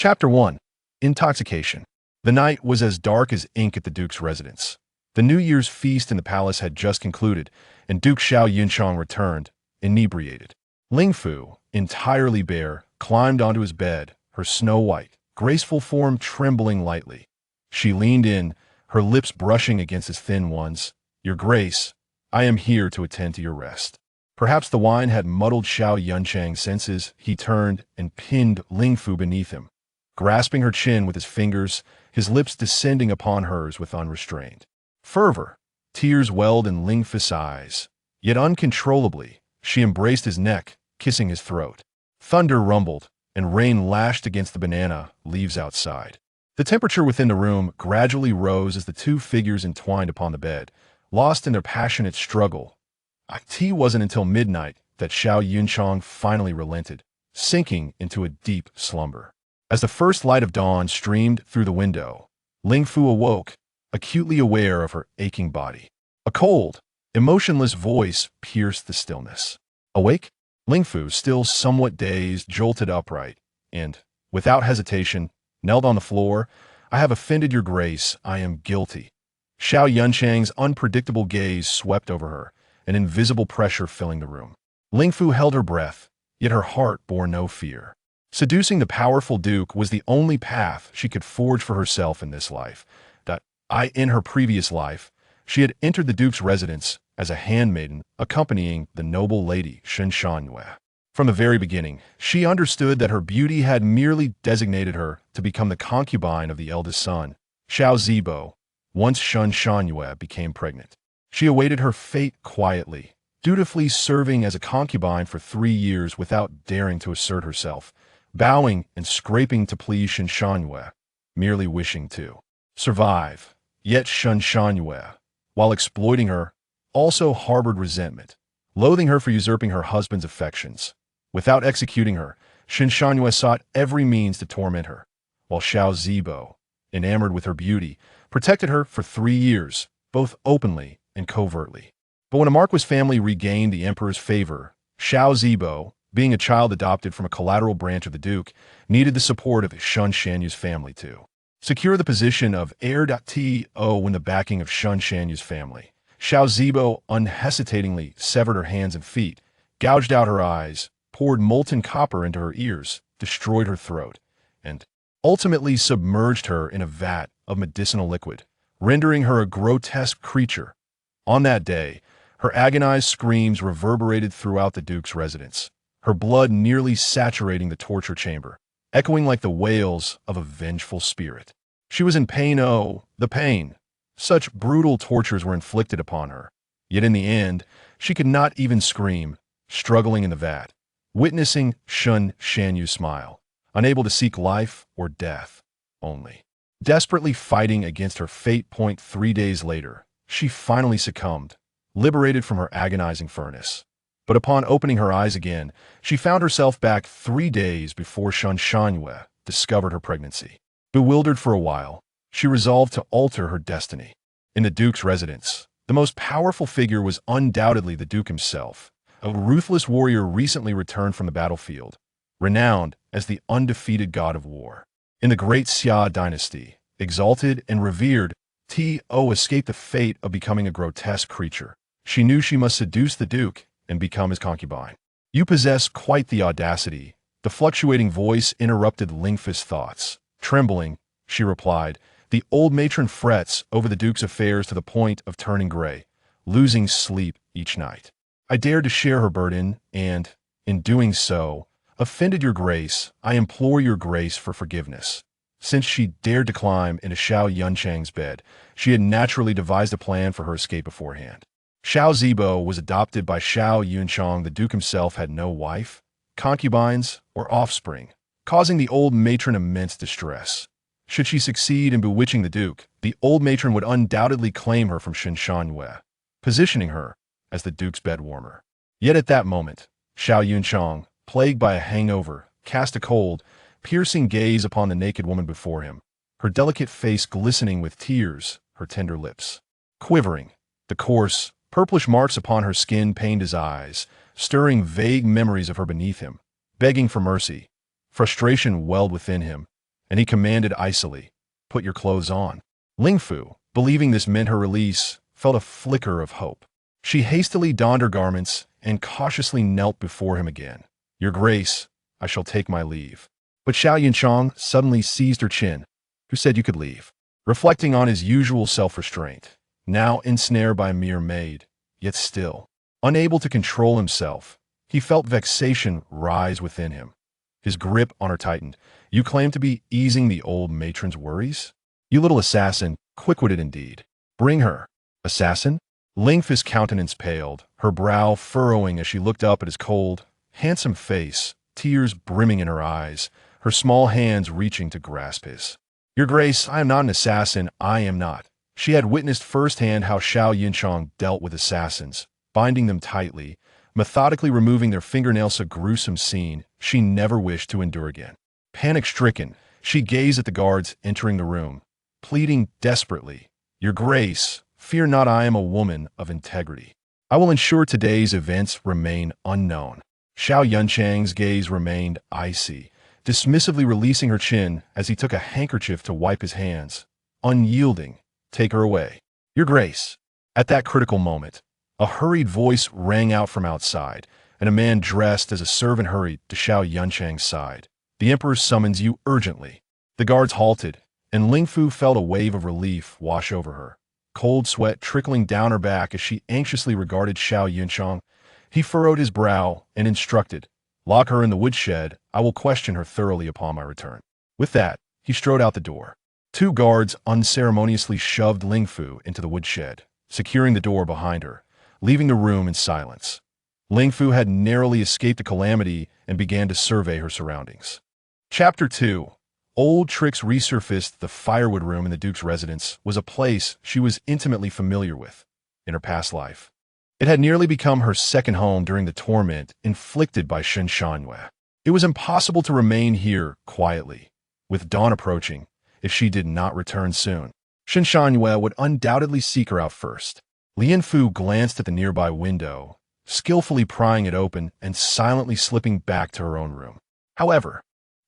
Chapter 1. Intoxication. The night was as dark as ink at the Duke's residence. The New Year's feast in the palace had just concluded, and Duke Xiao Yunchang returned, inebriated. Ling Fu, entirely bare, climbed onto his bed, her snow-white, graceful form trembling lightly. She leaned in, her lips brushing against his thin ones. "Your Grace, I am here to attend to your rest." Perhaps the wine had muddled Xiao Yunchang's senses. He turned and pinned Ling Fu beneath him, grasping her chin with his fingers, his lips descending upon hers with unrestrained fervor. Tears welled in Ling Fu's eyes, yet uncontrollably, she embraced his neck, kissing his throat. Thunder rumbled, and rain lashed against the banana leaves outside. The temperature within the room gradually rose as the two figures entwined upon the bed, lost in their passionate struggle. It wasn't until midnight that Xiao Yunchang finally relented, sinking into a deep slumber. As the first light of dawn streamed through the window, Ling Fu awoke, acutely aware of her aching body. A cold, emotionless voice pierced the stillness. "Awake?" Ling Fu, still somewhat dazed, jolted upright, and, without hesitation, knelt on the floor. "I have offended your Grace. I am guilty." Xiao Yunchang's unpredictable gaze swept over her, an invisible pressure filling the room. Ling Fu held her breath, yet her heart bore no fear. Seducing the powerful Duke was the only path she could forge for herself in this life. In her previous life, she had entered the Duke's residence as a handmaiden accompanying the noble lady Shen Shangyue. From the very beginning, she understood that her beauty had merely designated her to become the concubine of the eldest son, Xiao Zibo, once Shen Shangyue became pregnant. She awaited her fate quietly, dutifully serving as a concubine for 3 years without daring to assert herself, bowing and scraping to please Shen Shangyue, merely wishing to survive. Yet Shen Shangyue, while exploiting her, also harbored resentment, loathing her for usurping her husband's affections. Without executing her, Shen Shangyue sought every means to torment her, while Xiao Zibo, enamored with her beauty, protected her for 3 years, both openly and covertly. But when a Marquis family regained the emperor's favor, Xiao Zibo, being a child adopted from a collateral branch of the Duke, needed the support of Shen Shanyu's family too. Secure the position of heir when the backing of Shen Shanyu's family. Xiao Zibo unhesitatingly severed her hands and feet, gouged out her eyes, poured molten copper into her ears, destroyed her throat, and ultimately submerged her in a vat of medicinal liquid, rendering her a grotesque creature. On that day, her agonized screams reverberated throughout the Duke's residence, her blood nearly saturating the torture chamber, echoing like the wails of a vengeful spirit. She was in pain, the pain. Such brutal tortures were inflicted upon her. Yet in the end, she could not even scream, struggling in the vat, witnessing Shen Shanyu smile, unable to seek life or death, only desperately fighting against her fate. 3 days later, she finally succumbed, liberated from her agonizing furnace. But upon opening her eyes again, she found herself back 3 days before Shen Shangyue discovered her pregnancy. Bewildered for a while, she resolved to alter her destiny. In the Duke's residence, the most powerful figure was undoubtedly the Duke himself, a ruthless warrior recently returned from the battlefield, renowned as the undefeated god of war. In the great Xia dynasty, exalted and revered, escaped the fate of becoming a grotesque creature. She knew she must seduce the Duke and become his concubine. "You possess quite the audacity." The fluctuating voice interrupted Ling Fu's thoughts. Trembling, she replied, "The old matron frets over the Duke's affairs to the point of turning gray, losing sleep each night. I dared to share her burden and, in doing so, offended your Grace. I implore your Grace for forgiveness." Since she dared to climb into Xiao Yunchang's bed, she had naturally devised a plan for her escape beforehand. Xiao Zibo was adopted by Xiao Yunchang. The Duke himself had no wife, concubines, or offspring, causing the old matron immense distress. Should she succeed in bewitching the Duke, the old matron would undoubtedly claim her from Shen Shangyue, positioning her as the Duke's bedwarmer. Yet at that moment, Xiao Yunchang, plagued by a hangover, cast a cold, piercing gaze upon the naked woman before him, her delicate face glistening with tears, her tender lips quivering. The coarse, purplish marks upon her skin pained his eyes, stirring vague memories of her beneath him, begging for mercy. Frustration welled within him, and he commanded icily, "Put your clothes on." Ling Fu, believing this meant her release, felt a flicker of hope. She hastily donned her garments and cautiously knelt before him again. "Your Grace, I shall take my leave." But Xiao Yunchang suddenly seized her chin. "Who said you could leave?" Reflecting on his usual self-restraint, now ensnared by a mere maid, yet still unable to control himself, he felt vexation rise within him. His grip on her tightened. "You claim to be easing the old matron's worries? You little assassin, quick-witted indeed. Bring her." "Assassin?" Ling Fu's countenance paled, her brow furrowing as she looked up at his cold, handsome face, tears brimming in her eyes, her small hands reaching to grasp his. "Your Grace, I am not an assassin, I am not." She had witnessed firsthand how Xiao Yunchang dealt with assassins, binding them tightly, methodically removing their fingernails, a gruesome scene she never wished to endure again. Panic-stricken, she gazed at the guards entering the room, pleading desperately, "Your Grace, fear not, I am a woman of integrity. I will ensure today's events remain unknown." Xiao Yunchang's gaze remained icy, dismissively releasing her chin as he took a handkerchief to wipe his hands. Unyielding, "Take her away." "Your Grace." At that critical moment, a hurried voice rang out from outside, and a man dressed as a servant hurried to Xiao Yunchang's side. "The Emperor summons you urgently." The guards halted, and Ling Fu felt a wave of relief wash over her, cold sweat trickling down her back as she anxiously regarded Xiao Yunchang. He furrowed his brow and instructed, "Lock her in the woodshed. I will question her thoroughly upon my return." With that, he strode out the door. Two guards unceremoniously shoved Ling Fu into the woodshed, securing the door behind her, leaving the room in silence. Ling Fu had narrowly escaped the calamity and began to survey her surroundings. Chapter 2. Old tricks resurfaced. The firewood room in the Duke's residence was a place she was intimately familiar with in her past life. It had nearly become her second home during the torment inflicted by Shen Shangyue. It was impossible to remain here quietly, with dawn approaching, if she did not return soon. Shen Shangyue would undoubtedly seek her out first. Lien Fu glanced at the nearby window, skillfully prying it open and silently slipping back to her own room. However,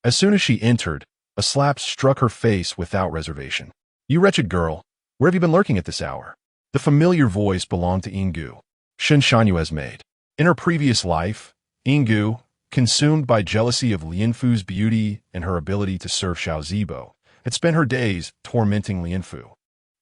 as soon as she entered, a slap struck her face without reservation. "You wretched girl, where have you been lurking at this hour?" The familiar voice belonged to Yinggu, Shen Shanyue's maid. In her previous life, Yinggu, consumed by jealousy of Lien Fu's beauty and her ability to serve Xiao Zibo, had spent her days tormenting Lien Fu.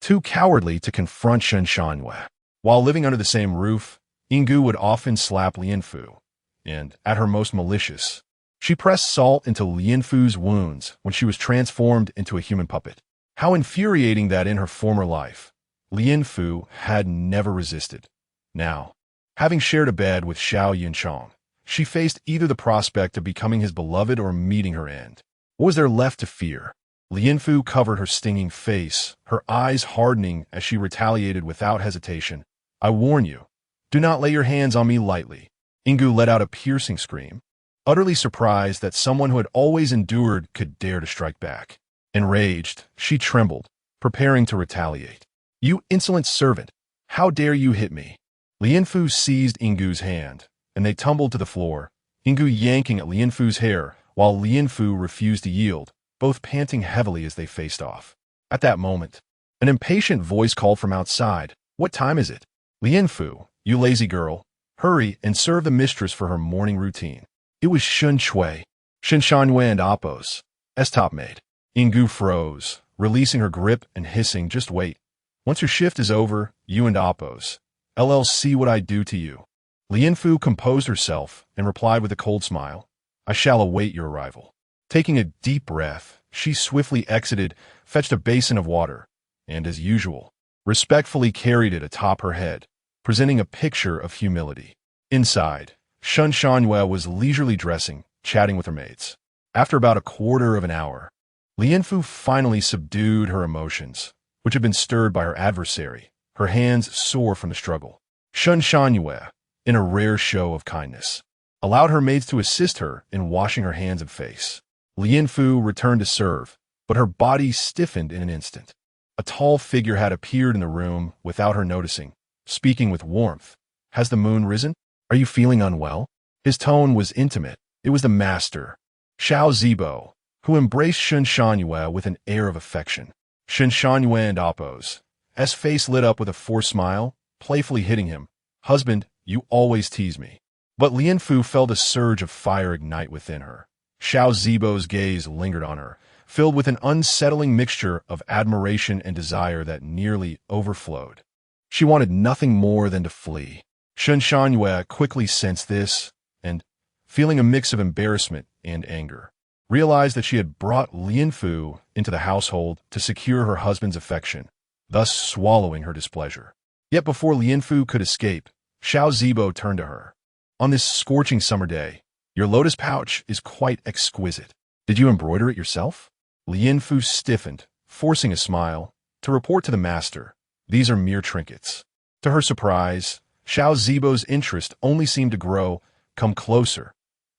Too cowardly to confront Shen Shangyue. While living under the same roof, Yinggu would often slap Lien Fu, and, at her most malicious, she pressed salt into Lien Fu's wounds when she was transformed into a human puppet. How infuriating that in her former life, Lien Fu had never resisted. Now, having shared a bed with Xiao Yunchang, she faced either the prospect of becoming his beloved or meeting her end. What was there left to fear? Lien Fu covered her stinging face, her eyes hardening as she retaliated without hesitation. "I warn you, do not lay your hands on me lightly." Yinggu let out a piercing scream, utterly surprised that someone who had always endured could dare to strike back. Enraged, she trembled, preparing to retaliate. "You insolent servant! How dare you hit me?" Lien Fu seized Yinggu's hand, and they tumbled to the floor, Yinggu yanking at Lien Fu's hair, while Lien Fu refused to yield, both panting heavily as they faced off. At that moment, an impatient voice called from outside, "What time is it?" "Lien Fu, you lazy girl, hurry and serve the mistress for her morning routine." It was Shun Chui, Shen Shangyue and Appo's top maid. Yinggu froze, releasing her grip and hissing, "Just wait. Once your shift is over, you and Appo's, I'll see what I do to you." Lien Fu composed herself and replied with a cold smile, "I shall await your arrival." Taking a deep breath, she swiftly exited, fetched a basin of water, and, as usual, respectfully carried it atop her head, presenting a picture of humility. Inside, Shen Shangyue was leisurely dressing, chatting with her maids. After about a quarter of an hour, Lien Fu finally subdued her emotions, which had been stirred by her adversary, her hands sore from the struggle. Shen Shangyue, in a rare show of kindness, allowed her maids to assist her in washing her hands and face. Lien Fu returned to serve, but her body stiffened in an instant. A tall figure had appeared in the room without her noticing, speaking with warmth. "Has the moon risen? Are you feeling unwell?" His tone was intimate. It was the master, Xiao Zibo, who embraced Shen Shanyue with an air of affection. Shen Shanyue and Appo's face lit up with a forced smile, playfully hitting him. "Husband, you always tease me." But Lian Fu felt a surge of fire ignite within her. Xiao Zibo's gaze lingered on her, filled with an unsettling mixture of admiration and desire that nearly overflowed. She wanted nothing more than to flee. Shen Shanyue quickly sensed this, and, feeling a mix of embarrassment and anger, realized that she had brought Lian Fu into the household to secure her husband's affection, thus swallowing her displeasure. Yet before Lian Fu could escape, Xiao Zibo turned to her. "On this scorching summer day, your lotus pouch is quite exquisite. Did you embroider it yourself?" Lian Fu stiffened, forcing a smile, to report to the master, "These are mere trinkets." To her surprise, Xiao Zibo's interest only seemed to grow. "Come closer.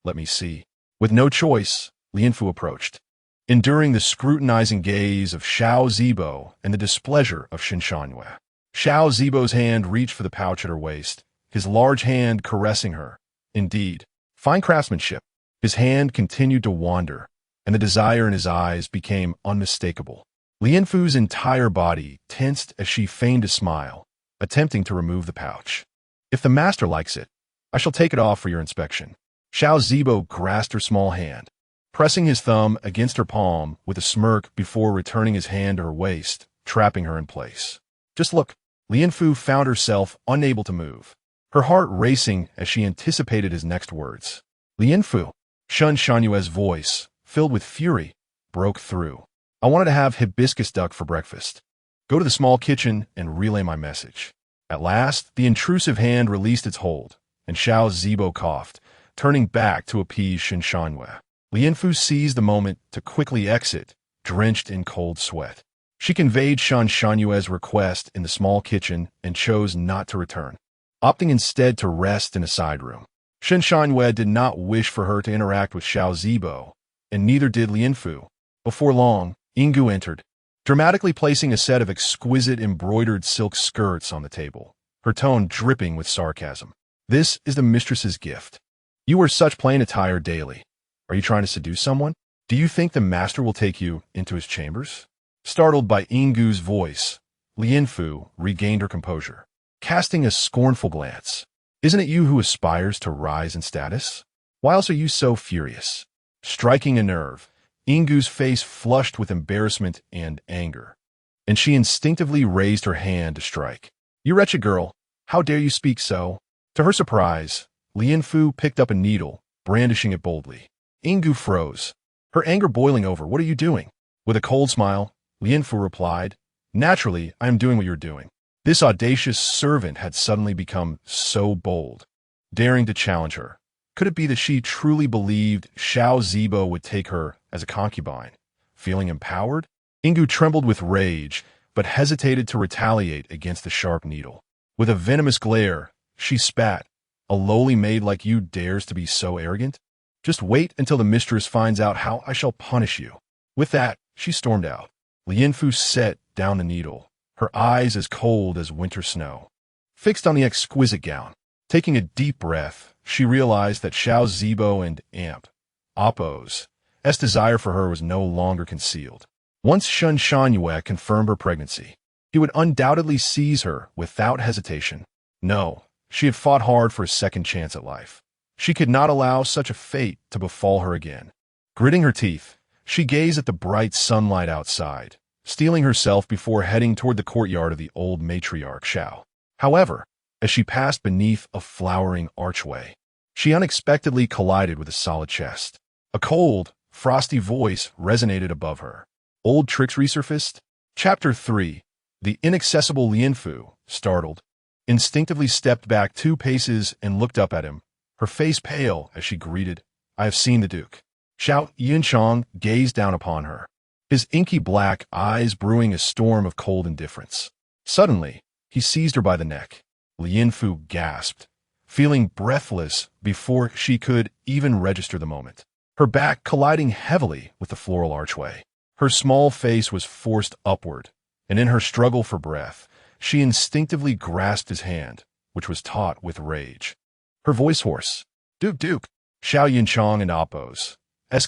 Let me see." With no choice, Lian Fu approached. Enduring the scrutinizing gaze of Xiao Zibo and the displeasure of Shen Shanyue, Xiao Zibo's hand reached for the pouch at her waist, his large hand caressing her. Indeed, fine craftsmanship. His hand continued to wander, and the desire in his eyes became unmistakable. Lian Fu's entire body tensed as she feigned a smile, attempting to remove the pouch. "If the master likes it, I shall take it off for your inspection." Xiao Zibo grasped her small hand, pressing his thumb against her palm with a smirk before returning his hand to her waist, trapping her in place. "Just look." Lian Fu found herself unable to move, her heart racing as she anticipated his next words. "Lian Fu." Shen Shanyue's voice, filled with fury, broke through. "I wanted to have hibiscus duck for breakfast. Go to the small kitchen and relay my message." At last, the intrusive hand released its hold, and Xiao Zibo coughed, turning back to appease Shen Shanyue. Lian Fu seized the moment to quickly exit, drenched in cold sweat. She conveyed Shen Shanyue's request in the small kitchen and chose not to return, opting instead to rest in a side room. Shen Shanyue did not wish for her to interact with Xiao Zibo, and neither did Lian Fu. Before long, Yinggu entered, dramatically placing a set of exquisite embroidered silk skirts on the table, her tone dripping with sarcasm. "This is the mistress's gift. You wear such plain attire daily. Are you trying to seduce someone? Do you think the master will take you into his chambers?" Startled by Yinggu's voice, Lian Fu regained her composure, casting a scornful glance. "Isn't it you who aspires to rise in status? Why else are you so furious?" Striking a nerve, Yinggu's face flushed with embarrassment and anger, and she instinctively raised her hand to strike. "You wretched girl, how dare you speak so?" To her surprise, Lian Fu picked up a needle, brandishing it boldly. Yinggu froze, her anger boiling over. "What are you doing?" With a cold smile, Lian Fu replied, "Naturally, I am doing what you're doing." This audacious servant had suddenly become so bold, daring to challenge her. Could it be that she truly believed Xiao Zibo would take her as a concubine? Feeling empowered, Yinggu trembled with rage, but hesitated to retaliate against the sharp needle. With a venomous glare, she spat, "A lowly maid like you dares to be so arrogant? Just wait until the mistress finds out how I shall punish you." With that, she stormed out. Lian Fu set down the needle, her eyes as cold as winter snow, fixed on the exquisite gown. Taking a deep breath, she realized that Xiao Zibo and Appo's desire for her was no longer concealed. Once Shen Shanyue confirmed her pregnancy, he would undoubtedly seize her without hesitation. No, she had fought hard for a second chance at life. She could not allow such a fate to befall her again. Gritting her teeth, she gazed at the bright sunlight outside, steeling herself before heading toward the courtyard of the old matriarch Xiao. However, as she passed beneath a flowering archway, she unexpectedly collided with a solid chest. A cold, frosty voice resonated above her. Old tricks resurfaced? Chapter 3. The inaccessible Lian Fu, startled, instinctively stepped back 2 paces and looked up at him, her face pale as she greeted, "I have seen the Duke." Xiao Yunchang gazed down upon her, his inky black eyes brewing a storm of cold indifference. Suddenly, he seized her by the neck. Lian Fu gasped, feeling breathless before she could even register the moment, her back colliding heavily with the floral archway. Her small face was forced upward, and in her struggle for breath, she instinctively grasped his hand, which was taut with rage. Her voice hoarse. "Duke, Duke!" Xiao Yunchang and Appo's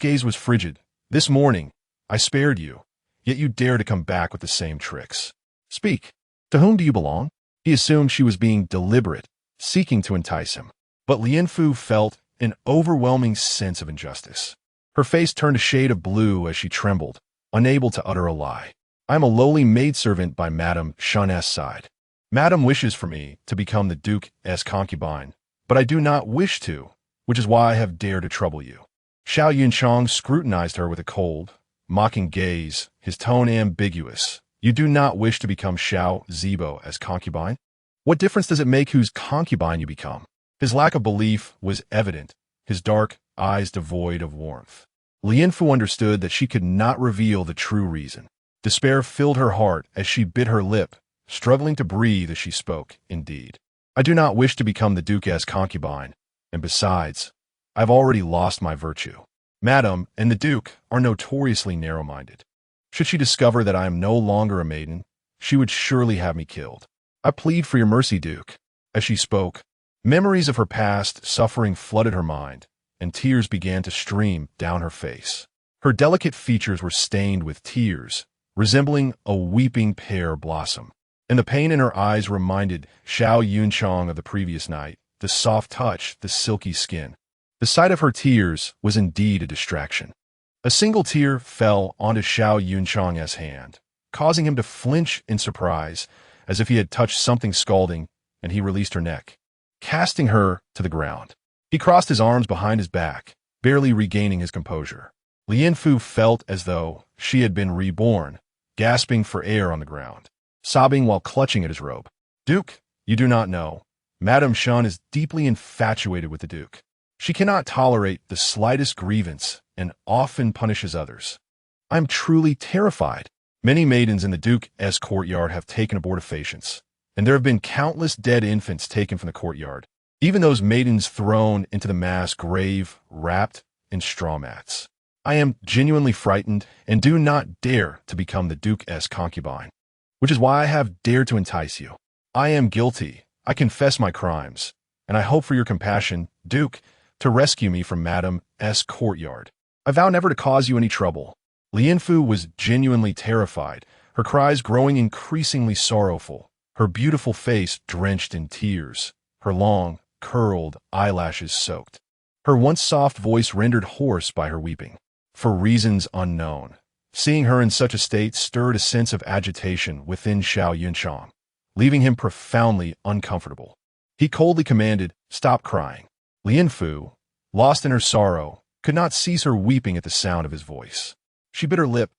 gaze was frigid, This morning, I spared you, yet you dare to come back with the same tricks. Speak. To whom do you belong? He assumed she was being deliberate, seeking to entice him. But Lianfu felt an overwhelming sense of injustice. Her face turned a shade of blue as she trembled, unable to utter a lie. I am a lowly maidservant by Madame Shan's side. Madame wishes for me to become the Duke's concubine, but I do not wish to, which is why I have dared to trouble you. Xiao Yunchang scrutinized her with a cold, mocking gaze, his tone ambiguous. You do not wish to become Xiao Zibo as concubine? What difference does it make whose concubine you become? His lack of belief was evident, his dark eyes devoid of warmth. Lianfu understood that she could not reveal the true reason. Despair filled her heart as she bit her lip, struggling to breathe as she spoke. Indeed, I do not wish to become the Duke's concubine, and besides, I've already lost my virtue. Madame and the Duke are notoriously narrow-minded. Should she discover that I am no longer a maiden, she would surely have me killed. I plead for your mercy, Duke. As she spoke, memories of her past suffering flooded her mind, and tears began to stream down her face. Her delicate features were stained with tears, resembling a weeping pear blossom, and the pain in her eyes reminded Xiao Yunchang of the previous night, the soft touch, the silky skin. The sight of her tears was indeed a distraction. A single tear fell onto Xiao Yunchang's hand, causing him to flinch in surprise, as if he had touched something scalding, and he released her neck, casting her to the ground. He crossed his arms behind his back, barely regaining his composure. Lianfu felt as though she had been reborn, gasping for air on the ground, sobbing while clutching at his robe. Duke, you do not know. Madame Shan is deeply infatuated with the Duke. She cannot tolerate the slightest grievance and often punishes others. I am truly terrified. Many maidens in the Duke's courtyard have taken abortifacients, and there have been countless dead infants taken from the courtyard, even those maidens thrown into the mass grave wrapped in straw mats. I am genuinely frightened and do not dare to become the Duke's concubine, which is why I have dared to entice you. I am guilty. I confess my crimes, and I hope for your compassion, Duke, to rescue me from Madame's courtyard. I vow never to cause you any trouble. Lianfu was genuinely terrified, her cries growing increasingly sorrowful, her beautiful face drenched in tears, her long, curled eyelashes soaked, her once soft voice rendered hoarse by her weeping. For reasons unknown, seeing her in such a state stirred a sense of agitation within Xiao Yunchang, leaving him profoundly uncomfortable. He coldly commanded, "Stop crying." Lianfu, lost in her sorrow, could not cease her weeping at the sound of his voice. She bit her lip,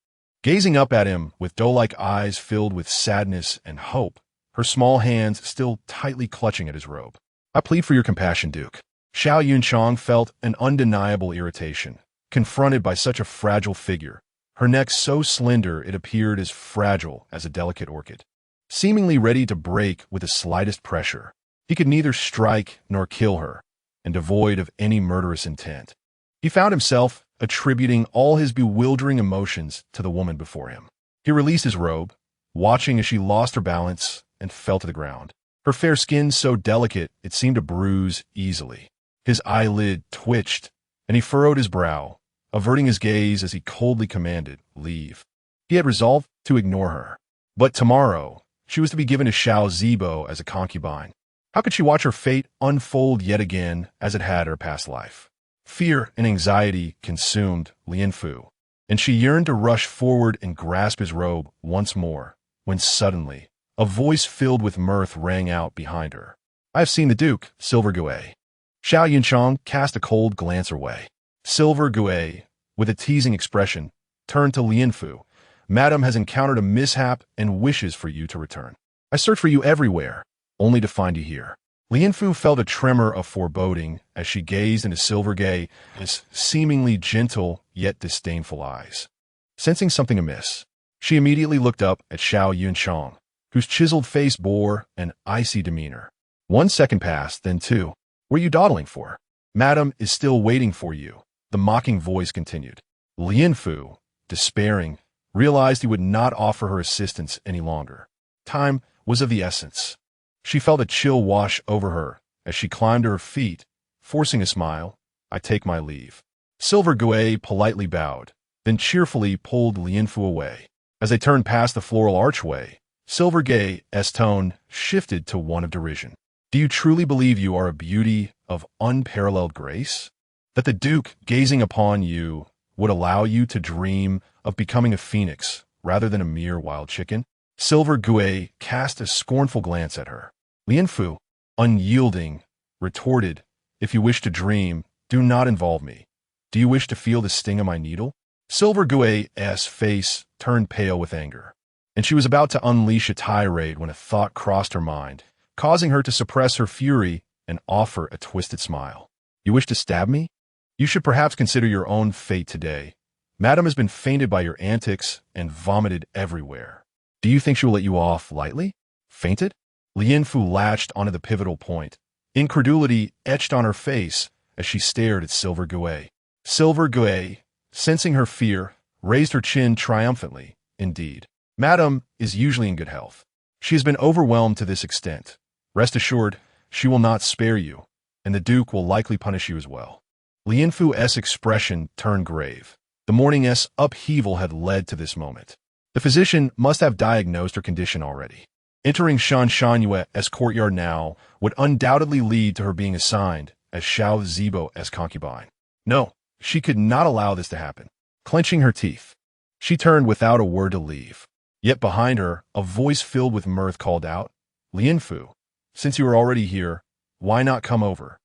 gazing up at him with doe-like eyes filled with sadness and hope, her small hands still tightly clutching at his robe. I plead for your compassion, Duke. Xiao Yunchang felt an undeniable irritation, confronted by such a fragile figure, her neck so slender it appeared as fragile as a delicate orchid, seemingly ready to break with the slightest pressure. He could neither strike nor kill her, and devoid of any murderous intent. He found himself attributing all his bewildering emotions to the woman before him. He released his robe, watching as she lost her balance and fell to the ground. Her fair skin so delicate it seemed to bruise easily. His eyelid twitched, and he furrowed his brow, averting his gaze as he coldly commanded, "Leave." He had resolved to ignore her. But tomorrow, she was to be given to Xiao Zibo as a concubine. How could she watch her fate unfold yet again as it had her past life? Fear and anxiety consumed Lianfu, and she yearned to rush forward and grasp his robe once more, when suddenly, a voice filled with mirth rang out behind her. "I have seen the Duke, Silver Gouet." Xiao Yunchang cast a cold glance her way. Silver Gouet, with a teasing expression, turned to Lianfu. "Madame has encountered a mishap and wishes for you to return. I searched for you everywhere, only to find you here." Lianfu felt a tremor of foreboding as she gazed into Silver Gouet's seemingly gentle yet disdainful eyes. Sensing something amiss, she immediately looked up at Xiao Yunchang, whose chiseled face bore an icy demeanor. 1 second passed, then 2. "What are you dawdling for? Madame is still waiting for you," the mocking voice continued. Lianfu, despairing, realized he would not offer her assistance any longer. Time was of the essence. She felt a chill wash over her as she climbed to her feet, forcing a smile. "I take my leave." Silver Gouet politely bowed, then cheerfully pulled Lianfu away. As they turned past the floral archway, Silver Gay's tone shifted to one of derision. Do you truly believe you are a beauty of unparalleled grace? That the Duke, gazing upon you, would allow you to dream of becoming a phoenix rather than a mere wild chicken? Silver Gui cast a scornful glance at her. Lianfu, unyielding, retorted, If you wish to dream, do not involve me. Do you wish to feel the sting of my needle? Silver Gui's face turned pale with anger, and she was about to unleash a tirade when a thought crossed her mind, causing her to suppress her fury and offer a twisted smile. You wish to stab me? You should perhaps consider your own fate today. Madam has been fainted by your antics and vomited everywhere. Do you think she will let you off lightly? Fainted? Lianfu latched onto the pivotal point. Incredulity etched on her face as she stared at Silver Gui. Silver Gui, sensing her fear, raised her chin triumphantly. Indeed, Madam is usually in good health. She has been overwhelmed to this extent. Rest assured, she will not spare you, and the Duke will likely punish you as well. Lianfu's expression turned grave. The morning's upheaval had led to this moment. The physician must have diagnosed her condition already. Entering Shan Shanyue's courtyard now would undoubtedly lead to her being assigned as Xiao Zibo's concubine. No, she could not allow this to happen. Clenching her teeth, she turned without a word to leave. Yet behind her, a voice filled with mirth called out, Lianfu, since you are already here, why not come over?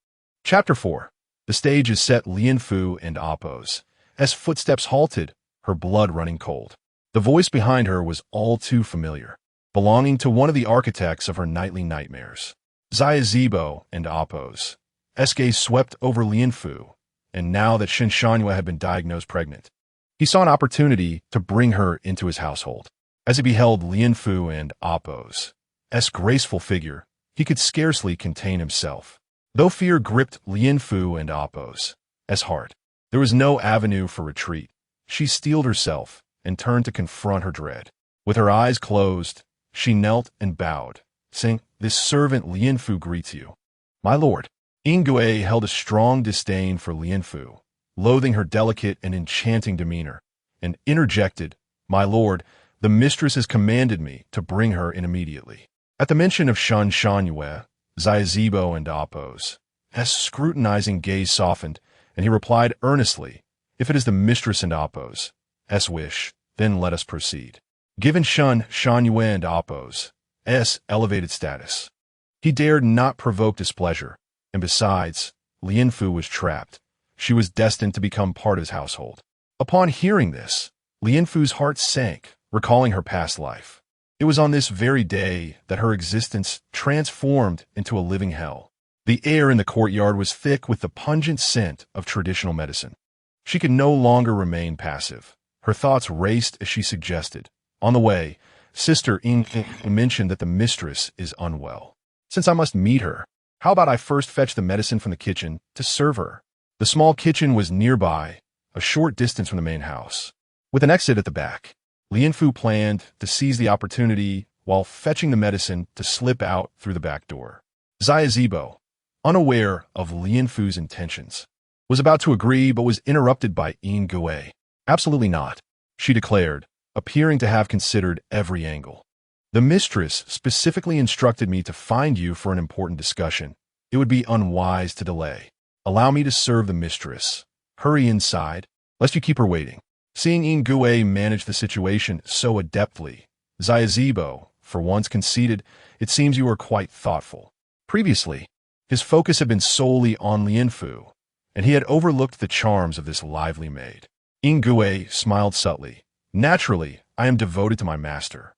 Chapter 4. The stage is set. Lianfu and Apos, as footsteps halted, her blood running cold. The voice behind her was all too familiar, belonging to one of the architects of her nightly nightmares. Zibo and Apos. Gaze swept over Lianfu, and now that Shen Shanyue had been diagnosed pregnant, he saw an opportunity to bring her into his household. As he beheld Lianfu and Apos' graceful figure, he could scarcely contain himself. Though fear gripped Lianfu and Apos' heart, there was no avenue for retreat. She steeled herself and turned to confront her dread. With her eyes closed, she knelt and bowed, saying, This servant Lianfu greets you. My lord. Ingui held a strong disdain for Lianfu, loathing her delicate and enchanting demeanor, and interjected, My lord, the mistress has commanded me to bring her in immediately. At the mention of Shan Shanyue, Zibo and Apos' scrutinizing gaze softened, and he replied earnestly, If it is the mistress and Apos' wish, then let us proceed. Given Shan Shanyue and Apos' elevated status, he dared not provoke displeasure, and besides, Lianfu was trapped. She was destined to become part of his household. Upon hearing this, Lianfu's heart sank, recalling her past life. It was on this very day that her existence transformed into a living hell. The air in the courtyard was thick with the pungent scent of traditional medicine. She could no longer remain passive. Her thoughts raced as she suggested, On the way, Sister Ing mentioned that the mistress is unwell. Since I must meet her, how about I first fetch the medicine from the kitchen to serve her? The small kitchen was nearby, a short distance from the main house, with an exit at the back. Lianfu planned to seize the opportunity while fetching the medicine to slip out through the back door. Zibo, unaware of Lianfu's intentions, was about to agree but was interrupted by Ingui. Absolutely not, she declared, appearing to have considered every angle. The mistress specifically instructed me to find you for an important discussion. It would be unwise to delay. Allow me to serve the mistress. Hurry inside, lest you keep her waiting. Seeing Ingui manage the situation so adeptly, Zibo, for once, conceded, It seems you are quite thoughtful. Previously, his focus had been solely on Lianfu, and he had overlooked the charms of this lively maid. Ingui smiled subtly. Naturally, I am devoted to my master.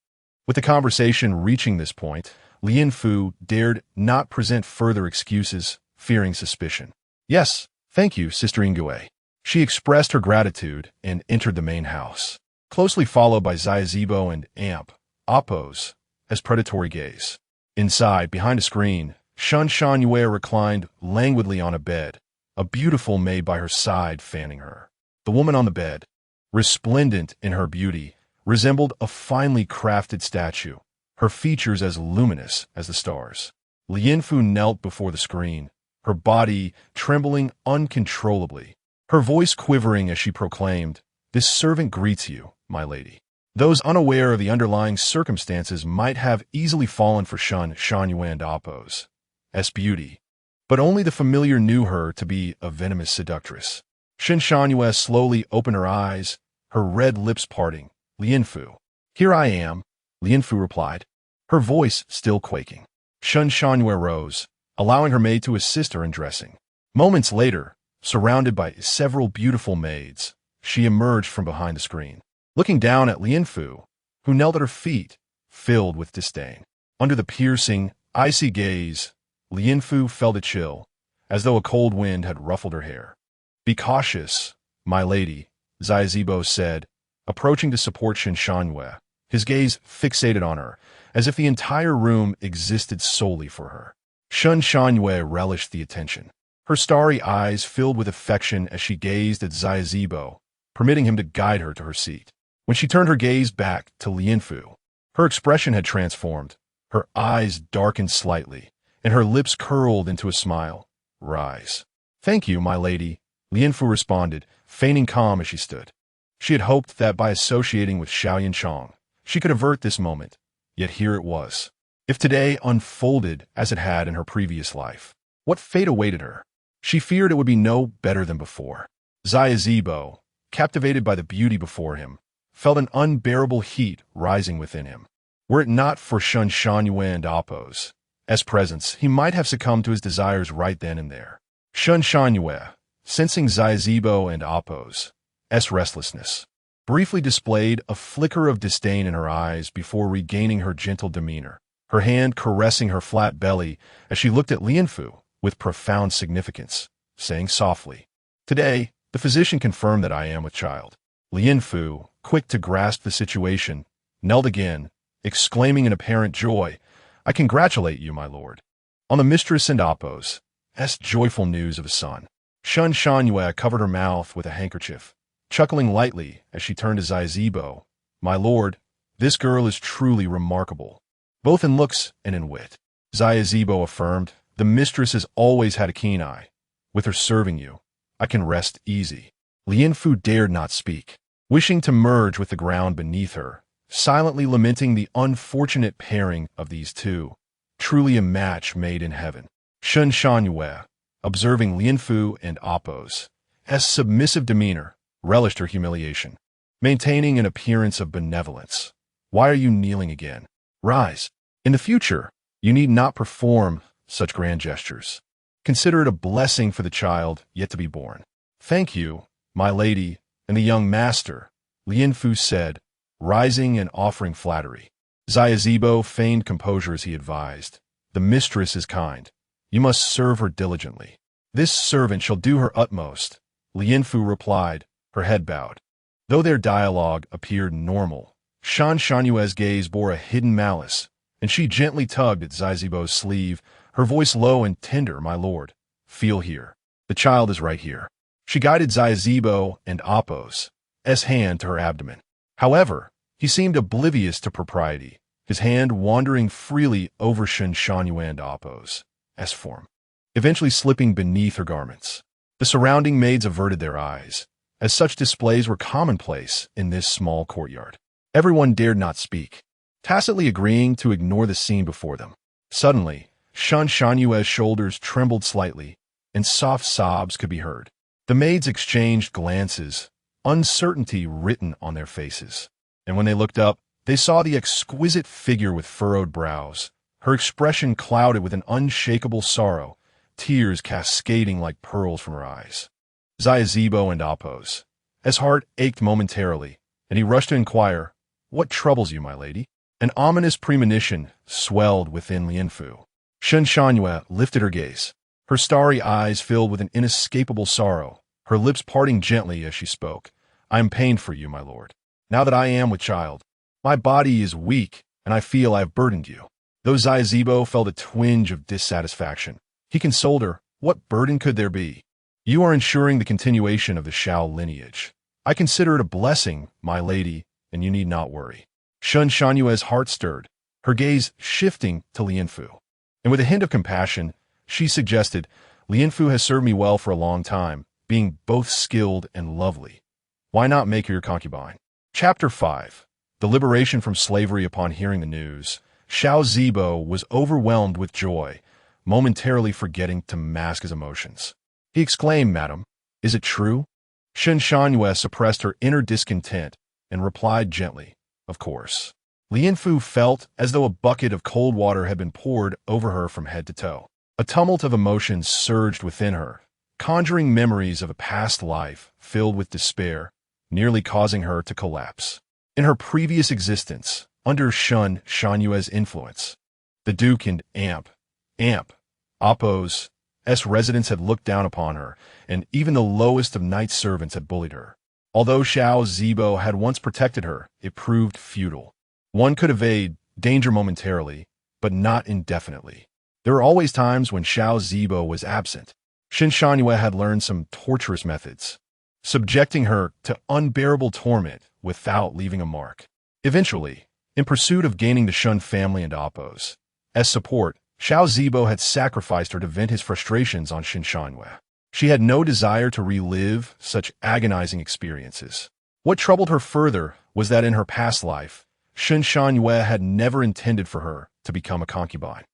With the conversation reaching this point, Lianfu dared not present further excuses, fearing suspicion. Yes, thank you, Sister Ingui. She expressed her gratitude and entered the main house, closely followed by Zibo and Apos' predatory gaze. Inside, behind a screen, Shan Shanyue reclined languidly on a bed, a beautiful maid by her side fanning her. The woman on the bed, resplendent in her beauty, resembled a finely crafted statue, her features as luminous as the stars. Lianfu knelt before the screen, her body trembling uncontrollably, her voice quivering as she proclaimed, This servant greets you, my lady. Those unaware of the underlying circumstances might have easily fallen for Shun Shangyuan Dapo's beauty, but only the familiar knew her to be a venomous seductress. Shen Shangyue slowly opened her eyes, her red lips parting. Lianfu. Here I am, Lianfu replied, her voice still quaking. Shen Shangyue rose, allowing her maid to assist her in dressing. Moments later, surrounded by several beautiful maids, she emerged from behind the screen, looking down at Lianfu, who knelt at her feet, filled with disdain. Under the piercing, icy gaze, Lianfu felt a chill, as though a cold wind had ruffled her hair. Be cautious, my lady, Zibo said, approaching to support Shen Shangyue, his gaze fixated on her, as if the entire room existed solely for her. Shen Shangyue relished the attention. Her starry eyes filled with affection as she gazed at Zibo, permitting him to guide her to her seat. When she turned her gaze back to Lianfu, her expression had transformed. Her eyes darkened slightly, and her lips curled into a smile. Rise. Thank you, my lady, Lianfu responded, feigning calm as she stood. She had hoped that by associating with Xiao Yanchong, she could avert this moment, yet here it was. If today unfolded as it had in her previous life, what fate awaited her? She feared it would be no better than before. Zibo, captivated by the beauty before him, felt an unbearable heat rising within him. Were it not for Shen Shangyue and Appo's presence, he might have succumbed to his desires right then and there. Shen Shangyue, sensing Zibo and Appo's restlessness, briefly displayed a flicker of disdain in her eyes before regaining her gentle demeanor, her hand caressing her flat belly as she looked at Lianfu with profound significance, saying softly, Today, the physician confirmed that I am with child. Lianfu, quick to grasp the situation, knelt again, exclaiming in apparent joy, I congratulate you, my lord, on the mistress and Appo's joyful news of a son. Shen Shangyue covered her mouth with a handkerchief, chuckling lightly as she turned to Zibo. My lord, this girl is truly remarkable, both in looks and in wit. Zibo affirmed, the mistress has always had a keen eye. With her serving you, I can rest easy. Lianfu dared not speak, wishing to merge with the ground beneath her, silently lamenting the unfortunate pairing of these two, truly a match made in heaven. Shen Shangyue, observing Lianfu and Appo's submissive demeanor, relished her humiliation, maintaining an appearance of benevolence. Why are you kneeling again? Rise. In the future, you need not perform such grand gestures. Consider it a blessing for the child yet to be born. Thank you, my lady, and the young master, Lianfu said, rising and offering flattery. Zibo feigned composure as he advised. The mistress is kind. You must serve her diligently. This servant shall do her utmost, Lianfu replied, her head bowed. Though their dialogue appeared normal, Shen Shanyue's gaze bore a hidden malice, and she gently tugged at Zibo's sleeve, her voice low and tender, my lord. Feel here. The child is right here. She guided Zibo and Appo's hand to her abdomen. However, he seemed oblivious to propriety, his hand wandering freely over Shen Shangyue and Appo's form, eventually slipping beneath her garments. The surrounding maids averted their eyes, as such displays were commonplace in this small courtyard. Everyone dared not speak, tacitly agreeing to ignore the scene before them. Suddenly, Shen Shanyue's shoulders trembled slightly, and soft sobs could be heard. The maids exchanged glances, uncertainty written on their faces. And when they looked up, they saw the exquisite figure with furrowed brows, her expression clouded with an unshakable sorrow, tears cascading like pearls from her eyes. Zibo and Appo's heart ached momentarily, and he rushed to inquire, What troubles you, my lady? An ominous premonition swelled within Lianfu. Shen Shangyue lifted her gaze, her starry eyes filled with an inescapable sorrow, her lips parting gently as she spoke. I am pained for you, my lord. Now that I am with child, my body is weak, and I feel I have burdened you. Though Zibo felt a twinge of dissatisfaction, he consoled her. What burden could there be? You are ensuring the continuation of the Xiao lineage. I consider it a blessing, my lady, and you need not worry. Shen Shanyue's heart stirred, her gaze shifting to Lianfu. And with a hint of compassion, she suggested, Lianfu has served me well for a long time, being both skilled and lovely. Why not make her your concubine? Chapter 5. The liberation from slavery. Upon hearing the news, Xiao Zibo was overwhelmed with joy, momentarily forgetting to mask his emotions. He exclaimed, "Madam, is it true?" Shen Shangyue suppressed her inner discontent and replied gently, "Of course." Lianfu felt as though a bucket of cold water had been poured over her from head to toe. A tumult of emotions surged within her, conjuring memories of a past life filled with despair, nearly causing her to collapse. In her previous existence, under Shen Shanyue's influence, the Duke and Appo's residents had looked down upon her, and even the lowest of night servants had bullied her. Although Xiao Zibo had once protected her, it proved futile. One could evade danger momentarily, but not indefinitely. There were always times when Xiao Zibo was absent. Shen Shanyue had learned some torturous methods, subjecting her to unbearable torment without leaving a mark. Eventually, in pursuit of gaining the Shun family and Appo's support, Xiao Zibo had sacrificed her to vent his frustrations on Shen Shanyue. She had no desire to relive such agonizing experiences. What troubled her further was that in her past life, Shen Shanyue had never intended for her to become a concubine.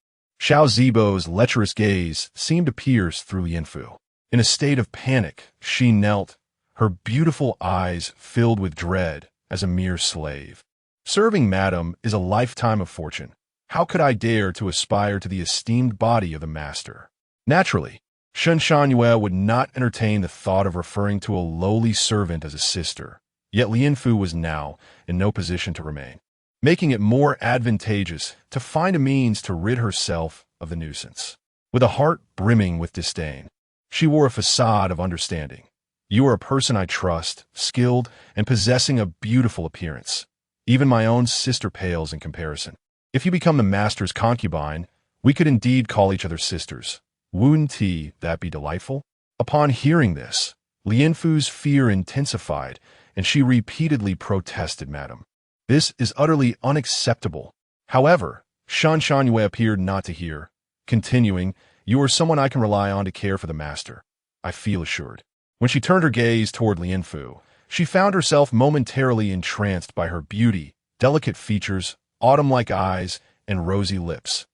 Xiao Zibo's lecherous gaze seemed to pierce through Lianfu. In a state of panic, she knelt, her beautiful eyes filled with dread as a mere slave. Serving Madam is a lifetime of fortune. How could I dare to aspire to the esteemed body of the master? Naturally, Shen Shanyue would not entertain the thought of referring to a lowly servant as a sister, yet Lianfu was now in no position to remain, making it more advantageous to find a means to rid herself of the nuisance. With a heart brimming with disdain, she wore a facade of understanding. "You are a person I trust, skilled, and possessing a beautiful appearance. Even my own sister pales in comparison. If you become the master's concubine, we could indeed call each other sisters. Wouldn't that be delightful?" Upon hearing this, Lianfu's fear intensified, and she repeatedly protested, "Madam, this is utterly unacceptable." However, Shen Shanyue appeared not to hear, continuing, "You are someone I can rely on to care for the master, I feel assured." When she turned her gaze toward Lianfu, she found herself momentarily entranced by her beauty, delicate features, autumn-like eyes, and rosy lips,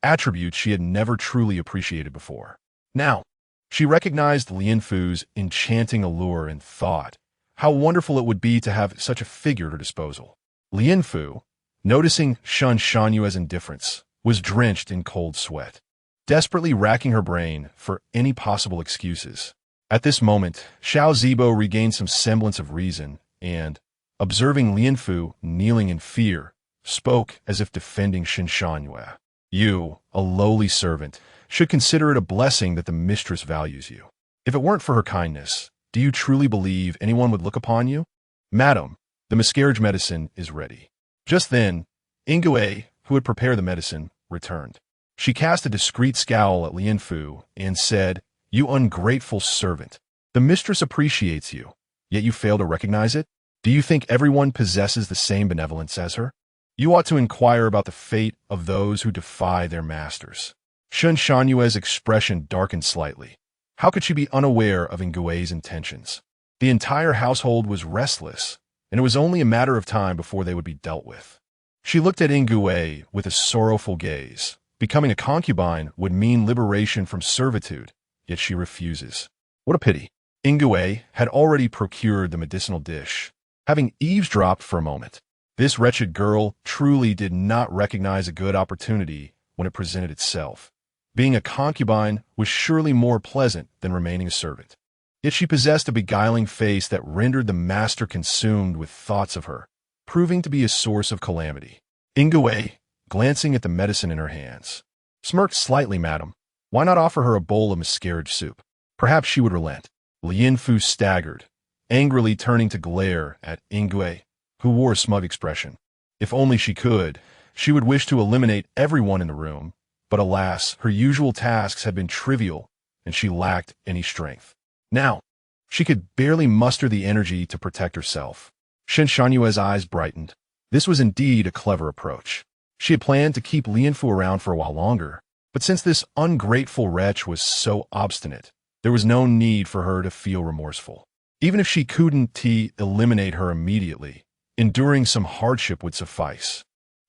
attributes she had never truly appreciated before. Now, she recognized Lianfu's enchanting allure and thought, how wonderful it would be to have such a figure at her disposal. Lianfu, noticing Shen Shanyue's indifference, was drenched in cold sweat, desperately racking her brain for any possible excuses. At this moment, Xiao Zibo regained some semblance of reason and, observing Lianfu kneeling in fear, spoke as if defending Shen Shanyue. "You, a lowly servant, should consider it a blessing that the mistress values you. If it weren't for her kindness, do you truly believe anyone would look upon you? Madam, the miscarriage medicine is ready." Just then, Ingui, who had prepared the medicine, returned. She cast a discreet scowl at Lianfu and said, "You ungrateful servant. The mistress appreciates you, yet you fail to recognize it? Do you think everyone possesses the same benevolence as her? You ought to inquire about the fate of those who defy their masters." Shen Shanyue's expression darkened slightly. How could she be unaware of Ngui's intentions? The entire household was restless, and it was only a matter of time before they would be dealt with. She looked at Ngui with a sorrowful gaze. Becoming a concubine would mean liberation from servitude, yet she refuses. What a pity. Ngui had already procured the medicinal dish, having eavesdropped for a moment. This wretched girl truly did not recognize a good opportunity when it presented itself. Being a concubine was surely more pleasant than remaining a servant. Yet she possessed a beguiling face that rendered the master consumed with thoughts of her, proving to be a source of calamity. Ngui, glancing at the medicine in her hands, smirked slightly. "Madam, why not offer her a bowl of miscarriage soup? Perhaps she would relent." Lianfu staggered, angrily turning to glare at Ngui, who wore a smug expression. If only she could, she would wish to eliminate everyone in the room, but alas, her usual tasks had been trivial, and she lacked any strength. Now, she could barely muster the energy to protect herself. Shen Shanyue's eyes brightened. This was indeed a clever approach. She had planned to keep Lianfu around for a while longer, but since this ungrateful wretch was so obstinate, there was no need for her to feel remorseful. Even if she couldn't eliminate her immediately, enduring some hardship would suffice,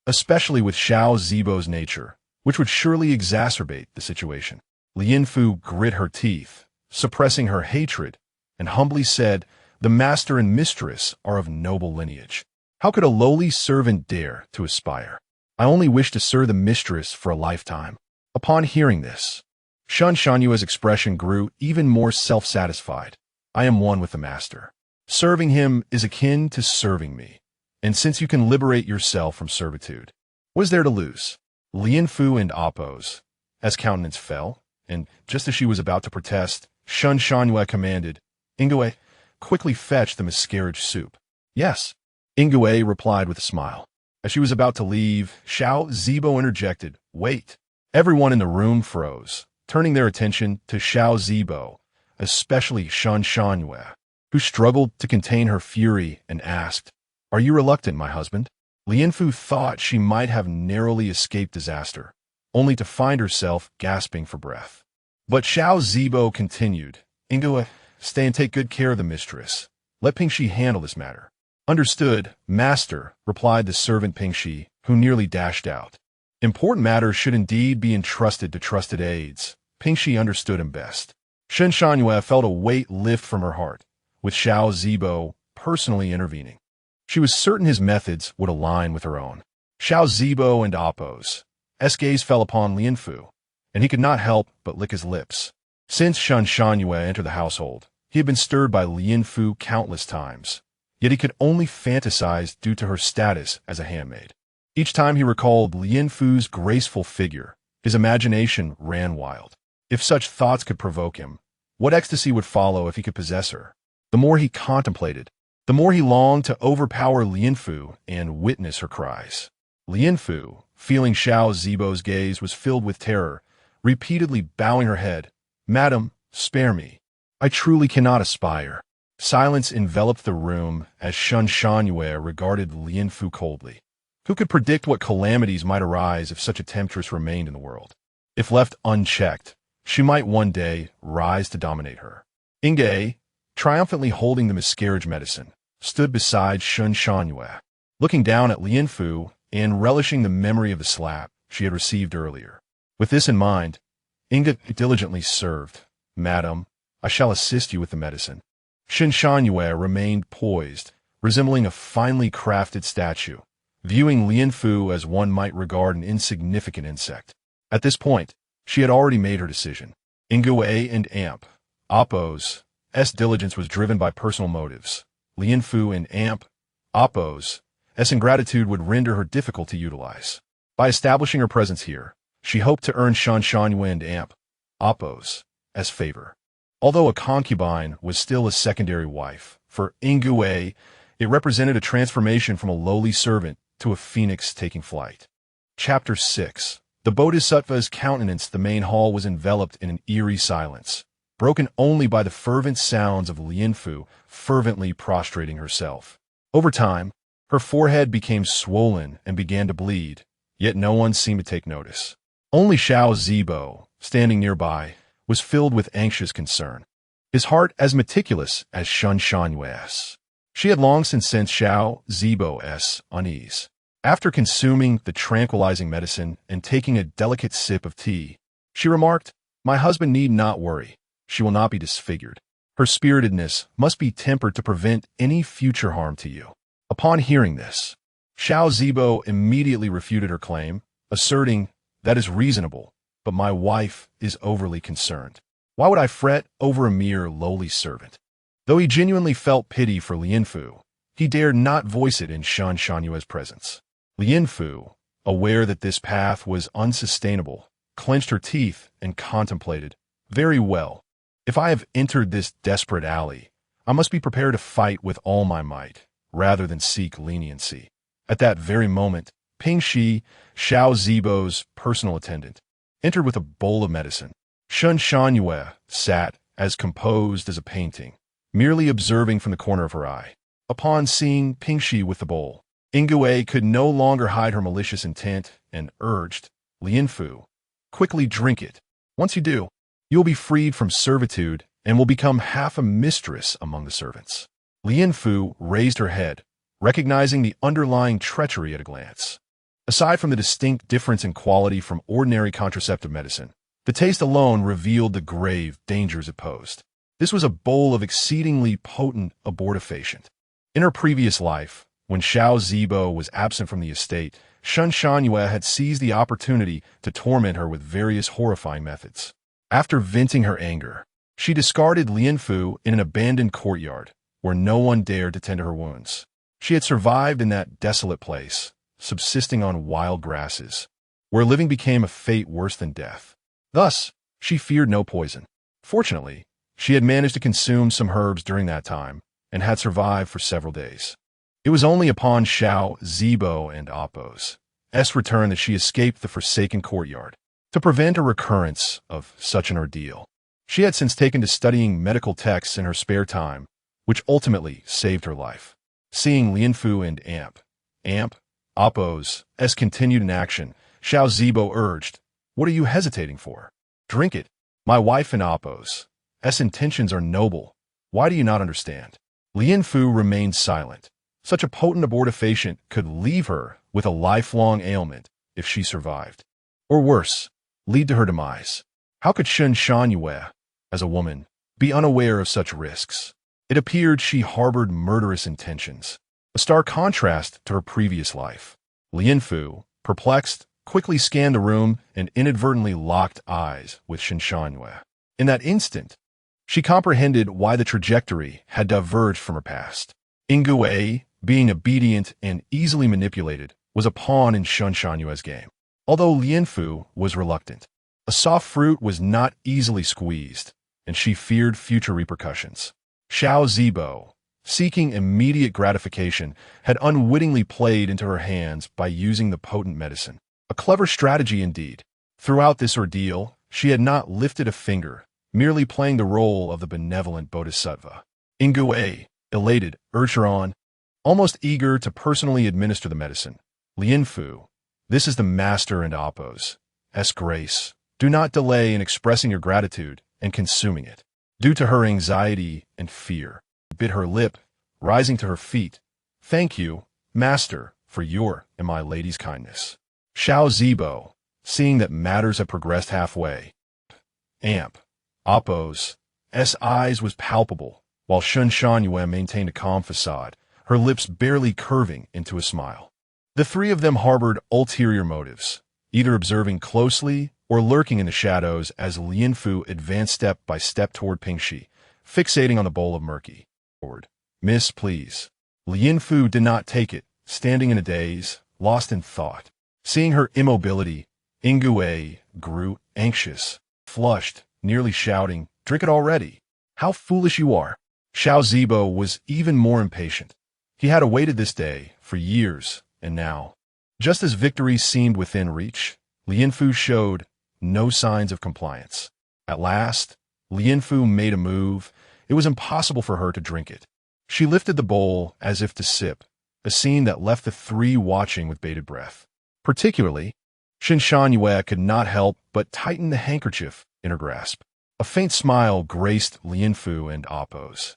especially with Xiao Zibo's nature, which would surely exacerbate the situation. Lien Fu grit her teeth, suppressing her hatred, and humbly said, "The master and mistress are of noble lineage. How could a lowly servant dare to aspire? I only wish to serve the mistress for a lifetime." Upon hearing this, Shun Shanyue's expression grew even more self-satisfied. "I am one with the master. Serving him is akin to serving me. And since you can liberate yourself from servitude, what is there to lose?" Lien Fu and Appo's countenance fell, and just as she was about to protest, Shun Shanyue commanded, "Ingwe, quickly fetch the miscarriage soup." "Yes." Ingwe replied with a smile. As she was about to leave, Xiao Zibo interjected, "Wait." Everyone in the room froze, turning their attention to Xiao Zibo, especially Shun Shanyue, who struggled to contain her fury and asked, "Are you reluctant, my husband?" Lien Fu thought she might have narrowly escaped disaster, only to find herself gasping for breath. But Xiao Zibo continued, "Ingwe, stay and take good care of the mistress. Let Pingxi handle this matter." "Understood, master," replied the servant Pingxi, who nearly dashed out. Important matters should indeed be entrusted to trusted aides. Pingxi understood him best. Shun Shanyue felt a weight lift from her heart, with Xiao Zibo personally intervening. She was certain his methods would align with her own. Xiao Zibo and Appo's gaze fell upon Lien Fu, and he could not help but lick his lips. Since Shun Shanyue entered the household, he had been stirred by Lien Fu countless times, yet he could only fantasize due to her status as a handmaid. Each time he recalled Lien Fu's graceful figure, his imagination ran wild. If such thoughts could provoke him, what ecstasy would follow if he could possess her? The more he contemplated, the more he longed to overpower Lien Fu and witness her cries. Lien Fu, feeling Xiao Zibo's gaze, was filled with terror, repeatedly bowing her head. "Madam, spare me. I truly cannot aspire." Silence enveloped the room as Shun Shanyue regarded Lien Fu coldly. Who could predict what calamities might arise if such a temptress remained in the world? If left unchecked, she might one day rise to dominate her. Ingwe, triumphantly holding the miscarriage medicine, stood beside Shun Shanyue, looking down at Lien Fu and relishing the memory of the slap she had received earlier. With this in mind, Ingwe diligently served. "Madam, I shall assist you with the medicine." Shun Shanyue remained poised, resembling a finely crafted statue, viewing Lien Fu as one might regard an insignificant insect. At this point, she had already made her decision. Ingwe and Appo's diligence was driven by personal motives. Lien Fu and Appo's ingratitude would render her difficult to utilize. By establishing her presence here, she hoped to earn Shun Shanyue and Appo's favor. Although a concubine was still a secondary wife, for Ingwe, it represented a transformation from a lowly servant to a phoenix taking flight. Chapter 6. The Bodhisattva's countenance. The main hall was enveloped in an eerie silence, broken only by the fervent sounds of Lien Fu fervently prostrating herself. Over time, her forehead became swollen and began to bleed, yet no one seemed to take notice. Only Xiao Zibo, standing nearby, was filled with anxious concern, his heart as meticulous as Shun Shanyue's. She had long since sensed Xiao Zibo's unease. After consuming the tranquilizing medicine and taking a delicate sip of tea, she remarked, "My husband need not worry. She will not be disfigured. Her spiritedness must be tempered to prevent any future harm to you." Upon hearing this, Xiao Zibo immediately refuted her claim, asserting, "That is reasonable, but my wife is overly concerned. Why would I fret over a mere lowly servant?" Though he genuinely felt pity for Lien Fu, he dared not voice it in Shun Shanyue's presence. Lien Fu, aware that this path was unsustainable, clenched her teeth and contemplated, "Very well. If I have entered this desperate alley, I must be prepared to fight with all my might, rather than seek leniency." At that very moment, Pingxi, Xiao Zibo's personal attendant, entered with a bowl of medicine. Shun Shanyue sat as composed as a painting, merely observing from the corner of her eye. Upon seeing Pingxi with the bowl, Ingwe could no longer hide her malicious intent and urged, "Lien Fu, quickly drink it. Once you do, you will be freed from servitude and will become half a mistress among the servants. Lian Fu raised her head, recognizing the underlying treachery at a glance. Aside from the distinct difference in quality from ordinary contraceptive medicine, the taste alone revealed the grave dangers it posed. This was a bowl of exceedingly potent abortifacient. In her previous life, when Xiao Zibo was absent from the estate, Shen Shangyue had seized the opportunity to torment her with various horrifying methods. After venting her anger, she discarded Lian Fu in an abandoned courtyard, where no one dared to tend to her wounds. She had survived in that desolate place, subsisting on wild grasses, where living became a fate worse than death. Thus, she feared no poison. Fortunately, she had managed to consume some herbs during that time, and had survived for several days. It was only upon Xiao Zibo and Appo's return that she escaped the forsaken courtyard. To prevent a recurrence of such an ordeal, she had since taken to studying medical texts in her spare time, which ultimately saved her life. Seeing Lian Fu and Appo's continued in action, Xiao Zibo urged, "What are you hesitating for? Drink it. My wife and Appo's intentions are noble. Why do you not understand?" Lian Fu remained silent. Such a potent abortifacient could leave her with a lifelong ailment if she survived. Or worse, lead to her demise. How could Shen Shangyue, as a woman, be unaware of such risks? It appeared she harbored murderous intentions, a stark contrast to her previous life. Lian Fu, perplexed, quickly scanned the room and inadvertently locked eyes with Shen Shangyue. In that instant, she comprehended why the trajectory had diverged from her past. Ingui, being obedient and easily manipulated, was a pawn in Shen Shangyue's game. Although Lian Fu was reluctant, a soft fruit was not easily squeezed, and she feared future repercussions. Xiao Zibo, seeking immediate gratification, had unwittingly played into her hands by using the potent medicine. A clever strategy indeed. Throughout this ordeal, she had not lifted a finger, merely playing the role of the benevolent bodhisattva. Ingui, elated, urged her on, almost eager to personally administer the medicine. Lian Fu, this is the master and Appo's grace. Do not delay in expressing your gratitude and consuming it. Due to her anxiety and fear, bit her lip, rising to her feet. Thank you, master, for your and my lady's kindness. Xiao Zibo, seeing that matters had progressed halfway, Appo's eyes was palpable, while Shen Shangyue maintained a calm facade, her lips barely curving into a smile. The three of them harbored ulterior motives, either observing closely or lurking in the shadows as Lian Fu advanced step by step toward Pingxi, fixating on the bowl of murky. Miss, please. Lian Fu did not take it, standing in a daze, lost in thought. Seeing her immobility, Ingui grew anxious, flushed, nearly shouting, "Drink it already. How foolish you are." Xiao Zibo was even more impatient. He had awaited this day for years, and now, just as victory seemed within reach, Lian Fu showed no signs of compliance. At last, Lian Fu made a move. It was impossible for her to drink it. She lifted the bowl as if to sip, a scene that left the three watching with bated breath. Particularly, Shen Shangyue could not help but tighten the handkerchief in her grasp. A faint smile graced Lian Fu and Appo's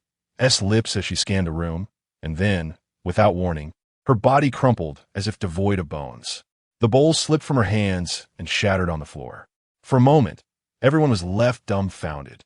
lips as she scanned the room, and then, without warning, her body crumpled as if devoid of bones. The bowl slipped from her hands and shattered on the floor. For a moment, everyone was left dumbfounded.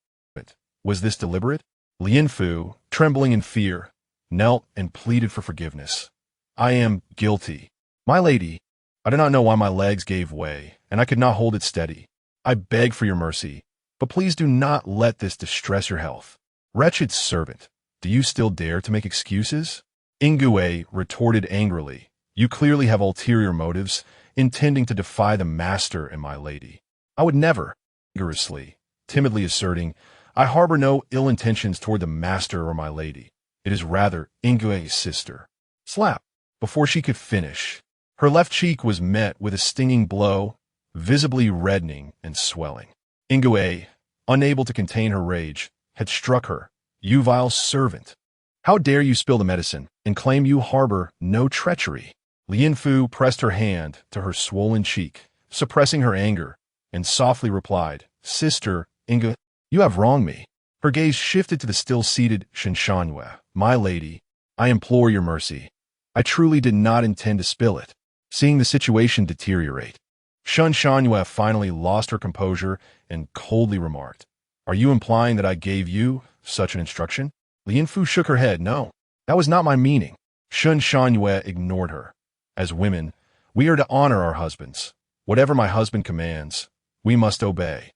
Was this deliberate? Lian Fu, trembling in fear, knelt and pleaded for forgiveness. "I am guilty. My lady, I do not know why my legs gave way, and I could not hold it steady. I beg for your mercy, but please do not let this distress your health." "Wretched servant, do you still dare to make excuses?" Ingui retorted angrily. "You clearly have ulterior motives, intending to defy the master and my lady." "I would never," vigorously, timidly asserting, "I harbor no ill intentions toward the master or my lady. It is rather Ingui's sister." Slap! Before she could finish, her left cheek was met with a stinging blow, visibly reddening and swelling. Ingui, unable to contain her rage, had struck her. "You vile servant! How dare you spill the medicine and claim you harbor no treachery?" Lian Fu pressed her hand to her swollen cheek, suppressing her anger, and softly replied, "Sister, Ingui, you have wronged me. Her gaze shifted to the still-seated Shinshanhue. My lady, I implore your mercy. I truly did not intend to spill it. Seeing the situation deteriorate, Shinshanhue finally lost her composure and coldly remarked, Are you implying that I gave you such an instruction? Lianfu shook her head. No, that was not my meaning. Shinshanhue ignored her. As women, we are to honor our husbands. Whatever my husband commands, we must obey.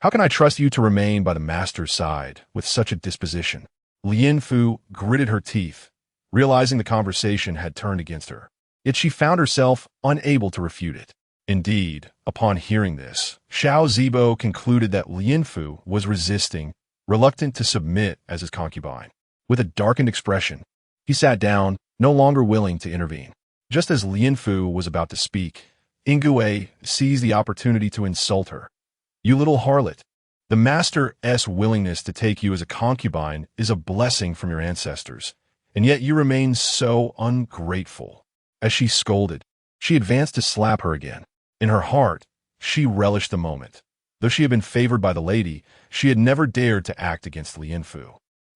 How can I trust you to remain by the master's side with such a disposition? Lianfu gritted her teeth, realizing the conversation had turned against her. Yet she found herself unable to refute it. Indeed, upon hearing this, Xiao Zibo concluded that Lianfu was resisting, reluctant to submit as his concubine. With a darkened expression, he sat down, no longer willing to intervene. Just as Lianfu was about to speak, Ingui seized the opportunity to insult her. You little harlot, the master's willingness to take you as a concubine is a blessing from your ancestors, and yet you remain so ungrateful. As she scolded, she advanced to slap her again. In her heart, she relished the moment. Though she had been favored by the lady, she had never dared to act against Lianfu.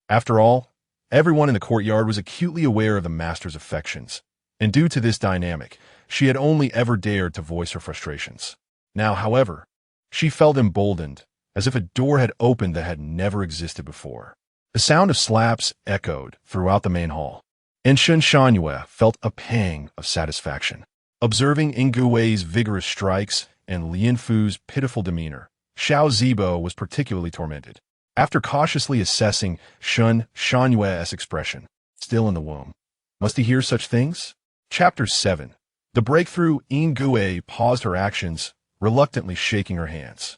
After all, everyone in the courtyard was acutely aware of the master's affections, and due to this dynamic, she had only ever dared to voice her frustrations. Now, however, she felt emboldened, as if a door had opened that had never existed before. The sound of slaps echoed throughout the main hall, and Shinshanhue felt a pang of satisfaction. Observing Ingui's vigorous strikes and Lianfu's pitiful demeanor, Xiao Zibo was particularly tormented. After cautiously assessing Shinshanhue's expression, still in the womb, must he hear such things? Chapter 7. The breakthrough. Ingui paused her actions, reluctantly shaking her hands.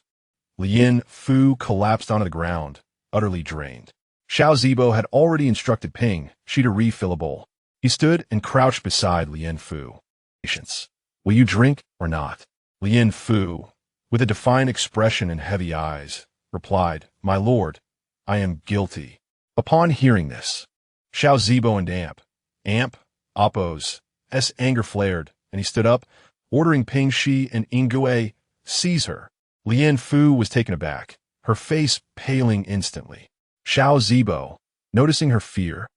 Lianfu collapsed onto the ground, utterly drained. Xiao Zibo had already instructed Ping Shi to refill a bowl. He stood and crouched beside Lianfu. Patience. Will you drink or not? Lianfu, with a defiant expression and heavy eyes, replied, My lord, I am guilty. Upon hearing this, Xiao Zibo and Appo's anger flared, and he stood up, ordering Ping Shi and Ingui seize her. Lianfu was taken aback, her face paling instantly. Xiao Zibo, noticing her fear,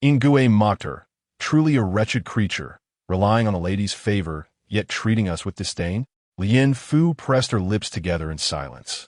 Ingui mocked her. Truly a wretched creature, relying on the lady's favor, yet treating us with disdain? Lianfu pressed her lips together in silence,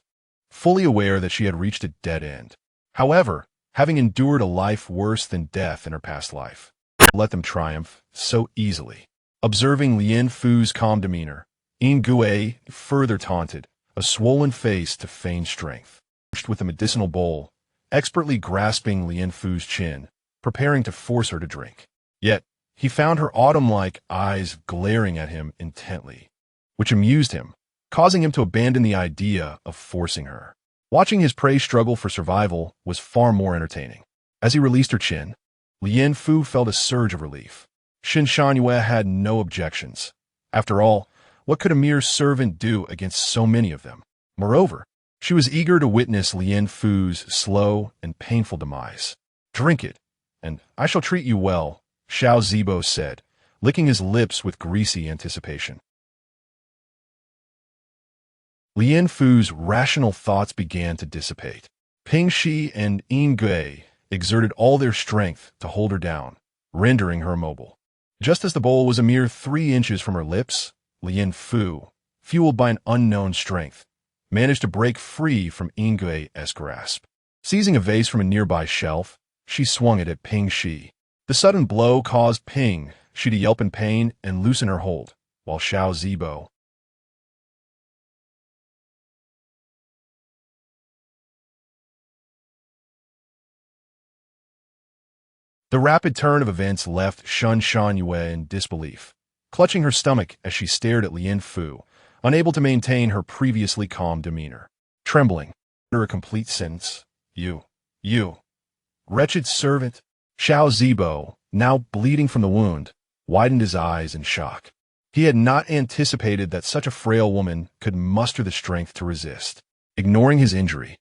fully aware that she had reached a dead end. However, having endured a life worse than death in her past life, let them triumph so easily. Observing Lianfu's calm demeanor, Ingui further taunted, a swollen face to feign strength. With a medicinal bowl, expertly grasping Lianfu's chin, preparing to force her to drink. Yet, he found her autumn-like eyes glaring at him intently, which amused him, causing him to abandon the idea of forcing her. Watching his prey struggle for survival was far more entertaining. As he released her chin, Lianfu felt a surge of relief. Shinshanhue had no objections. After all, what could a mere servant do against so many of them? Moreover, she was eager to witness Lianfu's slow and painful demise. Drink it, and I shall treat you well, Xiao Zibo said, licking his lips with greasy anticipation. Lianfu's rational thoughts began to dissipate. Ping Shi and Ingui exerted all their strength to hold her down, rendering her immobile. Just as the bowl was a mere 3 inches from her lips, Lianfu, fueled by an unknown strength, managed to break free from Ingui's grasp. Seizing a vase from a nearby shelf, she swung it at Ping Shi. The sudden blow caused Ping Shi to yelp in pain and loosen her hold, while Xiao Zibo, The rapid turn of events left Shinshanhue in disbelief, clutching her stomach as she stared at Lianfu, unable to maintain her previously calm demeanor. Trembling under a complete sentence, You, wretched servant. Xiao Zibo, now bleeding from the wound, widened his eyes in shock. He had not anticipated that such a frail woman could muster the strength to resist. Ignoring his injury,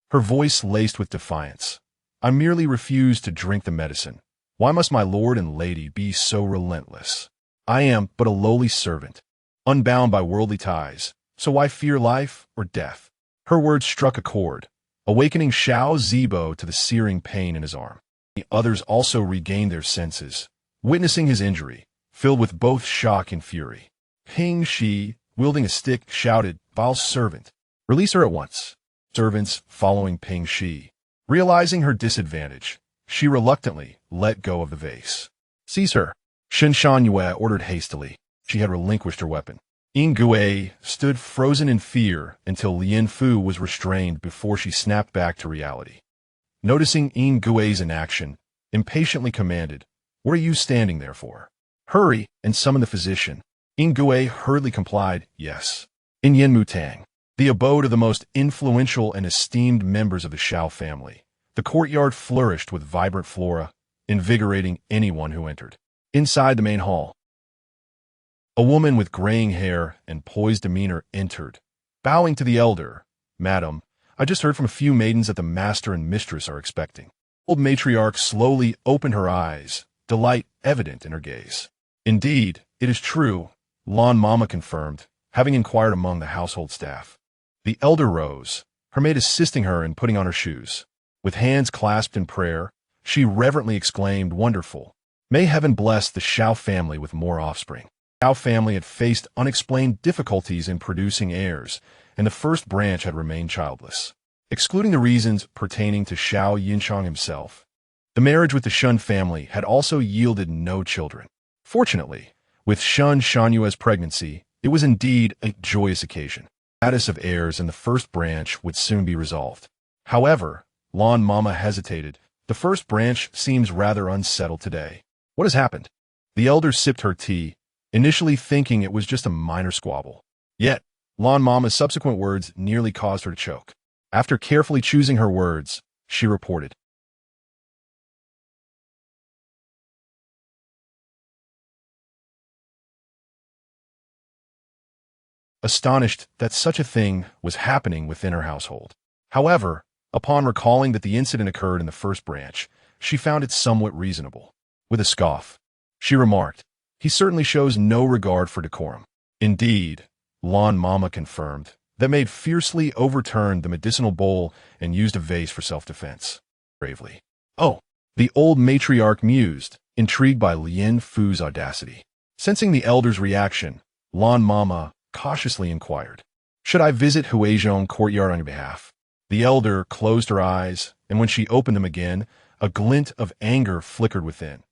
her voice laced with defiance, I merely refused to drink the medicine. Why must my lord and lady be so relentless? I am but a lowly servant, unbound by worldly ties, so why fear life or death? Her words struck a chord, awakening Xiao Zibo to the searing pain in his arm. The others also regained their senses, witnessing his injury, filled with both shock and fury. Ping Shi, wielding a stick, shouted, "Vile servant! Release her at once!" Servants following Ping Shi. Realizing her disadvantage, she reluctantly let go of the vase. "Seize her!" Shen Shangyue ordered hastily. She had relinquished her weapon. Ying Gui stood frozen in fear until Lien Fu was restrained before she snapped back to reality. Noticing Ying Gui's inaction, impatiently commanded, "What are you standing there for? Hurry and summon the physician." Ying Gui hurriedly complied, "Yes." In Yinmutang, the abode of the most influential and esteemed members of the Shao family, the courtyard flourished with vibrant flora, invigorating anyone who entered. Inside the main hall, a woman with graying hair and poised demeanor entered, bowing to the elder. "Madam, I just heard from a few maidens that the master and mistress are expecting." Old matriarch slowly opened her eyes, delight evident in her gaze. "Indeed, it is true," Lan Mama confirmed, having inquired among the household staff. The elder rose, her maid assisting her in putting on her shoes. With hands clasped in prayer, she reverently exclaimed, "Wonderful! May heaven bless the Shao family with more offspring." The Shao family had faced unexplained difficulties in producing heirs, and the first branch had remained childless. Excluding the reasons pertaining to Xiao Yinchang himself, the marriage with the Shun family had also yielded no children. Fortunately, with Shun Shanyue's pregnancy, it was indeed a joyous occasion. The status of heirs in the first branch would soon be resolved. However, Lan Mama hesitated. "The first branch seems rather unsettled today. What has happened?" The elder sipped her tea, initially thinking it was just a minor squabble. Yet, Lan Mama's subsequent words nearly caused her to choke. After carefully choosing her words, she reported, astonished that such a thing was happening within her household. However, upon recalling that the incident occurred in the first branch, she found it somewhat reasonable. With a scoff, she remarked, "He certainly shows no regard for decorum." Indeed, Lan Mama confirmed, that Maid fiercely overturned the medicinal bowl and used a vase for self-defense. Bravely. "Oh," the old matriarch mused, intrigued by Lien Fu's audacity. Sensing the elder's reaction, Lan Mama cautiously inquired, "Should I visit Huizhong courtyard on your behalf?" The elder closed her eyes, and when she opened them again, a glint of anger flickered within.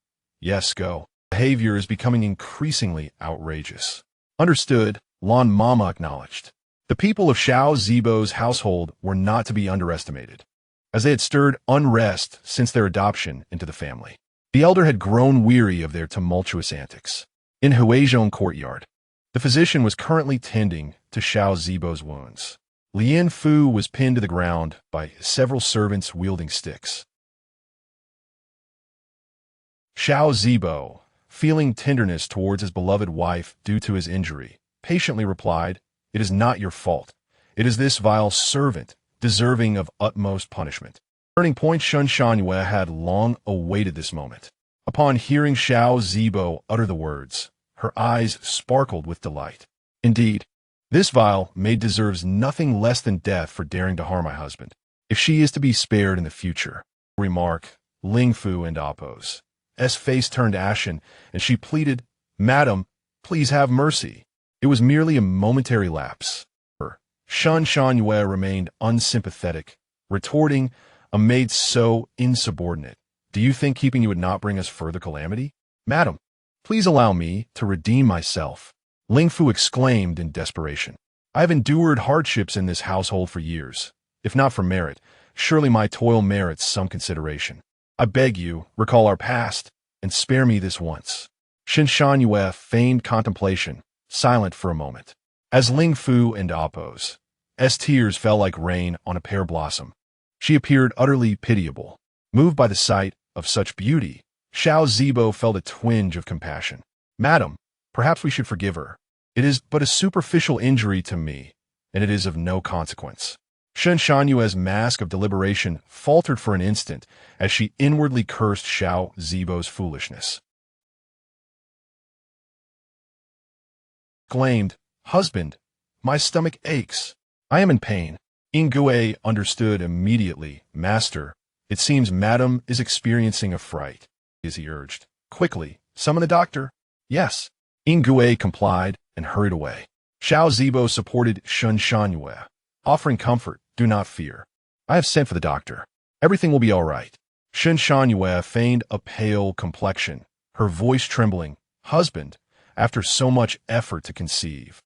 "Yes, go." Behavior is becoming increasingly outrageous. "Understood," Lan Mama acknowledged. The people of Xiao Zibo's household were not to be underestimated, as they had stirred unrest since their adoption into the family. The elder had grown weary of their tumultuous antics. In Huizhong courtyard, the physician was currently tending to Xiao Zibo's wounds. Lien Fu was pinned to the ground by several servants wielding sticks. Xiao Zibo, feeling tenderness towards his beloved wife due to his injury, patiently replied, "It is not your fault. It is this vile servant, deserving of utmost punishment." Turning Point Shun Shanyue had long awaited this moment. Upon hearing Xiao Zibo utter the words, her eyes sparkled with delight. "Indeed, this vile maid deserves nothing less than death for daring to harm my husband, if she is to be spared in the future." Remark, Ling Fu and Appo's face turned ashen, and she pleaded, "Madam, please have mercy. It was merely a momentary lapse." Shun Shanyue remained unsympathetic, retorting, "A maid so insubordinate. Do you think keeping you would not bring us further calamity?" "Madam, please allow me to redeem myself," Ling Fu exclaimed in desperation. "I have endured hardships in this household for years. If not for merit, surely my toil merits some consideration. I beg you, recall our past, and spare me this once." Shin Shanyue feigned contemplation, silent for a moment. As Ling Fu and Appo's tears fell like rain on a pear blossom, she appeared utterly pitiable. Moved by the sight of such beauty, Xiao Zibo felt a twinge of compassion. "Madam, perhaps we should forgive her. It is but a superficial injury to me, and it is of no consequence." Shen Shanyue's mask of deliberation faltered for an instant as she inwardly cursed Xiao Zibo's foolishness. Exclaimed, "Husband, my stomach aches. I am in pain." Ingui understood immediately. "Master, it seems Madam is experiencing a fright," as he urged. "Quickly, summon a doctor." "Yes." Ingui complied and hurried away. Xiao Zibo supported Shen Shanyue, offering comfort. "Do not fear. I have sent for the doctor. Everything will be all right." Shen Shanyue feigned a pale complexion, her voice trembling. "Husband, after so much effort to conceive,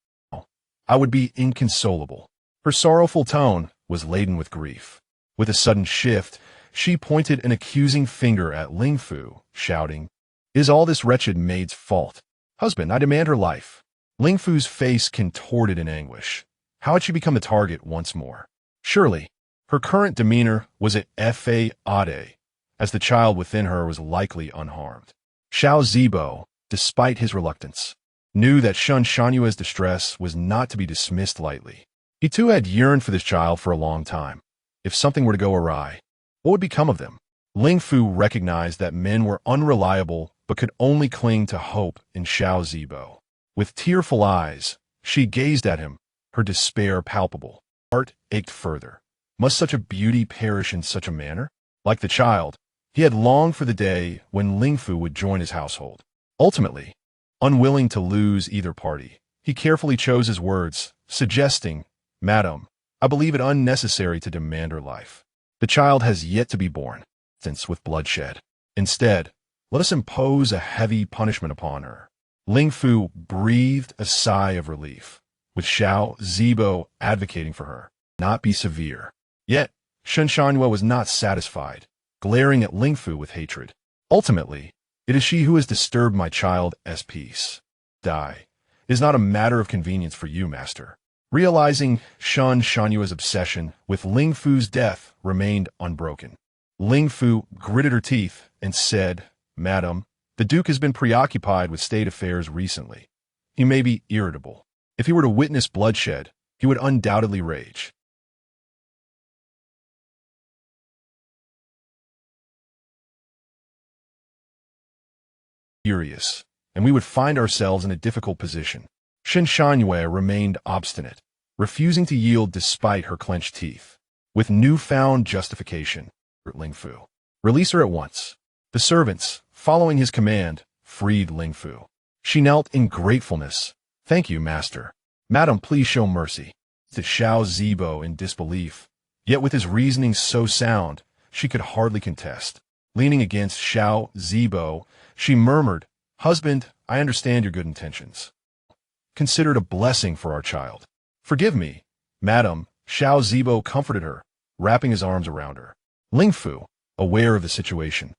I would be inconsolable." Her sorrowful tone was laden with grief. With a sudden shift, she pointed an accusing finger at Ling Fu, shouting, "Is all this wretched maid's fault? Husband, I demand her life." Ling Fu's face contorted in anguish. How had she become the target once more? Surely, her current demeanor was at fa ade, as the child within her was likely unharmed. Xiao Zibo, despite his reluctance, knew that Shen Shanyue's distress was not to be dismissed lightly. He too had yearned for this child for a long time. If something were to go awry, what would become of them? Ling Fu recognized that men were unreliable but could only cling to hope in Xiao Zibo. With tearful eyes, she gazed at him, her despair palpable. Heart ached further. Must such a beauty perish in such a manner? Like the child, he had longed for the day when Ling Fu would join his household. Ultimately, unwilling to lose either party, he carefully chose his words, suggesting, "Madam, I believe it unnecessary to demand her life. The child has yet to be born, since with bloodshed. Instead, let us impose a heavy punishment upon her." Ling Fu breathed a sigh of relief, with Xiao Zibo advocating for her. Not be severe. Yet, Shen Shanyue was not satisfied, glaring at Ling Fu with hatred. "Ultimately, it is she who has disturbed my child's peace. Die. It is not a matter of convenience for you, master." Realizing Shen Shanyue's obsession with Ling Fu's death remained unbroken, Ling Fu gritted her teeth and said, "Madam, the Duke has been preoccupied with state affairs recently. He may be irritable. If he were to witness bloodshed, he would undoubtedly rage." Furious, and we would find ourselves in a difficult position. Shen Shanyue remained obstinate, refusing to yield despite her clenched teeth. With newfound justification, Ling Fu, "Release her at once." The servants, following his command, freed Ling Fu. She knelt in gratefulness. "Thank you, master." "Madam, please show mercy." To Xiao Zibo in disbelief, yet with his reasoning so sound, she could hardly contest. Leaning against Xiao Zibo, she murmured, "Husband, I understand your good intentions. Consider it a blessing for our child. Forgive me." "Madam," Xiao Zibo comforted her, wrapping his arms around her. Ling Fu, aware of the situation,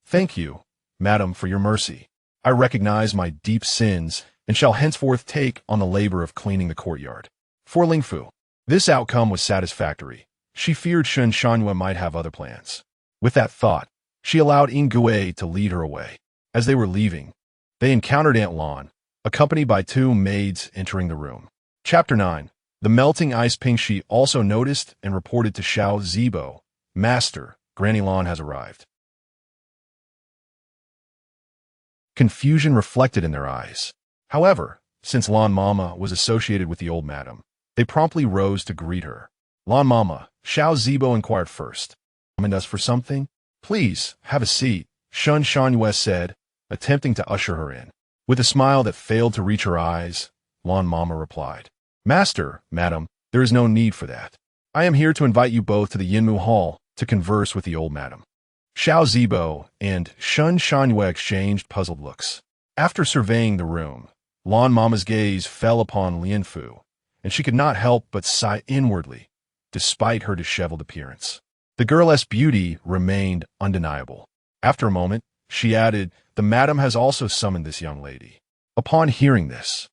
"Thank you, madam, for your mercy. I recognize my deep sins and shall henceforth take on the labor of cleaning the courtyard." For Ling Fu, this outcome was satisfactory. She feared Shen Shanyue might have other plans. With that thought, she allowed Ingui to lead her away. As they were leaving, they encountered Aunt Lan, accompanied by two maids entering the room. Chapter 9. The melting ice Pingxi also noticed and reported to Xiao Zibo, "Master, Granny Lan has arrived." Confusion reflected in their eyes. However, since Lan Mama was associated with the old madam, they promptly rose to greet her. "Lan Mama," Xiao Zibo inquired first. "Summoned us for something?" "Please, have a seat," Shen Shanyue said, attempting to usher her in. With a smile that failed to reach her eyes, Lan Mama replied, "Master, madam, there is no need for that. I am here to invite you both to the Yinmu Hall to converse with the old madam." Xiao Zibo and Shen Shanyue exchanged puzzled looks. After surveying the room, Lan Mama's gaze fell upon Lin Fu, and she could not help but sigh inwardly, despite her disheveled appearance. The girl's beauty remained undeniable. After a moment, she added, "The madam has also summoned this young lady." Upon hearing this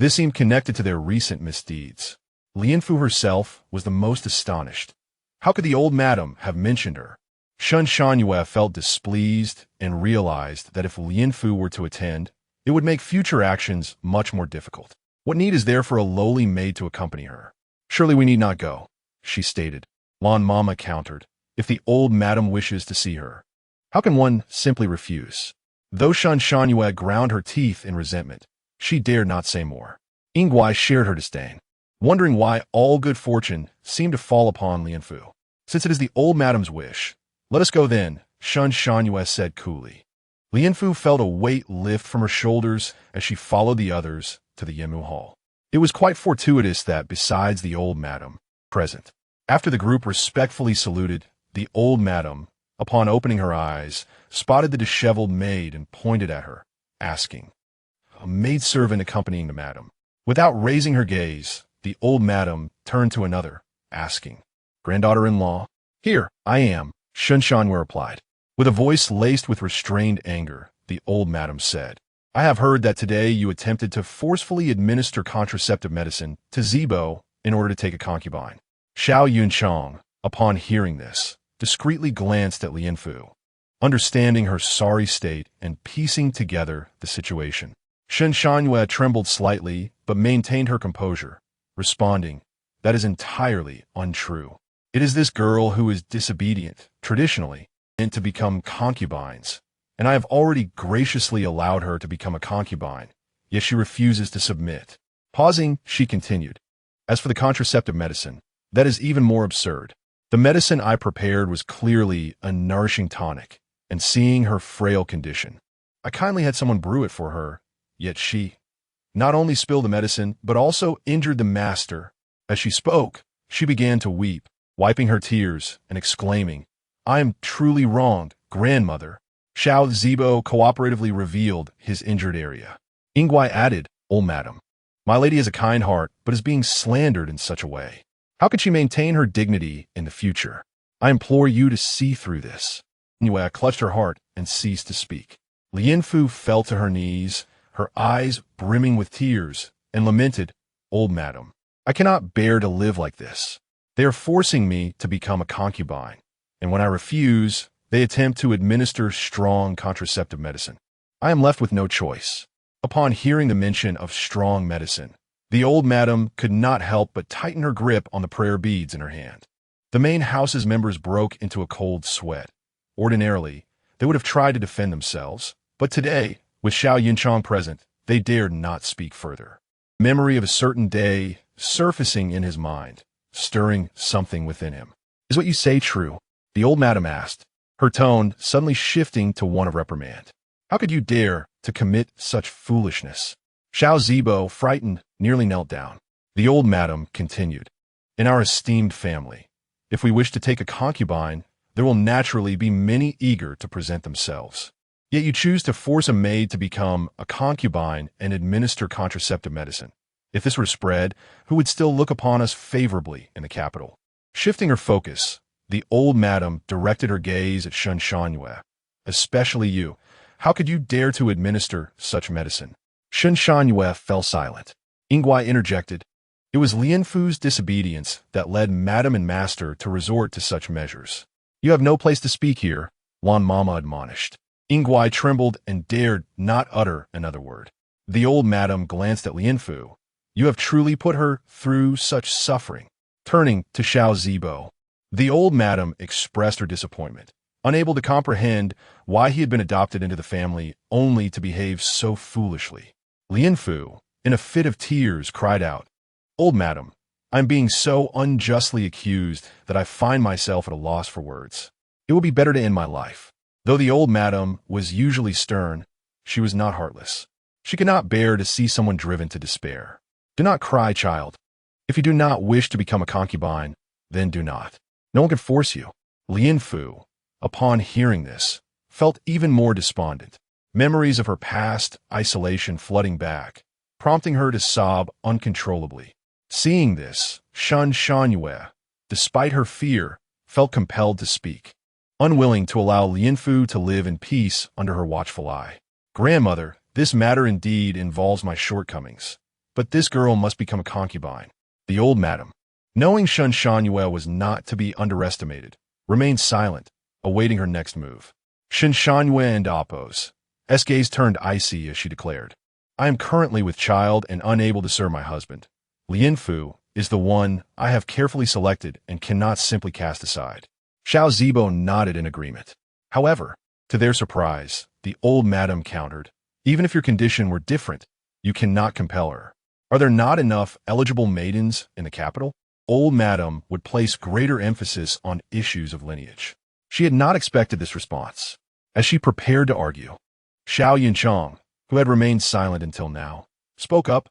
seemed connected to their recent misdeeds. Lin Fu herself was the most astonished. How could the old madam have mentioned her? Shen Shanyue felt displeased and realized that if Lin Fu were to attend, it would make future actions much more difficult. What need is there for a lowly maid to accompany her? "Surely we need not go," she stated. Lan Mama countered. If the old madam wishes to see her, how can one simply refuse? Though Shan Shangyue ground her teeth in resentment, she dared not say more. Yingguai shared her disdain, wondering why all good fortune seemed to fall upon Lianfu. Since it is the old madam's wish, let us go then, Shan Shangyue said coolly. Lianfu felt a weight lift from her shoulders as she followed the others to the Yemu Hall. It was quite fortuitous that, besides the old madam present, after the group respectfully saluted, the old madam, upon opening her eyes, spotted the disheveled maid and pointed at her, asking, a maidservant accompanying the madam. Without raising her gaze, the old madam turned to another, asking, granddaughter-in-law? Here, I am, Shan Shangyue replied. With a voice laced with restrained anger, the old madam said, I have heard that today you attempted to forcefully administer contraceptive medicine to Zibo in order to take a concubine. Xiao Yunchang, upon hearing this, discreetly glanced at Lianfu, understanding her sorry state and piecing together the situation. Shan Shangyue trembled slightly but maintained her composure, responding, that is entirely untrue. It is this girl who is disobedient, traditionally, and to become concubines, and I have already graciously allowed her to become a concubine, yet she refuses to submit. Pausing, she continued, as for the contraceptive medicine, that is even more absurd. The medicine I prepared was clearly a nourishing tonic, and seeing her frail condition, I kindly had someone brew it for her, yet she not only spilled the medicine, but also injured the master. As she spoke, she began to weep, wiping her tears and exclaiming, I am truly wronged, grandmother. Xiao Zibo cooperatively revealed his injured area. Yingguai added, old madam, my lady has a kind heart, but is being slandered in such a way. How can she maintain her dignity in the future? I implore you to see through this. Yue clutched her heart and ceased to speak. Lianfu fell to her knees, her eyes brimming with tears, and lamented, old madam, I cannot bear to live like this. They are forcing me to become a concubine, and when I refuse, they attempt to administer strong contraceptive medicine. I am left with no choice. Upon hearing the mention of strong medicine, the old madam could not help but tighten her grip on the prayer beads in her hand. The main house's members broke into a cold sweat. Ordinarily, they would have tried to defend themselves, but today, with Xiao Yunchang present, they dared not speak further. Memory of a certain day surfacing in his mind, stirring something within him. Is what you say true? The old madam asked, her tone suddenly shifting to one of reprimand. How could you dare to commit such foolishness? Xiao Zibo, frightened, nearly knelt down. The old madam continued, in our esteemed family, if we wish to take a concubine, there will naturally be many eager to present themselves. Yet you choose to force a maid to become a concubine and administer contraceptive medicine. If this were spread, who would still look upon us favorably in the capital? Shifting her focus, the old madam directed her gaze at Shan Shangyue. Especially you. How could you dare to administer such medicine? Shan Shangyue fell silent. Yingguai interjected. It was Lianfu's disobedience that led madam and master to resort to such measures. You have no place to speak here, Lan Mama admonished. Yingguai trembled and dared not utter another word. The old madam glanced at Lianfu. You have truly put her through such suffering. Turning to Xiao Zibo, the old madam expressed her disappointment, unable to comprehend why he had been adopted into the family only to behave so foolishly. Lianfu, in a fit of tears, cried out, Old madam, I am being so unjustly accused that I find myself at a loss for words. It will be better to end my life. Though the old madam was usually stern, she was not heartless. She could not bear to see someone driven to despair. Do not cry, child. If you do not wish to become a concubine, then do not. No one can force you. Lianfu, upon hearing this, felt even more despondent, memories of her past isolation flooding back, prompting her to sob uncontrollably. Seeing this, Shan Shangyue, despite her fear, felt compelled to speak, unwilling to allow Lianfu to live in peace under her watchful eye. Grandmother, this matter indeed involves my shortcomings, but this girl must become a concubine. The old madam, knowing Shan Shangyue was not to be underestimated, remained silent, awaiting her next move. Shan Shangyue and Appo's gaze turned icy as she declared, I am currently with child and unable to serve my husband. Lianfu, is the one I have carefully selected and cannot simply cast aside. Xiao Zibo nodded in agreement. However, to their surprise, the old madam countered, even if your condition were different, you cannot compel her. Are there not enough eligible maidens in the capital? Old madam would place greater emphasis on issues of lineage. She had not expected this response. As she prepared to argue, Xiao Yunchang, who had remained silent until now, spoke up.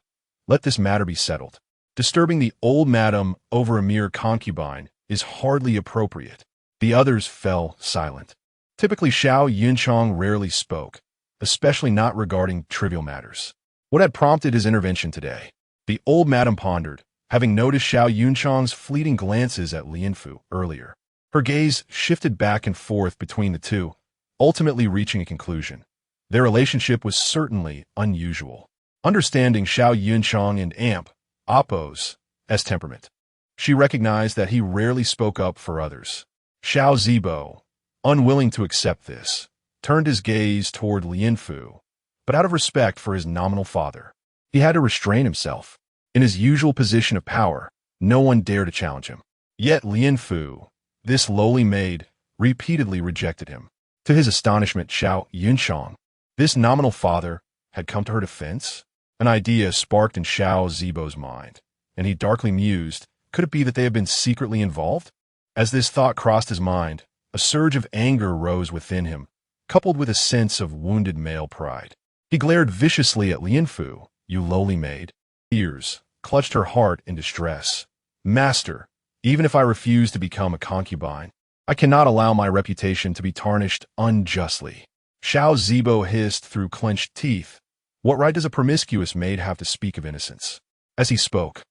Let this matter be settled. Disturbing the old madam over a mere concubine is hardly appropriate. The others fell silent. Typically, Xiao Yunchang rarely spoke, especially not regarding trivial matters. What had prompted his intervention today? The old madam pondered, having noticed Xiao Yunchang's fleeting glances at Lianfu earlier. Her gaze shifted back and forth between the two, ultimately reaching a conclusion. Their relationship was certainly unusual. Understanding Xiao Yunchang and Appo's temperament, she recognized that he rarely spoke up for others. Xiao Zibo, unwilling to accept this, turned his gaze toward Lianfu, but out of respect for his nominal father, he had to restrain himself. In his usual position of power, no one dared to challenge him. Yet Lianfu, this lowly maid, repeatedly rejected him. To his astonishment, Xiao Yunchang, this nominal father, had come to her defense. An idea sparked in Xiao Zibo's mind, and he darkly mused, could it be that they had been secretly involved? As this thought crossed his mind, a surge of anger rose within him, coupled with a sense of wounded male pride. He glared viciously at Lianfu. You lowly maid. Tears clutched her heart in distress. Master, even if I refuse to become a concubine, I cannot allow my reputation to be tarnished unjustly. Xiao Zibo hissed through clenched teeth. What right does a promiscuous maid have to speak of innocence? As he spoke,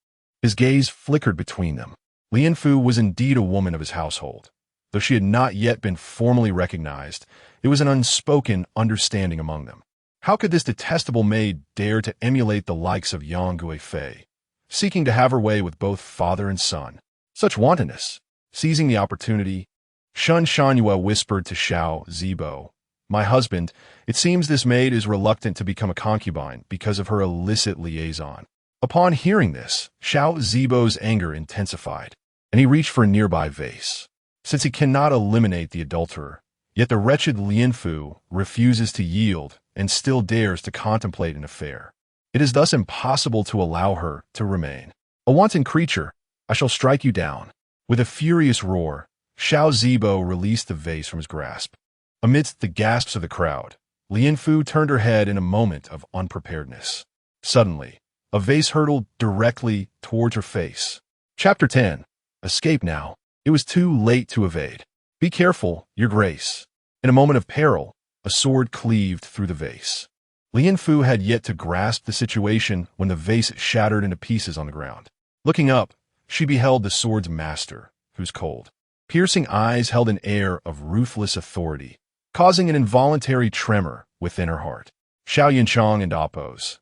his gaze flickered between them. Lianfu was indeed a woman of his household. Though she had not yet been formally recognized, it was an unspoken understanding among them. How could this detestable maid dare to emulate the likes of Yang Guifei, seeking to have her way with both father and son? Such wantonness! Seizing the opportunity, Shun Shanhua whispered to Xiao Zibo, my husband, it seems this maid is reluctant to become a concubine because of her illicit liaison. Upon hearing this, Xiao Zibo's anger intensified, and he reached for a nearby vase. Since he cannot eliminate the adulterer, yet the wretched Lianfu refuses to yield and still dares to contemplate an affair. It is thus impossible to allow her to remain. A wanton creature, I shall strike you down. With a furious roar, Xiao Zibo released the vase from his grasp. Amidst the gasps of the crowd, Lianfu turned her head in a moment of unpreparedness. Suddenly, a vase hurtled directly towards her face. Chapter 10. Escape now. It was too late to evade. Be careful, your grace. In a moment of peril, a sword cleaved through the vase. Lianfu had yet to grasp the situation when the vase shattered into pieces on the ground. Looking up, she beheld the sword's master, whose cold, piercing eyes held an air of ruthless authority, causing an involuntary tremor within her heart. Xiao Yunchang and Appo's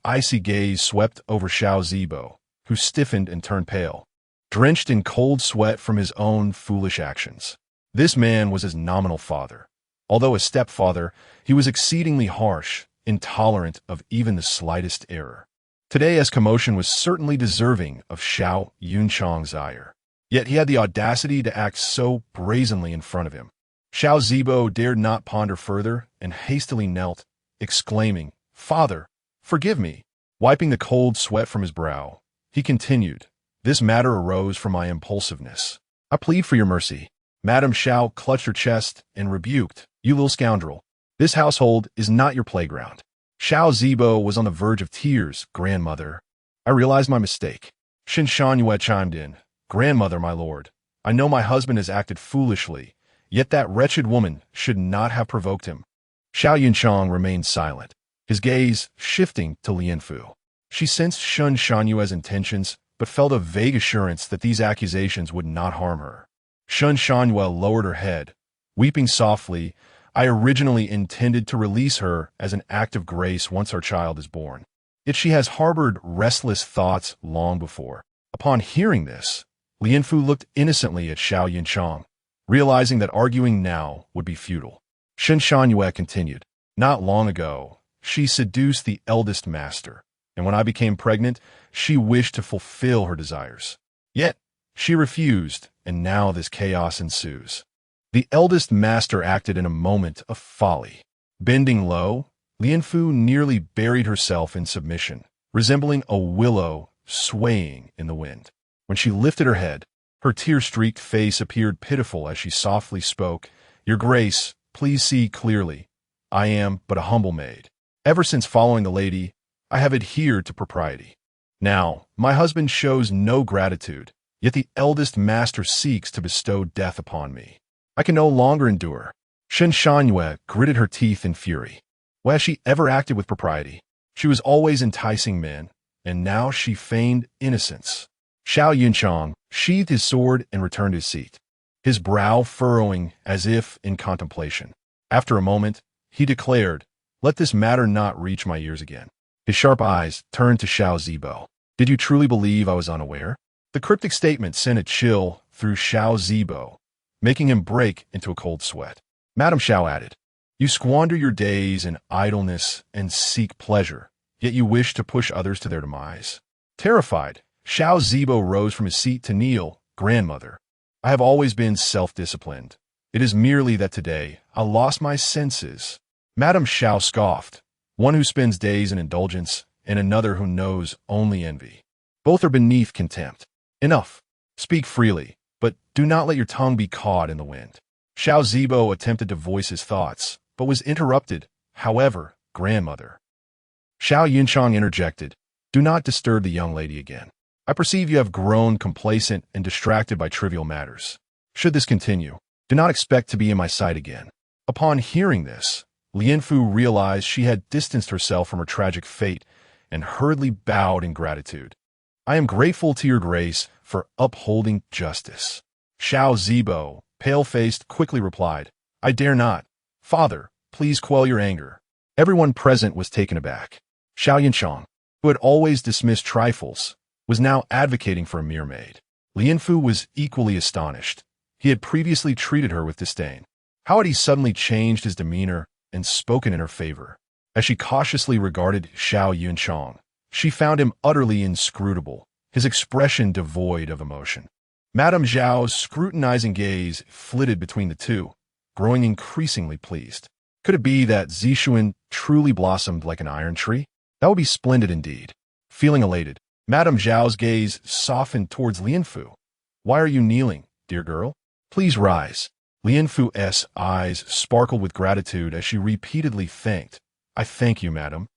icy gaze swept over Xiao Zibo, who stiffened and turned pale, drenched in cold sweat from his own foolish actions. This man was his nominal father. Although a stepfather, he was exceedingly harsh, intolerant of even the slightest error. Today's commotion was certainly deserving of Xiao Yunchang's ire. Yet he had the audacity to act so brazenly in front of him. Xiao Zibo dared not ponder further and hastily knelt, exclaiming, Father, forgive me. Wiping the cold sweat from his brow, he continued, This matter arose from my impulsiveness. I plead for your mercy. Madame Xiao clutched her chest and rebuked, You little scoundrel. This household is not your playground. Xiao Zibo was on the verge of tears. Grandmother. I realize my mistake. Shin Shanhua chimed in, Grandmother, my lord. I know my husband has acted foolishly, yet that wretched woman should not have provoked him. Xiao Yunchang remained silent, his gaze shifting to Lianfu. She sensed Shun Shanhua's intentions, but felt a vague assurance that these accusations would not harm her. Shun Shanhua lowered her head, weeping softly. I originally intended to release her as an act of grace once our child is born. Yet she has harbored restless thoughts long before. Upon hearing this, Lianfu looked innocently at Xiao Yunchang, realizing that arguing now would be futile. Shen Shanhua continued, Not long ago, she seduced the eldest master, and when I became pregnant, she wished to fulfill her desires. Yet, she refused, and now this chaos ensues. The eldest master acted in a moment of folly. Bending low, Lianfu nearly buried herself in submission, resembling a willow swaying in the wind. When she lifted her head, her tear-streaked face appeared pitiful as she softly spoke, "Your Grace, please see clearly. I am but a humble maid. Ever since following the lady, I have adhered to propriety. Now, my husband shows no gratitude, yet the eldest master seeks to bestow death upon me. I can no longer endure." Shen Shanyue gritted her teeth in fury. Why has she ever acted with propriety? She was always enticing men, and now she feigned innocence. Xiao Yunchang sheathed his sword and returned to his seat, his brow furrowing as if in contemplation. After a moment, he declared, "Let this matter not reach my ears again." His sharp eyes turned to Xiao Zibo. "Did you truly believe I was unaware?" The cryptic statement sent a chill through Xiao Zibo, making him break into a cold sweat. Madame Xiao added, "You squander your days in idleness and seek pleasure, yet you wish to push others to their demise." Terrified, Xiao Zibo rose from his seat to kneel. "Grandmother, I have always been self-disciplined. It is merely that today I lost my senses." Madame Xiao scoffed, "One who spends days in indulgence, and another who knows only envy. Both are beneath contempt. Enough. Speak freely, but do not let your tongue be caught in the wind." Xiao Zibo attempted to voice his thoughts, but was interrupted. "However, grandmother." Xiao Yunchang interjected, "Do not disturb the young lady again. I perceive you have grown complacent and distracted by trivial matters. Should this continue, do not expect to be in my sight again." Upon hearing this, Lianfu realized she had distanced herself from her tragic fate and hurriedly bowed in gratitude. "I am grateful to your grace for upholding justice." Xiao Zibo, pale-faced, quickly replied, "I dare not. Father, please quell your anger." Everyone present was taken aback. Xiao Yunchang, who had always dismissed trifles, was now advocating for a mere maid. Lianfu was equally astonished. He had previously treated her with disdain. How had he suddenly changed his demeanor and spoken in her favor? As she cautiously regarded Xiao Yunchang, she found him utterly inscrutable, his expression devoid of emotion. Madame Zhao's scrutinizing gaze flitted between the two, growing increasingly pleased. Could it be that Zishuan truly blossomed like an iron tree? That would be splendid indeed. Feeling elated, Madame Zhao's gaze softened towards Lianfu. "Why are you kneeling, dear girl? Please rise." Lianfu's eyes sparkled with gratitude as she repeatedly thanked. "I thank you, madam."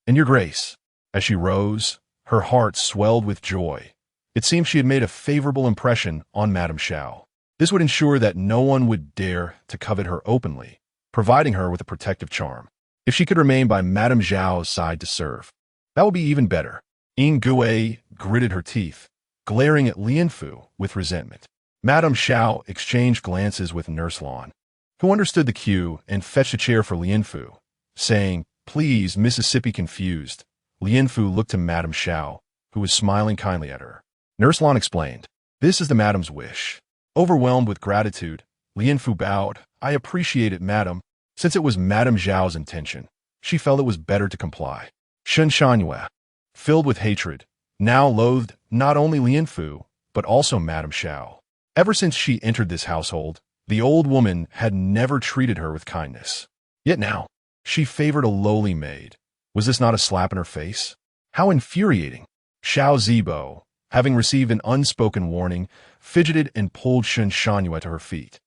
"And your grace." As she rose, her heart swelled with joy. It seemed she had made a favorable impression on Madame Xiao. This would ensure that no one would dare to covet her openly, providing her with a protective charm. If she could remain by Madame Zhao's side to serve, that would be even better. Ying Gui gritted her teeth, glaring at Lianfu with resentment. Madame Xiao exchanged glances with Nurse Lan, who understood the cue and fetched a chair for Lianfu, saying, "Please, Mississippi confused." Lianfu looked to Madame Xiao, who was smiling kindly at her. Nurse Lan explained, "This is the madam's wish." Overwhelmed with gratitude, Lianfu bowed. "I appreciate it, madam." Since it was Madame Zhao's intention, she felt it was better to comply. Shen Shanyue, filled with hatred, now loathed not only Lianfu, but also Madame Xiao. Ever since she entered this household, the old woman had never treated her with kindness. Yet now, she favored a lowly maid. Was this not a slap in her face? How infuriating! Xiao Zibo, having received an unspoken warning, fidgeted and pulled Shen Shanyue to her feet.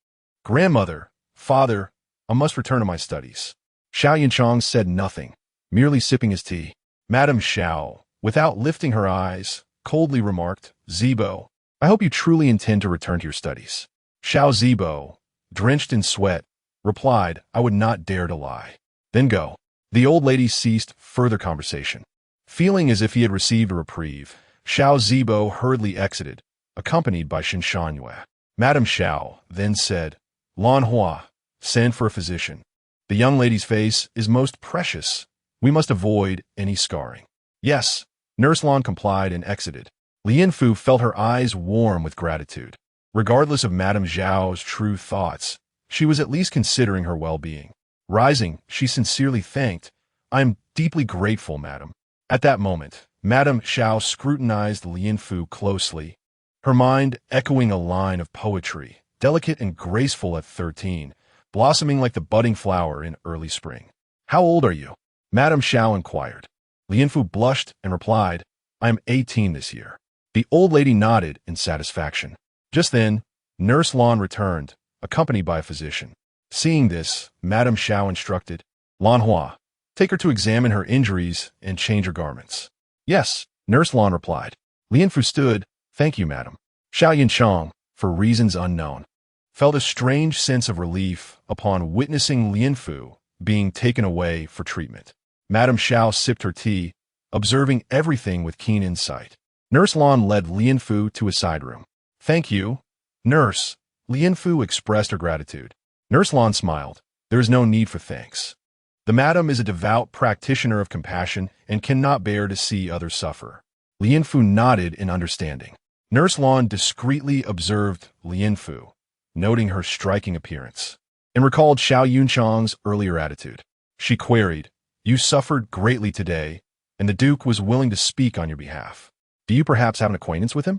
"Grandmother, father, I must return to my studies." Xiao Yunchang said nothing, merely sipping his tea. Madame Xiao, without lifting her eyes, coldly remarked, "Zibo, I hope you truly intend to return to your studies." Xiao Zibo, drenched in sweat, replied, "I would not dare to lie." "Then go." The old lady ceased further conversation. Feeling as if he had received a reprieve, Xiao Zibo hurriedly exited, accompanied by Shen Shanyue. Madame Xiao then said, "Lan Hua, send for a physician. The young lady's face is most precious. We must avoid any scarring." "Yes." Nurse Lan complied and exited. Lianfu felt her eyes warm with gratitude. Regardless of Madame Zhao's true thoughts, she was at least considering her well-being. Rising, she sincerely thanked, "I am deeply grateful, madam." At that moment, Madame Xiao scrutinized Lien Fu closely, her mind echoing a line of poetry, delicate and graceful at 13, blossoming like the budding flower in early spring. "How old are you?" Madame Xiao inquired. Lien Fu blushed and replied, "I am 18 this year." The old lady nodded in satisfaction. Just then, Nurse Lan returned, accompanied by a physician. Seeing this, Madame Xiao instructed, "Lan Hua, take her to examine her injuries and change her garments." "Yes," Nurse Lan replied. Lien Fu stood, "Thank you, madam." Xiao Yinchang, for reasons unknown, felt a strange sense of relief upon witnessing Lien Fu being taken away for treatment. Madame Xiao sipped her tea, observing everything with keen insight. Nurse Lan led Lien Fu to a side room. "Thank you, nurse." Lien Fu expressed her gratitude. Nurse Lan smiled. "There is no need for thanks. The madam is a devout practitioner of compassion and cannot bear to see others suffer." Lien Fu nodded in understanding. Nurse Lan discreetly observed Lien Fu, noting her striking appearance, and recalled Xiao Yunchang's earlier attitude. She queried, "You suffered greatly today, and the Duke was willing to speak on your behalf. Do you perhaps have an acquaintance with him?"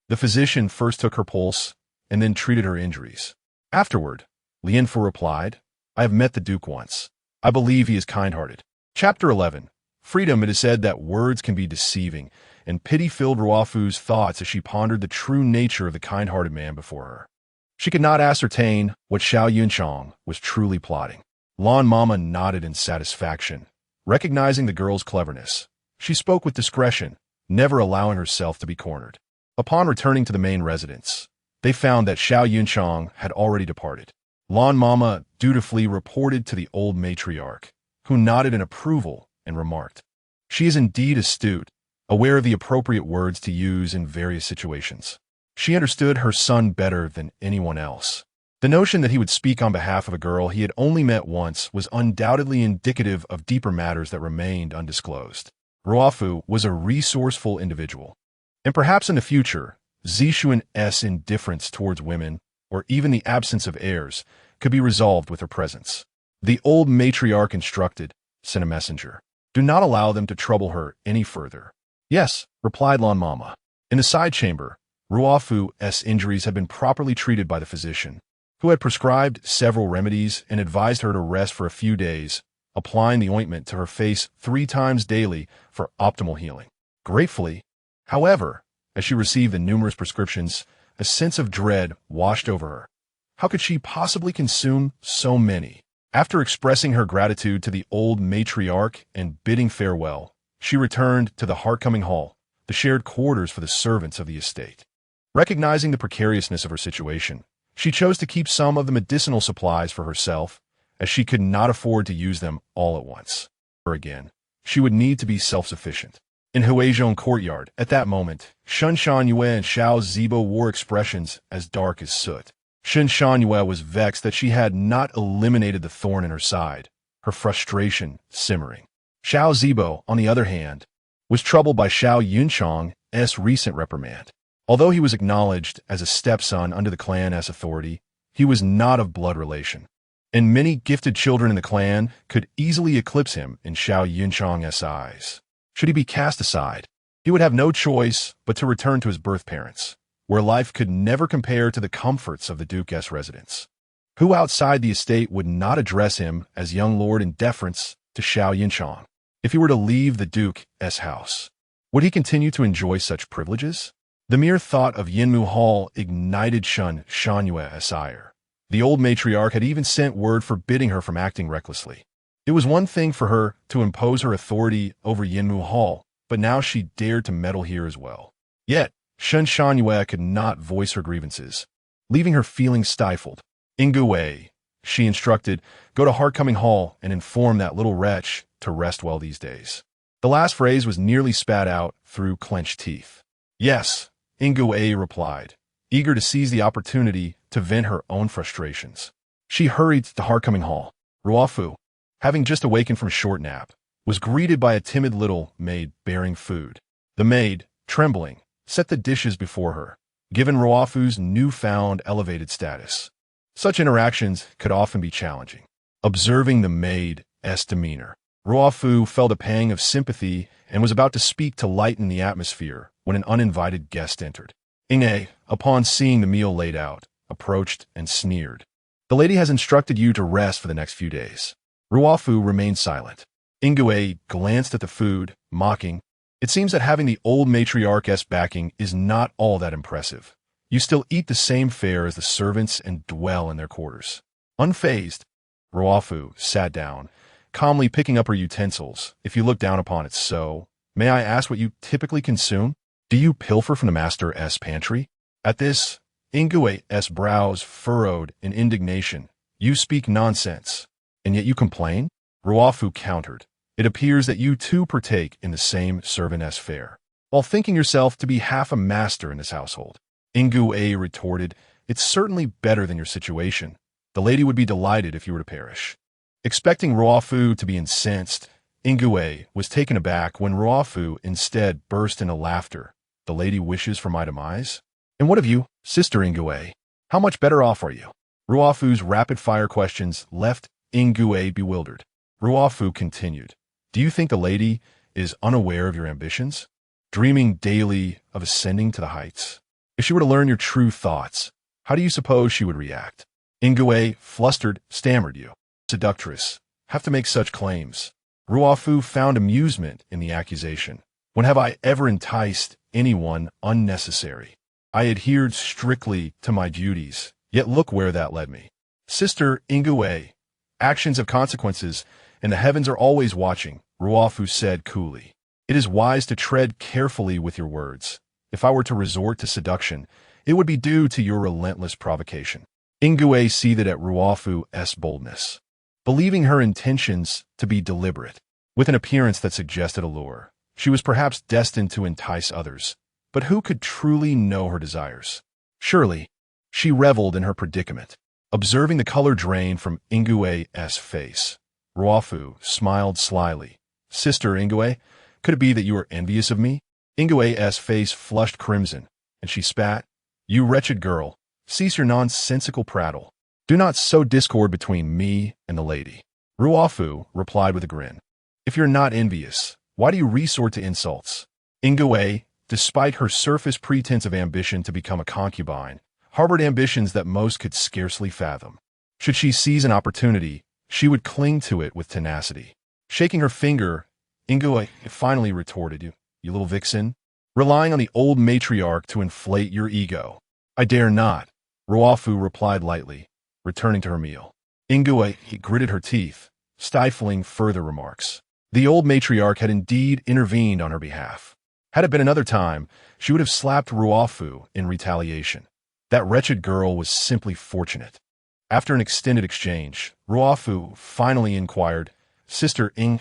The physician first took her pulse, and then treated her injuries. Afterward, Lien Fu replied, "I have met the Duke once. I believe he is kind-hearted." Chapter 11. Freedom. It is said that words can be deceiving, and pity filled Ruofu's thoughts as she pondered the true nature of the kind-hearted man before her. She could not ascertain what Xiao Yunchang was truly plotting. Lan Mama nodded in satisfaction, recognizing the girl's cleverness. She spoke with discretion, never allowing herself to be cornered. Upon returning to the main residence, they found that Xiao Yunchang had already departed. Lan Mama dutifully reported to the old matriarch, who nodded in approval and remarked, "She is indeed astute, aware of the appropriate words to use in various situations." She understood her son better than anyone else. The notion that he would speak on behalf of a girl he had only met once was undoubtedly indicative of deeper matters that remained undisclosed. Ruofu was a resourceful individual, and perhaps in the future, Zixuan's indifference towards women, or even the absence of heirs, could be resolved with her presence. The old matriarch instructed, "Send a messenger. Do not allow them to trouble her any further." "Yes," replied Lan Mama. In the side chamber, Ruofu's injuries had been properly treated by the physician, who had prescribed several remedies and advised her to rest for a few days, applying the ointment to her face 3 times daily for optimal healing. Gratefully, however, as she received the numerous prescriptions, a sense of dread washed over her. How could she possibly consume so many? After expressing her gratitude to the old matriarch and bidding farewell, she returned to the Heartcoming Hall, the shared quarters for the servants of the estate. Recognizing the precariousness of her situation, she chose to keep some of the medicinal supplies for herself, as she could not afford to use them all at once. Again, she would need to be self-sufficient. In Huizhong courtyard, at that moment, Shun Shan Yue and Xiao Zibo wore expressions as dark as soot. Shun Shan Yue was vexed that she had not eliminated the thorn in her side, her frustration simmering. Xiao Zibo, on the other hand, was troubled by Xiao Yunchang's recent reprimand. Although he was acknowledged as a stepson under the clan's authority, he was not of blood relation, and many gifted children in the clan could easily eclipse him in Xiao Yunchang's eyes. Should he be cast aside, he would have no choice but to return to his birth parents, where life could never compare to the comforts of the Duke's residence. Who outside the estate would not address him as young lord in deference to Xiao Yunchang? If he were to leave the Duke's house, would he continue to enjoy such privileges? The mere thought of Yinmu Hall ignited Shun Shanyue's ire. The old matriarch had even sent word forbidding her from acting recklessly. It was one thing for her to impose her authority over Yinmu Hall, but now she dared to meddle here as well. Yet, Shun Shanyue could not voice her grievances, leaving her feeling stifled. "Ingui," she instructed, "go to Heartcoming Hall and inform that little wretch to rest well these days." The last phrase was nearly spat out through clenched teeth. "Yes," Ingui replied, eager to seize the opportunity to vent her own frustrations. She hurried to Heartcoming Hall. Ruofu, having just awakened from a short nap, was greeted by a timid little maid bearing food. The maid, trembling, set the dishes before her, given Ruofu's newfound elevated status. Such interactions could often be challenging. Observing the maid's demeanor, Ruofu felt a pang of sympathy and was about to speak to lighten the atmosphere when an uninvited guest entered. Inge, upon seeing the meal laid out, approached and sneered. "The lady has instructed you to rest for the next few days." Ruafu remained silent. Ingue glanced at the food, mocking. "It seems that having the old matriarch's backing is not all that impressive. You still eat the same fare as the servants and dwell in their quarters." Unfazed, Ruafu sat down, calmly picking up her utensils. "If you look down upon it so, may I ask what you typically consume? Do you pilfer from the master's pantry?" At this, Ingue's brows furrowed in indignation. "You speak nonsense, and yet you complain?" Ruafu countered. "It appears that you too partake in the same servant's fare, while thinking yourself to be half a master in this household." Ingue retorted, "It's certainly better than your situation. The lady would be delighted if you were to perish." Expecting Ruafu to be incensed, Ingue was taken aback when Ruafu instead burst into laughter. "The lady wishes for my demise? And what of you, Sister Ingue? How much better off are you?" Ruafu's rapid-fire questions left Ingue bewildered. Ruafu continued, "Do you think the lady is unaware of your ambitions, dreaming daily of ascending to the heights? If she were to learn your true thoughts, how do you suppose she would react?" Ingue, flustered, stammered, "You, seductress, have to make such claims." Ruafu found amusement in the accusation. "When have I ever enticed anyone unnecessary? I adhered strictly to my duties, yet look where that led me." "Sister Ingue, actions have consequences, and the heavens are always watching," Ruafu said coolly. "It is wise to tread carefully with your words. If I were to resort to seduction, it would be due to your relentless provocation." Ingue seethed at Ruafu's boldness, believing her intentions to be deliberate. With an appearance that suggested allure, she was perhaps destined to entice others, but who could truly know her desires? Surely, she reveled in her predicament. Observing the color drain from Ingue's face, Ruafu smiled slyly. "Sister Ingue, could it be that you are envious of me?" Ingue's face flushed crimson, and she spat. "You wretched girl, cease your nonsensical prattle. Do not sow discord between me and the lady." Ruafu replied with a grin. "If you're not envious, why do you resort to insults?" Ingue, despite her surface pretense of ambition to become a concubine, harbored ambitions that most could scarcely fathom. Should she seize an opportunity, she would cling to it with tenacity. Shaking her finger, Ingue finally retorted, You little vixen, relying on the old matriarch to inflate your ego." "I dare not," Ruafu replied lightly, returning to her meal. Ingue gritted her teeth, stifling further remarks. The old matriarch had indeed intervened on her behalf. Had it been another time, she would have slapped Ruafu in retaliation. That wretched girl was simply fortunate. After an extended exchange, Ruafu finally inquired, "Sister You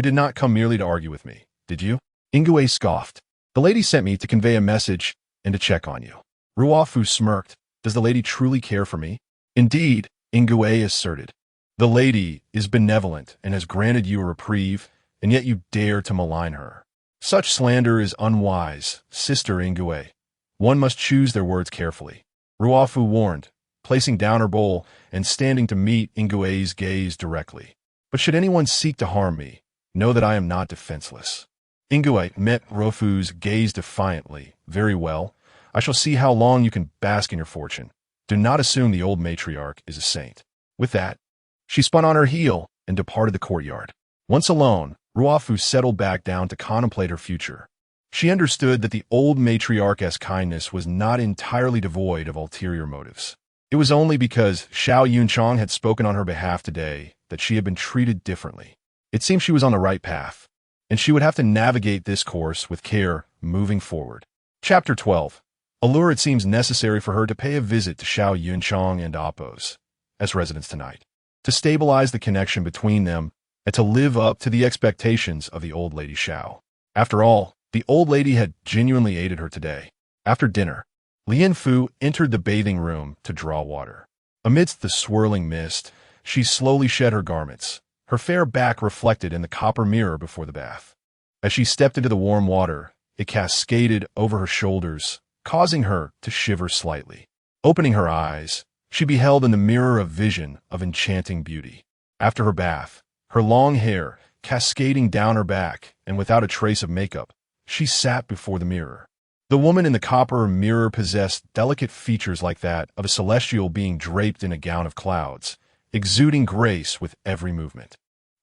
did not come merely to argue with me, did you?" Ingue scoffed. "The lady sent me to convey a message and to check on you." Ruafu smirked. "Does the lady truly care for me?" "Indeed," Ingue asserted. "The lady is benevolent and has granted you a reprieve, and yet you dare to malign her. Such slander is unwise, Sister Ingue. One must choose their words carefully." Ruafu warned, placing down her bowl and standing to meet Ingue's gaze directly. "But should anyone seek to harm me, know that I am not defenseless." Ingue met Ruafu's gaze defiantly. "Very well. I shall see how long you can bask in your fortune. Do not assume the old matriarch is a saint." With that, she spun on her heel and departed the courtyard. Once alone, Ruafu settled back down to contemplate her future. She understood that the old matriarch's kindness was not entirely devoid of ulterior motives. It was only because Xiao Yunchang had spoken on her behalf today that she had been treated differently. It seemed she was on the right path, and she would have to navigate this course with care moving forward. Chapter 12. Allure. It seems necessary for her to pay a visit to Xiao Yunchang and Apos as residents tonight, to stabilize the connection between them and to live up to the expectations of the old lady Xiao. After all, the old lady had genuinely aided her today. After dinner, Lian Fu entered the bathing room to draw water. Amidst the swirling mist, she slowly shed her garments, her fair back reflected in the copper mirror before the bath. As she stepped into the warm water, it cascaded over her shoulders, causing her to shiver slightly. Opening her eyes, she beheld in the mirror a vision of enchanting beauty. After her bath, her long hair, cascading down her back, and without a trace of makeup, she sat before the mirror. The woman in the copper mirror possessed delicate features like that of a celestial being draped in a gown of clouds, exuding grace with every movement.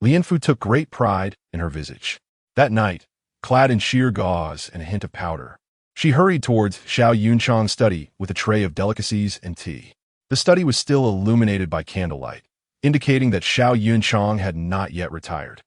Lianfu took great pride in her visage. That night, clad in sheer gauze and a hint of powder, she hurried towards Xiao Yunchang's study with a tray of delicacies and tea. The study was still illuminated by candlelight, indicating that Xiao Yunchang had not yet retired.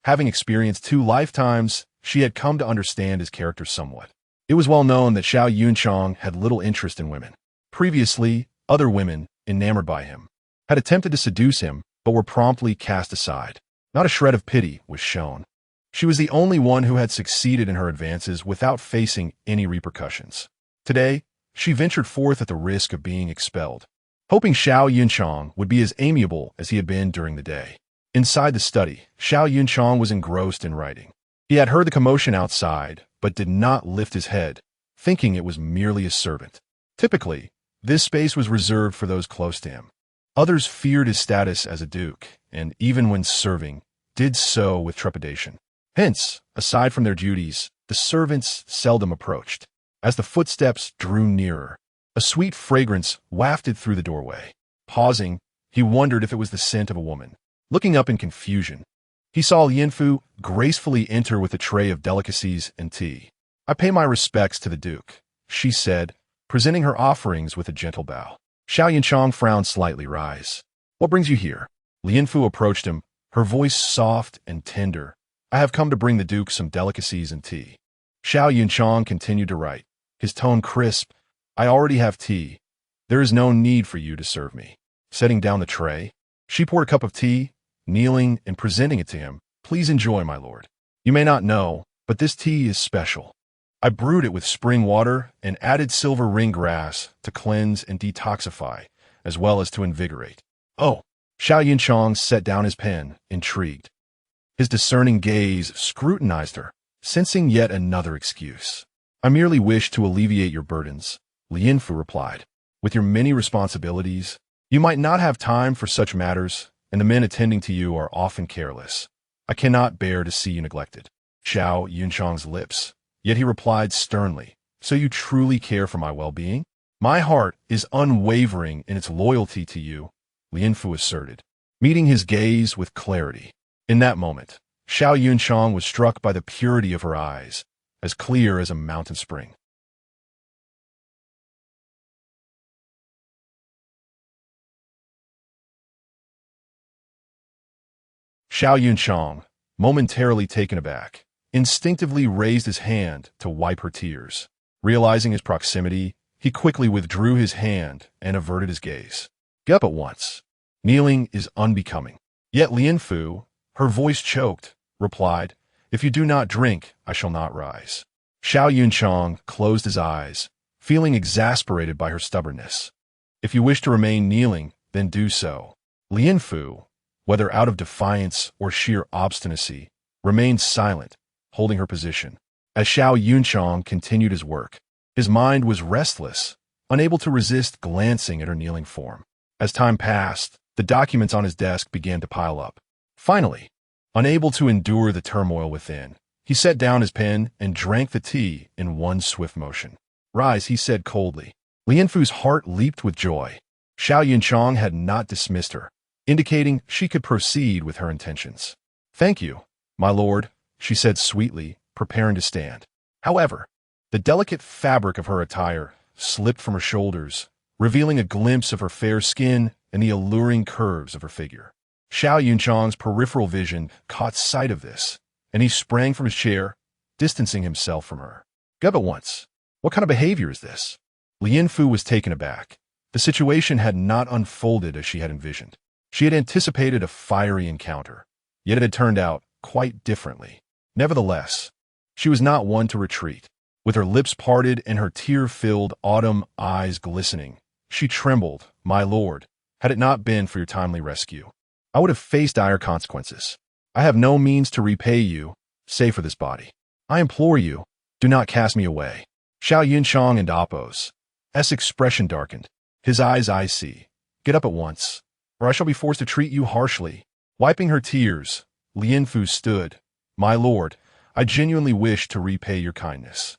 Having experienced 2 lifetimes, she had come to understand his character somewhat. It was well known that Xiao Yunchang had little interest in women. Previously, other women, enamored by him, had attempted to seduce him, but were promptly cast aside. Not a shred of pity was shown. She was the only one who had succeeded in her advances without facing any repercussions. Today, she ventured forth at the risk of being expelled, hoping Xiao Yunchang would be as amiable as he had been during the day. Inside the study, Xiao Yunchang was engrossed in writing. He had heard the commotion outside, but did not lift his head, thinking it was merely a servant. Typically, this space was reserved for those close to him. Others feared his status as a duke, and even when serving, did so with trepidation. Hence, aside from their duties, the servants seldom approached. As the footsteps drew nearer, a sweet fragrance wafted through the doorway. Pausing, he wondered if it was the scent of a woman. Looking up in confusion, he saw Lianfu gracefully enter with a tray of delicacies and tea. "I pay my respects to the duke," she said, presenting her offerings with a gentle bow. Xiao Yunchang frowned slightly. "Rise. What brings you here?" Lianfu approached him, her voice soft and tender. "I have come to bring the duke some delicacies and tea." Xiao Yunchang continued to write, his tone crisp. "I already have tea. There is no need for you to serve me." Setting down the tray, she poured a cup of tea, kneeling and presenting it to him. "Please enjoy, my lord. You may not know, but this tea is special. I brewed it with spring water and added silver ring grass to cleanse and detoxify, as well as to invigorate." "Oh!" Xiao Yunchang set down his pen, intrigued. His discerning gaze scrutinized her, sensing yet another excuse. "I merely wish to alleviate your burdens," Lianfu replied. "With your many responsibilities, you might not have time for such matters, and the men attending to you are often careless. I cannot bear to see you neglected." Xiao Yunchang's lips, yet he replied sternly, "So you truly care for my well-being?" "My heart is unwavering in its loyalty to you," Lianfu asserted, meeting his gaze with clarity. In that moment, Xiao Yunchang was struck by the purity of her eyes, as clear as a mountain spring. Xiao Yunchang, momentarily taken aback, instinctively raised his hand to wipe her tears. Realizing his proximity, he quickly withdrew his hand and averted his gaze. "Get up at once. Kneeling is unbecoming." Yet Lianfu, her voice choked, replied, "If you do not drink, I shall not rise." Xiao Yunchang closed his eyes, feeling exasperated by her stubbornness. "If you wish to remain kneeling, then do so." Lianfu, whether out of defiance or sheer obstinacy, remained silent, holding her position. As Xiao Yunchang continued his work, his mind was restless, unable to resist glancing at her kneeling form. As time passed, the documents on his desk began to pile up. Finally, unable to endure the turmoil within, he set down his pen and drank the tea in one swift motion. "Rise," he said coldly. Lianfu's heart leaped with joy. Xiao Yunchang had not dismissed her, indicating she could proceed with her intentions. "Thank you, my lord," she said sweetly, preparing to stand. However, the delicate fabric of her attire slipped from her shoulders, revealing a glimpse of her fair skin and the alluring curves of her figure. Xiao Yunchang's peripheral vision caught sight of this, and he sprang from his chair, distancing himself from her. "Get up at once. What kind of behavior is this?" Lianfu was taken aback. The situation had not unfolded as she had envisioned. She had anticipated a fiery encounter, yet it had turned out quite differently. Nevertheless, she was not one to retreat. With her lips parted and her tear-filled autumn eyes glistening, she trembled. "My lord, had it not been for your timely rescue, I would have faced dire consequences. I have no means to repay you, save for this body. I implore you, do not cast me away." Xiao Yunchang and Appo's expression darkened, his eyes icy. "Get up at once, or I shall be forced to treat you harshly." Wiping her tears, Lien Fu stood. "My lord, I genuinely wish to repay your kindness."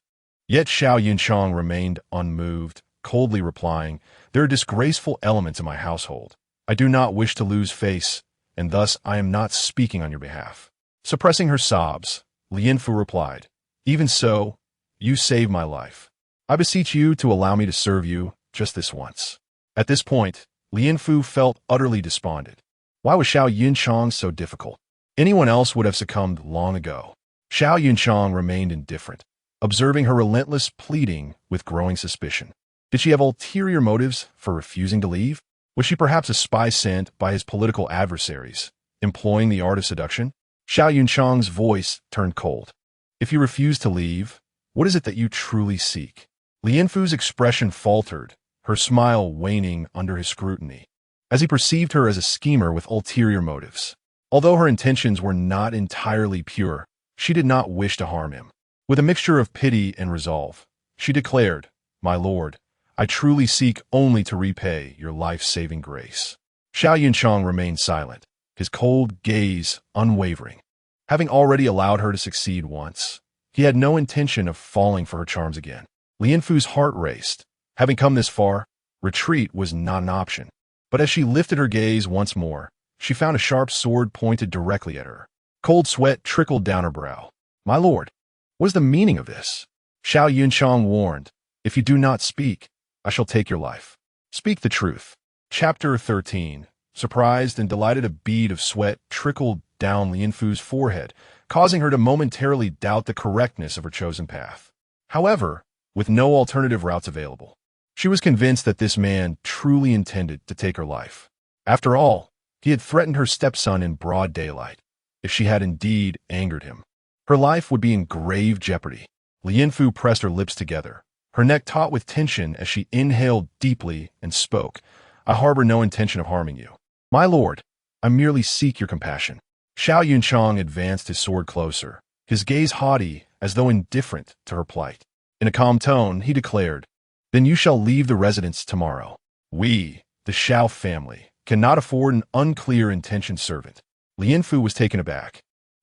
Yet Xiao Yunchang remained unmoved, coldly replying, "There are disgraceful elements in my household. I do not wish to lose face, and thus I am not speaking on your behalf." Suppressing her sobs, Lien Fu replied, "Even so, you saved my life. I beseech you to allow me to serve you just this once." At this point, Lien Fu felt utterly despondent. Why was Xiao Yunchang so difficult? Anyone else would have succumbed long ago. Xiao Yunchang remained indifferent, observing her relentless pleading with growing suspicion. Did she have ulterior motives for refusing to leave? Was she perhaps a spy sent by his political adversaries, employing the art of seduction? Xiao Yunchang's voice turned cold. "If you refuse to leave, what is it that you truly seek?" Lien Fu's expression faltered, her smile waning under his scrutiny, as he perceived her as a schemer with ulterior motives. Although her intentions were not entirely pure, she did not wish to harm him. With a mixture of pity and resolve, she declared, "My lord, I truly seek only to repay your life-saving grace." Xiao Yunchang remained silent, his cold gaze unwavering. Having already allowed her to succeed once, he had no intention of falling for her charms again. Lien Fu's heart raced. Having come this far, retreat was not an option. But as she lifted her gaze once more, she found a sharp sword pointed directly at her. Cold sweat trickled down her brow. "My lord, what is the meaning of this?" Xiao Yunchang warned, "If you do not speak, I shall take your life. Speak the truth." Chapter 13. Surprised and delighted, a bead of sweat trickled down Lien Fu's forehead, causing her to momentarily doubt the correctness of her chosen path. However, with no alternative routes available, she was convinced that this man truly intended to take her life. After all, he had threatened her stepson in broad daylight. If she had indeed angered him, her life would be in grave jeopardy. Lien Fu pressed her lips together, her neck taut with tension as she inhaled deeply and spoke, "I harbor no intention of harming you. My lord, I merely seek your compassion." Xiao Yunchang advanced his sword closer, his gaze haughty as though indifferent to her plight. In a calm tone, he declared, "Then you shall leave the residence tomorrow. We, the Xiao family, cannot afford an unclear-intentioned servant." Lien Fu was taken aback,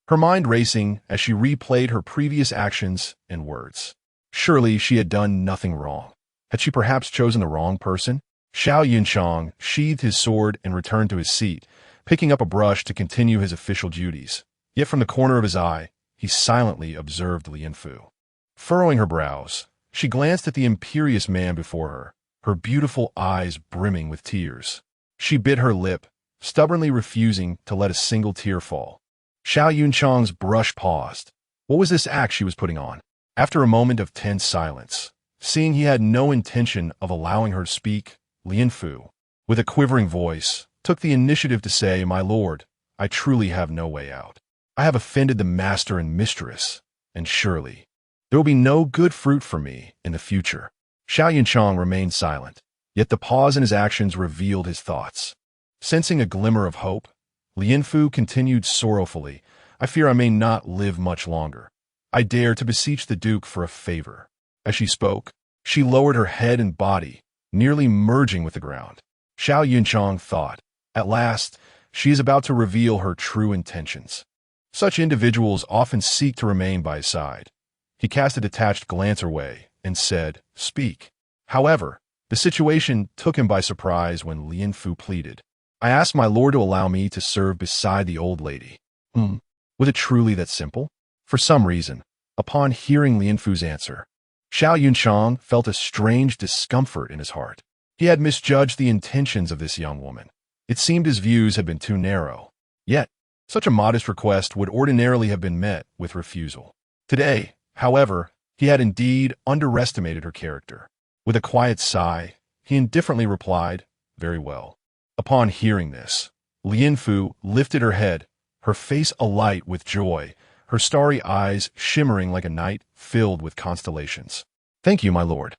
her mind racing as she replayed her previous actions and words. Surely she had done nothing wrong. Had she perhaps chosen the wrong person? Xiao Yunchang sheathed his sword and returned to his seat, picking up a brush to continue his official duties. Yet from the corner of his eye, he silently observed Lien Fu. Furrowing her brows, she glanced at the imperious man before her, her beautiful eyes brimming with tears. She bit her lip, stubbornly refusing to let a single tear fall. Xiao Yunchang's brush paused. What was this act she was putting on? After a moment of tense silence, seeing he had no intention of allowing her to speak, Lien Fu, with a quivering voice, took the initiative to say, "My lord, I truly have no way out. I have offended the master and mistress, and surely there will be no good fruit for me in the future." Xiao Yunchang remained silent, yet the pause in his actions revealed his thoughts. Sensing a glimmer of hope, Lien Fu continued sorrowfully, "I fear I may not live much longer. I dare to beseech the Duke for a favor." As she spoke, she lowered her head and body, nearly merging with the ground. Xiao Yunchang thought, "At last, she is about to reveal her true intentions." Such individuals often seek to remain by his side. He cast a detached glance her way and said, "Speak." However, the situation took him by surprise when Lien Fu pleaded, "I asked my lord to allow me to serve beside the old lady." Was it truly that simple? For some reason, upon hearing Lien Fu's answer, Xiao Yunchang felt a strange discomfort in his heart. He had misjudged the intentions of this young woman. It seemed his views had been too narrow. Yet, such a modest request would ordinarily have been met with refusal. Today, however, he had indeed underestimated her character. With a quiet sigh, he indifferently replied, "Very well." Upon hearing this, Lien Fu lifted her head, her face alight with joy, her starry eyes shimmering like a night filled with constellations. "Thank you, my lord.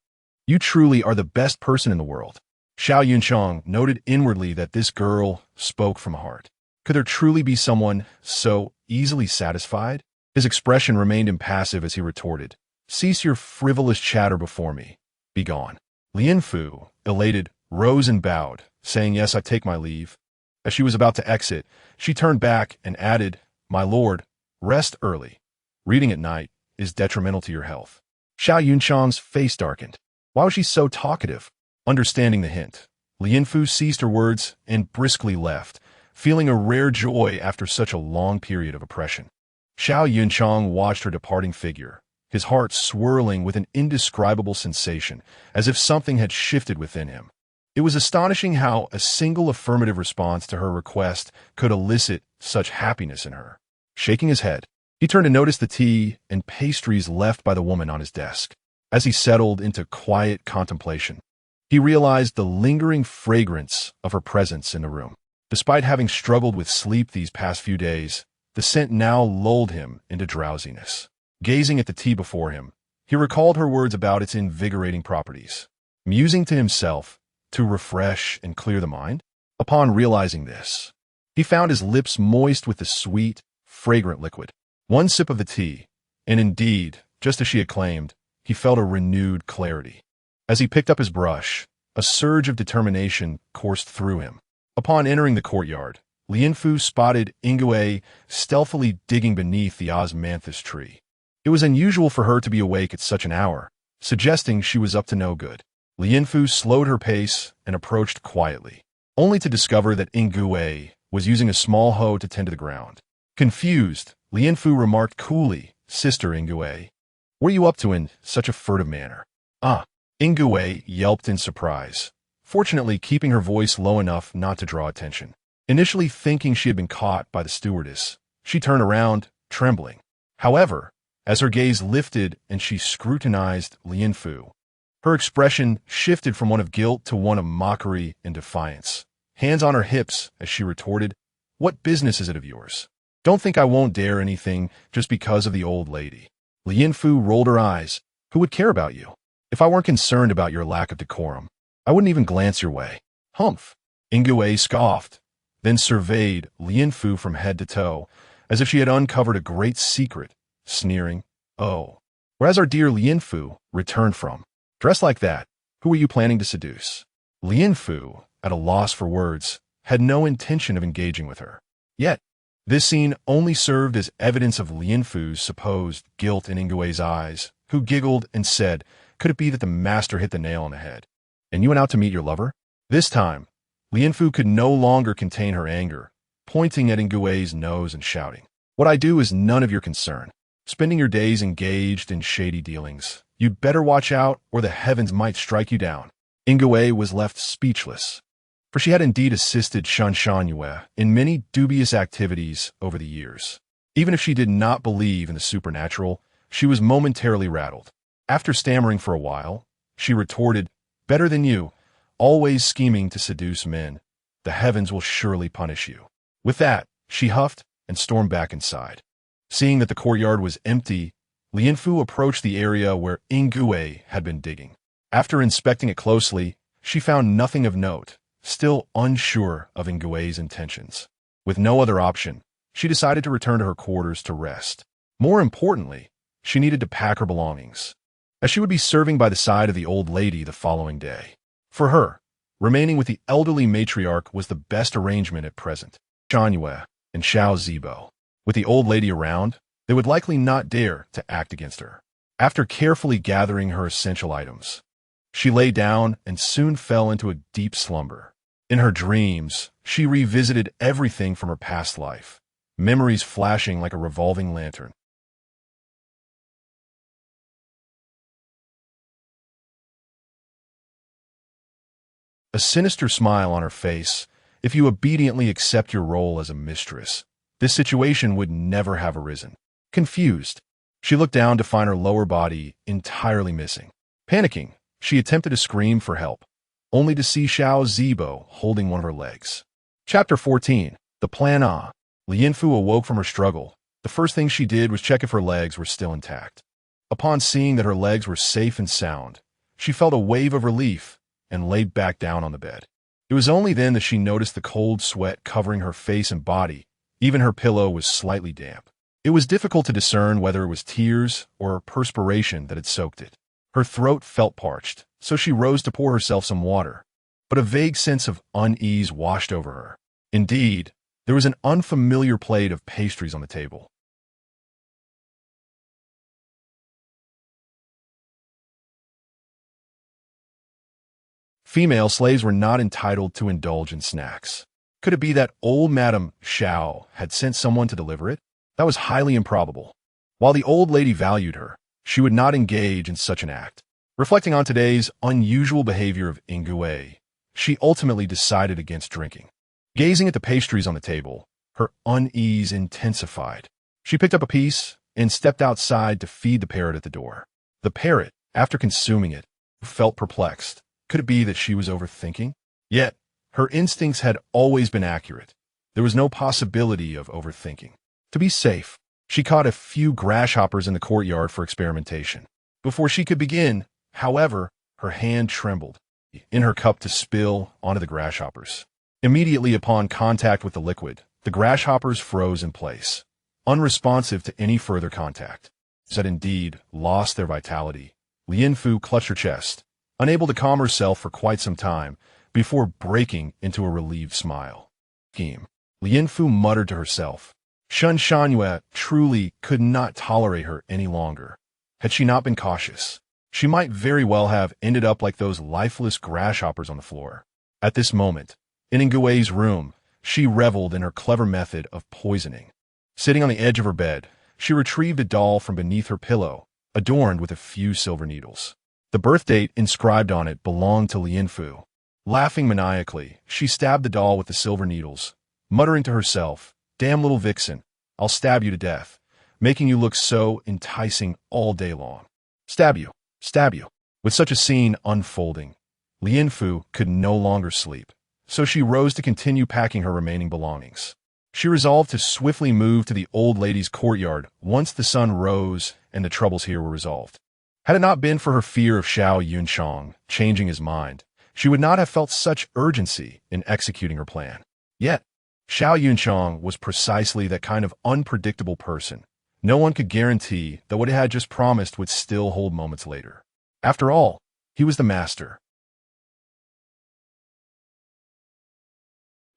You truly are the best person in the world." Xiao Yunchang noted inwardly that this girl spoke from heart. Could there truly be someone so easily satisfied? His expression remained impassive as he retorted, "Cease your frivolous chatter before me. Begone." Lien Fu, elated, rose and bowed, saying, "Yes, I take my leave." As she was about to exit, she turned back and added, My lord, rest early. Reading at night is detrimental to your health. Xiao Yunchang's face darkened. Why was she so talkative? Understanding the hint, Lian Fu ceased her words and briskly left, feeling a rare joy after such a long period of oppression. Xiao Yunchang watched her departing figure, his heart swirling with an indescribable sensation, as if something had shifted within him. It was astonishing how a single affirmative response to her request could elicit such happiness in her. Shaking his head, he turned to notice the tea and pastries left by the woman on his desk. As he settled into quiet contemplation, he realized the lingering fragrance of her presence in the room. Despite having struggled with sleep these past few days, the scent now lulled him into drowsiness. Gazing at the tea before him, he recalled her words about its invigorating properties. Musing to himself, to refresh and clear the mind? Upon realizing this, he found his lips moist with the sweet, fragrant liquid. One sip of the tea, and indeed, just as she had claimed, he felt a renewed clarity. As he picked up his brush, a surge of determination coursed through him. Upon entering the courtyard, Lian Fu spotted Ingui stealthily digging beneath the osmanthus tree. It was unusual for her to be awake at such an hour, suggesting she was up to no good. Lian Fu slowed her pace and approached quietly, only to discover that Ingui was using a small hoe to tend to the ground. Confused, Lian Fu remarked coolly, "Sister Ingui, what are you up to in such a furtive manner?" "Ah," Ingui yelped in surprise, fortunately keeping her voice low enough not to draw attention. Initially thinking she had been caught by the stewardess, she turned around, trembling. However, as her gaze lifted and she scrutinized Lian Fu, her expression shifted from one of guilt to one of mockery and defiance. Hands on her hips as she retorted, "What business is it of yours? Don't think I won't dare anything just because of the old lady." Lian Fu rolled her eyes. "Who would care about you? If I weren't concerned about your lack of decorum, I wouldn't even glance your way." "Humph." Ingui scoffed, then surveyed Lian Fu from head to toe, as if she had uncovered a great secret, sneering, "Oh, whereas our dear Lian Fu returned from. Dressed like that, who are you planning to seduce?" Lian Fu, at a loss for words, had no intention of engaging with her. Yet, this scene only served as evidence of Lian Fu's supposed guilt in Ingui's eyes, who giggled and said, "Could it be that the master hit the nail on the head? And you went out to meet your lover?" This time, Lian Fu could no longer contain her anger, pointing at Ingui's nose and shouting, "What I do is none of your concern. Spending your days engaged in shady dealings. You'd better watch out, or the heavens might strike you down." Ingui was left speechless, for she had indeed assisted Shan Yue in many dubious activities over the years. Even if she did not believe in the supernatural, she was momentarily rattled. After stammering for a while, she retorted, "Better than you, always scheming to seduce men. The heavens will surely punish you." With that, she huffed and stormed back inside. Seeing that the courtyard was empty, Lian Fu approached the area where Ingui had been digging. After inspecting it closely, she found nothing of note, still unsure of Ingui's intentions. With no other option, she decided to return to her quarters to rest. More importantly, she needed to pack her belongings, as she would be serving by the side of the old lady the following day. For her, remaining with the elderly matriarch was the best arrangement at present. Shan Yue and Xiao Zibo. With the old lady around, they would likely not dare to act against her. After carefully gathering her essential items, she lay down and soon fell into a deep slumber. In her dreams, she revisited everything from her past life, memories flashing like a revolving lantern. A sinister smile on her face. If you obediently accept your role as a mistress, this situation would never have arisen. Confused, she looked down to find her lower body entirely missing. Panicking, she attempted to scream for help, only to see Xiao Zibo holding one of her legs. Chapter 14. The Plan A. Lian Fu awoke from her struggle. The first thing she did was check if her legs were still intact. Upon seeing that her legs were safe and sound, she felt a wave of relief and laid back down on the bed. It was only then that she noticed the cold sweat covering her face and body. Even her pillow was slightly damp. It was difficult to discern whether it was tears or perspiration that had soaked it. Her throat felt parched, so she rose to pour herself some water. But a vague sense of unease washed over her. Indeed, There was an unfamiliar plate of pastries on the table. Female slaves were not entitled to indulge in snacks. Could it be that old Madame Xiao had sent someone to deliver it? That was highly improbable. While the old lady valued her, she would not engage in such an act. Reflecting on today's unusual behavior of Ingui, she ultimately decided against drinking. Gazing at the pastries on the table, her unease intensified. She picked up a piece and stepped outside to feed the parrot at the door. The parrot, after consuming it, felt perplexed. Could it be that she was overthinking? Yet, her instincts had always been accurate. There was no possibility of overthinking. To be safe, she caught a few grasshoppers in the courtyard for experimentation. Before she could begin, however, her hand trembled in her cup to spill onto the grasshoppers. Immediately upon contact with the liquid, the grasshoppers froze in place, unresponsive to any further contact. Had indeed lost their vitality. Lian Fu clutched her chest, unable to calm herself for quite some time, before breaking into a relieved smile. Lian Fu muttered to herself. Shen Shanyue truly could not tolerate her any longer. Had she not been cautious, she might very well have ended up like those lifeless grasshoppers on the floor. At this moment, in Ngui's room, she reveled in her clever method of poisoning. Sitting on the edge of her bed, she retrieved a doll from beneath her pillow, adorned with a few silver needles. The birth date inscribed on it belonged to Lian Fu. Laughing maniacally, she stabbed the doll with the silver needles, muttering to herself, "Damn little vixen, I'll stab you to death, making you look so enticing all day long. Stab you, stab you." With such a scene unfolding, Lian Fu could no longer sleep, so she rose to continue packing her remaining belongings. She resolved to swiftly move to the old lady's courtyard once the sun rose and the troubles here were resolved. Had it not been for her fear of Xiao Yunchang changing his mind, she would not have felt such urgency in executing her plan. Yet, Xiao Yunchang was precisely that kind of unpredictable person. No one could guarantee that what he had just promised would still hold moments later. After all, he was the master.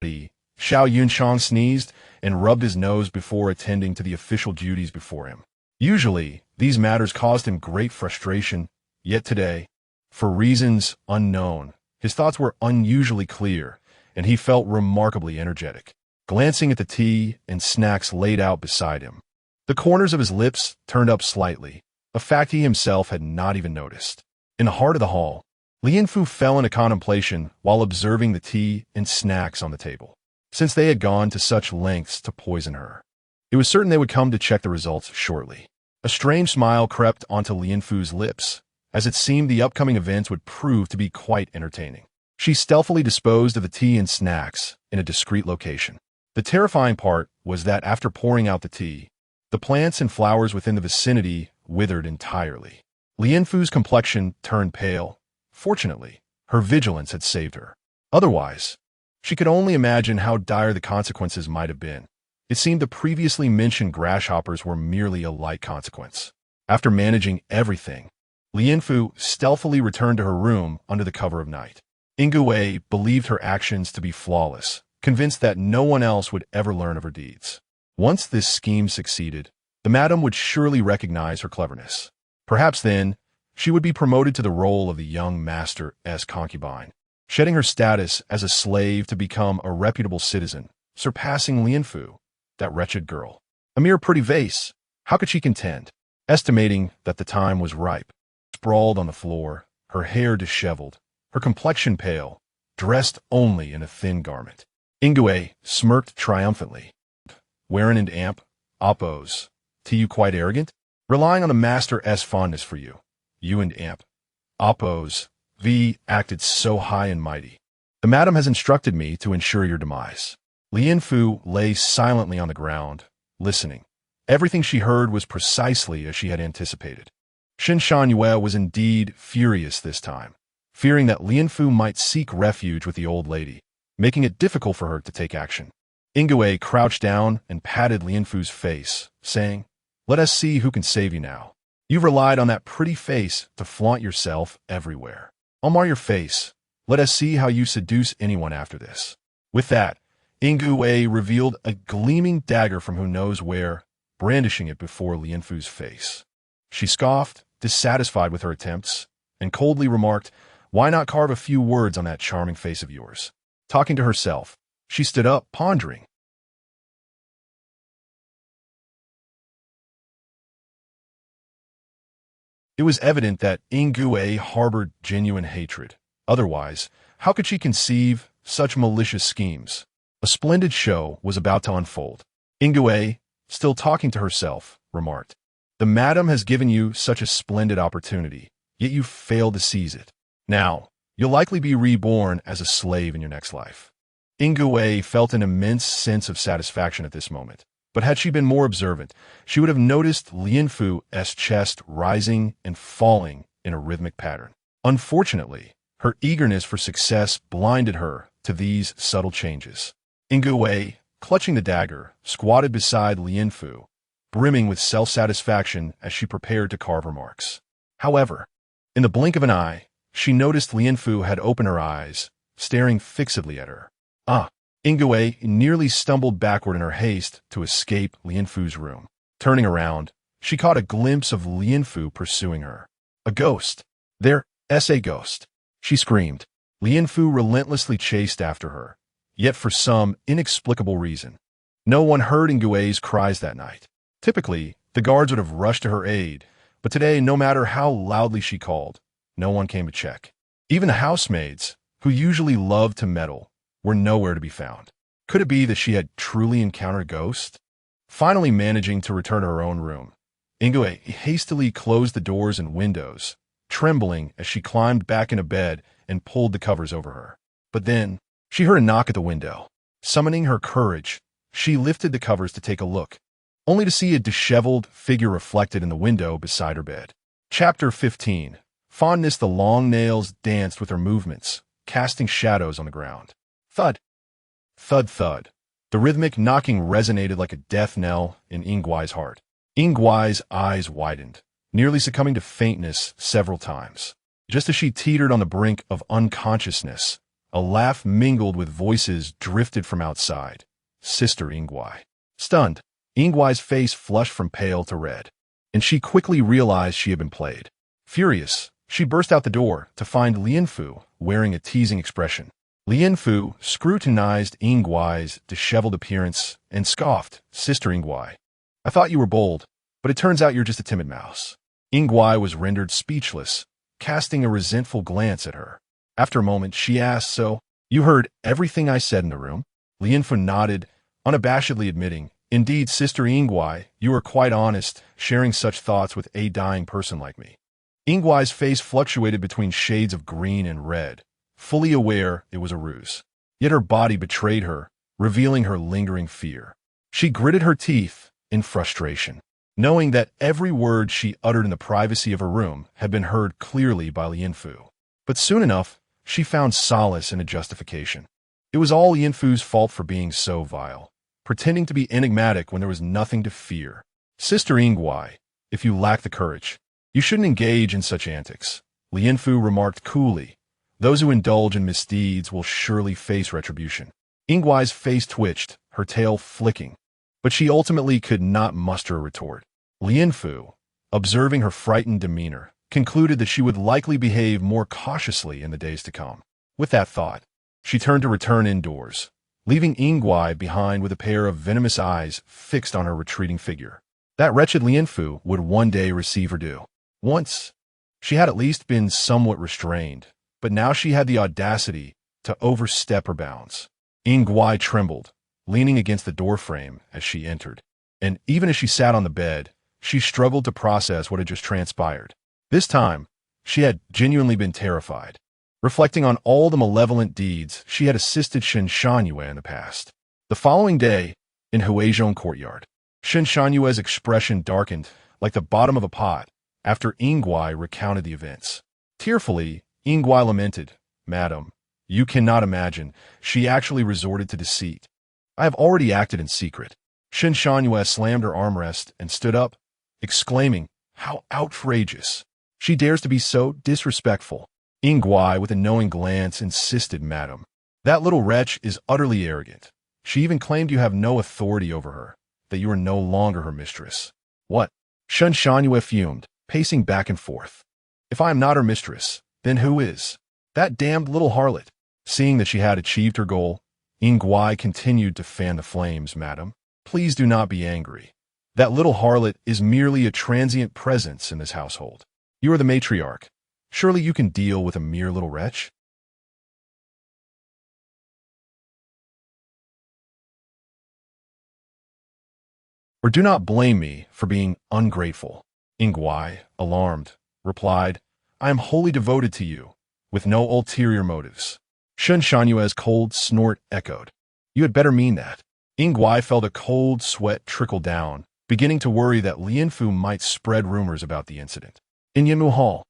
Xiao Yunchang sneezed and rubbed his nose before attending to the official duties before him. Usually, these matters caused him great frustration, yet today, for reasons unknown, his thoughts were unusually clear, and he felt remarkably energetic. Glancing at the tea and snacks laid out beside him, the corners of his lips turned up slightly, a fact he himself had not even noticed. In the heart of the hall, Lian Fu fell into contemplation while observing the tea and snacks on the table. Since they had gone to such lengths to poison her, it was certain they would come to check the results shortly. A strange smile crept onto Lian Fu's lips, as it seemed the upcoming events would prove to be quite entertaining. She stealthily disposed of the tea and snacks in a discreet location. The terrifying part was that after pouring out the tea, the plants and flowers within the vicinity withered entirely. Lian Fu's complexion turned pale. Fortunately, her vigilance had saved her. Otherwise, she could only imagine how dire the consequences might have been. It seemed the previously mentioned grasshoppers were merely a light consequence. After managing everything, Lian Fu stealthily returned to her room under the cover of night. Ingui believed her actions to be flawless, convinced that no one else would ever learn of her deeds. Once this scheme succeeded, the madam would surely recognize her cleverness. Perhaps then, she would be promoted to the role of the young master's concubine, shedding her status as a slave to become a reputable citizen, surpassing Lian Fu, that wretched girl. A mere pretty vase, how could she contend? Estimating that the time was ripe, sprawled on the floor, her hair disheveled, her complexion pale, dressed only in a thin garment. Ingui smirked triumphantly. Wearin and Amp, Oppos, to you quite arrogant? Relying on the master's fondness for you. You and Amp, Oppos, V acted so high and mighty. The madam has instructed me to ensure your demise. Lian Fu lay silently on the ground, listening. Everything she heard was precisely as she had anticipated. Shen Shanyue was indeed furious this time, fearing that Lian Fu might seek refuge with the old lady, making it difficult for her to take action. Ingui crouched down and patted Lian Fu's face, saying, "Let us see who can save you now. You've relied on that pretty face to flaunt yourself everywhere. I'll mar your face. Let us see how you seduce anyone after this." With that, Ingui revealed a gleaming dagger from who knows where, brandishing it before Lianfu's face. She scoffed, dissatisfied with her attempts, and coldly remarked, "Why not carve a few words on that charming face of yours?" Talking to herself, she stood up, pondering. It was evident that Ingui harbored genuine hatred. Otherwise, how could she conceive such malicious schemes? A splendid show was about to unfold. Ingui, still talking to herself, remarked, "The madam has given you such a splendid opportunity, yet you failed to seize it. Now, you'll likely be reborn as a slave in your next life." Ingui felt an immense sense of satisfaction at this moment. But had she been more observant, she would have noticed Lianfu's chest rising and falling in a rhythmic pattern. Unfortunately, her eagerness for success blinded her to these subtle changes. Ingui, clutching the dagger, squatted beside Lianfu, brimming with self-satisfaction as she prepared to carve her marks. However, in the blink of an eye, she noticed Lianfu had opened her eyes, staring fixedly at her. Ingui nearly stumbled backward in her haste to escape Lianfu's room. Turning around, she caught a glimpse of Lianfu pursuing her. "A ghost! There's a ghost!" she screamed. Lianfu relentlessly chased after her, yet for some inexplicable reason. No one heard Ingui's cries that night. Typically, the guards would have rushed to her aid, but today, no matter how loudly she called, no one came to check. Even the housemaids, who usually loved to meddle, were nowhere to be found. Could it be that she had truly encountered a ghost? Finally managing to return to her own room, Ingui hastily closed the doors and windows, trembling as she climbed back into bed and pulled the covers over her. But then, she heard a knock at the window. Summoning her courage, she lifted the covers to take a look, only to see a disheveled figure reflected in the window beside her bed. Chapter 15. Fondness. The long nails danced with her movements, casting shadows on the ground. Thud. Thud thud. The rhythmic knocking resonated like a death knell in Ingui's heart. Ingui's eyes widened, nearly succumbing to faintness several times. Just as she teetered on the brink of unconsciousness, a laugh mingled with voices drifted from outside. Sister Ingui. Stunned, Ingui's face flushed from pale to red, and she quickly realized she had been played. Furious, she burst out the door to find Lianfu wearing a teasing expression. Lianfu scrutinized Ingui's disheveled appearance and scoffed, "Sister Ingui, I thought you were bold, but it turns out you're just a timid mouse." Ingui was rendered speechless, casting a resentful glance at her. After a moment, she asked, "So, you heard everything I said in the room?" Lianfu nodded, unabashedly admitting, "Indeed, Sister Ingui, you are quite honest, sharing such thoughts with a dying person like me." Ingui's face fluctuated between shades of green and red, fully aware it was a ruse. Yet her body betrayed her, revealing her lingering fear. She gritted her teeth in frustration, knowing that every word she uttered in the privacy of her room had been heard clearly by Lianfu. But soon enough, she found solace in a justification. It was all Lianfu's fault for being so vile, pretending to be enigmatic when there was nothing to fear. "Sister Ingui, if you lack the courage, you shouldn't engage in such antics," Lianfu remarked coolly. "Those who indulge in misdeeds will surely face retribution." Ingui's face twitched, her tail flicking, but she ultimately could not muster a retort. Lianfu, observing her frightened demeanor, concluded that she would likely behave more cautiously in the days to come. With that thought, she turned to return indoors, leaving Ingui behind with a pair of venomous eyes fixed on her retreating figure. That wretched Lianfu would one day receive her due. Once, she had at least been somewhat restrained, but now she had the audacity to overstep her bounds. Ingui trembled, leaning against the doorframe as she entered, and even as she sat on the bed, she struggled to process what had just transpired. This time, she had genuinely been terrified, reflecting on all the malevolent deeds she had assisted Shen Shanyue in the past. The following day, in Huizhong courtyard, Shen Shanyue's expression darkened like the bottom of a pot after Ingui recounted the events. Tearfully, Ingui lamented, "Madam, you cannot imagine, she actually resorted to deceit. I have already acted in secret." Shen Shanyue slammed her armrest and stood up, exclaiming, "How outrageous! She dares to be so disrespectful." Ingui, with a knowing glance, insisted, "Madam, that little wretch is utterly arrogant. She even claimed you have no authority over her, that you are no longer her mistress. What? Shun Shangyue fumed, pacing back and forth. If I am not her mistress, then who is? That damned little harlot. Seeing that she had achieved her goal, Guai continued to fan the flames. Madam, please do not be angry. That little harlot is merely a transient presence in this household. You are the matriarch. Surely you can deal with a mere little wretch? Or do not blame me for being ungrateful. Guai, alarmed, replied, I am wholly devoted to you, with no ulterior motives. Shun Shanyue's cold snort echoed. You had better mean that. Guai felt a cold sweat trickle down, beginning to worry that Lianfu might spread rumors about the incident. In Yinmu Hall.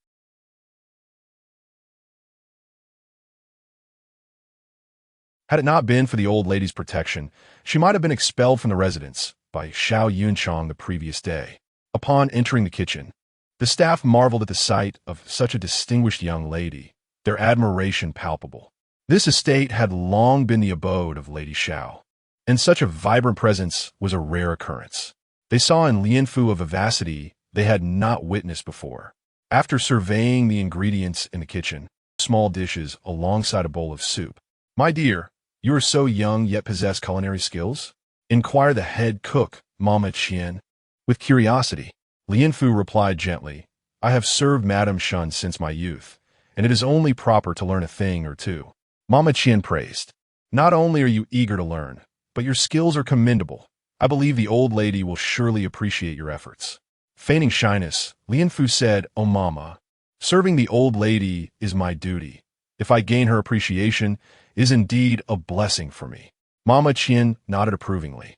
Had it not been for the old lady's protection, she might have been expelled from the residence by Xiao Yunchang the previous day. Upon entering the kitchen, the staff marveled at the sight of such a distinguished young lady, their admiration palpable. This estate had long been the abode of Lady Xiao, and such a vibrant presence was a rare occurrence. They saw in Lianfu a vivacity they had not witnessed before. After surveying the ingredients in the kitchen, small dishes alongside a bowl of soup, My dear, you are so young yet possess culinary skills? Inquired the head cook, Mama Qian. With curiosity, Lianfu replied gently, I have served Madame Shun since my youth, and it is only proper to learn a thing or two. Mama Qian praised. Not only are you eager to learn, but your skills are commendable. I believe the old lady will surely appreciate your efforts. Feigning shyness, Lianfu said, Oh mama, serving the old lady is my duty. If I gain her appreciation, it is indeed a blessing for me. Mama Qian nodded approvingly.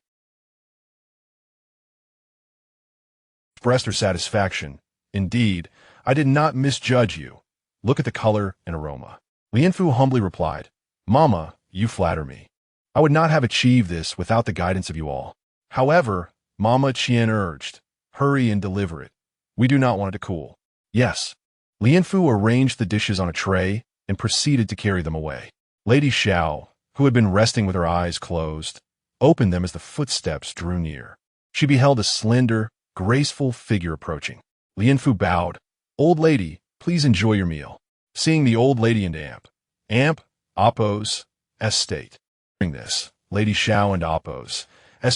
Expressed her satisfaction. Indeed, I did not misjudge you. Look at the color and aroma. Lianfu humbly replied, Mama, you flatter me. I would not have achieved this without the guidance of you all. However, Mama Qian urged, hurry and deliver it. We do not want it to cool. Yes. Lianfu arranged the dishes on a tray and proceeded to carry them away. Lady Xiao, who had been resting with her eyes closed, opened them as the footsteps drew near. She beheld a slender, graceful figure approaching. Lianfu bowed. Old lady, please enjoy your meal. Seeing the old lady and Appo's estate. During this, Lady Xiao and Appo's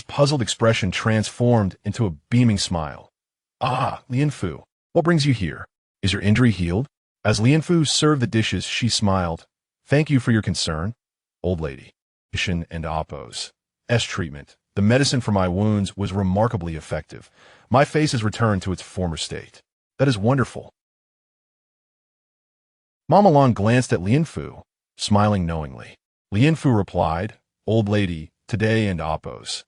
puzzled expression transformed into a beaming smile. Ah, Lianfu, what brings you here? Is your injury healed? As Lianfu served the dishes, she smiled. Thank you for your concern, old lady. Shin and Appo's treatment. The medicine for my wounds was remarkably effective. My face has returned to its former state. That is wonderful. Mama Lan glanced at Lianfu, smiling knowingly. Lianfu replied, Old lady, today and Appo's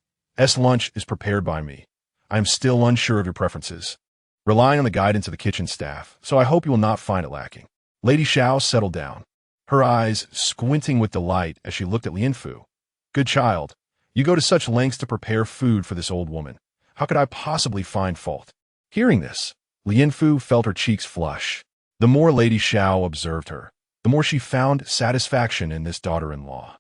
lunch is prepared by me. I am still unsure of your preferences, relying on the guidance of the kitchen staff, so I hope you will not find it lacking. Lady Xiao settled down, her eyes squinting with delight as she looked at Lianfu. Good child, you go to such lengths to prepare food for this old woman. How could I possibly find fault? Hearing this, Lianfu felt her cheeks flush. The more Lady Xiao observed her, the more she found satisfaction in this daughter-in-law.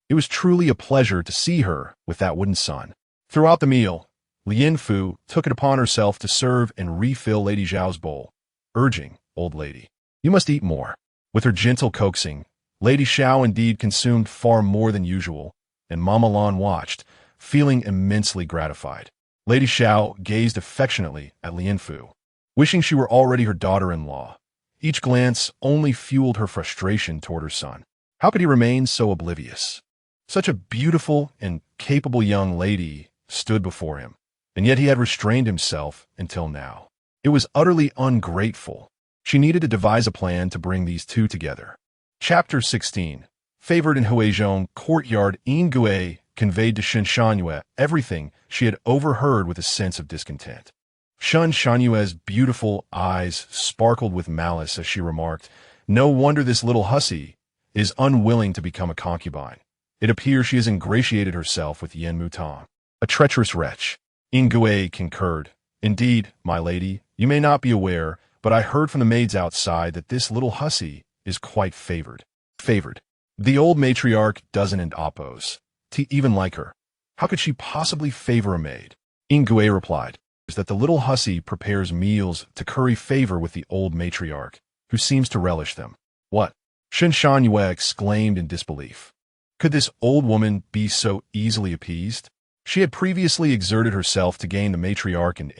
It was truly a pleasure to see her with that wooden son. Throughout the meal, Lianfu took it upon herself to serve and refill Lady Xiao's bowl, urging, Old lady, you must eat more. With her gentle coaxing, Lady Xiao indeed consumed far more than usual, and Mama Lan watched, feeling immensely gratified. Lady Xiao gazed affectionately at Lianfu, wishing she were already her daughter-in-law. Each glance only fueled her frustration toward her son. How could he remain so oblivious? Such a beautiful and capable young lady stood before him, and yet he had restrained himself until now. It was utterly ungrateful. She needed to devise a plan to bring these two together. Chapter 16. Favored in Huizhong courtyard, Yin conveyed to Shun Shanyue everything she had overheard with a sense of discontent. Shun Shanyue's beautiful eyes sparkled with malice as she remarked, No wonder this little hussy is unwilling to become a concubine. It appears she has ingratiated herself with Yen Mutang, a treacherous wretch. Ingui concurred. Indeed, my lady, you may not be aware, but I heard from the maids outside that this little hussy is quite favored. Favored. The old matriarch doesn't and Appo's to even like her. How could she possibly favor a maid? Ingwe replied, is that the little hussy prepares meals to curry favor with the old matriarch, who seems to relish them. What? Shen Shangyue exclaimed in disbelief. Could this old woman be so easily appeased? She had previously exerted herself to gain the matriarch and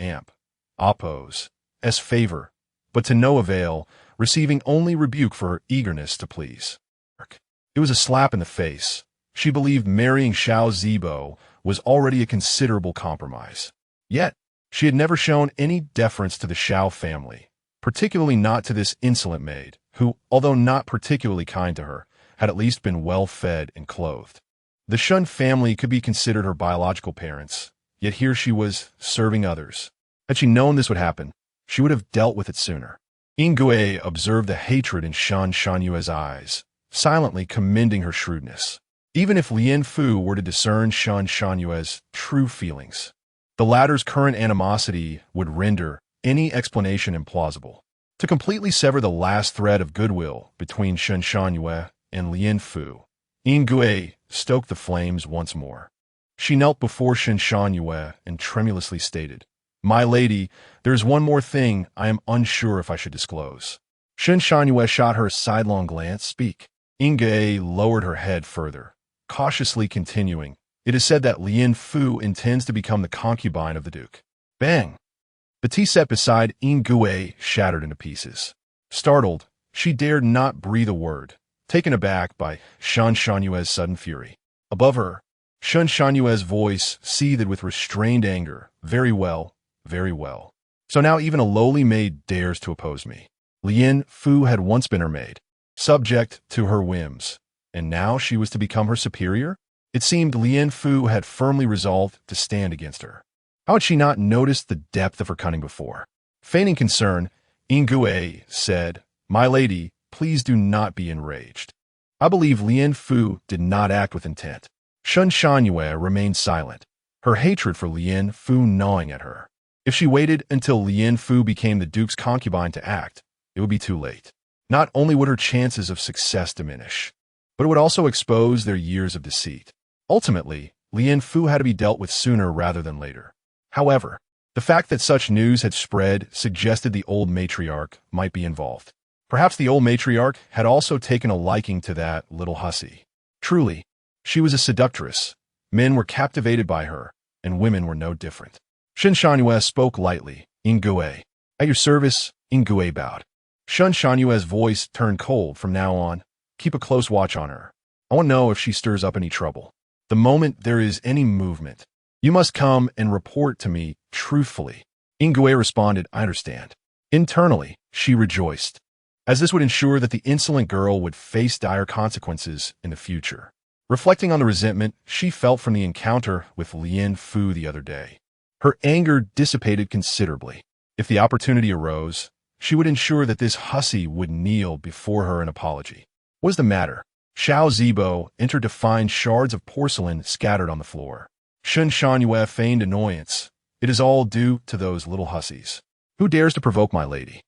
Appo's favor, but to no avail, receiving only rebuke for her eagerness to please. It was a slap in the face. She believed marrying Xiao Zibo was already a considerable compromise. Yet, she had never shown any deference to the Xiao family, particularly not to this insolent maid, who, although not particularly kind to her, had at least been well fed and clothed. The Shun family could be considered her biological parents, yet here she was serving others. Had she known this would happen, she would have dealt with it sooner. Ingwe observed the hatred in Shan Shanyue's eyes, silently commending her shrewdness. Even if Lien Fu were to discern Shan Shanyue's true feelings, the latter's current animosity would render any explanation implausible. To completely sever the last thread of goodwill between Shan Shanyue and Lien Fu, Ingwe stoked the flames once more. She knelt before Shan Shanyue and tremulously stated, "My lady, there is one more thing I am unsure if I should disclose." Shan Shanyue shot her a sidelong glance. Speak. Ingwe lowered her head further, cautiously continuing, "It is said that Lien Fu intends to become the concubine of the Duke." Bang! The tea set beside Ingwe shattered into pieces. Startled, she dared not breathe a word, taken aback by Shan Shanyue's sudden fury. Above her, Shan Shanyue's voice seethed with restrained anger. Very well, very well. So now even a lowly maid dares to oppose me. Lien Fu had once been her maid, subject to her whims, and now she was to become her superior? It seemed Lien Fu had firmly resolved to stand against her. How had she not noticed the depth of her cunning before? Feigning concern, Ingwe said, "My lady, please do not be enraged. I believe Lien Fu did not act with intent." Shan Shanyue remained silent, her hatred for Lien Fu gnawing at her. If she waited until Lien Fu became the Duke's concubine to act, it would be too late. Not only would her chances of success diminish, but it would also expose their years of deceit. Ultimately, Lien Fu had to be dealt with sooner rather than later. However, the fact that such news had spread suggested the old matriarch might be involved. Perhaps the old matriarch had also taken a liking to that little hussy. Truly, she was a seductress. Men were captivated by her, and women were no different. Shan Shanyue spoke lightly. "Ingwe." "At your service," Ingwe bowed. Shan Shanyue's voice turned cold. "From now on, keep a close watch on her. I want to know if she stirs up any trouble. The moment there is any movement, you must come and report to me truthfully." Ingwe responded, "I understand." Internally, she rejoiced, as this would ensure that the insolent girl would face dire consequences in the future. Reflecting on the resentment she felt from the encounter with Lien Fu the other day, her anger dissipated considerably. If the opportunity arose, she would ensure that this hussy would kneel before her in apology. What was the matter? Xiao Zibo entered to find shards of porcelain scattered on the floor. Shan Shanyue feigned annoyance. "It is all due to those little hussies. Who dares to provoke my lady?"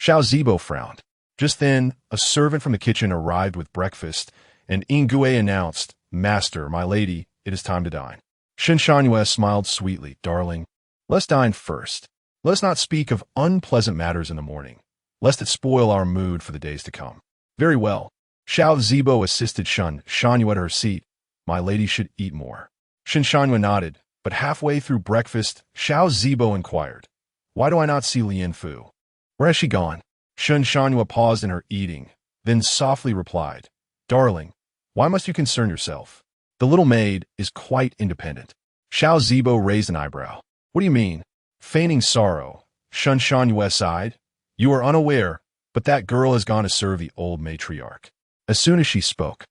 Xiao Zibo frowned. Just then, a servant from the kitchen arrived with breakfast, and Ingwe announced, "Master, my lady, it is time to dine." Shan Shanyue smiled sweetly. "Darling, let's dine first. Let us not speak of unpleasant matters in the morning, lest it spoil our mood for the days to come." "Very well." Xiao Zibo assisted Shan Shanyue at her seat. "My lady should eat more." Shan Shanyue nodded, but halfway through breakfast, Xiao Zibo inquired, "Why do I not see Lien Fu? Where has she gone?" Shan Shanyue paused in her eating, then softly replied, "Darling, why must you concern yourself? The little maid is quite independent." Xiao Zibo raised an eyebrow. "What do you mean?" Feigning sorrow, Shan Shanyue sighed. "You are unaware, but that girl has gone to serve the old matriarch." As soon as she spoke,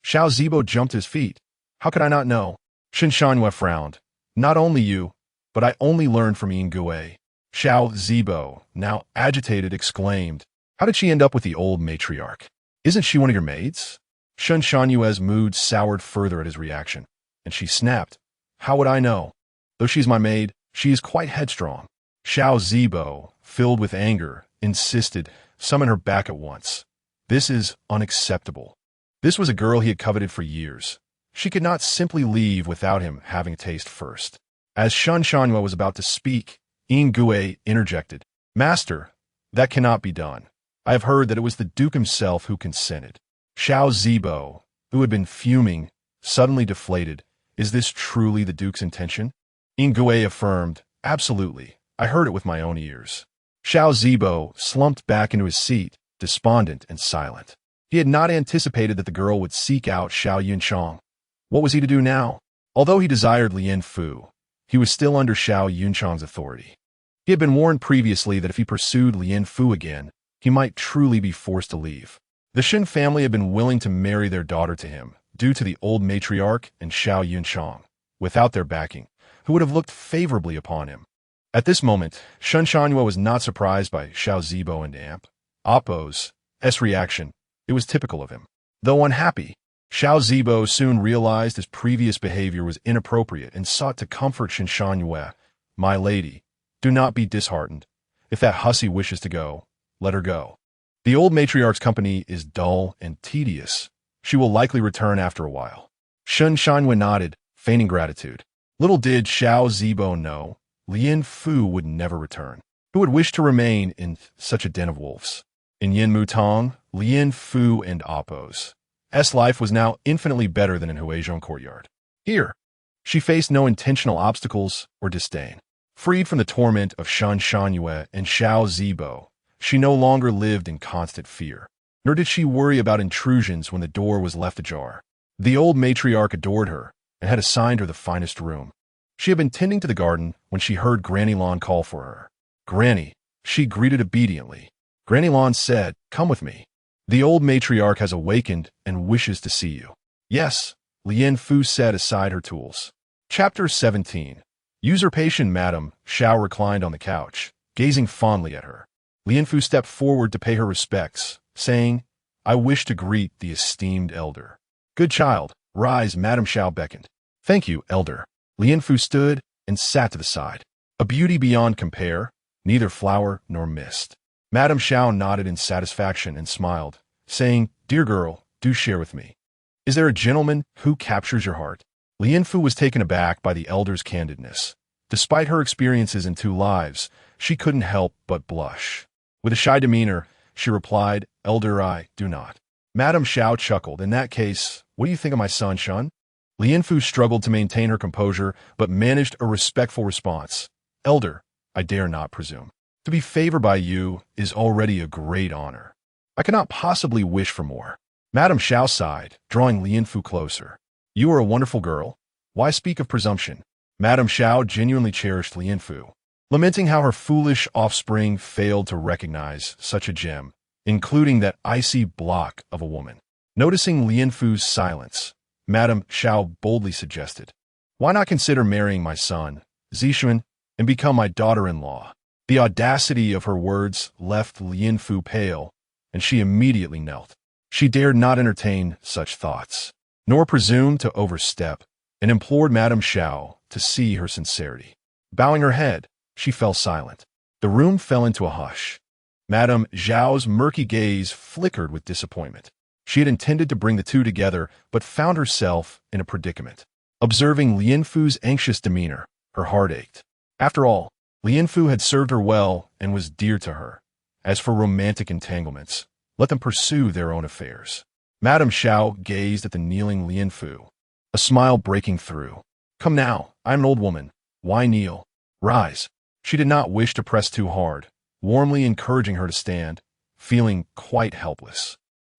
Xiao Zibo jumped to his feet. "How could I not know?" Shan Shanyue frowned. "Not only you, but I only learned from Ingwe." Xiao Zibo, now agitated, exclaimed, "How did she end up with the old matriarch? Isn't she one of your maids?" Shan Shanyue's mood soured further at his reaction, and she snapped, "How would I know? Though she's my maid, she is quite headstrong." Xiao Zibo, filled with anger, insisted, "Summon her back at once. This is unacceptable." This was a girl he had coveted for years, She could not simply leave without him having a taste first. As Shen Shanhua was about to speak, Ing interjected. Master, that cannot be done. I have heard that it was the Duke himself who consented. Xiao Zibo, who had been fuming, suddenly deflated. Is this truly the Duke's intention? Ing affirmed, absolutely. I heard it with my own ears. Xiao Zibo slumped back into his seat, despondent and silent. He had not anticipated that the girl would seek out Xiao Yunchang. What was he to do now? Although he desired Lian Fu, he was still under Xiao Yunchang's authority. He had been warned previously that if he pursued Lian Fu again, he might truly be forced to leave. The Shen family had been willing to marry their daughter to him, due to the old matriarch and Xiao Yunchang, without their backing, who would have looked favorably upon him. At this moment, Shen Shanhua was not surprised by Xiao Zibo and Appo's reaction. It was typical of him. Though unhappy, Xiao Zibo soon realized his previous behavior was inappropriate and sought to comfort Shen Shanhua. My lady, do not be disheartened. If that hussy wishes to go, let her go. The old matriarch's company is dull and tedious. She will likely return after a while. Shen Shanhua nodded, feigning gratitude. Little did Xiao Zibo know, Lian Fu would never return. Who would wish to remain in such a den of wolves? In Yin Mutong, Lian Fu and Appo's life was now infinitely better than in Huizhong courtyard. Here, she faced no intentional obstacles or disdain. Freed from the torment of Shen Shanhua and Xiao Zibo, she no longer lived in constant fear. Nor did she worry about intrusions when the door was left ajar. The old matriarch adored her and had assigned her the finest room. She had been tending to the garden when she heard Granny Lan call for her. Granny, she greeted obediently. Granny Lan said, come with me. The old matriarch has awakened and wishes to see you. Yes, Lian Fu said aside her tools. Chapter 17. Usurpation. Madame Xiao reclined on the couch, gazing fondly at her. Lian Fu stepped forward to pay her respects, saying, I wish to greet the esteemed elder. Good child, rise. Madame Xiao beckoned. Thank you, elder. Lian Fu stood and sat to the side. A beauty beyond compare, neither flower nor mist. Madame Xiao nodded in satisfaction and smiled, saying, Dear girl, do share with me. Is there a gentleman who captures your heart? Lian Fu was taken aback by the elder's candidness. Despite her experiences in 2 lives, she couldn't help but blush. With a shy demeanor, she replied, Elder, I do not. Madame Xiao chuckled. In that case, what do you think of my son, Shen? Lian Fu struggled to maintain her composure, but managed a respectful response. Elder, I dare not presume. To be favored by you is already a great honor. I cannot possibly wish for more. Madame Xiao sighed, drawing Lian Fu closer. You are a wonderful girl. Why speak of presumption? Madame Xiao genuinely cherished Lian Fu, lamenting how her foolish offspring failed to recognize such a gem, including that icy block of a woman. Noticing Lian Fu's silence, Madame Xiao boldly suggested, why not consider marrying my son, Zixuan, and become my daughter-in-law? The audacity of her words left Lian Fu pale, and she immediately knelt. She dared not entertain such thoughts, nor presume to overstep, and implored Madame Xiao to see her sincerity. Bowing her head, she fell silent. The room fell into a hush. Madame Xiao's murky gaze flickered with disappointment. She had intended to bring the two together, but found herself in a predicament. Observing Lian Fu's anxious demeanor, her heart ached. After all, Lian Fu had served her well and was dear to her. As for romantic entanglements, let them pursue their own affairs. Madame Xiao gazed at the kneeling Lian Fu, a smile breaking through. Come now, I am an old woman. Why kneel? Rise. She did not wish to press too hard, warmly encouraging her to stand, feeling quite helpless.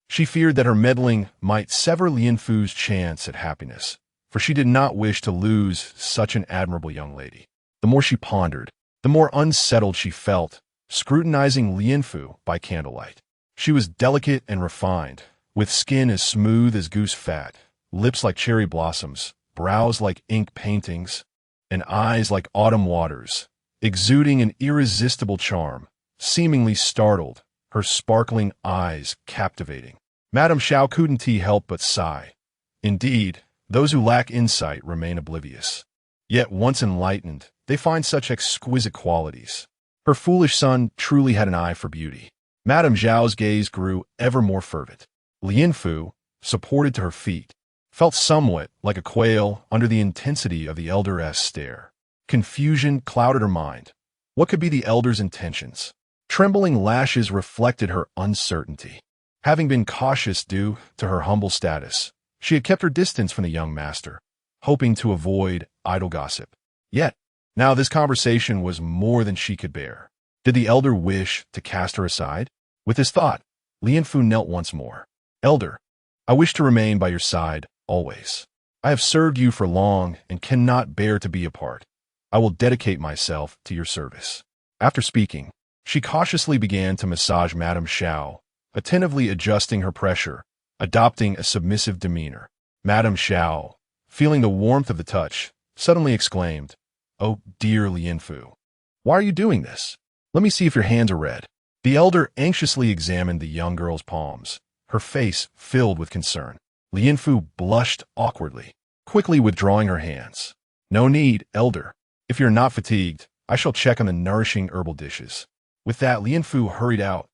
She feared that her meddling might sever Lian Fu's chance at happiness, for she did not wish to lose such an admirable young lady. The more she pondered, the more unsettled she felt, scrutinizing Lian Fu by candlelight. She was delicate and refined, with skin as smooth as goose fat, lips like cherry blossoms, brows like ink paintings, and eyes like autumn waters, exuding an irresistible charm. Seemingly startled, her sparkling eyes captivating. Madame Xiao couldn't help but sigh. Indeed, those who lack insight remain oblivious. Yet once enlightened, they find such exquisite qualities. Her foolish son truly had an eye for beauty. Madame Xiao's gaze grew ever more fervent. Lian Fu, supported to her feet, felt somewhat like a quail under the intensity of the elder's stare. Confusion clouded her mind. What could be the elder's intentions? Trembling lashes reflected her uncertainty. Having been cautious due to her humble status, she had kept her distance from the young master, hoping to avoid idle gossip. Yet, now this conversation was more than she could bear. Did the elder wish to cast her aside? With this thought, Lianfu knelt once more. Elder, I wish to remain by your side, always. I have served you for long and cannot bear to be apart. I will dedicate myself to your service. After speaking, she cautiously began to massage Madame Xiao, attentively adjusting her pressure, adopting a submissive demeanor. Madame Xiao, feeling the warmth of the touch, suddenly exclaimed, "Oh, dear Lianfu, why are you doing this? Let me see if your hands are red." The elder anxiously examined the young girl's palms, her face filled with concern. Lianfu blushed awkwardly, quickly withdrawing her hands. "No need, elder. If you're not fatigued, I shall check on the nourishing herbal dishes." With that, Lianfu hurried out,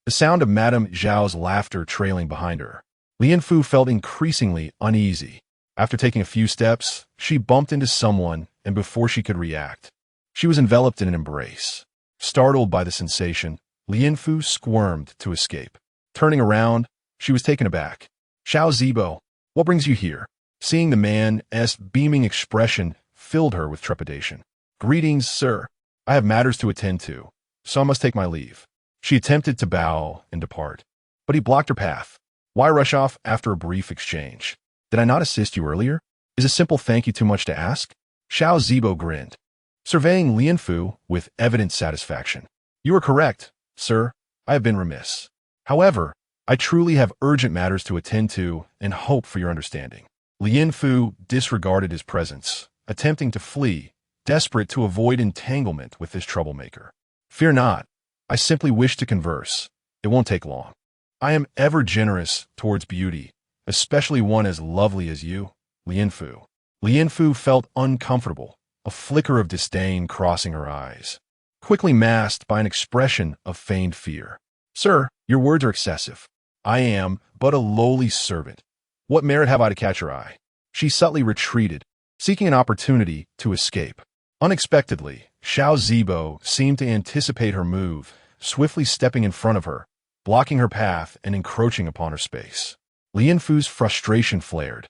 the sound of Madame Zhao's laughter trailing behind her. Lianfu felt increasingly uneasy. After taking a few steps, she bumped into someone, and before she could react, she was enveloped in an embrace. Startled by the sensation, Lianfu squirmed to escape. Turning around, she was taken aback. "Xiao Zibo, what brings you here?" Seeing the man's beaming expression filled her with trepidation. "Greetings, sir. I have matters to attend to, so I must take my leave." She attempted to bow and depart, but he blocked her path. "Why rush off after a brief exchange? Did I not assist you earlier? Is a simple thank you too much to ask?" Xiao Zibo grinned, surveying Lianfu with evident satisfaction. "You are correct, sir. I have been remiss. However, I truly have urgent matters to attend to and hope for your understanding." Lianfu disregarded his presence, attempting to flee, desperate to avoid entanglement with this troublemaker. "Fear not. I simply wish to converse. It won't take long. I am ever generous towards beauty, especially one as lovely as you, Lianfu." Lianfu felt uncomfortable, a flicker of disdain crossing her eyes, quickly masked by an expression of feigned fear. "Sir, your words are excessive. I am but a lowly servant. What merit have I to catch your eye?" She subtly retreated, seeking an opportunity to escape. Unexpectedly, Xiao Zibo seemed to anticipate her move, swiftly stepping in front of her, blocking her path and encroaching upon her space. Lianfu's frustration flared,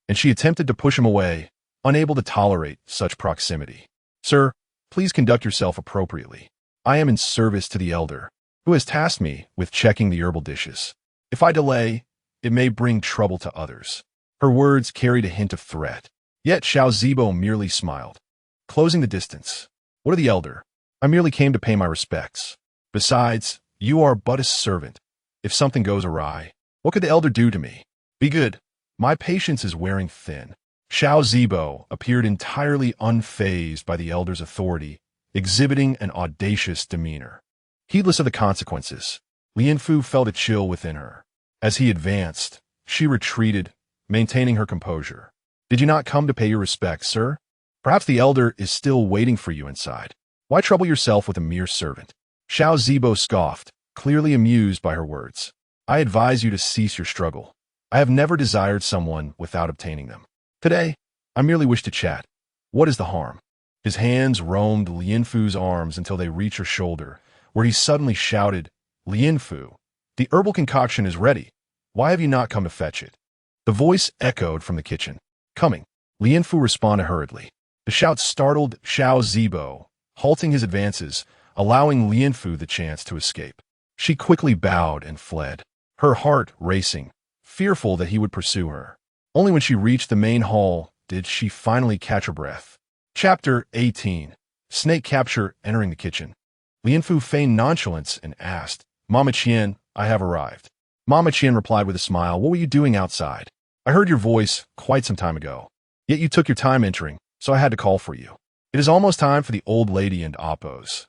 and she attempted to push him away, unable to tolerate such proximity. "Sir, please conduct yourself appropriately. I am in service to the elder, who has tasked me with checking the herbal dishes. If I delay, it may bring trouble to others." Her words carried a hint of threat, yet Xiao Zibo merely smiled, closing the distance. "What of the elder? I merely came to pay my respects. Besides, you are but a servant. If something goes awry, what could the elder do to me? Be good. My patience is wearing thin." Xiao Zibo appeared entirely unfazed by the elder's authority, exhibiting an audacious demeanor. Heedless of the consequences, Lianfu felt a chill within her. As he advanced, she retreated, maintaining her composure. "Did you not come to pay your respects, sir? Perhaps the elder is still waiting for you inside. Why trouble yourself with a mere servant?" Xiao Zibo scoffed, clearly amused by her words. "I advise you to cease your struggle. I have never desired someone without obtaining them. Today, I merely wish to chat. What is the harm?" His hands roamed Lianfu's arms until they reached her shoulder, where he suddenly shouted, "Lianfu, the herbal concoction is ready. Why have you not come to fetch it?" The voice echoed from the kitchen. "Coming." Lianfu responded hurriedly. The shout startled Xiao Zibo, halting his advances, allowing Lianfu the chance to escape. She quickly bowed and fled, her heart racing, fearful that he would pursue her. Only when she reached the main hall did she finally catch her breath. Chapter 18. Snake Capture entering the kitchen. Lianfu feigned nonchalance and asked, "Mama Qian, I have arrived." Mama Qian replied with a smile, "What were you doing outside? I heard your voice quite some time ago. Yet you took your time entering, so I had to call for you. It is almost time for the old lady and Appo's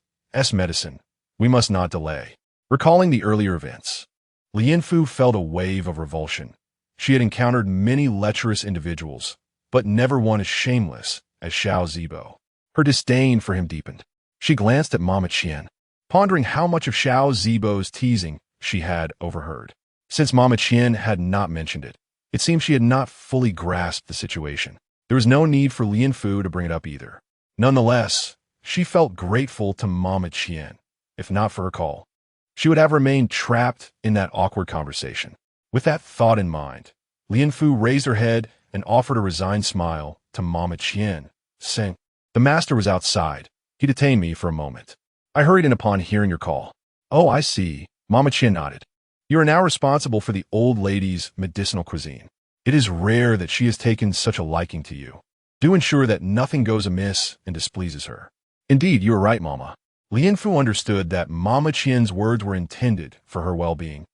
medicine. We must not delay." Recalling the earlier events, Lianfu felt a wave of revulsion. She had encountered many lecherous individuals, but never one as shameless as Xiao Zibo. Her disdain for him deepened. She glanced at Mama Qian, pondering how much of Xiao Zibo's teasing she had overheard. Since Mama Qian had not mentioned it, It seemed she had not fully grasped the situation. There was no need for Lian Fu to bring it up either. Nonetheless, she felt grateful to Mama Qian. If not for her call, she would have remained trapped in that awkward conversation. With that thought in mind, Lian Fu raised her head and offered a resigned smile to Mama Qian, saying, "The master was outside. He detained me for a moment. I hurried in upon hearing your call." "Oh, I see." Mama Qian nodded. "You are now responsible for the old lady's medicinal cuisine. It is rare that she has taken such a liking to you. Do ensure that nothing goes amiss and displeases her." "Indeed, you are right, Mama." Lian Fu understood that Mama Qian's words were intended for her well-being,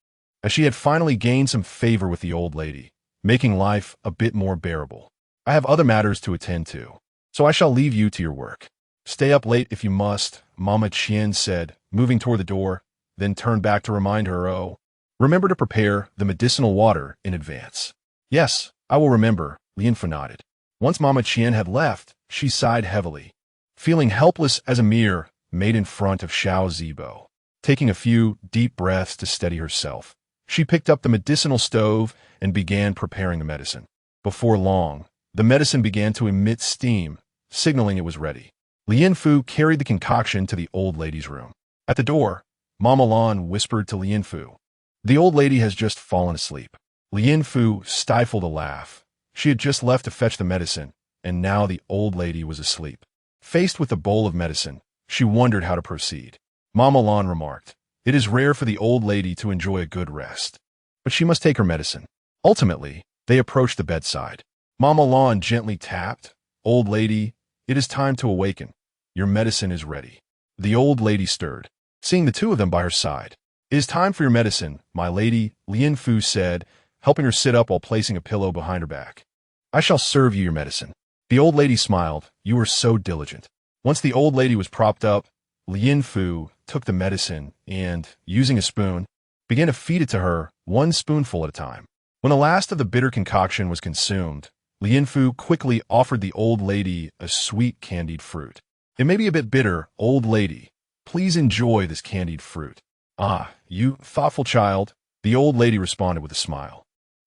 as she had finally gained some favor with the old lady, making life a bit more bearable. "I have other matters to attend to, so I shall leave you to your work. Stay up late if you must," Mama Qian said, moving toward the door, then turned back to remind her, "Oh, remember to prepare the medicinal water in advance." "Yes, I will remember," Lian Fu nodded. Once Mama Qian had left, she sighed heavily, feeling helpless as a mere maid in front of Xiao Zibo. Taking a few deep breaths to steady herself, she picked up the medicinal stove and began preparing the medicine. Before long, the medicine began to emit steam, signaling it was ready. Lian Fu carried the concoction to the old lady's room. At the door, Mama Lan whispered to Lian Fu, "The old lady has just fallen asleep." Lian Fu stifled a laugh. She had just left to fetch the medicine, and now the old lady was asleep. Faced with the bowl of medicine, she wondered how to proceed. Mama Lan remarked, "It is rare for the old lady to enjoy a good rest, but she must take her medicine." Ultimately, they approached the bedside. Mama Lan gently tapped, "Old lady, it is time to awaken. Your medicine is ready." The old lady stirred, seeing the two of them by her side. "It is time for your medicine, my lady," Lian Fu said, helping her sit up while placing a pillow behind her back. "I shall serve you your medicine." The old lady smiled. "You were so diligent." Once the old lady was propped up, Lian Fu took the medicine and, using a spoon, began to feed it to her, one spoonful at a time. When the last of the bitter concoction was consumed, Lian Fu quickly offered the old lady a sweet candied fruit. "It may be a bit bitter, old lady. Please enjoy this candied fruit." "Ah, you thoughtful child," the old lady responded with a smile.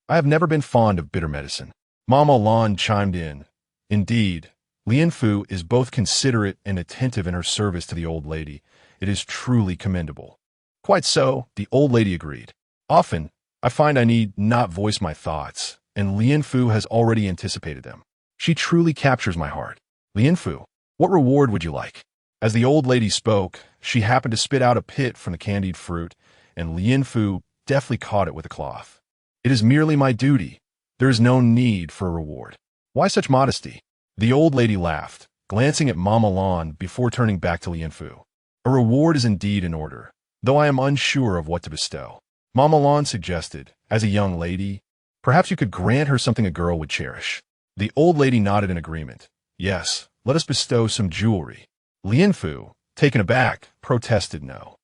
"I have never been fond of bitter medicine." Mama Lan chimed in. "Indeed, Lian Fu is both considerate and attentive in her service to the old lady. It is truly commendable." "Quite so," the old lady agreed. "Often, I find I need not voice my thoughts, and Lian Fu has already anticipated them. She truly captures my heart." "Lian Fu, what reward would you like?" As the old lady spoke, she happened to spit out a pit from the candied fruit, and Lian Fu deftly caught it with a cloth. "It is merely my duty. There is no need for a reward." "Why such modesty?" The old lady laughed, glancing at Mama Lan before turning back to Lian Fu. "A reward is indeed in order, though I am unsure of what to bestow." Mama Lan suggested, "As a young lady, perhaps you could grant her something a girl would cherish." The old lady nodded in agreement. "Yes, let us bestow some jewelry." Lian Fu, taken aback, protested no.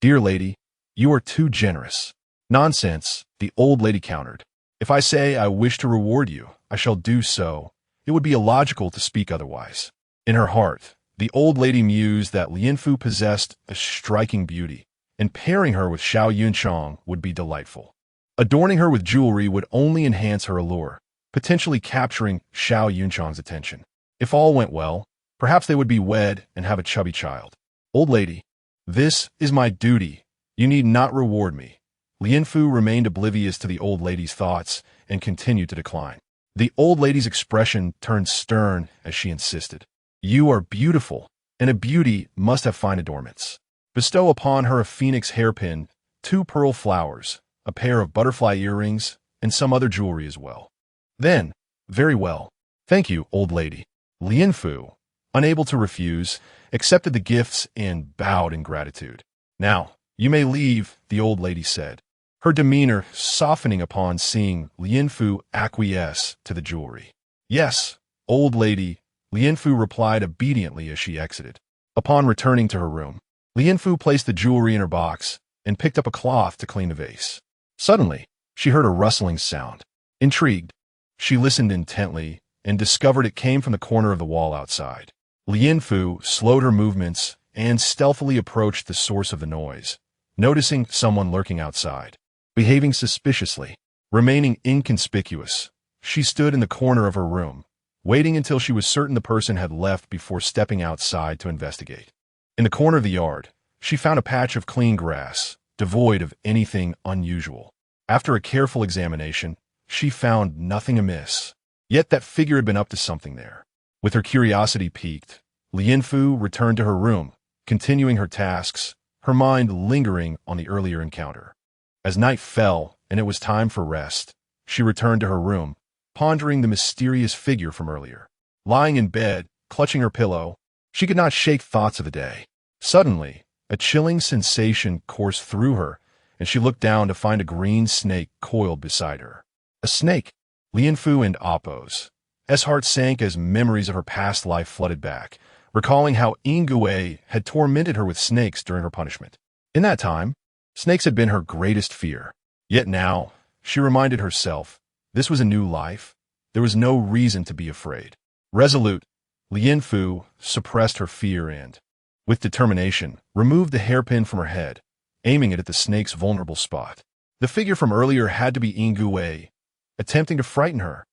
"Dear lady, you are too generous." "Nonsense," the old lady countered. "If I say I wish to reward you, I shall do so. It would be illogical to speak otherwise." In her heart, the old lady mused that Lian Fu possessed a striking beauty, and pairing her with Xiao Yunchang would be delightful. Adorning her with jewelry would only enhance her allure, potentially capturing Xiao Yunchang's attention. If all went well, perhaps they would be wed and have a chubby child. "Old lady, this is my duty. You need not reward me." Lian Fu remained oblivious to the old lady's thoughts and continued to decline. The old lady's expression turned stern as she insisted. "You are beautiful, and a beauty must have fine adornments. Bestow upon her a phoenix hairpin, 2 pearl flowers, a pair of butterfly earrings, and some other jewelry as well." Then, "Very well. Thank you, old lady." Lian Fu, unable to refuse, accepted the gifts and bowed in gratitude. "Now, you may leave," the old lady said, her demeanor softening upon seeing Lian Fu acquiesce to the jewelry. "Yes, old lady," Lian Fu replied obediently as she exited. Upon returning to her room, Lian Fu placed the jewelry in her box and picked up a cloth to clean the vase. Suddenly, she heard a rustling sound. Intrigued, she listened intently and discovered it came from the corner of the wall outside. Lian Fu slowed her movements and stealthily approached the source of the noise, noticing someone lurking outside, behaving suspiciously. Remaining inconspicuous, she stood in the corner of her room, waiting until she was certain the person had left before stepping outside to investigate. In the corner of the yard, she found a patch of clean grass, devoid of anything unusual. After a careful examination, she found nothing amiss. Yet that figure had been up to something there. With her curiosity piqued, Lianfu returned to her room, continuing her tasks, her mind lingering on the earlier encounter. As night fell and it was time for rest, she returned to her room, pondering the mysterious figure from earlier. Lying in bed, clutching her pillow, she could not shake thoughts of the day. Suddenly, a chilling sensation coursed through her, and she looked down to find a green snake coiled beside her. A snake! Lianfu and Appo's heart sank as memories of her past life flooded back, recalling how Ingwe had tormented her with snakes during her punishment. In that time, snakes had been her greatest fear. Yet now, she reminded herself, this was a new life. There was no reason to be afraid. Resolute, Lianfu suppressed her fear and, with determination, removed the hairpin from her head, aiming it at the snake's vulnerable spot. The figure from earlier had to be Ingwe, attempting to frighten her.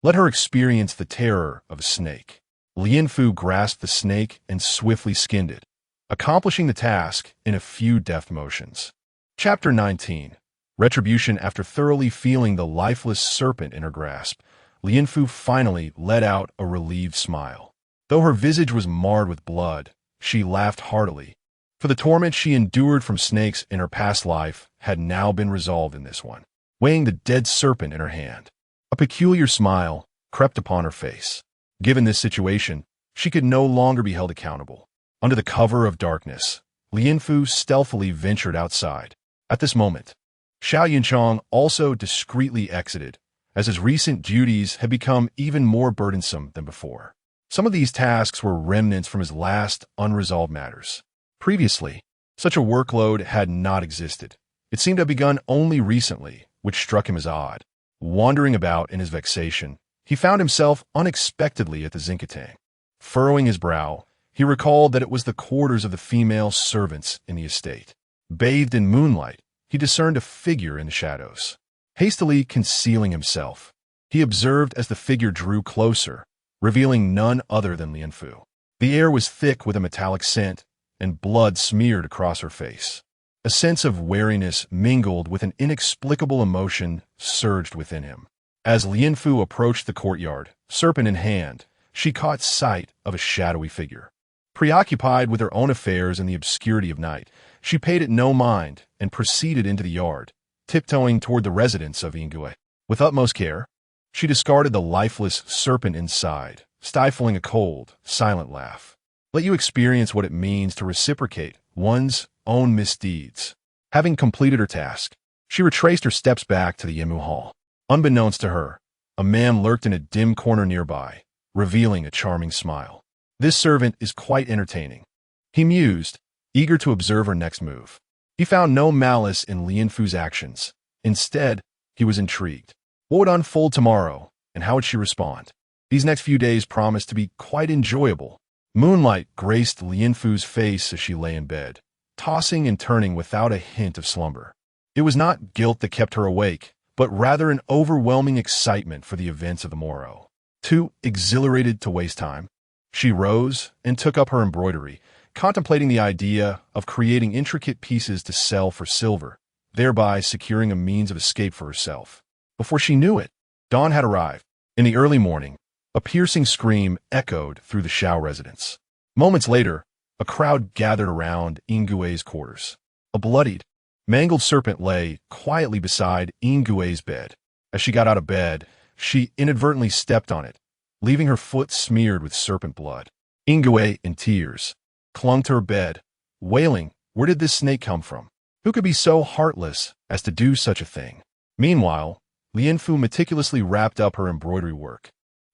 Let her experience the terror of a snake. Lianfu grasped the snake and swiftly skinned it, accomplishing the task in a few deft motions. Chapter 19. Retribution. After thoroughly feeling the lifeless serpent in her grasp, Lianfu finally let out a relieved smile. Though her visage was marred with blood, she laughed heartily, for the torment she endured from snakes in her past life had now been resolved in this one. Weighing the dead serpent in her hand, a peculiar smile crept upon her face. Given this situation, she could no longer be held accountable. Under the cover of darkness, Lianfu stealthily ventured outside. At this moment, Xiao Yunchang also discreetly exited, as his recent duties had become even more burdensome than before. Some of these tasks were remnants from his last unresolved matters. Previously, such a workload had not existed. It seemed to have begun only recently, which struck him as odd. Wandering about in his vexation, he found himself unexpectedly at the Xinkatang. Furrowing his brow, he recalled that it was the quarters of the female servants in the estate. Bathed in moonlight, he discerned a figure in the shadows. Hastily concealing himself, he observed as the figure drew closer, revealing none other than Lianfu. The air was thick with a metallic scent, and blood smeared across her face. A sense of wariness mingled with an inexplicable emotion surged within him. As Lianfu approached the courtyard, serpent in hand, she caught sight of a shadowy figure. Preoccupied with her own affairs in the obscurity of night, she paid it no mind and proceeded into the yard, tiptoeing toward the residence of Ingwe. With utmost care, she discarded the lifeless serpent inside, stifling a cold, silent laugh. Let you experience what it means to reciprocate one's own misdeeds. Having completed her task, she retraced her steps back to the Yimu Hall. Unbeknownst to her, a man lurked in a dim corner nearby, revealing a charming smile. This servant is quite entertaining, he mused, eager to observe her next move. He found no malice in Lianfu's actions. Instead, he was intrigued. What would unfold tomorrow, and how would she respond? These next few days promised to be quite enjoyable. Moonlight graced Lianfu's face as she lay in bed, tossing and turning without a hint of slumber. It was not guilt that kept her awake, but rather an overwhelming excitement for the events of the morrow. Too exhilarated to waste time, she rose and took up her embroidery, contemplating the idea of creating intricate pieces to sell for silver, thereby securing a means of escape for herself. Before she knew it, dawn had arrived. In the early morning, a piercing scream echoed through the Xiao residence. Moments later, a crowd gathered around Ingwe's quarters. A bloodied, mangled serpent lay quietly beside Ingwe's bed. As she got out of bed, she inadvertently stepped on it, leaving her foot smeared with serpent blood. Ingwe, in tears, clung to her bed, wailing, "Where did this snake come from? Who could be so heartless as to do such a thing?" Meanwhile, Lianfu meticulously wrapped up her embroidery work,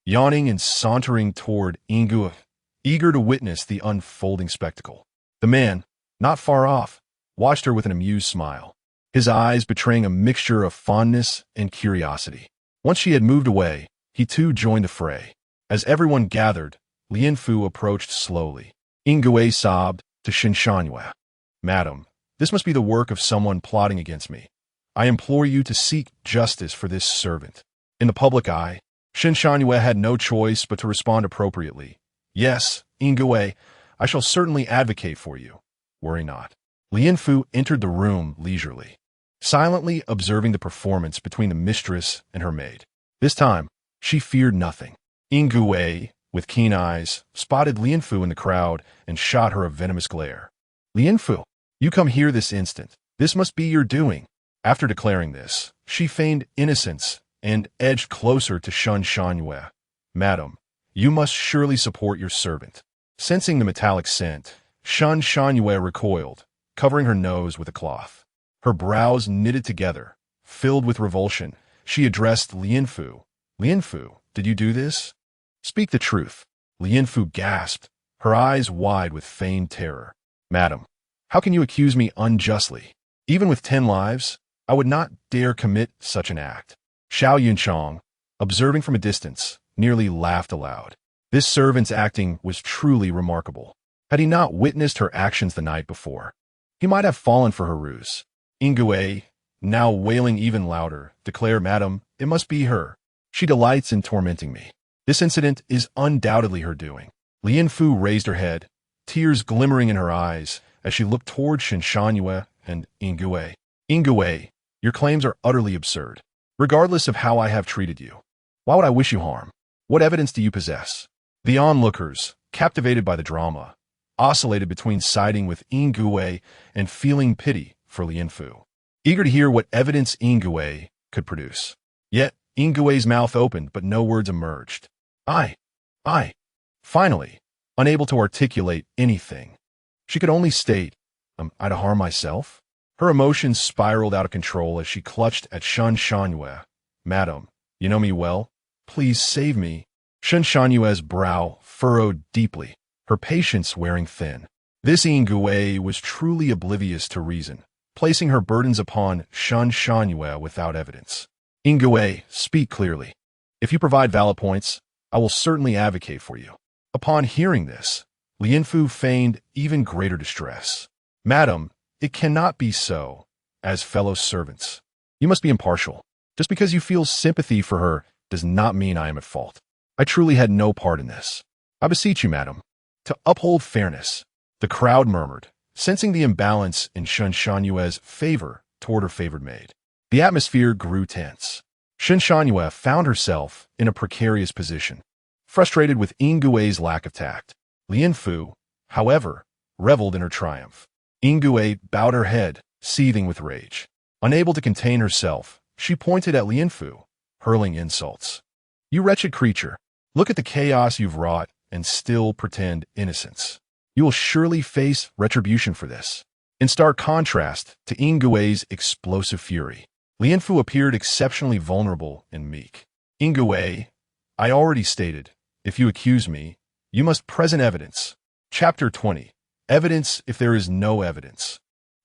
yawning and sauntering toward Ingwe, eager to witness the unfolding spectacle. The man, not far off, watched her with an amused smile, his eyes betraying a mixture of fondness and curiosity. Once she had moved away, he too joined the fray. As everyone gathered, Lianfu approached slowly. Ingwe sobbed to Shinshanhua, "Madam, this must be the work of someone plotting against me. I implore you to seek justice for this servant. In the public eye, Shen Shangyue had no choice but to respond appropriately. Yes, Ingwe, I shall certainly advocate for you. Worry not. Lian Fu entered the room leisurely, silently observing the performance between the mistress and her maid. This time, she feared nothing. Ingwe, with keen eyes, spotted Lian Fu in the crowd and shot her a venomous glare. Lian Fu, you come here this instant. This must be your doing. After declaring this, she feigned innocence and edged closer to Shen Shangyue. Madam, you must surely support your servant. Sensing the metallic scent, Shen Shangyue recoiled, covering her nose with a cloth. Her brows knitted together. Filled with revulsion, she addressed Lian Fu. Lian Fu, did you do this? Speak the truth. Lian Fu gasped, her eyes wide with feigned terror. Madam, how can you accuse me unjustly? Even with 10 lives, I would not dare commit such an act. Xiao Yunchang, observing from a distance, nearly laughed aloud. This servant's acting was truly remarkable. Had he not witnessed her actions the night before, he might have fallen for her ruse. Ingwe, now wailing even louder, declared, Madam, it must be her. She delights in tormenting me. This incident is undoubtedly her doing. Lian Fu raised her head, tears glimmering in her eyes, as she looked toward Shen Shangyue and Ingwe. Ingwe, your claims are utterly absurd. Regardless of how I have treated you, why would I wish you harm? What evidence do you possess? The onlookers, captivated by the drama, oscillated between siding with Ingwe and feeling pity for Lian Fu, eager to hear what evidence Ingwe could produce. Yet, Ingwe's mouth opened, but no words emerged. Finally, unable to articulate anything, she could only state, I to harm myself? Her emotions spiraled out of control as she clutched at Shen Shangyue. Madam, you know me well. Please save me. Shen Shanyue's brow furrowed deeply, her patience wearing thin. This Ingwe was truly oblivious to reason, placing her burdens upon Shen Shanyue without evidence. Ingwe, speak clearly. If you provide valid points, I will certainly advocate for you. Upon hearing this, Lian Fu feigned even greater distress. Madam, it cannot be so. As fellow servants, you must be impartial. Just because you feel sympathy for her does not mean I am at fault. I truly had no part in this. I beseech you, madam, to uphold fairness. The crowd murmured, sensing the imbalance in Shen Shanyue's favor toward her favored maid. The atmosphere grew tense. Shen Shanyue found herself in a precarious position, frustrated with Ingwe's lack of tact. Lian Fu, however, reveled in her triumph. Ingwe bowed her head, seething with rage. Unable to contain herself, she pointed at Lian Fu, hurling insults. You wretched creature, look at the chaos you've wrought and still pretend innocence. You will surely face retribution for this. In stark contrast to Ingwe's explosive fury, Lian Fu appeared exceptionally vulnerable and meek. Ingwe, I already stated, if you accuse me, you must present evidence. Chapter 20. Evidence if there is no evidence.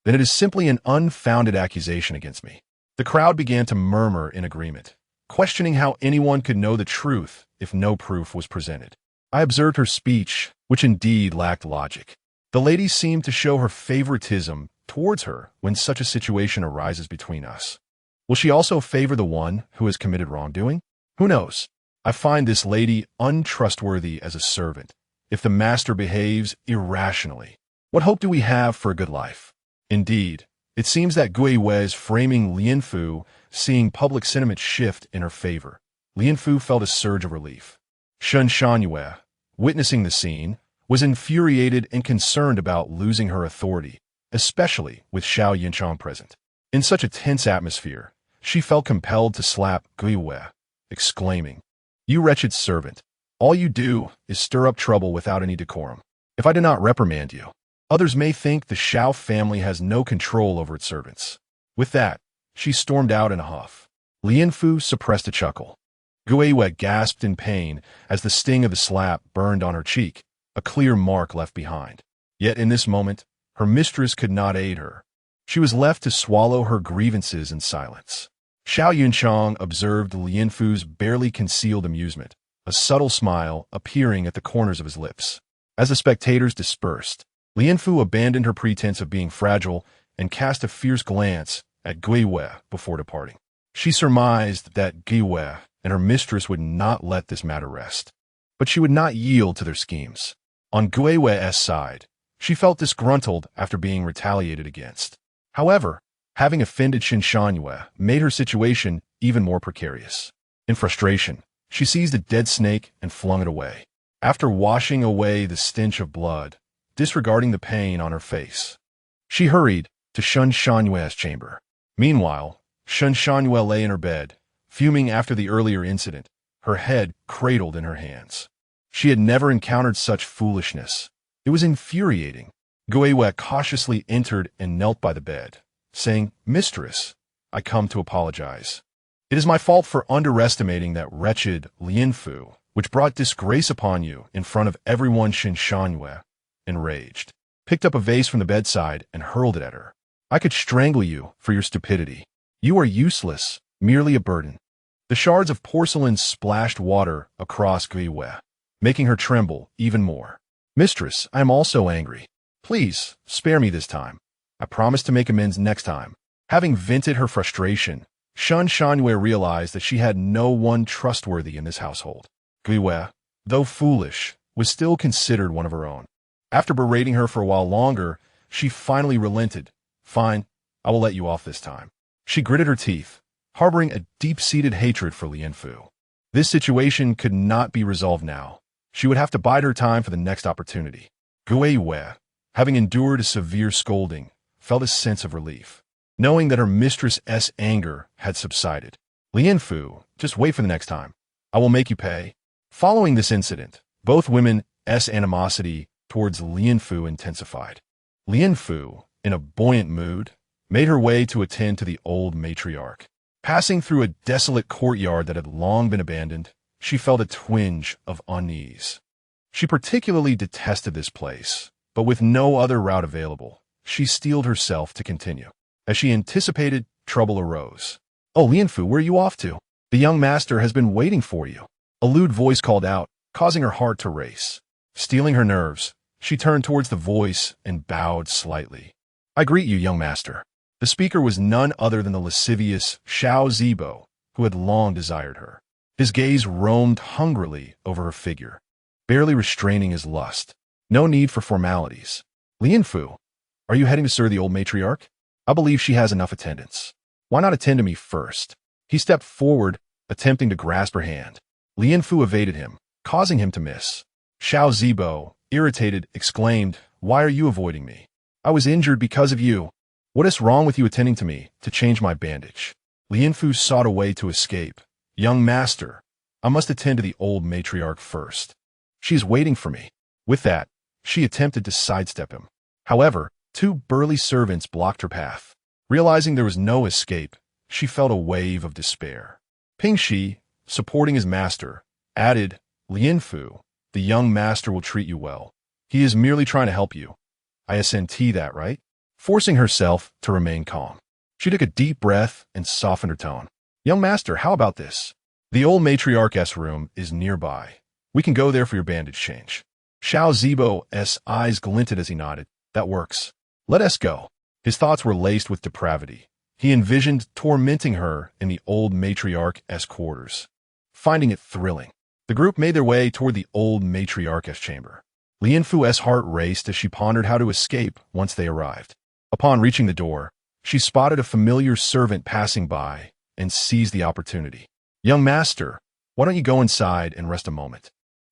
Then it is simply an unfounded accusation against me. The crowd began to murmur in agreement, questioning how anyone could know the truth if no proof was presented. I observed her speech, which indeed lacked logic. The lady seemed to show her favoritism towards her when such a situation arises between us. Will she also favor the one who has committed wrongdoing? Who knows? I find this lady untrustworthy as a servant. If the master behaves irrationally, what hope do we have for a good life? Indeed, it seems that Gui Wei is framing Lian Fu, seeing public sentiment shift in her favor. Lian Fu felt a surge of relief. Shen Shanyue, witnessing the scene, was infuriated and concerned about losing her authority, especially with Xiao Yunchang present. In such a tense atmosphere, she felt compelled to slap Gui Wei, exclaiming, You wretched servant! All you do is stir up trouble without any decorum. If I do not reprimand you, others may think the Xiao family has no control over its servants. With that, she stormed out in a huff. Lian Fu suppressed a chuckle. Gui Wei gasped in pain as the sting of the slap burned on her cheek, a clear mark left behind. Yet in this moment, her mistress could not aid her. She was left to swallow her grievances in silence. Xiao Yunchang observed Lian Fu's barely concealed amusement, a subtle smile appearing at the corners of his lips. As the spectators dispersed, Lian Fu abandoned her pretense of being fragile and cast a fierce glance at Guiwe before departing. She surmised that Guiwe and her mistress would not let this matter rest, but she would not yield to their schemes. On Guiwe's side, she felt disgruntled after being retaliated against. However, having offended Shinshanyue made her situation even more precarious. In frustration, she seized a dead snake and flung it away. After washing away the stench of blood, disregarding the pain on her face, she hurried to Shinshanyue's chamber. Meanwhile, Shinshanyue lay in her bed, fuming after the earlier incident, her head cradled in her hands. She had never encountered such foolishness. It was infuriating. Guiwe cautiously entered and knelt by the bed, saying, "Mistress, I come to apologize. It is my fault for underestimating that wretched Lianfu, which brought disgrace upon you in front of everyone." Shinshanyue, enraged, picked up a vase from the bedside and hurled it at her. "I could strangle you for your stupidity. You are useless, merely a burden." The shards of porcelain splashed water across Guiwe, making her tremble even more. "Mistress, I am also angry. Please, spare me this time. I promise to make amends next time." Having vented her frustration, Shinshanyue realized that she had no one trustworthy in this household. Guiwe, though foolish, was still considered one of her own. After berating her for a while longer, she finally relented. "Fine, I will let you off this time." She gritted her teeth, harboring a deep-seated hatred for Lianfu. This situation could not be resolved now. She would have to bide her time for the next opportunity. Guiwe, having endured a severe scolding, felt a sense of relief, knowing that her mistress's anger had subsided. "Lianfu, just wait for the next time. I will make you pay." Following this incident, both women's animosity towards Lianfu intensified. Lianfu, in a buoyant mood, made her way to attend to the old matriarch. Passing through a desolate courtyard that had long been abandoned, she felt a twinge of unease. She particularly detested this place, but with no other route available, she steeled herself to continue. As she anticipated, trouble arose. "Oh, Lianfu, where are you off to? The young master has been waiting for you." A lewd voice called out, causing her heart to race. Steeling her nerves, she turned towards the voice and bowed slightly. "I greet you, young master." The speaker was none other than the lascivious Xiao Zibo, who had long desired her. His gaze roamed hungrily over her figure, barely restraining his lust. No need for formalities. "Lianfu, are you heading to serve the old matriarch? I believe she has enough attendance. Why not attend to me first?" He stepped forward, attempting to grasp her hand. Lianfu evaded him, causing him to miss. Xiao Zibo, irritated, exclaimed, "Why are you avoiding me? I was injured because of you. What is wrong with you attending to me to change my bandage?" Lianfu sought a way to escape. "Young master, I must attend to the old matriarch first. She is waiting for me." With that, she attempted to sidestep him. However, two burly servants blocked her path. Realizing there was no escape, she felt a wave of despair. Ping Shi, supporting his master, added, "Lianfu, the young master will treat you well. He is merely trying to help you. I assent that, right?" Forcing herself to remain calm, she took a deep breath and softened her tone. "Young master, how about this? The old matriarch's room is nearby. We can go there for your bandage change." Xiao Zibo's eyes glinted as he nodded. "That works. Let us go." His thoughts were laced with depravity. He envisioned tormenting her in the old matriarch's quarters. Finding it thrilling, the group made their way toward the old matriarch's chamber. Lianfu's heart raced as she pondered how to escape once they arrived. Upon reaching the door, she spotted a familiar servant passing by and seized the opportunity. "Young master, why don't you go inside and rest a moment?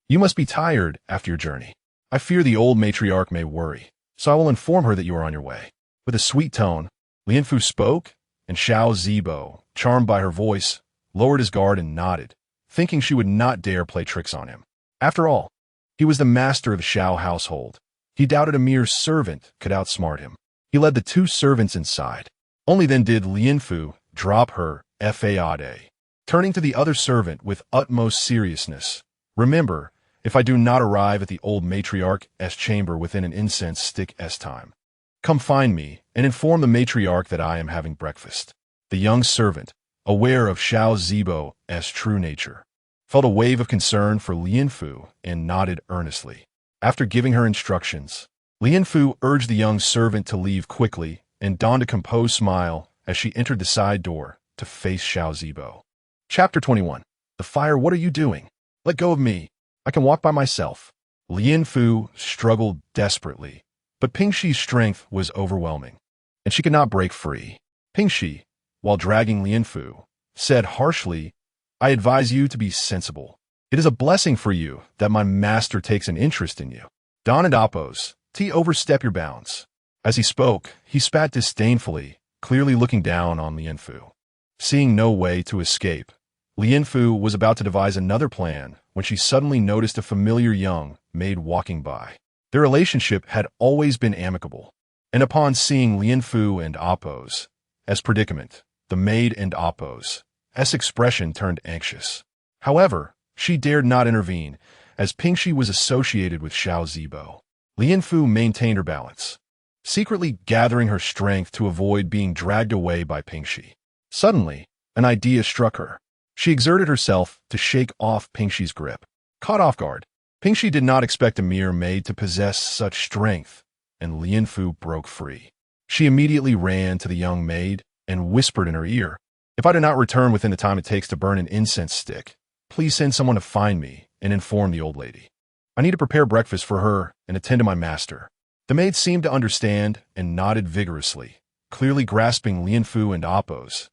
You must be tired after your journey. I fear the old matriarch may worry, so I will inform her that you are on your way." With a sweet tone, Lianfu spoke, and Xiao Zibo, charmed by her voice, lowered his guard and nodded, thinking she would not dare play tricks on him. After all, he was the master of the Xiao household. He doubted a mere servant could outsmart him. He led the two servants inside. Only then did Lianfu drop her fade. Turning to the other servant with utmost seriousness, "Remember, if I do not arrive at the old matriarch's chamber within an incense stick's time, come find me and inform the matriarch that I am having breakfast." The young servant, aware of Xiao Zibo's true nature, felt a wave of concern for Lianfu and nodded earnestly. After giving her instructions, Lianfu urged the young servant to leave quickly and donned a composed smile as she entered the side door to face Xiao Zibo. Chapter 21. The fire, what are you doing? Let go of me. I can walk by myself. Lian Fu struggled desperately, but Ping Shi's strength was overwhelming, and she could not break free. Ping Shi, while dragging Lian Fu, said harshly, I advise you to be sensible. It is a blessing for you that my master takes an interest in you. Don and Appos, overstep your bounds. As he spoke, he spat disdainfully, clearly looking down on Lian Fu. Seeing no way to escape, Lian Fu was about to devise another plan when she suddenly noticed a familiar young maid walking by. Their relationship had always been amicable, and upon seeing Lian Fu and Appos' predicament, the maid and Appos' expression turned anxious. However, she dared not intervene, as Ping Shi was associated with Xiao Zibo. Lian Fu maintained her balance, secretly gathering her strength to avoid being dragged away by Ping Shi. Suddenly, an idea struck her. She exerted herself to shake off Ping Shi's grip. Caught off guard, Ping Shi did not expect a mere maid to possess such strength, and Lian Fu broke free. She immediately ran to the young maid and whispered in her ear, If I do not return within the time it takes to burn an incense stick, please send someone to find me and inform the old lady. I need to prepare breakfast for her and attend to my master. The maid seemed to understand and nodded vigorously, clearly grasping Lian Fu and Appos'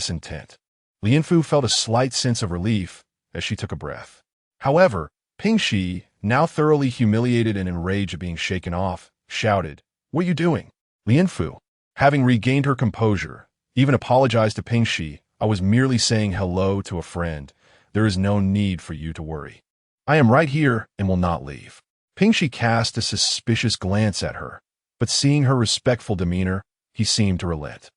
intent. Lian Fu felt a slight sense of relief as she took a breath. However, Ping Shi, now thoroughly humiliated and enraged at being shaken off, shouted, What are you doing? Lian Fu, having regained her composure, even apologized to Ping Shi. I was merely saying hello to a friend. There is no need for you to worry. I am right here and will not leave. Ping Shi cast a suspicious glance at her, but seeing her respectful demeanor, he seemed to relent.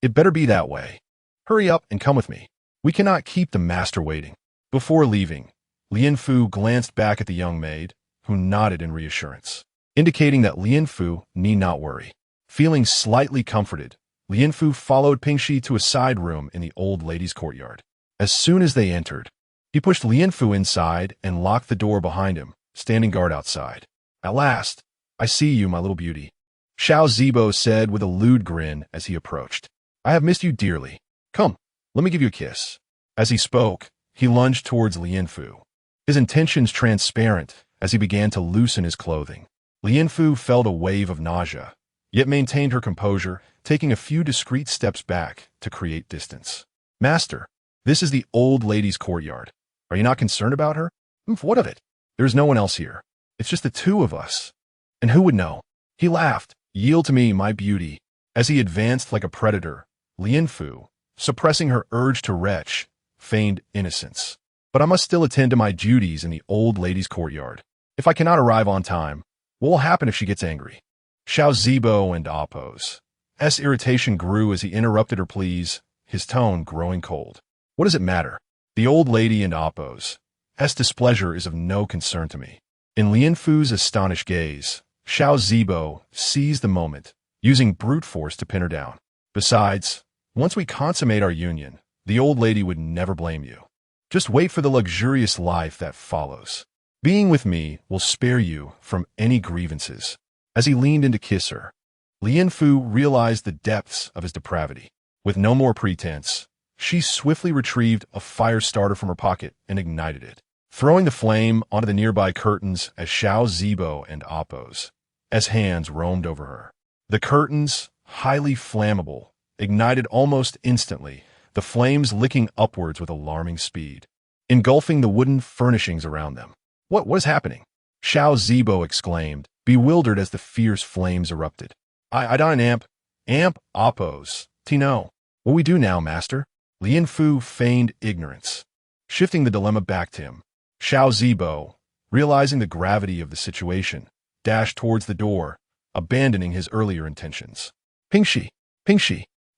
It better be that way. Hurry up and come with me. We cannot keep the master waiting. Before leaving, Lian Fu glanced back at the young maid, who nodded in reassurance, indicating that Lian Fu need not worry. Feeling slightly comforted, Lian Fu followed Ping Shi to a side room in the old lady's courtyard. As soon as they entered, he pushed Lian Fu inside and locked the door behind him, standing guard outside. At last, I see you, my little beauty, Xiao Zibo said with a lewd grin as he approached. I have missed you dearly. Come, let me give you a kiss. As he spoke, he lunged towards Lian Fu, his intentions transparent as he began to loosen his clothing. Lian Fu felt a wave of nausea, yet maintained her composure, taking a few discreet steps back to create distance. Master, this is the old lady's courtyard. Are you not concerned about her? What of it? There's no one else here. It's just the two of us. And who would know? He laughed. Yield to me, my beauty. As he advanced like a predator, Lian Fu, suppressing her urge to retch, feigned innocence. But I must still attend to my duties in the old lady's courtyard. If I cannot arrive on time, what will happen if she gets angry? Xiao Zibo and Appos' irritation grew as he interrupted her pleas, his tone growing cold. What does it matter? The old lady and Appos' displeasure is of no concern to me. In Lian Fu's astonished gaze, Xiao Zibo seized the moment, using brute force to pin her down. Besides, once we consummate our union, the old lady would never blame you. Just wait for the luxurious life that follows. Being with me will spare you from any grievances. As he leaned in to kiss her, Lian Fu realized the depths of his depravity. With no more pretense, she swiftly retrieved a fire starter from her pocket and ignited it, throwing the flame onto the nearby curtains as Xiao Zibo and Appos' hands roamed over her. The curtains, highly flammable, ignited almost instantly, the flames licking upwards with alarming speed, engulfing the wooden furnishings around them. What is happening? Xiao Zibo exclaimed, bewildered as the fierce flames erupted. I don't amp Appos. Tino. What we do now, master? Lian Fu feigned ignorance, shifting the dilemma back to him. Xiao Zibo, realizing the gravity of the situation, dashed towards the door, abandoning his earlier intentions. Ping Shi,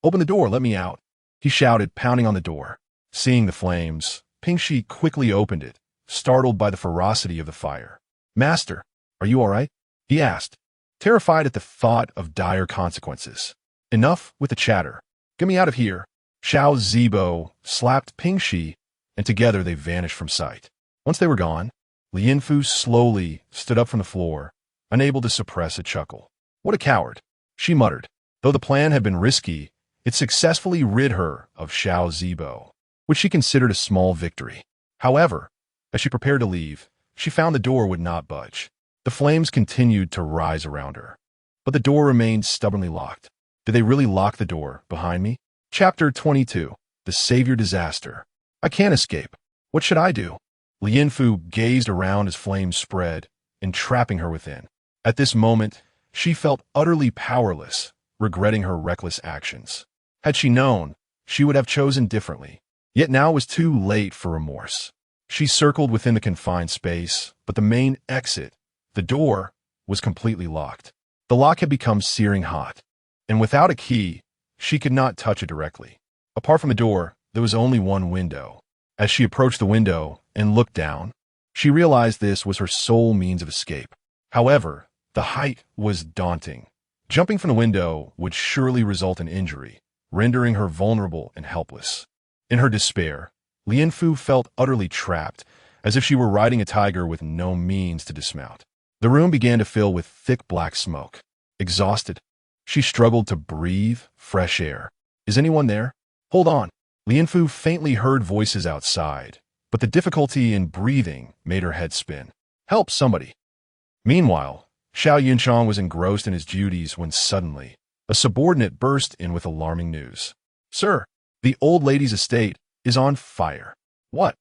open the door, let me out, he shouted, pounding on the door. Seeing the flames, Ping Shi quickly opened it, startled by the ferocity of the fire. Master, are you all right? He asked, terrified at the thought of dire consequences. Enough with the chatter. Get me out of here. Xiao Zibo slapped Ping Shi, and together they vanished from sight. Once they were gone, Lian Fu slowly stood up from the floor, unable to suppress a chuckle. What a coward, she muttered. Though the plan had been risky, It successfully rid her of Xiao Zibo, which she considered a small victory. However, as she prepared to leave, she found the door would not budge. The flames continued to rise around her, but the door remained stubbornly locked. Did they really lock the door behind me? Chapter 22. The Savior Disaster. I can't escape. What should I do? Lian Fu gazed around as flames spread, entrapping her within. At this moment, she felt utterly powerless, regretting her reckless actions. Had she known, she would have chosen differently. Yet now it was too late for remorse. She circled within the confined space, but the main exit, the door, was completely locked. The lock had become searing hot, and without a key, she could not touch it directly. Apart from the door, there was only one window. As she approached the window and looked down, she realized this was her sole means of escape. However, the height was daunting. Jumping from the window would surely result in injury, rendering her vulnerable and helpless. In her despair, Lian Fu felt utterly trapped, as if she were riding a tiger with no means to dismount. The room began to fill with thick black smoke. Exhausted, she struggled to breathe fresh air. Is anyone there? Hold on. Lian Fu faintly heard voices outside, but the difficulty in breathing made her head spin. Help, somebody. Meanwhile, Xiao Yunchang was engrossed in his duties when suddenly, a subordinate burst in with alarming news. Sir, the old lady's estate is on fire. What?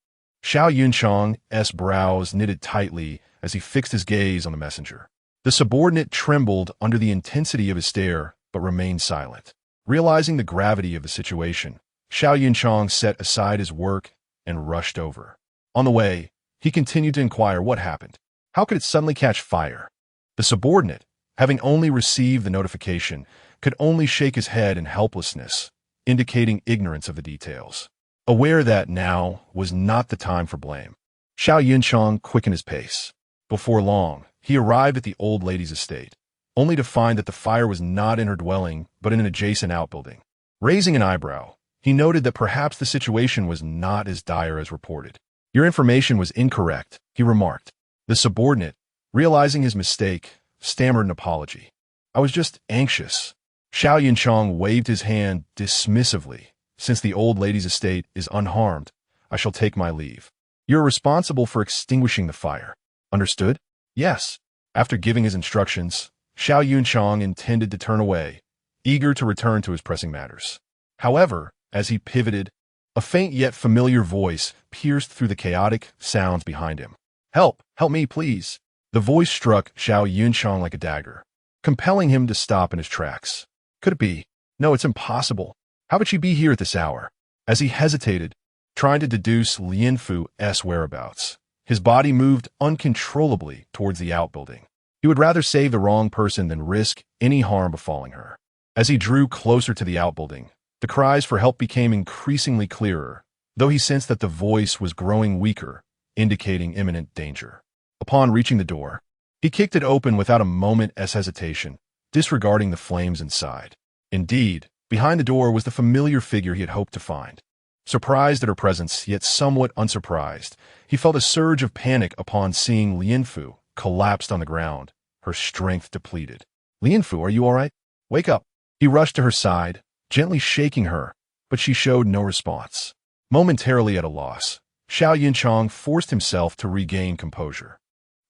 Xiao Yunchang's brows knitted tightly as he fixed his gaze on the messenger. The subordinate trembled under the intensity of his stare, but remained silent. Realizing the gravity of the situation, Xiao Yunchang set aside his work and rushed over. On the way, he continued to inquire what happened. How could it suddenly catch fire? The subordinate, having only received the notification, could only shake his head in helplessness, indicating ignorance of the details. Aware that now was not the time for blame, Xiao Yunchang quickened his pace. Before long, he arrived at the old lady's estate, only to find that the fire was not in her dwelling, but in an adjacent outbuilding. Raising an eyebrow, he noted that perhaps the situation was not as dire as reported. Your information was incorrect, he remarked. The subordinate, realizing his mistake, stammered an apology. I was just anxious. Xiao Yunchang waved his hand dismissively. Since the old lady's estate is unharmed, I shall take my leave. You're responsible for extinguishing the fire. Understood? Yes. After giving his instructions, Xiao Yunchang intended to turn away, eager to return to his pressing matters. However, as he pivoted, a faint yet familiar voice pierced through the chaotic sounds behind him. Help! Help me, please! The voice struck Xiao Yunchang like a dagger, compelling him to stop in his tracks. Could it be? No, it's impossible. How could she be here at this hour? As he hesitated, trying to deduce Lian Fu's whereabouts, his body moved uncontrollably towards the outbuilding. He would rather save the wrong person than risk any harm befalling her. As he drew closer to the outbuilding, the cries for help became increasingly clearer, though he sensed that the voice was growing weaker, indicating imminent danger. Upon reaching the door, he kicked it open without a moment's hesitation, disregarding the flames inside. Indeed, behind the door was the familiar figure he had hoped to find. Surprised at her presence, yet somewhat unsurprised, he felt a surge of panic upon seeing Lian Fu collapsed on the ground, her strength depleted. Lian Fu, are you all right? Wake up. He rushed to her side, gently shaking her, but she showed no response. Momentarily at a loss, Xiao Yunchang forced himself to regain composure.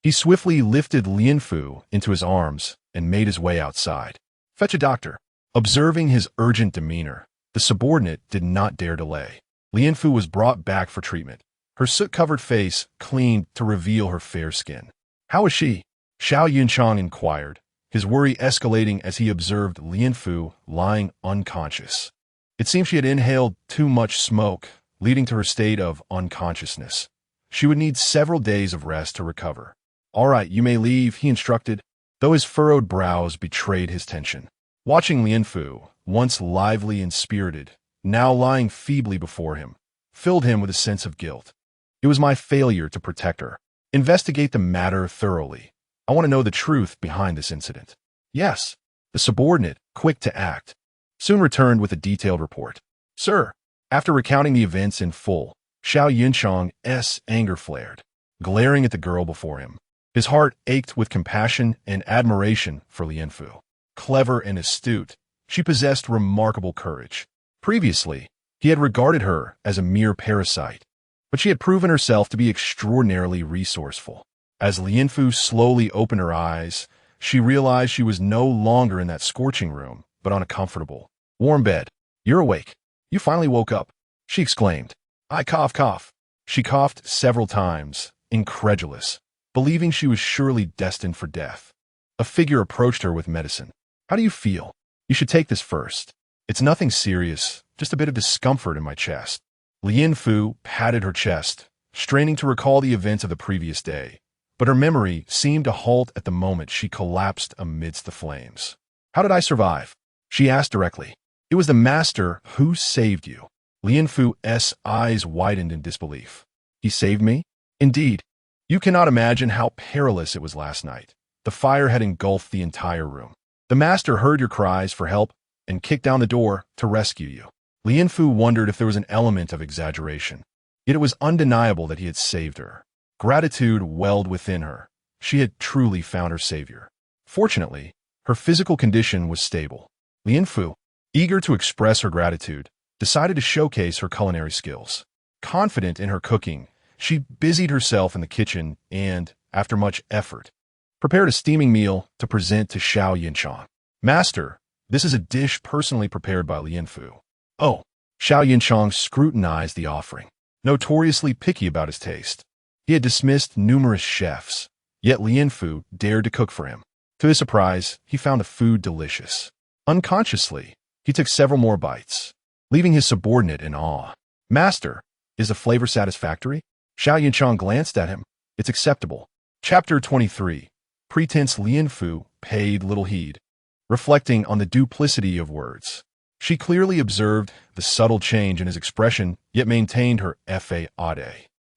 He swiftly lifted Lian Fu into his arms and made his way outside. Fetch a doctor. Observing his urgent demeanor, the subordinate did not dare delay. Lian Fu was brought back for treatment, her soot-covered face cleaned to reveal her fair skin. How is she? Xiao Yunchang inquired, his worry escalating as he observed Lian Fu lying unconscious. It seemed she had inhaled too much smoke, leading to her state of unconsciousness. She would need several days of rest to recover. All right, you may leave, he instructed, though his furrowed brows betrayed his tension. Watching Lian Fu, once lively and spirited, now lying feebly before him, filled him with a sense of guilt. It was my failure to protect her. Investigate the matter thoroughly. I want to know the truth behind this incident. Yes, the subordinate, quick to act, soon returned with a detailed report. Sir, after recounting the events in full, Xiao Yunchang's anger flared, glaring at the girl before him. His heart ached with compassion and admiration for Lian Fu. Clever and astute, She possessed remarkable courage. Previously, he had regarded her as a mere parasite, but she had proven herself to be extraordinarily resourceful. As Lianfu slowly opened her eyes, she realized she was no longer in that scorching room, but on a comfortable, warm bed. "You're awake. You finally woke up," she exclaimed. "I cough." She coughed several times, incredulous, believing she was surely destined for death. A figure approached her with medicine. "How do you feel? You should take this first. It's nothing serious, just a bit of discomfort in my chest." Lianfu patted her chest, straining to recall the events of the previous day, but her memory seemed to halt at the moment she collapsed amidst the flames. "How did I survive?" she asked directly. "It was the master who saved you." Lianfu's eyes widened in disbelief. "He saved me?" "Indeed. You cannot imagine how perilous it was last night. The fire had engulfed the entire room. The master heard your cries for help and kicked down the door to rescue you." Lianfu wondered if there was an element of exaggeration. Yet it was undeniable that he had saved her. Gratitude welled within her. She had truly found her savior. Fortunately, her physical condition was stable. Lianfu, eager to express her gratitude, decided to showcase her culinary skills. Confident in her cooking, she busied herself in the kitchen and, after much effort, prepared a steaming meal to present to Xiao Yinchang. "Master, this is a dish personally prepared by Lianfu." "Oh." Xiao Yinchang scrutinized the offering, notoriously picky about his taste. He had dismissed numerous chefs, yet Lianfu dared to cook for him. To his surprise, he found the food delicious. Unconsciously, he took several more bites, leaving his subordinate in awe. "Master, is the flavor satisfactory?" Xiao Yinchang glanced at him. "It's acceptable." Chapter 23. Pretense. Lianfu paid little heed, reflecting on the duplicity of words. She clearly observed the subtle change in his expression, yet maintained her fade.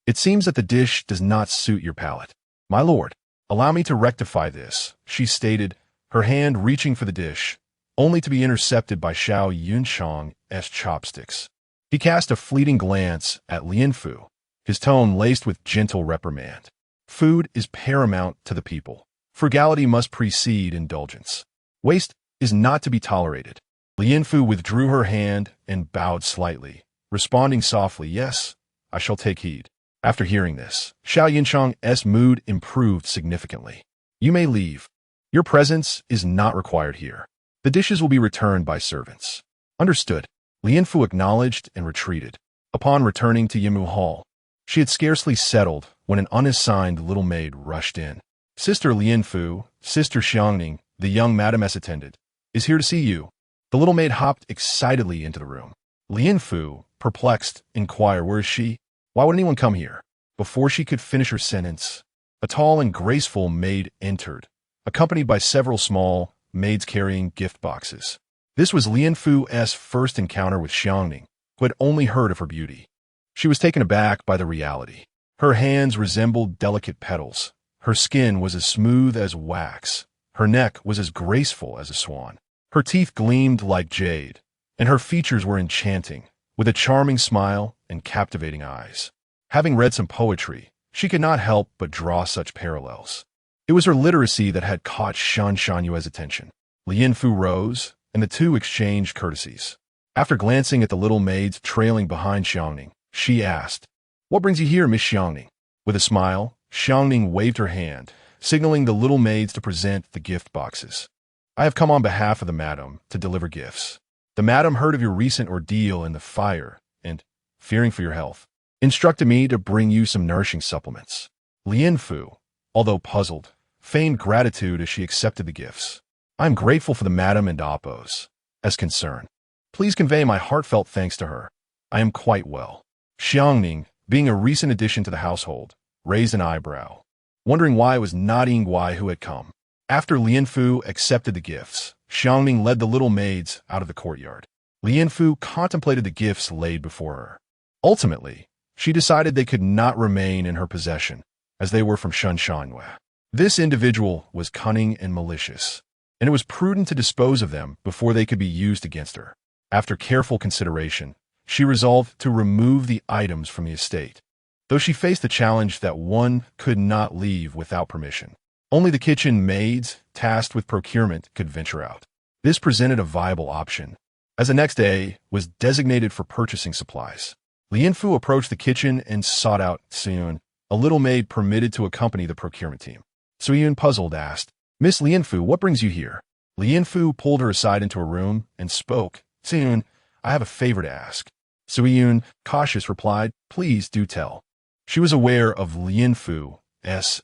"It seems that the dish does not suit your palate. My lord, allow me to rectify this," she stated, her hand reaching for the dish, only to be intercepted by Xiao Yunchang's chopsticks. He cast a fleeting glance at Lianfu, his tone laced with gentle reprimand. "Food is paramount to the people. Frugality must precede indulgence. Waste is not to be tolerated." Lianfu withdrew her hand and bowed slightly, responding softly, "Yes, I shall take heed." After hearing this, Xiao Yinchang's mood improved significantly. "You may leave. Your presence is not required here. The dishes will be returned by servants." "Understood." Lianfu acknowledged and retreated. Upon returning to Yimu Hall, she had scarcely settled when an unassigned little maid rushed in. "Sister Lianfu, Sister Xiangning, the young madam's attendant, is here to see you." The little maid hopped excitedly into the room. Lianfu, perplexed, inquired, "Where is she? Why would anyone come here?" Before she could finish her sentence, a tall and graceful maid entered, accompanied by several small maids carrying gift boxes. This was Lianfu's first encounter with Xiangning, who had only heard of her beauty. She was taken aback by the reality. Her hands resembled delicate petals. Her skin was as smooth as wax. Her neck was as graceful as a swan. Her teeth gleamed like jade, and her features were enchanting, with a charming smile and captivating eyes. Having read some poetry, she could not help but draw such parallels. It was her literacy that had caught Shan Shanyue's attention. Lianfu rose, and the two exchanged courtesies. After glancing at the little maids trailing behind Xiangning, she asked, "What brings you here, Miss Xiangning?" With a smile, Xiangning waved her hand, signaling the little maids to present the gift boxes. "I have come on behalf of the madam to deliver gifts. The madam heard of your recent ordeal in the fire and, fearing for your health, instructed me to bring you some nourishing supplements." Lianfu, although puzzled, feigned gratitude as she accepted the gifts. "I am grateful for the madam and Appo's concern. Please convey my heartfelt thanks to her. I am quite well." Xiangning, being a recent addition to the household, raised an eyebrow, wondering why it was not Yingguai who had come. After Lianfu accepted the gifts, Xiangning led the little maids out of the courtyard. Lianfu contemplated the gifts laid before her. Ultimately, she decided they could not remain in her possession, as they were from Shan Shanyue. This individual was cunning and malicious, and it was prudent to dispose of them before they could be used against her. After careful consideration, she resolved to remove the items from the estate, though she faced the challenge that one could not leave without permission. Only the kitchen maids, tasked with procurement, could venture out. This presented a viable option, as the next day was designated for purchasing supplies. Lianfu approached the kitchen and sought out Suyun, a little maid permitted to accompany the procurement team. Suyun, puzzled, asked, "Miss Lianfu, what brings you here?" Lianfu pulled her aside into a room and spoke. "Suyun, I have a favor to ask." Suyun, cautious, replied, "Please do tell." She was aware of Lianfu's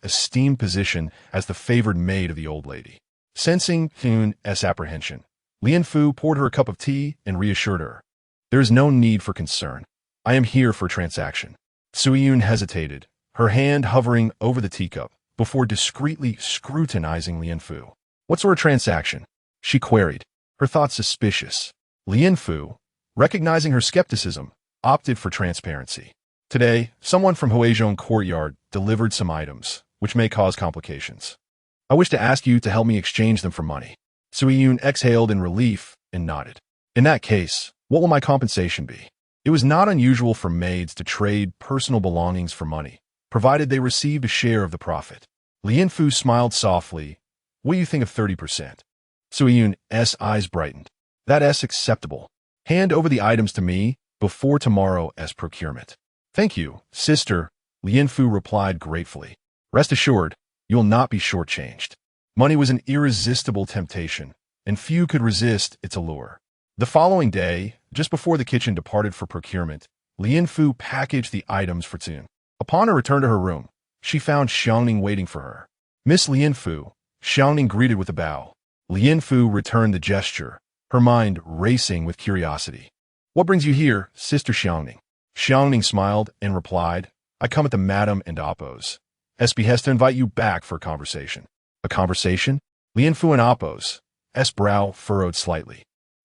esteemed position as the favored maid of the old lady. Sensing Suyun's apprehension, Lianfu poured her a cup of tea and reassured her. "There is no need for concern. I am here for a transaction." Suyun hesitated, her hand hovering over the teacup, before discreetly scrutinizing Lianfu. "What sort of transaction?" she queried, her thoughts suspicious. Lianfu, recognizing her skepticism, opted for transparency. "Today, someone from Huizhong courtyard delivered some items, which may cause complications. I wish to ask you to help me exchange them for money." Suyun exhaled in relief and nodded. "In that case, what will my compensation be?" It was not unusual for maids to trade personal belongings for money, provided they received a share of the profit. Lianfu smiled softly. "What do you think of 30%? Suyun's eyes brightened. "That's acceptable. Hand over the items to me before tomorrow's procurement." "Thank you, sister," Lianfu replied gratefully. "Rest assured, you will not be shortchanged." Money was an irresistible temptation, and few could resist its allure. The following day, just before the kitchen departed for procurement, Lianfu packaged the items for Suyun. Upon her return to her room, she found Xiangning waiting for her. "Miss Lianfu," Xiangning greeted with a bow. Lianfu returned the gesture, her mind racing with curiosity. "What brings you here, Sister Xiangning?" Xiangning smiled and replied, "I come at the Madame and Appo's behest to invite you back for a conversation." "A conversation?" Lianfu and Appo's brow furrowed slightly.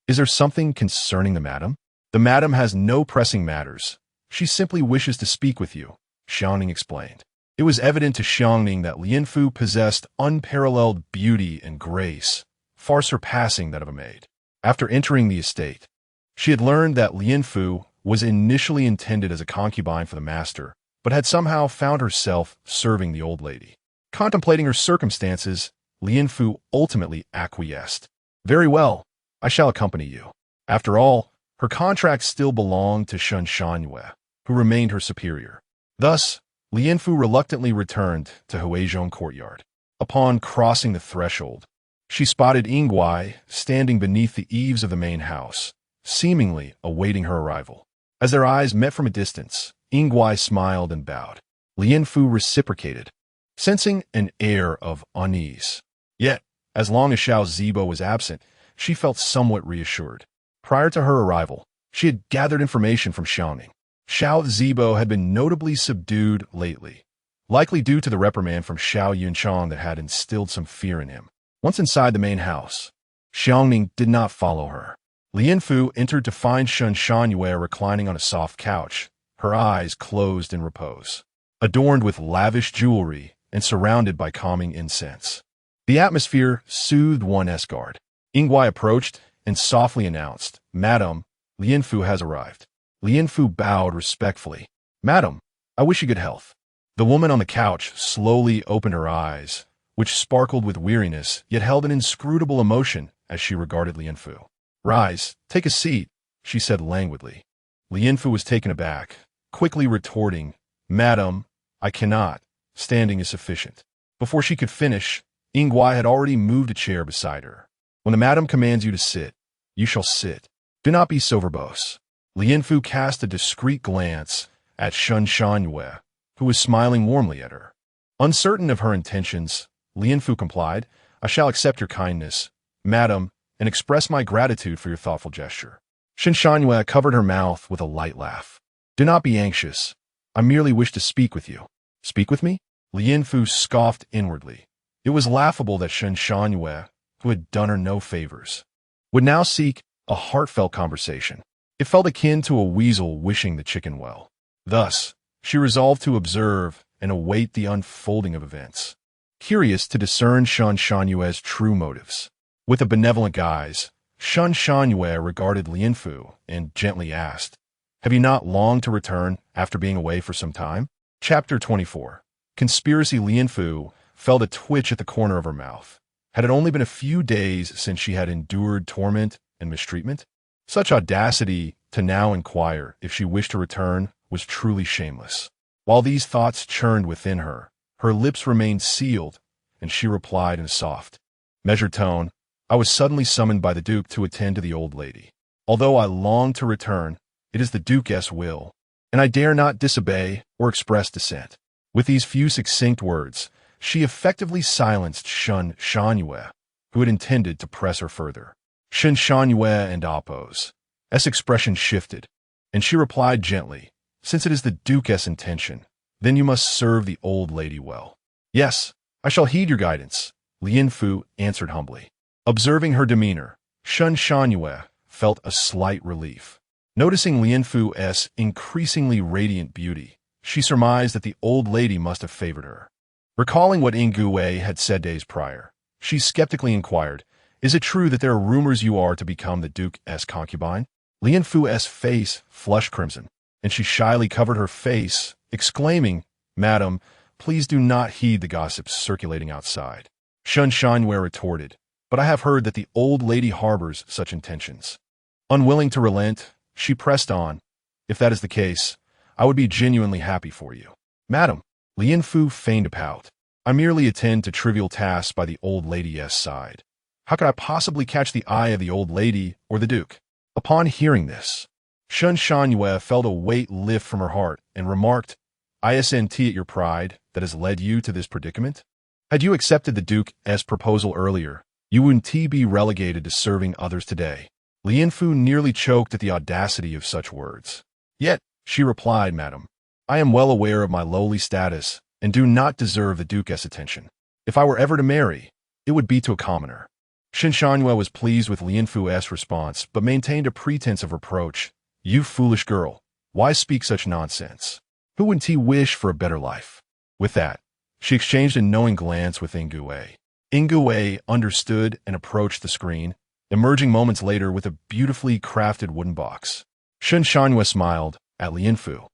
"Is there something concerning the Madame?" "The Madame has no pressing matters. She simply wishes to speak with you," Xiangning explained. It was evident to Xiangning that Lianfu possessed unparalleled beauty and grace, far surpassing that of a maid. After entering the estate, she had learned that Lianfu was initially intended as a concubine for the master, but had somehow found herself serving the old lady. Contemplating her circumstances, Lianfu ultimately acquiesced. "Very well, I shall accompany you." After all, her contract still belonged to Shen Shangyue, who remained her superior. Thus, Lianfu reluctantly returned to Huizhong courtyard. Upon crossing the threshold, she spotted Yingguai standing beneath the eaves of the main house, seemingly awaiting her arrival. As their eyes met from a distance, Yingguai smiled and bowed. Lianfu reciprocated, sensing an air of unease. Yet, as long as Xiao Zibo was absent, she felt somewhat reassured. Prior to her arrival, she had gathered information from Xiangning. Xiao Zibo had been notably subdued lately, likely due to the reprimand from Xiao Yunchang that had instilled some fear in him. Once inside the main house, Xiangning did not follow her. Lianfu entered to find Shen Shangyue reclining on a soft couch, her eyes closed in repose, adorned with lavish jewelry and surrounded by calming incense. The atmosphere soothed one's guard. Yingguai approached and softly announced, "Madam, Lianfu has arrived." Lianfu bowed respectfully. "Madam, I wish you good health." The woman on the couch slowly opened her eyes, which sparkled with weariness, yet held an inscrutable emotion as she regarded Lianfu. "Rise, take a seat," she said languidly. Lianfu was taken aback, quickly retorting, "Madam, I cannot. Standing is sufficient." Before she could finish, Yingguai had already moved a chair beside her. "When the madam commands you to sit, you shall sit. Do not be so verbose." Lianfu cast a discreet glance at Shen Shangyue, who was smiling warmly at her. Uncertain of her intentions, Lianfu complied, "I shall accept your kindness, madam, and express my gratitude for your thoughtful gesture." Shen Shangyue covered her mouth with a light laugh. "Do not be anxious. I merely wish to speak with you." "Speak with me?" Lianfu scoffed inwardly. It was laughable that Shen Shangyue, who had done her no favors, would now seek a heartfelt conversation. It felt akin to a weasel wishing the chicken well. Thus, she resolved to observe and await the unfolding of events, curious to discern Shen Shanyue's true motives. With a benevolent gaze, Shen Shanyue regarded Lianfu and gently asked, "Have you not longed to return after being away for some time?" Chapter 24. Conspiracy. Lianfu felt a twitch at the corner of her mouth. Had it only been a few days since she had endured torment and mistreatment? Such audacity to now inquire if she wished to return was truly shameless. While these thoughts churned within her, her lips remained sealed, and she replied in a soft, measured tone, "I was suddenly summoned by the Duke to attend to the old lady. Although I long to return, it is the Duke's will, and I dare not disobey or express dissent." With these few succinct words, she effectively silenced Shun Shangyue, who had intended to press her further. Shun Shangyue and Appo's expression shifted, and she replied gently, "Since it is the Duke's intention, then you must serve the old lady well." "Yes, I shall heed your guidance," Lian Fu answered humbly. Observing her demeanor, Shun Shangyue felt a slight relief. Noticing Lian Fu's increasingly radiant beauty, she surmised that the old lady must have favored her. Recalling what Ingui had said days prior, she skeptically inquired, "Is it true that there are rumors you are to become the Duke's concubine?" Lian Fu's face flushed crimson, and she shyly covered her face, exclaiming, "Madam, please do not heed the gossips circulating outside." Shun Shangyue retorted, "But I have heard that the old lady harbors such intentions." Unwilling to relent, she pressed on, "If that is the case, I would be genuinely happy for you." "Madam," Lian Fu feigned a pout, "I merely attend to trivial tasks by the old lady's side. How could I possibly catch the eye of the old lady or the Duke?" Upon hearing this, Shun Shangyue felt a weight lift from her heart and remarked, "Isn't it your pride that has led you to this predicament? Had you accepted the Duke's proposal earlier, you wouldn't be relegated to serving others today." Lian Fu nearly choked at the audacity of such words. "Yet," she replied, "Madam, I am well aware of my lowly status and do not deserve the Duke's attention. If I were ever to marry, it would be to a commoner." Shun Shangyue was pleased with Lian Fu's response, but maintained a pretense of reproach. "You foolish girl, why speak such nonsense? Who wouldn't he wish for a better life?" With that, she exchanged a knowing glance with Ingui. Ingui understood and approached the screen, emerging moments later with a beautifully crafted wooden box. Shun Shangyue smiled at Lian Fu.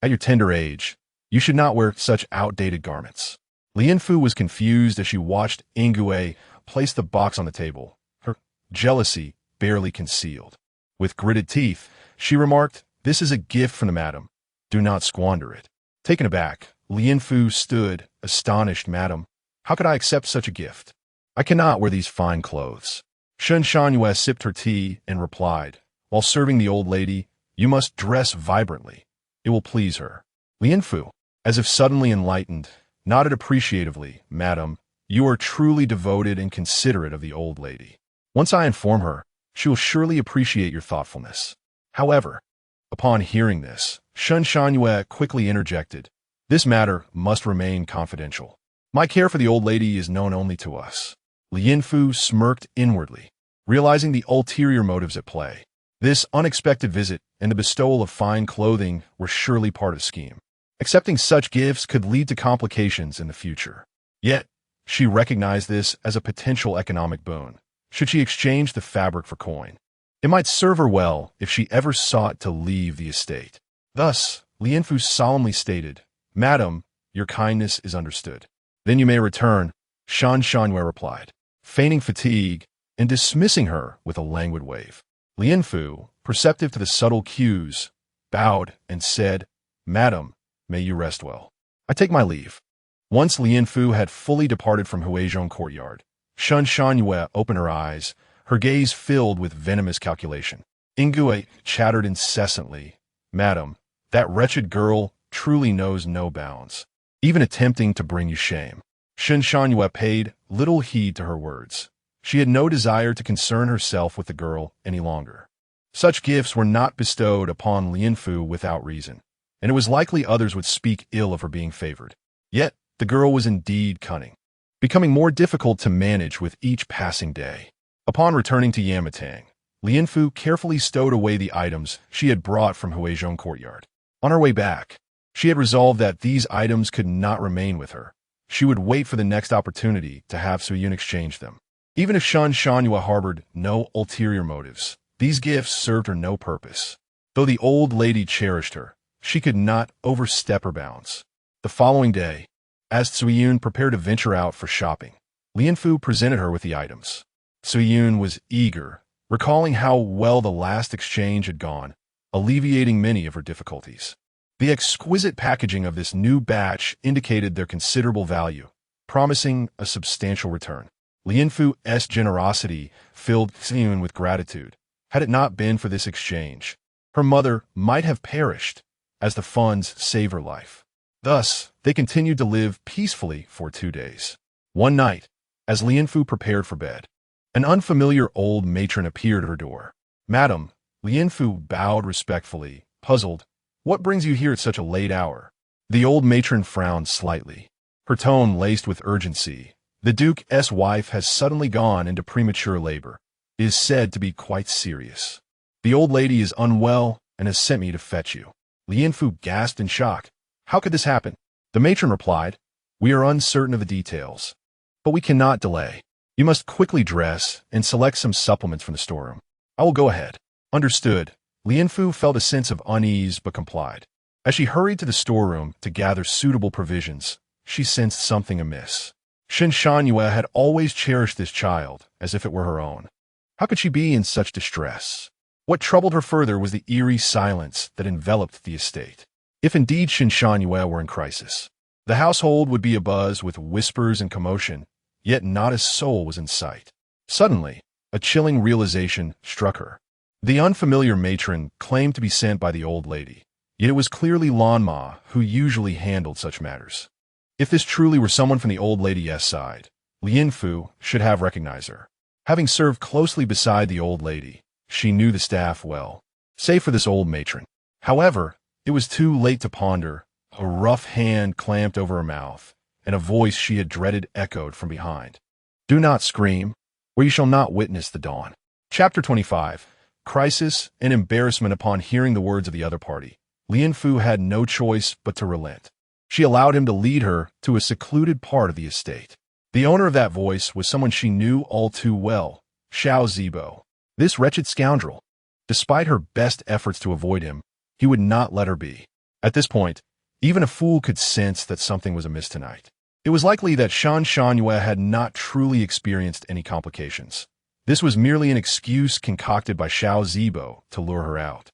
"At your tender age, you should not wear such outdated garments." Lian Fu was confused as she watched Ingui place the box on the table, her jealousy barely concealed. With gritted teeth, she remarked, "This is a gift from the madam. Do not squander it." Taken aback, Lian Fu stood, astonished. "Madam, how could I accept such a gift? I cannot wear these fine clothes." Shun Shangyue sipped her tea and replied, "While serving the old lady, you must dress vibrantly. It will please her." Lian Fu, as if suddenly enlightened, nodded appreciatively. "Madam, you are truly devoted and considerate of the old lady. Once I inform her, she will surely appreciate your thoughtfulness." However, upon hearing this, Shun Shangyue quickly interjected, "This matter must remain confidential. My care for the old lady is known only to us." Lian Fu smirked inwardly, realizing the ulterior motives at play. This unexpected visit and the bestowal of fine clothing were surely part of the scheme. Accepting such gifts could lead to complications in the future. Yet, she recognized this as a potential economic boon, should she exchange the fabric for coin. It might serve her well if she ever sought to leave the estate. Thus, Lian Fu solemnly stated, "Madam, your kindness is understood. Then you may return," Shun Shangyue replied, feigning fatigue and dismissing her with a languid wave. Lian Fu, perceptive to the subtle cues, bowed and said, "Madam, may you rest well. I take my leave." Once Lian Fu had fully departed from Huizhong courtyard, Shun Shangyue opened her eyes, her gaze filled with venomous calculation. Ingui chattered incessantly, "Madam, that wretched girl truly knows no bounds, even attempting to bring you shame." Shun Shangyue paid little heed to her words. She had no desire to concern herself with the girl any longer. Such gifts were not bestowed upon Lian Fu without reason, and it was likely others would speak ill of her being favored. Yet, the girl was indeed cunning, becoming more difficult to manage with each passing day. Upon returning to Yamatang, Lian Fu carefully stowed away the items she had brought from Huizhong courtyard. On her way back, she had resolved that these items could not remain with her. She would wait for the next opportunity to have Suyun exchange them. Even if Shun Shangyue harbored no ulterior motives, these gifts served her no purpose. Though the old lady cherished her, she could not overstep her bounds. The following day, as Suyun prepared to venture out for shopping, Lianfu presented her with the items. Suyun was eager, recalling how well the last exchange had gone, alleviating many of her difficulties. The exquisite packaging of this new batch indicated their considerable value, promising a substantial return. Lianfu's generosity filled Suyun with gratitude. Had it not been for this exchange, her mother might have perished, as the funds saved her life. Thus, they continued to live peacefully for 2 days. One night, as Lianfu prepared for bed, an unfamiliar old matron appeared at her door. "Madam," Lianfu bowed respectfully, puzzled. "What brings you here at such a late hour?" The old matron frowned slightly, her tone laced with urgency. "The Duke's wife has suddenly gone into premature labor. It is said to be quite serious. The old lady is unwell and has sent me to fetch you." Lianfu gasped in shock. "How could this happen?" The matron replied, "We are uncertain of the details, but we cannot delay. You must quickly dress and select some supplements from the storeroom. I will go ahead." "Understood." Lianfu felt a sense of unease but complied. As she hurried to the storeroom to gather suitable provisions, she sensed something amiss. Shanshanyue had always cherished this child as if it were her own. How could she be in such distress? What troubled her further was the eerie silence that enveloped the estate. If indeed Shanshanyue were in crisis, the household would be abuzz with whispers and commotion, yet not a soul was in sight. Suddenly, a chilling realization struck her. The unfamiliar matron claimed to be sent by the old lady, yet it was clearly Lanma who usually handled such matters. If this truly were someone from the old lady's side, Lianfu should have recognized her. Having served closely beside the old lady, she knew the staff well, save for this old matron. However, it was too late to ponder. A rough hand clamped over her mouth, and a voice she had dreaded echoed from behind. "Do not scream, or you shall not witness the dawn." Chapter 25. Crisis and embarrassment. Upon hearing the words of the other party, Lianfu had no choice but to relent. She allowed him to lead her to a secluded part of the estate. The owner of that voice was someone she knew all too well, Xiao Zibo. This wretched scoundrel. Despite her best efforts to avoid him, he would not let her be. At this point, even a fool could sense that something was amiss tonight. It was likely that Shanshanyue had not truly experienced any complications. This was merely an excuse concocted by Xiao Zibo to lure her out.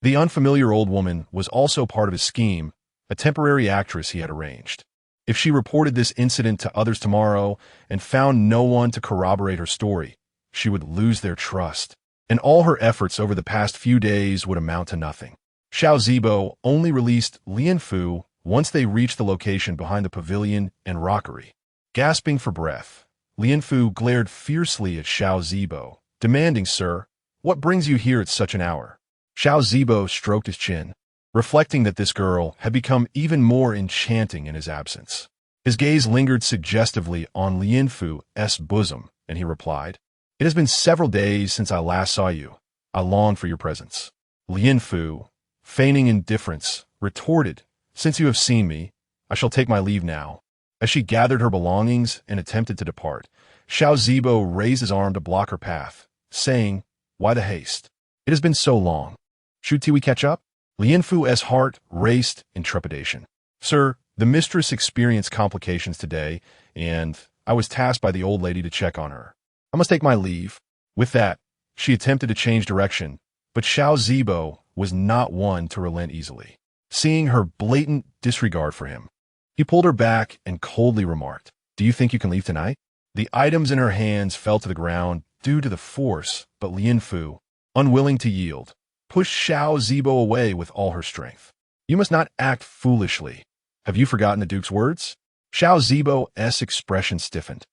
The unfamiliar old woman was also part of his scheme, a temporary actress he had arranged. If she reported this incident to others tomorrow and found no one to corroborate her story, she would lose their trust, and all her efforts over the past few days would amount to nothing. Xiao Zibo only released Lianfu once they reached the location behind the pavilion and rockery. Gasping for breath, Lianfu glared fiercely at Xiao Zibo, demanding, "Sir, what brings you here at such an hour?" Xiao Zibo stroked his chin, reflecting that this girl had become even more enchanting in his absence. His gaze lingered suggestively on Lianfu's bosom, and he replied, "It has been several days since I last saw you. I long for your presence." Lianfu, feigning indifference, retorted, "Since you have seen me, I shall take my leave now." As she gathered her belongings and attempted to depart, Xiao Zibo raised his arm to block her path, saying, "Why the haste? It has been so long. Should we catch up?" Lianfu's heart raced in trepidation. "Sir, the mistress experienced complications today, and I was tasked by the old lady to check on her. I must take my leave." With that, she attempted to change direction, but Xiao Zibo was not one to relent easily. Seeing her blatant disregard for him, he pulled her back and coldly remarked, "Do you think you can leave tonight?" The items in her hands fell to the ground due to the force, but Lianfu, unwilling to yield, pushed Xiao Zibo away with all her strength. "You must not act foolishly. Have you forgotten the Duke's words?" Xiao Zibo's expression stiffened.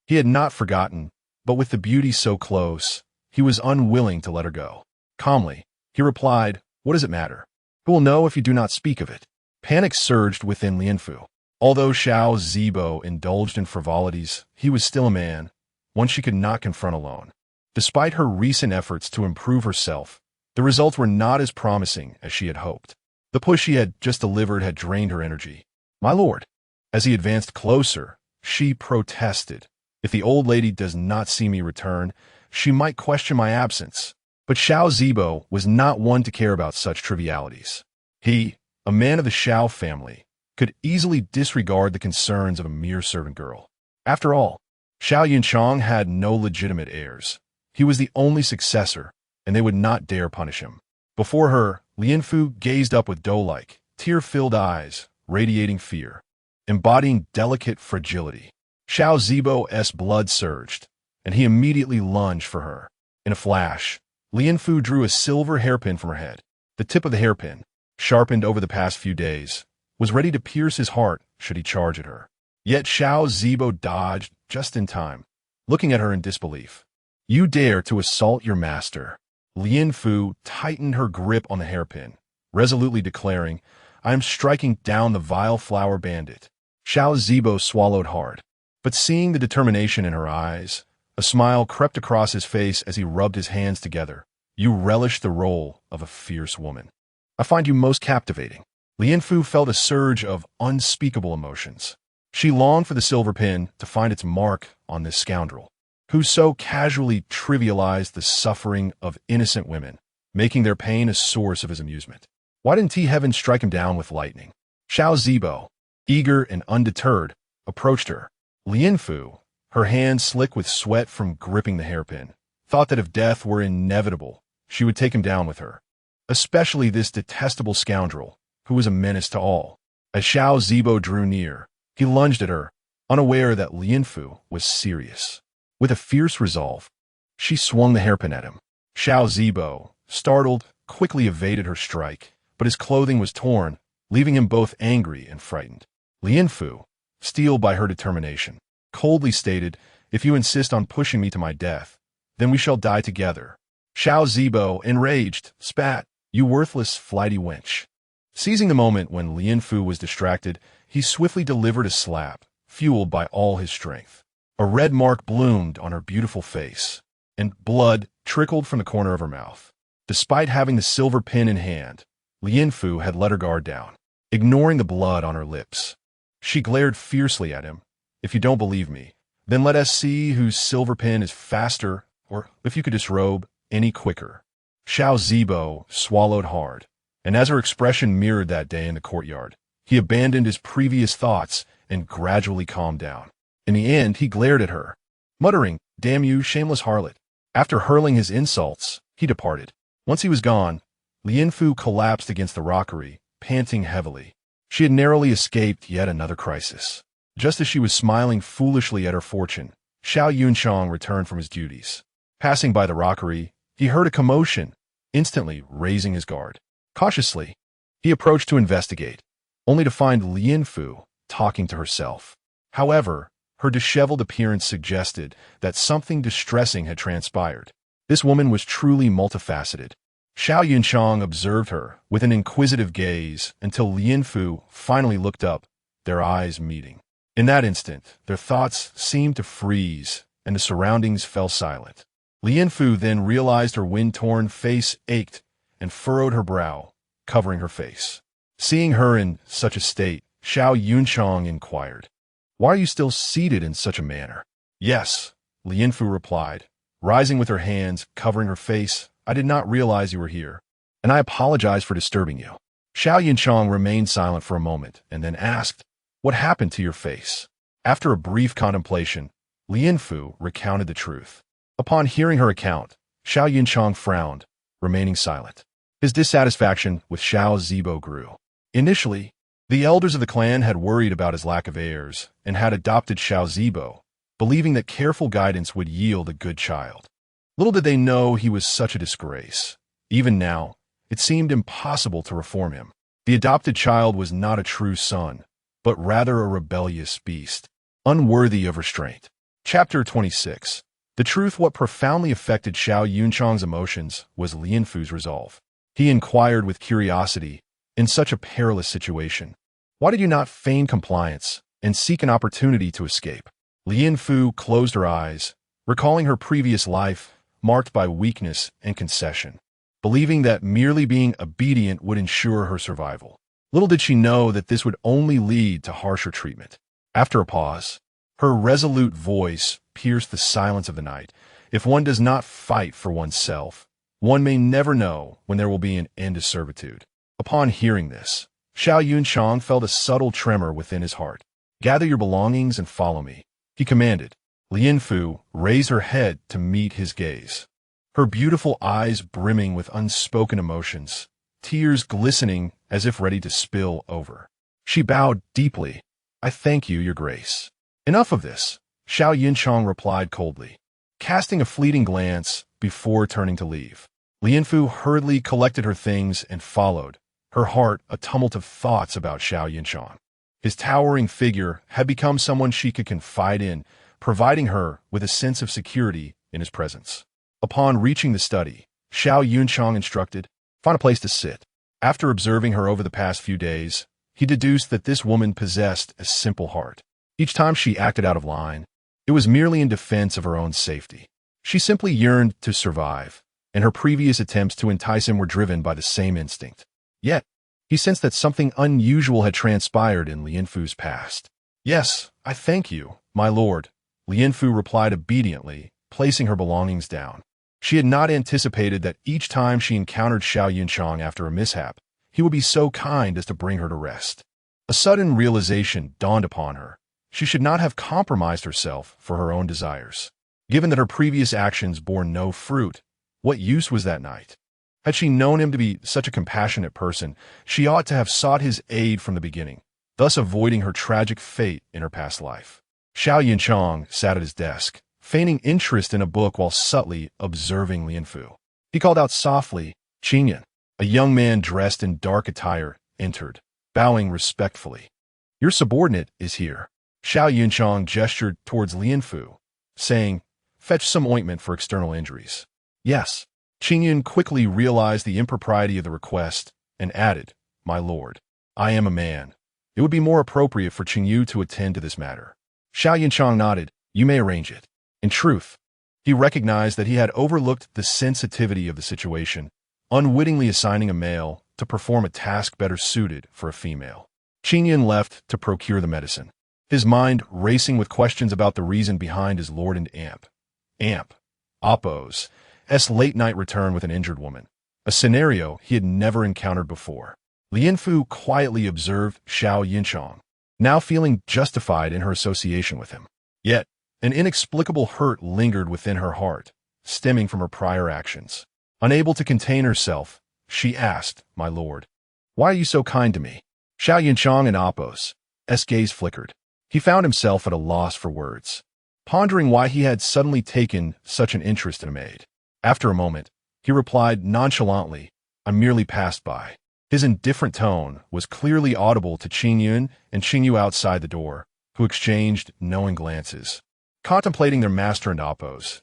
He had not forgotten, but with the beauty so close, he was unwilling to let her go. Calmly, he replied, "What does it matter? Who will know if you do not speak of it?" Panic surged within Lianfu. Although Xiao Zibo indulged in frivolities, he was still a man, one she could not confront alone. Despite her recent efforts to improve herself, the results were not as promising as she had hoped. The push she had just delivered had drained her energy. "My lord." As he advanced closer, she protested, "If the old lady does not see me return, she might question my absence." But Xiao Zibo was not one to care about such trivialities. He, a man of the Xiao family, could easily disregard the concerns of a mere servant girl. After all, Xiao Yunchang had no legitimate heirs. He was the only successor, and they would not dare punish him. Before her, Lianfu gazed up with doe-like, tear-filled eyes, radiating fear, embodying delicate fragility. Xiao Zibo's blood surged, and he immediately lunged for her. In a flash, Lianfu drew a silver hairpin from her head. The tip of the hairpin, sharpened over the past few days, was ready to pierce his heart should he charge at her. Yet Xiao Zibo dodged just in time, looking at her in disbelief. "You dare to assault your master." Lianfu tightened her grip on the hairpin, resolutely declaring, "I am striking down the vile flower bandit." Xiao Zibo swallowed hard, but seeing the determination in her eyes, a smile crept across his face as he rubbed his hands together. "You relish the role of a fierce woman. I find you most captivating." Lianfu felt a surge of unspeakable emotions. She longed for the silver pin to find its mark on this scoundrel, who so casually trivialized the suffering of innocent women, making their pain a source of his amusement. Why didn't he heaven strike him down with lightning? Xiao Zibo, eager and undeterred, approached her. Lianfu, her hands slick with sweat from gripping the hairpin, thought that if death were inevitable, she would take him down with her. Especially this detestable scoundrel, who was a menace to all. As Xiao Zibo drew near, he lunged at her, unaware that Lianfu was serious. With a fierce resolve, she swung the hairpin at him. Xiao Zibo, startled, quickly evaded her strike, but his clothing was torn, leaving him both angry and frightened. Lianfu, steeled by her determination, coldly stated, "If you insist on pushing me to my death, then we shall die together." Xiao Zibo, enraged, spat, "You worthless, flighty wench." Seizing the moment when Lianfu was distracted, he swiftly delivered a slap, fueled by all his strength. A red mark bloomed on her beautiful face, and blood trickled from the corner of her mouth. Despite having the silver pin in hand, Lianfu had let her guard down, ignoring the blood on her lips. She glared fiercely at him. "If you don't believe me, then let us see whose silver pin is faster, or if you could disrobe any quicker." Xiao Zibo swallowed hard, and as her expression mirrored that day in the courtyard, he abandoned his previous thoughts and gradually calmed down. In the end, he glared at her, muttering, "Damn you, shameless harlot." After hurling his insults, he departed. Once he was gone, Lianfu collapsed against the rockery, panting heavily. She had narrowly escaped yet another crisis. Just as she was smiling foolishly at her fortune, Xiao Yunchang returned from his duties. Passing by the rockery, he heard a commotion, instantly raising his guard. Cautiously, he approached to investigate, only to find Lianfu talking to herself. However, her disheveled appearance suggested that something distressing had transpired. This woman was truly multifaceted. Xiao Yunchang observed her with an inquisitive gaze until Lianfu finally looked up, their eyes meeting. In that instant, their thoughts seemed to freeze, and the surroundings fell silent. Lianfu then realized her wind-torn face ached and furrowed her brow, covering her face. Seeing her in such a state, Xiao Yunchang inquired, "Why are you still seated in such a manner?" "Yes," Lianfu replied, rising with her hands covering her face. "I did not realize you were here, and I apologize for disturbing you." Xiao Yunchang remained silent for a moment and then asked, "What happened to your face?" After a brief contemplation, Lianfu recounted the truth. Upon hearing her account, Xiao Yunchang frowned, remaining silent. His dissatisfaction with Xiao Zibo grew. Initially, the elders of the clan had worried about his lack of heirs and had adopted Xiao Zibo, believing that careful guidance would yield a good child. Little did they know he was such a disgrace. Even now, it seemed impossible to reform him. The adopted child was not a true son, but rather a rebellious beast, unworthy of restraint. Chapter 26. The truth. What profoundly affected Xiao Yunchang's emotions was Lianfu's resolve. He inquired with curiosity, in such a perilous situation, "Why did you not feign compliance and seek an opportunity to escape?" Lianfu closed her eyes, recalling her previous life marked by weakness and concession, believing that merely being obedient would ensure her survival. Little did she know that this would only lead to harsher treatment. After a pause, her resolute voice pierced the silence of the night. "If one does not fight for oneself, one may never know when there will be an end to servitude." Upon hearing this, Xiao Yunchang felt a subtle tremor within his heart. "Gather your belongings and follow me," he commanded, Lianfu raised her head to meet his gaze, her beautiful eyes brimming with unspoken emotions, tears glistening as if ready to spill over. She bowed deeply. "I thank you, Your Grace." "Enough of this," Xiao Yinchong replied coldly, casting a fleeting glance before turning to leave. Lianfu hurriedly collected her things and followed, her heart a tumult of thoughts about Xiao Yinchong. His towering figure had become someone she could confide in, providing her with a sense of security in his presence. Upon reaching the study, Xiao Yunchong instructed, "Find a place to sit." After observing her over the past few days, he deduced that this woman possessed a simple heart. Each time she acted out of line, it was merely in defense of her own safety. She simply yearned to survive, and her previous attempts to entice him were driven by the same instinct. Yet, he sensed that something unusual had transpired in Lianfu's past. "Yes, I thank you, my lord," Lianfu replied obediently, placing her belongings down. She had not anticipated that each time she encountered Xiao Yunchong after a mishap, he would be so kind as to bring her to rest. A sudden realization dawned upon her. She should not have compromised herself for her own desires. Given that her previous actions bore no fruit, what use was that night? Had she known him to be such a compassionate person, she ought to have sought his aid from the beginning, thus avoiding her tragic fate in her past life. Xiao Yinchong sat at his desk, feigning interest in a book while subtly observing Lianfu. He called out softly, "Qingyan." A young man dressed in dark attire entered, bowing respectfully. "Your subordinate is here." Xiao Yunchong gestured towards Lianfu, saying, "Fetch some ointment for external injuries." "Yes." Qingyan quickly realized the impropriety of the request and added, "My lord, I am a man. It would be more appropriate for Qingyu to attend to this matter." Xiao Yinchong nodded, "You may arrange it." In truth, he recognized that he had overlooked the sensitivity of the situation, unwittingly assigning a male to perform a task better suited for a female. Qingyan left to procure the medicine, his mind racing with questions about the reason behind his lord and Appo's late-night return with an injured woman, a scenario he had never encountered before. Lianfu quietly observed Xiao Yinchong, now feeling justified in her association with him. Yet, an inexplicable hurt lingered within her heart, stemming from her prior actions. Unable to contain herself, she asked, "My lord, why are you so kind to me?" Xiao Yinchong and Appo's gaze flickered. He found himself at a loss for words, pondering why he had suddenly taken such an interest in a maid. After a moment, he replied nonchalantly, "I merely passed by." His indifferent tone was clearly audible to Qingyun and Qingyu outside the door, who exchanged knowing glances, contemplating their master and Appo's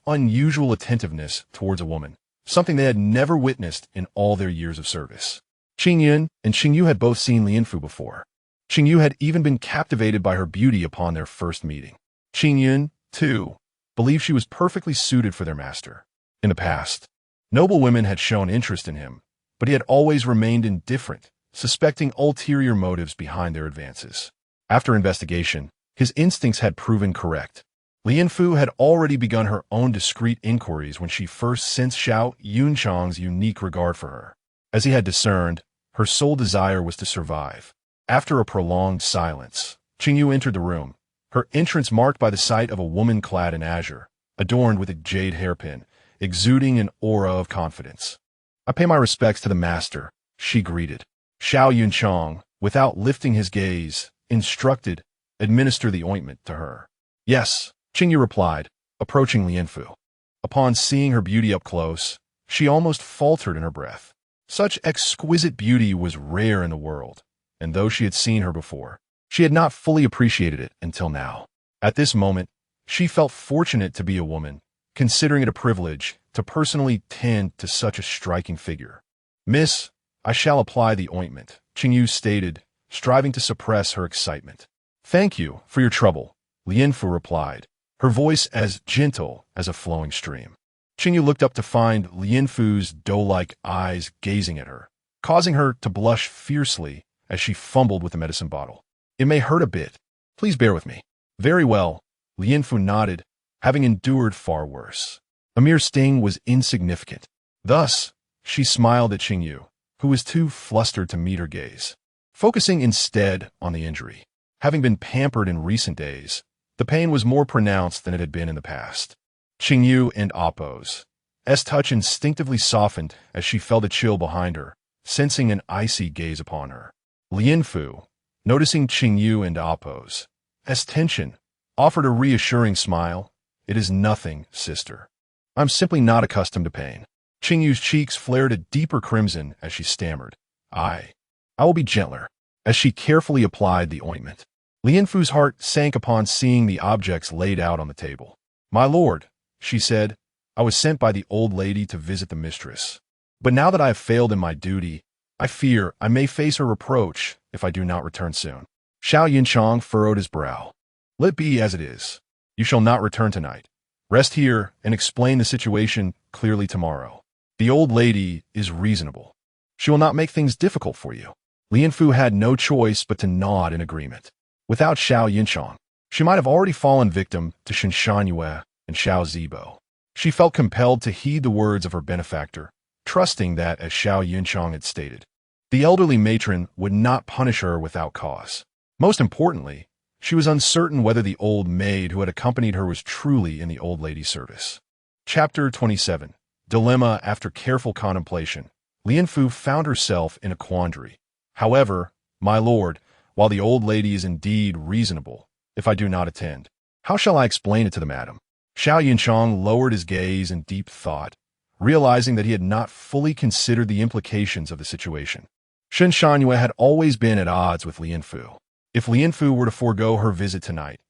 unusual attentiveness towards a woman, something they had never witnessed in all their years of service. Qingyun and Qingyu had both seen Lianfu before. Qingyu had even been captivated by her beauty upon their first meeting. Qingyun, too, believed she was perfectly suited for their master. In the past, noble women had shown interest in him, but he had always remained indifferent, suspecting ulterior motives behind their advances. After investigation, his instincts had proven correct. Lianfu had already begun her own discreet inquiries when she first sensed Xiao Yunchong's unique regard for her. As he had discerned, her sole desire was to survive. After a prolonged silence, Qingyu entered the room, her entrance marked by the sight of a woman clad in azure, adorned with a jade hairpin, exuding an aura of confidence. "I pay my respects to the master," she greeted. Xiao Yunchong, without lifting his gaze, instructed, "Administer the ointment to her." "Yes," Qingyu replied, approaching Lianfu. Upon seeing her beauty up close, she almost faltered in her breath. Such exquisite beauty was rare in the world, and though she had seen her before, she had not fully appreciated it until now. At this moment, she felt fortunate to be a woman, considering it a privilege to personally tend to such a striking figure. "Miss, I shall apply the ointment," Qingyu stated, striving to suppress her excitement. "Thank you for your trouble," Lianfu replied, her voice as gentle as a flowing stream. Qingyu looked up to find Lianfu's doe-like eyes gazing at her, causing her to blush fiercely as she fumbled with the medicine bottle. "It may hurt a bit. Please bear with me." "Very well," Lianfu nodded, having endured far worse. A mere sting was insignificant. Thus, she smiled at Qingyu, who was too flustered to meet her gaze. Focusing instead on the injury. Having been pampered in recent days, The pain was more pronounced than it had been in the past. Qingyu and Appo's touch instinctively softened as she felt a chill behind her, sensing an icy gaze upon her. Lianfu, noticing Qingyu and Appo's tension, offered a reassuring smile. "It is nothing, sister. I'm simply not accustomed to pain." Qingyu's cheeks flared a deeper crimson as she stammered, I will be gentler," as she carefully applied the ointment. Lianfu's heart sank upon seeing the objects laid out on the table. "My lord," she said, "I was sent by the old lady to visit the mistress. But now that I have failed in my duty, I fear I may face her reproach if I do not return soon." Xiao Yinchang furrowed his brow. "Let it be as it is. You shall not return tonight. Rest here and explain the situation clearly tomorrow. The old lady is reasonable. She will not make things difficult for you." Lianfu had no choice but to nod in agreement. Without Xiao Yinchang, she might have already fallen victim to Shen Shanyue and Xiao Zibo. She felt compelled to heed the words of her benefactor, trusting that, as Xiao Yinchang had stated, the elderly matron would not punish her without cause. Most importantly, she was uncertain whether the old maid who had accompanied her was truly in the old lady's service. Chapter 27. Dilemma. After careful contemplation, Lianfu found herself in a quandary. "However, my lord, while the old lady is indeed reasonable, if I do not attend, how shall I explain it to the madam?" Xiao Yinchang lowered his gaze in deep thought, realizing that he had not fully considered the implications of the situation. Shen Shanyue had always been at odds with Lianfu. If Lianfu were to forego her visit tonight,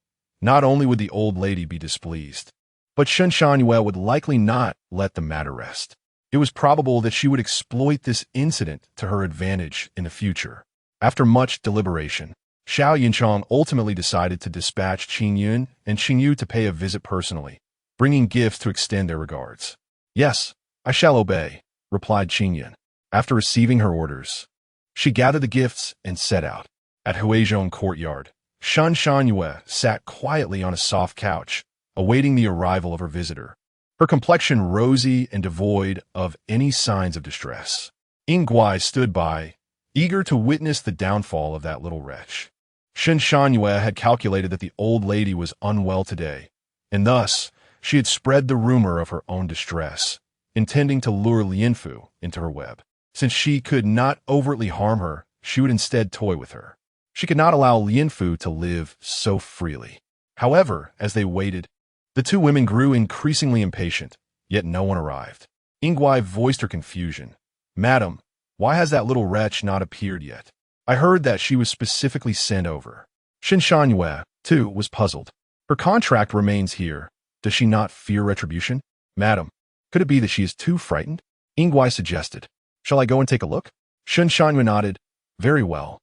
not only would the old lady be displeased, but Shen Shanyue would likely not let the matter rest. It was probable that she would exploit this incident to her advantage in the future. After much deliberation, Xiao Yinchang ultimately decided to dispatch Qingyun and Qingyu to pay a visit personally, bringing gifts to extend their regards. "Yes, I shall obey," replied Qingyun. After receiving her orders, she gathered the gifts and set out. At Huizhong courtyard, Shen Shanyue sat quietly on a soft couch, awaiting the arrival of her visitor, her complexion rosy and devoid of any signs of distress. Yingguai stood by, eager to witness the downfall of that little wretch. Shen Shanyue had calculated that the old lady was unwell today, and thus she had spread the rumor of her own distress, intending to lure Lianfu into her web. Since she could not overtly harm her, she would instead toy with her. She could not allow Lianfu to live so freely. However, as they waited, the two women grew increasingly impatient, yet no one arrived. Yingguai voiced her confusion. "Madam, why has that little wretch not appeared yet? I heard that she was specifically sent over." Shen Shanyue, too, was puzzled. "Her contract remains here. Does she not fear retribution?" "Madam, could it be that she is too frightened?" Yingguai suggested. "Shall I go and take a look?" Shen Shanyue nodded. "Very well.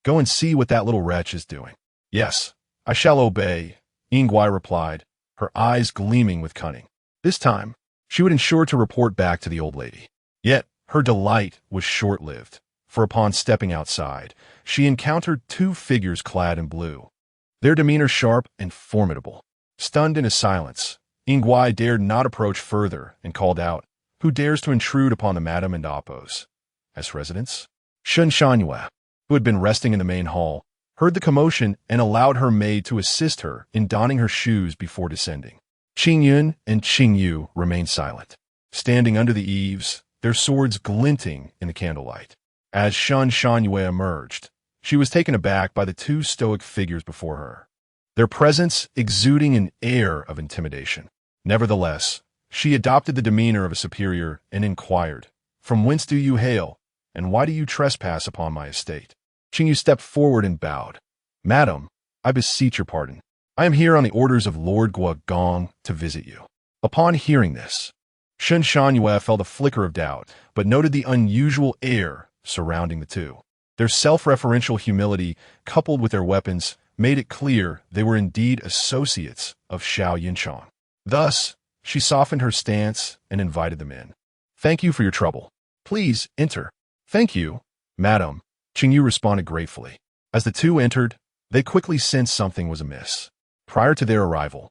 Go and see what that little wretch is doing." "Yes, I shall obey," Yingguai replied, her eyes gleaming with cunning. This time, she would ensure to report back to the old lady. Yet, her delight was short-lived, for upon stepping outside, she encountered two figures clad in blue, their demeanor sharp and formidable. Stunned into silence, Yingguai dared not approach further and called out, "Who dares to intrude upon the Madame and Appo's residence?" Shen Shanyue, who had been resting in the main hall, heard the commotion and allowed her maid to assist her in donning her shoes before descending. Qingyun and Qingyu remained silent, standing under the eaves, their swords glinting in the candlelight. As Shen Shanyue emerged, she was taken aback by the two stoic figures before her, their presence exuding an air of intimidation. Nevertheless, she adopted the demeanor of a superior and inquired, "From whence do you hail, and why do you trespass upon my estate?" Qingyu stepped forward and bowed. "Madam, I beseech your pardon. I am here on the orders of Lord Guogong to visit you." Upon hearing this, Shen Shanyue felt a flicker of doubt, but noted the unusual air surrounding the two. Their self-referential humility, coupled with their weapons, made it clear they were indeed associates of Xiao Yinchang. Thus, she softened her stance and invited them in. "Thank you for your trouble. Please enter." "Thank you, madam," Qingyu responded gratefully. As the two entered, they quickly sensed something was amiss. Prior to their arrival,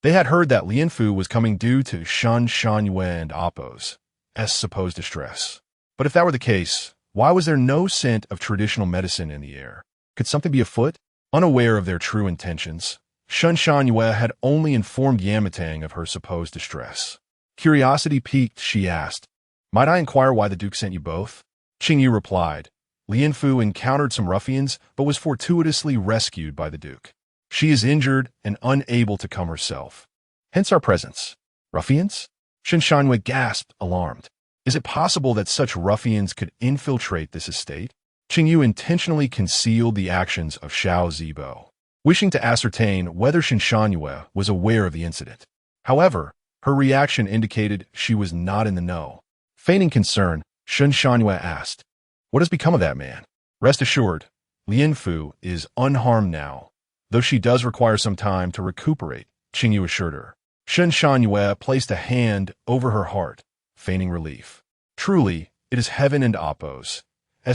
they had heard that Lianfu was coming due to Shen Shanyue and Appo's supposed distress. But if that were the case, why was there no scent of traditional medicine in the air? Could something be afoot? Unaware of their true intentions, Shun Shangyue had only informed Yamatang of her supposed distress. Curiosity piqued, she asked, "Might I inquire why the Duke sent you both?" Qingyu replied, "Lianfu encountered some ruffians, but was fortuitously rescued by the Duke. She is injured and unable to come herself. Hence our presence." "Ruffians?" Shun Shangyue gasped, alarmed. "Is it possible that such ruffians could infiltrate this estate?" Qingyu intentionally concealed the actions of Xiao Zibo, wishing to ascertain whether Shun Shangyue was aware of the incident. However, her reaction indicated she was not in the know. Feigning concern, Shun Shangyue asked, "What has become of that man?" "Rest assured, Lianfu is unharmed now, though she does require some time to recuperate," Qingyu assured her. Shun Shangyue placed a hand over her heart, feigning relief. Truly, it is heaven and Appo's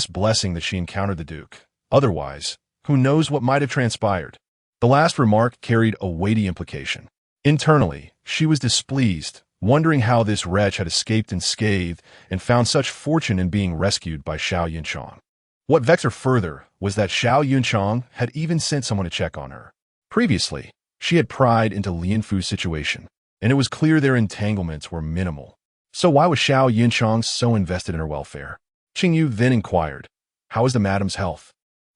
blessing that she encountered the Duke. Otherwise, who knows what might have transpired? The last remark carried a weighty implication. Internally, she was displeased, wondering how this wretch had escaped unscathed and found such fortune in being rescued by Xiao Yunchang. What vexed her further was that Xiao Yunchang had even sent someone to check on her. Previously, she had pried into Lianfu's situation, and it was clear their entanglements were minimal. So why was Xiao Yunchang so invested in her welfare? Qingyu then inquired, "How is the madam's health?"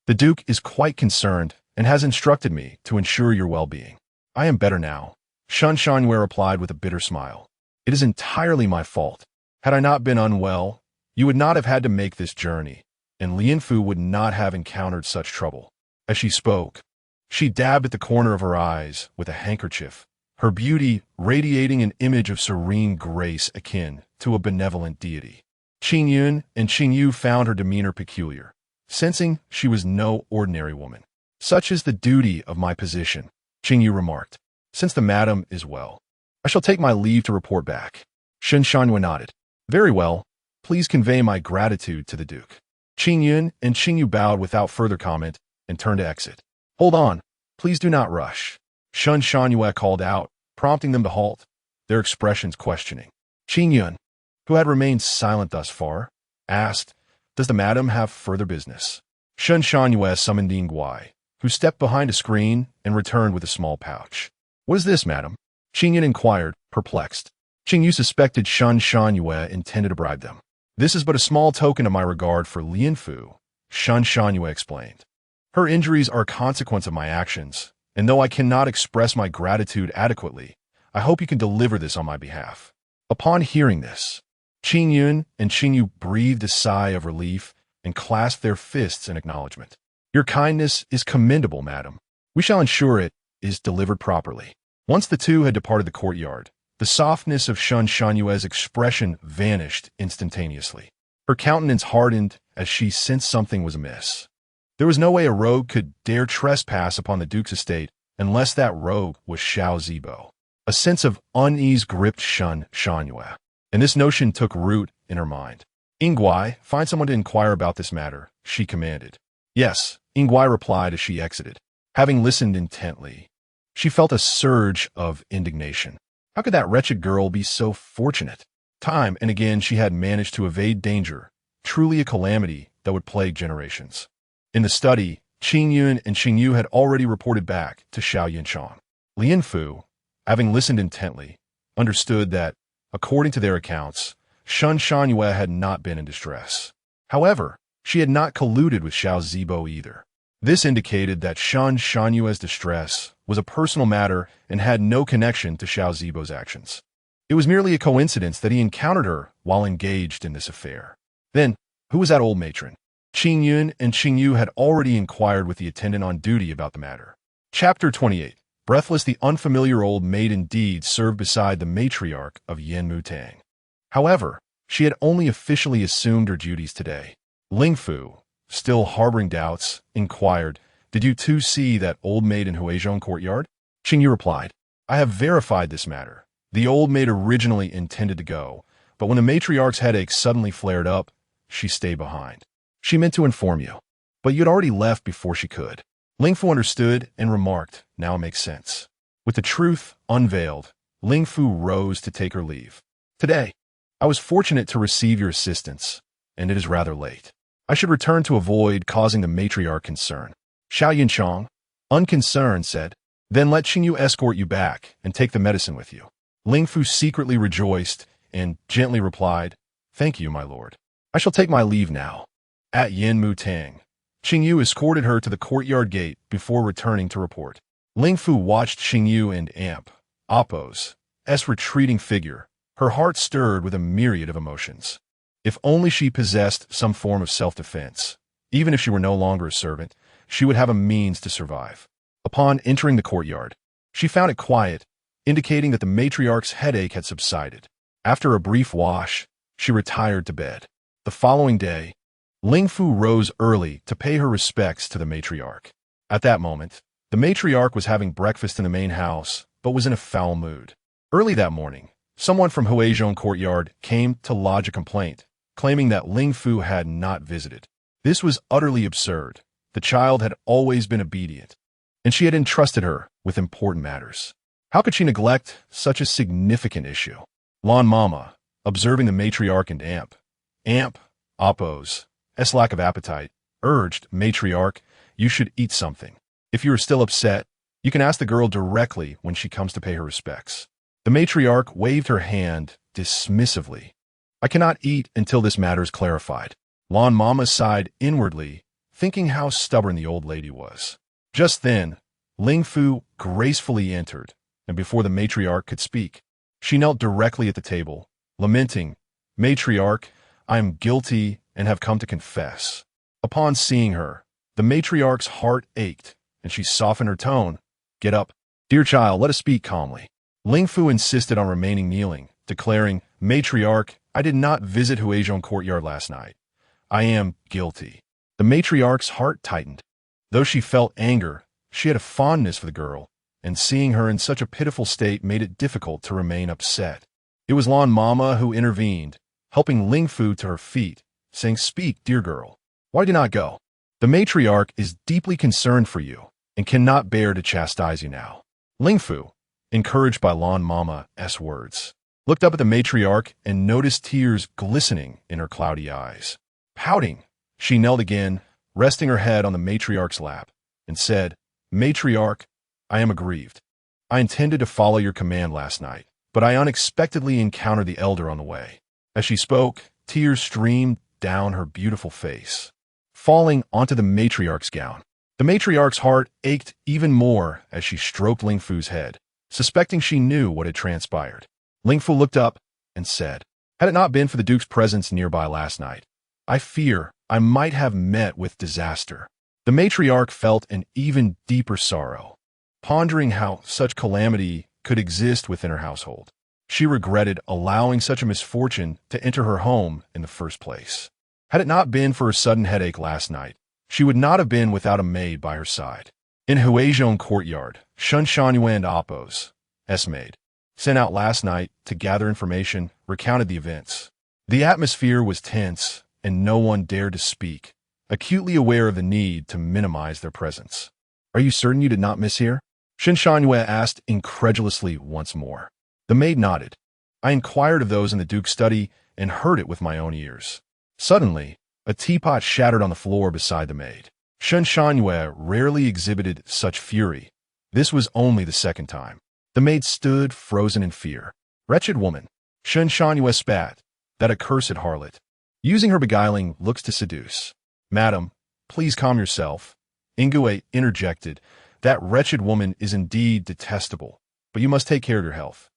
"The Duke is quite concerned and has instructed me to ensure your well-being." "I am better now," Shun Shangyue replied with a bitter smile. "It is entirely my fault. Had I not been unwell, you would not have had to make this journey, and Lianfu would not have encountered such trouble." As she spoke, she dabbed at the corner of her eyes with a handkerchief, her beauty radiating an image of serene grace akin to a benevolent deity. Qingyun and Qingyu found her demeanor peculiar, sensing she was no ordinary woman. "Such is the duty of my position," Qingyu remarked. "Since the madam is well, I shall take my leave to report back." Shun Shangyue nodded. "Very well. Please convey my gratitude to the Duke." Qingyun and Qingyu bowed without further comment and turned to exit. "Hold on. Please do not rush," Shun Shangyue called out, prompting them to halt, their expressions questioning. Qingyun, who had remained silent thus far, asked, "Does the madam have further business?" Shun Shangyue summoned Yingguai, who stepped behind a screen and returned with a small pouch. "What is this, madam?" Qingyun inquired, perplexed. Qingyu suspected Shun Shangyue intended to bribe them. "This is but a small token of my regard for Lianfu," Shun Shangyue explained. "Her injuries are a consequence of my actions, and though I cannot express my gratitude adequately, I hope you can deliver this on my behalf." Upon hearing this, Qingyun and Qingyu breathed a sigh of relief and clasped their fists in acknowledgement. "Your kindness is commendable, madam. We shall ensure it is delivered properly." Once the two had departed the courtyard, the softness of Shun Shanyue's expression vanished instantaneously. Her countenance hardened as she sensed something was amiss. There was no way a rogue could dare trespass upon the Duke's estate unless that rogue was Xiao Zibo. A sense of unease gripped Shun Shanyue, and this notion took root in her mind. "Yingguai, find someone to inquire about this matter," she commanded. "Yes," Yingguai replied as she exited. Having listened intently, she felt a surge of indignation. How could that wretched girl be so fortunate? Time and again she had managed to evade danger, truly a calamity that would plague generations. In the study, Qingyun and Qingyu had already reported back to Xiao Yunchang. Lianfu, having listened intently, understood that, according to their accounts, Shun Shanyue had not been in distress. However, she had not colluded with Xiao Zibo either. This indicated that Shun Shanyue's distress was a personal matter and had no connection to Xiao Zibo's actions. It was merely a coincidence that he encountered her while engaged in this affair. Then, who was that old matron? Qingyun and Qingyu had already inquired with the attendant on duty about the matter. Chapter 28. Breathless, the unfamiliar old maid indeed served beside the matriarch of Yanmu Tang. However, she had only officially assumed her duties today. Lingfu, still harboring doubts, inquired, "Did you two see that old maid in Huizhong courtyard?" Qingyu replied, "I have verified this matter. The old maid originally intended to go, but when the matriarch's headache suddenly flared up, she stayed behind. She meant to inform you, but you'd already left before she could." Lingfu understood and remarked, "Now it makes sense." With the truth unveiled, Lingfu rose to take her leave. "Today, I was fortunate to receive your assistance, and it is rather late. I should return to avoid causing the matriarch concern." Xiao Yunchang, unconcerned, said, Then let Xingyu escort you back and take the medicine with you. Ling Fu secretly rejoiced and gently replied, "Thank you, my lord. I shall take my leave now." At Yin Mu Tang, Xingyu escorted her to the courtyard gate before returning to report. Ling Fu watched Xingyu and Amp, Appo's retreating figure, her heart stirred with a myriad of emotions. If only she possessed some form of self-defense. Even if she were no longer a servant, she would have a means to survive. Upon entering the courtyard, she found it quiet, indicating that the matriarch's headache had subsided. After a brief wash, she retired to bed. The following day, Ling Fu rose early to pay her respects to the matriarch. At that moment, the matriarch was having breakfast in the main house, but was in a foul mood. Early that morning, someone from Huizhong courtyard came to lodge a complaint, claiming that Ling Fu had not visited. This was utterly absurd. The child had always been obedient, and she had entrusted her with important matters. How could she neglect such a significant issue? Lan Mama, observing the matriarch and Amp, Appo's lack of appetite, urged, "Matriarch, you should eat something. If you are still upset, you can ask the girl directly when she comes to pay her respects." The matriarch waved her hand dismissively. "I cannot eat until this matter is clarified." Lan Mama sighed inwardly, thinking how stubborn the old lady was. Just then, Ling Fu gracefully entered, and before the matriarch could speak, she knelt directly at the table, lamenting, "Matriarch, I am guilty and have come to confess." Upon seeing her, the matriarch's heart ached, and she softened her tone. "Get up. Dear child, let us speak calmly." Ling Fu insisted on remaining kneeling, declaring, "Matriarch, I did not visit Huizhong courtyard last night. I am guilty." The matriarch's heart tightened. Though she felt anger, she had a fondness for the girl, and seeing her in such a pitiful state made it difficult to remain upset. It was Lan Mama who intervened, helping Ling Fu to her feet, saying, "Speak, dear girl. Why do not go? The matriarch is deeply concerned for you and cannot bear to chastise you now." Ling Fu, encouraged by Lan Mama's words, looked up at the matriarch and noticed tears glistening in her cloudy eyes. Pouting, she knelt again, resting her head on the matriarch's lap, and said, "Matriarch, I am aggrieved. I intended to follow your command last night, but I unexpectedly encountered the elder on the way." As she spoke, tears streamed down her beautiful face, falling onto the matriarch's gown. The matriarch's heart ached even more as she stroked Ling Fu's head, suspecting she knew what had transpired. Ling Fu looked up and said, "Had it not been for the Duke's presence nearby last night, I fear I might have met with disaster." The matriarch felt an even deeper sorrow, pondering how such calamity could exist within her household. She regretted allowing such a misfortune to enter her home in the first place. Had it not been for her sudden headache last night, she would not have been without a maid by her side. In Huizhong courtyard, Shun Shangyue and Appo's Maid, sent out last night to gather information, recounted the events. The atmosphere was tense, and no one dared to speak, acutely aware of the need to minimize their presence. "Are you certain you did not mishear?" Shun Shangyue asked incredulously once more. The maid nodded. "I inquired of those in the Duke's study and heard it with my own ears." Suddenly, a teapot shattered on the floor beside the maid. Shun Shangyue rarely exhibited such fury. This was only the second time. The maid stood frozen in fear. "Wretched woman," Shun Shangyue spat, "that accursed harlot, using her beguiling looks to seduce." "Madam, please calm yourself," Ingue interjected. "That wretched woman is indeed detestable, but you must take care of your health.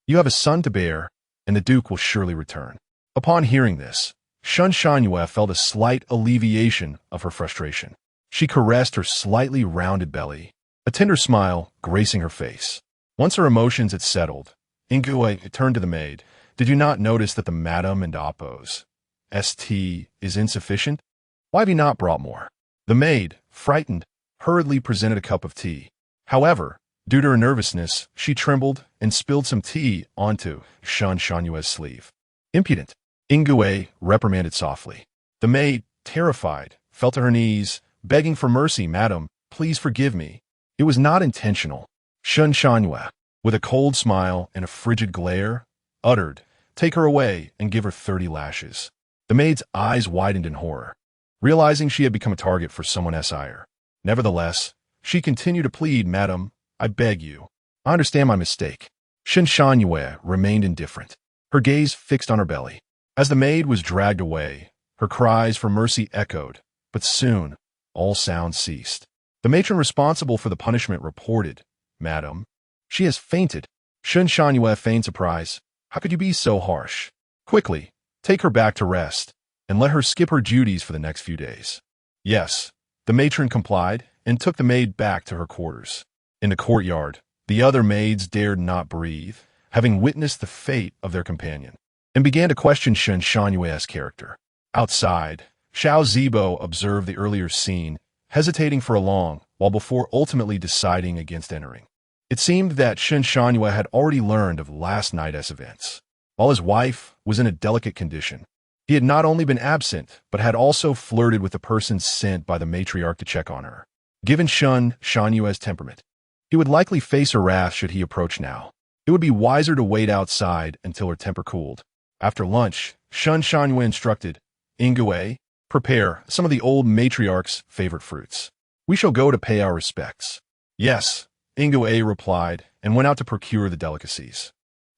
You have a son to bear, and the Duke will surely return." Upon hearing this, Shun Shangyue felt a slight alleviation of her frustration. She caressed her slightly rounded belly, a tender smile gracing her face. Once her emotions had settled, Ingue turned to the maid. "Did you not notice that the Madam and Appo's tea is insufficient? Why have you not brought more?" The maid, frightened, hurriedly presented a cup of tea. However, due to her nervousness, she trembled and spilled some tea onto Shun Shangyue's sleeve. "Impudent," Ingue reprimanded softly. The maid, terrified, fell to her knees, begging for mercy. "Madam, please forgive me. It was not intentional." Shun Shangyue, with a cold smile and a frigid glare, uttered, "Take her away and give her 30 lashes." The maid's eyes widened in horror, realizing she had become a target for someone's ire. Nevertheless, she continued to plead, "Madam, I beg you. I understand my mistake. Shen Shangyue remained indifferent, her gaze fixed on her belly. As the maid was dragged away, her cries for mercy echoed, but soon all sound ceased. The matron responsible for the punishment reported, "Madam, she has fainted." Shen Shangyue feigned surprise. "How could you be so harsh? Quickly, take her back to rest, and let her skip her duties for the next few days." Yes, the matron complied and took the maid back to her quarters. In the courtyard, the other maids dared not breathe, having witnessed the fate of their companion, and began to question Shen Shangyue's character. Outside, Xiao Zibo observed the earlier scene, hesitating for a long while before ultimately deciding against entering. It seemed that Shen Shangyue had already learned of last night's events. While his wife was in a delicate condition, he had not only been absent, but had also flirted with the person sent by the matriarch to check on her. Given Shen Shangyue's temperament, he would likely face her wrath should he approach now. It would be wiser to wait outside until her temper cooled. After lunch, Shen Shangyue instructed, "Ingwe, prepare some of the old matriarch's favorite fruits. We shall go to pay our respects." "Yes," Ingwe replied, and went out to procure the delicacies.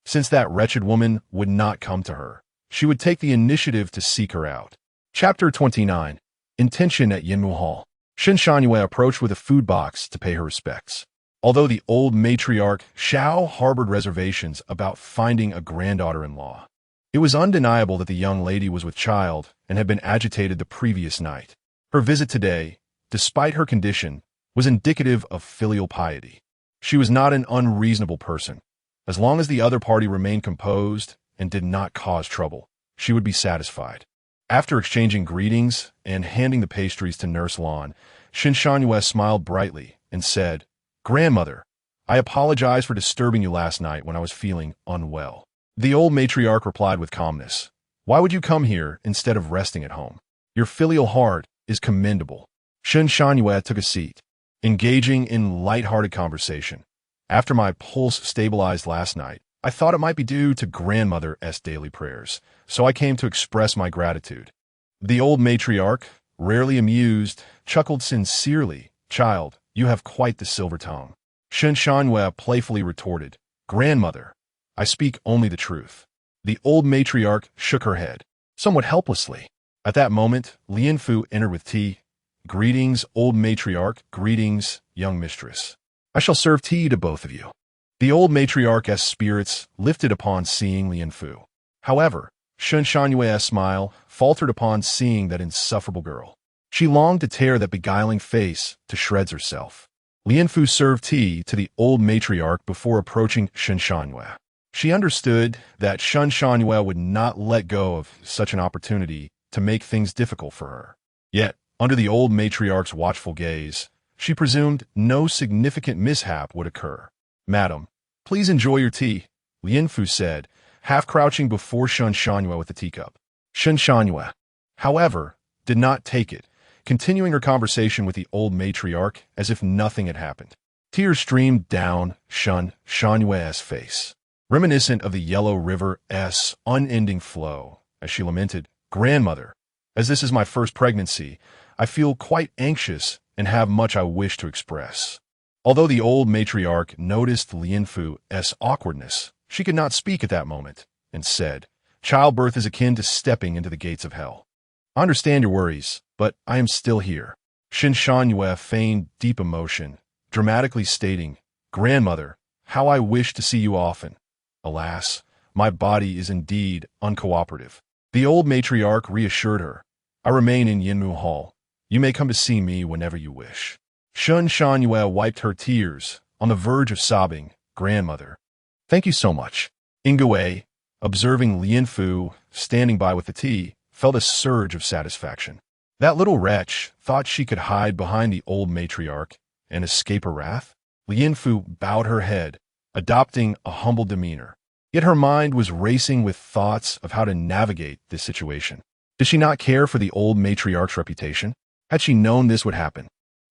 Since that wretched woman would not come to her, she would take the initiative to seek her out. Chapter 29. Intention at Yinmu Hall. Shen Shangyue approached with a food box to pay her respects. Although the old matriarch Xiao harbored reservations about finding a granddaughter-in-law, it was undeniable that the young lady was with child and had been agitated the previous night. Her visit today, despite her condition, was indicative of filial piety. She was not an unreasonable person. As long as the other party remained composed and did not cause trouble, she would be satisfied. After exchanging greetings and handing the pastries to Nurse Lan, Shen Shangyue smiled brightly and said, "Grandmother, I apologize for disturbing you last night when I was feeling unwell." The old matriarch replied with calmness, "Why would you come here instead of resting at home? Your filial heart is commendable." Shen Shangyue took a seat, engaging in light-hearted conversation. "After my pulse stabilized last night, I thought it might be due to grandmother's daily prayers, so I came to express my gratitude." The old matriarch, rarely amused, chuckled sincerely. "Child, you have quite the silver tongue." Shen Shangyue playfully retorted, "Grandmother, I speak only the truth." The old matriarch shook her head, somewhat helplessly. At that moment, Lianfu entered with tea. "Greetings, old matriarch. Greetings, young mistress. I shall serve tea to both of you." The old matriarch's spirits lifted upon seeing Lianfu. However, Shen Shangyue's smile faltered upon seeing that insufferable girl. She longed to tear that beguiling face to shreds herself. Lianfu served tea to the old matriarch before approaching Shen Shangyue. She understood that Shen Shangyue would not let go of such an opportunity to make things difficult for her. Yet, under the old matriarch's watchful gaze, she presumed no significant mishap would occur. "Madam, please enjoy your tea," Lianfu said, half crouching before Shen Shangyue with the teacup. Shen Shangyue, however, did not take it, continuing her conversation with the old matriarch as if nothing had happened. Tears streamed down Shen Shangyue's face, reminiscent of the Yellow River's unending flow, as she lamented, "Grandmother, as this is my first pregnancy, I feel quite anxious and have much I wish to express." Although the old matriarch noticed Lianfu's awkwardness, she could not speak at that moment, and said, "Childbirth is akin to stepping into the gates of hell. I understand your worries, but I am still here." Shen Shangyue feigned deep emotion, dramatically stating, "Grandmother, how I wish to see you often. Alas, my body is indeed uncooperative." The old matriarch reassured her, "I remain in Yinmu Hall. You may come to see me whenever you wish." Shen Shangyue wiped her tears, on the verge of sobbing, "Grandmother, thank you so much." Ingwe, observing Lianfu standing by with the tea, felt a surge of satisfaction. That little wretch thought she could hide behind the old matriarch and escape her wrath. Lianfu bowed her head, adopting a humble demeanor. Yet her mind was racing with thoughts of how to navigate this situation. Did she not care for the old matriarch's reputation? Had she known this would happen,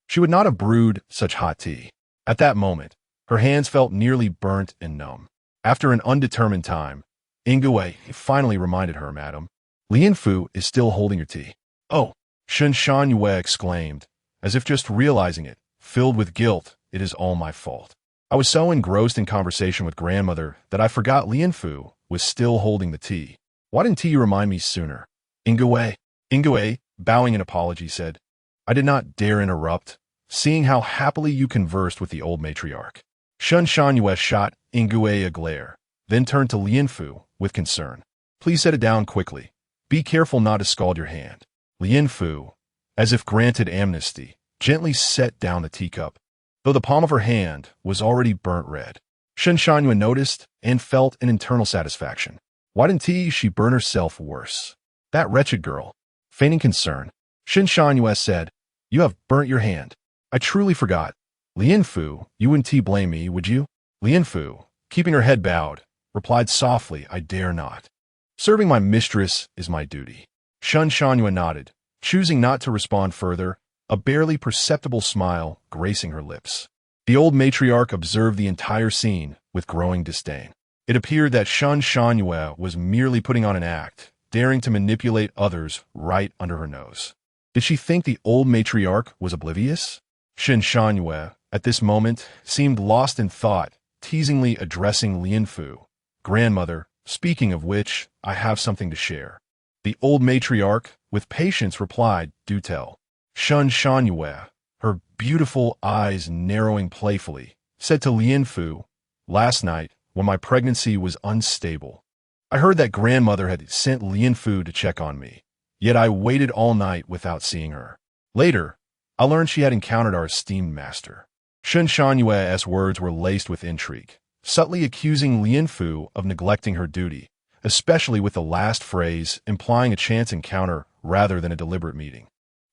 she would not have brewed such hot tea. At that moment, her hands felt nearly burnt and numb. After an undetermined time, Ingwe finally reminded her, "Madam, Lianfu is still holding your tea." "Oh," Shen Shangyue exclaimed, as if just realizing it, filled with guilt, "it is all my fault. I was so engrossed in conversation with grandmother that I forgot Lianfu was still holding the tea. Why didn't you remind me sooner? Ingwe, Ingwe, bowing in apology, said. I did not dare interrupt, seeing how happily you conversed with the old matriarch. Shun Shangyue shot Ingwe a glare, then turned to Lianfu with concern. Please set it down quickly. Be careful not to scald your hand. Lianfu, as if granted amnesty, gently set down the teacup, though the palm of her hand was already burnt red. Shun Shangyue noticed and felt an internal satisfaction. Why didn't she burn herself worse? That wretched girl. Feigning concern, Shin Shangyue said, You have burnt your hand. I truly forgot. Lianfu, you wouldn't blame me, would you? Lianfu, keeping her head bowed, replied softly, I dare not. Serving my mistress is my duty. Shun Shangyue nodded, choosing not to respond further, a barely perceptible smile gracing her lips. The old matriarch observed the entire scene with growing disdain. It appeared that Shun Shangyue was merely putting on an act, daring to manipulate others right under her nose. Did she think the old matriarch was oblivious? Shin Shangyue, at this moment, seemed lost in thought, teasingly addressing Lianfu. Grandmother, speaking of which, I have something to share. The old matriarch, with patience, replied, Do tell. Shun Shangyue, her beautiful eyes narrowing playfully, said to Lianfu, Last night, when my pregnancy was unstable, I heard that grandmother had sent Lianfu to check on me, yet I waited all night without seeing her. Later, I learned she had encountered our esteemed master. Shun Shangyue's words were laced with intrigue, subtly accusing Lianfu of neglecting her duty, especially with the last phrase implying a chance encounter rather than a deliberate meeting.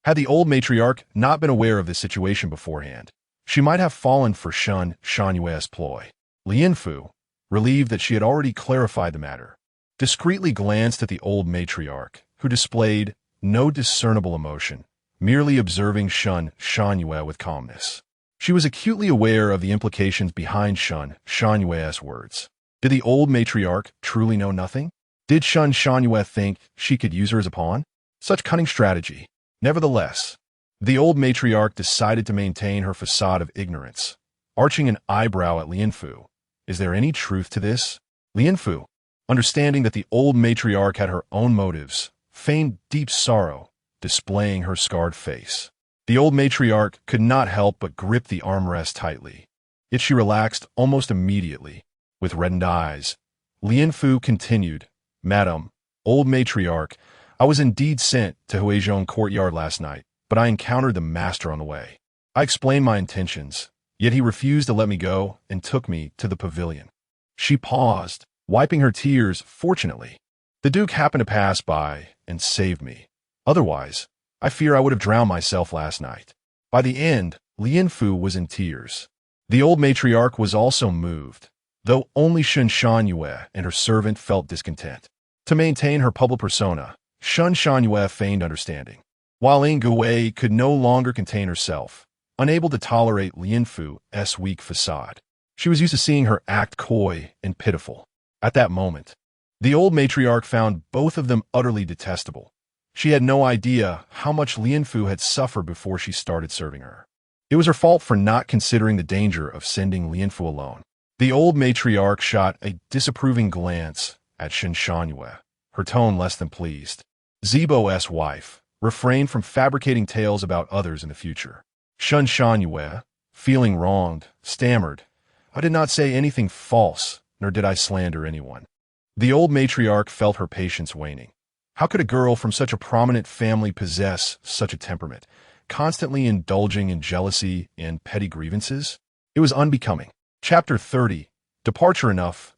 Had the old matriarch not been aware of this situation beforehand, she might have fallen for Shun Shangyue's ploy. Lianfu, relieved that she had already clarified the matter, discreetly glanced at the old matriarch, who displayed no discernible emotion, merely observing Shun Shangyue with calmness. She was acutely aware of the implications behind Shun Shangyue's words. Did the old matriarch truly know nothing? Did Shun Shangyue think she could use her as a pawn? Such cunning strategy. Nevertheless, the old matriarch decided to maintain her facade of ignorance, arching an eyebrow at Lianfu. Is there any truth to this? Lianfu, understanding that the old matriarch had her own motives, feigned deep sorrow, displaying her scarred face. The old matriarch could not help but grip the armrest tightly. Yet she relaxed almost immediately. With reddened eyes, Lianfu continued, Madam, old matriarch, I was indeed sent to Huizhong courtyard last night, but I encountered the master on the way. I explained my intentions, yet he refused to let me go and took me to the pavilion. She paused, wiping her tears. Fortunately, the Duke happened to pass by and saved me. Otherwise, I fear I would have drowned myself last night. By the end, Lianfu was in tears. The old matriarch was also moved, though only Shun Shangyue and her servant felt discontent. To maintain her public persona, Shun Shangyue feigned understanding, while Ingwe could no longer contain herself, unable to tolerate Lianfu's weak facade. She was used to seeing her act coy and pitiful. At that moment, the old matriarch found both of them utterly detestable. She had no idea how much Lianfu had suffered before she started serving her. It was her fault for not considering the danger of sending Lianfu alone. The old matriarch shot a disapproving glance at Shin Shangyue, her tone less than pleased. Zibo's wife, refrained from fabricating tales about others in the future. Shun Shangyue, feeling wronged, stammered, I did not say anything false, nor did I slander anyone. The old matriarch felt her patience waning. How could a girl from such a prominent family possess such a temperament, constantly indulging in jealousy and petty grievances? It was unbecoming. Chapter 30. Departure enough.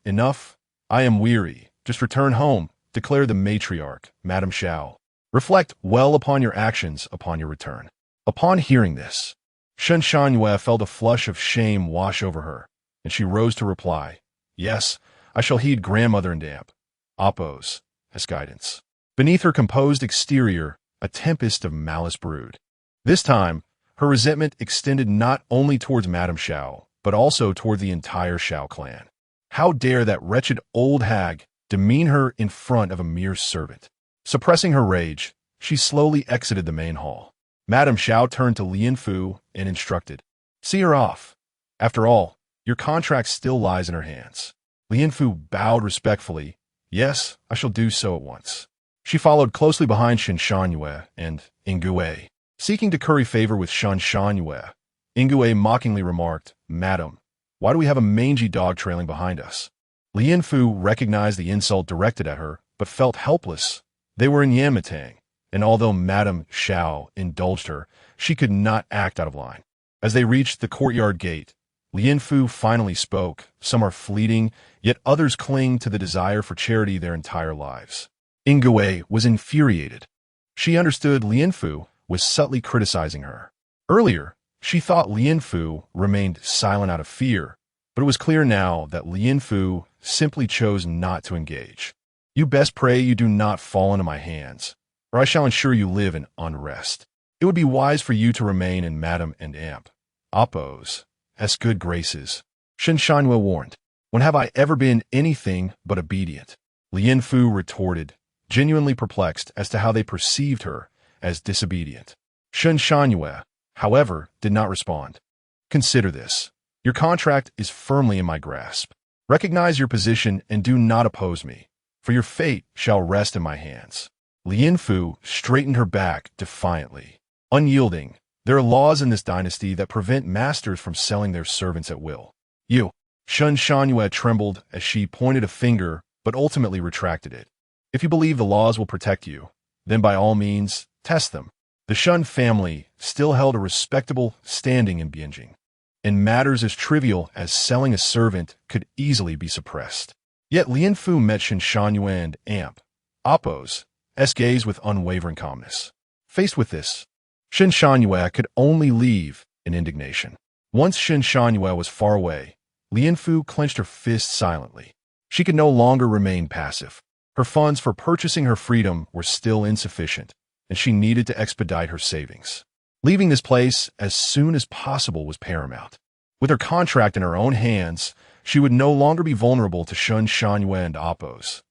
I am weary. Just return home, declared the matriarch, Madame Xiao. Reflect well upon your actions upon your return. Upon hearing this, Shun Shangyue felt a flush of shame wash over her, and she rose to reply, Yes, I shall heed grandmother and aunt, Appo's, as guidance. Beneath her composed exterior, a tempest of malice brewed. This time, her resentment extended not only towards Madame Xiao, but also toward the entire Xiao clan. How dare that wretched old hag demean her in front of a mere servant? Suppressing her rage, she slowly exited the main hall. Madame Xiao turned to Lianfu and instructed, See her off. After all, Your contract still lies in her hands. Lianfu bowed respectfully. Yes, I shall do so at once. She followed closely behind Shen Shanyue and Ingue. Seeking to curry favor with Shen Shanyue, Ingue mockingly remarked, Madam, why do we have a mangy dog trailing behind us? Lianfu recognized the insult directed at her, but felt helpless. They were in Yamatang, and although Madame Xiao indulged her, she could not act out of line. As they reached the courtyard gate, Lianfu finally spoke. Some are fleeting, yet others cling to the desire for charity their entire lives. Ingue was infuriated. She understood Lianfu was subtly criticizing her. Earlier, she thought Lianfu remained silent out of fear, but it was clear now that Lianfu simply chose not to engage. You best pray you do not fall into my hands, or I shall ensure you live in unrest. It would be wise for you to remain in Madame and Amp Oppo's good graces. Shen Shanhua warned. When have I ever been anything but obedient? Lianfu retorted, genuinely perplexed as to how they perceived her as disobedient. Shen Shanhua, however, did not respond. Consider this. Your contract is firmly in my grasp. Recognize your position and do not oppose me, for your fate shall rest in my hands. Lianfu straightened her back defiantly. Unyielding, there are laws in this dynasty that prevent masters from selling their servants at will. You. Shen Shanhua trembled as she pointed a finger, but ultimately retracted it. If you believe the laws will protect you, then by all means, test them. The Shen family still held a respectable standing in Bianjing, and matters as trivial as selling a servant could easily be suppressed. Yet Lianfu met Shen Shanhua and Amp Oppo's gaze with unwavering calmness. Faced with this, Shen Shanhua could only leave in indignation. Once Shen Shanhua was far away, Lianfu clenched her fist silently. She could no longer remain passive. Her funds for purchasing her freedom were still insufficient, and she needed to expedite her savings. Leaving this place as soon as possible was paramount. With her contract in her own hands, she would no longer be vulnerable to Shen Shanhua and Oppo's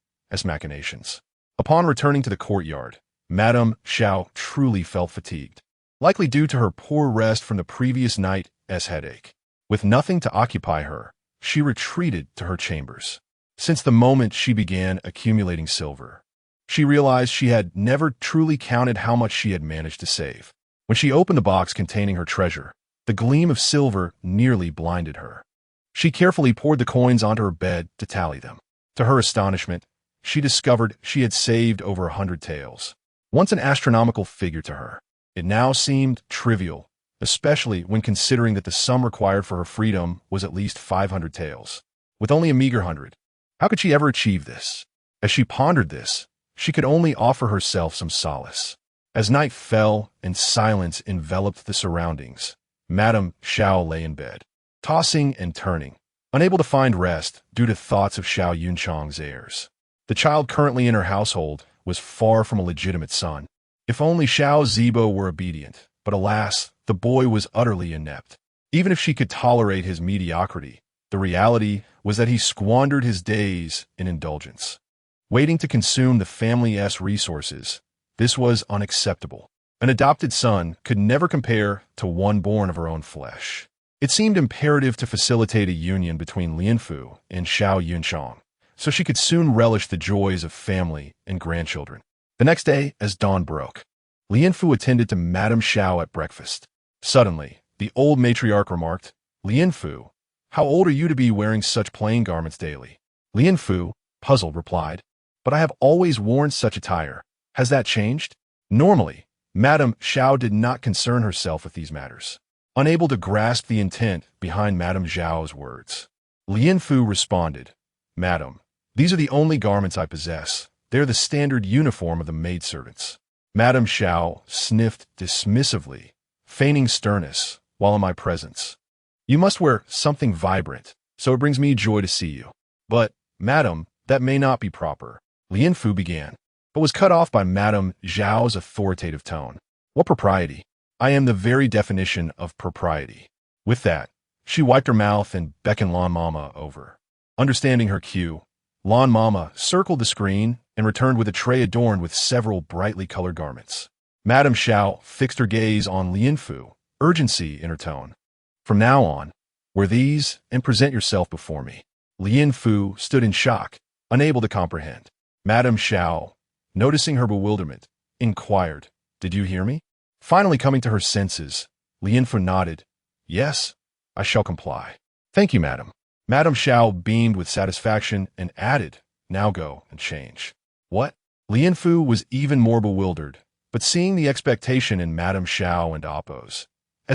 machinations. Upon returning to the courtyard, Madame Xiao truly felt fatigued, likely due to her poor rest from the previous night's headache. With nothing to occupy her, she retreated to her chambers. Since the moment she began accumulating silver, she realized she had never truly counted how much she had managed to save. When she opened the box containing her treasure, the gleam of silver nearly blinded her. She carefully poured the coins onto her bed to tally them. To her astonishment, she discovered she had saved over 100 taels. Once an astronomical figure to her, it now seemed trivial, especially when considering that the sum required for her freedom was at least 500 taels. With only a meager 100, how could she ever achieve this? As she pondered this, she could only offer herself some solace. As night fell and silence enveloped the surroundings, Madame Xiao lay in bed, tossing and turning, unable to find rest due to thoughts of Xiao Yunchang's heirs. The child currently in her household was far from a legitimate son. If only Xiao Zibo were obedient, but alas, the boy was utterly inept. Even if she could tolerate his mediocrity, the reality was that he squandered his days in indulgence, waiting to consume the family's resources. This was unacceptable. An adopted son could never compare to one born of her own flesh. It seemed imperative to facilitate a union between Lianfu and Xiao Yunchang, so she could soon relish the joys of family and grandchildren. The next day, as dawn broke, Lianfu attended to Madame Xiao at breakfast. Suddenly, the old matriarch remarked, Lianfu, how old are you to be wearing such plain garments daily? Lianfu, puzzled, replied, but I have always worn such attire. Has that changed? Normally, Madame Xiao did not concern herself with these matters. Unable to grasp the intent behind Madame Xiao's words, Lianfu responded, Madam, these are the only garments I possess. They are the standard uniform of the maidservants. Madame Xiao sniffed dismissively, feigning sternness, while in my presence. You must wear something vibrant, so it brings me joy to see you. But, Madam, that may not be proper. Lianfu began, but was cut off by Madame Xiao's authoritative tone. What propriety? I am the very definition of propriety. With that, she wiped her mouth and beckoned Lan Mama over. Understanding her cue, Lan Mama circled the screen and returned with a tray adorned with several brightly colored garments. Madame Xiao fixed her gaze on Lianfu, urgency in her tone. From now on, Wear these and present yourself before me." Lien Fu stood in shock, unable to comprehend. Madame Xiao, noticing her bewilderment, inquired, "Did you hear me?" Finally coming to her senses, Lien Fu nodded. "Yes, I shall comply." "Thank you, madam." Madame Xiao beamed with satisfaction and added, "Now go and change." "What?" Lien Fu was even more bewildered, but seeing the expectation in Madame Xiao and Appo's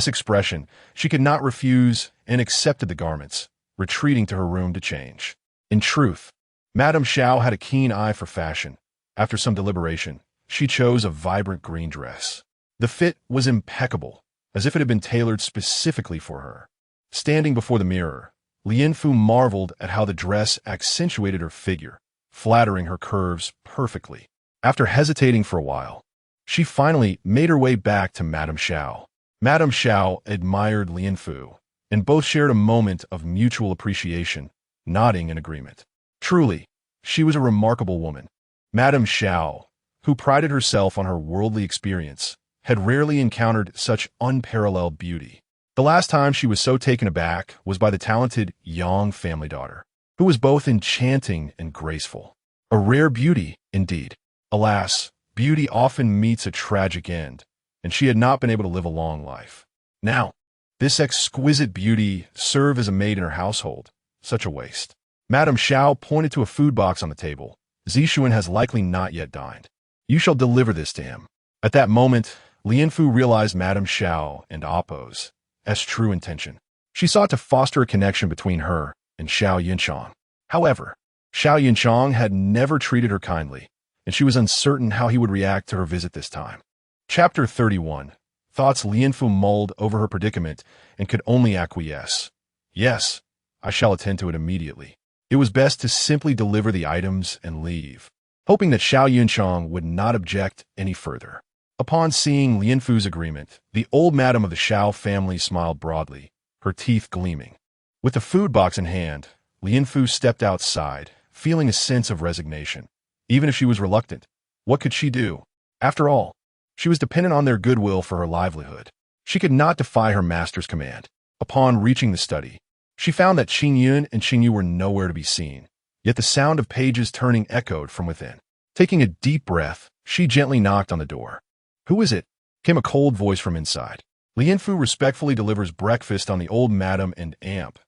expression, she could not refuse and accepted the garments, retreating to her room to change. In truth, Madame Xiao had a keen eye for fashion. After some deliberation, she chose a vibrant green dress. The fit was impeccable, as if it had been tailored specifically for her. Standing before the mirror, Lien Fu marveled at how the dress accentuated her figure, flattering her curves perfectly. After hesitating for a while, she finally made her way back to Madame Xiao. Madame Xiao admired Lien Fu, and both shared a moment of mutual appreciation, nodding in agreement. Truly, she was a remarkable woman. Madame Xiao, who prided herself on her worldly experience, had rarely encountered such unparalleled beauty. The last time she was so taken aback was by the talented Yang family daughter, who was both enchanting and graceful. A rare beauty, indeed. Alas, beauty often meets a tragic end, and she had not been able to live a long life. Now, this exquisite beauty served as a maid in her household. Such a waste. Madame Xiao pointed to a food box on the table. "Zixuan has likely not yet dined. You shall deliver this to him." At that moment, Lien Fu realized Madame Xiao and Appo's true intention. She sought to foster a connection between her and Xiao Yinchang. However, Xiao Yinchang had never treated her kindly, and she was uncertain how he would react to her visit this time. Chapter 31. Thoughts. Lien Fu mulled over her predicament and could only acquiesce. "Yes, I shall attend to it immediately." It was best to simply deliver the items and leave, hoping that Xiao Yunchang would not object any further. Upon seeing Lien Fu's agreement, the old madam of the Xiao family smiled broadly, her teeth gleaming. With the food box in hand, Lien Fu stepped outside, feeling a sense of resignation. Even if she was reluctant, what could she do? After all, she was dependent on their goodwill for her livelihood. She could not defy her master's command. Upon reaching the study, she found that Qing Yun and Qing Yu were nowhere to be seen, yet the sound of pages turning echoed from within. Taking a deep breath, she gently knocked on the door. "Who is it?" came a cold voice from inside. Lien Fu respectfully delivers breakfast on the old madam and amp.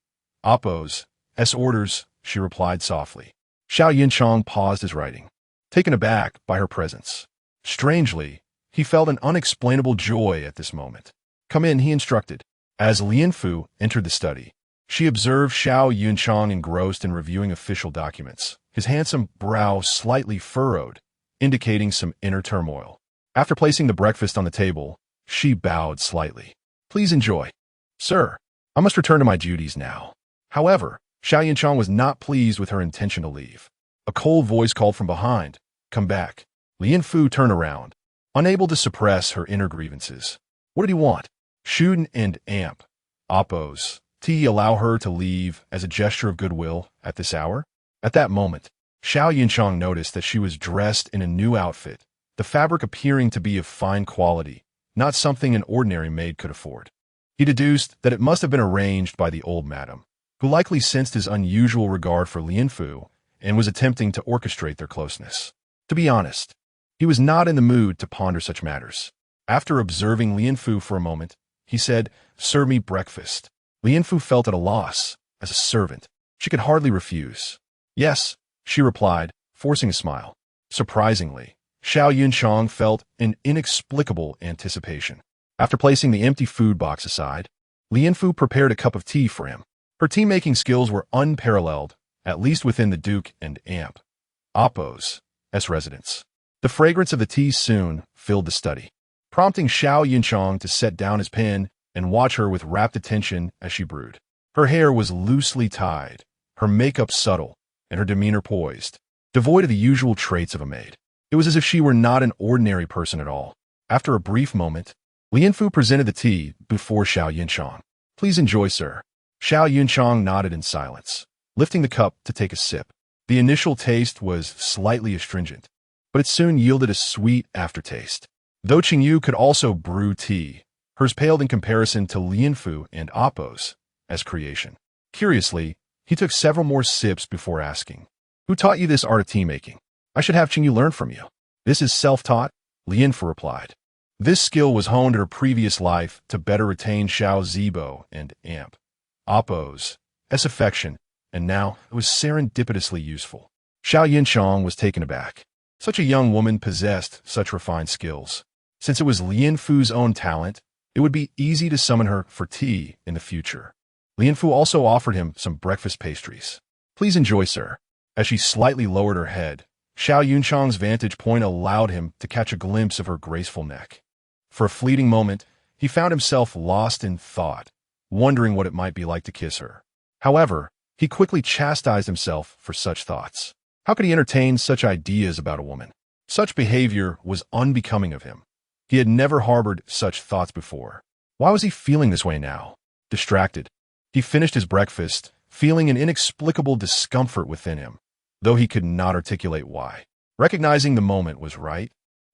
"Appo's orders," she replied softly. Xiao Yinchang paused his writing, taken aback by her presence. Strangely, he felt an unexplainable joy at this moment. "Come in," he instructed. As Lien Fu entered the study, she observed Xiao Yunchang engrossed in reviewing official documents, his handsome brow slightly furrowed, indicating some inner turmoil. After placing the breakfast on the table, she bowed slightly. "Please enjoy." "Sir, I must return to my duties now." However, Xiao Yunchang was not pleased with her intention to leave. A cold voice called from behind, "Come back." Lien Fu turned around, unable to suppress her inner grievances. What did he want? Shuden and amp. Appo's allow her to leave as a gesture of goodwill at this hour? At that moment, Xiao Yunchang noticed that she was dressed in a new outfit, the fabric appearing to be of fine quality, not something an ordinary maid could afford. He deduced that it must have been arranged by the old madam, who likely sensed his unusual regard for Lien Fu and was attempting to orchestrate their closeness. To be honest, he was not in the mood to ponder such matters. After observing Lien Fu for a moment, he said, "Serve me breakfast." Lien Fu felt at a loss. As a servant, she could hardly refuse. "Yes," she replied, forcing a smile. Surprisingly, Xiao Yunchang felt an inexplicable anticipation. After placing the empty food box aside, Lien Fu prepared a cup of tea for him. Her tea-making skills were unparalleled, at least within the Duke and Amp. Appo's residence. The fragrance of the tea soon filled the study, prompting Xiao Yunchang to set down his pen and watch her with rapt attention as she brewed. Her hair was loosely tied, her makeup subtle, and her demeanor poised, devoid of the usual traits of a maid. It was as if she were not an ordinary person at all. After a brief moment, Lien Fu presented the tea before Xiao Yunchang. "Please enjoy, sir." Xiao Yunchang nodded in silence, lifting the cup to take a sip. The initial taste was slightly astringent, but it soon yielded a sweet aftertaste. Though Qing Yu could also brew tea, hers paled in comparison to Lien Fu and Appo's as creation. Curiously, he took several more sips before asking, "Who taught you this art of tea-making? I should have Qingyu learn from you." "This is self-taught," Lianfu replied. This skill was honed in her previous life to better retain Xiao Zibo and Appo's affection, and now it was serendipitously useful. Xiao Yinchong was taken aback. Such a young woman possessed such refined skills. Since it was Lianfu's own talent, it would be easy to summon her for tea in the future. Lianfu also offered him some breakfast pastries. "Please enjoy, sir." As she slightly lowered her head, Xiao Yunchang's vantage point allowed him to catch a glimpse of her graceful neck. For a fleeting moment, he found himself lost in thought, wondering what it might be like to kiss her. However, he quickly chastised himself for such thoughts. How could he entertain such ideas about a woman? Such behavior was unbecoming of him. He had never harbored such thoughts before. Why was he feeling this way now? Distracted, he finished his breakfast, feeling an inexplicable discomfort within him, though he could not articulate why. Recognizing the moment was right,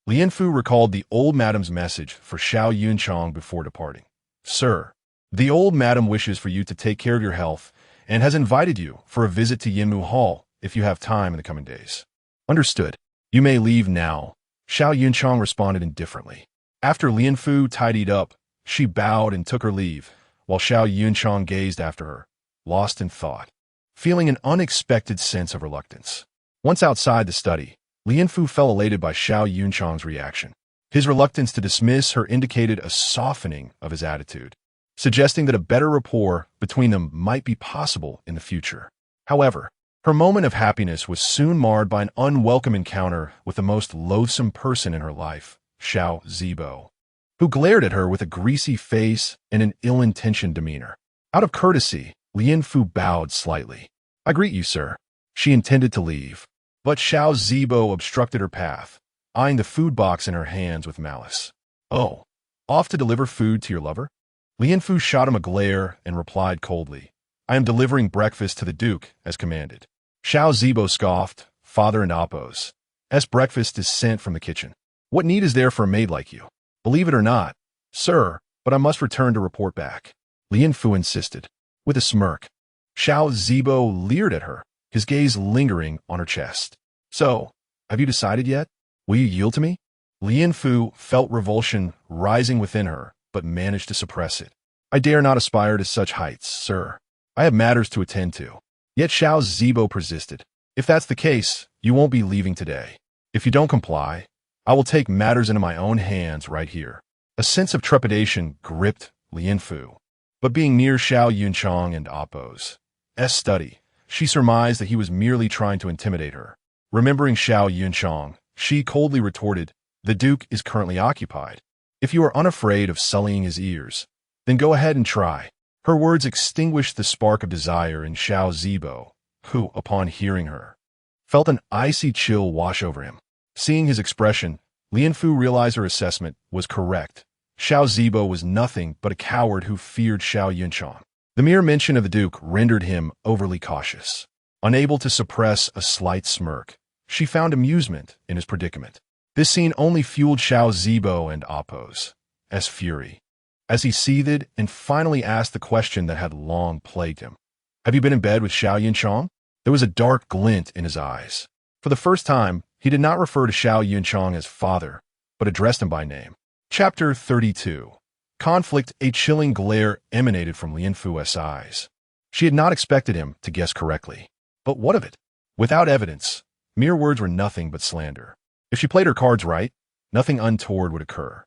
Lianfu recalled the old madam's message for Xiao Yunchang before departing. "Sir, the old madam wishes for you to take care of your health and has invited you for a visit to Yinmu Hall if you have time in the coming days." "Understood. You may leave now," Xiao Yunchang responded indifferently. After Lianfu tidied up, she bowed and took her leave, while Xiao Yunchang gazed after her, lost in thought, feeling an unexpected sense of reluctance. Once outside the study, Lianfu felt elated by Xiao Yunchang's reaction. His reluctance to dismiss her indicated a softening of his attitude, suggesting that a better rapport between them might be possible in the future. However, her moment of happiness was soon marred by an unwelcome encounter with the most loathsome person in her life, Xiao Zibo, who glared at her with a greasy face and an ill-intentioned demeanor. Out of courtesy, Lianfu bowed slightly. "I greet you, sir." She intended to leave, but Xiao Zibo obstructed her path, eyeing the food box in her hands with malice. "Oh, off to deliver food to your lover?" Lianfu shot him a glare and replied coldly, "I am delivering breakfast to the Duke, as commanded." Xiao Zibo scoffed, "Father and Appo's breakfast is sent from the kitchen. What need is there for a maid like you?" "Believe it or not, sir, but I must return to report back," Lianfu insisted. With a smirk, Xiao Zibo leered at her, his gaze lingering on her chest. "So, have you decided yet? Will you yield to me?" Lianfu felt revulsion rising within her, but managed to suppress it. "I dare not aspire to such heights, sir. I have matters to attend to." Yet Xiao Zibo persisted. "If that's the case, you won't be leaving today. If you don't comply, I will take matters into my own hands right here." A sense of trepidation gripped Lianfu. But being near Xiao Yunchang and Appo's study, she surmised that he was merely trying to intimidate her. Remembering Xiao Yunchang, she coldly retorted, "The Duke is currently occupied. If you are unafraid of sullying his ears, then go ahead and try." Her words extinguished the spark of desire in Xiao Zibo, who, upon hearing her, felt an icy chill wash over him. Seeing his expression, Lianfu realized her assessment was correct. Xiao Zibo was nothing but a coward who feared Xiao Yunchang. The mere mention of the Duke rendered him overly cautious. Unable to suppress a slight smirk, she found amusement in his predicament. This scene only fueled Xiao Zibo and Appo's fury, as he seethed and finally asked the question that had long plagued him. "Have you been in bed with Xiao Yunchang?" There was a dark glint in his eyes. For the first time, he did not refer to Xiao Yunchang as father, but addressed him by name. Chapter 32. Conflict. A chilling glare emanated from Lianfu's eyes. She had not expected him to guess correctly. But what of it? Without evidence, mere words were nothing but slander. If she played her cards right, nothing untoward would occur.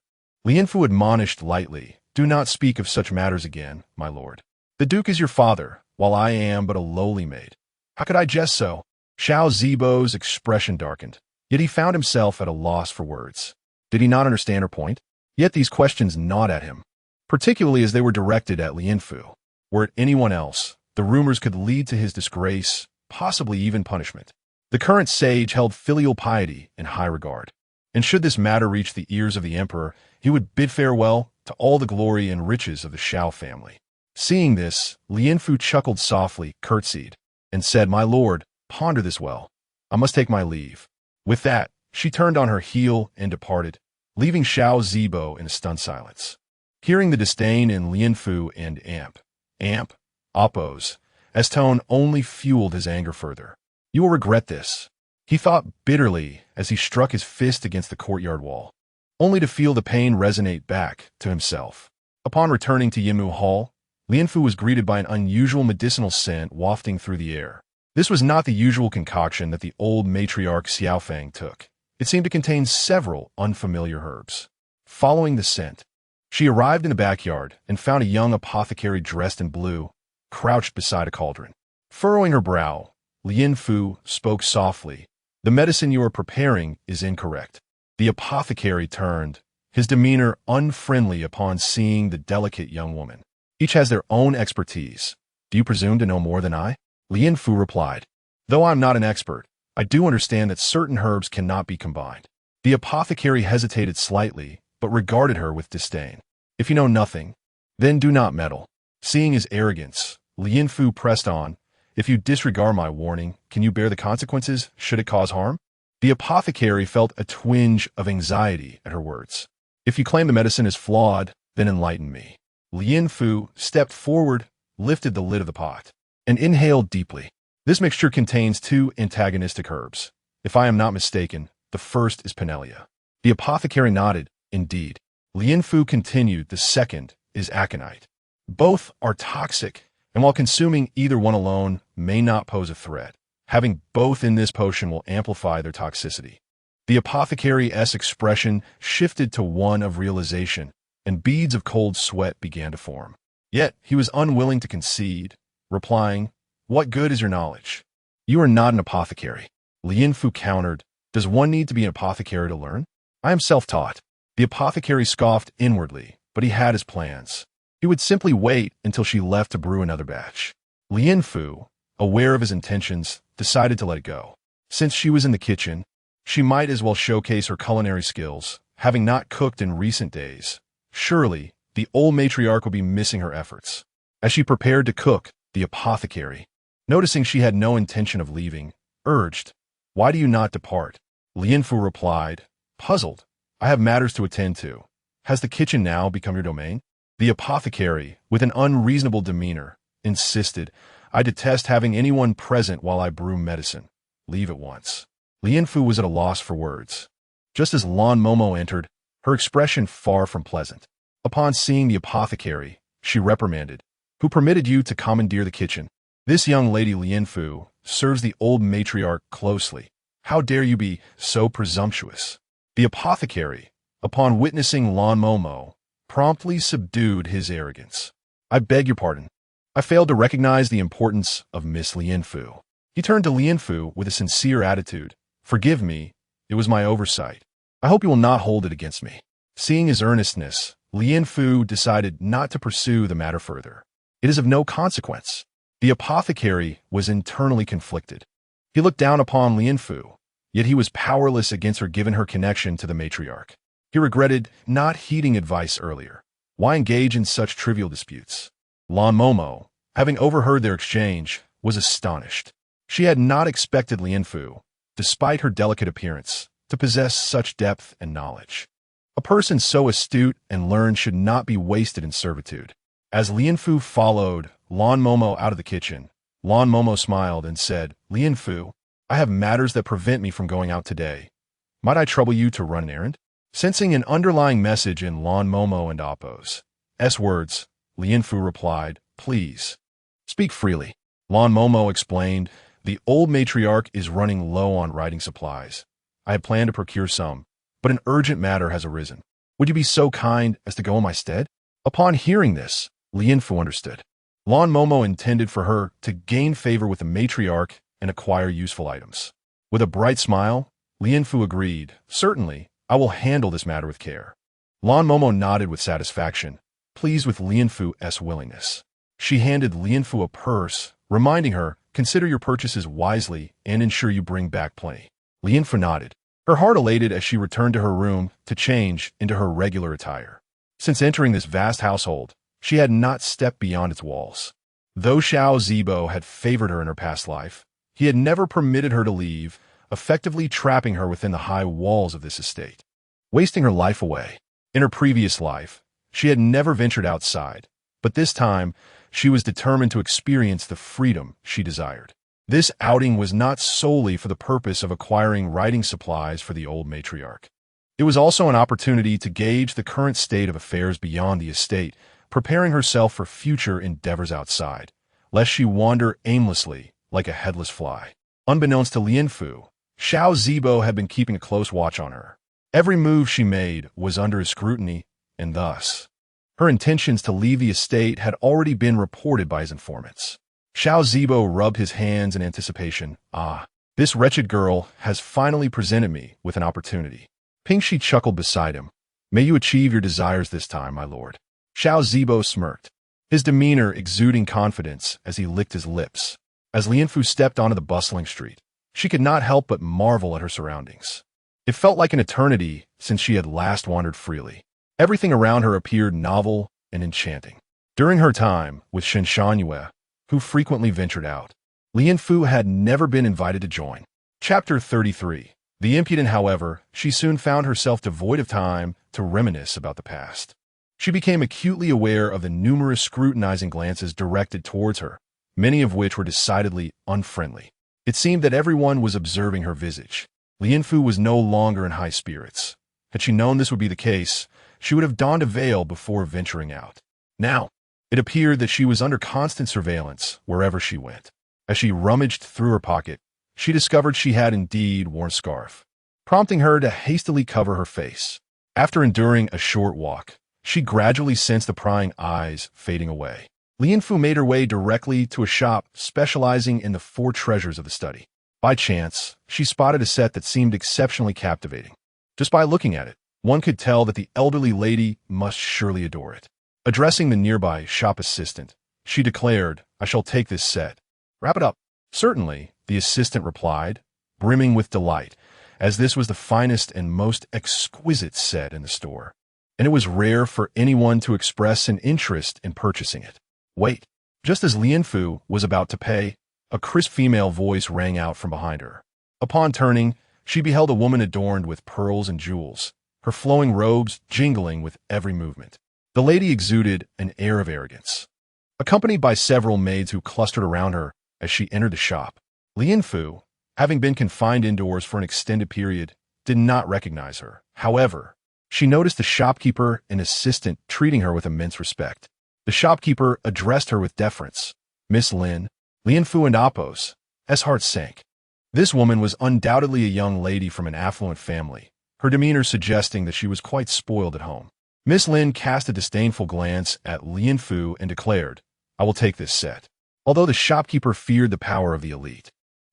Lianfu admonished lightly, "Do not speak of such matters again, my lord. The Duke is your father, while I am but a lowly maid." "How could I jest so?" Xiao Zibo's expression darkened, yet he found himself at a loss for words. Did he not understand her point? Yet these questions gnawed at him, particularly as they were directed at Lianfu. Were it anyone else, the rumors could lead to his disgrace, possibly even punishment. The current sage held filial piety in high regard, and should this matter reach the ears of the emperor, he would bid farewell to all the glory and riches of the Xiao family. Seeing this, Lianfu chuckled softly, curtsied, and said, "My lord, ponder this well. I must take my leave." With that, she turned on her heel and departed, leaving Xiao Zibo in a stunned silence. Hearing the disdain in Lianfu and Amp, Oppose, as tone only fueled his anger further. You will regret this, he thought bitterly as he struck his fist against the courtyard wall, only to feel the pain resonate back to himself. Upon returning to Yimu Hall, Lianfu was greeted by an unusual medicinal scent wafting through the air. This was not the usual concoction that the old matriarch Xiaofang took. It seemed to contain several unfamiliar herbs. Following the scent, she arrived in the backyard and found a young apothecary dressed in blue, crouched beside a cauldron. Furrowing her brow, Lianfu spoke softly. The medicine you are preparing is incorrect. The apothecary turned, his demeanor unfriendly upon seeing the delicate young woman. Each has their own expertise. Do you presume to know more than I? Lianfu replied. Though I'm not an expert, I do understand that certain herbs cannot be combined. The apothecary hesitated slightly, but regarded her with disdain. If you know nothing, then do not meddle. Seeing his arrogance, Lianfu pressed on. If you disregard my warning, can you bear the consequences should it cause harm? The apothecary felt a twinge of anxiety at her words. If you claim the medicine is flawed, then enlighten me. Lianfu stepped forward, lifted the lid of the pot, and inhaled deeply. This mixture contains two antagonistic herbs. If I am not mistaken, the first is Penelia. The apothecary nodded. Indeed. Lianfu continued. The second is aconite. Both are toxic, and while consuming either one alone may not pose a threat, having both in this potion will amplify their toxicity. The apothecary's expression shifted to one of realization, and beads of cold sweat began to form. Yet he was unwilling to concede, replying, "What good is your knowledge? You are not an apothecary." Lianfu countered, "Does one need to be an apothecary to learn? I am self-taught." The apothecary scoffed inwardly, but he had his plans. He would simply wait until she left to brew another batch. Lianfu, aware of his intentions, decided to let it go. Since she was in the kitchen, she might as well showcase her culinary skills, having not cooked in recent days. Surely, the old matriarch would be missing her efforts. As she prepared to cook, the apothecary, noticing she had no intention of leaving, urged, "Why do you not depart?" Lianfu replied, puzzled, "I have matters to attend to. Has the kitchen now become your domain?" The apothecary, with an unreasonable demeanor, insisted, "I detest having anyone present while I brew medicine. Leave at once." Lianfu was at a loss for words. Just as Lan Momo entered, her expression far from pleasant. Upon seeing the apothecary, she reprimanded, "Who permitted you to commandeer the kitchen? This young lady Lianfu serves the old matriarch closely. How dare you be so presumptuous?" The apothecary, upon witnessing Lan Momo, promptly subdued his arrogance. "I beg your pardon. I failed to recognize the importance of Miss Lianfu." He turned to Lianfu with a sincere attitude. "Forgive me, it was my oversight. I hope you will not hold it against me." Seeing his earnestness, Lianfu decided not to pursue the matter further. It is of no consequence. The apothecary was internally conflicted. He looked down upon Lianfu, yet he was powerless against her given her connection to the matriarch. He regretted not heeding advice earlier. Why engage in such trivial disputes? Lan Momo, having overheard their exchange, was astonished. She had not expected Lianfu, despite her delicate appearance, to possess such depth and knowledge. A person so astute and learned should not be wasted in servitude. As Lianfu followed Lan Momo out of the kitchen, Lan Momo smiled and said, "Lianfu, I have matters that prevent me from going out today. Might I trouble you to run an errand?" Sensing an underlying message in Lan Momo and Appo's words, Lianfu replied, "Please, speak freely." Lan Momo explained, "The old matriarch is running low on writing supplies. I had planned to procure some, but an urgent matter has arisen. Would you be so kind as to go in my stead?" Upon hearing this, Lianfu understood. Lan Momo intended for her to gain favor with the matriarch and acquire useful items. With a bright smile, Lianfu agreed, "Certainly, I will handle this matter with care." Lan Momo nodded with satisfaction, pleased with Lianfu's willingness. She handed Lianfu a purse, reminding her, "Consider your purchases wisely and ensure you bring back plenty." Lianfu nodded, her heart elated as she returned to her room to change into her regular attire. Since entering this vast household, she had not stepped beyond its walls. Though Xiao Zibo had favored her in her past life, he had never permitted her to leave, effectively trapping her within the high walls of this estate, wasting her life away. In her previous life, she had never ventured outside, but this time, She was determined to experience the freedom she desired. This outing was not solely for the purpose of acquiring writing supplies for the old matriarch. It was also an opportunity to gauge the current state of affairs beyond the estate, preparing herself for future endeavors outside, lest she wander aimlessly like a headless fly. Unbeknownst to Lianfu, Xiao Zibo had been keeping a close watch on her. Every move she made was under his scrutiny, and thus, her intentions to leave the estate had already been reported by his informants. Xiao Zibo rubbed his hands in anticipation. Ah, this wretched girl has finally presented me with an opportunity. Pingxi chuckled beside him. May you achieve your desires this time, my lord. Xiao Zibo smirked, his demeanor exuding confidence as he licked his lips. As Lianfu stepped onto the bustling street, she could not help but marvel at her surroundings. It felt like an eternity since she had last wandered freely. Everything around her appeared novel and enchanting. During her time with Shen Shanyue, who frequently ventured out, Lianfu had never been invited to join. Chapter 33. The impudent, however, she soon found herself devoid of time to reminisce about the past. She became acutely aware of the numerous scrutinizing glances directed towards her, many of which were decidedly unfriendly. It seemed that everyone was observing her visage. Lianfu was no longer in high spirits. Had she known this would be the case, she would have donned a veil before venturing out. Now, it appeared that she was under constant surveillance wherever she went. As she rummaged through her pocket, she discovered she had indeed worn a scarf, prompting her to hastily cover her face. After enduring a short walk, she gradually sensed the prying eyes fading away. Lianfu made her way directly to a shop specializing in the four treasures of the study. By chance, she spotted a set that seemed exceptionally captivating. Just by looking at it, one could tell that the elderly lady must surely adore it. Addressing the nearby shop assistant, she declared, I shall take this set. Wrap it up. Certainly, the assistant replied, brimming with delight, as this was the finest and most exquisite set in the store, and it was rare for anyone to express an interest in purchasing it. Wait. Just as Lianfu was about to pay, a crisp female voice rang out from behind her. Upon turning, she beheld a woman adorned with pearls and jewels, her flowing robes jingling with every movement. The lady exuded an air of arrogance, accompanied by several maids who clustered around her as she entered the shop. Lianfu, having been confined indoors for an extended period, did not recognize her. However, she noticed the shopkeeper and assistant treating her with immense respect. The shopkeeper addressed her with deference. Miss Lin, Lianfu and Apos. His heart sank. This woman was undoubtedly a young lady from an affluent family, her demeanor suggesting that she was quite spoiled at home. Miss Lin cast a disdainful glance at Lianfu and declared, I will take this set. Although the shopkeeper feared the power of the elite,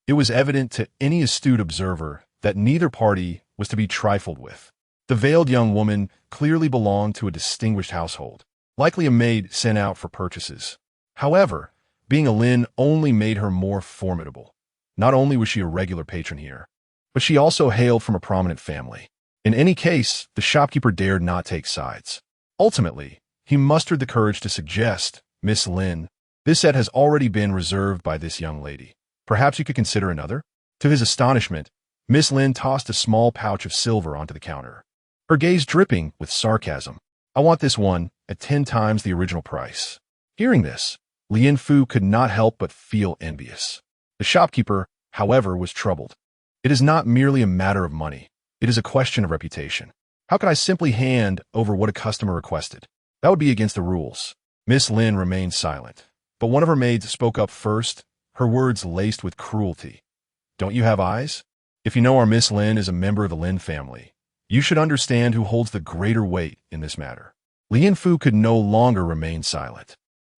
it was evident to any astute observer that neither party was to be trifled with. The veiled young woman clearly belonged to a distinguished household, likely a maid sent out for purchases. However, being a Lin only made her more formidable. Not only was she a regular patron here, but she also hailed from a prominent family. In any case, the shopkeeper dared not take sides. Ultimately, he mustered the courage to suggest, Miss Lin, this set has already been reserved by this young lady. Perhaps you could consider another? To his astonishment, Miss Lin tossed a small pouch of silver onto the counter, her gaze dripping with sarcasm. I want this one at 10 times the original price. Hearing this, Lianfu could not help but feel envious. The shopkeeper, however, was troubled. It is not merely a matter of money. It is a question of reputation. How could I simply hand over what a customer requested? That would be against the rules. Miss Lin remained silent, but one of her maids spoke up first, her words laced with cruelty. Don't you have eyes? If you know our Miss Lin is a member of the Lin family, you should understand who holds the greater weight in this matter. Lianfu could no longer remain silent.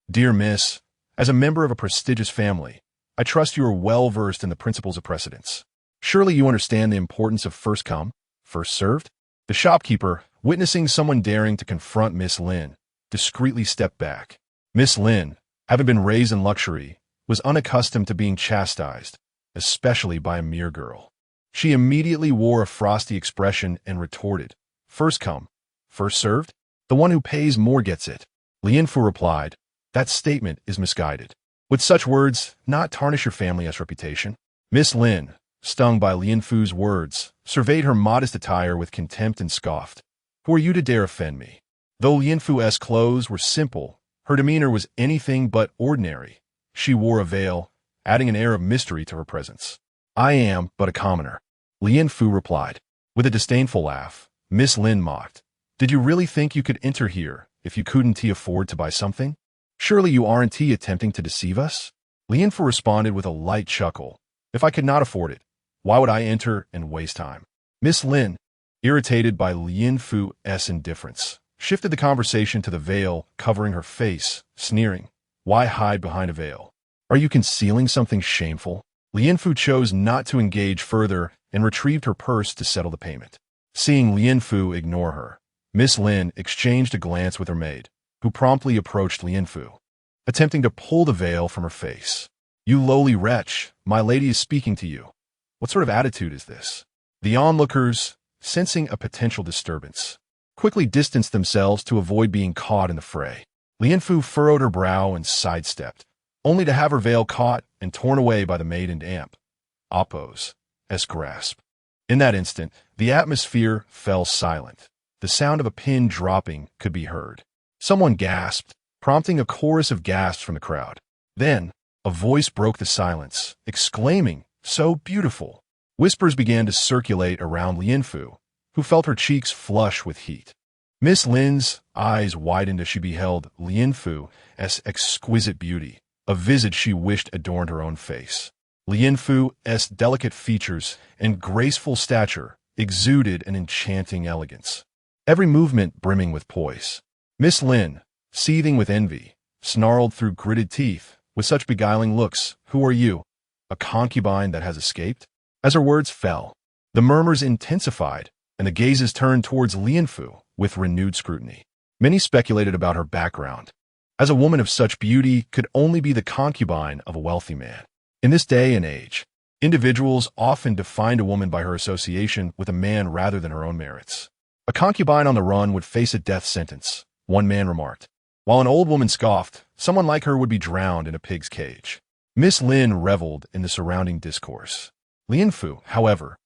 Dear Miss, as a member of a prestigious family, I trust you are well versed in the principles of precedence. Surely you understand the importance of first come, first served? The shopkeeper, witnessing someone daring to confront Miss Lin, discreetly stepped back. Miss Lin, having been raised in luxury, was unaccustomed to being chastised, especially by a mere girl. She immediately wore a frosty expression and retorted, First come, first served? The one who pays more gets it. Lianfu replied, That statement is misguided. Would such words not tarnish your family's reputation? Miss Lin, stung by Lianfu's words, surveyed her modest attire with contempt and scoffed. Who are you to dare offend me? Though Lianfu's clothes were simple, Her demeanor was anything but ordinary. She wore a veil, adding an air of mystery to her presence. "I am but a commoner," Lian Fu replied. With a disdainful laugh, Miss Lin mocked. "Did you really think you could enter here if you couldn't afford to buy something? Surely you aren't attempting to deceive us?" Lian Fu responded with a light chuckle. "If I could not afford it, why would I enter and waste time?" Miss Lin, irritated by Lian Fu's indifference, shifted the conversation to the veil covering her face, sneering. "Why hide behind a veil? Are you concealing something shameful?" Lian Fu chose not to engage further and retrieved her purse to settle the payment. Seeing Lian Fu ignore her, Miss Lin exchanged a glance with her maid, who promptly approached Lian Fu, attempting to pull the veil from her face. "You lowly wretch, my lady is speaking to you. What sort of attitude is this?" The onlookers, sensing a potential disturbance, quickly distanced themselves to avoid being caught in the fray. Lian Fu furrowed her brow and sidestepped, only to have her veil caught and torn away by the maid and amp. Oppo's grasp. In that instant, the atmosphere fell silent. The sound of a pin dropping could be heard. Someone gasped, prompting a chorus of gasps from the crowd. Then, a voice broke the silence, exclaiming, "So beautiful!" Whispers began to circulate around Lian Fu, who felt her cheeks flush with heat. Miss Lin's eyes widened as she beheld Lian Fu's exquisite beauty, a visage she wished adorned her own face. Lian Fu's delicate features and graceful stature exuded an enchanting elegance, every movement brimming with poise. Miss Lin, seething with envy, snarled through gritted teeth, with such beguiling looks, "Who are you? A concubine that has escaped?" As her words fell, the murmurs intensified, and the gazes turned towards Lian Fu with renewed scrutiny. Many speculated about her background, as a woman of such beauty could only be the concubine of a wealthy man. In this day and age, individuals often defined a woman by her association with a man rather than her own merits. "A concubine on the run would face a death sentence," one man remarked, while an old woman scoffed, "Someone like her would be drowned in a pig's cage." Miss Lin reveled in the surrounding discourse. Lian Fu, however,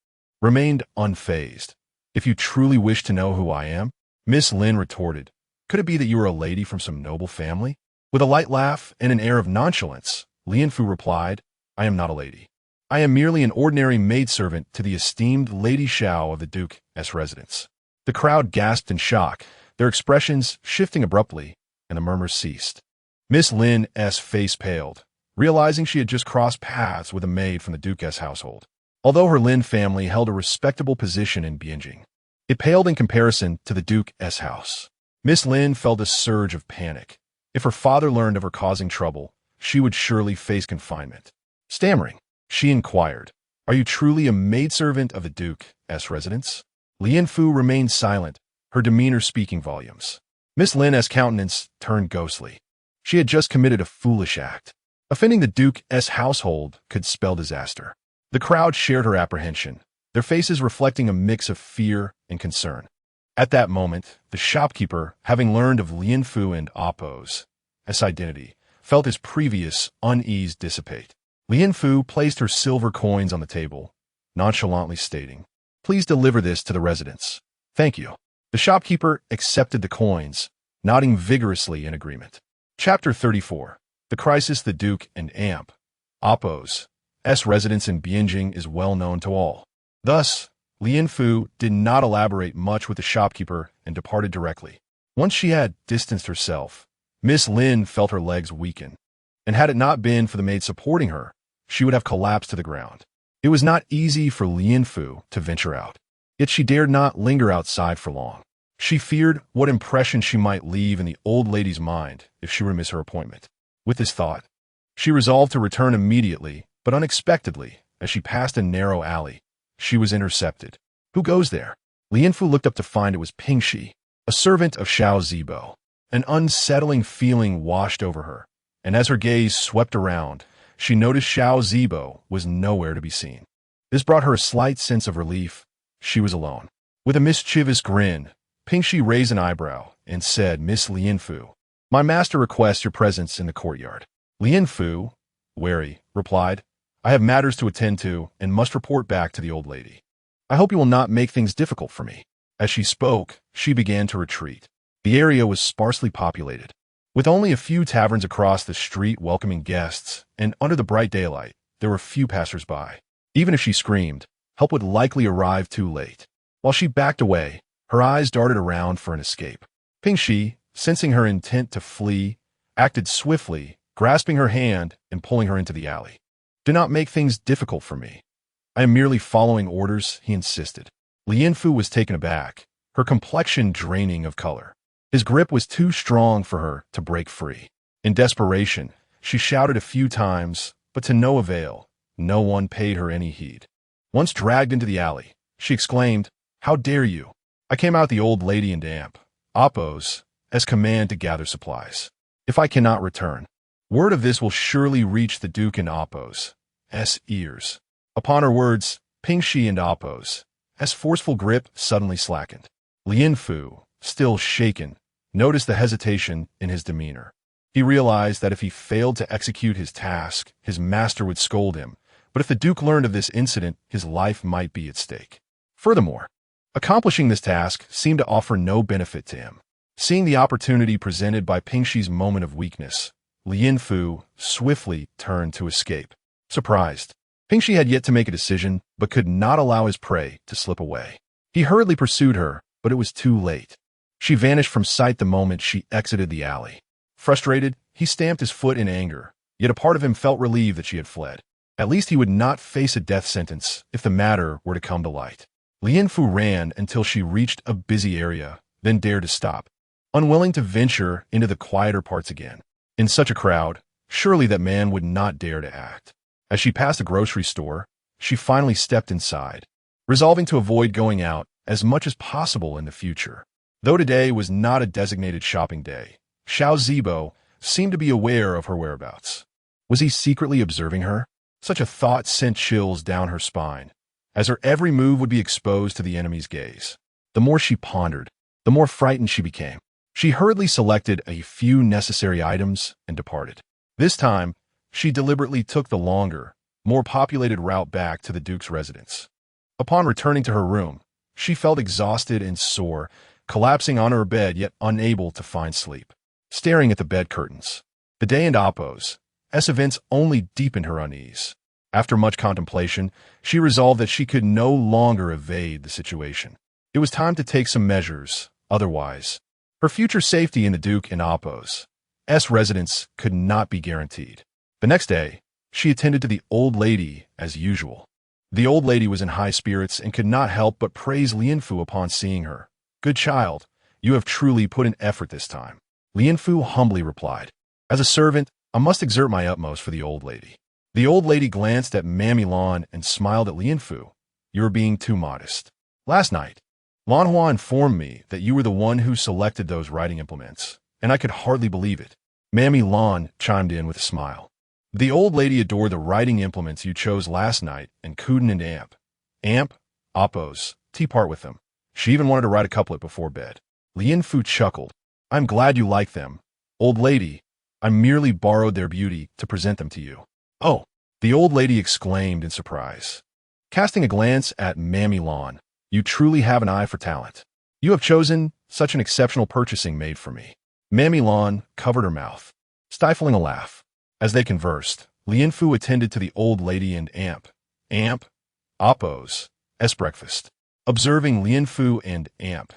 remained unfazed. "If you truly wish to know who I am," Miss Lin retorted, "could it be that you are a lady from some noble family?" With a light laugh and an air of nonchalance, Lian Fu replied, "I am not a lady. I am merely an ordinary maidservant to the esteemed Lady Xiao of the Duke's residence." The crowd gasped in shock, their expressions shifting abruptly, and the murmurs ceased. Miss Lin's face paled, realizing she had just crossed paths with a maid from the Duke's household. Although her Lin family held a respectable position in Beijing, it paled in comparison to the Duke's house. Miss Lin felt a surge of panic. If her father learned of her causing trouble, she would surely face confinement. Stammering, she inquired, "Are you truly a maidservant of the Duke's residence?" Lian Fu remained silent, her demeanor speaking volumes. Miss Lin's countenance turned ghostly. She had just committed a foolish act. Offending the Duke's household could spell disaster. The crowd shared her apprehension, their faces reflecting a mix of fear and concern. At that moment, the shopkeeper, having learned of Lian Fu and Oppo's identity, felt his previous unease dissipate. Lian Fu placed her silver coins on the table, nonchalantly stating, "Please deliver this to the residents." "Thank you." The shopkeeper accepted the coins, nodding vigorously in agreement. Chapter 34. The Crisis. The Duke and Amp. Oppo's residence in Beijing is well known to all. Thus, Lian Fu did not elaborate much with the shopkeeper and departed directly. Once she had distanced herself, Miss Lin felt her legs weaken, and had it not been for the maid supporting her, she would have collapsed to the ground. It was not easy for Lian Fu to venture out, yet she dared not linger outside for long. She feared what impression she might leave in the old lady's mind if she were to miss her appointment. With this thought, she resolved to return immediately, but unexpectedly, as she passed a narrow alley, she was intercepted. "Who goes there?" Lian Fu looked up to find it was Ping Shi, a servant of Xiao Zibo. An unsettling feeling washed over her, and as her gaze swept around, she noticed Xiao Zibo was nowhere to be seen. This brought her a slight sense of relief. She was alone. With a mischievous grin, Ping Shi raised an eyebrow and said, "Miss Lian Fu, my master requests your presence in the courtyard." Lian Fu, wary, replied, "I have matters to attend to and must report back to the old lady. I hope you will not make things difficult for me." As she spoke, she began to retreat. The area was sparsely populated, With only a few taverns across the street welcoming guests, and under the bright daylight, there were few passers-by. Even if she screamed, help would likely arrive too late. While she backed away, her eyes darted around for an escape. Ping Shi, sensing her intent to flee, acted swiftly, grasping her hand and pulling her into the alley. Do not make things difficult for me. I am merely following orders, he insisted. Lian Fu was taken aback, her complexion draining of color. His grip was too strong for her to break free. In desperation, she shouted a few times, but to no avail. No one paid her any heed. Once dragged into the alley, she exclaimed, "How dare you? I came out the old lady and amp, Oppos, as command to gather supplies. If I cannot return, word of this will surely reach the Duke and Oppos' ears." Upon her words, Ping Shi and Oppos' forceful grip suddenly slackened. Lian Fu, still shaken, noticed the hesitation in his demeanor. He realized that if he failed to execute his task, his master would scold him, but if the Duke learned of this incident, his life might be at stake. Furthermore, accomplishing this task seemed to offer no benefit to him. Seeing the opportunity presented by Ping Shi's moment of weakness, Lian Fu swiftly turned to escape. Surprised, Ping Shi had yet to make a decision, but could not allow his prey to slip away. He hurriedly pursued her, but it was too late. She vanished from sight the moment she exited the alley. Frustrated, he stamped his foot in anger, yet a part of him felt relieved that she had fled. At least he would not face a death sentence if the matter were to come to light. Lian Fu ran until she reached a busy area, then dared to stop, unwilling to venture into the quieter parts again. In such a crowd, surely that man would not dare to act. As she passed a grocery store, she finally stepped inside, resolving to avoid going out as much as possible in the future. Though today was not a designated shopping day, Xiao Zibo seemed to be aware of her whereabouts. Was he secretly observing her? Such a thought sent chills down her spine, as her every move would be exposed to the enemy's gaze. The more she pondered, the more frightened she became. She hurriedly selected a few necessary items and departed. This time, she deliberately took the longer, more populated route back to the Duke's residence. Upon returning to her room, she felt exhausted and sore, collapsing on her bed yet unable to find sleep. Staring at the bed curtains, the day and Oppos' events only deepened her unease. After much contemplation, she resolved that she could no longer evade the situation. It was time to take some measures, otherwise, her future safety in the Duke and Oppos' residence could not be guaranteed. The next day, she attended to the old lady as usual. The old lady was in high spirits and could not help but praise Lian Fu upon seeing her. "Good child, you have truly put in effort this time," Lian Fu humbly replied. "As a servant, I must exert my utmost for the old lady." The old lady glanced at Mammy Lan and smiled at Lian Fu. "You are being too modest. Last night, Lan Hua informed me that you were the one who selected those writing implements, and I could hardly believe it." Mammy Lan chimed in with a smile. "The old lady adored the writing implements you chose last night and couldn't and amp, Oppos, part with them. She even wanted to write a couplet before bed." Lian Fu chuckled. "I'm glad you like them, old lady. I merely borrowed their beauty to present them to you." "Oh," the old lady exclaimed in surprise. Casting a glance at Mammy Lan, "You truly have an eye for talent. You have chosen such an exceptional purchasing made for me." Mammy Lan covered her mouth, stifling a laugh. As they conversed, Lian Fu attended to the old lady and amp, Oppos' breakfast. Observing Lian Fu and amp,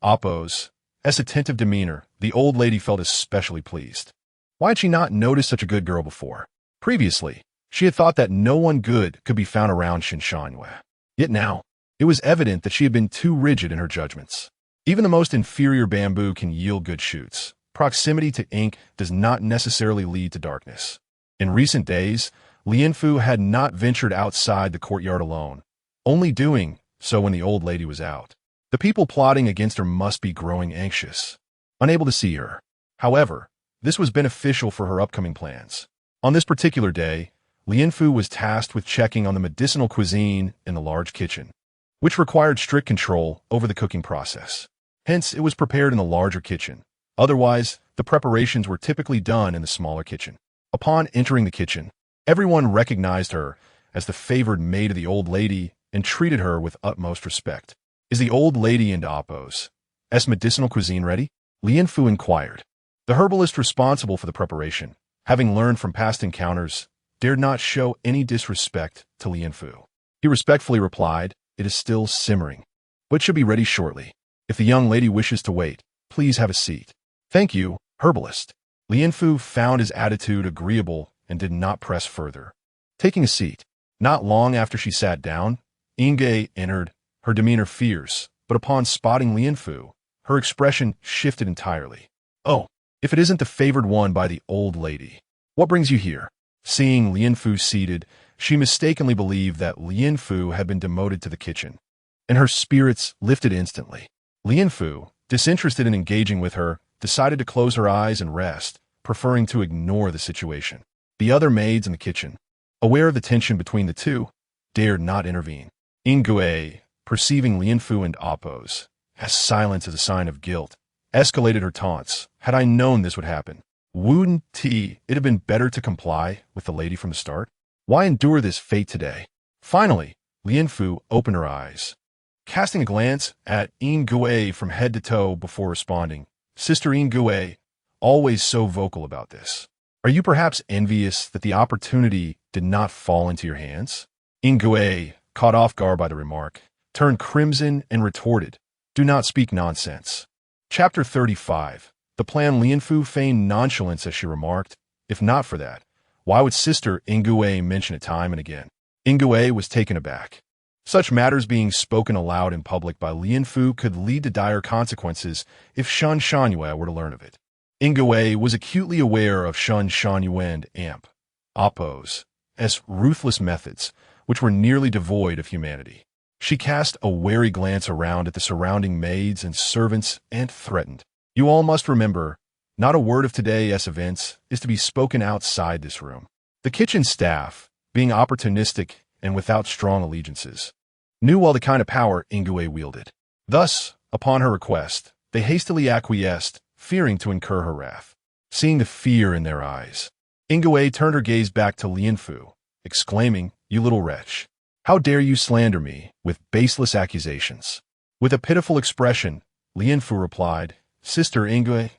Oppos' attentive demeanor, the old lady felt especially pleased. Why had she not noticed such a good girl before? Previously, she had thought that no one good could be found around Shinshanhue. Yet now, it was evident that she had been too rigid in her judgments. Even the most inferior bamboo can yield good shoots. Proximity to ink does not necessarily lead to darkness. In recent days, Lian Fu had not ventured outside the courtyard alone, only doing so when the old lady was out. The people plotting against her must be growing anxious, unable to see her. However, this was beneficial for her upcoming plans. On this particular day, Lian Fu was tasked with checking on the medicinal cuisine in the large kitchen, which required strict control over the cooking process. Hence, it was prepared in the larger kitchen. Otherwise, the preparations were typically done in the smaller kitchen. Upon entering the kitchen, everyone recognized her as the favored maid of the old lady and treated her with utmost respect. "Is the old lady and Oppos' medicinal cuisine ready?" Lian Fu inquired. The herbalist responsible for the preparation, having learned from past encounters, dared not show any disrespect to Lianfu. He respectfully replied, "It is still simmering, but should be ready shortly. If the young lady wishes to wait, please have a seat." "Thank you, herbalist." Lianfu found his attitude agreeable and did not press further. Taking a seat, not long after she sat down, Inge entered, her demeanor fierce, but upon spotting Lianfu, her expression shifted entirely. "Oh, if it isn't the favored one by the old lady. What brings you here?" Seeing Lianfu seated, she mistakenly believed that Lianfu had been demoted to the kitchen, and her spirits lifted instantly. Lianfu, disinterested in engaging with her, decided to close her eyes and rest, preferring to ignore the situation. The other maids in the kitchen, aware of the tension between the two, dared not intervene. Ingue, perceiving Lianfu and Appos, as silence as a sign of guilt, escalated her taunts. "Had I known this would happen, wouldn't it have been better to comply with the lady from the start? Why endure this fate today?" Finally, Lianfu opened her eyes. Casting a glance at Ingue from head to toe before responding, "Sister Ingue, always so vocal about this. Are you perhaps envious that the opportunity did not fall into your hands?" Ingue, caught off guard by the remark, turned crimson and retorted, "Do not speak nonsense." Chapter 35. The plan. Lianfu feigned nonchalance as she remarked, "If not for that, why would Sister Ingue mention it time and again?" Ingue was taken aback. Such matters being spoken aloud in public by Lianfu could lead to dire consequences if Shun Shanyue were to learn of it. Ingue was acutely aware of Shun Shanyue and Amp, Appos, as ruthless methods, which were nearly devoid of humanity. She cast a wary glance around at the surrounding maids and servants and threatened, "You all must remember, not a word of today's events is to be spoken outside this room." The kitchen staff, being opportunistic and without strong allegiances, knew well the kind of power Ingue wielded. Thus, upon her request, they hastily acquiesced, fearing to incur her wrath. Seeing the fear in their eyes, Ingue turned her gaze back to Lianfu, exclaiming, "You little wretch! How dare you slander me with baseless accusations?" With a pitiful expression, Lianfu replied, "Sister Ingue,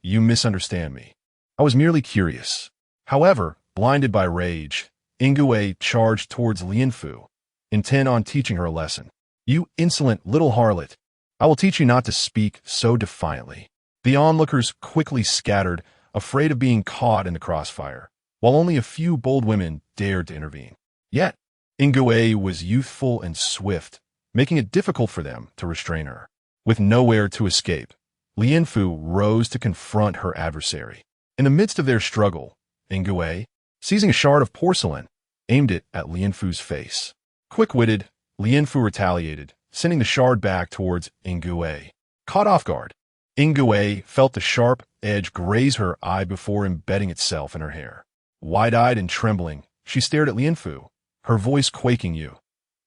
you misunderstand me. I was merely curious." However, blinded by rage, Ingue charged towards Lianfu, intent on teaching her a lesson. "You insolent little harlot! I will teach you not to speak so defiantly." The onlookers quickly scattered, afraid of being caught in the crossfire, while only a few bold women dared to intervene. Yet, Ingue was youthful and swift, making it difficult for them to restrain her. With nowhere to escape, Lianfu rose to confront her adversary. In the midst of their struggle, Ingue, seizing a shard of porcelain, aimed it at Lianfu's face. Quick-witted, Lianfu retaliated, sending the shard back towards Ingue. Caught off guard, Ingue felt the sharp edge graze her eye before embedding itself in her hair. Wide-eyed and trembling, she stared at Lianfu, her voice quaking.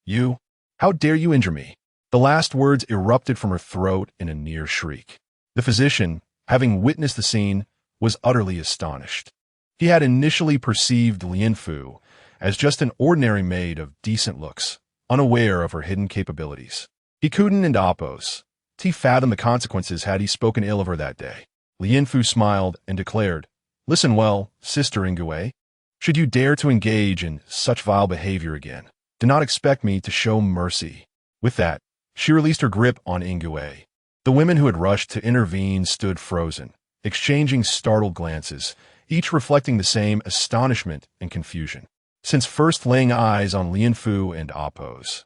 You, how dare you injure me?" The last words erupted from her throat in a near shriek. The physician, having witnessed the scene, was utterly astonished. He had initially perceived Lianfu as just an ordinary maid of decent looks, unaware of her hidden capabilities. He couldn't and Appos fathom the consequences had he spoken ill of her that day. Lianfu smiled and declared, "Listen well, Sister Ingue. Should you dare to engage in such vile behavior again, do not expect me to show mercy." With that, she released her grip on Ingue. The women who had rushed to intervene stood frozen, exchanging startled glances, each reflecting the same astonishment and confusion. Since first laying eyes on Lianfu and Appos'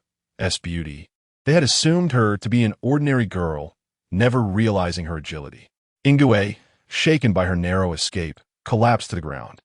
beauty, they had assumed her to be an ordinary girl, never realizing her agility. Ingue, shaken by her narrow escape, collapsed to the ground.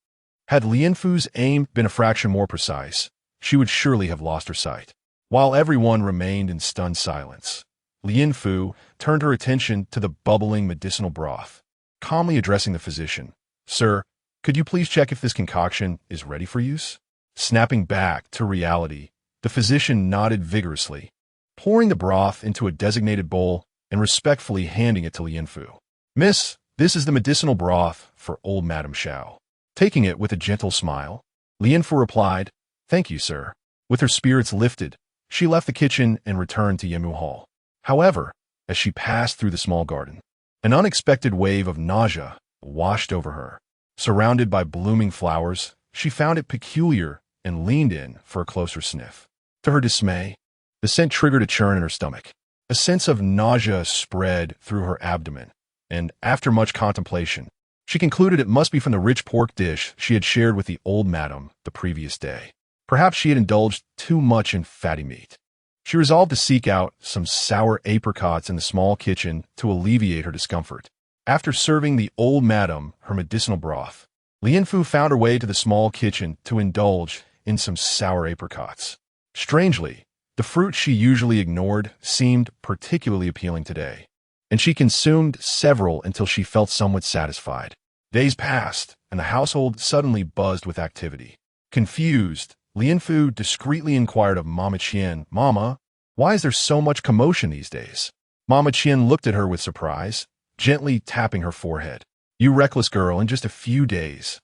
Had Lianfu's aim been a fraction more precise, she would surely have lost her sight. While everyone remained in stunned silence, Lianfu turned her attention to the bubbling medicinal broth, calmly addressing the physician. "Sir, could you please check if this concoction is ready for use?" Snapping back to reality, the physician nodded vigorously, pouring the broth into a designated bowl and respectfully handing it to Lianfu. "Miss, this is the medicinal broth for old Madame Xiao." Taking it with a gentle smile, Lianfu replied, "Thank you, sir." With her spirits lifted, she left the kitchen and returned to Yemu Hall. However, as she passed through the small garden, an unexpected wave of nausea washed over her. Surrounded by blooming flowers, she found it peculiar and leaned in for a closer sniff. To her dismay, the scent triggered a churn in her stomach. A sense of nausea spread through her abdomen, and after much contemplation, she concluded it must be from the rich pork dish she had shared with the old madam the previous day. Perhaps she had indulged too much in fatty meat. She resolved to seek out some sour apricots in the small kitchen to alleviate her discomfort. After serving the old madam her medicinal broth, Lianfu found her way to the small kitchen to indulge in some sour apricots. Strangely, the fruit she usually ignored seemed particularly appealing today, and she consumed several until she felt somewhat satisfied. Days passed, and the household suddenly buzzed with activity. Confused, Lianfu discreetly inquired of Mama Qian, "Mama, why is there so much commotion these days?" Mama Qian looked at her with surprise, gently tapping her forehead. "You reckless girl, in just a few days,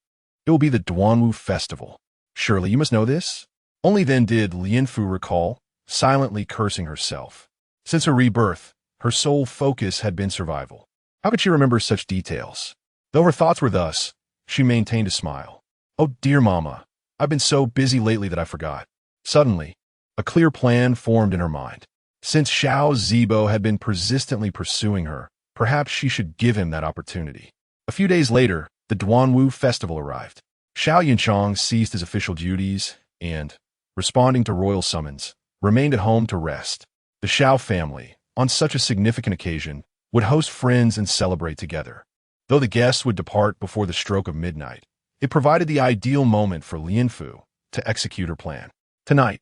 it will be the Duanwu festival. Surely you must know this?" Only then did Lianfu recall, silently cursing herself. Since her rebirth, her sole focus had been survival. How could she remember such details? Though her thoughts were thus, she maintained a smile. "Oh dear Mama, I've been so busy lately that I forgot." Suddenly, a clear plan formed in her mind. Since Xiao Zibo had been persistently pursuing her, perhaps she should give him that opportunity. A few days later, the Duanwu festival arrived. Xiao Yunchang ceased his official duties and, responding to royal summons, remained at home to rest. The Xiao family, on such a significant occasion, would host friends and celebrate together. Though the guests would depart before the stroke of midnight, it provided the ideal moment for Lianfu to execute her plan. Tonight,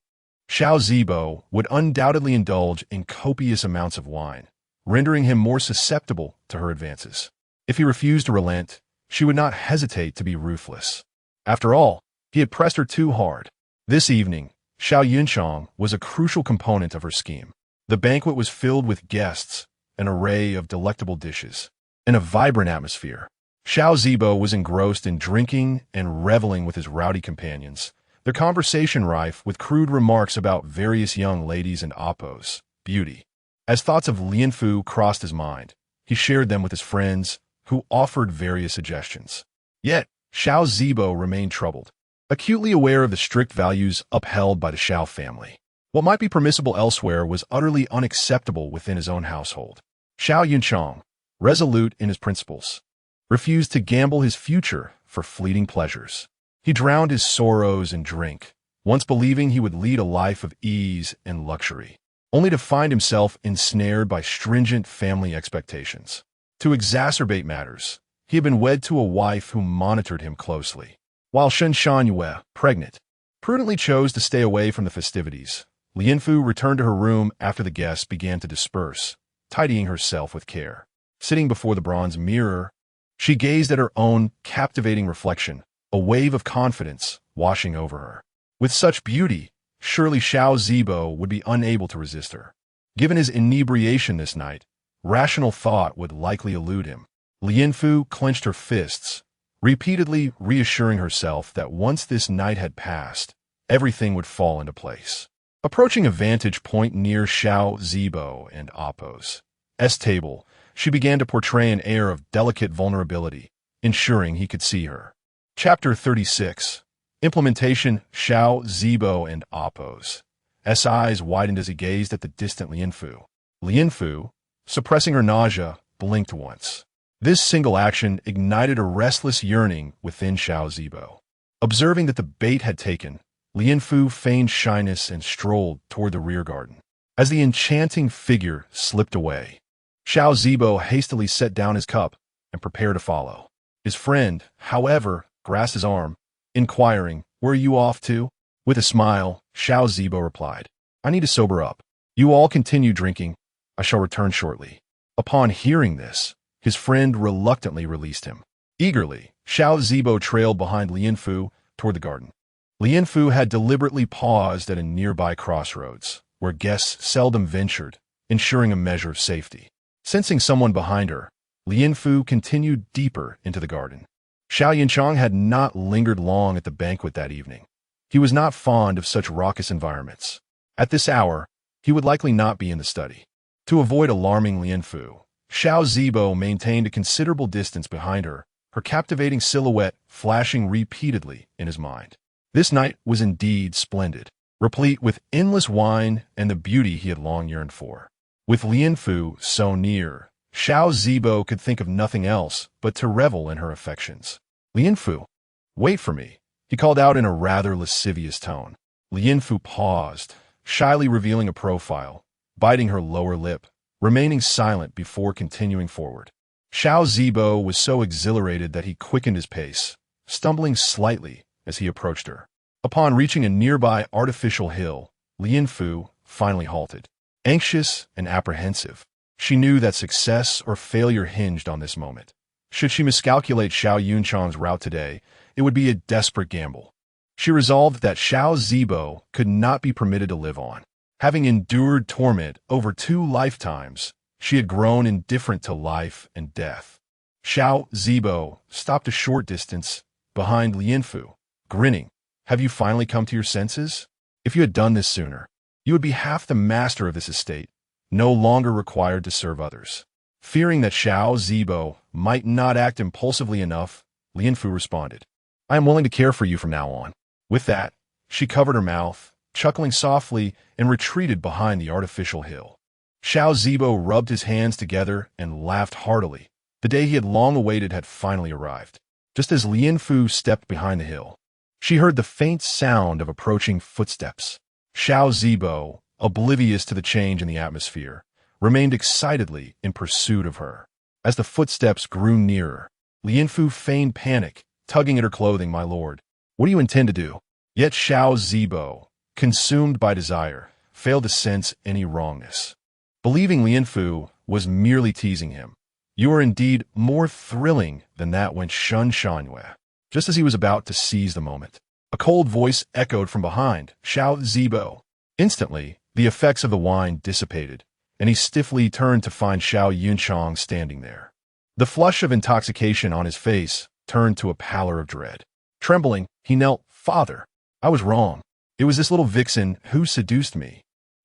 Xiao Zibo would undoubtedly indulge in copious amounts of wine, rendering him more susceptible to her advances. If he refused to relent, she would not hesitate to be ruthless. After all, he had pressed her too hard. This evening, Xiao Yunchang was a crucial component of her scheme. The banquet was filled with guests, an array of delectable dishes, and a vibrant atmosphere. Xiao Zibo was engrossed in drinking and reveling with his rowdy companions, their conversation rife with crude remarks about various young ladies and Appo's beauty. As thoughts of Lianfu crossed his mind, he shared them with his friends, who offered various suggestions. Yet, Xiao Zibo remained troubled, acutely aware of the strict values upheld by the Xiao family. What might be permissible elsewhere was utterly unacceptable within his own household. Xiao Yunchang, resolute in his principles, refused to gamble his future for fleeting pleasures. He drowned his sorrows in drink, once believing he would lead a life of ease and luxury, only to find himself ensnared by stringent family expectations. To exacerbate matters, he had been wed to a wife who monitored him closely. While Shen Shanyue, pregnant, prudently chose to stay away from the festivities, Lianfu returned to her room after the guests began to disperse, tidying herself with care. Sitting before the bronze mirror, she gazed at her own captivating reflection, a wave of confidence washing over her. With such beauty, surely Xiao Zibo would be unable to resist her. Given his inebriation this night, rational thought would likely elude him. Lianfu clenched her fists, repeatedly reassuring herself that once this night had passed, everything would fall into place. Approaching a vantage point near Xiao Zibo and Appo's table, she began to portray an air of delicate vulnerability, ensuring he could see her. Chapter 36. Implementation. Xiao Zibo and Appo's eyes widened as he gazed at the distant Lianfu. Lianfu, suppressing her nausea, blinked once. This single action ignited a restless yearning within Xiao Zibo. Observing that the bait had taken, Lianfu feigned shyness and strolled toward the rear garden. As the enchanting figure slipped away, Xiao Zibo hastily set down his cup and prepared to follow. His friend, however, grasped his arm, inquiring, "Where are you off to?" With a smile, Xiao Zibo replied, "I need to sober up. You all continue drinking. I shall return shortly." Upon hearing this, his friend reluctantly released him. Eagerly, Xiao Zibo trailed behind Lianfu toward the garden. Lianfu had deliberately paused at a nearby crossroads, where guests seldom ventured, ensuring a measure of safety. Sensing someone behind her, Lianfu continued deeper into the garden. Xiao Yunchang had not lingered long at the banquet that evening. He was not fond of such raucous environments. At this hour, he would likely not be in the study. To avoid alarming Lianfu, Xiao Zibo maintained a considerable distance behind her, her captivating silhouette flashing repeatedly in his mind. This night was indeed splendid, replete with endless wine and the beauty he had long yearned for. With Lian Fu so near, Xiao Zibo could think of nothing else but to revel in her affections. Lian Fu, wait for me, he called out in a rather lascivious tone. Lian Fu paused, shyly revealing a profile, biting her lower lip, remaining silent before continuing forward. Xiao Zibo was so exhilarated that he quickened his pace, stumbling slightly as he approached her. Upon reaching a nearby artificial hill, Lian Fu finally halted. Anxious and apprehensive, she knew that success or failure hinged on this moment. Should she miscalculate Xiao Yunchang's route today, it would be a desperate gamble. She resolved that Xiao Zibo could not be permitted to live on. Having endured torment over 2 lifetimes, she had grown indifferent to life and death. Xiao Zibo stopped a short distance behind Lian Fu, grinning. Have you finally come to your senses? If you had done this sooner, you would be half the master of this estate, no longer required to serve others. Fearing that Xiao Zibo might not act impulsively enough, Lian Fu responded, I am willing to care for you from now on. With that, she covered her mouth, chuckling softly, and retreated behind the artificial hill. Xiao Zibo rubbed his hands together and laughed heartily. The day he had long awaited had finally arrived. Just as Lian Fu stepped behind the hill, she heard the faint sound of approaching footsteps. Xiao Zibo, oblivious to the change in the atmosphere, remained excitedly in pursuit of her. As the footsteps grew nearer, Lian Fu feigned panic, tugging at her clothing. My lord, what do you intend to do? Yet Xiao Zibo, consumed by desire, failed to sense any wrongness. Believing Lian Fu was merely teasing him, you are indeed more thrilling than that, went Shun Shangyue. Just as he was about to seize the moment, a cold voice echoed from behind, Xiao Zibo. Instantly, the effects of the wine dissipated, and he stiffly turned to find Xiao Yunchang standing there. The flush of intoxication on his face turned to a pallor of dread. Trembling, he knelt. Father, I was wrong. It was this little vixen who seduced me.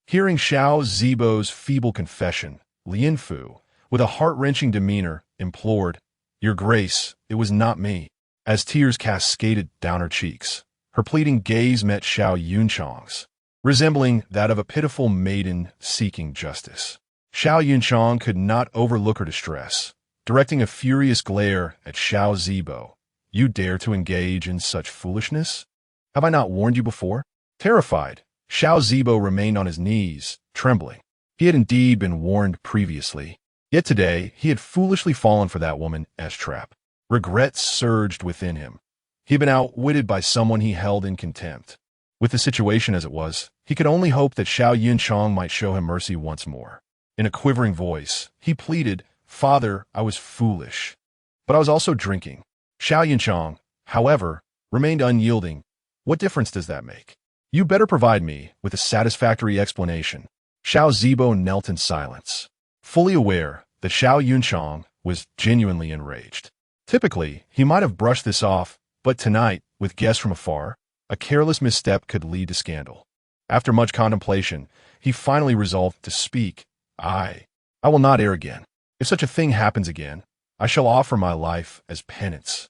Hearing Xiao Zibo's feeble confession, Lian Fu, with a heart-wrenching demeanor, implored, Your Grace, it was not me. As tears cascaded down her cheeks, her pleading gaze met Xiao Yunchang's, resembling that of a pitiful maiden seeking justice. Xiao Yunchang could not overlook her distress, directing a furious glare at Xiao Zibo. You dare to engage in such foolishness? Have I not warned you before? Terrified, Xiao Zibo remained on his knees, trembling. He had indeed been warned previously, yet today he had foolishly fallen for that woman as trap. Regret surged within him. He had been outwitted by someone he held in contempt. With the situation as it was, he could only hope that Xiao Yunchang might show him mercy once more. In a quivering voice, he pleaded, Father, I was foolish, but I was also drinking. Xiao Yunchang, however, remained unyielding. What difference does that make? You better provide me with a satisfactory explanation. Xiao Zibo knelt in silence, fully aware that Xiao Yunchang was genuinely enraged. Typically, he might have brushed this off, but tonight, with guests from afar, a careless misstep could lead to scandal. After much contemplation, he finally resolved to speak. I will not err again. If such a thing happens again, I shall offer my life as penance.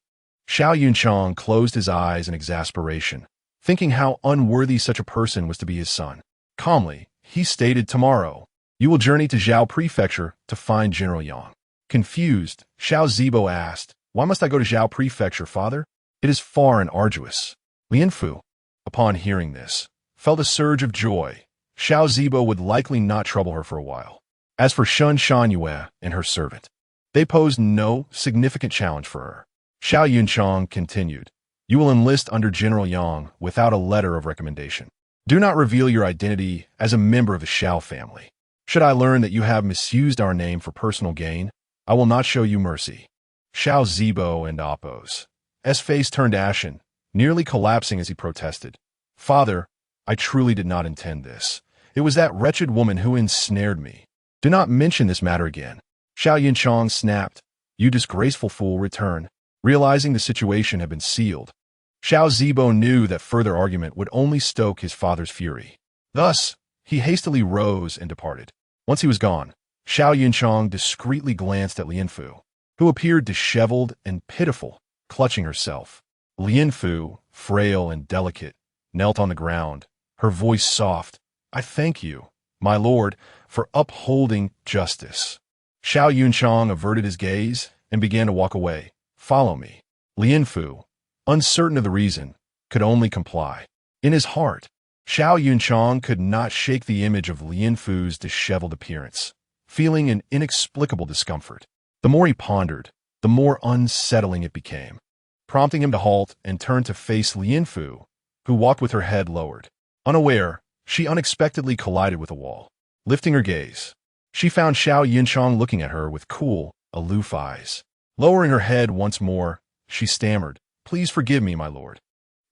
Xiao Yunchang closed his eyes in exasperation, thinking how unworthy such a person was to be his son. Calmly, he stated, Tomorrow, you will journey to Zhao Prefecture to find General Yang. Confused, Xiao Zibo asked, Why must I go to Zhao Prefecture, father? It is far and arduous. Lian Fu, upon hearing this, felt a surge of joy. Xiao Zibo would likely not trouble her for a while. As for Shun Shangyue and her servant, they posed no significant challenge for her. Xiao Yunchang continued, You will enlist under General Yang without a letter of recommendation. Do not reveal your identity as a member of the Xiao family. Should I learn that you have misused our name for personal gain, I will not show you mercy. Xiao Zibo and Appo's face turned ashen, nearly collapsing as he protested. Father, I truly did not intend this. It was that wretched woman who ensnared me. Do not mention this matter again. Xiao Yunchang snapped. You disgraceful fool, return. Realizing the situation had been sealed, Xiao Zibo knew that further argument would only stoke his father's fury. Thus, he hastily rose and departed. Once he was gone, Xiao Yunchang discreetly glanced at Lian Fu. who appeared disheveled and pitiful, clutching herself. Lian Fu, frail and delicate, knelt on the ground, her voice soft. "I thank you, my lord, for upholding justice." Xiao Yunchang averted his gaze and began to walk away. "Follow me." Lian Fu, uncertain of the reason, could only comply. In his heart, Xiao Yunchang could not shake the image of Lian Fu's disheveled appearance, feeling an inexplicable discomfort. The more he pondered, the more unsettling it became, prompting him to halt and turn to face Lian Fu, who walked with her head lowered. Unaware, she unexpectedly collided with a wall. Lifting her gaze, she found Xiao Yunchang looking at her with cool, aloof eyes. Lowering her head once more, she stammered, "Please forgive me, my lord."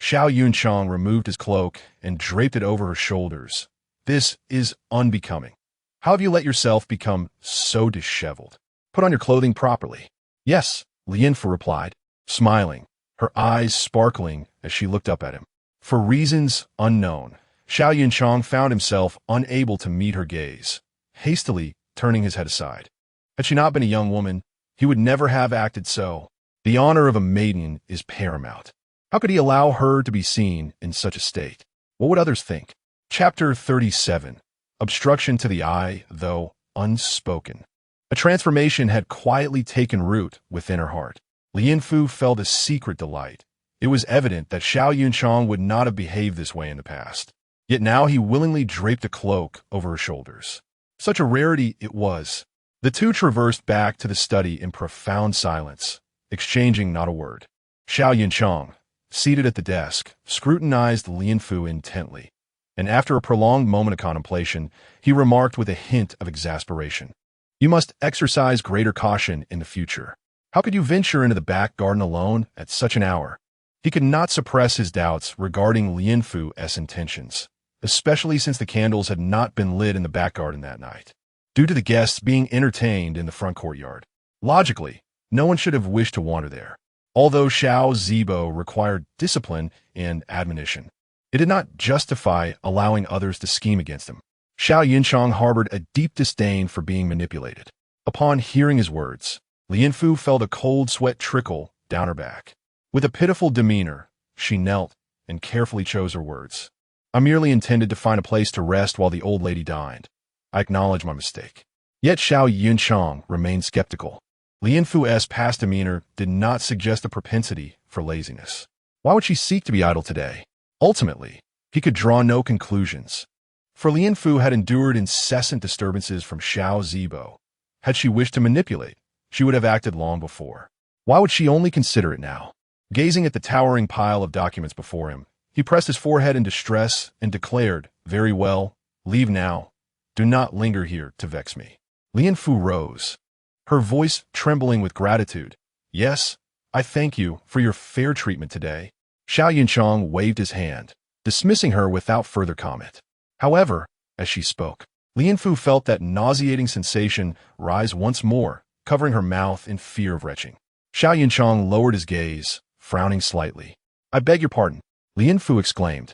Xiao Yunchang removed his cloak and draped it over her shoulders. "This is unbecoming. How have you let yourself become so disheveled? Put on your clothing properly." "Yes," Lian Fu replied, smiling, her eyes sparkling as she looked up at him. For reasons unknown, Xiao Yunchang found himself unable to meet her gaze, hastily turning his head aside. Had she not been a young woman, he would never have acted so. The honor of a maiden is paramount. How could he allow her to be seen in such a state? What would others think? Chapter 37. Obstruction to the eye, though unspoken. A transformation had quietly taken root within her heart. Lian Fu felt a secret delight. It was evident that Xiao Yunchang would not have behaved this way in the past. Yet now he willingly draped a cloak over her shoulders. Such a rarity it was. The two traversed back to the study in profound silence, exchanging not a word. Xiao Yunchang, seated at the desk, scrutinized Lian Fu intently, and after a prolonged moment of contemplation, he remarked with a hint of exasperation, "You must exercise greater caution in the future. How could you venture into the back garden alone at such an hour?" He could not suppress his doubts regarding Lian Fu's intentions, especially since the candles had not been lit in the back garden that night, due to the guests being entertained in the front courtyard. Logically, no one should have wished to wander there. Although Xiao Zibo required discipline and admonition, it did not justify allowing others to scheme against him. Xiao Yunchang harbored a deep disdain for being manipulated. Upon hearing his words, Lian Fu felt a cold sweat trickle down her back. With a pitiful demeanor, she knelt and carefully chose her words. "I merely intended to find a place to rest while the old lady dined. I acknowledge my mistake." Yet Xiao Yunchang remained skeptical. Lian Fu's past demeanor did not suggest a propensity for laziness. Why would she seek to be idle today? Ultimately, he could draw no conclusions. For Lian Fu had endured incessant disturbances from Xiao Zibo. Had she wished to manipulate, she would have acted long before. Why would she only consider it now? Gazing at the towering pile of documents before him, he pressed his forehead in distress and declared, "Very well, leave now. Do not linger here to vex me." Lian Fu rose, her voice trembling with gratitude. "Yes, I thank you for your fair treatment today." Xiao Yunchang waved his hand, dismissing her without further comment. However, as she spoke, Lian Fu felt that nauseating sensation rise once more, covering her mouth in fear of retching. Xiao Yunchang lowered his gaze, frowning slightly. "I beg your pardon," Lian Fu exclaimed,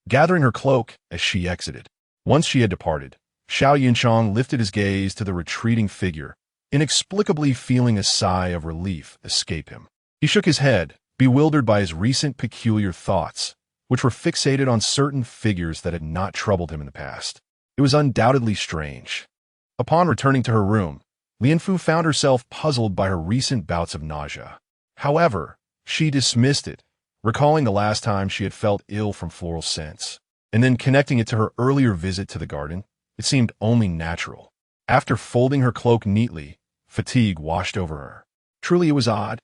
gathering her cloak as she exited. Once she had departed, Xiao Yunchang lifted his gaze to the retreating figure, inexplicably feeling a sigh of relief escape him. He shook his head, bewildered by his recent peculiar thoughts, which were fixated on certain figures that had not troubled him in the past. It was undoubtedly strange. Upon returning to her room, Lian Fu found herself puzzled by her recent bouts of nausea. However, she dismissed it, recalling the last time she had felt ill from floral scents, and then connecting it to her earlier visit to the garden. It seemed only natural. After folding her cloak neatly, fatigue washed over her. Truly it was odd.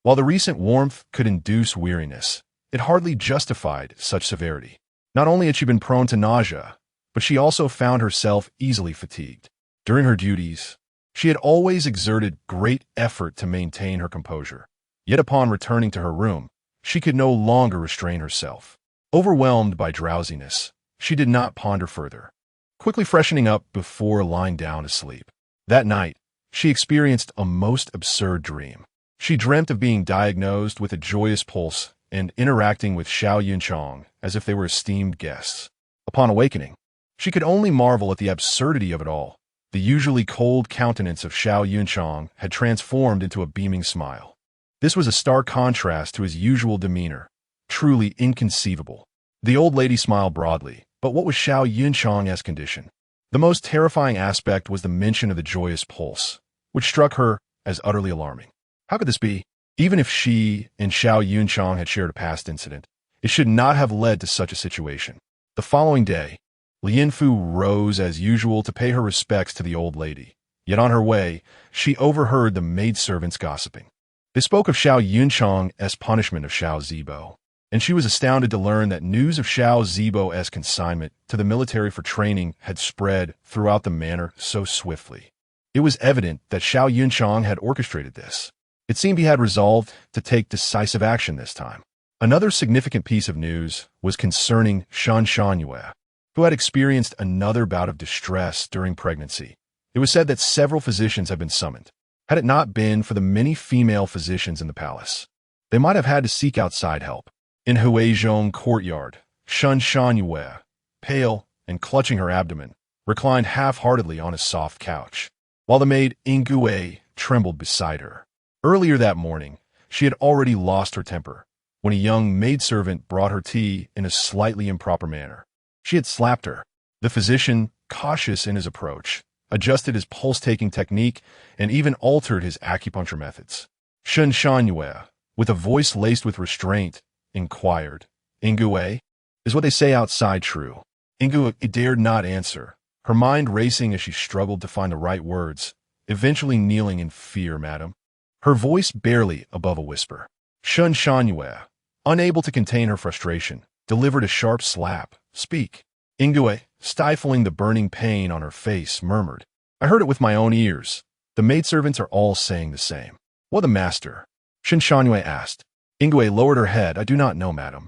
While the recent warmth could induce weariness, it hardly justified such severity. Not only had she been prone to nausea, but she also found herself easily fatigued. During her duties, she had always exerted great effort to maintain her composure. Yet upon returning to her room, she could no longer restrain herself. Overwhelmed by drowsiness, she did not ponder further, quickly freshening up before lying down to sleep. That night, she experienced a most absurd dream. She dreamt of being diagnosed with a joyous pulse and interacting with Xiao Yunchang as if they were esteemed guests. Upon awakening, she could only marvel at the absurdity of it all. The usually cold countenance of Xiao Yunchang had transformed into a beaming smile. This was a stark contrast to his usual demeanor, truly inconceivable. The old lady smiled broadly, but what was Xiao Yunchang's condition? The most terrifying aspect was the mention of the joyous pulse, which struck her as utterly alarming. How could this be? Even if she and Xiao Yunchang had shared a past incident, it should not have led to such a situation. The following day, Lianfu rose as usual to pay her respects to the old lady. Yet on her way, she overheard the maidservants gossiping. They spoke of Xiao Yunchang's punishment of Xiao Zibo, and she was astounded to learn that news of Xiao Zibo's consignment to the military for training had spread throughout the manor so swiftly. It was evident that Xiao Yunchang had orchestrated this. It seemed he had resolved to take decisive action this time. Another significant piece of news was concerning Shan Shanyue, who had experienced another bout of distress during pregnancy. It was said that several physicians had been summoned. Had it not been for the many female physicians in the palace, they might have had to seek outside help. In Huizhong courtyard, Shan Shanyue, pale and clutching her abdomen, reclined half-heartedly on a soft couch, while the maid Ingui trembled beside her. Earlier that morning, she had already lost her temper when a young maidservant brought her tea in a slightly improper manner. She had slapped her. The physician, cautious in his approach, adjusted his pulse-taking technique and even altered his acupuncture methods. Shan Shanyue, with a voice laced with restraint, inquired, "Ingui, is what they say outside true?" Ingui dared not answer, her mind racing as she struggled to find the right words, eventually kneeling in fear, "Madam." Her voice barely above a whisper. Shan Shanyue, unable to contain her frustration, delivered a sharp slap. "Speak." Ingui, stifling the burning pain on her face, murmured, "I heard it with my own ears. The maidservants are all saying the same." "What the master?" Shan Shanyue asked. Ingui lowered her head. "I do not know, madam."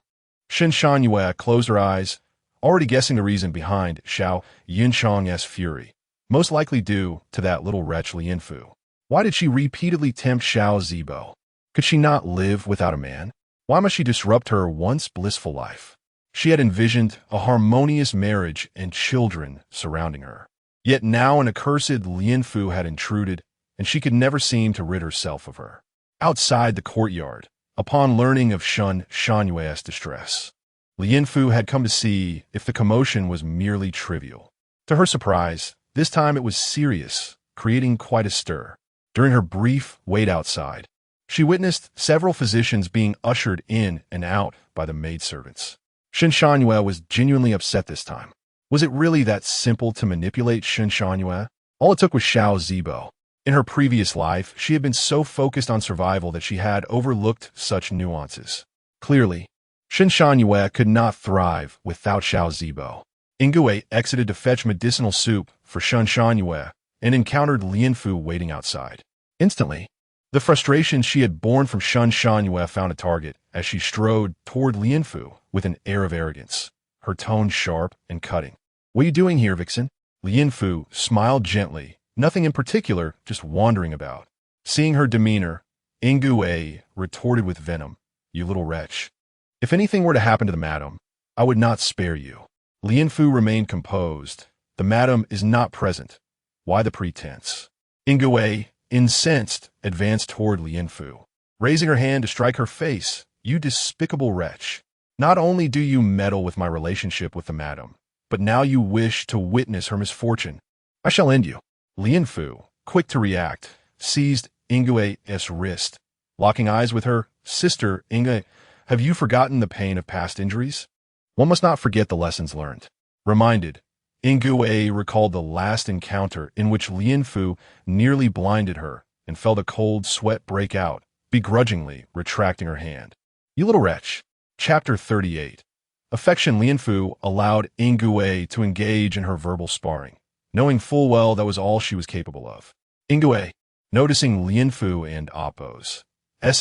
Shan Shanyue closed her eyes, already guessing the reason behind Xiao Yunchang's fury, most likely due to that little wretch Lianfu. Why did she repeatedly tempt Xiao Zibo? Could she not live without a man? Why must she disrupt her once blissful life? She had envisioned a harmonious marriage and children surrounding her. Yet now an accursed Lianfu had intruded, and she could never seem to rid herself of her. Outside the courtyard, upon learning of Shan Shanyue's distress, Lianfu had come to see if the commotion was merely trivial. To her surprise, this time it was serious, creating quite a stir. During her brief wait outside, she witnessed several physicians being ushered in and out by the maidservants. Shan Shanyue was genuinely upset this time. Was it really that simple to manipulate Shan Shanyue? All it took was Xiao Zibo. In her previous life, she had been so focused on survival that she had overlooked such nuances. Clearly, Shan Shanyue could not thrive without Xiao Zibo. Ingui exited to fetch medicinal soup for Shan Shanyue and encountered Lianfu waiting outside. Instantly, the frustration she had borne from Shan Shanyue found a target as she strode toward Lianfu with an air of arrogance, her tone sharp and cutting. "What are you doing here, vixen?" Lianfu smiled gently, nothing in particular, just wandering about. Seeing her demeanor, Ingui retorted with venom, "You little wretch. If anything were to happen to the madam, I would not spare you." Lianfu remained composed. "The madam is not present. Why the pretense?" Ingui, incensed, advanced toward Lianfu, raising her hand to strike her face. "You despicable wretch. Not only do you meddle with my relationship with the madam, but now you wish to witness her misfortune. I shall end you." Lianfu, quick to react, seized Ingui's wrist, locking eyes with her. "Sister Ingui, have you forgotten the pain of past injuries? One must not forget the lessons learned." Reminded, Ingui recalled the last encounter in which Lianfu nearly blinded her and felt a cold sweat break out, begrudgingly retracting her hand. "You little wretch." Chapter 38. Affection. Lianfu allowed Ingui to engage in her verbal sparring, knowing full well that was all she was capable of. Ingui, noticing Lianfu and Appo's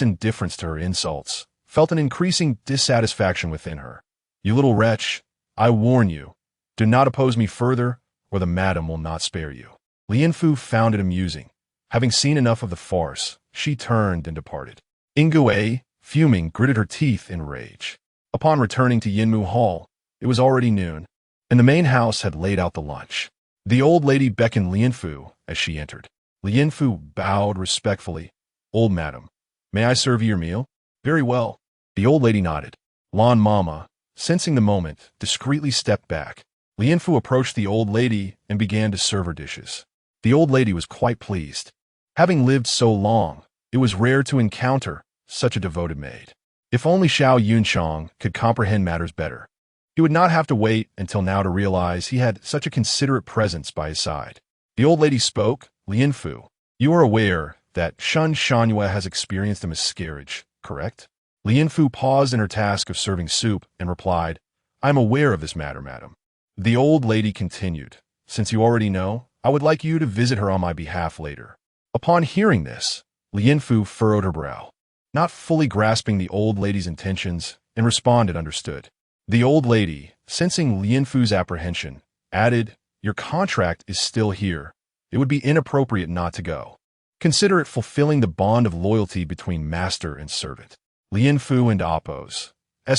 indifference to her insults, felt an increasing dissatisfaction within her. "You little wretch, I warn you, do not oppose me further, or the madam will not spare you." Lianfu found it amusing. Having seen enough of the farce, she turned and departed. Ingui, fuming, gritted her teeth in rage. Upon returning to Yinmu Hall, it was already noon, and the main house had laid out the lunch. The old lady beckoned Lianfu as she entered. Lianfu bowed respectfully. Old madam, may I serve you your meal? Very well. The old lady nodded. Lan Mama, sensing the moment, discreetly stepped back. Lianfu approached the old lady and began to serve her dishes. The old lady was quite pleased. Having lived so long, it was rare to encounter such a devoted maid. If only Xiao Yunchang could comprehend matters better. He would not have to wait until now to realize he had such a considerate presence by his side. The old lady spoke. Lianfu, you are aware that Shun Shanyue has experienced a miscarriage, correct? Lianfu paused in her task of serving soup and replied, I am aware of this matter, madam. The old lady continued, since you already know, I would like you to visit her on my behalf later. Upon hearing this, Lianfu furrowed her brow, not fully grasping the old lady's intentions, and responded understood. The old lady, sensing Lianfu's apprehension, added, Your contract is still here. It would be inappropriate not to go. Consider it fulfilling the bond of loyalty between master and servant. Lianfu and Appo's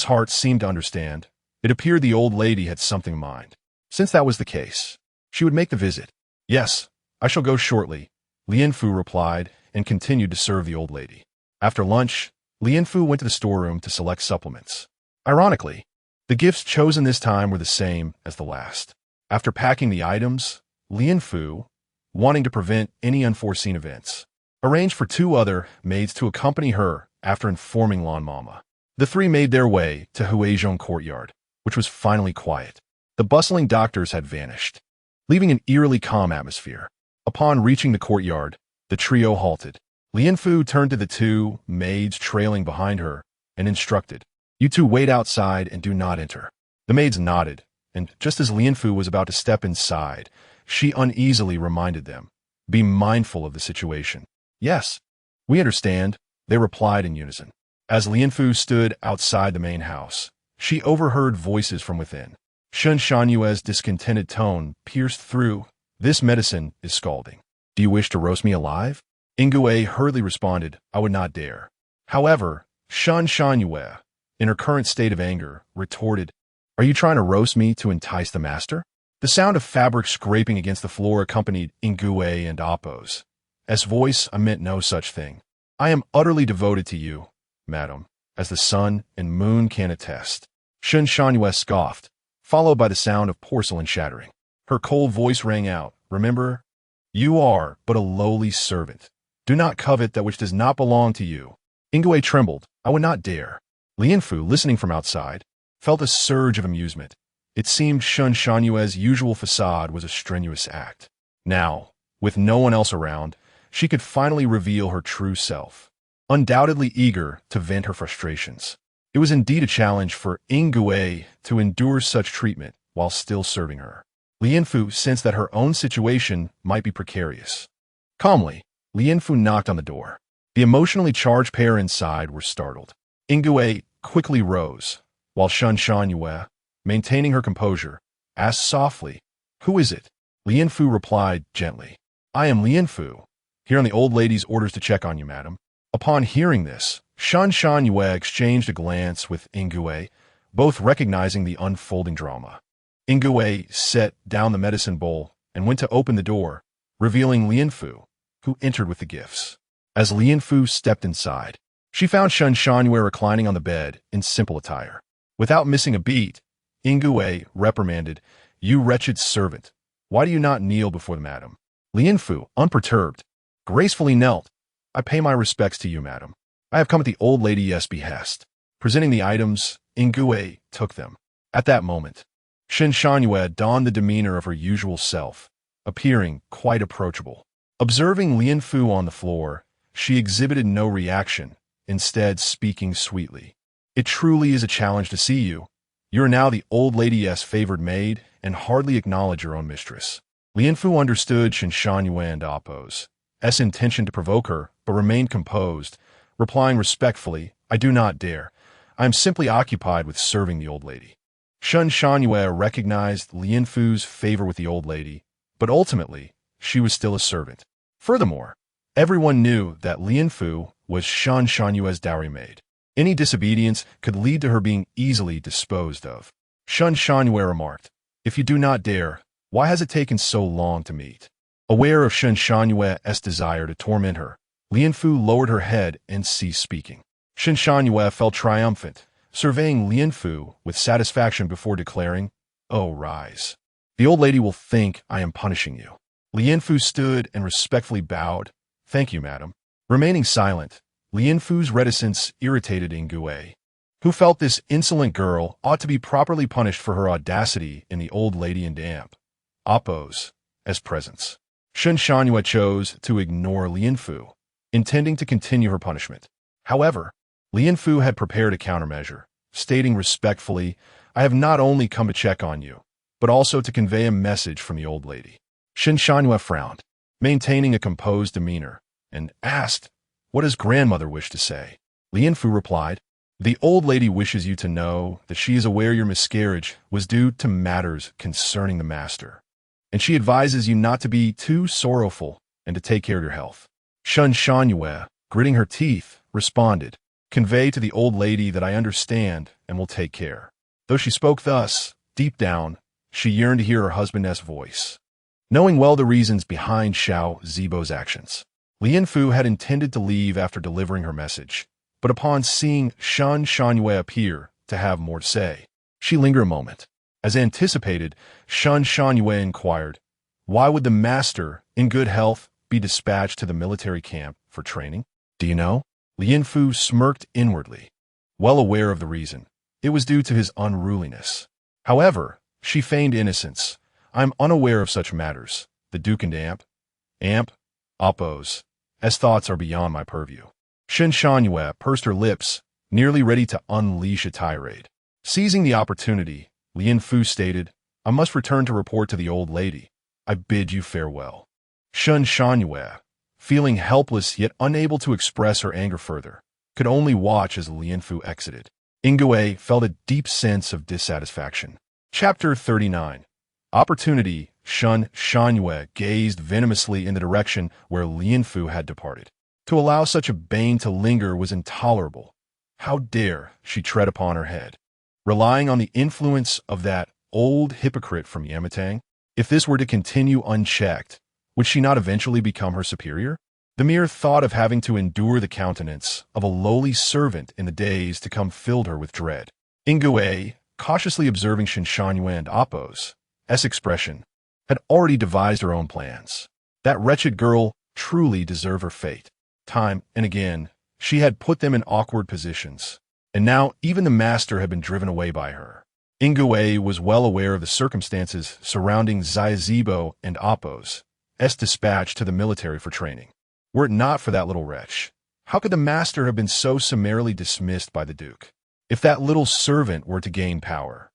heart seemed to understand. It appeared the old lady had something in mind. Since that was the case, she would make the visit. Yes, I shall go shortly, Lianfu replied and continued to serve the old lady. After lunch, Lianfu went to the storeroom to select supplements. Ironically, the gifts chosen this time were the same as the last. After packing the items, Lianfu, wanting to prevent any unforeseen events, arranged for 2 other maids to accompany her after informing Lan Mama. The 3 made their way to Huizhong courtyard, which was finally quiet. The bustling doctors had vanished, leaving an eerily calm atmosphere. Upon reaching the courtyard, the trio halted. Lianfu turned to the 2 maids trailing behind her and instructed, You 2 wait outside and do not enter. The maids nodded, and just as Lianfu was about to step inside, she uneasily reminded them, Be mindful of the situation. Yes, we understand, they replied in unison. As Lianfu stood outside the main house, she overheard voices from within. Shun Shanyue's discontented tone pierced through. This medicine is scalding. Do you wish to roast me alive? Ingue hurriedly responded, I would not dare. However, Shun Shanyue, in her current state of anger, retorted, Are you trying to roast me to entice the master? The sound of fabric scraping against the floor accompanied Ingue and Appo's voice. I meant no such thing. I am utterly devoted to you, madam, as the sun and moon can attest. Shun Shanyue scoffed, followed by the sound of porcelain shattering. Her cold voice rang out, Remember, you are but a lowly servant. Do not covet that which does not belong to you. Ingue trembled. I would not dare. Lianfu, listening from outside, felt a surge of amusement. It seemed Shun Shanyue's usual facade was a strenuous act. Now, with no one else around, she could finally reveal her true self. Undoubtedly eager to vent her frustrations, it was indeed a challenge for Ingue to endure such treatment while still serving her. Lianfu sensed that her own situation might be precarious. Calmly, Lianfu knocked on the door. The emotionally charged pair inside were startled. Ingue quickly rose, while Shun Shanyue, maintaining her composure, asked softly, Who is it? Lianfu replied gently, I am Lianfu, here on the old lady's orders to check on you, madam. Upon hearing this, Shun Shanyue exchanged a glance with Ingue, both recognizing the unfolding drama. Ingue set down the medicine bowl and went to open the door, revealing Lianfu, who entered with the gifts. As Lianfu stepped inside, she found Shun Shanyue reclining on the bed in simple attire. Without missing a beat, Ingue reprimanded, You wretched servant, why do you not kneel before the madam? Lianfu, unperturbed, gracefully knelt. I pay my respects to you, madam. I have come at the old lady's behest. Presenting the items, Ingue took them. At that moment, Shun Shanyue donned the demeanor of her usual self, appearing quite approachable. Observing Lianfu on the floor, she exhibited no reaction, instead speaking sweetly. It truly is a challenge to see you. You are now the old lady's favored maid and hardly acknowledge your own mistress. Lianfu understood Shun Shanyue and Appo's intention to provoke her, but remained composed, replying respectfully, I do not dare. I am simply occupied with serving the old lady. Shun Shanyue recognized Lianfu's favor with the old lady, but ultimately, she was still a servant. Furthermore, everyone knew that Lianfu was Shun Shanyue's dowry maid. Any disobedience could lead to her being easily disposed of. Shun Shanyue remarked, If you do not dare, Why has it taken so long to meet? Aware of Shen Shanyue's desire to torment her, Lian Fu lowered her head and ceased speaking. Shen Shanyue felt triumphant, surveying Lian Fu with satisfaction before declaring, "Oh, rise. The old lady will think I am punishing you." Lian Fu stood and respectfully bowed. "Thank you, madam." Remaining silent, Lian Fu's reticence irritated Ingui, who felt this insolent girl ought to be properly punished for her audacity in the old lady and damp Appo's as presence. Shen Shanyue chose to ignore Lian Fu, intending to continue her punishment. However, Lian Fu had prepared a countermeasure, stating respectfully, "I have not only come to check on you, but also to convey a message from the old lady." Shen Shanyue frowned, maintaining a composed demeanor, and asked, "What does grandmother wish to say?" Lian Fu replied, "The old lady wishes you to know that she is aware your miscarriage was due to matters concerning the master, and she advises you not to be too sorrowful and to take care of your health." Shen Shanyue, gritting her teeth, responded, "Convey to the old lady that I understand and will take care." Though she spoke thus, deep down, she yearned to hear her husband's voice. Knowing well the reasons behind Xiao Zibo's actions, Lian Fu had intended to leave after delivering her message, but upon seeing Shen Shanyue appear to have more to say, she lingered a moment. As anticipated, Shen Shanyue inquired, "Why would the master, in good health, be dispatched to the military camp for training? Do you know?" Lian Fu smirked inwardly. Well aware of the reason, it was due to his unruliness. However, she feigned innocence. "I am unaware of such matters. The Duke and Appo's as thoughts are beyond my purview." Shen Shanyue pursed her lips, nearly ready to unleash a tirade. Seizing the opportunity, Lian Fu stated, "I must return to report to the old lady. I bid you farewell." Shen Shanyue, feeling helpless yet unable to express her anger further, could only watch as Lian Fu exited. Ingui felt a deep sense of dissatisfaction. Chapter 39. Opportunity. Shen Shanyue gazed venomously in the direction where Lian Fu had departed. To allow such a bane to linger was intolerable. How dare she tread upon her head? Relying on the influence of that old hypocrite from Yamatang? If this were to continue unchecked, would she not eventually become her superior? The mere thought of having to endure the countenance of a lowly servant in the days to come filled her with dread. Ingui, cautiously observing Shen Shanyue and Appo's expression, had already devised her own plans. That wretched girl truly deserved her fate. Time and again, she had put them in awkward positions, and now even the master had been driven away by her. Ingui was well aware of the circumstances surrounding Zibo and Appo's dispatch to the military for training. Were it not for that little wretch, how could the master have been so summarily dismissed by the Duke? If that little servant were to gain power,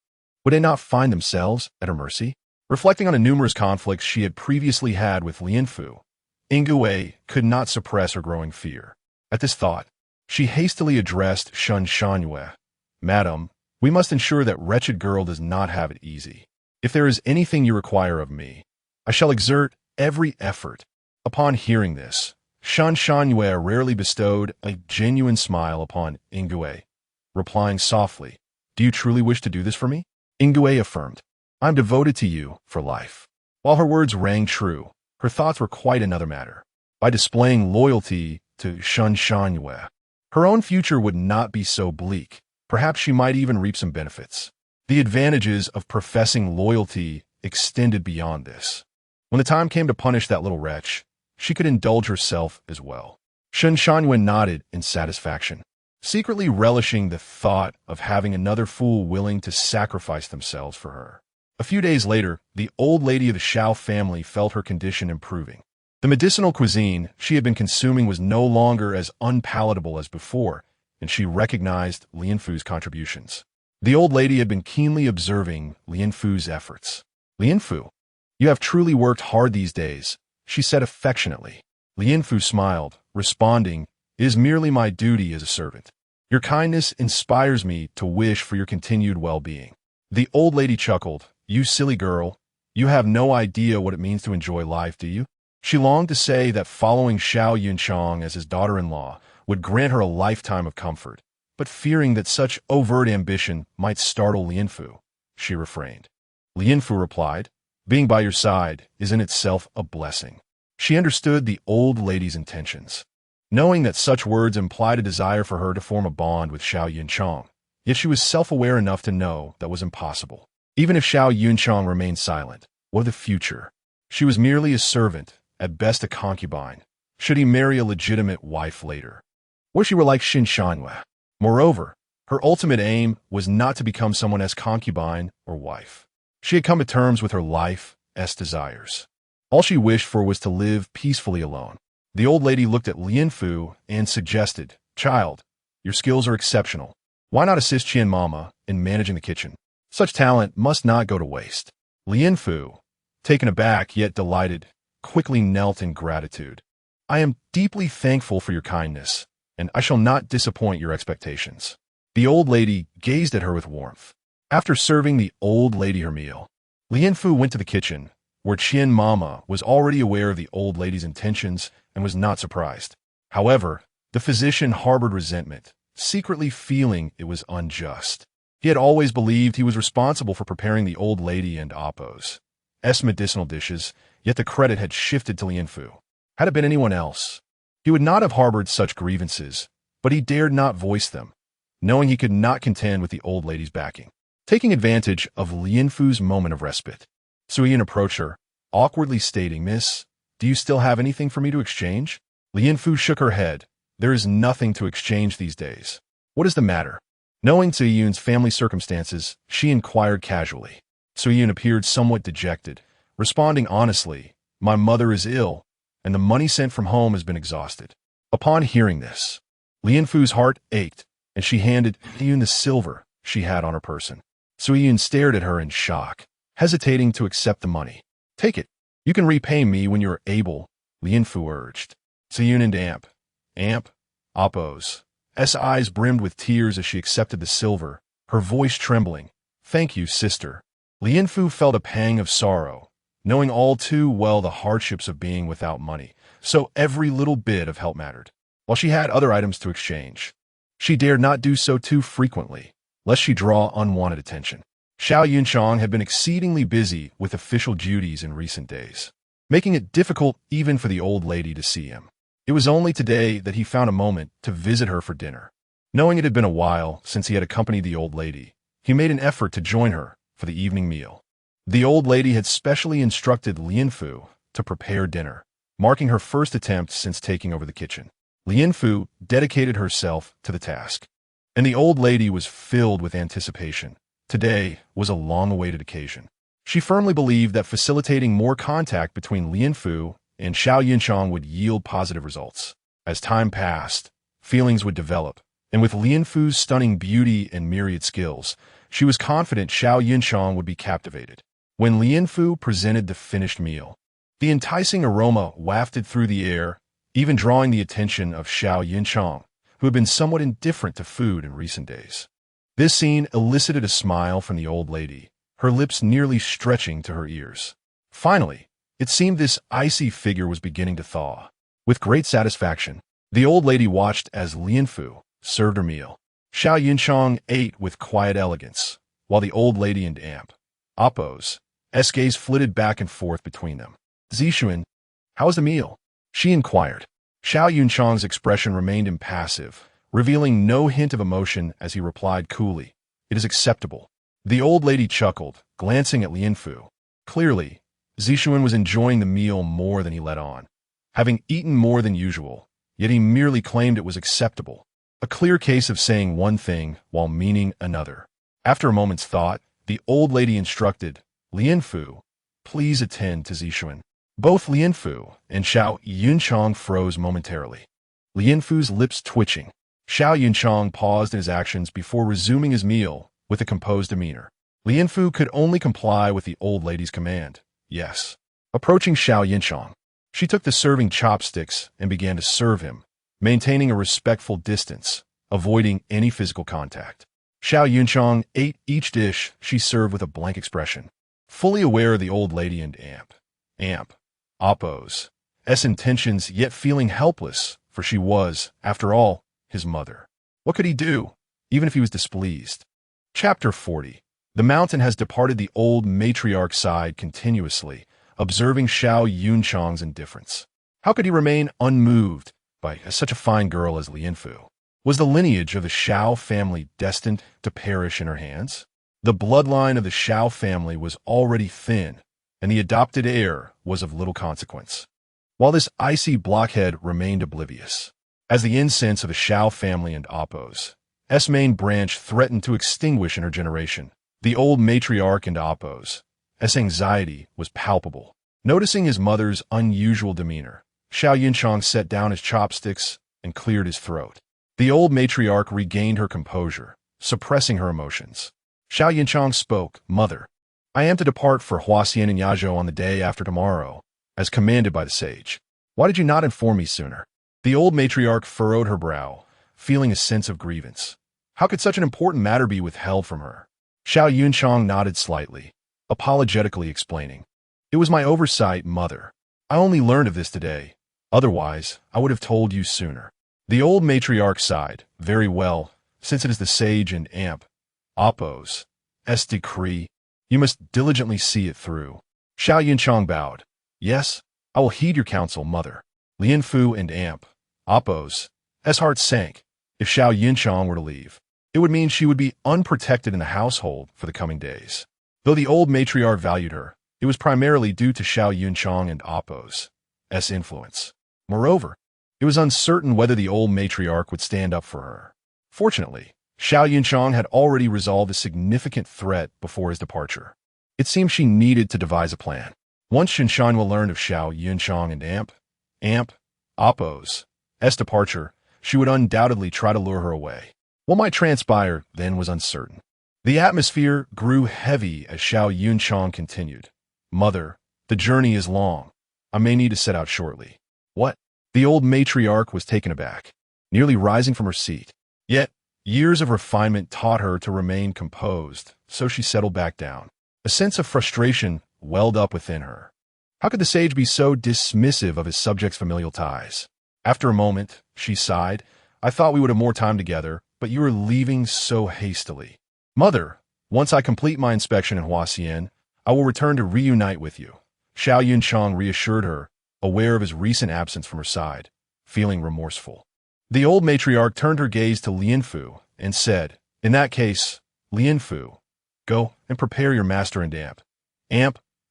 would they not find themselves at her mercy? Reflecting on the numerous conflicts she had previously had with Lian Fu, Ingui could not suppress her growing fear. At this thought, she hastily addressed Shen Shanyue, "Madam, we must ensure that wretched girl does not have it easy. If there is anything you require of me, I shall exert every effort." Upon hearing this, Shen Shanyue rarely bestowed a genuine smile upon Ingui, replying softly, "Do you truly wish to do this for me?" Ingui affirmed, "I am devoted to you for life." While her words rang true, her thoughts were quite another matter. By displaying loyalty to Shen Shanyue, her own future would not be so bleak. Perhaps she might even reap some benefits. The advantages of professing loyalty extended beyond this. When the time came to punish that little wretch, she could indulge herself as well. Shen Shanyue nodded in satisfaction, secretly relishing the thought of having another fool willing to sacrifice themselves for her. A few days later, the old lady of the Xiao family felt her condition improving. The medicinal cuisine she had been consuming was no longer as unpalatable as before, and she recognized Lian Fu's contributions. The old lady had been keenly observing Lian Fu's efforts. "Lian Fu, you have truly worked hard these days," she said affectionately. Lian Fu smiled, responding, "It is merely my duty as a servant. Your kindness inspires me to wish for your continued well-being." The old lady chuckled, "You silly girl, you have no idea what it means to enjoy life, do you?" She longed to say that following Xiao Yunchang as his daughter-in-law would grant her a lifetime of comfort, but fearing that such overt ambition might startle Lian Fu, she refrained. Lian Fu replied, Being by your side is in itself a blessing. She understood the old lady's intentions, knowing that such words implied a desire for her to form a bond with Xiao Yunchang. Yet she was self-aware enough to know that was impossible. Even if Xiao Yunchang remained silent, what of the future? She was merely a servant, at best a concubine. Should he marry a legitimate wife later? Or she were like Xin Shanhua. Moreover, her ultimate aim was not to become someone's concubine or wife. She had come to terms with her life's desires. All she wished for was to live peacefully alone. The old lady looked at Lian Fu and suggested, "Child, your skills are exceptional. Why not assist Qian Mama in managing the kitchen? Such talent must not go to waste." Lian Fu, taken aback yet delighted, quickly knelt in gratitude. "I am deeply thankful for your kindness, and I shall not disappoint your expectations." The old lady gazed at her with warmth. After serving the old lady her meal, Lian Fu went to the kitchen, where Qian Mama was already aware of the old lady's intentions and was not surprised. However, the physician harbored resentment, secretly feeling it was unjust. He had always believed he was responsible for preparing the old lady and Appo's medicinal dishes, yet the credit had shifted to Lian Fu. Had it been anyone else, he would not have harbored such grievances, but he dared not voice them, knowing he could not contend with the old lady's backing. Taking advantage of Lian Fu's moment of respite, Suyin approached her, awkwardly stating, "Miss, do you still have anything for me to exchange?" Lian Fu shook her head. "There is nothing to exchange these days. What is the matter?" Knowing Suyun's family circumstances, she inquired casually. Suyun appeared somewhat dejected, responding honestly, "My mother is ill, and the money sent from home has been exhausted." Upon hearing this, Lian Fu's heart ached, and she handed Suyun the silver she had on her person. Suyun stared at her in shock, hesitating to accept the money. "Take it. You can repay me when you are able," Lian Fu urged. Suyun and Appo's eyes brimmed with tears as she accepted the silver, her voice trembling. "Thank you, sister." Lian Fu felt a pang of sorrow, knowing all too well the hardships of being without money, so every little bit of help mattered. While she had other items to exchange, she dared not do so too frequently, lest she draw unwanted attention. Xiao Yunchang had been exceedingly busy with official duties in recent days, making it difficult even for the old lady to see him. It was only today that he found a moment to visit her for dinner. Knowing it had been a while since he had accompanied the old lady, he made an effort to join her for the evening meal. The old lady had specially instructed Lian Fu to prepare dinner, marking her first attempt since taking over the kitchen. Lian Fu dedicated herself to the task, and the old lady was filled with anticipation. Today was a long-awaited occasion. She firmly believed that facilitating more contact between Lian Fu and Xiao Yunchang would yield positive results. As time passed, feelings would develop, and with Lian Fu's stunning beauty and myriad skills, she was confident Xiao Yunchang would be captivated. When Lian Fu presented the finished meal, the enticing aroma wafted through the air, even drawing the attention of Xiao Yunchang, who had been somewhat indifferent to food in recent days. This scene elicited a smile from the old lady, her lips nearly stretching to her ears. Finally, it seemed this icy figure was beginning to thaw. With great satisfaction, the old lady watched as Lian Fu served her meal. Xiao Yunchang ate with quiet elegance, while the old lady and Appo's gaze flitted back and forth between them. "Zixuan, how was the meal?" she inquired. Xiao Yunchang's expression remained impassive, revealing no hint of emotion as he replied coolly, "It is acceptable." The old lady chuckled, glancing at Lian Fu. Clearly, Zixuan was enjoying the meal more than he let on, having eaten more than usual, yet he merely claimed it was acceptable. A clear case of saying one thing while meaning another. After a moment's thought, the old lady instructed, "Lian Fu, please attend to Zixuan." Both Lian Fu and Xiao Yunchang froze momentarily, Lian Fu's lips twitching. Xiao Yunchang paused in his actions before resuming his meal with a composed demeanor. Lian Fu could only comply with the old lady's command. "Yes." Approaching Xiao Yunchang, she took the serving chopsticks and began to serve him, maintaining a respectful distance, avoiding any physical contact. Xiao Yunchang ate each dish she served with a blank expression, fully aware of the old lady and Appo's intentions, yet feeling helpless, for she was, after all, his mother. What could he do, even if he was displeased? Chapter 40. The mountain has departed. The old matriarch sighed continuously, observing Xiao Yunchang's indifference. How could he remain unmoved by such a fine girl as Lianfu? Was the lineage of the Xiao family destined to perish in her hands? The bloodline of the Xiao family was already thin, and the adopted heir was of little consequence, while this icy blockhead remained oblivious. As the incense of the Xiao family and Appo's main branch threatened to extinguish in her generation, the old matriarch and Appo's anxiety was palpable. Noticing his mother's unusual demeanor, Xiao Yunchang set down his chopsticks and cleared his throat. The old matriarch regained her composure, suppressing her emotions. Xiao Yunchang spoke, "Mother, I am to depart for Huaxian and Yazhou on the day after tomorrow, as commanded by the sage. Why did you not inform me sooner?" The old matriarch furrowed her brow, feeling a sense of grievance. How could such an important matter be withheld from her? Xiao Yunchang nodded slightly, apologetically explaining, "It was my oversight, mother. I only learned of this today. Otherwise, I would have told you sooner." The old matriarch sighed, "Very well, since it is the sage and Appo's decree, you must diligently see it through." Xiao Yunchang bowed. "Yes, I will heed your counsel, mother." Lianfu and Appo's heart sank. If Xiao Yunchang were to leave, it would mean she would be unprotected in the household for the coming days. Though the old matriarch valued her, it was primarily due to Xiao Yunchang and Appo's influence. Moreover, it was uncertain whether the old matriarch would stand up for her. Fortunately, Xiao Yunchang had already resolved a significant threat before his departure. It seemed she needed to devise a plan. Once Shinshanhua learned of Xiao Yunchang and Appo's departure, she would undoubtedly try to lure her away. What might transpire then was uncertain. The atmosphere grew heavy as Xiao Yunchang continued. "Mother, the journey is long. I may need to set out shortly." "What?" The old matriarch was taken aback, nearly rising from her seat. Yet, years of refinement taught her to remain composed, so she settled back down. A sense of frustration welled up within her. How could the sage be so dismissive of his subjects' familial ties? After a moment, she sighed, "I thought we would have more time together, but you are leaving so hastily." "Mother, once I complete my inspection in Huaxian, I will return to reunite with you." Xiao Yunchang reassured her, aware of his recent absence from her side, feeling remorseful. The old matriarch turned her gaze to Lianfu and said, "In that case, Lianfu, go and prepare your master and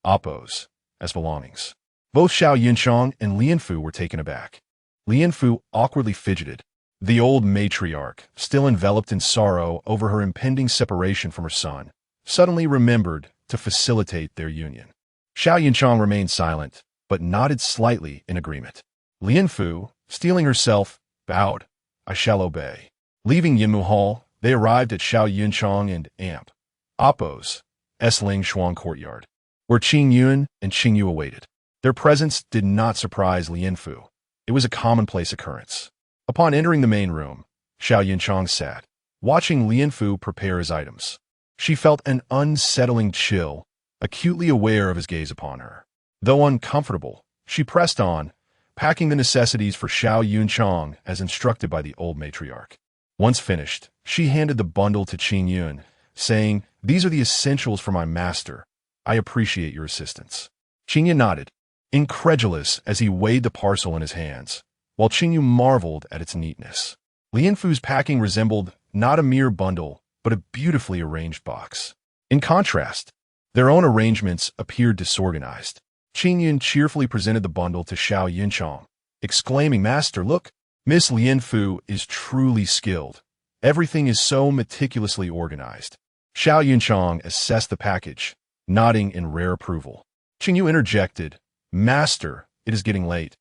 Appo's belongings." Both Xiao Yunchang and Lianfu were taken aback. Lianfu awkwardly fidgeted. The old matriarch, still enveloped in sorrow over her impending separation from her son, suddenly remembered to facilitate their union. Xiao Yunchang remained silent, but nodded slightly in agreement. Lianfu, steeling herself, bowed, "I shall obey." Leaving Yinmu Hall, they arrived at Xiao Yunchang and Appo's Ling Shuang courtyard, where Qing Yun and Qing Yu awaited. Their presence did not surprise Lianfu. It was a commonplace occurrence. Upon entering the main room, Xiao Yunchang sat, watching Lianfu prepare his items. She felt an unsettling chill, acutely aware of his gaze upon her. Though uncomfortable, she pressed on, packing the necessities for Xiao Yunchang as instructed by the old matriarch. Once finished, she handed the bundle to Qing Yun, saying, "These are the essentials for my master. I appreciate your assistance." Qing Yun nodded, incredulous as he weighed the parcel in his hands, while Qing Yu marveled at its neatness. Lianfu's packing resembled not a mere bundle, but a beautifully arranged box. In contrast, their own arrangements appeared disorganized. Qing Yun cheerfully presented the bundle to Xiao Yunchang, exclaiming, "Master, look, Miss Lianfu is truly skilled. Everything is so meticulously organized." Xiao Yunchang assessed the package, nodding in rare approval. Qing Yu interjected, "Master, it is getting late.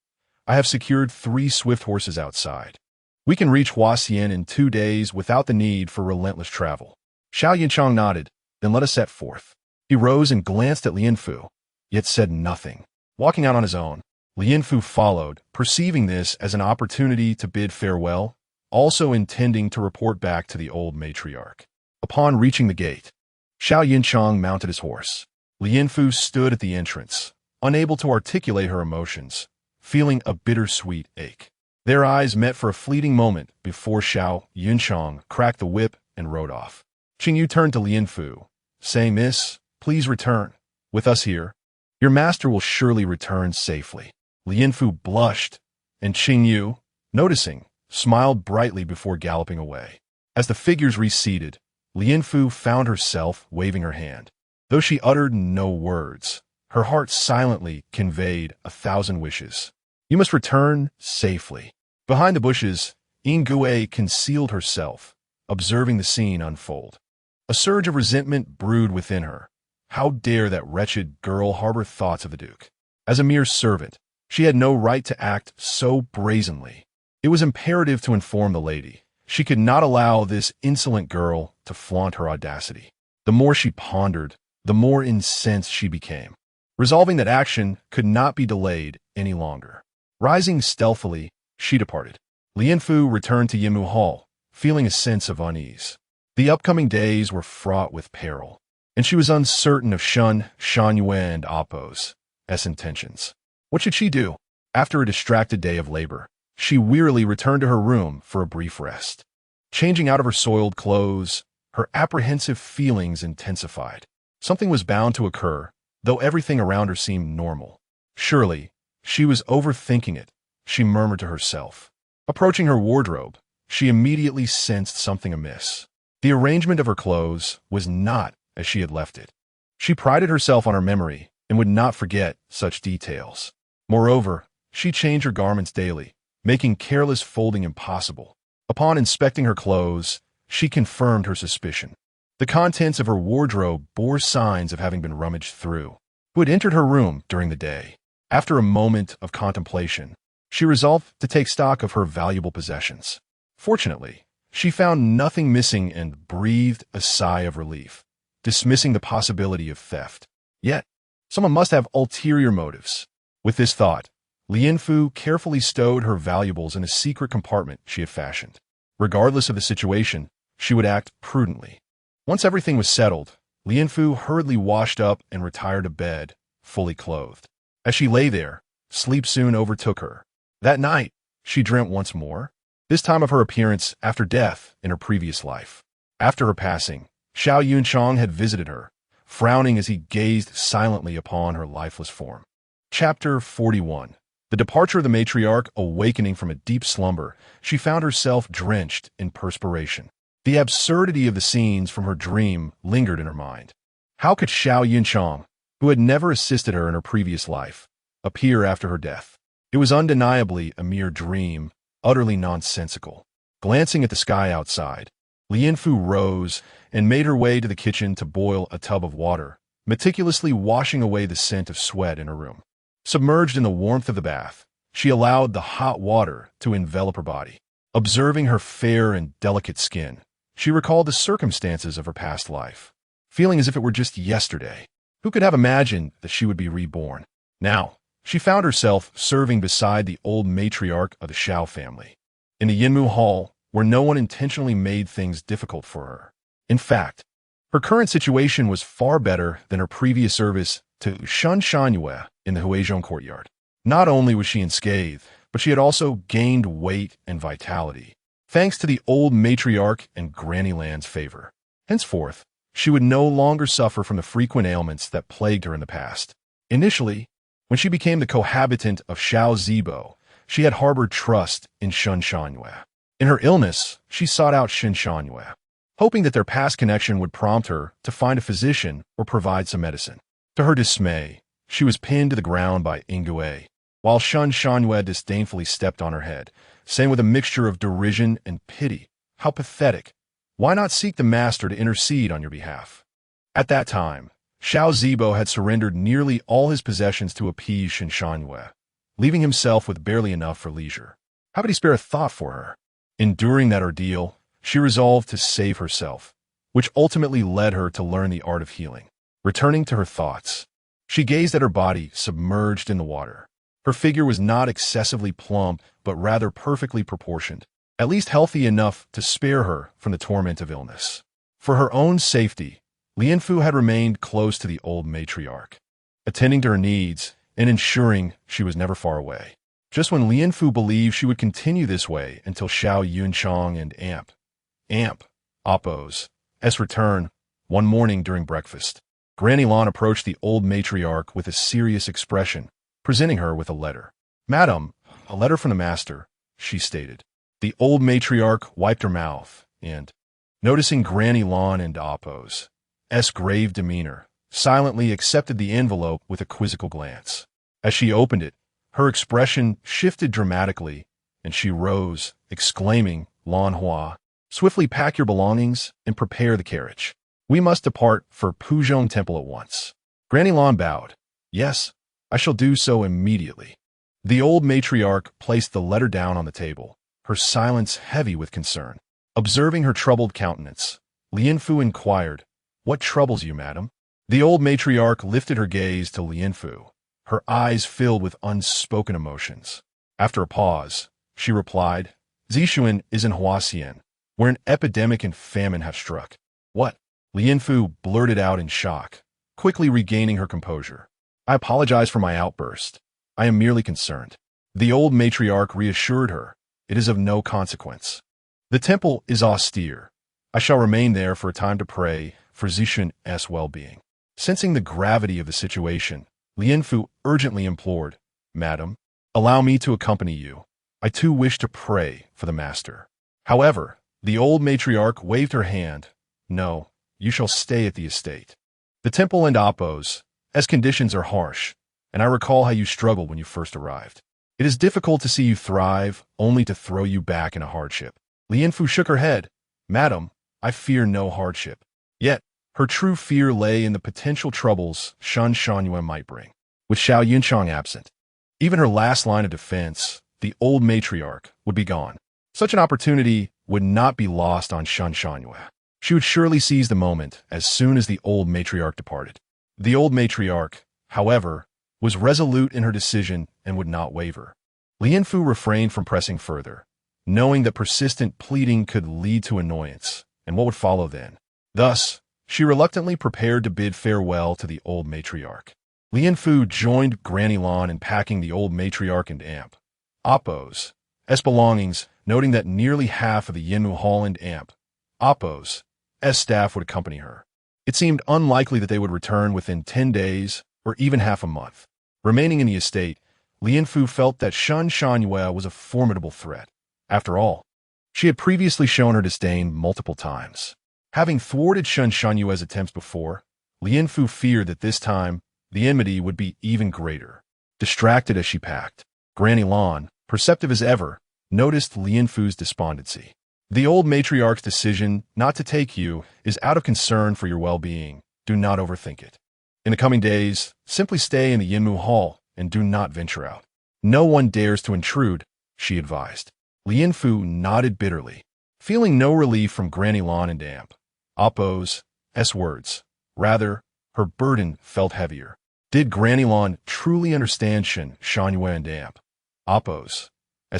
I have secured 3 swift horses outside. We can reach Huaxian in 2 days without the need for relentless travel." Xiao Yunchang nodded, "Then let us set forth." He rose and glanced at Lianfu, yet said nothing. Walking out on his own, Lianfu followed, perceiving this as an opportunity to bid farewell, also intending to report back to the old matriarch. Upon reaching the gate, Xiao Yunchang mounted his horse. Lianfu stood at the entrance, unable to articulate her emotions, feeling a bittersweet ache. Their eyes met for a fleeting moment before Xiao Yunchang cracked the whip and rode off. Qing Yu turned to Lianfu, saying, "Miss, please return. With us here, your master will surely return safely." Lianfu blushed, and Qingyu, noticing, smiled brightly before galloping away. As the figures receded, Lianfu found herself waving her hand. Though she uttered no words, her heart silently conveyed 1,000 wishes. "You must return safely." Behind the bushes, Ingui concealed herself, observing the scene unfold. A surge of resentment brewed within her. How dare that wretched girl harbor thoughts of the Duke? As a mere servant, she had no right to act so brazenly. It was imperative to inform the lady. She could not allow this insolent girl to flaunt her audacity. The more she pondered, the more incensed she became, resolving that action could not be delayed any longer. Rising stealthily, she departed. Lianfu returned to Yimu Hall, feeling a sense of unease. The upcoming days were fraught with peril, and she was uncertain of Shan Yue and Appo's intentions. What should she do? After a distracted day of labor, she wearily returned to her room for a brief rest. Changing out of her soiled clothes, her apprehensive feelings intensified. Something was bound to occur, though everything around her seemed normal. Surely, she was overthinking it, she murmured to herself. Approaching her wardrobe, she immediately sensed something amiss. The arrangement of her clothes was not as she had left it. She prided herself on her memory and would not forget such details. Moreover, she changed her garments daily, making careless folding impossible. Upon inspecting her clothes, she confirmed her suspicion. The contents of her wardrobe bore signs of having been rummaged through. Who had entered her room during the day? After a moment of contemplation, she resolved to take stock of her valuable possessions. Fortunately, she found nothing missing and breathed a sigh of relief, dismissing the possibility of theft. Yet, someone must have ulterior motives. With this thought, Lianfu carefully stowed her valuables in a secret compartment she had fashioned. Regardless of the situation, she would act prudently. Once everything was settled, Lianfu hurriedly washed up and retired to bed, fully clothed. As she lay there, sleep soon overtook her. That night, she dreamt once more, this time of her appearance after death in her previous life. After her passing, Xiao Yunchang had visited her, frowning as he gazed silently upon her lifeless form. Chapter 41. The departure of the matriarch. Awakening from a deep slumber, she found herself drenched in perspiration. The absurdity of the scenes from her dream lingered in her mind. How could Xiao Yunchang, who had never assisted her in her previous life, appear after her death? It was undeniably a mere dream, utterly nonsensical. Glancing at the sky outside, Lianfu rose and made her way to the kitchen to boil a tub of water, meticulously washing away the scent of sweat in her room. Submerged in the warmth of the bath, she allowed the hot water to envelop her body. Observing her fair and delicate skin, she recalled the circumstances of her past life, feeling as if it were just yesterday. Who could have imagined that she would be reborn? Now, she found herself serving beside the old matriarch of the Xiao family, in the Yinmu Hall, where no one intentionally made things difficult for her. In fact, her current situation was far better than her previous service to Shan Yue in the Huizhong courtyard. Not only was she unscathed, but she had also gained weight and vitality, thanks to the old matriarch and Granny Land's favor. Henceforth, she would no longer suffer from the frequent ailments that plagued her in the past. Initially, when she became the cohabitant of Xiao Zibo, she had harbored trust in Shan Yue. In her illness, she sought out Shan Yue, hoping that their past connection would prompt her to find a physician or provide some medicine. To her dismay, she was pinned to the ground by Ingui, while Shan Yue disdainfully stepped on her head, saying with a mixture of derision and pity, "How pathetic! Why not seek the master to intercede on your behalf?" At that time, Xiao Zibo had surrendered nearly all his possessions to appease Shan Yue, leaving himself with barely enough for leisure. How could he spare a thought for her? Enduring that ordeal, she resolved to save herself, which ultimately led her to learn the art of healing. Returning to her thoughts, she gazed at her body submerged in the water. Her figure was not excessively plump, but rather perfectly proportioned, at least healthy enough to spare her from the torment of illness. For her own safety, Lianfu had remained close to the old matriarch, attending to her needs and ensuring she was never far away. Just when Lianfu believed she would continue this way until Xiao Yunchang and Appo's return, One morning during breakfast, Granny Lon approached the old matriarch with a serious expression, presenting her with a letter. "Madam, a letter from the master," she stated. The old matriarch wiped her mouth and, noticing Granny Lon and Apo's grave demeanor, silently accepted the envelope with a quizzical glance. As she opened it, her expression shifted dramatically, and she rose, exclaiming, "Lon Hua, swiftly pack your belongings and prepare the carriage. We must depart for Puzhong Temple at once." Granny Lon bowed. "Yes, I shall do so immediately." The old matriarch placed the letter down on the table, her silence heavy with concern. Observing her troubled countenance, Lianfu inquired, "What troubles you, madam?" The old matriarch lifted her gaze to Lianfu, her eyes filled with unspoken emotions. After a pause, she replied, "Zishuan is in Huasien, where an epidemic and famine have struck." "What?" Lianfu blurted out in shock, quickly regaining her composure. "I apologize for my outburst. I am merely concerned." The old matriarch reassured her, "It is of no consequence. The temple is austere. I shall remain there for a time to pray for Zishuan's well-being." Sensing the gravity of the situation, Lianfu urgently implored, "Madam, allow me to accompany you. I too wish to pray for the master." However, the old matriarch waved her hand. "No, you shall stay at the estate. The temple and Apo's, as conditions are harsh, and I recall how you struggled when you first arrived. It is difficult to see you thrive, only to throw you back in a hardship." Lianfu shook her head. "Madam, I fear no hardship." Yet, her true fear lay in the potential troubles Shan Shangyue might bring. With Xiao Yunchang absent, even her last line of defense, the old matriarch, would be gone. Such an opportunity would not be lost on Shan Shangyue. She would surely seize the moment as soon as the old matriarch departed. The old matriarch, however, was resolute in her decision and would not waver. Lianfu refrained from pressing further, knowing that persistent pleading could lead to annoyance, and what would follow then. Thus, she reluctantly prepared to bid farewell to the old matriarch. Lianfu joined Granny Lon in packing the old matriarch and Apo's belongings, noting that nearly half of the Yinmu Hall and Apo's staff would accompany her. It seemed unlikely that they would return within 10 days or even half a month. Remaining in the estate, Lianfu felt that Shan Shangyue was a formidable threat. After all, she had previously shown her disdain multiple times. Having thwarted Shan Shangyue's attempts before, Lianfu feared that this time the enmity would be even greater. Distracted as she packed, Granny Lon, perceptive as ever, noticed Lianfu's despondency. "The old matriarch's decision not to take you is out of concern for your well-being. Do not overthink it. In the coming days, simply stay in the Yinmu Hall and do not venture out. No one dares to intrude," she advised. Lianfu nodded bitterly, feeling no relief from Granny Lon and Apo's words. Rather, her burden felt heavier. Did Granny Lon truly understand Shan Shangyue and Apo's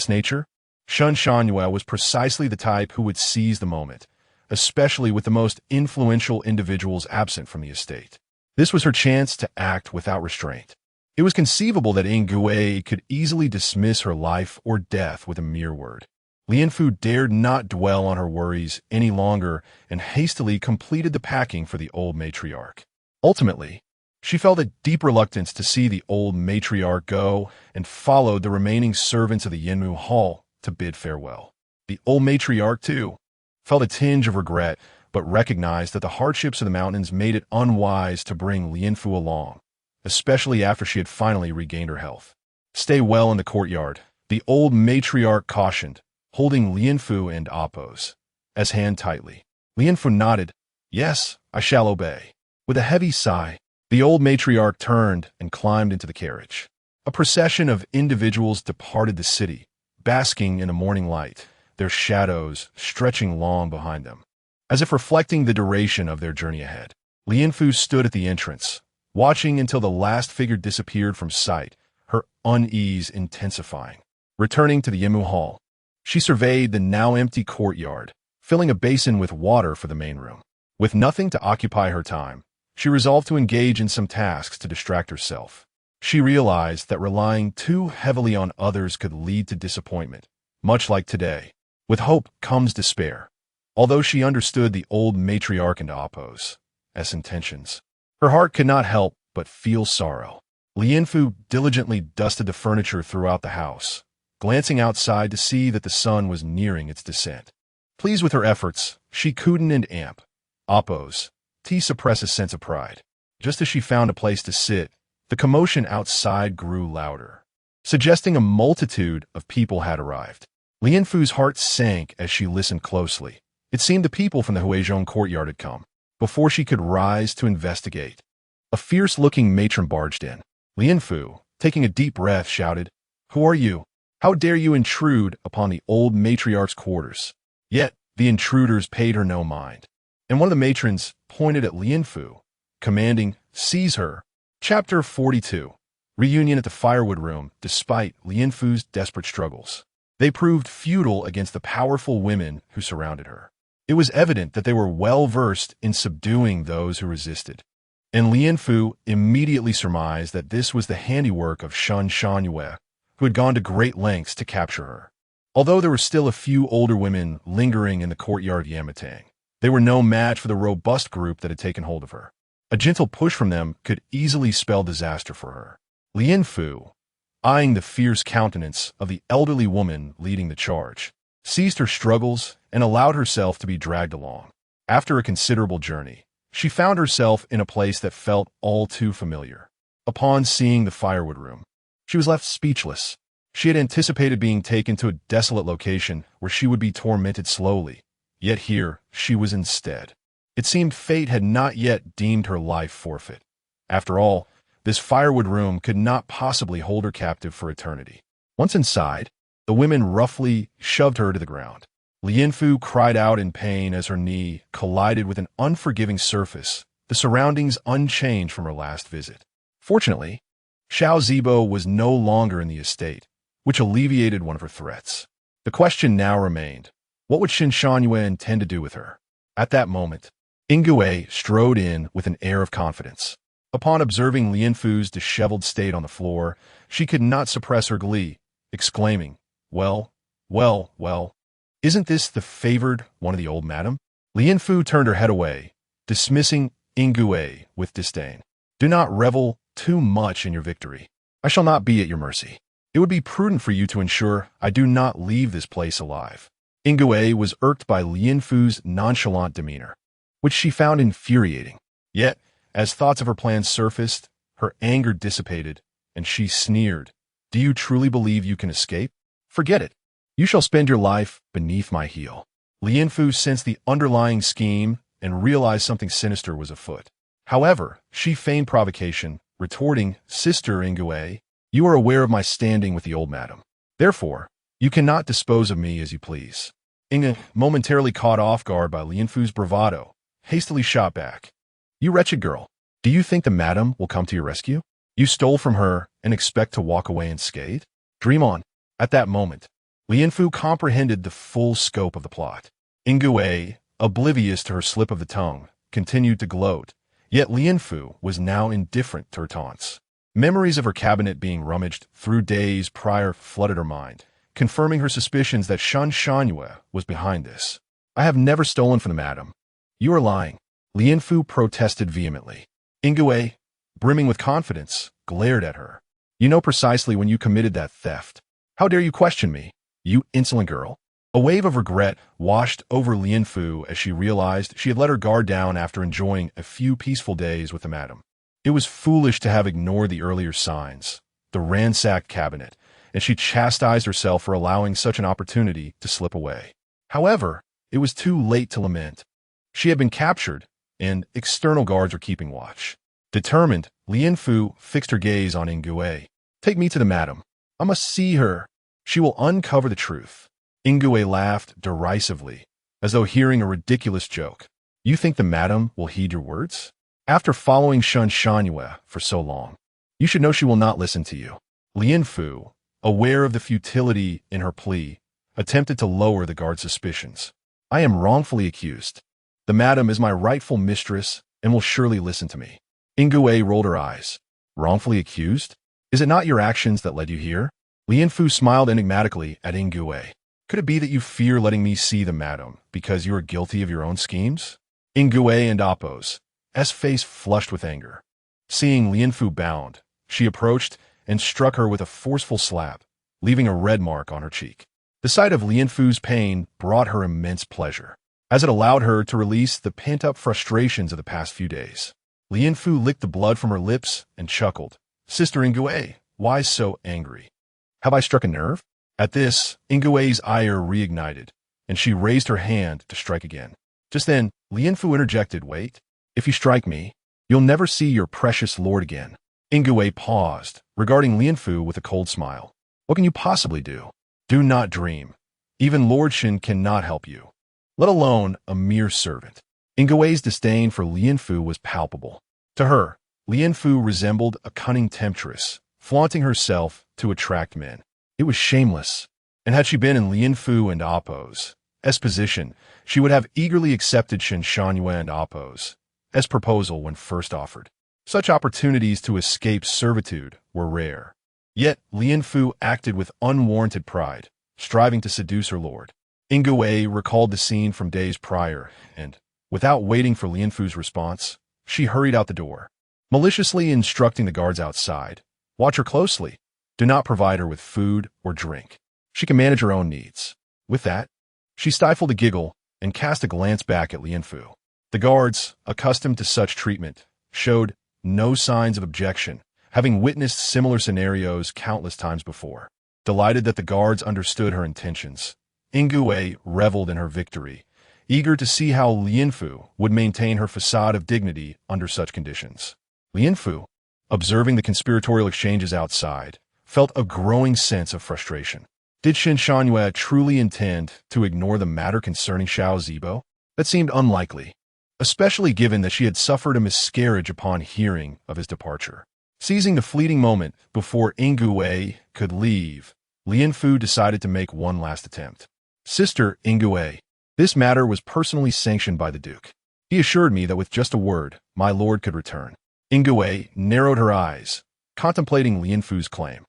nature? Shan Shangyue was precisely the type who would seize the moment, especially with the most influential individuals absent from the estate. This was her chance to act without restraint. It was conceivable that Ingui could easily dismiss her life or death with a mere word. Lianfu dared not dwell on her worries any longer and hastily completed the packing for the old matriarch. Ultimately, she felt a deep reluctance to see the old matriarch go and followed the remaining servants of the Yinmu Hall to bid farewell. The old matriarch, too, felt a tinge of regret, but recognized that the hardships of the mountains made it unwise to bring Lianfu along, especially after she had finally regained her health. "Stay well in the courtyard," the old matriarch cautioned, holding Lianfu and Apo's hand tightly. Lianfu nodded. "Yes, I shall obey." With a heavy sigh, the old matriarch turned and climbed into the carriage. A procession of individuals departed the city, basking in the morning light, their shadows stretching long behind them. As if reflecting the duration of their journey ahead, Lianfu stood at the entrance, watching until the last figure disappeared from sight, her unease intensifying. Returning to the Yinmu Hall, she surveyed the now empty courtyard, filling a basin with water for the main room. With nothing to occupy her time, she resolved to engage in some tasks to distract herself. She realized that relying too heavily on others could lead to disappointment, much like today. With hope comes despair. Although she understood the old matriarch and Apo's intentions. Her heart could not help but feel sorrow. Lianfu diligently dusted the furniture throughout the house, glancing outside to see that the sun was nearing its descent. Pleased with her efforts, she cooed and amp. Oppose. T suppressed a sense of pride. Just as she found a place to sit, the commotion outside grew louder, suggesting a multitude of people had arrived. Lianfu's heart sank as she listened closely. It seemed the people from the Huizhong courtyard had come. Before she could rise to investigate, a fierce-looking matron barged in. Lianfu, taking a deep breath, shouted, "Who are you? How dare you intrude upon the old matriarch's quarters?" Yet, the intruders paid her no mind, and one of the matrons pointed at Lianfu, commanding, "Seize her." Chapter 42. Reunion at the firewood room. Despite Lianfu's desperate struggles, they proved futile against the powerful women who surrounded her. It was evident that they were well-versed in subduing those who resisted, and Lianfu immediately surmised that this was the handiwork of Shen Shangyue, who had gone to great lengths to capture her. Although there were still a few older women lingering in the courtyard Yamatang, they were no match for the robust group that had taken hold of her. A gentle push from them could easily spell disaster for her. Lianfu, eyeing the fierce countenance of the elderly woman leading the charge, ceased her struggles and allowed herself to be dragged along. After a considerable journey, she found herself in a place that felt all too familiar. Upon seeing the firewood room, she was left speechless. She had anticipated being taken to a desolate location where she would be tormented slowly, yet here she was instead. It seemed fate had not yet deemed her life forfeit. After all, this firewood room could not possibly hold her captive for eternity. Once inside, the women roughly shoved her to the ground. Lianfu cried out in pain as her knee collided with an unforgiving surface, the surroundings unchanged from her last visit. Fortunately, Xiao Zibo was no longer in the estate, which alleviated one of her threats. The question now remained, what would Shen Shangyue intend to do with her? At that moment, Yingyue strode in with an air of confidence. Upon observing Lianfu's disheveled state on the floor, she could not suppress her glee, exclaiming, "Well, well, well. Isn't this the favored one of the old madam?" Lianfu turned her head away, dismissing Yingyue with disdain. "Do not revel too much in your victory. I shall not be at your mercy. It would be prudent for you to ensure I do not leave this place alive." Yingyue was irked by Lianfu's nonchalant demeanor, which she found infuriating. Yet, as thoughts of her plans surfaced, her anger dissipated, and she sneered, "Do you truly believe you can escape? Forget it. You shall spend your life beneath my heel." Lianfu sensed the underlying scheme and realized something sinister was afoot. However, she feigned provocation, retorting, "Sister Yingyue, you are aware of my standing with the old madam. Therefore, you cannot dispose of me as you please." Yingyue, momentarily caught off guard by Lianfu's bravado, hastily shot back, "You wretched girl, do you think the madam will come to your rescue? You stole from her and expect to walk away unscathed? Dream on." At that moment, Lianfu comprehended the full scope of the plot. Yingyue, oblivious to her slip of the tongue, continued to gloat, yet Lianfu was now indifferent to her taunts. Memories of her cabinet being rummaged through days prior flooded her mind, confirming her suspicions that Shen Shangyue was behind this. "I have never stolen from the madam. You are lying," Lianfu protested vehemently. Yingyue, brimming with confidence, glared at her. "You know precisely when you committed that theft. How dare you question me, you insolent girl?" A wave of regret washed over Lianfu as she realized she had let her guard down after enjoying a few peaceful days with the madam. It was foolish to have ignored the earlier signs, the ransacked cabinet, and she chastised herself for allowing such an opportunity to slip away. However, it was too late to lament. She had been captured, and external guards were keeping watch. Determined, Lianfu fixed her gaze on Yingyue. "Take me to the madam. I must see her. She will uncover the truth." Yingyue laughed derisively, as though hearing a ridiculous joke. "You think the madam will heed your words? After following Shen Shangyue for so long, you should know she will not listen to you." Lianfu, aware of the futility in her plea, attempted to lower the guard's suspicions. "I am wrongfully accused. The madam is my rightful mistress and will surely listen to me." Yingyue rolled her eyes. "Wrongfully accused? Is it not your actions that led you here?" Lianfu smiled enigmatically at Yingyue. "Could it be that you fear letting me see the madam because you are guilty of your own schemes?" Yingyue and oppose, face flushed with anger. Seeing Lianfu bound, she approached and struck her with a forceful slap, leaving a red mark on her cheek. The sight of Lianfu's pain brought her immense pleasure, as it allowed her to release the pent-up frustrations of the past few days. Lianfu licked the blood from her lips and chuckled. "Sister Ingwe, why so angry? Have I struck a nerve?" At this, Ingwe's ire reignited, and she raised her hand to strike again. Just then, Lianfu interjected, "Wait. If you strike me, you'll never see your precious lord again." Ingwe paused, regarding Lianfu with a cold smile. "What can you possibly do? Do not dream. Even Lord Shen cannot help you, let alone a mere servant." Ingwe's disdain for Lianfu was palpable. To her, Lianfu resembled a cunning temptress, flaunting herself to attract men. It was shameless, and had she been in Lianfu and Appo's position, she would have eagerly accepted Shen Shangyue and Appo's proposal when first offered. Such opportunities to escape servitude were rare. Yet Lianfu acted with unwarranted pride, striving to seduce her lord. Ingwe recalled the scene from days prior, and, without waiting for Lianfu's response, she hurried out the door, maliciously instructing the guards outside, "Watch her closely. Do not provide her with food or drink. She can manage her own needs." With that, she stifled a giggle and cast a glance back at Lianfu. The guards, accustomed to such treatment, showed no signs of objection, having witnessed similar scenarios countless times before. Delighted that the guards understood her intentions, Ingwe reveled in her victory, eager to see how Lianfu would maintain her facade of dignity under such conditions. Lianfu, observing the conspiratorial exchanges outside, felt a growing sense of frustration. Did Shen Shangyue truly intend to ignore the matter concerning Xiao Zibo? That seemed unlikely, especially given that she had suffered a miscarriage upon hearing of his departure. Seizing the fleeting moment before Ingwe could leave, Lianfu decided to make one last attempt. "Sister Ingwe, this matter was personally sanctioned by the Duke. He assured me that with just a word, my lord could return." Ingwe narrowed her eyes, contemplating Lianfu's claim.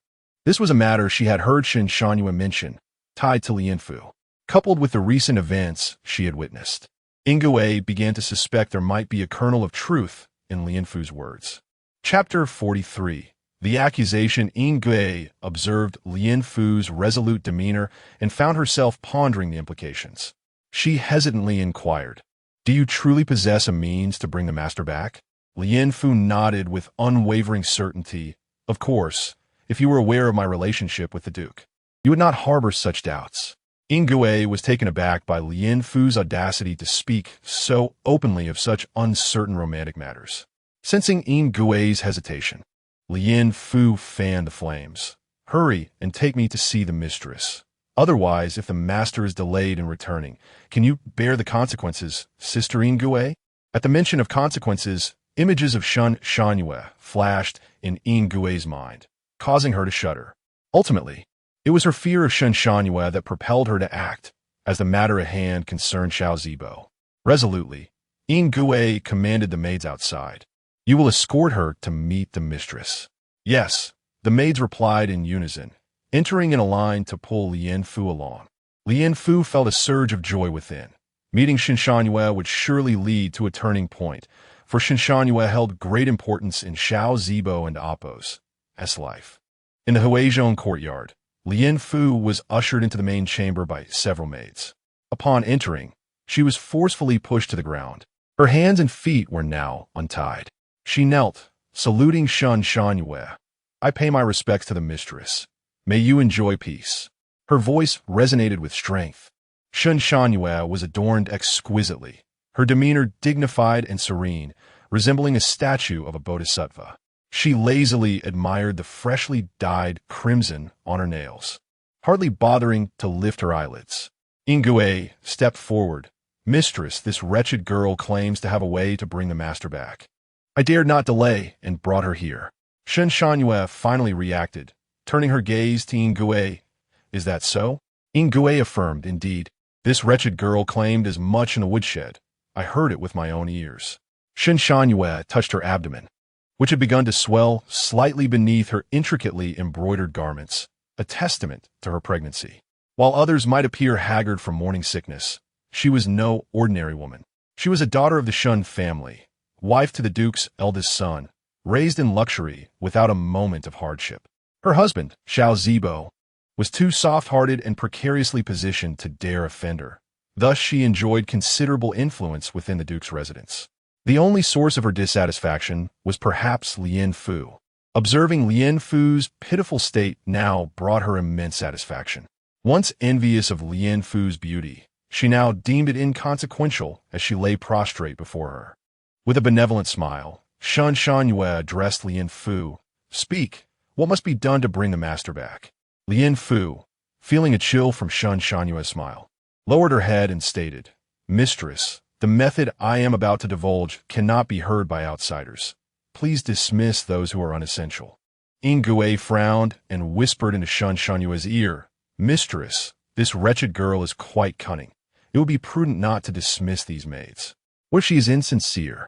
This was a matter she had heard Shen Shangyue mention, tied to Lianfu, coupled with the recent events she had witnessed. Ingwe began to suspect there might be a kernel of truth in Lianfu's words. Chapter 43. The accusation. Ingwe observed Lianfu's resolute demeanor and found herself pondering the implications. She hesitantly inquired, "Do you truly possess a means to bring the master back?" Lianfu nodded with unwavering certainty. "Of course, if you were aware of my relationship with the Duke, you would not harbor such doubts." Ingwe was taken aback by Lianfu's audacity to speak so openly of such uncertain romantic matters. Sensing Ingwe's hesitation, Lianfu fanned the flames. "Hurry and take me to see the mistress. Otherwise, if the master is delayed in returning, can you bear the consequences, Sister Ingwe?" At the mention of consequences, images of Shen Shangyue flashed in Ingwe's mind, causing her to shudder. Ultimately, it was her fear of Shen Shangyue that propelled her to act, as the matter at hand concerned Xiao Zibo. Resolutely, Ingwe commanded the maids outside. "You will escort her to meet the mistress." "Yes," the maids replied in unison, entering in a line to pull Lianfu along. Lianfu felt a surge of joy within. Meeting Shen Shangyue would surely lead to a turning point, for Shen Shangyue held great importance in Xiao Zibo and Appo's life. In the Huizhong courtyard, Lianfu was ushered into the main chamber by several maids. Upon entering, she was forcefully pushed to the ground. Her hands and feet were now untied. She knelt, saluting Shen Shangyue. "I pay my respects to the mistress. May you enjoy peace." Her voice resonated with strength. Shen Shangyue was adorned exquisitely, her demeanor dignified and serene, resembling a statue of a bodhisattva. She lazily admired the freshly dyed crimson on her nails, hardly bothering to lift her eyelids. Ingwe stepped forward. "Mistress, this wretched girl claims to have a way to bring the master back. I dared not delay and brought her here." Shen Shangyue finally reacted, turning her gaze to Ingwe. "Is that so?" Ingwe affirmed, "Indeed. This wretched girl claimed as much in the woodshed. I heard it with my own ears." Shen Shangyue touched her abdomen, which had begun to swell slightly beneath her intricately embroidered garments, a testament to her pregnancy. While others might appear haggard from morning sickness, she was no ordinary woman. She was a daughter of the Shen family, wife to the Duke's eldest son, raised in luxury without a moment of hardship. Her husband, Xiao Zibo, was too soft-hearted and precariously positioned to dare offend her. Thus, she enjoyed considerable influence within the Duke's residence. The only source of her dissatisfaction was perhaps Lien Fu. Observing Lien Fu's pitiful state now brought her immense satisfaction. Once envious of Lien Fu's beauty, she now deemed it inconsequential as she lay prostrate before her. With a benevolent smile, Shen Shangyue addressed Lien Fu. "Speak, what must be done to bring the master back?" Lien Fu, feeling a chill from Shen Shanyue's smile, lowered her head and stated, "Mistress, the method I am about to divulge cannot be heard by outsiders. Please dismiss those who are unessential." Ingui frowned and whispered into Shen Shanyue's ear, "Mistress, this wretched girl is quite cunning. It would be prudent not to dismiss these maids. What if she is insincere?"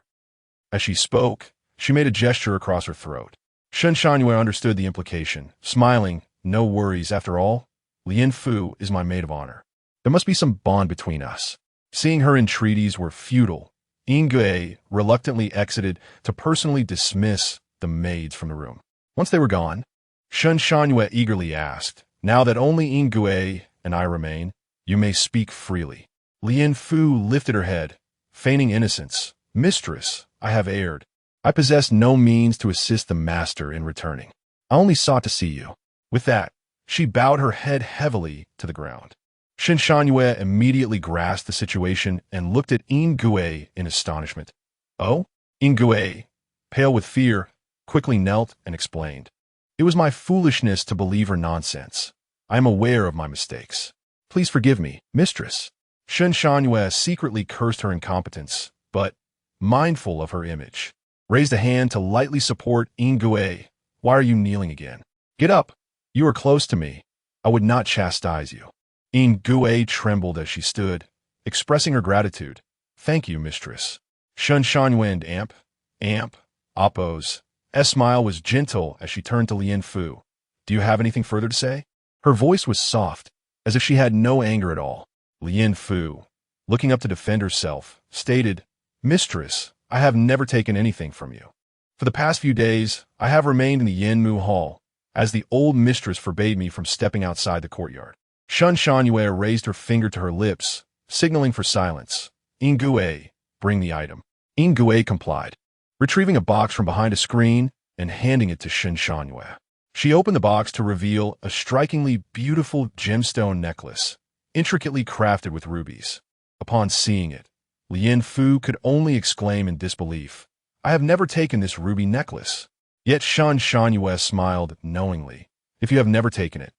As she spoke, she made a gesture across her throat. Shen Shanyue understood the implication, smiling, "No worries, after all, Lien Fu is my maid of honor. There must be some bond between us." Seeing her entreaties were futile, Ingui reluctantly exited to personally dismiss the maids from the room. Once they were gone, Shen Shanyue eagerly asked, "Now that only Ingui and I remain, you may speak freely." Lien Fu lifted her head, feigning innocence. "Mistress, I have erred. I possess no means to assist the master in returning. I only sought to see you." With that, she bowed her head heavily to the ground. Shen Shanyue immediately grasped the situation and looked at Ingui in astonishment. "Oh?" Ingui, pale with fear, quickly knelt and explained. "It was my foolishness to believe her nonsense. I am aware of my mistakes. Please forgive me, mistress." Shen Shanyue secretly cursed her incompetence, but, mindful of her image, raised a hand to lightly support Ingui. "Why are you kneeling again? Get up. You are close to me. I would not chastise you." Ingui trembled as she stood, expressing her gratitude. "Thank you, mistress." Shen Shanyue and Appo's smile was gentle as she turned to Lien Fu. "Do you have anything further to say?" Her voice was soft, as if she had no anger at all. Lien Fu, looking up to defend herself, stated, "Mistress, I have never taken anything from you. For the past few days, I have remained in the Yanmu Hall, as the old mistress forbade me from stepping outside the courtyard." Shen Shanyue raised her finger to her lips, signaling for silence. "Ingui, bring the item." Ingui complied, retrieving a box from behind a screen and handing it to Shen Shanyue. She opened the box to reveal a strikingly beautiful gemstone necklace, intricately crafted with rubies. Upon seeing it, Lien Fu could only exclaim in disbelief, "I have never taken this ruby necklace." Yet Shen Shanyue smiled knowingly. "If you have never taken it,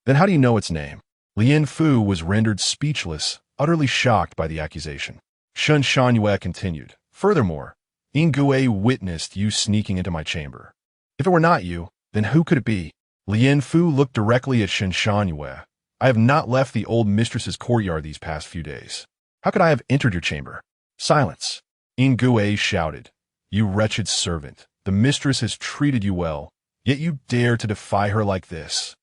then how do you know its name?" Lien Fu was rendered speechless, utterly shocked by the accusation. Shen Shanyue continued, "Furthermore, Ingui witnessed you sneaking into my chamber. If it were not you, then who could it be?" Lien Fu looked directly at Shen Shanyue. "I have not left the old mistress's courtyard these past few days. How could I have entered your chamber?" "Silence!" Ingui shouted. "You wretched servant, the mistress has treated you well, yet you dare to defy her like this.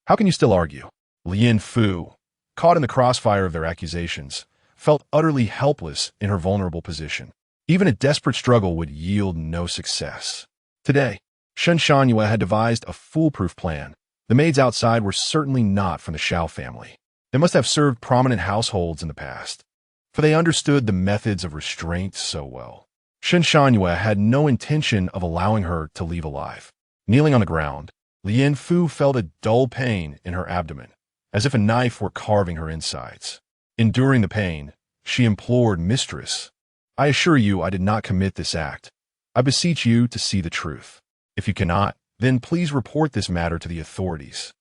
How can you still argue?" Lien Fu, caught in the crossfire of their accusations, felt utterly helpless in her vulnerable position. Even a desperate struggle would yield no success. Today, Shen Shanyue had devised a foolproof plan. The maids outside were certainly not from the Xiao family. They must have served prominent households in the past, for they understood the methods of restraint so well. Shen Shanyue had no intention of allowing her to leave alive. Kneeling on the ground, Lien Fu felt a dull pain in her abdomen, as if a knife were carving her insides. Enduring the pain, she implored, "Mistress, I assure you I did not commit this act. I beseech you to see the truth. If you cannot, then please report this matter to the authorities."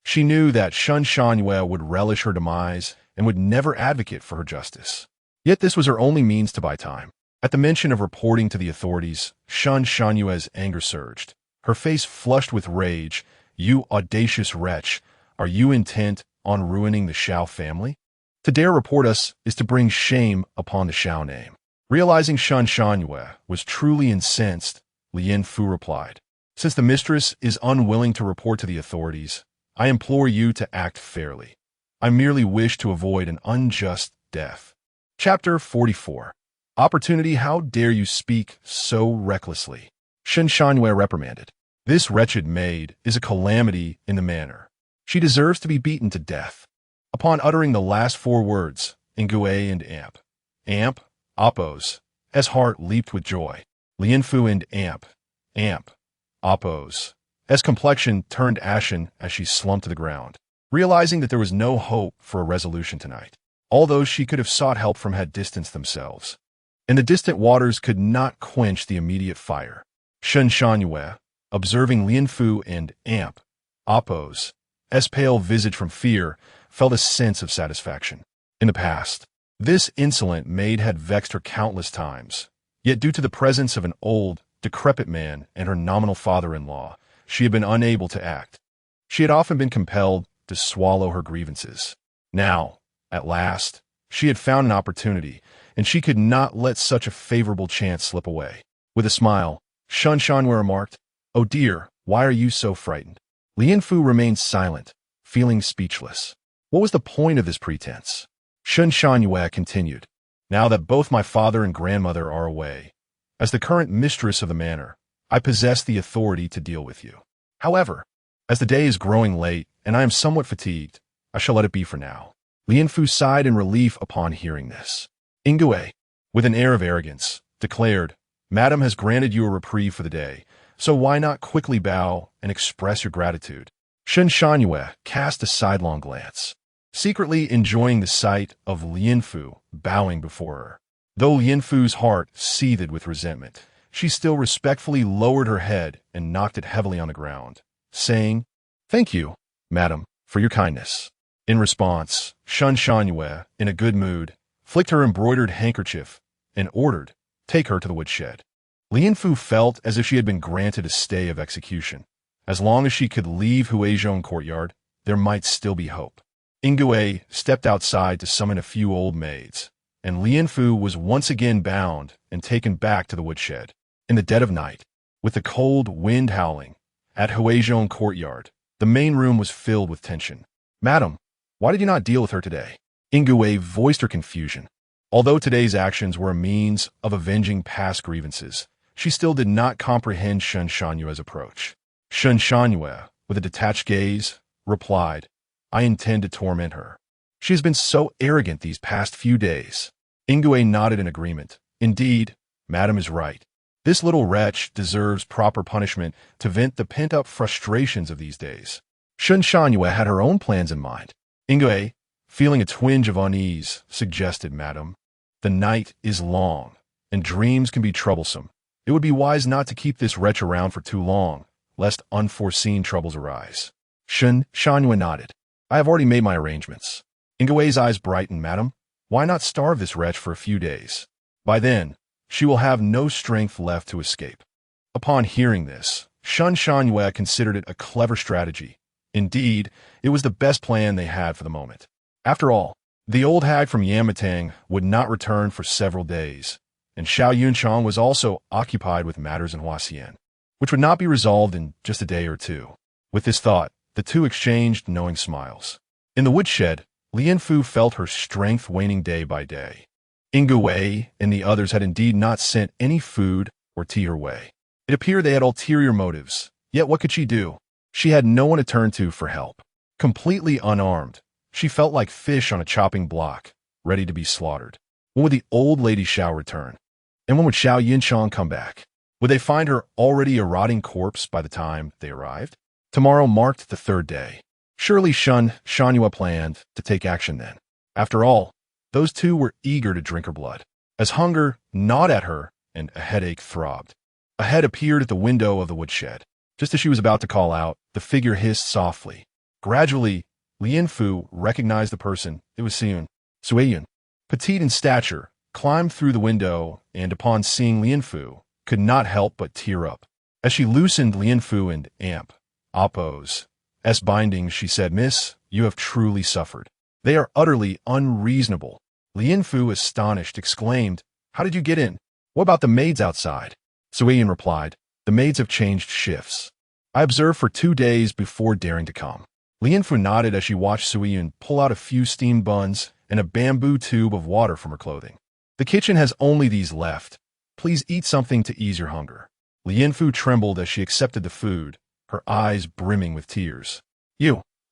She knew that Shen Shanyue would relish her demise and would never advocate for her justice. Yet this was her only means to buy time. At the mention of reporting to the authorities, Shen Shanyue's anger surged. Her face flushed with rage. "You audacious wretch! Are you intent on ruining the Xiao family? To dare report us is to bring shame upon the Xiao name." Realizing Shen Shanyue was truly incensed, Lien Fu replied, "Since the mistress is unwilling to report to the authorities, I implore you to act fairly. I merely wish to avoid an unjust death." Chapter 44. Opportunity, how dare you speak so recklessly? Shen Shanyue reprimanded. This wretched maid is a calamity in the manor. She deserves to be beaten to death. Upon uttering the last four words, Ingui and Amp, Oppos, S heart leaped with joy. Lianfu and Amp, Oppos, S complexion turned ashen as she slumped to the ground, realizing that there was no hope for a resolution tonight. All those she could have sought help from had distanced themselves, and the distant waters could not quench the immediate fire. Shen Shanyue, observing Lianfu and Oppos, S pale visage from fear, felt a sense of satisfaction. In the past, this insolent maid had vexed her countless times, yet due to the presence of an old, decrepit man and her nominal father-in-law, she had been unable to act. She had often been compelled to swallow her grievances. Now, at last, she had found an opportunity, and she could not let such a favorable chance slip away. With a smile, Shen Shanyue remarked, "Oh dear, why are you so frightened?" Lianfu remained silent, feeling speechless. What was the point of this pretense? Shen Shanyue continued, "Now that both my father and grandmother are away, as the current mistress of the manor, I possess the authority to deal with you. However, as the day is growing late and I am somewhat fatigued, I shall let it be for now." Lianfu sighed in relief upon hearing this. Ingui, with an air of arrogance, declared, "Madam has granted you a reprieve for the day, so why not quickly bow and express your gratitude?" Shen Shanyue cast a sidelong glance, secretly enjoying the sight of Lianfu bowing before her. Though Lianfu's heart seethed with resentment, she still respectfully lowered her head and knocked it heavily on the ground, saying, "Thank you, madam, for your kindness." In response, Shen Shanyue, in a good mood, flicked her embroidered handkerchief and ordered, "Take her to the woodshed." Lianfu felt as if she had been granted a stay of execution. As long as she could leave Huizhong courtyard, there might still be hope. Ingui stepped outside to summon a few old maids, and Lianfu was once again bound and taken back to the woodshed. In the dead of night, with the cold wind howling, at Huizhong courtyard, the main room was filled with tension. "Madam, why did you not deal with her today?" Ingui voiced her confusion. Although today's actions were a means of avenging past grievances, she still did not comprehend Shen Shanyue's approach. Shen Shanyue, with a detached gaze, replied, "I intend to torment her. She has been so arrogant these past few days." Ingui nodded in agreement. "Indeed, madam is right. This little wretch deserves proper punishment to vent the pent-up frustrations of these days." Shen Shanyue had her own plans in mind. Ingui, feeling a twinge of unease, suggested, "Madam, the night is long, and dreams can be troublesome. It would be wise not to keep this wretch around for too long, lest unforeseen troubles arise." Shen Shanyue nodded. "I have already made my arrangements." Ingui's eyes brightened. "Madam, why not starve this wretch for a few days? By then, she will have no strength left to escape." Upon hearing this, Shen Shanyue considered it a clever strategy. Indeed, it was the best plan they had for the moment. After all, the old hag from Yamatang would not return for several days, and Xiao Yunchang was also occupied with matters in Huasien, which would not be resolved in just a day or two. With this thought, the two exchanged knowing smiles. In the woodshed, Lianfu felt her strength waning day by day. Ingui and the others had indeed not sent any food or tea her way. It appeared they had ulterior motives, yet what could she do? She had no one to turn to for help. Completely unarmed, she felt like fish on a chopping block, ready to be slaughtered. When would the old lady Xiao return? And when would Xiao Yunchang come back? Would they find her already a rotting corpse by the time they arrived? Tomorrow marked the third day. Surely Shen Shanyue planned to take action then. After all, those two were eager to drink her blood. As hunger gnawed at her and a headache throbbed, a head appeared at the window of the woodshed. Just as she was about to call out, the figure hissed softly. Gradually, Lianfu recognized the person. It was Suiyun. Petite in stature, climbed through the window and, upon seeing Lianfu, could not help but tear up. As she loosened Lianfu and Oppo's bindings, she said, "Miss, you have truly suffered. They are utterly unreasonable." Lianfu, astonished, exclaimed, "How did you get in? What about the maids outside?" Suiyun replied, "The maids have changed shifts. I observed for 2 days before daring to come." Lianfu nodded as she watched Suiyun pull out a few steamed buns and a bamboo tube of water from her clothing. The kitchen has only these left. Please eat something to ease your hunger. Lianfu trembled as she accepted the food, her eyes brimming with tears.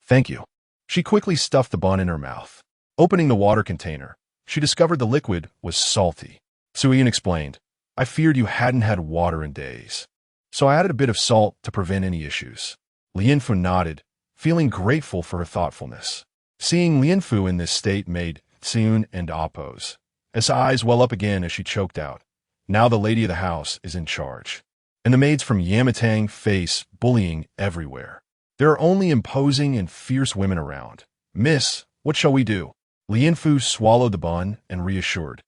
Thank you. She quickly stuffed the bun in her mouth. Opening the water container, she discovered the liquid was salty. Suyin explained, I feared you hadn't had water in days. So I added a bit of salt to prevent any issues. Lianfu nodded, feeling grateful for her thoughtfulness. Seeing Lianfu in this state made Tsuyun and oppose. His eyes well up again as she choked out. Now the lady of the house is in charge. And the maids from Yamatang face bullying everywhere. There are only imposing and fierce women around. Miss, what shall we do? Lianfu swallowed the bun and reassured.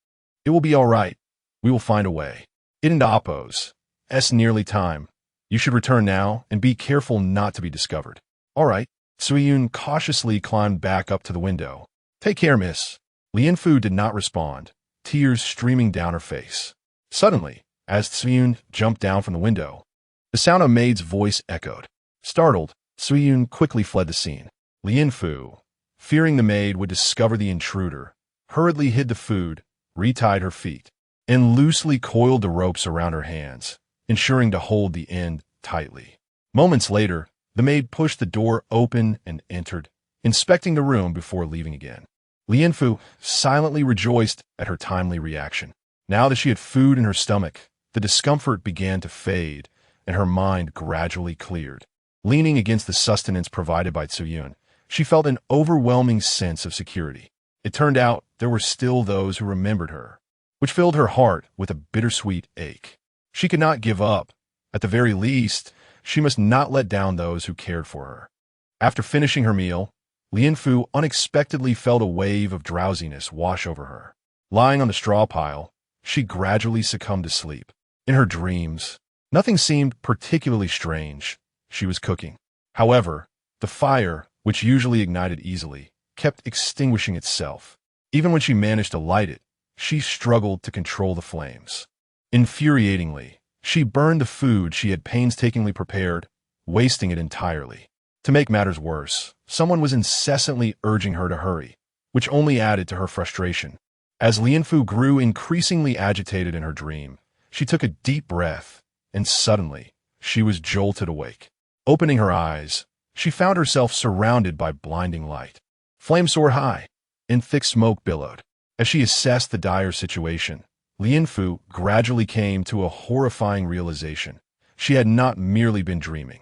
It will be all right. We will find a way. It and oppose. It's nearly time. You should return now and be careful not to be discovered. All right. Tsuyun cautiously climbed back up to the window. Take care, miss. Lianfu did not respond, tears streaming down her face. Suddenly, as Tsuyun jumped down from the window, the sound of Maid's voice echoed. Startled, Tsuyun quickly fled the scene. Lianfu, fearing the maid would discover the intruder, hurriedly hid the food, retied her feet, and loosely coiled the ropes around her hands, ensuring to hold the end tightly. Moments later, the maid pushed the door open and entered, inspecting the room before leaving again. Lianfu silently rejoiced at her timely reaction. Now that she had food in her stomach, the discomfort began to fade, and her mind gradually cleared. Leaning against the sustenance provided by Tsuyun, she felt an overwhelming sense of security. It turned out there were still those who remembered her, which filled her heart with a bittersweet ache. She could not give up. At the very least, she must not let down those who cared for her. After finishing her meal, Lianfu unexpectedly felt a wave of drowsiness wash over her. Lying on the straw pile, she gradually succumbed to sleep. In her dreams, nothing seemed particularly strange. She was cooking. However, the fire, which usually ignited easily, kept extinguishing itself. Even when she managed to light it, she struggled to control the flames. Infuriatingly, she burned the food she had painstakingly prepared, wasting it entirely. To make matters worse, someone was incessantly urging her to hurry, which only added to her frustration. As Lianfu grew increasingly agitated in her dream, she took a deep breath, and suddenly, she was jolted awake. Opening her eyes, she found herself surrounded by blinding light. Flames soared high, and thick smoke billowed. As she assessed the dire situation, Lianfu gradually came to a horrifying realization. She had not merely been dreaming.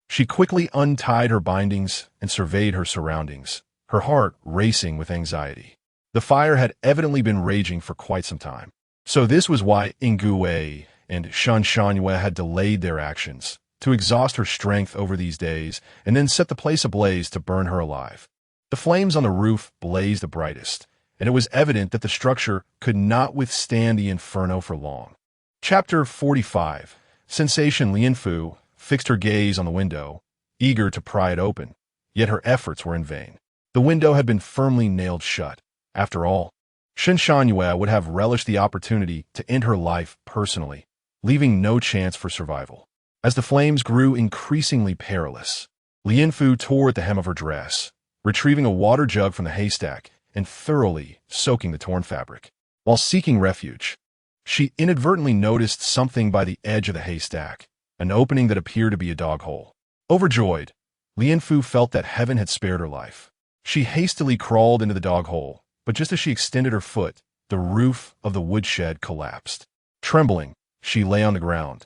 She quickly untied her bindings and surveyed her surroundings, her heart racing with anxiety. The fire had evidently been raging for quite some time. So this was why Ingui and Shanshanhue had delayed their actions, to exhaust her strength over these days and then set the place ablaze to burn her alive. The flames on the roof blazed the brightest, and it was evident that the structure could not withstand the inferno for long. Chapter 45. Sensation. Lianfu fixed her gaze on the window, eager to pry it open, yet her efforts were in vain. The window had been firmly nailed shut. After all, Shanshanhue would have relished the opportunity to end her life personally, leaving no chance for survival. As the flames grew increasingly perilous, Lianfu tore at the hem of her dress, retrieving a water jug from the haystack and thoroughly soaking the torn fabric. While seeking refuge, she inadvertently noticed something by the edge of the haystack, an opening that appeared to be a dog hole. Overjoyed, Lianfu felt that heaven had spared her life. She hastily crawled into the dog hole, but just as she extended her foot, the roof of the woodshed collapsed. Trembling, she lay on the ground,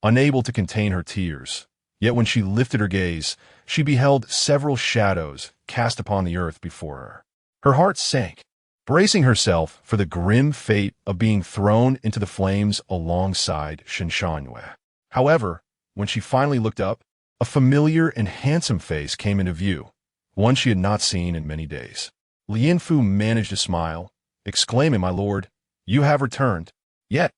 unable to contain her tears. Yet when she lifted her gaze, she beheld several shadows cast upon the earth before her. Her heart sank, bracing herself for the grim fate of being thrown into the flames alongside Shanshanhue. However, when she finally looked up, a familiar and handsome face came into view, one she had not seen in many days. Lianfu managed to smile, exclaiming, "My lord, you have returned." Yet,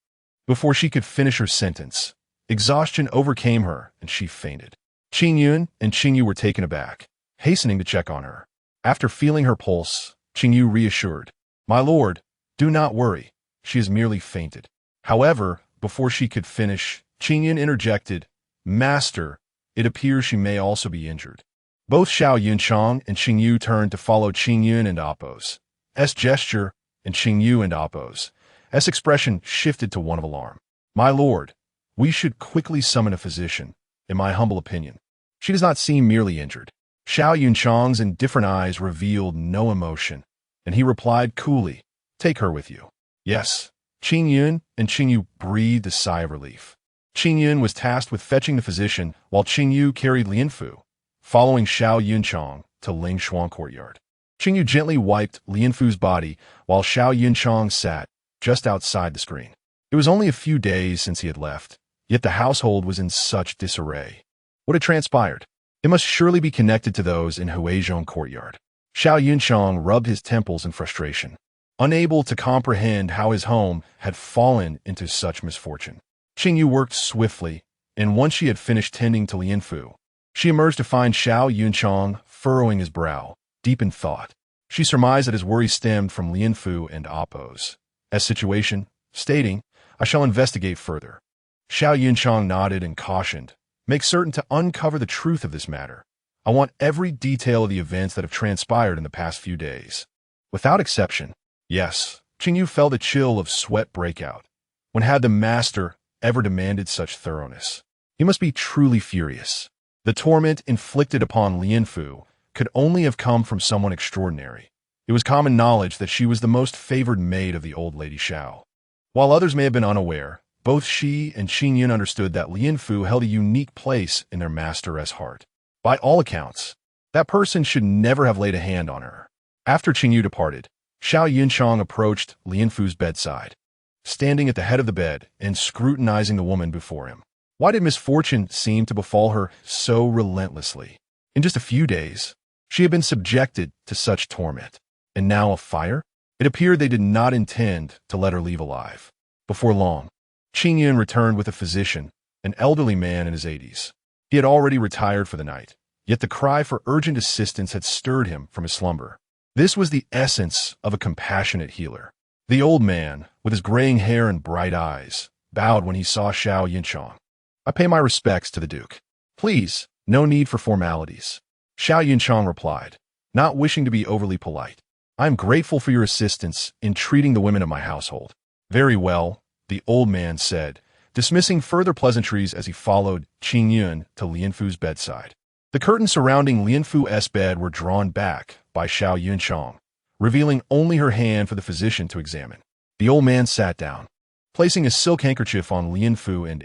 before she could finish her sentence, exhaustion overcame her and she fainted. Qingyun and Qingyu were taken aback, hastening to check on her. After feeling her pulse, Qingyu reassured, "My lord, do not worry, she has merely fainted." However, before she could finish, Qingyun interjected, "Master, it appears she may also be injured." Both Xiao Yunchang and Qingyu turned to follow Qingyun and Appo's gesture and Qingyu and Appo's, S' expression shifted to one of alarm. My lord, we should quickly summon a physician, in my humble opinion. She does not seem merely injured. Xiao Yunchang's indifferent eyes revealed no emotion, and he replied coolly, take her with you. Yes. Qing Yun and Qing Yu breathed a sigh of relief. Qing Yun was tasked with fetching the physician, while Qing Yu carried Lian Fu, following Xiao Yunchang to Ling Shuang courtyard. Qing Yu gently wiped Lian Fu's body, while Xiao Yunchang sat just outside the screen. It was only a few days since he had left, yet the household was in such disarray. What had transpired? It must surely be connected to those in Huizhong courtyard. Xiao Yunchang rubbed his temples in frustration, unable to comprehend how his home had fallen into such misfortune. Qing Yu worked swiftly, and once she had finished tending to Lian Fu, she emerged to find Xiao Yunchang furrowing his brow, deep in thought. She surmised that his worry stemmed from Lian Fu and Appo's situation, stating, I shall investigate further. Xiao Yunchang nodded and cautioned, make certain to uncover the truth of this matter. I want every detail of the events that have transpired in the past few days. Without exception. Yes, Qing Yu felt a chill of sweat break out. When had the master ever demanded such thoroughness? He must be truly furious. The torment inflicted upon Lian Fu could only have come from someone extraordinary. It was common knowledge that she was the most favored maid of the old lady Xiao. While others may have been unaware, both she and Qing Yun understood that Lian Fu held a unique place in their master's heart. By all accounts, that person should never have laid a hand on her. After Qing Yu departed, Xiao Yunchang approached Lian Fu's bedside, standing at the head of the bed and scrutinizing the woman before him. Why did misfortune seem to befall her so relentlessly? In just a few days, she had been subjected to such torment. And now a fire? It appeared they did not intend to let her leave alive. Before long, Qing Yun returned with a physician, an elderly man in his 80s. He had already retired for the night, yet the cry for urgent assistance had stirred him from his slumber. This was the essence of a compassionate healer. The old man, with his graying hair and bright eyes, bowed when he saw Xiao Yunchang. I pay my respects to the Duke. Please, no need for formalities. Xiao Yunchang replied, not wishing to be overly polite. I am grateful for your assistance in treating the women of my household. Very well, the old man said, dismissing further pleasantries as he followed Qing Yun to Lian Fu's bedside. The curtains surrounding Lian Fu's bed were drawn back by Xiao Yunchang, revealing only her hand for the physician to examine. The old man sat down, placing a silk handkerchief on Lian Fu and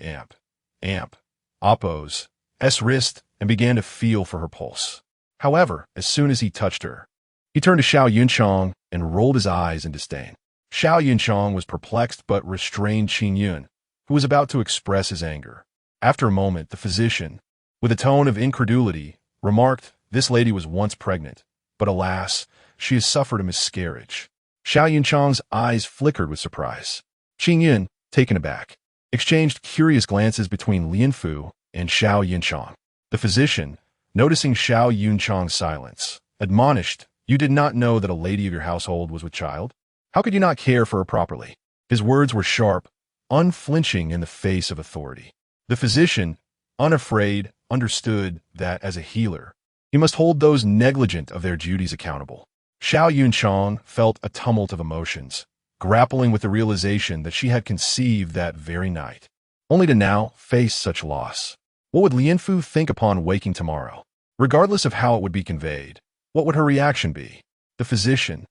Appo's wrist, and began to feel for her pulse. However, as soon as he touched her, he turned to Xiao Yunchang and rolled his eyes in disdain. Xiao Yunchang was perplexed but restrained Qing Yun, who was about to express his anger. After a moment, the physician, with a tone of incredulity, remarked, this lady was once pregnant, but alas, she has suffered a miscarriage. Xiao Yunchang's eyes flickered with surprise. Qing Yun, taken aback, exchanged curious glances between Lian Fu and Xiao Yunchang. The physician, noticing Xiao Yunchang's silence, admonished, you did not know that a lady of your household was with child? How could you not care for her properly? His words were sharp, unflinching in the face of authority. The physician, unafraid, understood that, as a healer, he must hold those negligent of their duties accountable. Xiao Yunchang felt a tumult of emotions, grappling with the realization that she had conceived that very night, only to now face such loss. What would Lian Fu think upon waking tomorrow? Regardless of how it would be conveyed, what would her reaction be? The physician,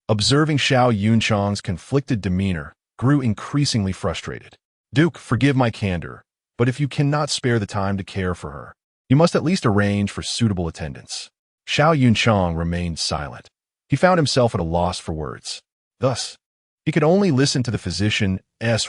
observing Xiao Yunchang's conflicted demeanor, grew increasingly frustrated. Duke, forgive my candor, but if you cannot spare the time to care for her, you must at least arrange for suitable attendance. Xiao Yunchang remained silent. He found himself at a loss for words. Thus, he could only listen to the physician's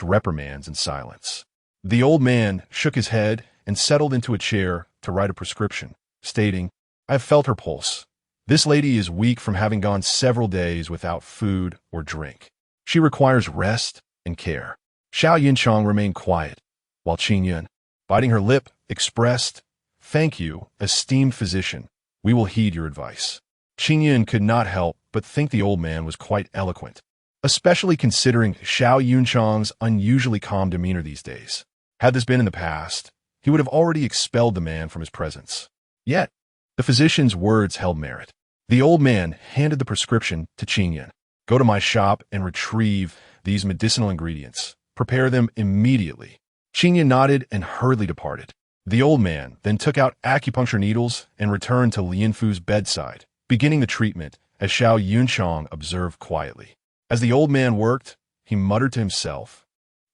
reprimands in silence. The old man shook his head and settled into a chair to write a prescription, stating, I have felt her pulse. This lady is weak from having gone several days without food or drink. She requires rest and care. Xiao Yunchang remained quiet, while Qing Yun, biting her lip, expressed, thank you, esteemed physician. We will heed your advice. Qing Yun could not help but think the old man was quite eloquent, especially considering Xiao Yunchang's unusually calm demeanor these days. Had this been in the past, he would have already expelled the man from his presence. Yet, the physician's words held merit. The old man handed the prescription to Qing Yun. Go to my shop and retrieve these medicinal ingredients. Prepare them immediately." Qinya nodded and hurriedly departed. The old man then took out acupuncture needles and returned to Lianfu's bedside, beginning the treatment as Xiao Yunchang observed quietly. As the old man worked, he muttered to himself,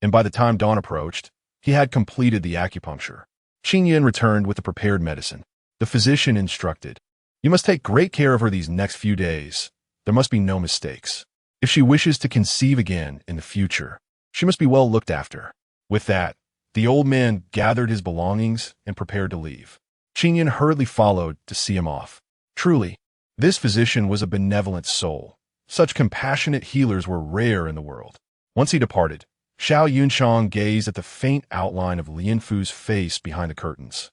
and by the time dawn approached, he had completed the acupuncture. Qinya returned with the prepared medicine. The physician instructed, "You must take great care of her these next few days. There must be no mistakes. If she wishes to conceive again in the future, she must be well looked after." With that, the old man gathered his belongings and prepared to leave. Qinya hurriedly followed to see him off. Truly, this physician was a benevolent soul. Such compassionate healers were rare in the world. Once he departed, Xiao Yunchang gazed at the faint outline of Lianfu's face behind the curtains,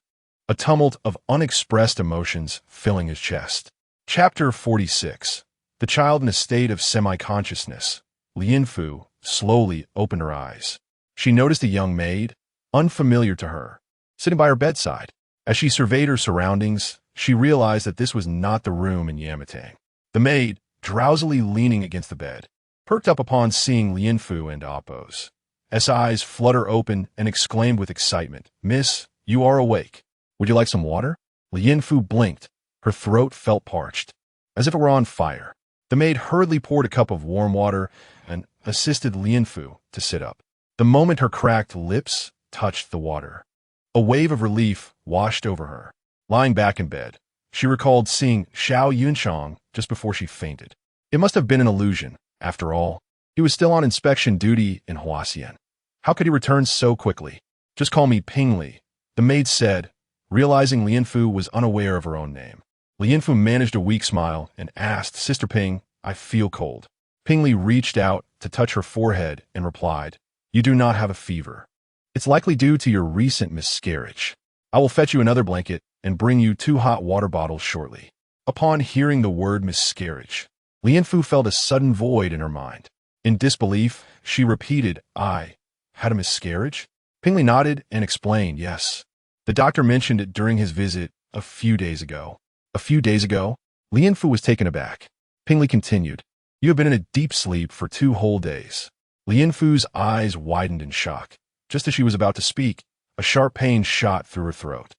a tumult of unexpressed emotions filling his chest. Chapter 46. The child in a state of semi-consciousness. Lianfu slowly opened her eyes. She noticed a young maid, unfamiliar to her, sitting by her bedside. As she surveyed her surroundings, she realized that this was not the room in Yamatang. The maid, drowsily leaning against the bed, perked up upon seeing Lianfu and Apos. S eyes flutter open and exclaimed with excitement, "Miss, you are awake. Would you like some water?" Lianfu blinked. Her throat felt parched, as if it were on fire. The maid hurriedly poured a cup of warm water and assisted Lianfu to sit up. The moment her cracked lips touched the water, a wave of relief washed over her. Lying back in bed, she recalled seeing Xiao Yunchang just before she fainted. It must have been an illusion. After all, he was still on inspection duty in Huasian. How could he return so quickly? "Just call me Pingli," the maid said, realizing Lianfu was unaware of her own name. Lianfu managed a weak smile and asked, "Sister Ping, I feel cold." Pingli reached out to touch her forehead and replied, "You do not have a fever. It's likely due to your recent miscarriage. I will fetch you another blanket and bring you 2 hot water bottles shortly." Upon hearing the word miscarriage, Lianfu felt a sudden void in her mind. In disbelief, she repeated, "I had a miscarriage?" Pingli nodded and explained, "Yes. The doctor mentioned it during his visit a few days ago." "A few days ago?" Lianfu was taken aback. Pingli continued, "You have been in a deep sleep for 2 whole days." Lianfu's eyes widened in shock. Just as she was about to speak, a sharp pain shot through her throat.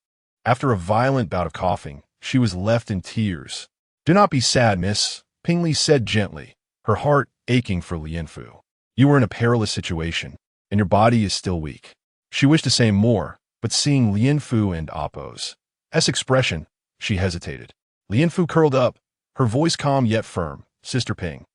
After a violent bout of coughing, she was left in tears. "Do not be sad, miss," Pingli said gently, her heart aching for Lianfu. "You were in a perilous situation, and your body is still weak." She wished to say more, but seeing Lianfu and Apos' expression, she hesitated. Lianfu curled up, her voice calm yet firm. "Sister Ping,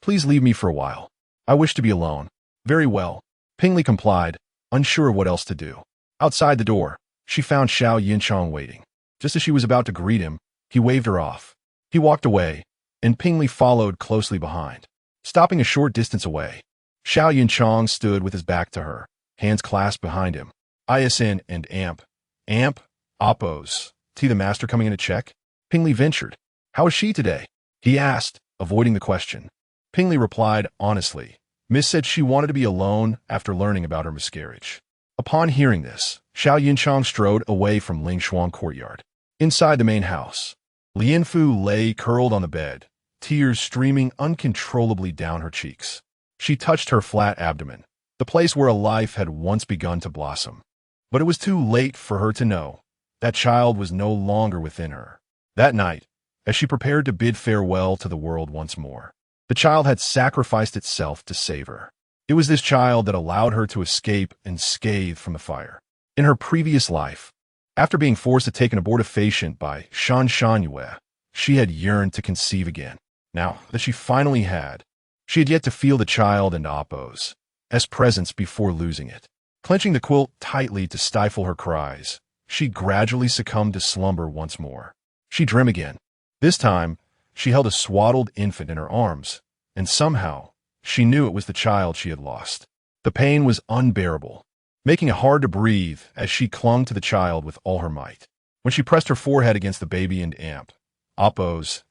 please leave me for a while. I wish to be alone." "Very well." Pingli complied, unsure what else to do. Outside the door, she found Xiao Yunchang waiting. Just as she was about to greet him, he waved her off. He walked away, and Pingli followed closely behind. Stopping a short distance away, Xiao Yunchang stood with his back to her, hands clasped behind him. "ISN and Amp. Amp? Apos. T the master coming in to check?" Pingli ventured. "How is she today?" he asked, avoiding the question. Pingli replied honestly. Miss said she wanted to be alone after learning about her miscarriage. Upon hearing this, Xiao Yunchang strode away from Lingshuang courtyard. Inside the main house, Lianfu lay curled on the bed, tears streaming uncontrollably down her cheeks. She touched her flat abdomen, the place where a life had once begun to blossom. But it was too late for her to know. That child was no longer within her. That night, as she prepared to bid farewell to the world once more, the child had sacrificed itself to save her. It was this child that allowed her to escape unscathed from the fire. In her previous life, after being forced to take an abortifacient by Shan Shanyue, she had yearned to conceive again. Now that she finally had, she had yet to feel the child and Apos' presence before losing it. Clenching the quilt tightly to stifle her cries, she gradually succumbed to slumber once more. She dreamed again. This time, she held a swaddled infant in her arms, and somehow, she knew it was the child she had lost. The pain was unbearable, making it hard to breathe as she clung to the child with all her might. When she pressed her forehead against the baby and Apos',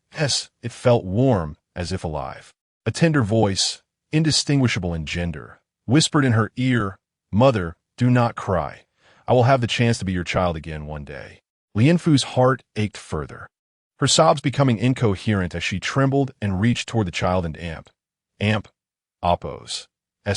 it felt warm as if alive. A tender voice, indistinguishable in gender, whispered in her ear, "Mother, do not cry. I will have the chance to be your child again one day." Lianfu's heart ached further, her sobs becoming incoherent as she trembled and reached toward the child and Apos'.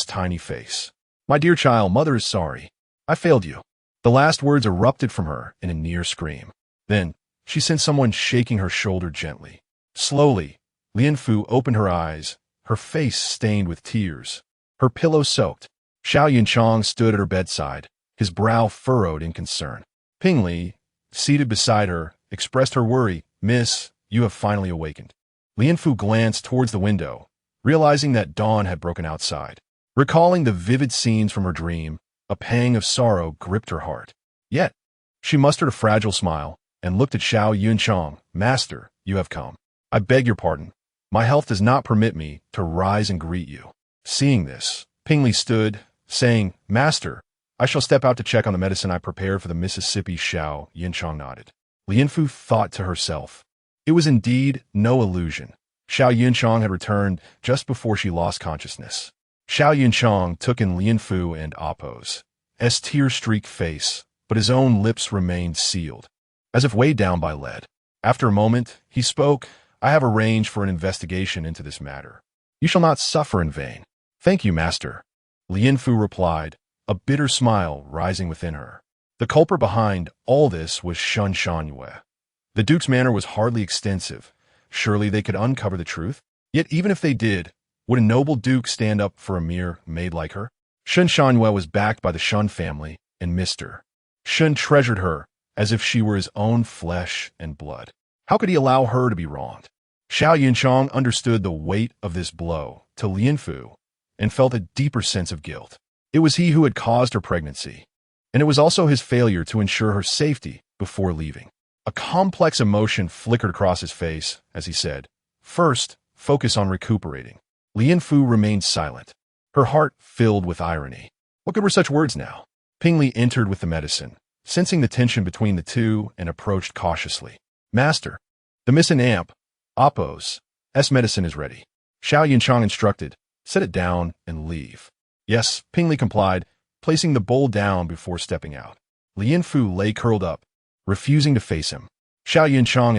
tiny face. "My dear child, mother is sorry. I failed you." The last words erupted from her in a near scream. Then, she sensed someone shaking her shoulder gently. Slowly, Lian Fu opened her eyes, her face stained with tears, her pillow soaked. Xiao Yunchang stood at her bedside, his brow furrowed in concern. Ping Li, seated beside her, expressed her worry. "Miss, you have finally awakened." Lian Fu glanced towards the window, realizing that dawn had broken outside. Recalling the vivid scenes from her dream, a pang of sorrow gripped her heart. Yet, she mustered a fragile smile and looked at Xiao Yunchang. "Master, you have come. I beg your pardon. My health does not permit me to rise and greet you." Seeing this, Ping Li stood, saying, "Master, I shall step out to check on the medicine I prepared for the Mississippi." Xiao Yunchang nodded. Lian Fu thought to herself. It was indeed no illusion. Xiao Yunchang had returned just before she lost consciousness. Xiao Yunchang took in Lian Fu and Appo's tear-streaked face, but his own lips remained sealed, as if weighed down by lead. After a moment, he spoke. "I have arranged for an investigation into this matter. You shall not suffer in vain." "Thank you, master," Lian Fu replied, a bitter smile rising within her. The culprit behind all this was Shun Shangyue. The Duke's manor was hardly extensive. Surely they could uncover the truth? Yet even if they did, would a noble duke stand up for a mere maid like her? Shun Shangyue was backed by the Shun family, and Mr. Shun treasured her as if she were his own flesh and blood. How could he allow her to be wronged? Xiao Yunchang understood the weight of this blow to Lian Fu and felt a deeper sense of guilt. It was he who had caused her pregnancy, and it was also his failure to ensure her safety before leaving. A complex emotion flickered across his face as he said, "First, focus on recuperating." Lian Fu remained silent, her heart filled with irony. What good were such words now? Ping Li entered with the medicine, sensing the tension between the two, and approached cautiously. "Master, the missing Appo's medicine is ready." Xiao Yunchang instructed, "Set it down and leave." "Yes," Ping Li complied, placing the bowl down before stepping out. Lian Fu lay curled up, refusing to face him. Xiao Yunchang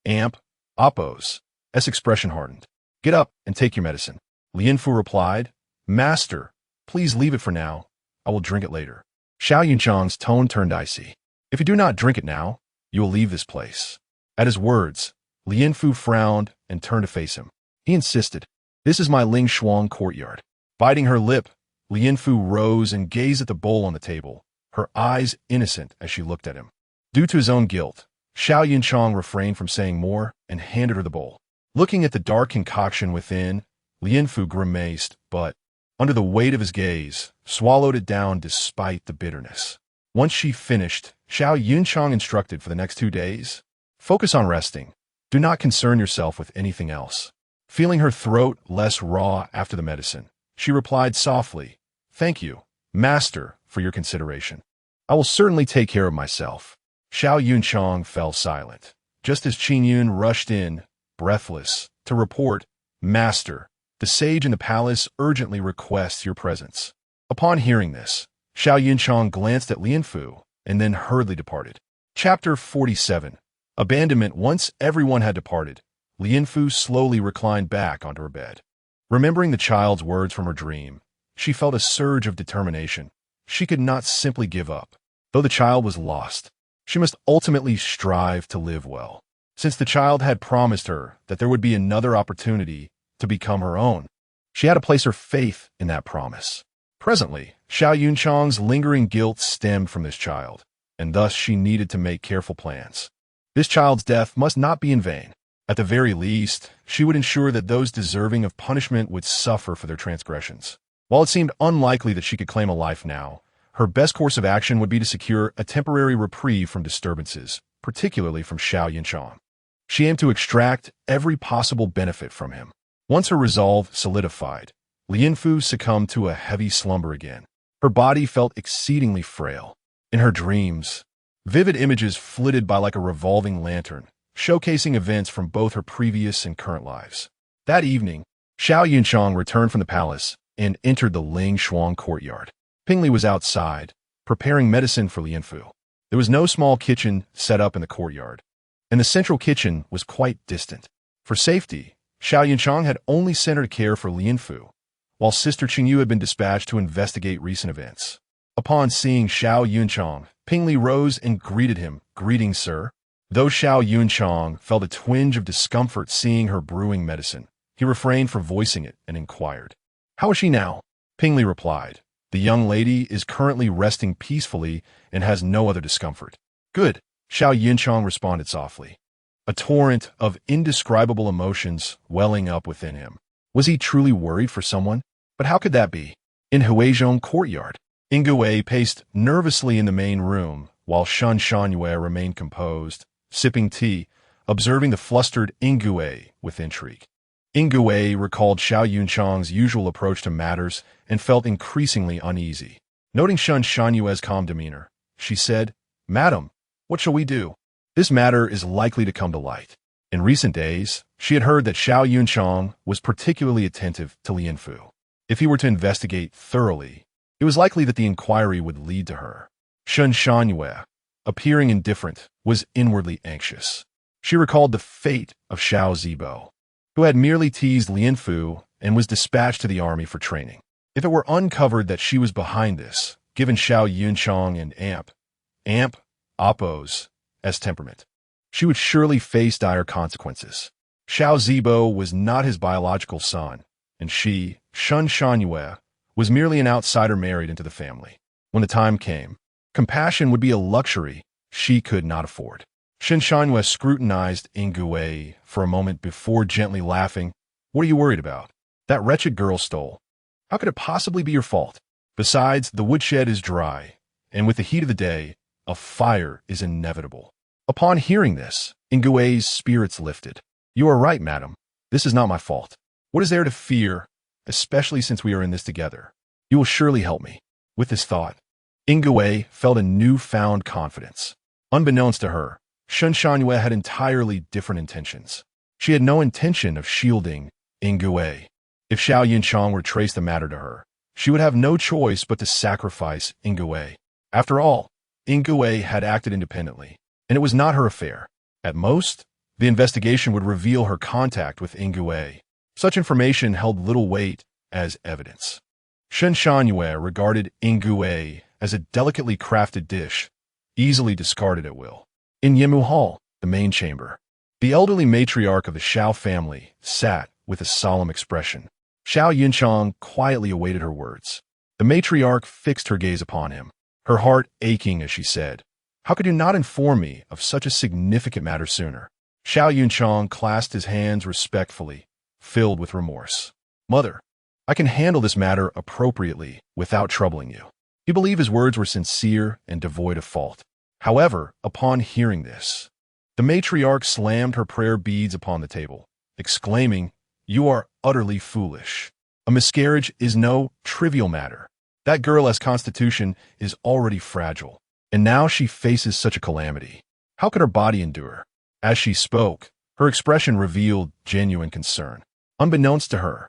and Appo's expression hardened. "Get up and take your medicine." Lian Fu replied, "Master, please leave it for now. I will drink it later." Xiao Yunchang's tone turned icy. "If you do not drink it now, you will leave this place." At his words, Lian Fu frowned and turned to face him. He insisted, "This is my Ling Shuang courtyard." Biting her lip, Lian Fu rose and gazed at the bowl on the table, her eyes innocent as she looked at him. Due to his own guilt, Xiao Yunchang refrained from saying more and handed her the bowl. Looking at the dark concoction within, Lian Fu grimaced, but, under the weight of his gaze, swallowed it down despite the bitterness. Once she finished, Xiao Yunchang instructed for the next 2 days, "Focus on resting. Do not concern yourself with anything else." Feeling her throat less raw after the medicine, she replied softly, "Thank you, master, for your consideration. I will certainly take care of myself." Xiao Yunchang fell silent, just as Qin Yun rushed in, breathless, to report, "Master, the sage in the palace urgently requests your presence." Upon hearing this, Xiao Yunchang glanced at Lian Fu and then hurriedly departed. Chapter 47. Abandonment. Once everyone had departed, Lian Fu slowly reclined back onto her bed. Remembering the child's words from her dream, she felt a surge of determination. She could not simply give up. Though the child was lost, she must ultimately strive to live well. Since the child had promised her that there would be another opportunity to become her own, she had to place her faith in that promise. Presently, Xiao Yunchang's lingering guilt stemmed from this child, and thus she needed to make careful plans. This child's death must not be in vain. At the very least, she would ensure that those deserving of punishment would suffer for their transgressions. While it seemed unlikely that she could claim a life now, her best course of action would be to secure a temporary reprieve from disturbances, particularly from Xiao Yunchang. She aimed to extract every possible benefit from him. Once her resolve solidified, Lian Fu succumbed to a heavy slumber again. Her body felt exceedingly frail. In her dreams, vivid images flitted by like a revolving lantern, showcasing events from both her previous and current lives. That evening, Xiao Yunchang returned from the palace and entered the Ling Shuang courtyard. Ping Li was outside, preparing medicine for Lian Fu. There was no small kitchen set up in the courtyard, and the central kitchen was quite distant. For safety, Xiao Yunchang had only sent her to care for Lian Fu, while Sister Qingyu had been dispatched to investigate recent events. Upon seeing Xiao Yunchang, Pingli rose and greeted him. "Greetings, sir." Though Xiao Yunchang felt a twinge of discomfort seeing her brewing medicine, he refrained from voicing it and inquired, "How is she now?" Pingli replied, "The young lady is currently resting peacefully and has no other discomfort." "Good," Xiao Yunchang responded softly, a torrent of indescribable emotions welling up within him. Was he truly worried for someone? But how could that be? In Huizhong courtyard, Ingui paced nervously in the main room, while Shen Shangyue remained composed, sipping tea, observing the flustered Ingui with intrigue. Ingui recalled Xiao Yunchang's usual approach to matters and felt increasingly uneasy. Noting Shen Shanyue's calm demeanor, she said, "Madam, what shall we do? This matter is likely to come to light." In recent days, she had heard that Xiao Yunchang was particularly attentive to Lianfu. If he were to investigate thoroughly, it was likely that the inquiry would lead to her. Shen Shanyue, appearing indifferent, was inwardly anxious. She recalled the fate of Xiao Zibo, who had merely teased Lianfu and was dispatched to the army for training. If it were uncovered that she was behind this, given Xiao Yunchang and Oppo's temperament, she would surely face dire consequences. Xiao Zibo was not his biological son, and she, Shen Shanyue, was merely an outsider married into the family. When the time came, compassion would be a luxury she could not afford. Shen Shanyue scrutinized Ingui for a moment before gently laughing. "What are you worried about? That wretched girl stole. How could it possibly be your fault? Besides, the woodshed is dry, and with the heat of the day, a fire is inevitable." Upon hearing this, Ingui's spirits lifted. "You are right, madam. This is not my fault. What is there to fear, especially since we are in this together? You will surely help me." With this thought, Ingui felt a newfound confidence. Unbeknownst to her, Shen Shanyue had entirely different intentions. She had no intention of shielding Ingui. If Xiao Yunchang were to trace the matter to her, she would have no choice but to sacrifice Ingui. After all, Ingui had acted independently, and it was not her affair. At most, the investigation would reveal her contact with Ingui. Such information held little weight as evidence. Shen Shanyue regarded Ingui as a delicately crafted dish, easily discarded at will. In Yimu Hall, the main chamber, the elderly matriarch of the Xiao family sat with a solemn expression. Xiao Yunchang quietly awaited her words. The matriarch fixed her gaze upon him, her heart aching as she said, "How could you not inform me of such a significant matter sooner?" Xiao Yunchang clasped his hands respectfully, filled with remorse. "Mother, I can handle this matter appropriately without troubling you." He believed his words were sincere and devoid of fault. However, upon hearing this, the matriarch slammed her prayer beads upon the table, exclaiming, "You are utterly foolish. A miscarriage is no trivial matter. That girl's constitution is already fragile, and now she faces such a calamity. How could her body endure?" As she spoke, her expression revealed genuine concern. Unbeknownst to her,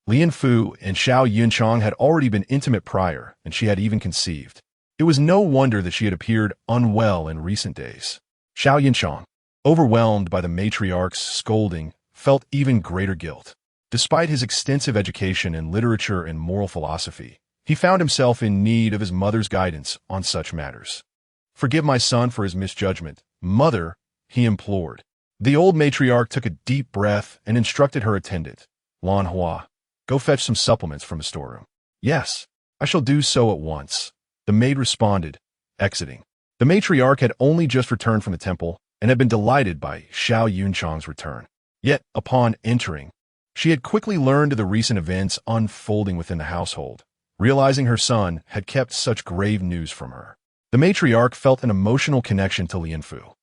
Lianfu and Xiao Yunchang had already been intimate prior, and she had even conceived. It was no wonder that she had appeared unwell in recent days. Xiao Yunchang, overwhelmed by the matriarch's scolding, felt even greater guilt. Despite his extensive education in literature and moral philosophy, he found himself in need of his mother's guidance on such matters. "Forgive my son for his misjudgment, mother," he implored. The old matriarch took a deep breath and instructed her attendant, Lan Hua, "Go fetch some supplements from the storeroom." "Yes, I shall do so at once," the maid responded, exiting. The matriarch had only just returned from the temple and had been delighted by Xiao Yunchang's return. Yet, upon entering, she had quickly learned of the recent events unfolding within the household, realizing her son had kept such grave news from her. The matriarch felt an emotional connection to Lianfu.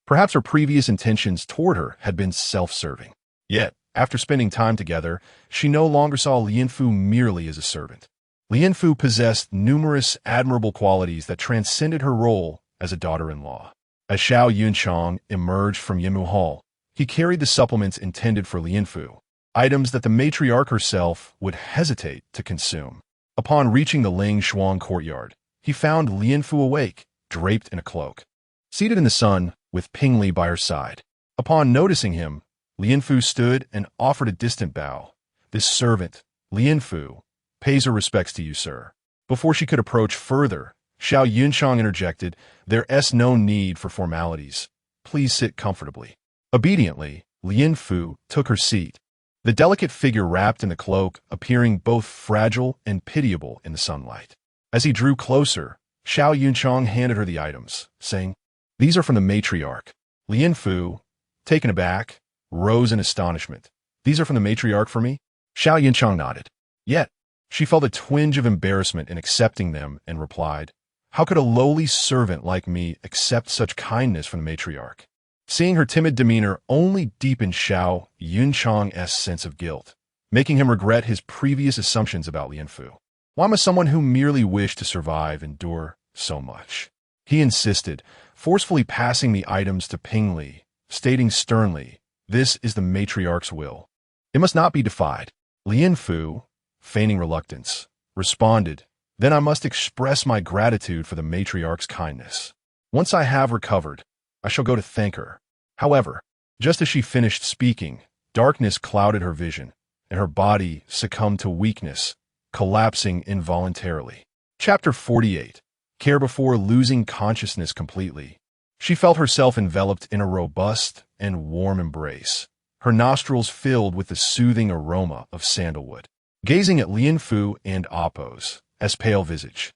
Perhaps her previous intentions toward her had been self-serving. Yet, after spending time together, she no longer saw Lianfu merely as a servant. Lianfu possessed numerous admirable qualities that transcended her role as a daughter-in-law. As Xiao Yunchang emerged from Yimu Hall, he carried the supplements intended for Lianfu, items that the matriarch herself would hesitate to consume. Upon reaching the Ling Shuang courtyard, he found Lianfu awake, draped in a cloak, seated in the sun with Pingli by her side. Upon noticing him, Lianfu stood and offered a distant bow. This servant, Lianfu, pays her respects to you, sir. Before she could approach further, Xiao Yunchang interjected, "There's no need for formalities. Please sit comfortably." Obediently, Lian Fu took her seat, the delicate figure wrapped in the cloak appearing both fragile and pitiable in the sunlight. As he drew closer, Xiao Yunchang handed her the items, saying, "These are from the matriarch." Lian Fu, taken aback, rose in astonishment. "These are from the matriarch for me?" Xiao Yunchang nodded. Yet, she felt a twinge of embarrassment in accepting them and replied, "How could a lowly servant like me accept such kindness from the matriarch?" Seeing her timid demeanor only deepened Xiao Yunchang's sense of guilt, making him regret his previous assumptions about Lian Fu. Why must someone who merely wished to survive endure so much? He insisted, forcefully passing the items to Ping Li, stating sternly, "This is the matriarch's will. It must not be defied." Lian Fu, feigning reluctance, responded, "Then I must express my gratitude for the matriarch's kindness. Once I have recovered, I shall go to thank her." However, just as she finished speaking, darkness clouded her vision, and her body succumbed to weakness, collapsing involuntarily. Chapter 48. Care before losing consciousness completely. She felt herself enveloped in a robust and warm embrace, her nostrils filled with the soothing aroma of sandalwood. Gazing at Lian Fu and Appo's pale visage,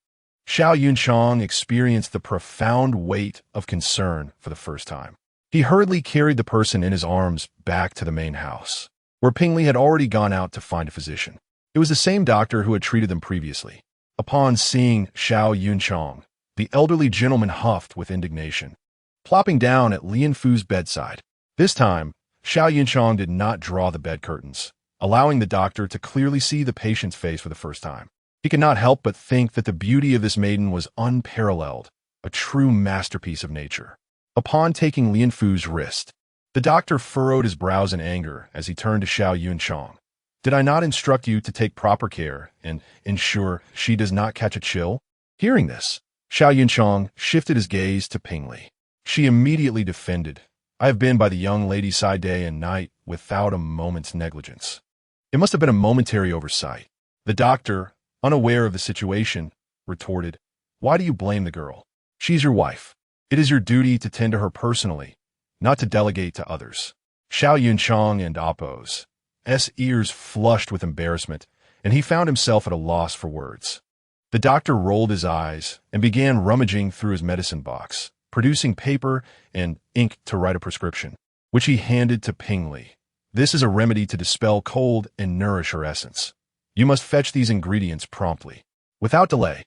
Xiao Yunchang experienced the profound weight of concern for the first time. He hurriedly carried the person in his arms back to the main house, where Ping Li had already gone out to find a physician. It was the same doctor who had treated them previously. Upon seeing Xiao Yunchang, the elderly gentleman huffed with indignation, plopping down at Lian Fu's bedside. This time, Xiao Yunchang did not draw the bed curtains, allowing the doctor to clearly see the patient's face for the first time. He could not help but think that the beauty of this maiden was unparalleled, a true masterpiece of nature. Upon taking Lian Fu's wrist, the doctor furrowed his brows in anger as he turned to Xiao Yunchang. "Did I not instruct you to take proper care and ensure she does not catch a chill?" Hearing this, Xiao Yunchang shifted his gaze to Ping Li. She immediately defended, "I have been by the young lady's side day and night without a moment's negligence. It must have been a momentary oversight." The doctor, unaware of the situation, retorted, "Why do you blame the girl? She's your wife. It is your duty to tend to her personally, not to delegate to others." Xiao Yunchang and Appo's ears flushed with embarrassment, and he found himself at a loss for words. The doctor rolled his eyes and began rummaging through his medicine box, producing paper and ink to write a prescription, which he handed to Ping Li. "This is a remedy to dispel cold and nourish her essence. You must fetch these ingredients promptly." Without delay,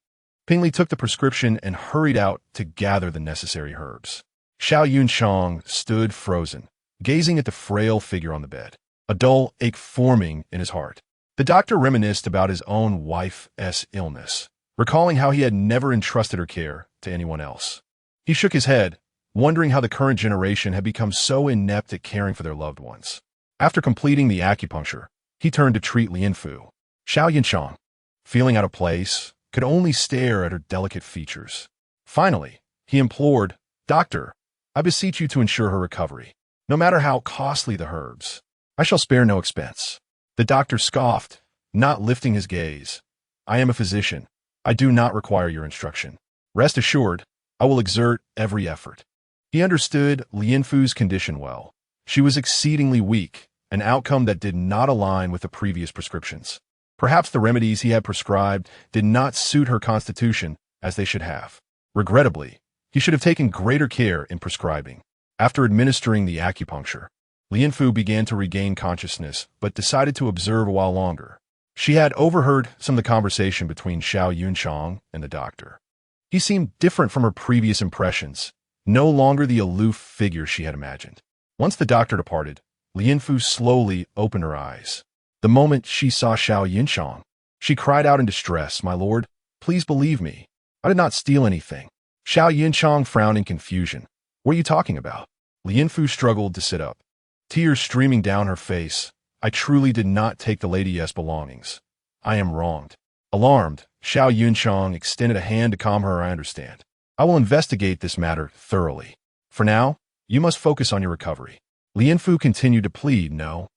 Ping Li took the prescription and hurried out to gather the necessary herbs. Xiao Yunchang stood frozen, gazing at the frail figure on the bed, a dull ache forming in his heart. The doctor reminisced about his own wife's illness, recalling how he had never entrusted her care to anyone else. He shook his head, wondering how the current generation had become so inept at caring for their loved ones. After completing the acupuncture, he turned to treat Lian Fu. Xiao Yunchang, feeling out of place, could only stare at her delicate features. Finally, he implored, "Doctor, I beseech you to ensure her recovery. No matter how costly the herbs, I shall spare no expense." The doctor scoffed, not lifting his gaze. "I am a physician. I do not require your instruction. Rest assured, I will exert every effort." He understood Lian Fu's condition well. She was exceedingly weak, an outcome that did not align with the previous prescriptions. Perhaps the remedies he had prescribed did not suit her constitution as they should have. Regrettably, he should have taken greater care in prescribing. After administering the acupuncture, Lian Fu began to regain consciousness, but decided to observe a while longer. She had overheard some of the conversation between Xiao Yunchang and the doctor. He seemed different from her previous impressions, no longer the aloof figure she had imagined. Once the doctor departed, Lian Fu slowly opened her eyes. The moment she saw Xiao Yunchang, she cried out in distress, "My lord, please believe me. I did not steal anything." Xiao Yunchang frowned in confusion. "What are you talking about?" Lian Fu struggled to sit up, tears streaming down her face. "I truly did not take the lady's belongings. I am wronged." Alarmed, Xiao Yunchang extended a hand to calm her. "I understand. I will investigate this matter thoroughly. For now, you must focus on your recovery." Lian Fu continued to plead, "No.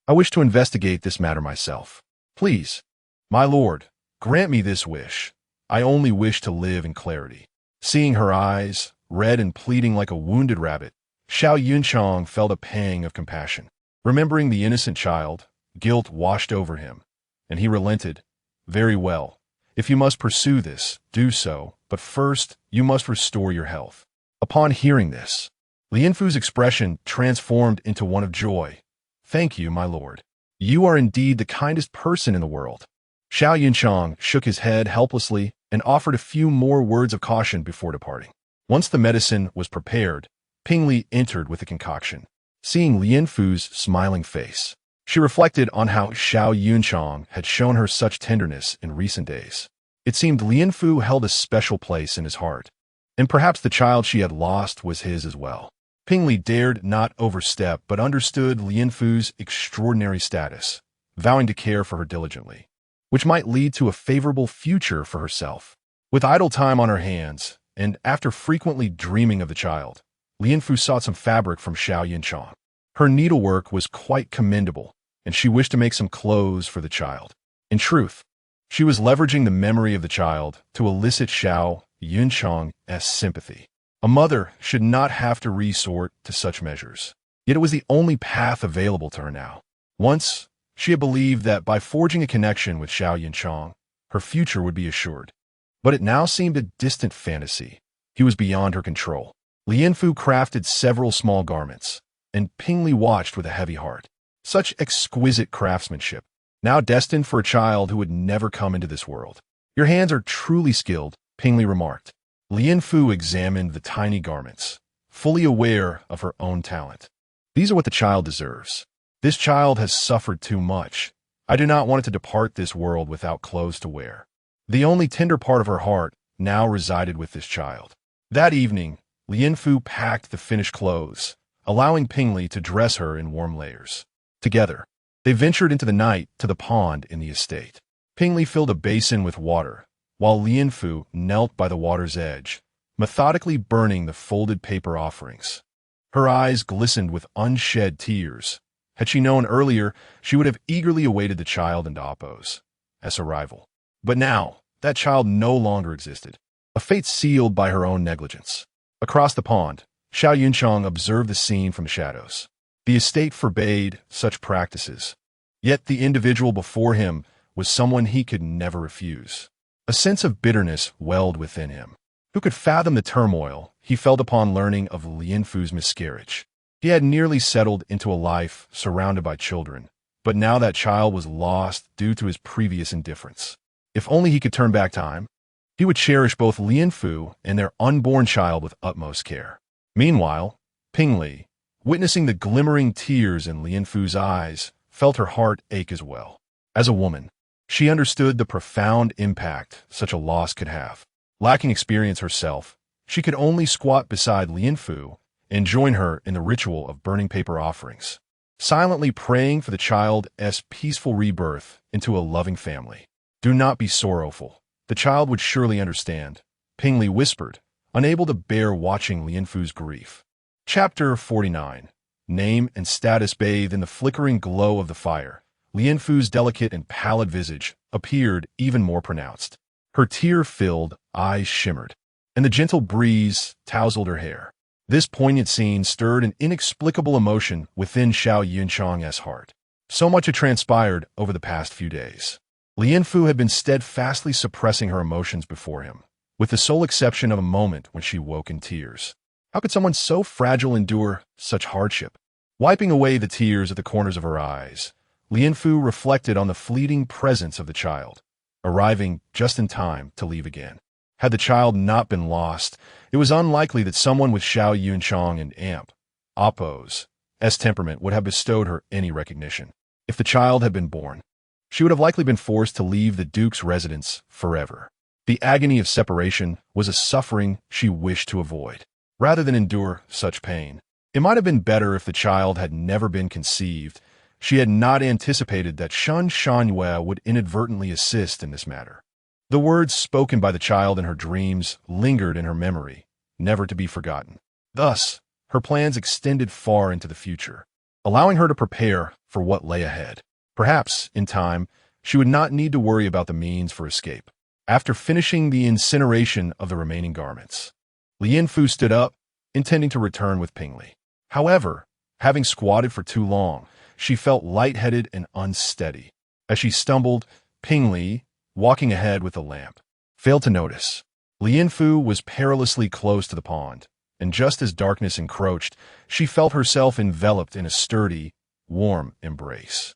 I wish to investigate this matter myself. Please, "My lord, grant me this wish. I only wish to live in clarity." Seeing her eyes, red and pleading like a wounded rabbit, Xiao Yunchang felt a pang of compassion. Remembering the innocent child, guilt washed over him, and he relented. "Very well. If you must pursue this, do so, but first you must restore your health." Upon hearing this, Lianfu's expression transformed into one of joy. "Thank you, my lord. You are indeed the kindest person in the world." Xiao Yunchang shook his head helplessly and offered a few more words of caution before departing. Once the medicine was prepared, Pingli entered with the concoction. Seeing Lianfu's smiling face, she reflected on how Xiao Yunchang had shown her such tenderness in recent days. It seemed Lianfu held a special place in his heart, and perhaps the child she had lost was his as well. Pingli dared not overstep but understood Lianfu's extraordinary status, vowing to care for her diligently, which might lead to a favorable future for herself. With idle time on her hands, and after frequently dreaming of the child, Lianfu sought some fabric from Xiao Yunchang. Her needlework was quite commendable, and she wished to make some clothes for the child. In truth, she was leveraging the memory of the child to elicit Xiao Yunchang's sympathy. A mother should not have to resort to such measures, yet it was the only path available to her now. Once, she had believed that by forging a connection with Xiao Yunchang, her future would be assured. But it now seemed a distant fantasy. He was beyond her control. Lianfu crafted several small garments, and Pingli watched with a heavy heart. Such exquisite craftsmanship, now destined for a child who would never come into this world. "Your hands are truly skilled," Pingli remarked. Lianfu examined the tiny garments, fully aware of her own talent. "These are what the child deserves. This child has suffered too much. I do not want it to depart this world without clothes to wear." The only tender part of her heart now resided with this child. That evening, Lianfu packed the finished clothes, allowing Pingli to dress her in warm layers. Together, they ventured into the night to the pond in the estate. Pingli filled a basin with water, while Lianfu knelt by the water's edge, methodically burning the folded paper offerings. Her eyes glistened with unshed tears. Had she known earlier, she would have eagerly awaited the child and Appo's arrival. But now, that child no longer existed, a fate sealed by her own negligence. Across the pond, Xiao Yunchang observed the scene from the shadows. The estate forbade such practices, yet the individual before him was someone he could never refuse. A sense of bitterness welled within him. Who could fathom the turmoil he felt upon learning of Lianfu's miscarriage? He had nearly settled into a life surrounded by children, but now that child was lost due to his previous indifference. If only he could turn back time, he would cherish both Lianfu and their unborn child with utmost care. Meanwhile, Pingli, witnessing the glimmering tears in Lianfu's eyes, felt her heart ache as well. As a woman, she understood the profound impact such a loss could have. Lacking experience herself, she could only squat beside Lianfu and join her in the ritual of burning paper offerings, silently praying for the child's peaceful rebirth into a loving family. "Do not be sorrowful. The child would surely understand," Pingli whispered, unable to bear watching Lianfu's grief. Chapter 49. Name and status. Bathed in the flickering glow of the fire, Lianfu's delicate and pallid visage appeared even more pronounced. Her tear-filled eyes shimmered, and the gentle breeze tousled her hair. This poignant scene stirred an inexplicable emotion within Xiao Yunchang's heart. So much had transpired over the past few days. Lianfu had been steadfastly suppressing her emotions before him, with the sole exception of a moment when she woke in tears. How could someone so fragile endure such hardship? Wiping away the tears at the corners of her eyes, Lianfu reflected on the fleeting presence of the child, arriving just in time to leave again. Had the child not been lost, it was unlikely that someone with Xiao Yunchang and Appo's temperament would have bestowed her any recognition. If the child had been born, she would have likely been forced to leave the Duke's residence forever. The agony of separation was a suffering she wished to avoid, rather than endure such pain. It might have been better if the child had never been conceived. She had not anticipated that Shun Shanhue would inadvertently assist in this matter. The words spoken by the child in her dreams lingered in her memory, never to be forgotten. Thus, her plans extended far into the future, allowing her to prepare for what lay ahead. Perhaps, in time, she would not need to worry about the means for escape. After finishing the incineration of the remaining garments, Lian Fu stood up, intending to return with Pingli. However, having squatted for too long, she felt lightheaded and unsteady. As she stumbled, Pingli, walking ahead with a lamp, failed to notice. Lian Fu was perilously close to the pond, and just as darkness encroached, she felt herself enveloped in a sturdy, warm embrace.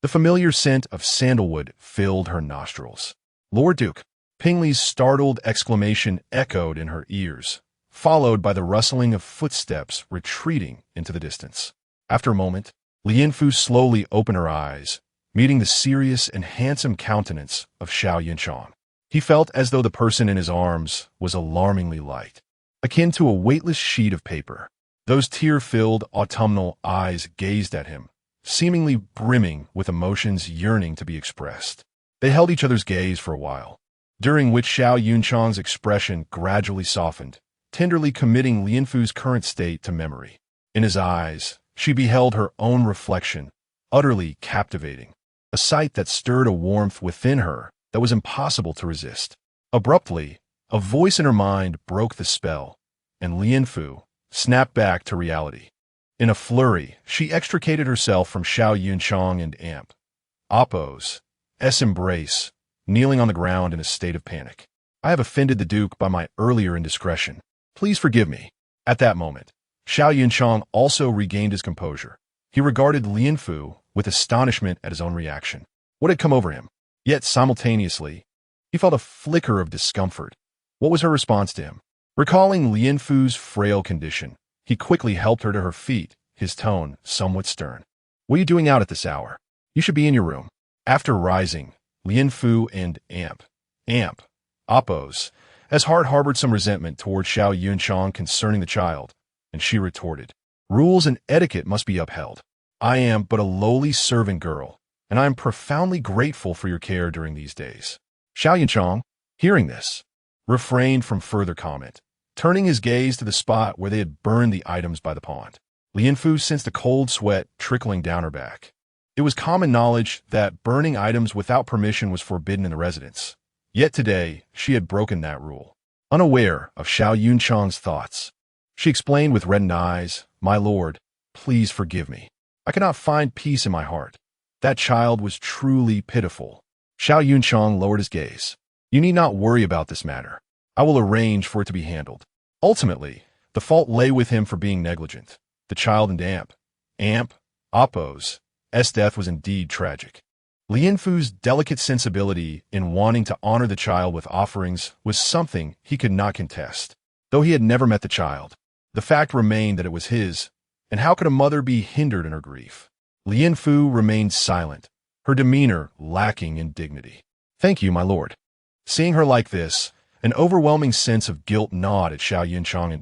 The familiar scent of sandalwood filled her nostrils. "Lord Duke!" Pingli's startled exclamation echoed in her ears, followed by the rustling of footsteps retreating into the distance. After a moment, Lian Fu slowly opened her eyes, meeting the serious and handsome countenance of Xiao Yunchang. He felt as though the person in his arms was alarmingly light, akin to a weightless sheet of paper. Those tear-filled autumnal eyes gazed at him, seemingly brimming with emotions yearning to be expressed. They held each other's gaze for a while, during which Xiao Yunchang's expression gradually softened, tenderly committing Lian Fu's current state to memory. In his eyes, she beheld her own reflection, utterly captivating, a sight that stirred a warmth within her that was impossible to resist. Abruptly, a voice in her mind broke the spell, and Lian Fu snapped back to reality. In a flurry, she extricated herself from Xiao Yunchang and Appo's embrace, kneeling on the ground in a state of panic. "I have offended the Duke by my earlier indiscretion. Please forgive me." At that moment, Xiao Yunchang also regained his composure. He regarded Lian Fu with astonishment at his own reaction. What had come over him? Yet simultaneously, he felt a flicker of discomfort. What was her response to him? Recalling Lian Fu's frail condition, he quickly helped her to her feet, his tone somewhat stern. "What are you doing out at this hour? You should be in your room." After rising, Lian Fu and Appo's heart harbored some resentment toward Xiao Yunchang concerning the child, and she retorted, "Rules and etiquette must be upheld. I am but a lowly servant girl, and I am profoundly grateful for your care during these days." Xiao Yunchang, hearing this, refrained from further comment, turning his gaze to the spot where they had burned the items by the pond. Lian Fu sensed a cold sweat trickling down her back. It was common knowledge that burning items without permission was forbidden in the residence. Yet today, she had broken that rule. Unaware of Xiao Yunchang's thoughts, she explained with reddened eyes, "My lord, please forgive me. I cannot find peace in my heart. That child was truly pitiful." Xiao Yunchang lowered his gaze. "You need not worry about this matter. I will arrange for it to be handled." Ultimately, the fault lay with him for being negligent. The child and Appo's death was indeed tragic. Lian Fu's delicate sensibility in wanting to honor the child with offerings was something he could not contest. Though he had never met the child, the fact remained that it was his, and how could a mother be hindered in her grief? Lian Fu remained silent, her demeanor lacking in dignity. "Thank you, my lord." Seeing her like this, an overwhelming sense of guilt gnawed at Xiao Yunchang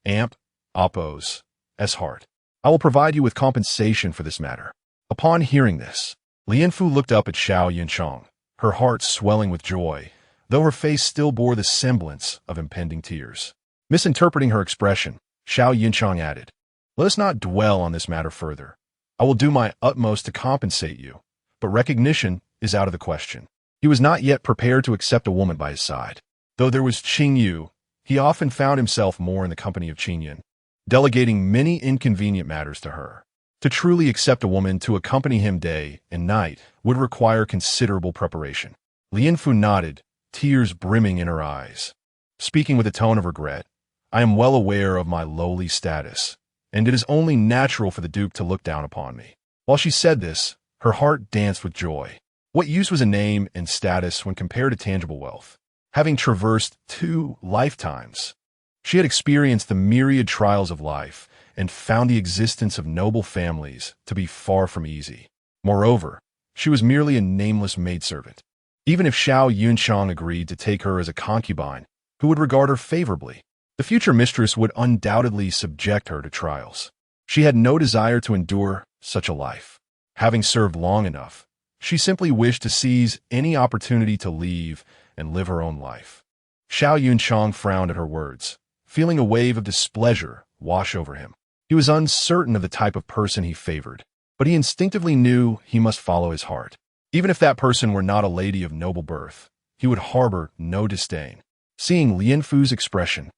and Appo's heart. "I will provide you with compensation for this matter." Upon hearing this, Lian Fu looked up at Xiao Yunchang, her heart swelling with joy, though her face still bore the semblance of impending tears. Misinterpreting her expression, Xiao Yunchang added, "Let us not dwell on this matter further. I will do my utmost to compensate you, but recognition is out of the question." He was not yet prepared to accept a woman by his side. Though there was Qing Yu, he often found himself more in the company of Qing Yin, delegating many inconvenient matters to her. To truly accept a woman to accompany him day and night would require considerable preparation. Lian Fu nodded, tears brimming in her eyes. Speaking with a tone of regret, "I am well aware of my lowly status, and it is only natural for the Duke to look down upon me." While she said this, her heart danced with joy. What use was a name and status when compared to tangible wealth? Having traversed 2 lifetimes, she had experienced the myriad trials of life and found the existence of noble families to be far from easy. Moreover, she was merely a nameless maidservant. Even if Xiao Yunchang agreed to take her as a concubine, who would regard her favorably? The future mistress would undoubtedly subject her to trials. She had no desire to endure such a life. Having served long enough, she simply wished to seize any opportunity to leave and live her own life. Xiao Yunchang frowned at her words, feeling a wave of displeasure wash over him. He was uncertain of the type of person he favored, but he instinctively knew he must follow his heart. Even if that person were not a lady of noble birth, he would harbor no disdain. Seeing Lien Fu's expression,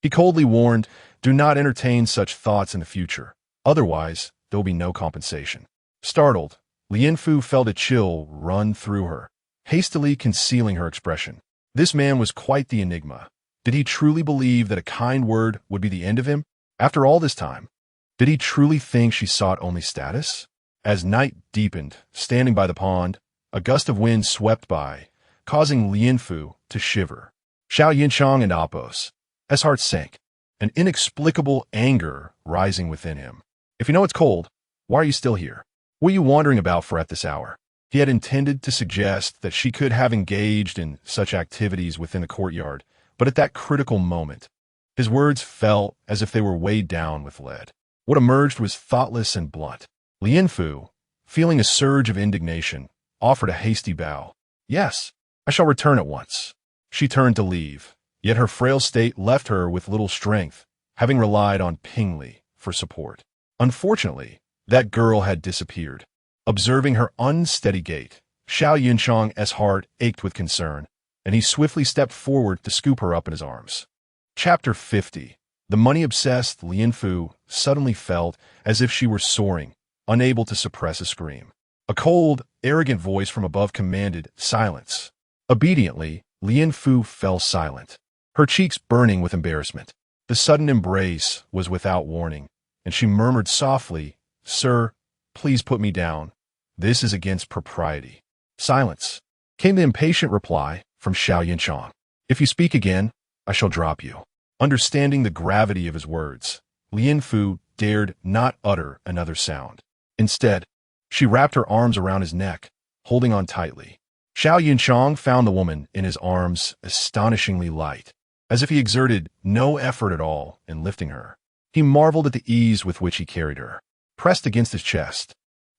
he coldly warned, "Do not entertain such thoughts in the future. Otherwise, there will be no compensation." Startled, Lien Fu felt a chill run through her, hastily concealing her expression. This man was quite the enigma. Did he truly believe that a kind word would be the end of him? After all this time, did he truly think she sought only status? As night deepened, standing by the pond, a gust of wind swept by, causing Lien Fu to shiver. Xiao Yinchang and Apos, his heart sank, an inexplicable anger rising within him. "If you know it's cold, why are you still here? What are you wandering about for at this hour?" He had intended to suggest that she could have engaged in such activities within the courtyard, but at that critical moment, his words felt as if they were weighed down with lead. What emerged was thoughtless and blunt. Lien Fu, feeling a surge of indignation, offered a hasty bow. "Yes, I shall return at once." She turned to leave, yet her frail state left her with little strength, having relied on Pingli for support. Unfortunately, that girl had disappeared. Observing her unsteady gait, Xiao Yinchang's heart ached with concern, and he swiftly stepped forward to scoop her up in his arms. Chapter 50. The money-obsessed Lien Fu suddenly felt as if she were soaring, unable to suppress a scream. A cold, arrogant voice from above commanded silence. Obediently, Lien Fu fell silent, her cheeks burning with embarrassment. The sudden embrace was without warning, and she murmured softly, "Sir, please put me down. This is against propriety." Silence. Came the impatient reply from Xiao Yinchang. "If you speak again, I shall drop you." Understanding the gravity of his words, Lien Fu dared not utter another sound. Instead, she wrapped her arms around his neck, holding on tightly. Xiao Yinchang found the woman in his arms astonishingly light, as if he exerted no effort at all in lifting her. He marveled at the ease with which he carried her, pressed against his chest.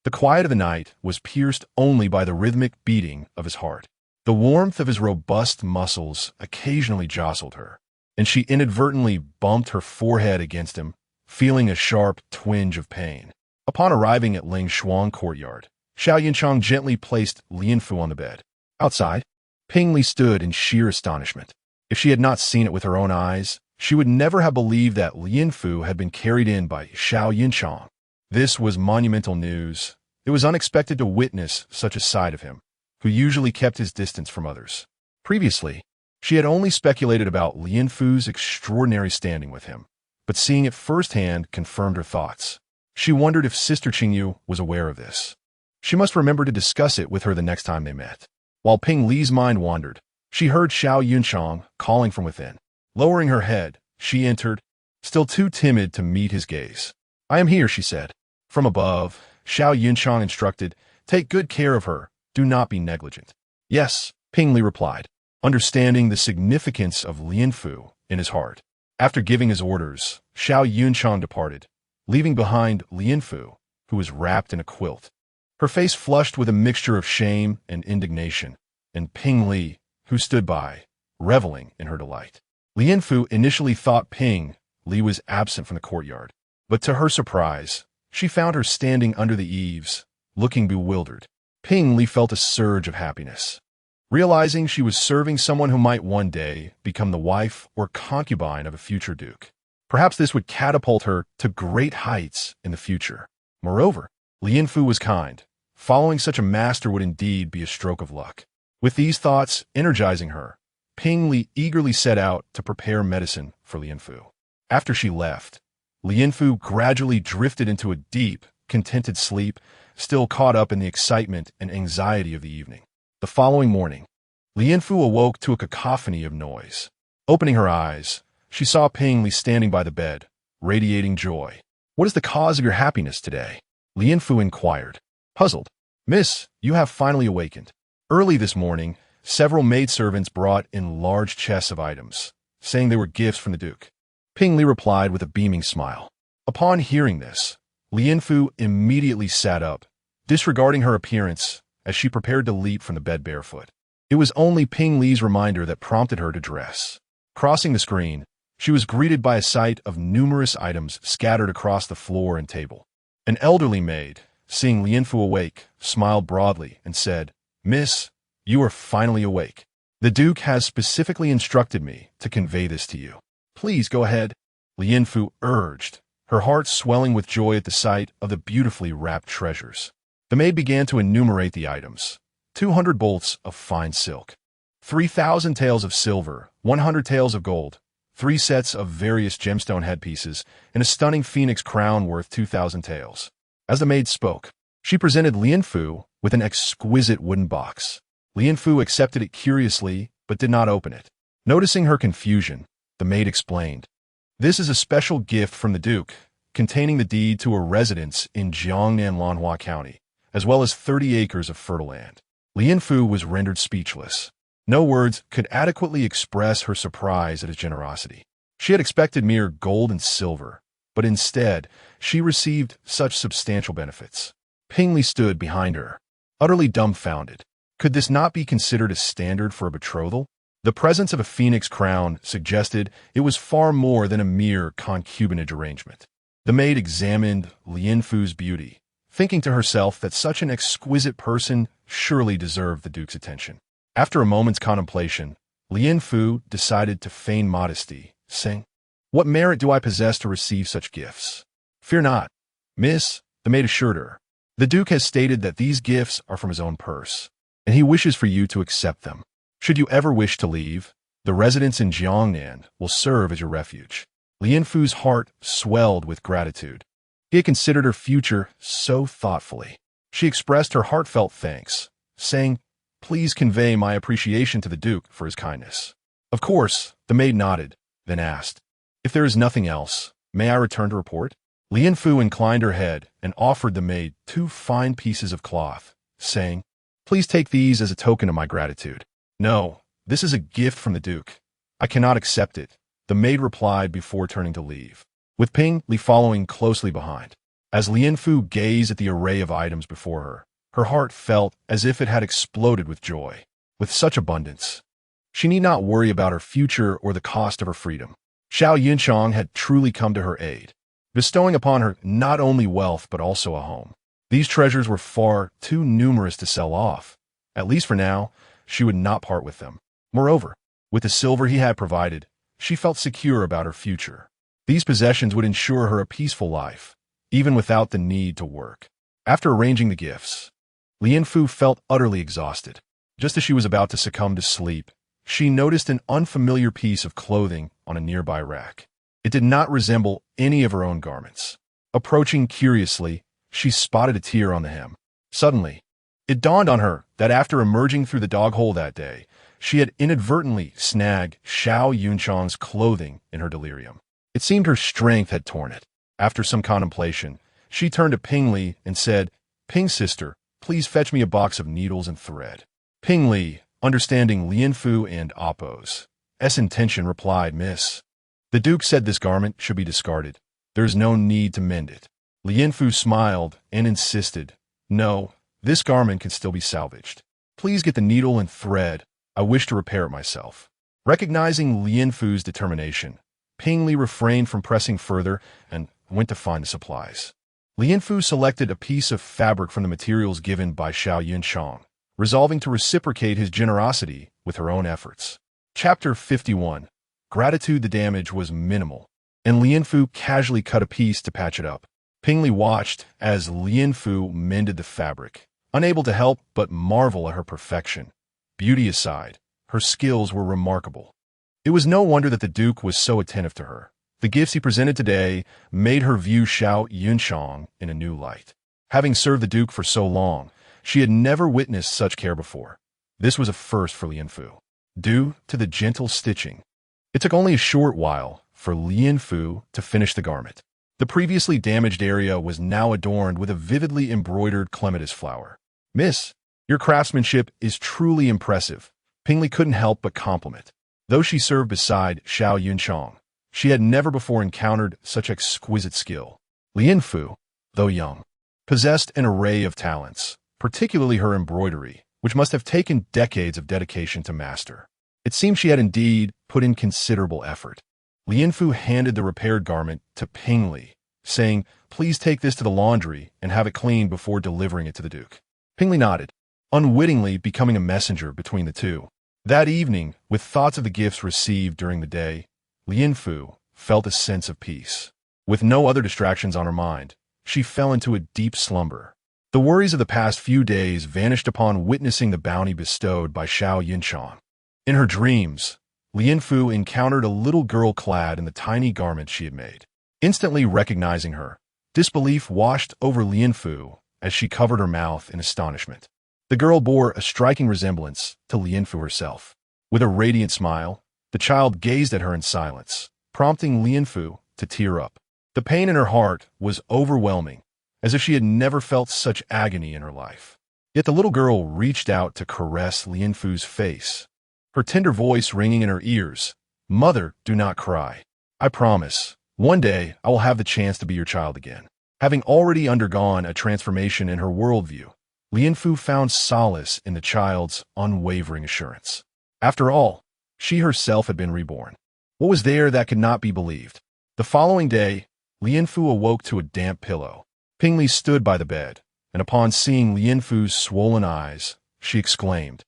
The quiet of the night was pierced only by the rhythmic beating of his heart. The warmth of his robust muscles occasionally jostled her, and she inadvertently bumped her forehead against him, feeling a sharp twinge of pain. Upon arriving at Ling Shuang courtyard, Xiao Yinchang gently placed Lien Fu on the bed. Outside, Pingli stood in sheer astonishment. If she had not seen it with her own eyes, she would never have believed that Lien Fu had been carried in by Xiao Yinchang. This was monumental news. It was unexpected to witness such a side of him, who usually kept his distance from others. Previously, she had only speculated about Lien Fu's extraordinary standing with him, but seeing it firsthand confirmed her thoughts. She wondered if Sister Qingyu was aware of this. She must remember to discuss it with her the next time they met. While Ping Li's mind wandered, she heard Xiao Yunchang calling from within. Lowering her head, she entered, still too timid to meet his gaze. "I am here," she said. From above, Xiao Yunchang instructed, "Take good care of her. Do not be negligent." "Yes," Ping Li replied, understanding the significance of Lien Fu in his heart. After giving his orders, Xiao Yunchang departed, leaving behind Lien Fu, who was wrapped in a quilt. Her face flushed with a mixture of shame and indignation, and Ping Li, who stood by, reveling in her delight. Lien Fu initially thought Ping Li was absent from the courtyard, but to her surprise, she found her standing under the eaves, looking bewildered. Ping Li felt a surge of happiness, realizing she was serving someone who might one day become the wife or concubine of a future duke. Perhaps this would catapult her to great heights in the future. Moreover, Lien Fu was kind. Following such a master would indeed be a stroke of luck. With these thoughts energizing her, Ping Li eagerly set out to prepare medicine for Lien Fu. After she left, Lien Fu gradually drifted into a deep, contented sleep, still caught up in the excitement and anxiety of the evening. The following morning, Lien Fu awoke to a cacophony of noise. Opening her eyes, she saw Ping Li standing by the bed, radiating joy. "What is the cause of your happiness today?" Lien Fu inquired. Puzzled, "Miss, you have finally awakened." Early this morning, several maidservants brought in large chests of items, saying they were gifts from the Duke. Ping Li replied with a beaming smile. Upon hearing this, Lien Fu immediately sat up, disregarding her appearance as she prepared to leap from the bed barefoot. It was only Ping Li's reminder that prompted her to dress. Crossing the screen, she was greeted by a sight of numerous items scattered across the floor and table. An elderly maid, seeing Lien Fu awake, smiled broadly and said, "Miss, you are finally awake. The Duke has specifically instructed me to convey this to you. Please go ahead," Lian Fu urged, her heart swelling with joy at the sight of the beautifully wrapped treasures. The maid began to enumerate the items: 200 bolts of fine silk, 3,000 taels of silver, 100 taels of gold, 3 sets of various gemstone headpieces, and a stunning phoenix crown worth 2,000 taels. As the maid spoke, she presented Lian Fu with an exquisite wooden box. Lian Fu accepted it curiously, but did not open it. Noticing her confusion, the maid explained, "This is a special gift from the Duke, containing the deed to a residence in Jiangnan Lanhua County, as well as 30 acres of fertile land." Lian Fu was rendered speechless. No words could adequately express her surprise at his generosity. She had expected mere gold and silver, but instead, she received such substantial benefits. Ping Li stood behind her, utterly dumbfounded. Could this not be considered a standard for a betrothal? The presence of a phoenix crown suggested it was far more than a mere concubinage arrangement. The maid examined Lian Fu's beauty, thinking to herself that such an exquisite person surely deserved the Duke's attention. After a moment's contemplation, Lian Fu decided to feign modesty, saying, "What merit do I possess to receive such gifts?" "Fear not, miss," the maid assured her. "The Duke has stated that these gifts are from his own purse, and he wishes for you to accept them. Should you ever wish to leave, the residence in Jiangnan will serve as your refuge." Lian Fu's heart swelled with gratitude. He had considered her future so thoughtfully. She expressed her heartfelt thanks, saying, "Please convey my appreciation to the Duke for his kindness." "Of course," the maid nodded, then asked, "If there is nothing else, may I return to report?" Lian Fu inclined her head and offered the maid 2 fine pieces of cloth, saying, "Please take these as a token of my gratitude." "No, this is a gift from the Duke. I cannot accept it," the maid replied before turning to leave, with Ping Li following closely behind. As Lian Fu gazed at the array of items before her, her heart felt as if it had exploded with joy. With such abundance, she need not worry about her future or the cost of her freedom. Xiao Yunchang had truly come to her aid, bestowing upon her not only wealth but also a home. These treasures were far too numerous to sell off. At least for now, she would not part with them. Moreover, with the silver he had provided, she felt secure about her future. These possessions would ensure her a peaceful life, even without the need to work. After arranging the gifts, Lian Fu felt utterly exhausted. Just as she was about to succumb to sleep, she noticed an unfamiliar piece of clothing on a nearby rack. It did not resemble any of her own garments. Approaching curiously, she spotted a tear on the hem. Suddenly, it dawned on her that after emerging through the dog hole that day, she had inadvertently snagged Xiao Yunchang's clothing in her delirium. It seemed her strength had torn it. After some contemplation, she turned to Ping Li and said, "Ping sister, please fetch me a box of needles and thread." Ping Li, understanding Lian Fu and Appo's intention, replied, "Miss, the Duke said this garment should be discarded. There is no need to mend it." Lian Fu smiled and insisted, "No, this garment can still be salvaged. Please get the needle and thread. I wish to repair it myself." Recognizing Lian Fu's determination, Ping Li refrained from pressing further and went to find the supplies. Lian Fu selected a piece of fabric from the materials given by Xiao Yunchang, resolving to reciprocate his generosity with her own efforts. Chapter 51. Gratitude. The damage was minimal, and Lian Fu casually cut a piece to patch it up. Ping Li watched as Lian Fu mended the fabric, unable to help but marvel at her perfection. Beauty aside, her skills were remarkable. It was no wonder that the Duke was so attentive to her. The gifts he presented today made her view Xiao Yunchang in a new light. Having served the Duke for so long, she had never witnessed such care before. This was a first for Lian Fu. Due to the gentle stitching, it took only a short while for Lian Fu to finish the garment. The previously damaged area was now adorned with a vividly embroidered clematis flower. "Miss, your craftsmanship is truly impressive," Ping Li couldn't help but compliment. Though she served beside Xiao Yunchang, she had never before encountered such exquisite skill. Lian Fu, though young, possessed an array of talents, particularly her embroidery, which must have taken decades of dedication to master. It seemed she had indeed put in considerable effort. Lian Fu handed the repaired garment to Ping Li, saying, "Please take this to the laundry and have it cleaned before delivering it to the Duke." Ping Li nodded. unwittingly becoming a messenger between the two. That evening, with thoughts of the gifts received during the day, Lianfu felt a sense of peace. With no other distractions on her mind, she fell into a deep slumber. The worries of the past few days vanished upon witnessing the bounty bestowed by Xiao Yunchang. In her dreams, Lianfu encountered a little girl clad in the tiny garment she had made. Instantly recognizing her, disbelief washed over Lianfu as she covered her mouth in astonishment. The girl bore a striking resemblance to Lianfu herself. With a radiant smile, the child gazed at her in silence, prompting Lianfu to tear up. The pain in her heart was overwhelming, as if she had never felt such agony in her life. Yet the little girl reached out to caress Lianfu's face, her tender voice ringing in her ears. "Mother, do not cry. I promise, one day I will have the chance to be your child again." Having already undergone a transformation in her worldview, Lianfu found solace in the child's unwavering assurance. After all, she herself had been reborn. What was there that could not be believed? The following day, Lianfu awoke to a damp pillow. Pingli stood by the bed, and upon seeing Lianfu's swollen eyes, she exclaimed,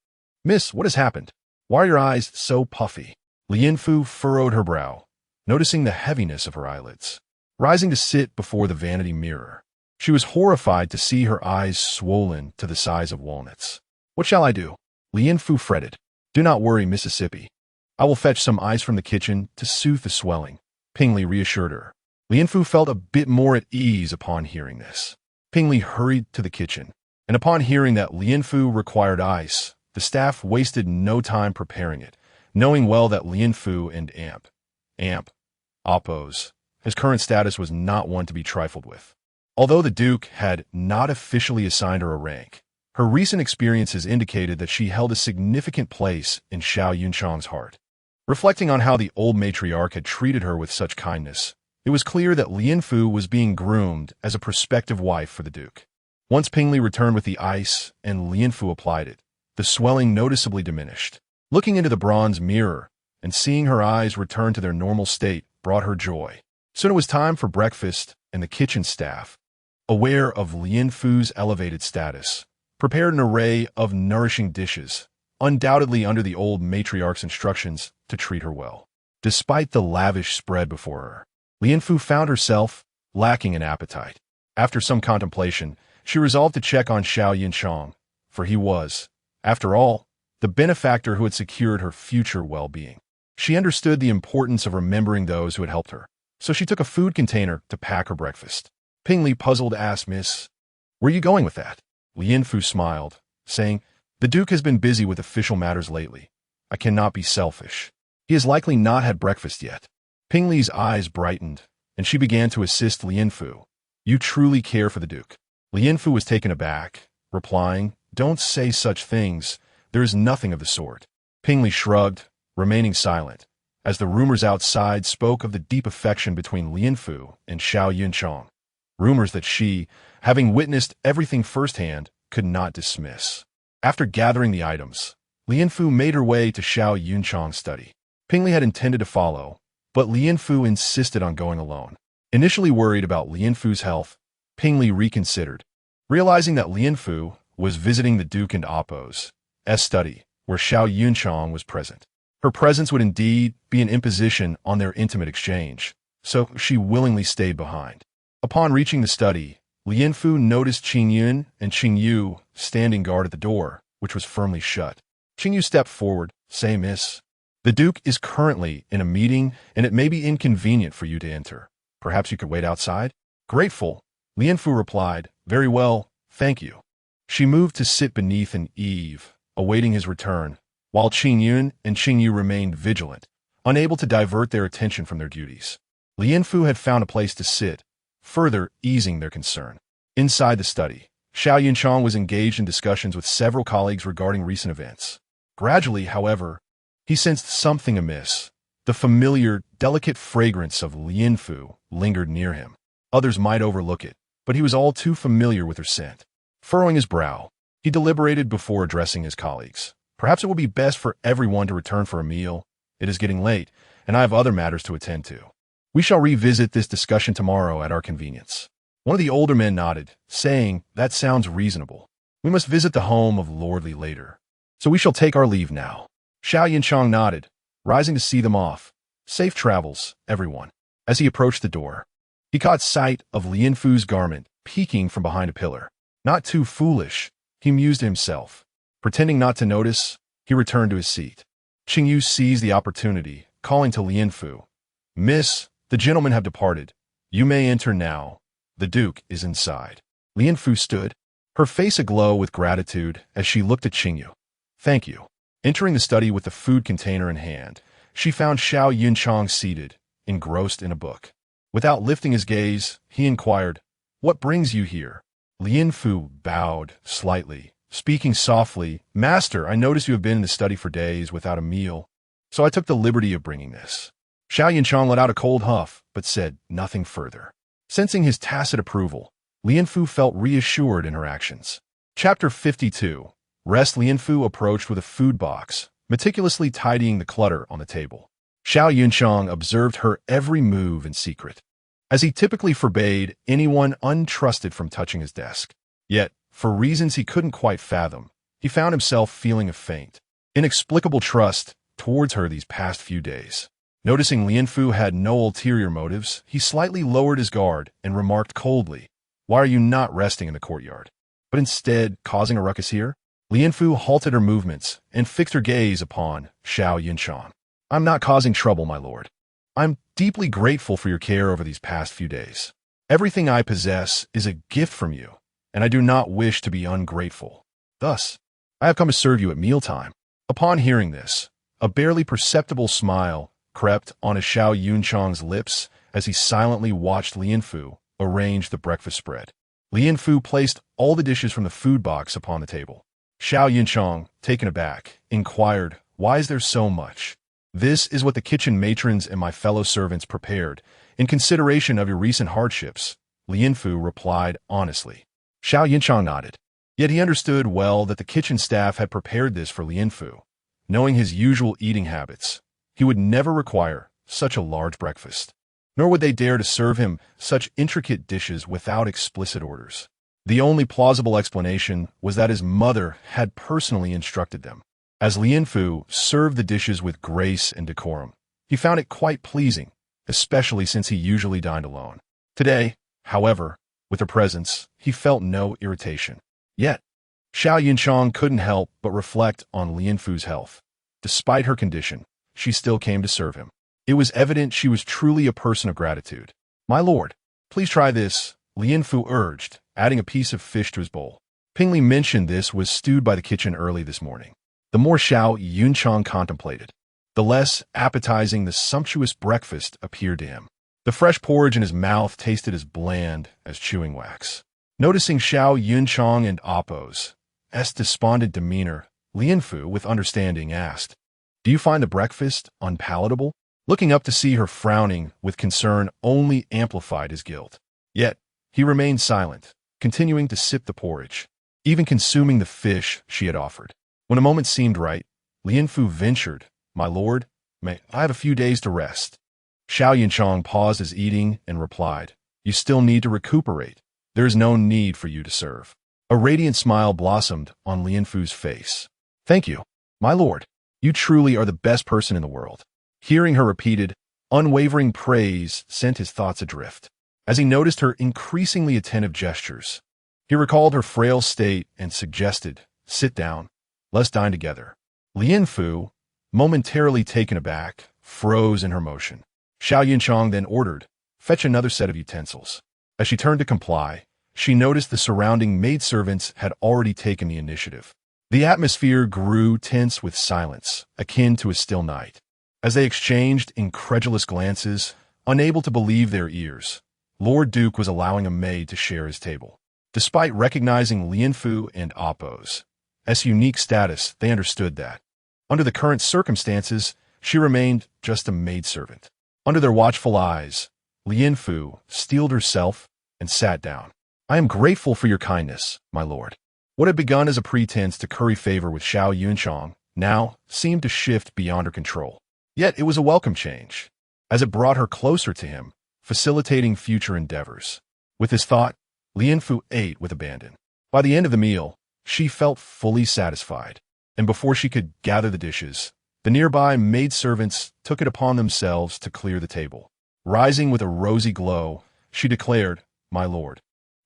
"Miss, what has happened? Why are your eyes so puffy?" Lianfu furrowed her brow, noticing the heaviness of her eyelids. Rising to sit before the vanity mirror, she was horrified to see her eyes swollen to the size of walnuts. "What shall I do?" Lianfu fretted. "Do not worry, Mississippi. I will fetch some ice from the kitchen to soothe the swelling," Pingli reassured her. Lianfu felt a bit more at ease upon hearing this. Pingli hurried to the kitchen, and upon hearing that Lianfu required ice, the staff wasted no time preparing it, knowing well that Lianfu and Oppose, his current status was not one to be trifled with. Although the Duke had not officially assigned her a rank, her recent experiences indicated that she held a significant place in Xiao Yunchang's heart. Reflecting on how the old matriarch had treated her with such kindness, it was clear that Lianfu was being groomed as a prospective wife for the Duke. Once Pingli returned with the ice and Lianfu applied it, the swelling noticeably diminished. Looking into the bronze mirror and seeing her eyes return to their normal state brought her joy. Soon it was time for breakfast, and the kitchen staff, aware of Lianfu's elevated status, prepared an array of nourishing dishes, undoubtedly under the old matriarch's instructions to treat her well. Despite the lavish spread before her, Lianfu found herself lacking in appetite. After some contemplation, she resolved to check on Xiao Yunchang, for he was, after all, the benefactor who had secured her future well-being. She understood the importance of remembering those who had helped her, so she took a food container to pack her breakfast. Pingli, puzzled, asked, "Miss, where are you going with that?" Lianfu smiled, saying, "The Duke has been busy with official matters lately. I cannot be selfish. He has likely not had breakfast yet." Pingli's eyes brightened, and she began to assist Lianfu. "You truly care for the Duke." Lianfu was taken aback, replying, "Don't say such things. There is nothing of the sort." Pingli shrugged, remaining silent, as the rumors outside spoke of the deep affection between Lianfu and Xiao Yunchang, rumors that she, having witnessed everything firsthand, could not dismiss. After gathering the items, Lianfu made her way to Xiao Yunchang's study. Pingli had intended to follow, but Lianfu insisted on going alone. Initially worried about Lianfu's health, Pingli reconsidered, realizing that Lianfu was visiting the Duke and Oppo's study, where Xiao Yunchang was present. Her presence would indeed be an imposition on their intimate exchange, so she willingly stayed behind. Upon reaching the study, Lianfu noticed Qingyun and Qingyu standing guard at the door, which was firmly shut. Qingyu stepped forward, saying, "Miss, the Duke is currently in a meeting, and it may be inconvenient for you to enter. Perhaps you could wait outside?" Grateful, Lianfu replied, "Very well, thank you." She moved to sit beneath an eave, awaiting his return, while Qingyun and Qingyu remained vigilant, unable to divert their attention from their duties. Lianfu had found a place to sit, further easing their concern. Inside the study, Xiao Yunchang was engaged in discussions with several colleagues regarding recent events. Gradually, however, he sensed something amiss. The familiar, delicate fragrance of Lianfu lingered near him. Others might overlook it, but he was all too familiar with her scent. Furrowing his brow, he deliberated before addressing his colleagues. "Perhaps it would be best for everyone to return for a meal. It is getting late, and I have other matters to attend to. We shall revisit this discussion tomorrow at our convenience." One of the older men nodded, saying, "That sounds reasonable." We must visit the home of Lordly later. So we shall take our leave now. Xiao Yinchang nodded, rising to see them off. Safe travels, everyone. As he approached the door, he caught sight of Lian Fu's garment peeking from behind a pillar. Not too foolish, he mused to himself. Pretending not to notice, he returned to his seat. Qingyu seized the opportunity, calling to Lian Fu. Miss, the gentlemen have departed. You may enter now. The Duke is inside. Lian Fu stood, her face aglow with gratitude as she looked at Qingyu. Thank you. Entering the study with the food container in hand, she found Xiao Yunchang seated, engrossed in a book. Without lifting his gaze, he inquired, What brings you here? Lian Fu bowed slightly, speaking softly, Master, I notice you have been in the study for days without a meal, so I took the liberty of bringing this. Xiao Yunchang let out a cold huff, but said nothing further. Sensing his tacit approval, Lian Fu felt reassured in her actions. Chapter 52. Rest. Lian Fu approached with a food box, meticulously tidying the clutter on the table. Xiao Yunchang observed her every move in secret, as he typically forbade anyone untrusted from touching his desk. Yet, for reasons he couldn't quite fathom, he found himself feeling a faint, inexplicable trust towards her these past few days. Noticing Lian Fu had no ulterior motives, he slightly lowered his guard and remarked coldly, Why are you not resting in the courtyard, but instead causing a ruckus here? Lian Fu halted her movements and fixed her gaze upon Xiao Yunchang. I'm not causing trouble, my lord. I'm deeply grateful for your care over these past few days. Everything I possess is a gift from you, and I do not wish to be ungrateful. Thus, I have come to serve you at mealtime. Upon hearing this, a barely perceptible smile crept onto Xiao Yunchang's lips as he silently watched Lian Fu arrange the breakfast spread. Lian Fu placed all the dishes from the food box upon the table. Xiao Yunchang, taken aback, inquired, Why is there so much? This is what the kitchen matrons and my fellow servants prepared, in consideration of your recent hardships, Lian Fu replied honestly. Xiao Yunchang nodded. Yet he understood well that the kitchen staff had prepared this for Lian Fu. Knowing his usual eating habits, he would never require such a large breakfast, nor would they dare to serve him such intricate dishes without explicit orders. The only plausible explanation was that his mother had personally instructed them. As Lian Fu served the dishes with grace and decorum, he found it quite pleasing, especially since he usually dined alone. Today, however, with her presence, he felt no irritation. Yet, Xiao Yunchang couldn't help but reflect on Lian Fu's health. Despite her condition, she still came to serve him. It was evident she was truly a person of gratitude. My lord, please try this, Lian Fu urged, adding a piece of fish to his bowl. Pingli mentioned this was stewed by the kitchen early this morning. The more Xiao Yunchang contemplated, the less appetizing the sumptuous breakfast appeared to him. The fresh porridge in his mouth tasted as bland as chewing wax. Noticing Xiao Yunchang and Appo's despondent demeanor, Lian Fu, with understanding, asked, Do you find the breakfast unpalatable? Looking up to see her frowning with concern only amplified his guilt. Yet, he remained silent, continuing to sip the porridge, even consuming the fish she had offered. When a moment seemed right, Lian Fu ventured, My lord, may I have a few days to rest? Xiao Yunchang paused his eating and replied, You still need to recuperate. There is no need for you to serve. A radiant smile blossomed on Lian Fu's face. Thank you, my lord. You truly are the best person in the world. Hearing her repeated, unwavering praise sent his thoughts adrift. As he noticed her increasingly attentive gestures, he recalled her frail state and suggested, Sit down. Let's dine together. Lian Fu, momentarily taken aback, froze in her motion. Xiao Yunchang then ordered, Fetch another set of utensils. As she turned to comply, she noticed the surrounding maidservants had already taken the initiative. The atmosphere grew tense with silence, akin to a still night. As they exchanged incredulous glances, unable to believe their ears, Lord Duke was allowing a maid to share his table. Despite recognizing Lian Fu and Appo's unique status, they understood that, under the current circumstances, she remained just a maidservant. Under their watchful eyes, Lian Fu steeled herself and sat down. I am grateful for your kindness, my lord. What had begun as a pretense to curry favor with Xiao Yunchang now seemed to shift beyond her control. Yet it was a welcome change, as it brought her closer to him, facilitating future endeavors. With this thought, Lian Fu ate with abandon. By the end of the meal, she felt fully satisfied. And before she could gather the dishes, the nearby maidservants took it upon themselves to clear the table. Rising with a rosy glow, she declared, "My lord,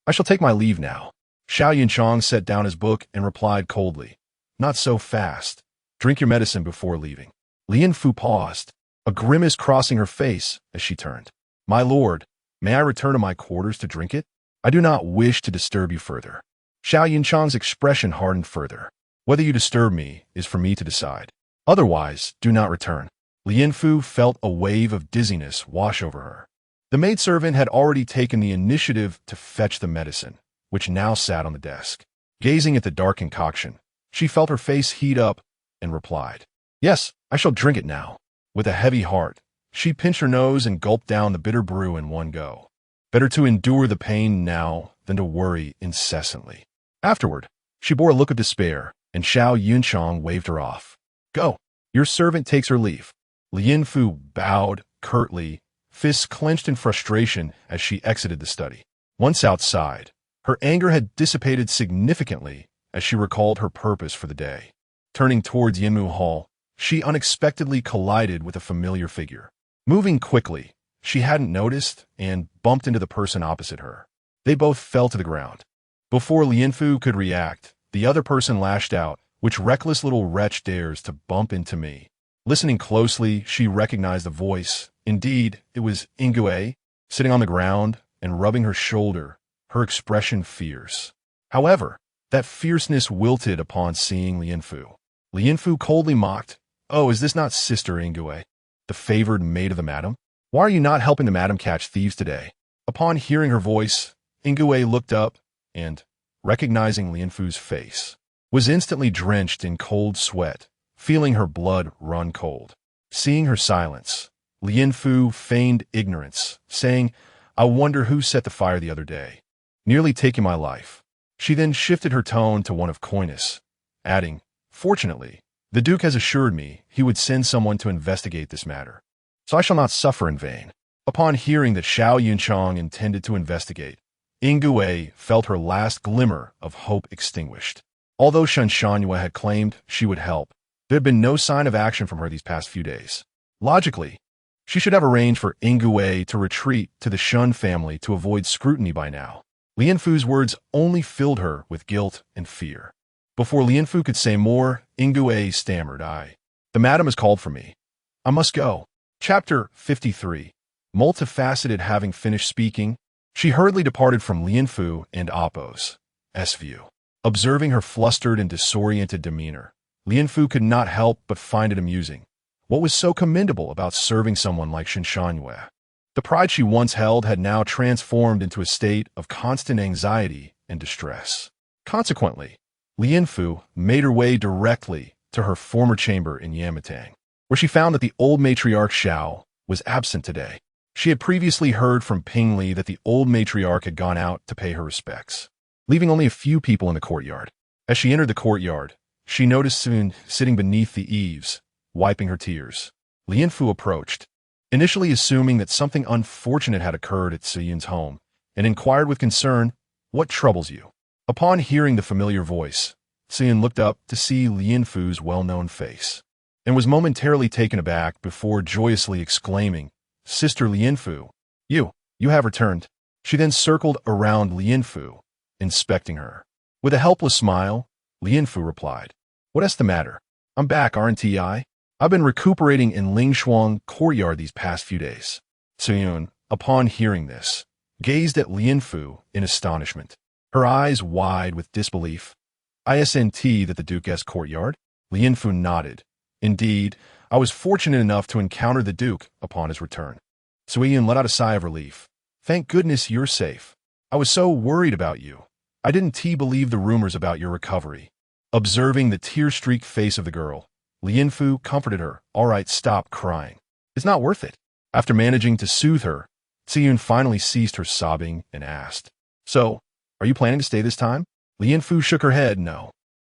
I shall take my leave now." Xiao Yunchang set down his book and replied coldly, "Not so fast. Drink your medicine before leaving." Lian Fu paused, a grimace crossing her face as she turned. "My lord, may I return to my quarters to drink it? I do not wish to disturb you further." Xiao Yunchang's expression hardened further. "Whether you disturb me is for me to decide. Otherwise, do not return." Lian Fu felt a wave of dizziness wash over her. The maidservant had already taken the initiative to fetch the medicine, which now sat on the desk. Gazing at the dark concoction, she felt her face heat up and replied, "Yes, I shall drink it now." With a heavy heart, she pinched her nose and gulped down the bitter brew in one go. Better to endure the pain now than to worry incessantly. Afterward, she bore a look of despair, and Xiao Yunchang waved her off. "Go, your servant takes her leave." Lian Fu bowed curtly, fists clenched in frustration as she exited the study. Once outside, her anger had dissipated significantly as she recalled her purpose for the day. Turning towards Yinmu Hall, she unexpectedly collided with a familiar figure. Moving quickly, she hadn't noticed and bumped into the person opposite her. They both fell to the ground. Before Lian Fu could react, the other person lashed out, "Which reckless little wretch dares to bump into me?" Listening closely, she recognized the voice. Indeed, it was Ingui, sitting on the ground and rubbing her shoulder, her expression fierce. However, that fierceness wilted upon seeing Lian Fu. Lian Fu coldly mocked, "Oh, is this not Sister Ingui, the favored maid of the madam? Why are you not helping the madam catch thieves today?" Upon hearing her voice, Ingui looked up and, recognizing Lian Fu's face, was instantly drenched in cold sweat, feeling her blood run cold. Seeing her silence, Lian Fu feigned ignorance, saying, "I wonder who set the fire the other day, nearly taking my life." She then shifted her tone to one of coyness, adding, "Fortunately, the Duke has assured me he would send someone to investigate this matter, so I shall not suffer in vain." Upon hearing that Xiao Yunchang intended to investigate, Ingui felt her last glimmer of hope extinguished. Although Shen Shanyue had claimed she would help, there had been no sign of action from her these past few days. Logically, she should have arranged for Ingui to retreat to the Shun family to avoid scrutiny by now. Lian Fu's words only filled her with guilt and fear. Before Lian Fu could say more, Ingui stammered, "The madam has called for me. I must go." Chapter 53. Multifaceted. Having finished speaking, she hurriedly departed from Lian Fu and Appo's view. Observing her flustered and disoriented demeanor, Lian Fu could not help but find it amusing. What was so commendable about serving someone like Shen Shanyue? The pride she once held had now transformed into a state of constant anxiety and distress. Consequently, Lian Fu made her way directly to her former chamber in Yamatang, where she found that the old matriarch Xiao was absent today. She had previously heard from Ping Li that the old matriarch had gone out to pay her respects, leaving only a few people in the courtyard. As she entered the courtyard, she noticed Sun sitting beneath the eaves, wiping her tears. Lian Fu approached, initially assuming that something unfortunate had occurred at Siyun's home, and inquired with concern, "What troubles you?" Upon hearing the familiar voice, Siyun looked up to see Lian Fu's well-known face, and was momentarily taken aback before joyously exclaiming, "Sister Lian Fu, you have returned." She then circled around Lian Fu, inspecting her. With a helpless smile, Lian Fu replied, "What's the matter? I'm back, aren't I? I've been recuperating in Lingshuang courtyard these past few days." Siyun, upon hearing this, gazed at Lian Fu in astonishment, her eyes wide with disbelief. "Isn't that the Duke's courtyard?" Lian Fu nodded. "Indeed, I was fortunate enough to encounter the Duke upon his return." Siyun let out a sigh of relief. "Thank goodness you're safe. I was so worried about you. I didn't believe the rumors about your recovery." Observing the tear-streaked face of the girl, Lian Fu comforted her. "All right, stop crying. It's not worth it." After managing to soothe her, Siyun finally ceased her sobbing and asked, "So, are you planning to stay this time?" Lian Fu shook her head. "No.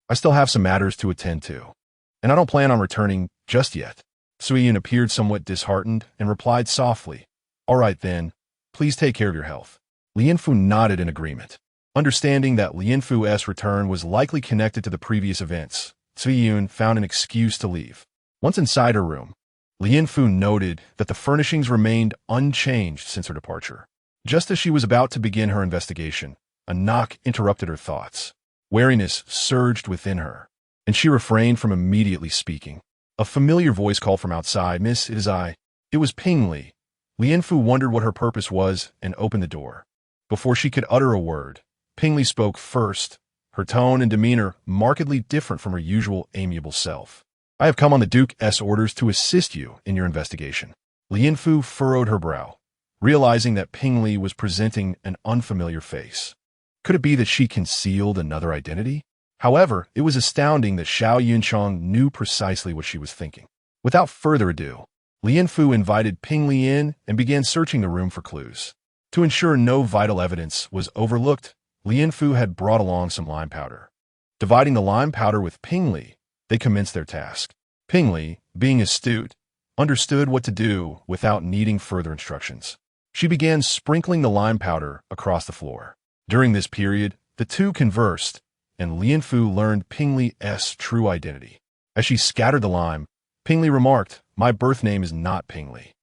I still have some matters to attend to, and I don't plan on returning just yet." Siyun appeared somewhat disheartened and replied softly, "All right then, please take care of your health." Lian Fu nodded in agreement. Understanding that Lianfu's return was likely connected to the previous events, Cui found an excuse to leave. Once inside her room, Lianfu noted that the furnishings remained unchanged since her departure. Just as she was about to begin her investigation, a knock interrupted her thoughts. Wariness surged within her, and she refrained from immediately speaking. A familiar voice called from outside, "Miss, it is I." It was Ping Li. Lianfu wondered what her purpose was and opened the door. Before she could utter a word, Ping Li spoke first, her tone and demeanor markedly different from her usual amiable self. "I have come on the Duke's orders to assist you in your investigation." Lianfu furrowed her brow, realizing that Ping Li was presenting an unfamiliar face. Could it be that she concealed another identity? However, it was astounding that Xiao Yunchang knew precisely what she was thinking. Without further ado, Lianfu invited Ping Li in and began searching the room for clues. To ensure no vital evidence was overlooked, Lianfu had brought along some lime powder. Dividing the lime powder with Ping Li, they commenced their task. Ping Li, being astute, understood what to do without needing further instructions. She began sprinkling the lime powder across the floor. During this period, the two conversed, and Lianfu learned Ping Li's true identity. As she scattered the lime, Ping Li remarked, "My birth name is not Ping Li.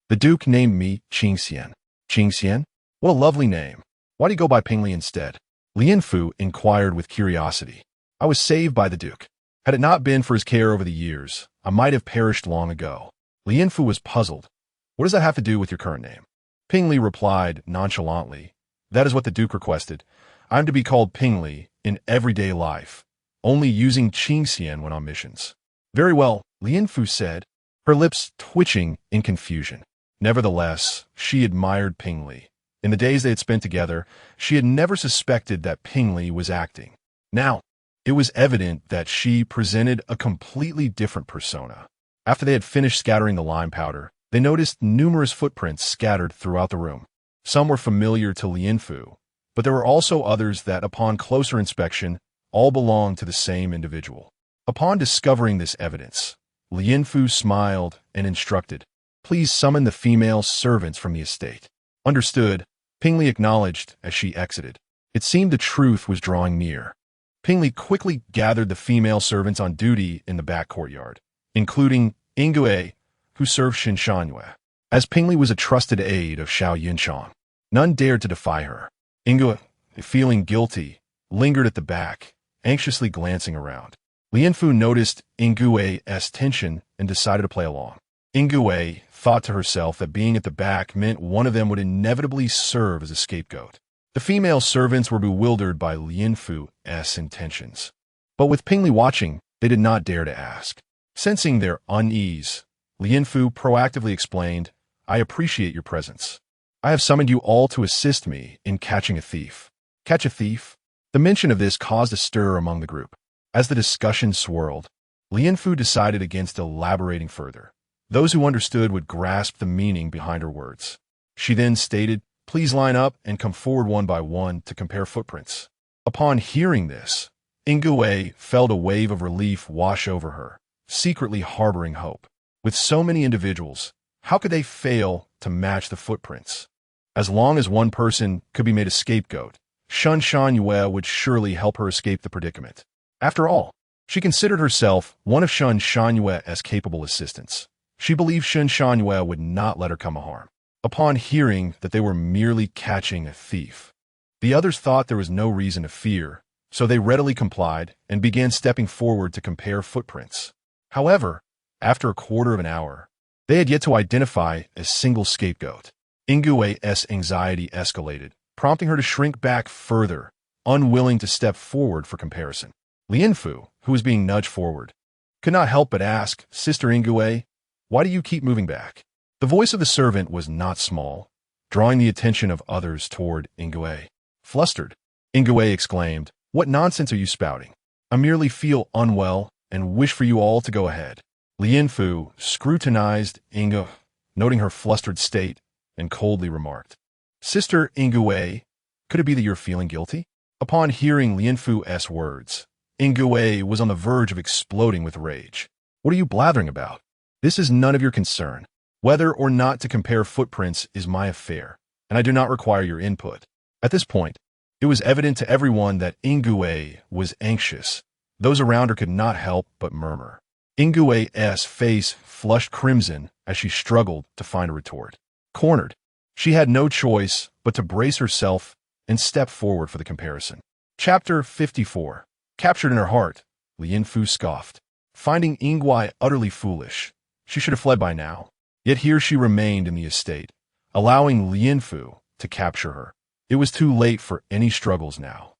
The Duke named me Qingxian." "Qingxian? What a lovely name. Why do you go by Ping Li instead?" Lianfu inquired with curiosity. "I was saved by the Duke. Had it not been for his care over the years, I might have perished long ago." Lianfu was puzzled. "What does that have to do with your current name?" Ping Li replied nonchalantly, "That is what the Duke requested. I am to be called Ping Li in everyday life, only using Qingxian when on missions." "Very well," Lianfu said, her lips twitching in confusion. Nevertheless, she admired Ping Li. In the days they had spent together, she had never suspected that Ping Li was acting. Now, it was evident that she presented a completely different persona. After they had finished scattering the lime powder, they noticed numerous footprints scattered throughout the room. Some were familiar to Lianfu, but there were also others that, upon closer inspection, all belonged to the same individual. Upon discovering this evidence, Lianfu smiled and instructed, "Please summon the female servants from the estate." "Understood," Ping Li acknowledged as she exited. It seemed the truth was drawing near. Ping Li quickly gathered the female servants on duty in the back courtyard, including Ingui, who served Shinshangyue. As Ping Li was a trusted aide of Xiao Yunchang, none dared to defy her. Ingui, feeling guilty, lingered at the back, anxiously glancing around. Lianfu noticed Ingui's tension and decided to play along. Ingui thought to herself that being at the back meant one of them would inevitably serve as a scapegoat. The female servants were bewildered by Lianfu's intentions. But with Ping Li watching, they did not dare to ask. Sensing their unease, Lianfu proactively explained, "I appreciate your presence. I have summoned you all to assist me in catching a thief." Catch a thief? The mention of this caused a stir among the group. As the discussion swirled, Lianfu decided against elaborating further. Those who understood would grasp the meaning behind her words. She then stated, "Please line up and come forward one by one to compare footprints." Upon hearing this, Ingui felt a wave of relief wash over her, secretly harboring hope. With so many individuals, how could they fail to match the footprints? As long as one person could be made a scapegoat, Shinshangyue would surely help her escape the predicament. After all, she considered herself one of Shinshangyue's capable assistants. She believed Shinshangyue would not let her come a harm. Upon hearing that they were merely catching a thief, the others thought there was no reason to fear, so they readily complied and began stepping forward to compare footprints. However, after a quarter of an hour, they had yet to identify a single scapegoat. Ingui's anxiety escalated, prompting her to shrink back further, unwilling to step forward for comparison. Lianfu, who was being nudged forward, could not help but ask, "Sister Ingui, why do you keep moving back?" The voice of the servant was not small, drawing the attention of others toward Ingui. Flustered, Ingui exclaimed, "What nonsense are you spouting? I merely feel unwell and wish for you all to go ahead." Lianfu scrutinized Ingui, noting her flustered state, and coldly remarked, "Sister Ingui, could it be that you're feeling guilty?" Upon hearing Lianfu's words, Ingui was on the verge of exploding with rage. "What are you blathering about? This is none of your concern. Whether or not to compare footprints is my affair, and I do not require your input." At this point, It was evident to everyone that Ingwe was anxious. Those around her could not help but murmur. Ingwe's face flushed crimson as she struggled to find a retort. Cornered, she had no choice but to brace herself and step forward for the comparison. Chapter 54. Captured in her heart, Lianfu scoffed. Finding Ingwe utterly foolish, she should have fled by now. Yet here she remained in the estate, allowing Lianfu to capture her. It was too late for any struggles now.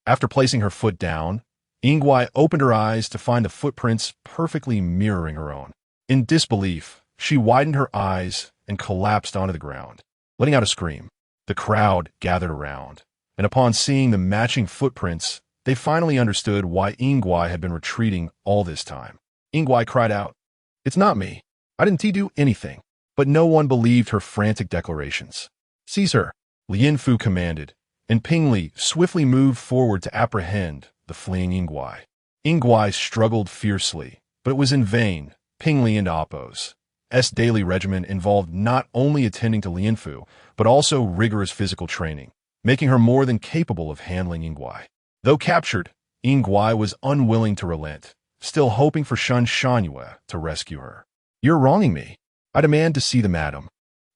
After placing her foot down, Ingwe opened her eyes to find the footprints perfectly mirroring her own. In disbelief, she widened her eyes and collapsed onto the ground, letting out a scream. The crowd gathered around, and upon seeing the matching footprints, they finally understood why Ingwe had been retreating all this time. Ingwe cried out, "It's not me. I didn't do anything." But no one believed her frantic declarations. "Seize her," Lianfu commanded, and Pingli swiftly moved forward to apprehend the fleeing Ingwe. Ingwe struggled fiercely, but it was in vain. Pingli and Appo's daily regimen involved not only attending to Lianfu, but also rigorous physical training, making her more than capable of handling Ingwe. Though captured, Ingwe was unwilling to relent, still hoping for Shun Shanyue to rescue her. "You're wronging me. I demand to see the madam."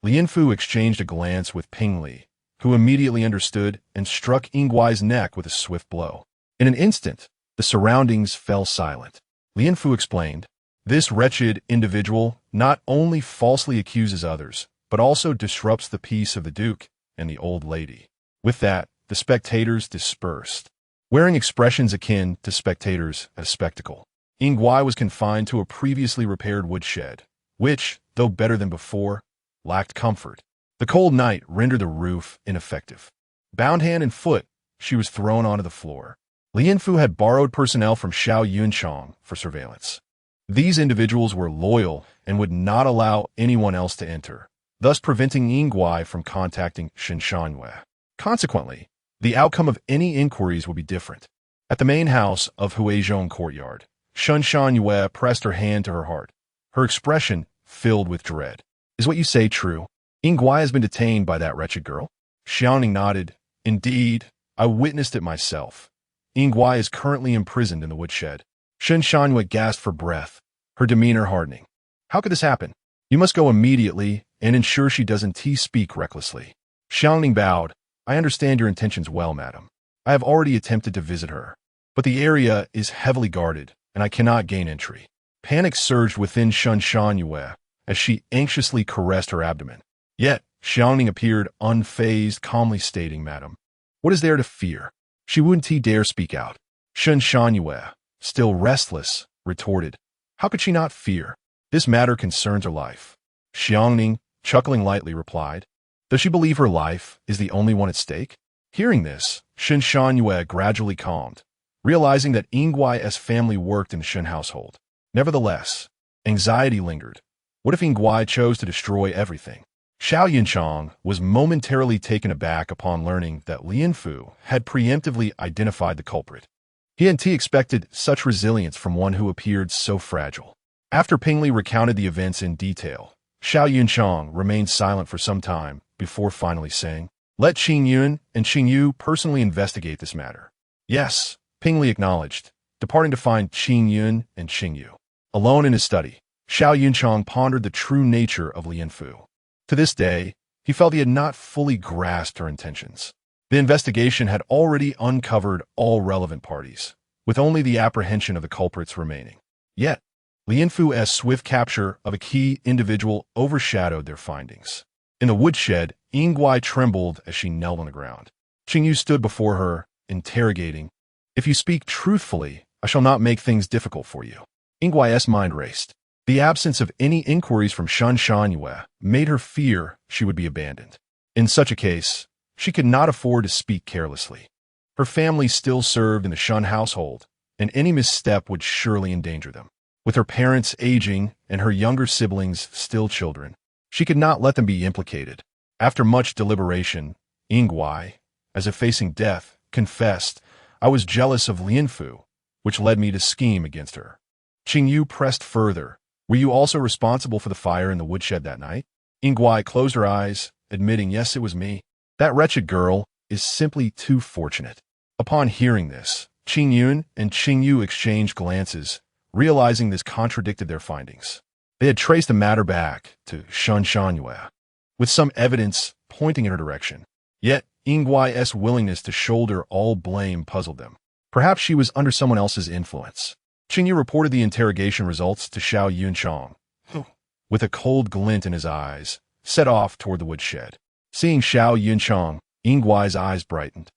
Lianfu exchanged a glance with Pingli, who immediately understood and struck Ingwe's neck with a swift blow. In an instant, the surroundings fell silent. Lianfu explained, "This wretched individual not only falsely accuses others, but also disrupts the peace of the Duke and the old lady." With that, the spectators dispersed, wearing expressions akin to spectators at a spectacle. Ingwe was confined to a previously repaired woodshed, which, though better than before, lacked comfort. The cold night rendered the roof ineffective. Bound hand and foot, she was thrown onto the floor. Lianfu had borrowed personnel from Xiao Yunchang for surveillance. These individuals were loyal and would not allow anyone else to enter, thus preventing Ingwe from contacting Shinshanhue. Consequently, the outcome of any inquiries would be different. At the main house of Huizhong Courtyard, Shinshanhue pressed her hand to her heart, her expression filled with dread. "Is what you say true? Ingwe has been detained by that wretched girl?" Xiaoning nodded. "Indeed, I witnessed it myself. Ingwe is currently imprisoned in the woodshed." Shinshanhue gasped for breath, her demeanor hardening. "How could this happen? You must go immediately and ensure she doesn't speak recklessly." Xiaoning bowed. "I understand your intentions well, madam. I have already attempted to visit her, but the area is heavily guarded, and I cannot gain entry." Panic surged within Shinshanhue as she anxiously caressed her abdomen. Yet, Xiaoning appeared unfazed, calmly stating, "Madam, what is there to fear?" She wouldn't dare speak out. Shinshanhue, still restless, retorted, "How could she not fear? This matter concerns her life." Xiaoning, chuckling lightly, replied, "Does she believe her life is the only one at stake?" Hearing this, Shinshanhue gradually calmed, realizing that Ingwe's family worked in the Shen household. Nevertheless, anxiety lingered. What if Ingwe chose to destroy everything? Xiao Yunchang was momentarily taken aback upon learning that Lianfu had preemptively identified the culprit. He hadn't expected such resilience from one who appeared so fragile. After Pingli recounted the events in detail, Xiao Yunchang remained silent for some time before finally saying, "Let Qing Yun and Qing Yu personally investigate this matter." "Yes," Pingli acknowledged, departing to find Qing Yun and Qing Yu. Alone in his study, Xiao Yunchang pondered the true nature of Lianfu. To this day, he felt he had not fully grasped her intentions. The investigation had already uncovered all relevant parties, with only the apprehension of the culprits remaining. Yet, Lianfu's swift capture of a key individual overshadowed their findings. In the woodshed, Ingwe trembled as she knelt on the ground. Qing Yu stood before her, interrogating, "If you speak truthfully, I shall not make things difficult for you." Ingwe's mind raced. The absence of any inquiries from Shinshanhue made her fear she would be abandoned. In such a case, she could not afford to speak carelessly. Her family still served in the Shun household, and any misstep would surely endanger them. With her parents aging and her younger siblings still children, she could not let them be implicated. After much deliberation, Ingwe, as if facing death, confessed, "I was jealous of Lianfu, which led me to scheme against her." Qing Yu pressed further, "Were you also responsible for the fire in the woodshed that night?" Ingwe closed her eyes, admitting, "Yes, it was me. That wretched girl, is simply too fortunate. Upon hearing this, Qing Yun and Qing Yu exchanged glances, realizing this contradicted their findings. They had traced the matter back to Shen Shangyue, with some evidence pointing in her direction. Yet, Yingguai's willingness to shoulder all blame puzzled them. Perhaps she was under someone else's influence. Qing Yu reported the interrogation results to Xiao Yunchang, who, with a cold glint in his eyes, set off toward the woodshed. Seeing Xiao Yunchang, Yingguai's eyes brightened,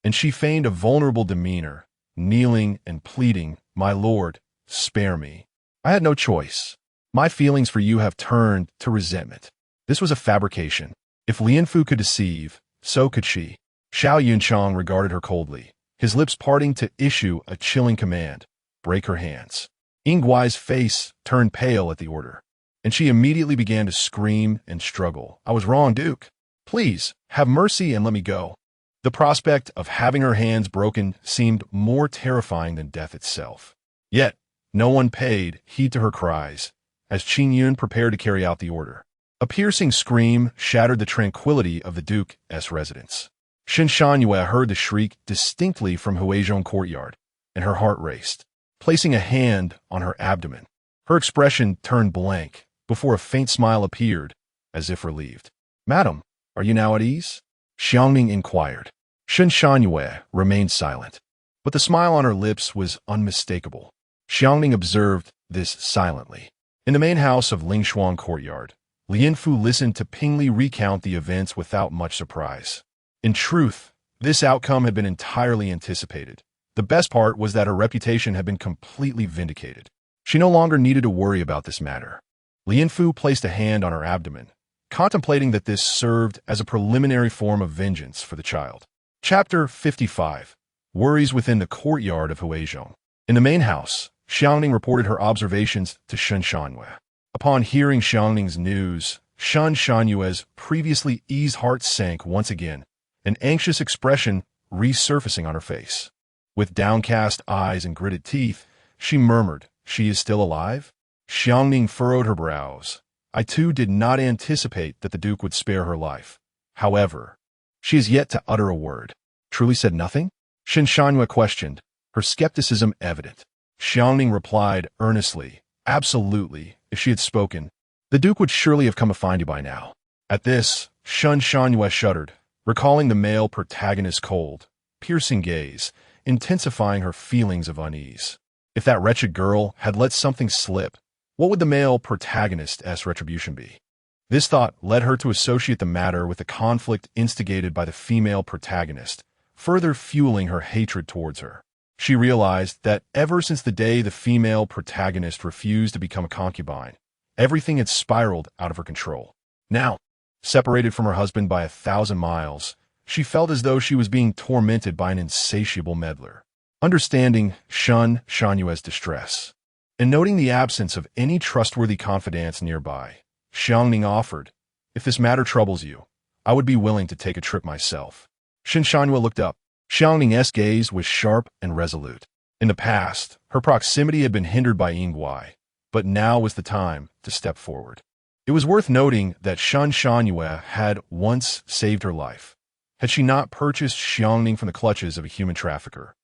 and she feigned a vulnerable demeanor, kneeling and pleading, "My lord, spare me. I had no choice. My feelings for you have turned to resentment." This was a fabrication. If Lianfu could deceive, so could she. Xiao Yunchang regarded her coldly, his lips parting to issue a chilling command: break her hands. Yingguai's face turned pale at the order, and she immediately began to scream and struggle. "I was wrong, Duke. Please, have mercy and let me go." The prospect of having her hands broken seemed more terrifying than death itself. Yet, no one paid heed to her cries, as Qing Yun prepared to carry out the order. A piercing scream shattered the tranquility of the Duke's residence. Shen Shangyue heard the shriek distinctly from Huizhong courtyard, and her heart raced. Placing a hand on her abdomen, her expression turned blank before a faint smile appeared, as if relieved. "Madam, are you now at ease?" Xiangning inquired. Shen Shangyue remained silent, but the smile on her lips was unmistakable. Xiangning observed this silently. In the main house of Lingshuang courtyard, Lianfu listened to Pingli recount the events without much surprise. In truth, this outcome had been entirely anticipated. The best part was that her reputation had been completely vindicated. She no longer needed to worry about this matter. Lianfu placed a hand on her abdomen, contemplating that this served as a preliminary form of vengeance for the child. Chapter 55. Worries within the courtyard of Huizhong. In the main house, Xiangning reported her observations to Shen Shangyue. Upon hearing Xiangning's news, Shen Shanyue's previously eased heart sank once again, an anxious expression resurfacing on her face. With downcast eyes and gritted teeth, she murmured, "She is still alive?" Xiangning furrowed her brows. "I too did not anticipate that the Duke would spare her life. However, she is yet to utter a word." "Truly said nothing?" Shen Shangyue questioned, her skepticism evident. Xiangning replied earnestly, "Absolutely. If she had spoken, the Duke would surely have come to find you by now." At this, Shen Shangyue shuddered, recalling the male protagonist's cold, piercing gaze, intensifying her feelings of unease. If that wretched girl had let something slip, what would the male protagonist's retribution be? This thought led her to associate the matter with the conflict instigated by the female protagonist, further fueling her hatred towards her. She realized that ever since the day the female protagonist refused to become a concubine, everything had spiraled out of her control. Now, separated from her husband by 1,000 miles, she felt as though she was being tormented by an insatiable meddler. Understanding Shen Shanyue's distress, and noting the absence of any trustworthy confidants nearby, Xiangning offered, "If this matter troubles you, I would be willing to take a trip myself." Shen Shanyue looked up. Xiangning's gaze was sharp and resolute. In the past, her proximity had been hindered by Yingguai, but now was the time to step forward. It was worth noting that Shen Shanyue had once saved her life. Had she not purchased Xiangning from the clutches of a human trafficker,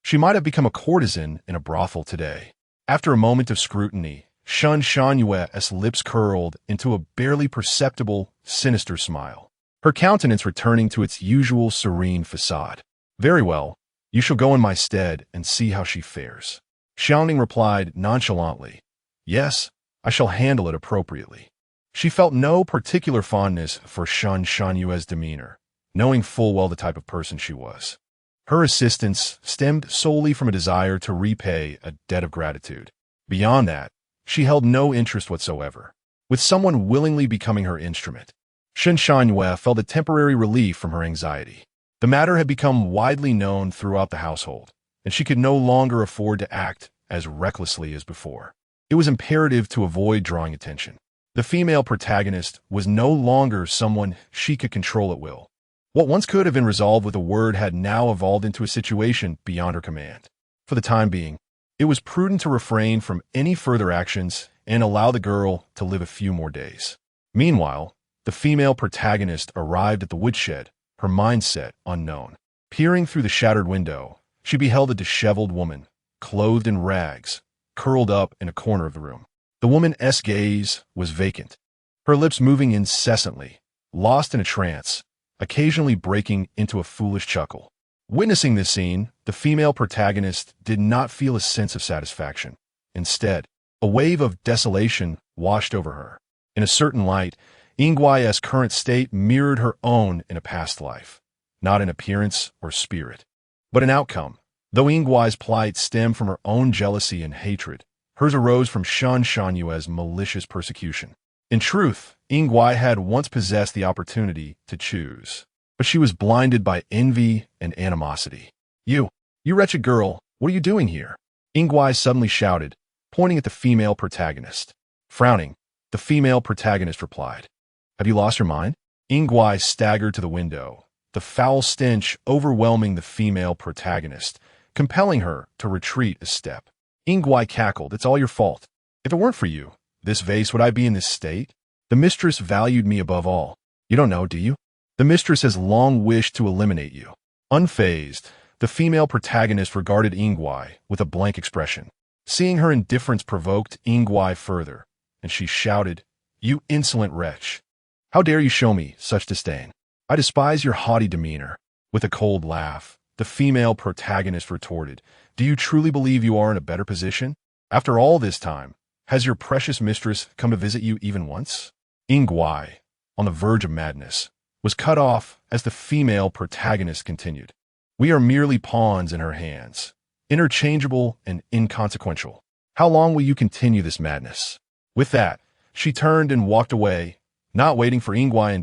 she might have become a courtesan in a brothel today. After a moment of scrutiny, Shen Shanyue's lips curled into a barely perceptible, sinister smile, her countenance returning to its usual serene facade. "Very well, you shall go in my stead and see how she fares." Xiangning replied nonchalantly, "Yes, I shall handle it appropriately." She felt no particular fondness for Shen Shanyue's demeanor, knowing full well the type of person she was. Her assistance stemmed solely from a desire to repay a debt of gratitude. Beyond that, she held no interest whatsoever, with someone willingly becoming her instrument. Shen Shanyue felt a temporary relief from her anxiety. The matter had become widely known throughout the household, and she could no longer afford to act as recklessly as before. It was imperative to avoid drawing attention. The female protagonist was no longer someone she could control at will. What once could have been resolved with a word had now evolved into a situation beyond her command. For the time being, it was prudent to refrain from any further actions and allow the girl to live a few more days. Meanwhile, the female protagonist arrived at the woodshed, her mindset unknown. Peering through the shattered window, she beheld a disheveled woman, clothed in rags, curled up in a corner of the room. The woman's gaze was vacant, her lips moving incessantly, lost in a trance, occasionally breaking into a foolish chuckle. Witnessing this scene, the female protagonist did not feel a sense of satisfaction. Instead, a wave of desolation washed over her. In a certain light, Ingwai's current state mirrored her own in a past life, not in appearance or spirit, but in outcome. Though Ingwai's plight stemmed from her own jealousy and hatred, hers arose from Shan Shanyue's malicious persecution. In truth, Ingwai had once possessed the opportunity to choose, but she was blinded by envy and animosity. You wretched girl, what are you doing here?" Ingwai suddenly shouted, pointing at the female protagonist. Frowning, the female protagonist replied, "Have you lost your mind?" Ingwai staggered to the window, the foul stench overwhelming the female protagonist, compelling her to retreat a step. Ingwai cackled, "It's all your fault. If it weren't for you, this vase, would I be in this state? The mistress valued me above all. You don't know, do you? The mistress has long wished to eliminate you." Unfazed, the female protagonist regarded Ingwai with a blank expression. Seeing her indifference provoked Ingwai further, and she shouted, "You insolent wretch! How dare you show me such disdain? I despise your haughty demeanor." With a cold laugh, the female protagonist retorted, "Do you truly believe you are in a better position? After all this time, has your precious mistress come to visit you even once?" Ingwai, on the verge of madness, was cut off as the female protagonist continued. "We are merely pawns in her hands, interchangeable and inconsequential. How long will you continue this madness?" With that, she turned and walked away, not waiting for Ingwai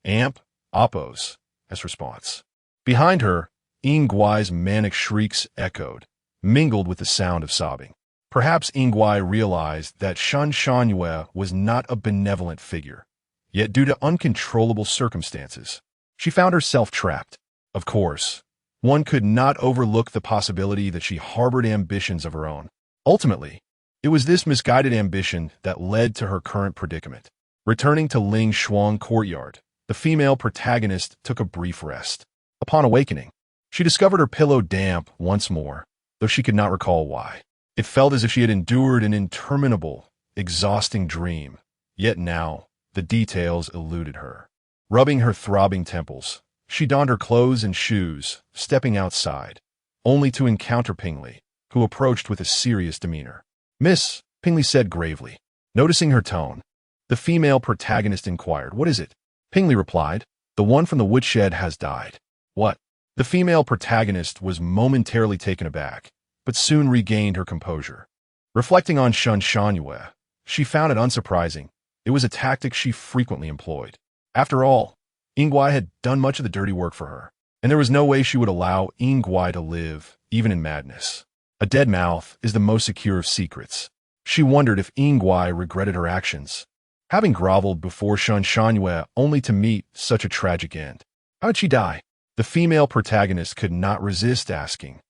and Appos, as response. Behind her, Ingwai's manic shrieks echoed, mingled with the sound of sobbing. Perhaps Ingwai realized that Shan Shanyue was not a benevolent figure, yet due to uncontrollable circumstances, she found herself trapped. Of course, one could not overlook the possibility that she harbored ambitions of her own. Ultimately, it was this misguided ambition that led to her current predicament. Returning to Ling Shuang courtyard, the female protagonist took a brief rest. Upon awakening, she discovered her pillow damp once more, though she could not recall why. It felt as if she had endured an interminable, exhausting dream, yet now the details eluded her. Rubbing her throbbing temples, she donned her clothes and shoes, stepping outside, only to encounter Pingli, who approached with a serious demeanor. "Miss," Pingli said gravely. Noticing her tone, the female protagonist inquired, "What is it?" Pingli replied, "The one from the woodshed has died." "What?" The female protagonist was momentarily taken aback, but soon regained her composure. Reflecting on Shan Shanyue, she found it unsurprising. It was a tactic she frequently employed. After all, Ingwai had done much of the dirty work for her, and there was no way she would allow Ingwai to live, even in madness. A dead mouth is the most secure of secrets. She wondered if Ingwai regretted her actions, having groveled before Shan Shanyue only to meet such a tragic end. How did she die? The female protagonist could not resist asking,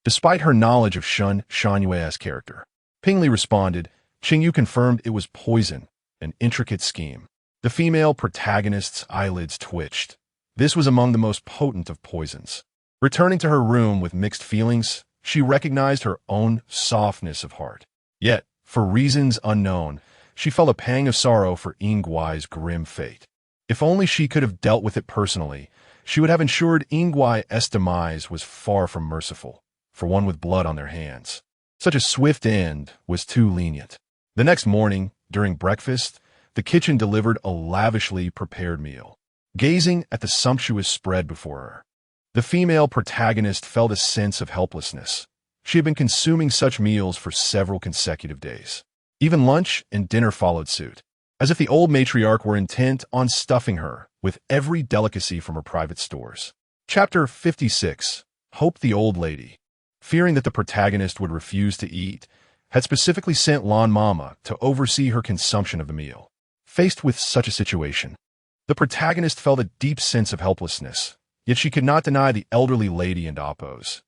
despite her knowledge of Shan Shanyue's character. Pingli responded, Qingyu confirmed it was poison, an intricate scheme. The female protagonist's eyelids twitched. This was among the most potent of poisons. Returning to her room with mixed feelings, she recognized her own softness of heart. Yet, for reasons unknown, she felt a pang of sorrow for Ingwai's grim fate. If only she could have dealt with it personally, she would have ensured Ingwai's demise was far from merciful, for one with blood on their hands. Such a swift end was too lenient. The next morning, during breakfast, the kitchen delivered a lavishly prepared meal. Gazing at the sumptuous spread before her, the female protagonist felt a sense of helplessness. She had been consuming such meals for several consecutive days. Even lunch and dinner followed suit, as if the old matriarch were intent on stuffing her with every delicacy from her private stores. Chapter 56. Hope the old lady, fearing that the protagonist would refuse to eat, had specifically sent Lan Mama to oversee her consumption of the meal. Faced with such a situation, the protagonist felt a deep sense of helplessness, yet she could not deny the elderly lady and Appos'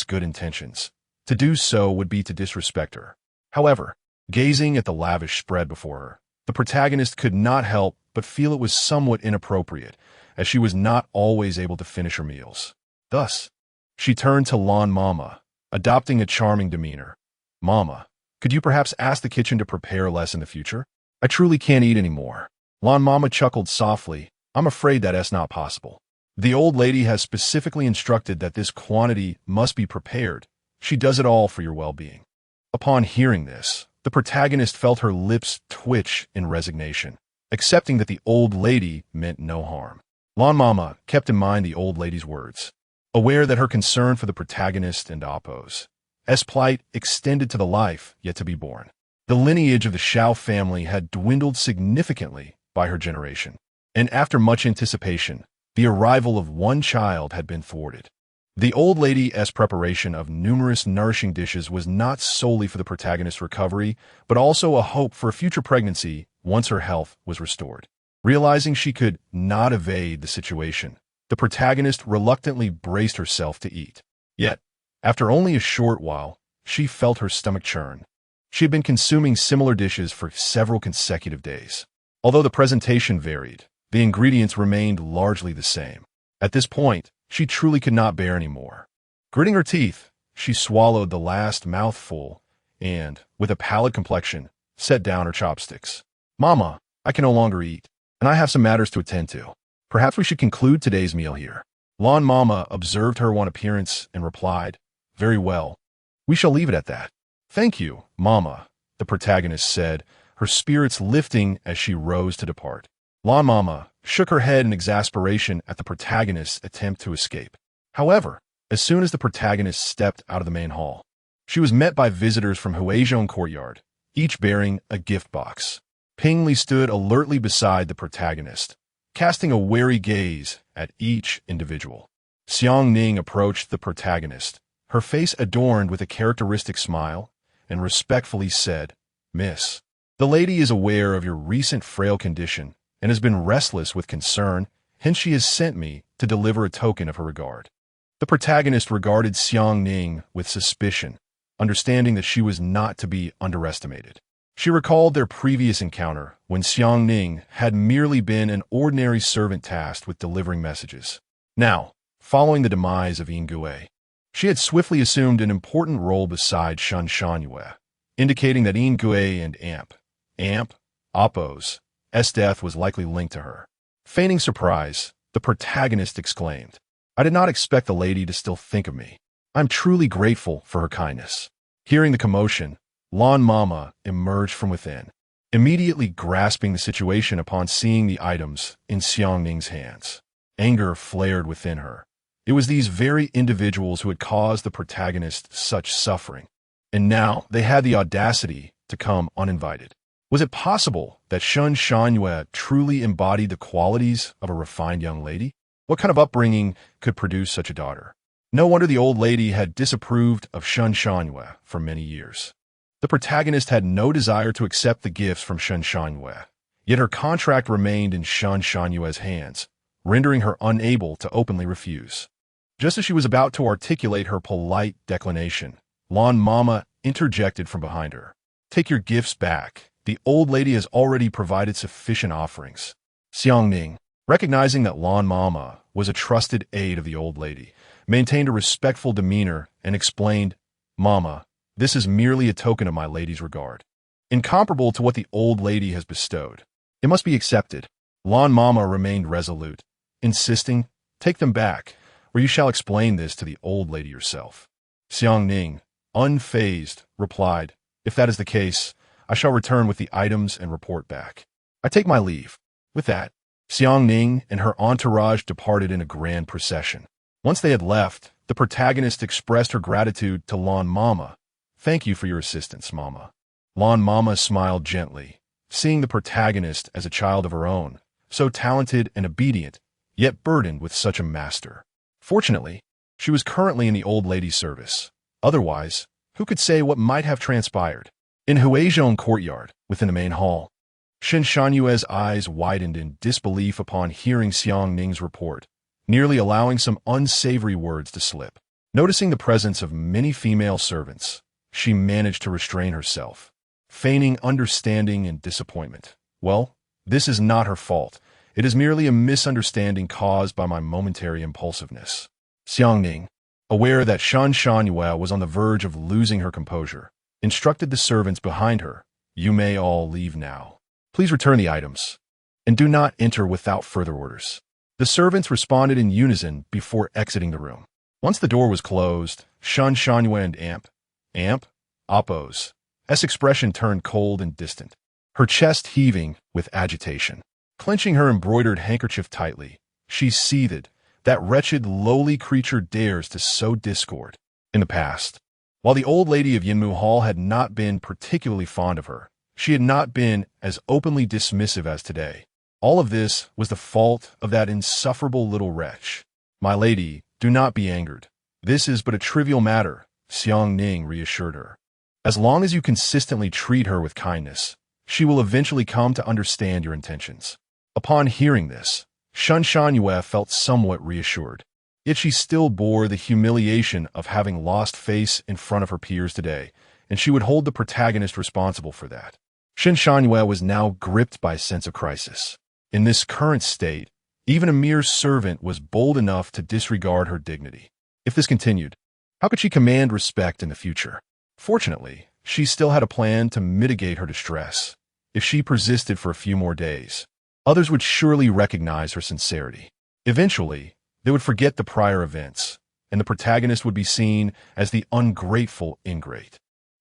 good intentions. To do so would be to disrespect her. However, gazing at the lavish spread before her, the protagonist could not help but feel it was somewhat inappropriate, as she was not always able to finish her meals. Thus, she turned to Lan Mama, adopting a charming demeanor. "Mama, could you perhaps ask the kitchen to prepare less in the future? I truly can't eat anymore." Lan Mama chuckled softly. "I'm afraid that's not possible. The old lady has specifically instructed that this quantity must be prepared. She does it all for your well-being." Upon hearing this, the protagonist felt her lips twitch in resignation, accepting that the old lady meant no harm. Lan Mama kept in mind the old lady's words, aware that her concern for the protagonist and Appo's plight extended to the life yet to be born. The lineage of the Shao family had dwindled significantly by her generation, and after much anticipation, the arrival of one child had been thwarted. The old lady's preparation of numerous nourishing dishes was not solely for the protagonist's recovery, but also a hope for a future pregnancy once her health was restored. Realizing she could not evade the situation, the protagonist reluctantly braced herself to eat. Yet, after only a short while, she felt her stomach churn. She had been consuming similar dishes for several consecutive days. Although the presentation varied, the ingredients remained largely the same. At this point, she truly could not bear any more. Gritting her teeth, she swallowed the last mouthful and, with a pallid complexion, set down her chopsticks. "Mama, I can no longer eat, and I have some matters to attend to. Perhaps we should conclude today's meal here." Lan Mama observed her on appearance and replied, "Very well. We shall leave it at that." "Thank you, Mama," the protagonist said, her spirits lifting as she rose to depart. Lan Mama shook her head in exasperation at the protagonist's attempt to escape. However, as soon as the protagonist stepped out of the main hall, she was met by visitors from Huazhong Courtyard, each bearing a gift box. Ping Li stood alertly beside the protagonist, casting a wary gaze at each individual. Xiang Ning approached the protagonist, her face adorned with a characteristic smile, and respectfully said, "Miss, the lady is aware of your recent frail condition and has been restless with concern, hence she has sent me to deliver a token of her regard." The protagonist regarded Xiang Ning with suspicion, understanding that she was not to be underestimated. She recalled their previous encounter when Xiang Ning had merely been an ordinary servant tasked with delivering messages. Now, following the demise of Yingui, she had swiftly assumed an important role beside Shen Shangyue, indicating that Yingui and Appo's death was likely linked to her. Feigning surprise, the protagonist exclaimed, "I did not expect the lady to still think of me. I'm truly grateful for her kindness." Hearing the commotion, Lan Mama emerged from within, immediately grasping the situation upon seeing the items in Xiang Ning's hands. Anger flared within her. It was these very individuals who had caused the protagonist such suffering, and now they had the audacity to come uninvited. Was it possible that Shen Shangyue truly embodied the qualities of a refined young lady? What kind of upbringing could produce such a daughter? No wonder the old lady had disapproved of Shen Shangyue for many years. The protagonist had no desire to accept the gifts from Shen Shangyue, yet her contract remained in Shen Shangyue's hands, rendering her unable to openly refuse. Just as she was about to articulate her polite declination, Lan Mama interjected from behind her. "Take your gifts back. The old lady has already provided sufficient offerings." Xiang Ning, recognizing that Lan Mama was a trusted aide of the old lady, maintained a respectful demeanor and explained, "Mama, this is merely a token of my lady's regard, incomparable to what the old lady has bestowed. It must be accepted." Lan Mama remained resolute, insisting, "Take them back, or you shall explain this to the old lady yourself." Xiang Ning, unfazed, replied, "If that is the case, I shall return with the items and report back. I take my leave." With that, Xiang Ning and her entourage departed in a grand procession. Once they had left, the protagonist expressed her gratitude to Lan Mama. "Thank you for your assistance, Mama." Lan Mama smiled gently, seeing the protagonist as a child of her own, so talented and obedient, yet burdened with such a master. Fortunately, she was currently in the old lady's service. Otherwise, who could say what might have transpired? In Huazhong Courtyard, within the main hall, Shen Shanyue's eyes widened in disbelief upon hearing Xiang Ning's report, nearly allowing some unsavory words to slip. Noticing the presence of many female servants, she managed to restrain herself, feigning understanding and disappointment. "Well, this is not her fault. It is merely a misunderstanding caused by my momentary impulsiveness. Xiangning, aware that Shan Shangyue was on the verge of losing her composure, instructed the servants behind her, "You may all leave now. Please return the items, and do not enter without further orders." The servants responded in unison before exiting the room. Once the door was closed, Shan Shangyue and Amp, Oppo's expression turned cold and distant, her chest heaving with agitation. Clenching her embroidered handkerchief tightly, she seethed. That wretched, lowly creature dares to sow discord. In the past, while the old lady of Yinmu Hall had not been particularly fond of her, she had not been as openly dismissive as today. All of this was the fault of that insufferable little wretch. "My lady, do not be angered. This is but a trivial matter," Xiang Ning reassured her. "As long as you consistently treat her with kindness, she will eventually come to understand your intentions." Upon hearing this, Shan Shangyue felt somewhat reassured. Yet she still bore the humiliation of having lost face in front of her peers today, and she would hold the protagonist responsible for that. Shan Shangyue was now gripped by a sense of crisis. In this current state, even a mere servant was bold enough to disregard her dignity. If this continued, how could she command respect in the future? Fortunately, she still had a plan to mitigate her distress. If she persisted for a few more days, others would surely recognize her sincerity. Eventually, they would forget the prior events, and the protagonist would be seen as the ungrateful ingrate.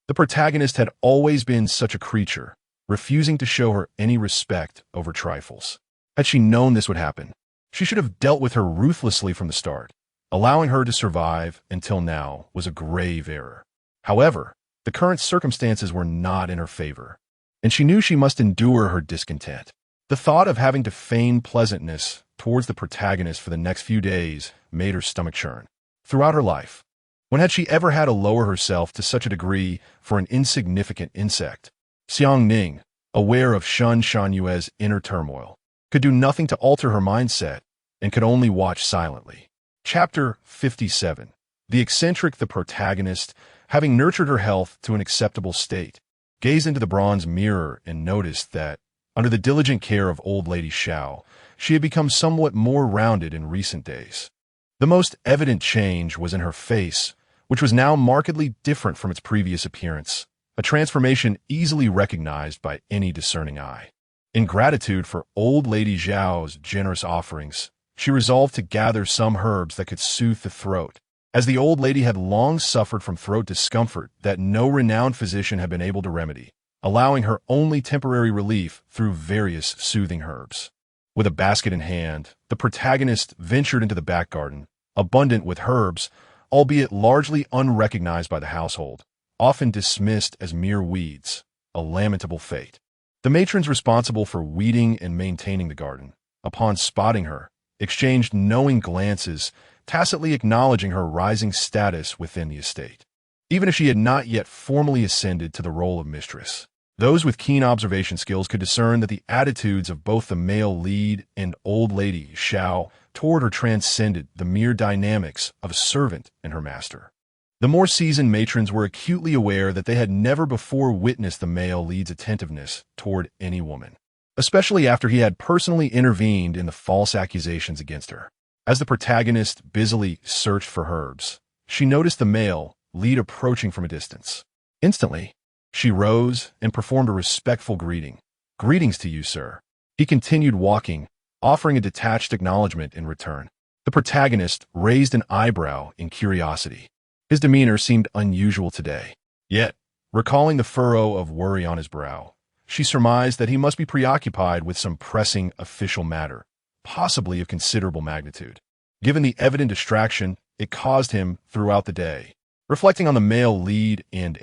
The protagonist had always been such a creature, refusing to show her any respect over trifles. Had she known this would happen, she should have dealt with her ruthlessly from the start. Allowing her to survive until now was a grave error. However, the current circumstances were not in her favor, and she knew she must endure her discontent. The thought of having to feign pleasantness towards the protagonist for the next few days made her stomach churn. Throughout her life, when had she ever had to lower herself to such a degree for an insignificant insect? Xiang Ning, aware of Shan Shanyue's inner turmoil, could do nothing to alter her mindset and could only watch silently. Chapter 57. The eccentric the protagonist, having nurtured her health to an acceptable state, gazed into the bronze mirror and noticed that, under the diligent care of old lady Xiao, she had become somewhat more rounded in recent days. The most evident change was in her face, which was now markedly different from its previous appearance, a transformation easily recognized by any discerning eye. In gratitude for old lady Xiao's generous offerings, she resolved to gather some herbs that could soothe the throat, as the old lady had long suffered from throat discomfort that no renowned physician had been able to remedy, allowing her only temporary relief through various soothing herbs. With a basket in hand, the protagonist ventured into the back garden, abundant with herbs, albeit largely unrecognized by the household, often dismissed as mere weeds, a lamentable fate. The matrons responsible for weeding and maintaining the garden, upon spotting her, exchanged knowing glances, tacitly acknowledging her rising status within the estate. Even if she had not yet formally ascended to the role of mistress, those with keen observation skills could discern that the attitudes of both the male lead and old lady Xiao toward her transcended the mere dynamics of a servant and her master. The more seasoned matrons were acutely aware that they had never before witnessed the male lead's attentiveness toward any woman, especially after he had personally intervened in the false accusations against her. As the protagonist busily searched for herbs, she noticed the male lead approaching from a distance. Instantly, she rose and performed a respectful greeting. "Greetings to you, sir." He continued walking, offering a detached acknowledgement in return. The protagonist raised an eyebrow in curiosity. His demeanor seemed unusual today. Yet, recalling the furrow of worry on his brow, she surmised that he must be preoccupied with some pressing official matter, possibly of considerable magnitude. Given the evident distraction it caused him throughout the day, reflecting on the male lead and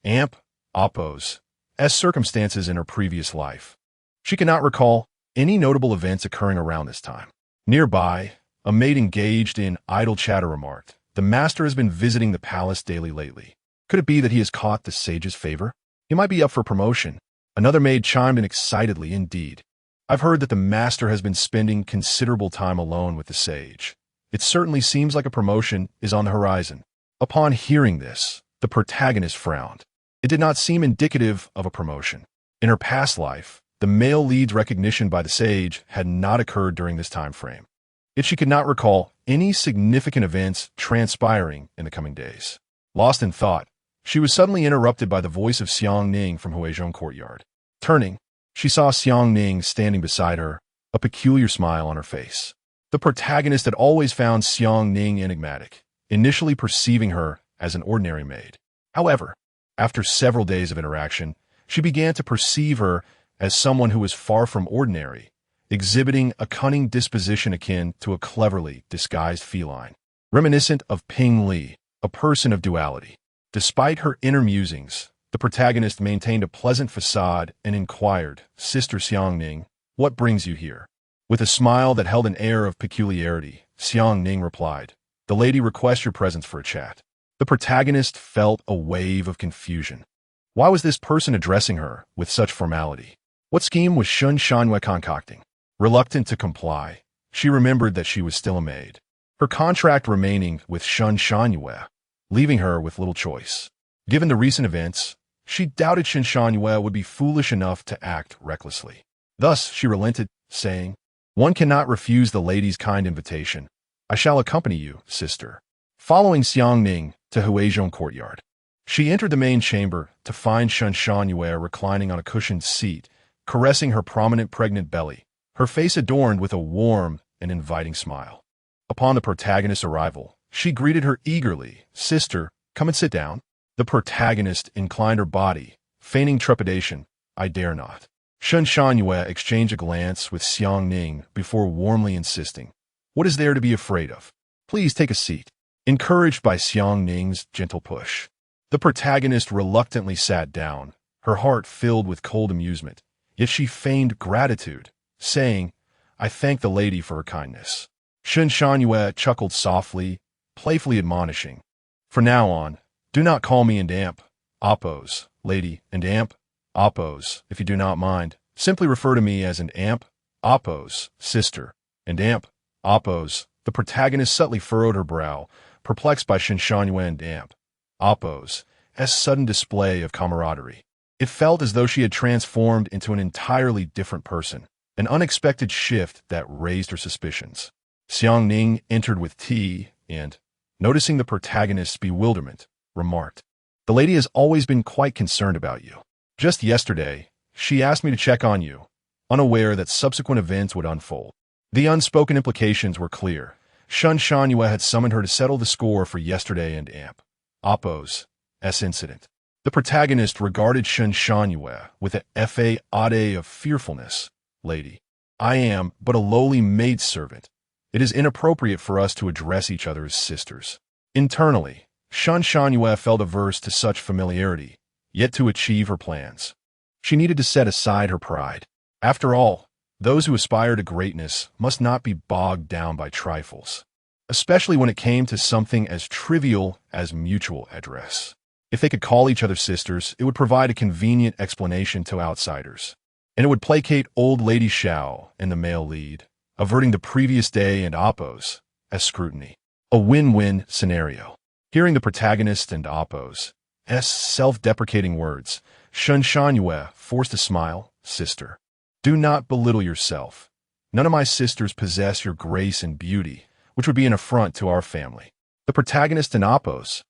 Amp, Oppo's circumstances in her previous life, she could not recall any notable events occurring around this time. Nearby, a maid engaged in idle chatter remarked, "The master has been visiting the palace daily lately. Could it be that he has caught the sage's favor? He might be up for promotion." Another maid chimed in excitedly, "Indeed. I've heard that the master has been spending considerable time alone with the sage. It certainly seems like a promotion is on the horizon." Upon hearing this, the protagonist frowned. It did not seem indicative of a promotion. In her past life, The male lead's recognition by the sage had not occurred during this time frame. Yet she could not recall any significant events transpiring in the coming days. Lost in thought, she was suddenly interrupted by the voice of Xiang Ning from Huizhong courtyard. Turning, she saw Xiang Ning standing beside her, a peculiar smile on her face. The protagonist had always found Xiang Ning enigmatic, initially perceiving her as an ordinary maid. However, after several days of interaction, she began to perceive her as someone who was far from ordinary, exhibiting a cunning disposition akin to a cleverly disguised feline, reminiscent of Ping Li, a person of duality. Despite her inner musings, the protagonist maintained a pleasant facade and inquired, "Sister Xiang Ning, what brings you here?" With a smile that held an air of peculiarity, Xiang Ning replied, "The lady requests your presence for a chat." The protagonist felt a wave of confusion. Why was this person addressing her with such formality? What scheme was Shun Shanyue concocting? Reluctant to comply, she remembered that she was still a maid, her contract remaining with Shun Shanyue, leaving her with little choice. Given the recent events, she doubted Shun Shanyue would be foolish enough to act recklessly. Thus, she relented, saying, "One cannot refuse the lady's kind invitation. I shall accompany you, sister." Following Xiang Ning to Huizhong courtyard, she entered the main chamber to find Shun Shanyue reclining on a cushioned seat, caressing her prominent pregnant belly, her face adorned with a warm and inviting smile. Upon the protagonist's arrival, she greeted her eagerly, "Sister, come and sit down." The protagonist inclined her body, feigning trepidation, "I dare not." Shun Shanyue exchanged a glance with Xiang Ning before warmly insisting, "What is there to be afraid of? Please take a seat." Encouraged by Xiang Ning's gentle push, the protagonist reluctantly sat down, her heart filled with cold amusement, yet she feigned gratitude, saying, "I thank the lady for her kindness." Shun Shanyue chuckled softly, playfully admonishing, "From now on, do not call me and amp, Oppos, lady, and amp, Oppos, if you do not mind. Simply refer to me as an amp, Oppos, sister, and amp, Oppos." The protagonist subtly furrowed her brow, perplexed by Shun Shanyue and amp, Oppos' sudden display of camaraderie. It felt as though she had transformed into an entirely different person, an unexpected shift that raised her suspicions. Xiang Ning entered with tea and, noticing the protagonist's bewilderment, remarked, "The lady has always been quite concerned about you. Just yesterday, she asked me to check on you, unaware that subsequent events would unfold." The unspoken implications were clear. Shun Shanyue had summoned her to settle the score for yesterday and amp, Oppos' incident. The protagonist regarded Shun Shanyue with a fa of fearfulness. "Lady, I am but a lowly maidservant. It is inappropriate for us to address each other as sisters." Internally, Shun Shanyue felt averse to such familiarity, yet to achieve her plans, she needed to set aside her pride. After all, those who aspire to greatness must not be bogged down by trifles, especially when it came to something as trivial as mutual address. If they could call each other sisters, it would provide a convenient explanation to outsiders, and it would placate old Lady Xiao and the male lead, averting the previous day and Oppos' scrutiny. A win-win scenario. Hearing the protagonist and Oppos' self-deprecating words, Shun Shanyue forced a smile. "Sister, do not belittle yourself. None of my sisters possess your grace and beauty, which would be an affront to our family." The protagonist and Oppos'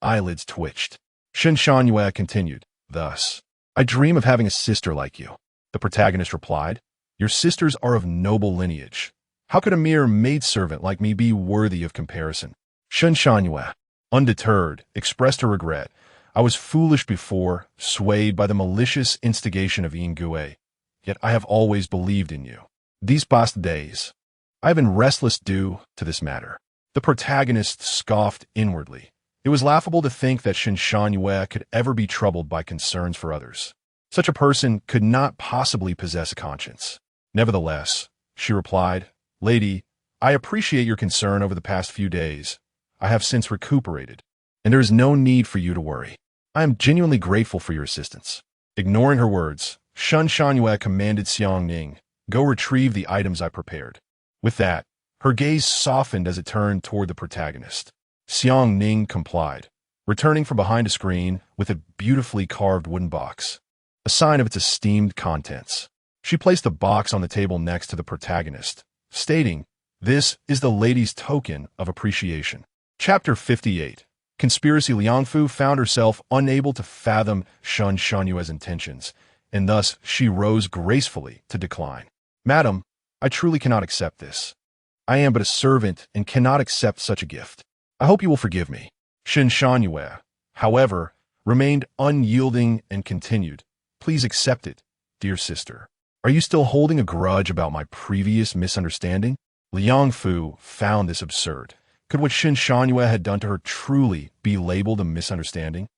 eyelids twitched. Shun Shanyue continued, "Thus, I dream of having a sister like you." The protagonist replied, "Your sisters are of noble lineage. How could a mere maidservant like me be worthy of comparison?" Shun Shanyue, undeterred, expressed her regret. "I was foolish before, swayed by the malicious instigation of Yingui. Yet I have always believed in you. These past days, I have been restless due to this matter." The protagonist scoffed inwardly. It was laughable to think that Shun Shanyue could ever be troubled by concerns for others. Such a person could not possibly possess a conscience. Nevertheless, she replied, "Lady, I appreciate your concern over the past few days. I have since recuperated, and there is no need for you to worry. I am genuinely grateful for your assistance." Ignoring her words, Shun Shanyue commanded Xiang Ning, "Go retrieve the items I prepared." With that, her gaze softened as it turned toward the protagonist. Xiang Ning complied, returning from behind a screen with a beautifully carved wooden box. a sign of its esteemed contents. She placed the box on the table next to the protagonist, stating, "This is the lady's token of appreciation." Chapter 58. Conspiracy. Liangfu found herself unable to fathom Shen Shanyue's intentions, and thus she rose gracefully to decline. "Madam, I truly cannot accept this. I am but a servant and cannot accept such a gift. I hope you will forgive me." Shen Shanyue, however, remained unyielding and continued, "Please accept it, dear sister. Are you still holding a grudge about my previous misunderstanding?" Liangfu found this absurd. Could what Shen Shanyue had done to her truly be labeled a misunderstanding?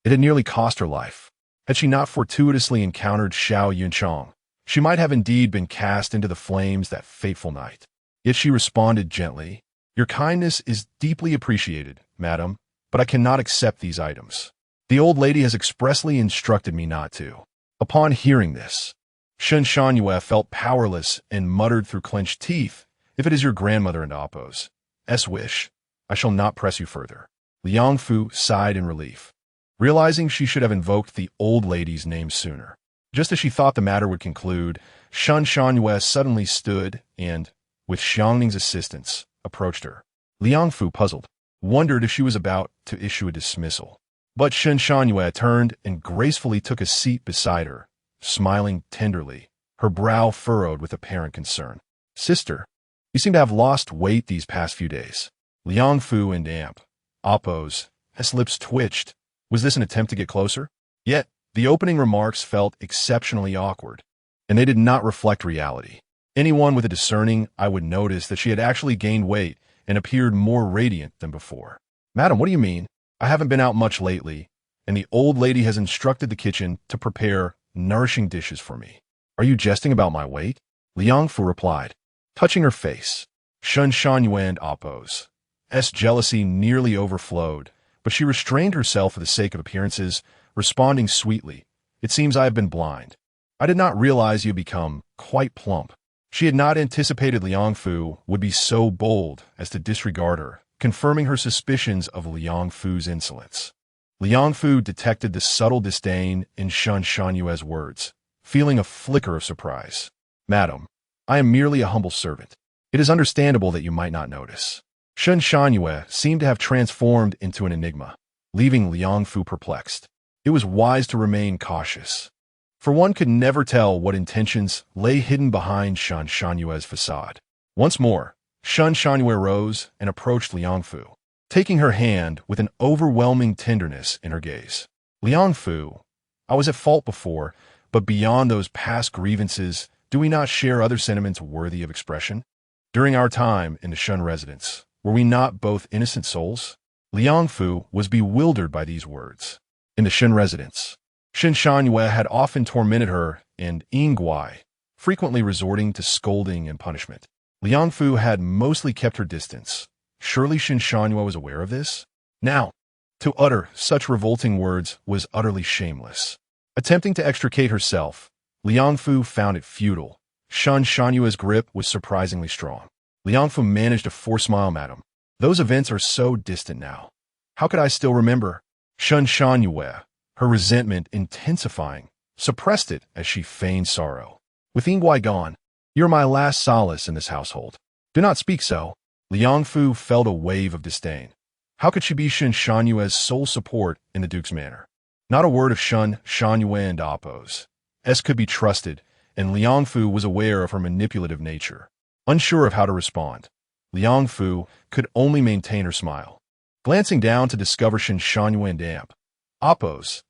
It had nearly cost her life. Had she not fortuitously encountered Xiao Yunchang, she might have indeed been cast into the flames that fateful night. Yet she responded gently, "Your kindness is deeply appreciated, madam, but I cannot accept these items. The old lady has expressly instructed me not to." Upon hearing this, Shen Shanyue felt powerless and muttered through clenched teeth, "If it is your grandmother and Appo's wish, I shall not press you further." Liangfu sighed in relief, realizing she should have invoked the old lady's name sooner. Just as she thought the matter would conclude, Shen Shanyue suddenly stood and, with Xiangning's assistance, approached her. Liangfu, puzzled, wondered if she was about to issue a dismissal. But Shen Shanyue turned and gracefully took a seat beside her, smiling tenderly, her brow furrowed with apparent concern. "Sister, you seem to have lost weight these past few days." Liangfu and Appo's lips twitched. Was this an attempt to get closer? Yet, the opening remarks felt exceptionally awkward, and they did not reflect reality. Anyone with a discerning eye would notice that she had actually gained weight and appeared more radiant than before. "Madam, what do you mean? I haven't been out much lately, and the old lady has instructed the kitchen to prepare nourishing dishes for me. Are you jesting about my weight?" Liangfu replied, touching her face. Shen Shanyue and Appo's jealousy nearly overflowed, but she restrained herself for the sake of appearances, responding sweetly, "It seems I have been blind. I did not realize you had become quite plump." She had not anticipated Liangfu would be so bold as to disregard her, confirming her suspicions of Liangfu's insolence. Liangfu detected the subtle disdain in Shen Shanyue's words, feeling a flicker of surprise. "Madam, I am merely a humble servant. It is understandable that you might not notice." Shen Shanyue seemed to have transformed into an enigma, leaving Liangfu perplexed. It was wise to remain cautious, for one could never tell what intentions lay hidden behind Shen Shanyue's facade. Once more, Shen Shanyue rose and approached Liangfu, taking her hand with an overwhelming tenderness in her gaze. "Liangfu, I was at fault before, but beyond those past grievances, do we not share other sentiments worthy of expression? During our time in the Shen residence, were we not both innocent souls?" Liangfu was bewildered by these words. In the Shen residence, Shen Shanyue had often tormented her and Yingguai, frequently resorting to scolding and punishment. Liangfu had mostly kept her distance. Surely Shen Shanyue was aware of this? Now, to utter such revolting words was utterly shameless. Attempting to extricate herself, Liangfu found it futile. Shen Shanyue's grip was surprisingly strong. Liangfu managed a forced smile, "Madam, those events are so distant now. How could I still remember?" Shen Shanyue, her resentment intensifying, suppressed it as she feigned sorrow. "With Yingguai gone, you're my last solace in this household. Do not speak so." Liangfu felt a wave of disdain. How could she be Shen Shanyue's sole support in the Duke's manor? Not a word of Shen Shanyue and Appo's could be trusted, and Liangfu was aware of her manipulative nature. Unsure of how to respond, Liangfu could only maintain her smile. Glancing down to discover Shen Shanyue and Appo's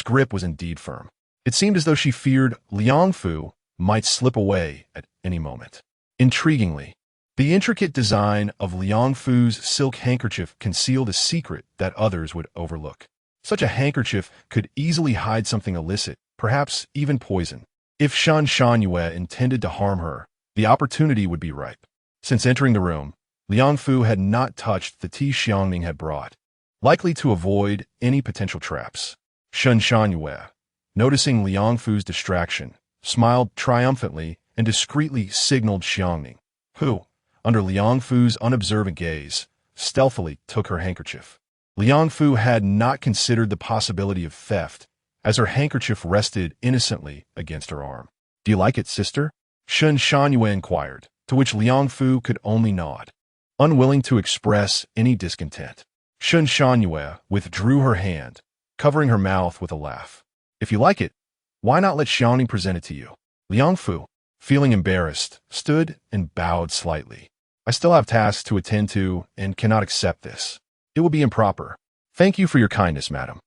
grip was indeed firm. It seemed as though she feared Liangfu might slip away at any moment. Intriguingly, the intricate design of Liangfu's silk handkerchief concealed a secret that others would overlook. Such a handkerchief could easily hide something illicit, perhaps even poison. If Shen Shanyue intended to harm her, the opportunity would be ripe. Since entering the room, Liangfu had not touched the tea Xiangning had brought, likely to avoid any potential traps. Shen Shanyue, noticing Liangfu's distraction, smiled triumphantly and discreetly signaled Xiangning, who, under Liangfu's unobservant gaze, stealthily took her handkerchief. Liangfu had not considered the possibility of theft, as her handkerchief rested innocently against her arm. "Do you like it, sister?" Shun Shangyue inquired, to which Liang Fu could only nod, unwilling to express any discontent. Shun Shangyue withdrew her hand, covering her mouth with a laugh. "If you like it, why not let Xiangning present it to you?" Liang Fu, feeling embarrassed, stood and bowed slightly. "I still have tasks to attend to and cannot accept this. It will be improper. Thank you for your kindness, madam."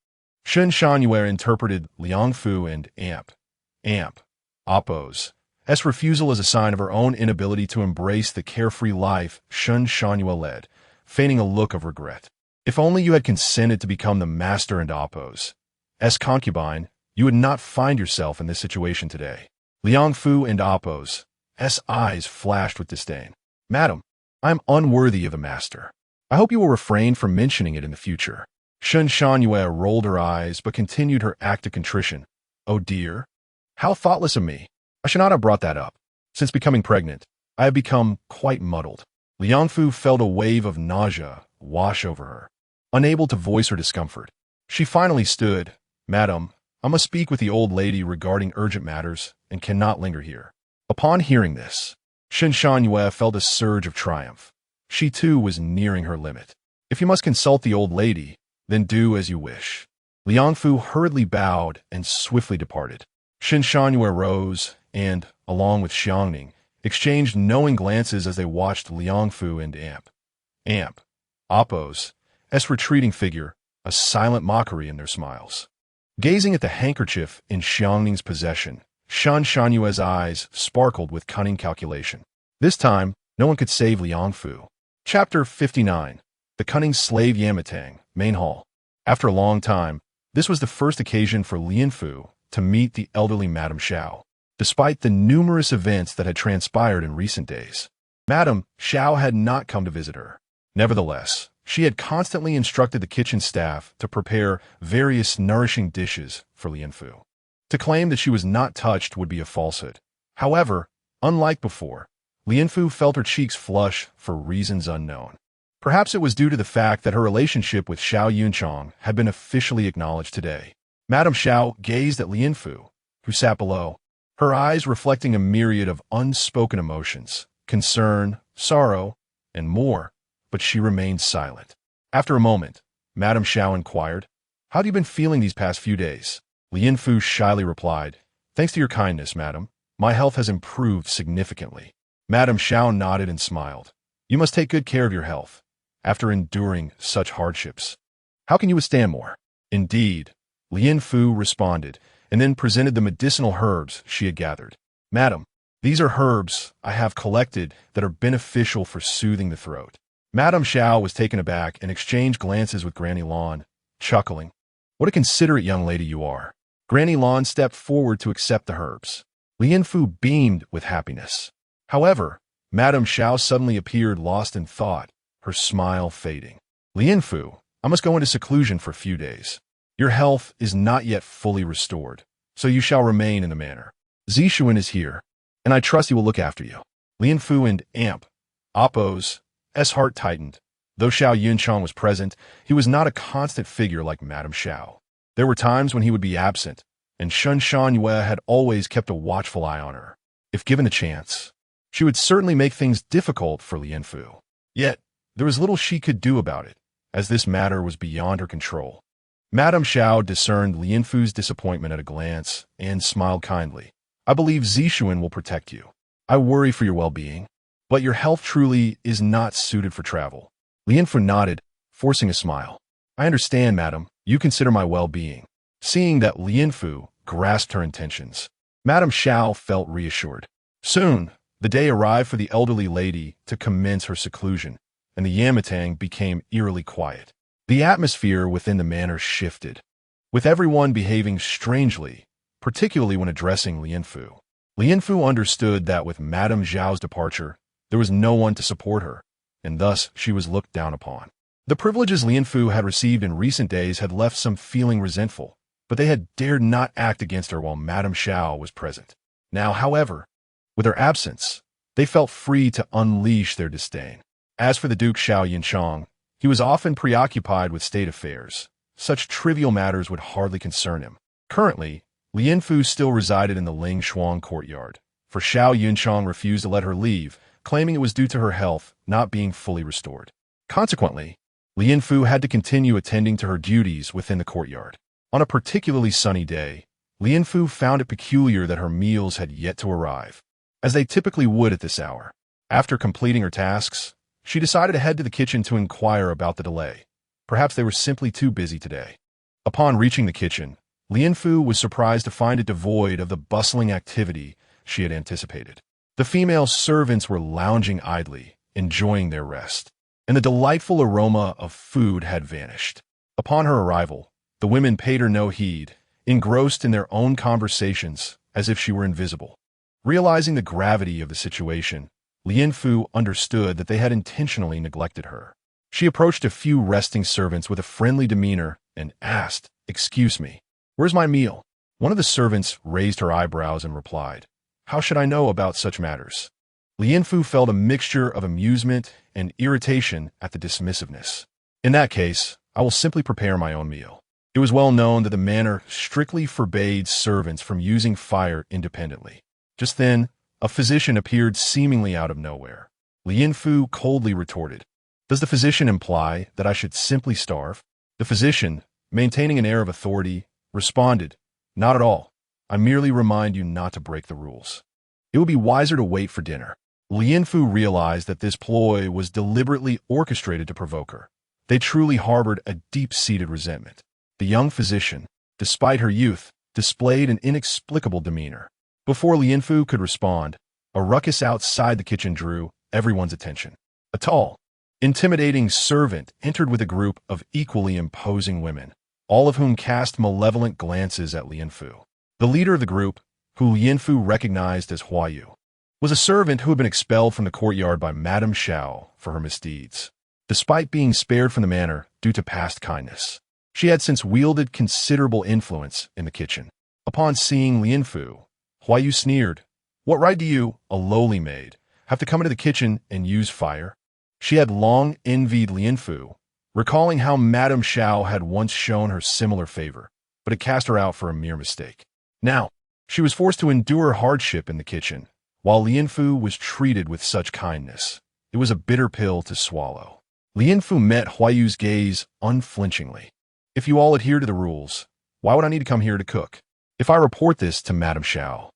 Shun Shangyue interpreted Liang Fu and Appo's refusal as a sign of her own inability to embrace the carefree life Shun Shangyue led, feigning a look of regret. "If only you had consented to become the master and Appo's concubine, you would not find yourself in this situation today." Liang Fu and Appo's eyes flashed with disdain. "Madam, I am unworthy of a master. I hope you will refrain from mentioning it in the future." Shun Shangyue rolled her eyes but continued her act of contrition. "Oh dear, how thoughtless of me. I should not have brought that up. Since becoming pregnant, I have become quite muddled." Liang Fu felt a wave of nausea wash over her. Unable to voice her discomfort, she finally stood. "Madam, I must speak with the old lady regarding urgent matters and cannot linger here." Upon hearing this, Shun Shangyue felt a surge of triumph. She too was nearing her limit. "If you must consult the old lady, then do as you wish." Liang Fu hurriedly bowed and swiftly departed. Shun Shangyue rose and, along with Xiangning, exchanged knowing glances as they watched Liang Fu and Appo's retreating figure, a silent mockery in their smiles. Gazing at the handkerchief in Xiangning's possession, Shun Shangyue's eyes sparkled with cunning calculation. This time, no one could save Liang Fu. Chapter 59. The Cunning Slave Yamatang, Main Hall. After a long time, this was the first occasion for Lian Fu to meet the elderly Madame Xiao. Despite the numerous events that had transpired in recent days, Madame Xiao had not come to visit her. Nevertheless, she had constantly instructed the kitchen staff to prepare various nourishing dishes for Lian Fu. To claim that she was not touched would be a falsehood. However, unlike before, Lian Fu felt her cheeks flush for reasons unknown. Perhaps it was due to the fact that her relationship with Xiao Yunchang had been officially acknowledged today. Madame Xiao gazed at Lian Fu, who sat below, her eyes reflecting a myriad of unspoken emotions, concern, sorrow, and more, but she remained silent. After a moment, Madame Xiao inquired, "How have you been feeling these past few days?" Lian Fu shyly replied, "Thanks to your kindness, madam, my health has improved significantly." Madame Xiao nodded and smiled. "You must take good care of your health, after enduring such hardships. How can you withstand more?" "Indeed," Lian Fu responded, and then presented the medicinal herbs she had gathered. "Madam, these are herbs I have collected that are beneficial for soothing the throat." Madame Xiao was taken aback and exchanged glances with Granny Lan, chuckling. "What a considerate young lady you are." Granny Lan stepped forward to accept the herbs. Lian Fu beamed with happiness. However, Madame Xiao suddenly appeared lost in thought, her smile fading. "Lian Fu, I must go into seclusion for a few days. Your health is not yet fully restored, so you shall remain in the manor. Zishuan is here, and I trust he will look after you." Lian Fu and Appo's heart tightened. Though Xiao Yunchang was present, he was not a constant figure like Madame Xiao. There were times when he would be absent, and Shun Shangyue had always kept a watchful eye on her. If given a chance, she would certainly make things difficult for Lian Fu. Yet, there was little she could do about it, as this matter was beyond her control. Madame Xiao discerned Lian Fu's disappointment at a glance and smiled kindly. "I believe Zishuan will protect you. I worry for your well-being, but your health truly is not suited for travel." Lian Fu nodded, forcing a smile. "I understand, madam. You consider my well-being." Seeing that Lian Fu grasped her intentions, Madame Xiao felt reassured. Soon, the day arrived for the elderly lady to commence her seclusion, and the Yamatang became eerily quiet. The atmosphere within the manor shifted, with everyone behaving strangely, particularly when addressing Lian Fu. Lian Fu understood that with Madame Xiao's departure, there was no one to support her, and thus she was looked down upon. The privileges Lian Fu had received in recent days had left some feeling resentful, but they had dared not act against her while Madame Xiao was present. Now, however, with her absence, they felt free to unleash their disdain. As for the Duke Xiao Yunchang, he was often preoccupied with state affairs. Such trivial matters would hardly concern him. Currently, Lian Fu still resided in the Ling Shuang courtyard, for Xiao Yunchang refused to let her leave, claiming it was due to her health not being fully restored. Consequently, Lian Fu had to continue attending to her duties within the courtyard. On a particularly sunny day, Lian Fu found it peculiar that her meals had yet to arrive, as they typically would at this hour. After completing her tasks, she decided to head to the kitchen to inquire about the delay. Perhaps they were simply too busy today. Upon reaching the kitchen, Lian Fu was surprised to find it devoid of the bustling activity she had anticipated. The female servants were lounging idly, enjoying their rest, and the delightful aroma of food had vanished. Upon her arrival, the women paid her no heed, engrossed in their own conversations as if she were invisible. Realizing the gravity of the situation, Lian Fu understood that they had intentionally neglected her. She approached a few resting servants with a friendly demeanor and asked, "Excuse me, where's my meal?" One of the servants raised her eyebrows and replied, "How should I know about such matters?" Lian Fu felt a mixture of amusement and irritation at the dismissiveness. "In that case, I will simply prepare my own meal." It was well known that the manor strictly forbade servants from using fire independently. Just then, a physician appeared seemingly out of nowhere. Lian Fu coldly retorted, "Does the physician imply that I should simply starve?" The physician, maintaining an air of authority, responded, "Not at all. I merely remind you not to break the rules. It would be wiser to wait for dinner." Lian Fu realized that this ploy was deliberately orchestrated to provoke her. They truly harbored a deep-seated resentment. The young physician, despite her youth, displayed an inexplicable demeanor. Before Lian Fu could respond, a ruckus outside the kitchen drew everyone's attention. A tall, intimidating servant entered with a group of equally imposing women, all of whom cast malevolent glances at Lian Fu. The leader of the group, who Lian Fu recognized as Huayu, was a servant who had been expelled from the courtyard by Madame Xiao for her misdeeds. Despite being spared from the manor due to past kindness, she had since wielded considerable influence in the kitchen. Upon seeing Lian Fu, Huayu sneered, "What right do you, a lowly maid, have to come into the kitchen and use fire?" She had long envied Lian Fu, recalling how Madame Xiao had once shown her similar favor, but had cast her out for a mere mistake. Now, she was forced to endure hardship in the kitchen, while Lian Fu was treated with such kindness. It was a bitter pill to swallow. Lian Fu met Huayu's gaze unflinchingly. "If you all adhere to the rules, why would I need to come here to cook? If I report this to Madame Xiao,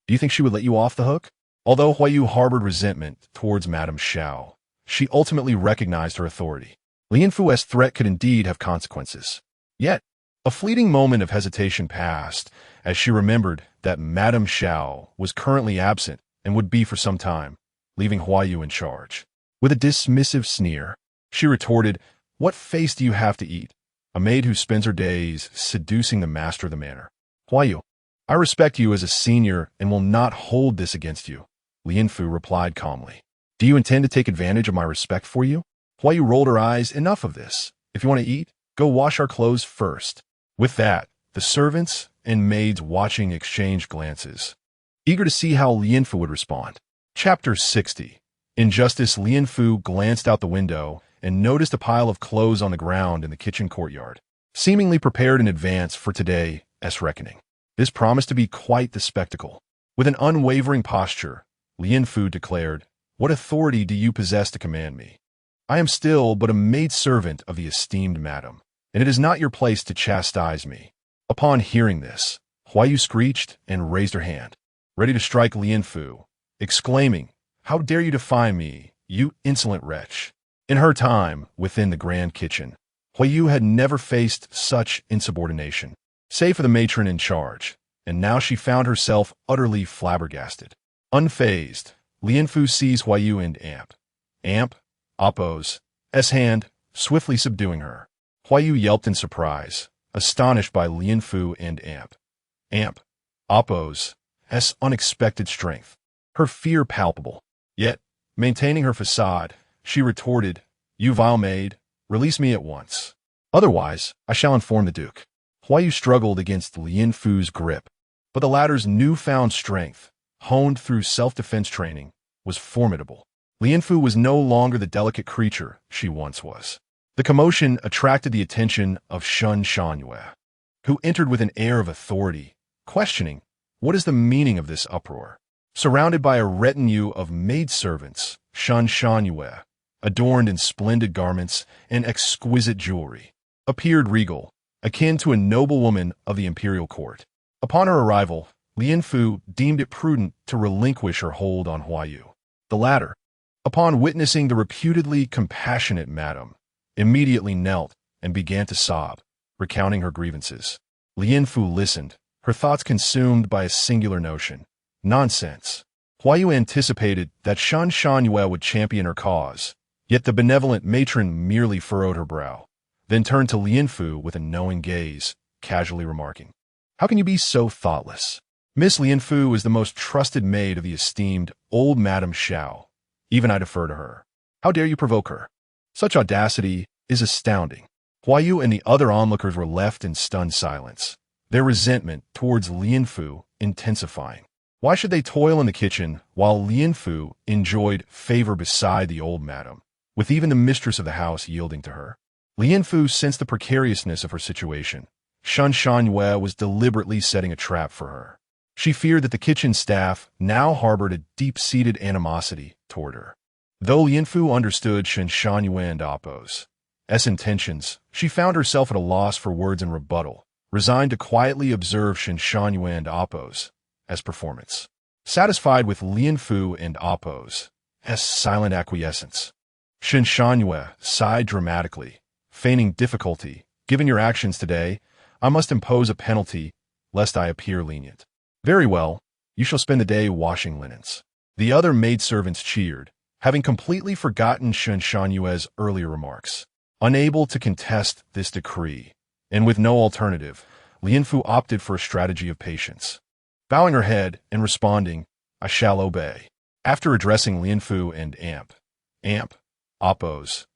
do you think she would let you off the hook?" Although Huayu harbored resentment towards Madame Xiao, she ultimately recognized her authority. Lian Fu's threat could indeed have consequences. Yet, a fleeting moment of hesitation passed as she remembered that Madame Xiao was currently absent and would be for some time, leaving Huayu in charge. With a dismissive sneer, she retorted, "What face do you have to eat? A maid who spends her days seducing the master of the manor. Huayu, I respect you as a senior and will not hold this against you," Lian Fu replied calmly. "Do you intend to take advantage of my respect for you?" Huayu rolled her eyes. "Enough of this. If you want to eat, go wash our clothes first." With that, the servants and maids watching exchanged glances, eager to see how Lian Fu would respond. Chapter 60. In justice, Lian Fu glanced out the window and noticed a pile of clothes on the ground in the kitchen courtyard, seemingly prepared in advance for today's reckoning. This promised to be quite the spectacle. With an unwavering posture, Lian Fu declared, "What authority do you possess to command me? I am still but a maidservant of the esteemed madam, and it is not your place to chastise me." Upon hearing this, Huayu screeched and raised her hand, ready to strike Lian Fu, exclaiming, "How dare you defy me, you insolent wretch!" In her time within the grand kitchen, Huayu had never faced such insubordination, save for the matron in charge, and now she found herself utterly flabbergasted. Unfazed, Lian Fu seized Huayu and Amp, Oppo's hand, swiftly subduing her. Huayu yelped in surprise, astonished by Lian Fu and Oppo's unexpected strength, her fear palpable. Yet, maintaining her facade, she retorted, "You vile maid, release me at once. Otherwise, I shall inform the Duke." Huayu struggled against Lian Fu's grip, but the latter's newfound strength, honed through self-defense training, was formidable. Lian Fu was no longer the delicate creature she once was. The commotion attracted the attention of Shun Shanyue, who entered with an air of authority, questioning, "What is the meaning of this uproar?" Surrounded by a retinue of maidservants, Shan, adorned in splendid garments and exquisite jewelry, appeared regal, akin to a noblewoman of the imperial court. Upon her arrival, Lian Fu deemed it prudent to relinquish her hold on Huayu. The latter, upon witnessing the reputedly compassionate madam, immediately knelt and began to sob, recounting her grievances. Lian Fu listened, her thoughts consumed by a singular notion. Nonsense. Huayu anticipated that Shan would champion her cause, yet the benevolent matron merely furrowed her brow, then turned to Lian Fu with a knowing gaze, casually remarking, "How can you be so thoughtless? Miss Lian Fu is the most trusted maid of the esteemed old Madame Xiao. Even I defer to her. How dare you provoke her?" Such audacity is astounding. Huayu and the other onlookers were left in stunned silence, their resentment towards Lian Fu intensifying. Why should they toil in the kitchen while Lian Fu enjoyed favor beside the old madam, with even the mistress of the house yielding to her? Lian Fu sensed the precariousness of her situation. Shan was deliberately setting a trap for her. She feared that the kitchen staff now harbored a deep-seated animosity toward her. Though Lian Fu understood Shan and Appo's intentions, she found herself at a loss for words in rebuttal, resigned to quietly observe Shan and Appo's performance. Satisfied with Lian Fu and Appo's silent acquiescence, Shan sighed dramatically, feigning difficulty. "Given your actions today, I must impose a penalty, lest I appear lenient." "Very well, you shall spend the day washing linens." The other maidservants cheered, having completely forgotten Shan earlier remarks. Unable to contest this decree, and with no alternative, Lian Fu opted for a strategy of patience. Bowing her head and responding, "I shall obey." After addressing Lian Fu and Appo's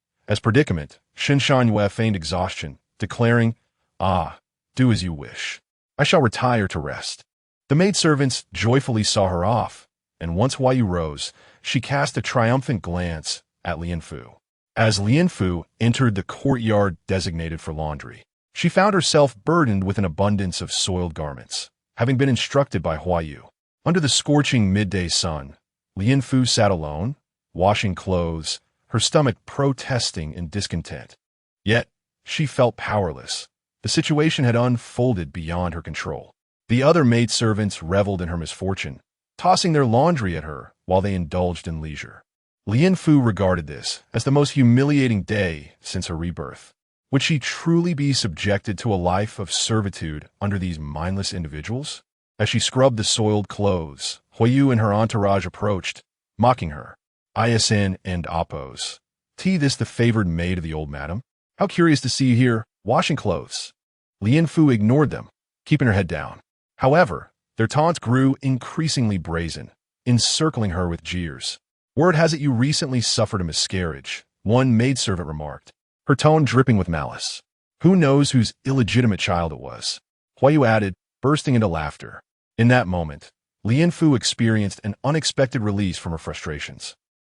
predicament, Shan feigned exhaustion, declaring, "Do as you wish. I shall retire to rest." The maidservants joyfully saw her off, and once Huayu rose, she cast a triumphant glance at Lian Fu. As Lian Fu entered the courtyard designated for laundry, she found herself burdened with an abundance of soiled garments, having been instructed by Huayu. Under the scorching midday sun, Lian Fu sat alone, washing clothes, her stomach protesting in discontent. Yet, she felt powerless. The situation had unfolded beyond her control. The other maidservants reveled in her misfortune, tossing their laundry at her while they indulged in leisure. Lian Fu regarded this as the most humiliating day since her rebirth. Would she truly be subjected to a life of servitude under these mindless individuals? As she scrubbed the soiled clothes, Huayu and her entourage approached, mocking her. "Isin and Appo's. This the favored maid of the old madam? How curious to see you here, washing clothes." Lian Fu ignored them, keeping her head down. However, their taunts grew increasingly brazen, encircling her with jeers. "Word has it you recently suffered a miscarriage," one maidservant remarked, her tone dripping with malice. "Who knows whose illegitimate child it was?" Huayu added, bursting into laughter. In that moment, Lian Fu experienced an unexpected release from her frustrations.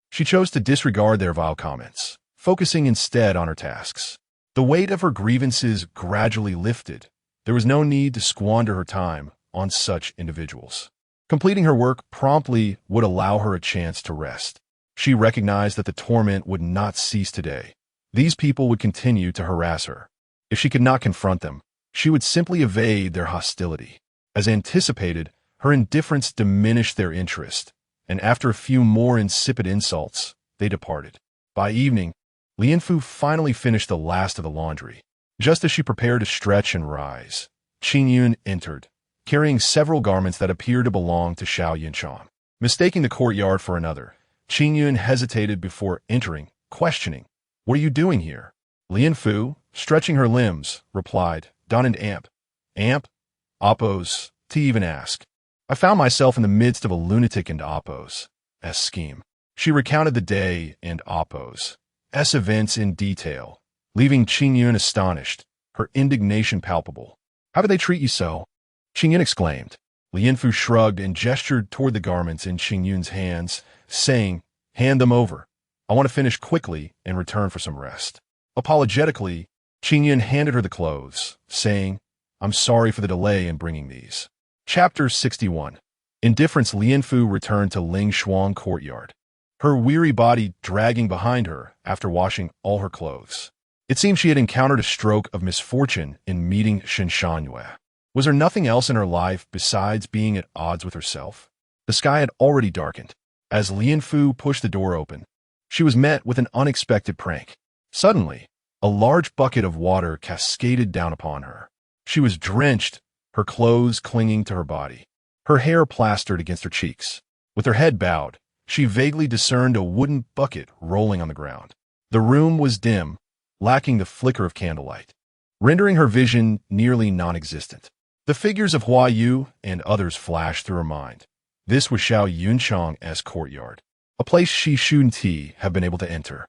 She chose to disregard their vile comments, focusing instead on her tasks. The weight of her grievances gradually lifted. There was no need to squander her time on such individuals. Completing her work promptly would allow her a chance to rest. She recognized that the torment would not cease today. These people would continue to harass her. If she could not confront them, she would simply evade their hostility. As anticipated, her indifference diminished their interest, and after a few more insipid insults, they departed. By evening, Lian Fu finally finished the last of the laundry. Just as she prepared to stretch and rise, Qin Yun entered, carrying several garments that appeared to belong to Xiao Yinchang. Mistaking the courtyard for another, Qin Yun hesitated before entering, questioning, "What are you doing here?" Lian Fu, stretching her limbs, replied, "Don and Appo's, to even ask. I found myself in the midst of a lunatic and Appo's scheme." She recounted the day and Appo's events in detail, leaving Qin Yun astonished, her indignation palpable. "How could they treat you so?" Qin Yun exclaimed. Lian Fu shrugged and gestured toward the garments in Qin Yun's hands, saying, "Hand them over. I want to finish quickly and return for some rest." Apologetically, Qin Yun handed her the clothes, saying, I'm sorry for the delay in bringing these. Chapter 61. Indifference. Lianfu returned to Ling Shuang courtyard, her weary body dragging behind her after washing all her clothes. It seemed she had encountered a stroke of misfortune in meeting Shen Shangyue. Was there nothing else in her life besides being at odds with herself? The sky had already darkened. As Lianfu pushed the door open, she was met with an unexpected prank. Suddenly, a large bucket of water cascaded down upon her. She was drenched, her clothes clinging to her body, her hair plastered against her cheeks. With her head bowed, she vaguely discerned a wooden bucket rolling on the ground. The room was dim, lacking the flicker of candlelight, rendering her vision nearly non-existent. The figures of Hua Yu and others flashed through her mind. This was Xiao Yunchang's courtyard, a place she shouldn't have been able to enter.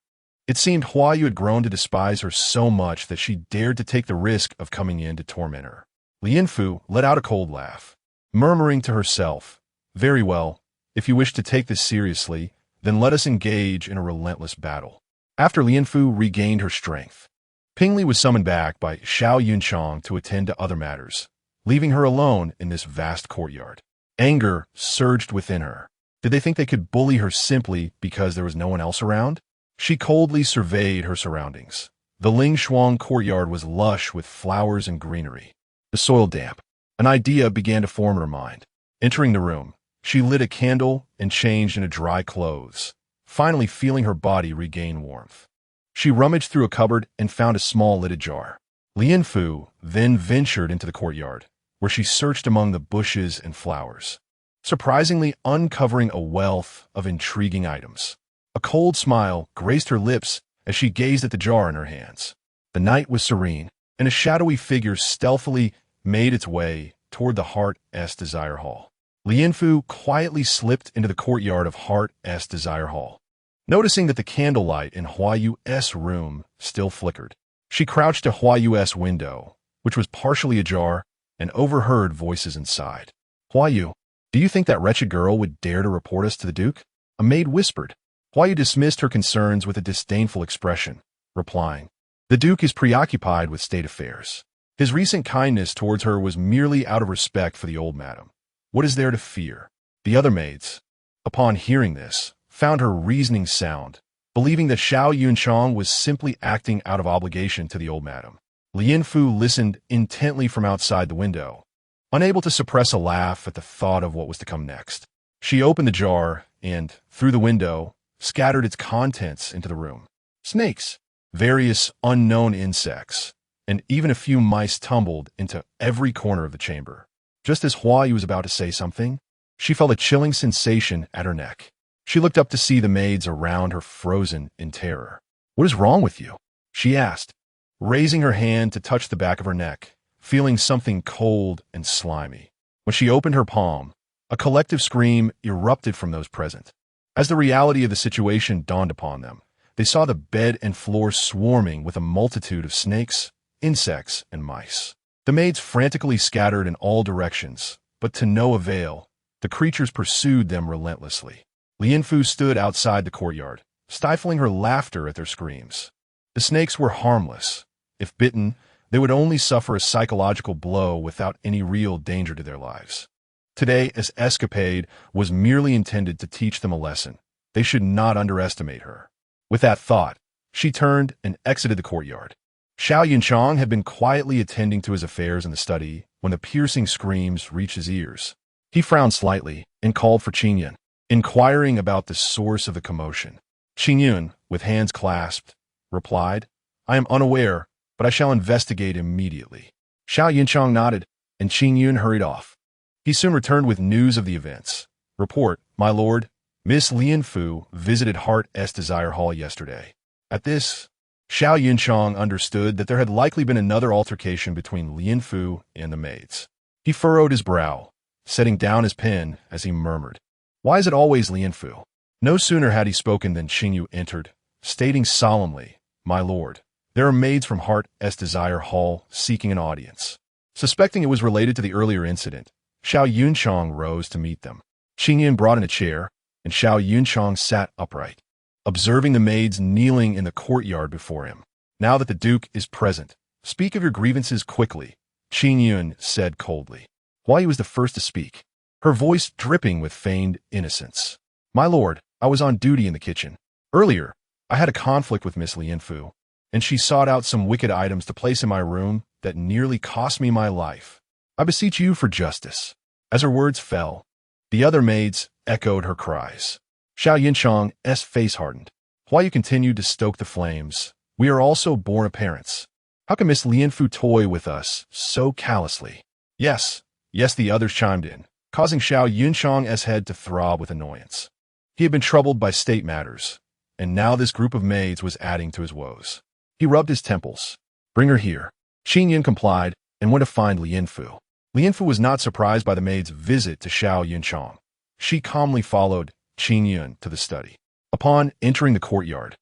It seemed Hua Yu had grown to despise her so much that she dared to take the risk of coming in to torment her. Lianfu let out a cold laugh, murmuring to herself, "Very well, if you wish to take this seriously, then let us engage in a relentless battle." After Lianfu regained her strength, Pingli was summoned back by Xiao Yunchang to attend to other matters, leaving her alone in this vast courtyard. Anger surged within her. Did they think they could bully her simply because there was no one else around? She coldly surveyed her surroundings. The Ling Shuang courtyard was lush with flowers and greenery, the soil damp. An idea began to form in her mind. Entering the room, she lit a candle and changed into dry clothes, finally feeling her body regain warmth. She rummaged through a cupboard and found a small lidded jar. Lianfu then ventured into the courtyard, where she searched among the bushes and flowers, surprisingly uncovering a wealth of intriguing items. A cold smile graced her lips as she gazed at the jar in her hands. The night was serene, and a shadowy figure stealthily made its way toward the Heart's Desire Hall. Lianfu quietly slipped into the courtyard of Heart's Desire Hall. Noticing that the candlelight in Hua Yu's room still flickered, she crouched to Hua Yu's window, which was partially ajar, and overheard voices inside. "Hua Yu, do you think that wretched girl would dare to report us to the Duke?" A maid whispered. Hua Yu dismissed her concerns with a disdainful expression, replying, "The Duke is preoccupied with state affairs. His recent kindness towards her was merely out of respect for the old madam. What is there to fear?" The other maids, upon hearing this, found her reasoning sound, believing that Xiao Yunchang was simply acting out of obligation to the old madam. Lianfu listened intently from outside the window, unable to suppress a laugh at the thought of what was to come next. She opened the jar and, through the window, scattered its contents into the room. Snakes, various unknown insects, and even a few mice tumbled into every corner of the chamber. Just as Hua Yu was about to say something, she felt a chilling sensation at her neck. She looked up to see the maids around her frozen in terror. "What is wrong with you?" she asked, raising her hand to touch the back of her neck, feeling something cold and slimy. When she opened her palm, a collective scream erupted from those present. As the reality of the situation dawned upon them, they saw the bed and floor swarming with a multitude of snakes, insects, and mice. The maids frantically scattered in all directions, but to no avail. The creatures pursued them relentlessly. Lianfu stood outside the courtyard, stifling her laughter at their screams. The snakes were harmless. If bitten, they would only suffer a psychological blow without any real danger to their lives. Today's escapade was merely intended to teach them a lesson. They should not underestimate her. With that thought, she turned and exited the courtyard. Xiao Yunchang had been quietly attending to his affairs in the study when the piercing screams reached his ears. He frowned slightly and called for Qingyun, inquiring about the source of the commotion. Qingyun, with hands clasped, replied, "I am unaware, but I shall investigate immediately." Xiao Yunchang nodded, and Qingyun hurried off. He soon returned with news of the events. "Report, my lord. Miss Lianfu visited Heart's Desire Hall yesterday." At this, Xiao Yunchang understood that there had likely been another altercation between Lianfu and the maids. He furrowed his brow, setting down his pen as he murmured, "Why is it always Lianfu?" No sooner had he spoken than Qingyu entered, stating solemnly, "My lord, there are maids from Heart's Desire Hall seeking an audience." Suspecting it was related to the earlier incident, Xiao Yunchang rose to meet them. Qingyun brought in a chair, and Xiao Yunchang sat upright, observing the maids kneeling in the courtyard before him. "Now that the Duke is present, speak of your grievances quickly. Qin Yun said coldly. Huayu was the first to speak, her voice dripping with feigned innocence. My lord, I was on duty in the kitchen. Earlier, I had a conflict with Miss Lianfu, and she sought out some wicked items to place in my room that nearly cost me my life. I beseech you for justice. As her words fell, the other maids echoed her cries. Xiao Yinchang's face hardened. Huayu continued to stoke the flames. We are also born of parents. How can Miss Lianfu toy with us so callously? Yes, the others chimed in, causing Xiao Yunchang's head to throb with annoyance. He had been troubled by state matters, and now this group of maids was adding to his woes. He rubbed his temples. Bring her here. Qin Yun complied and went to find Lianfu. Lianfu was not surprised by the maid's visit to Xiao Yunchang. She calmly followed Qin Yun to the study. Upon entering the courtyard,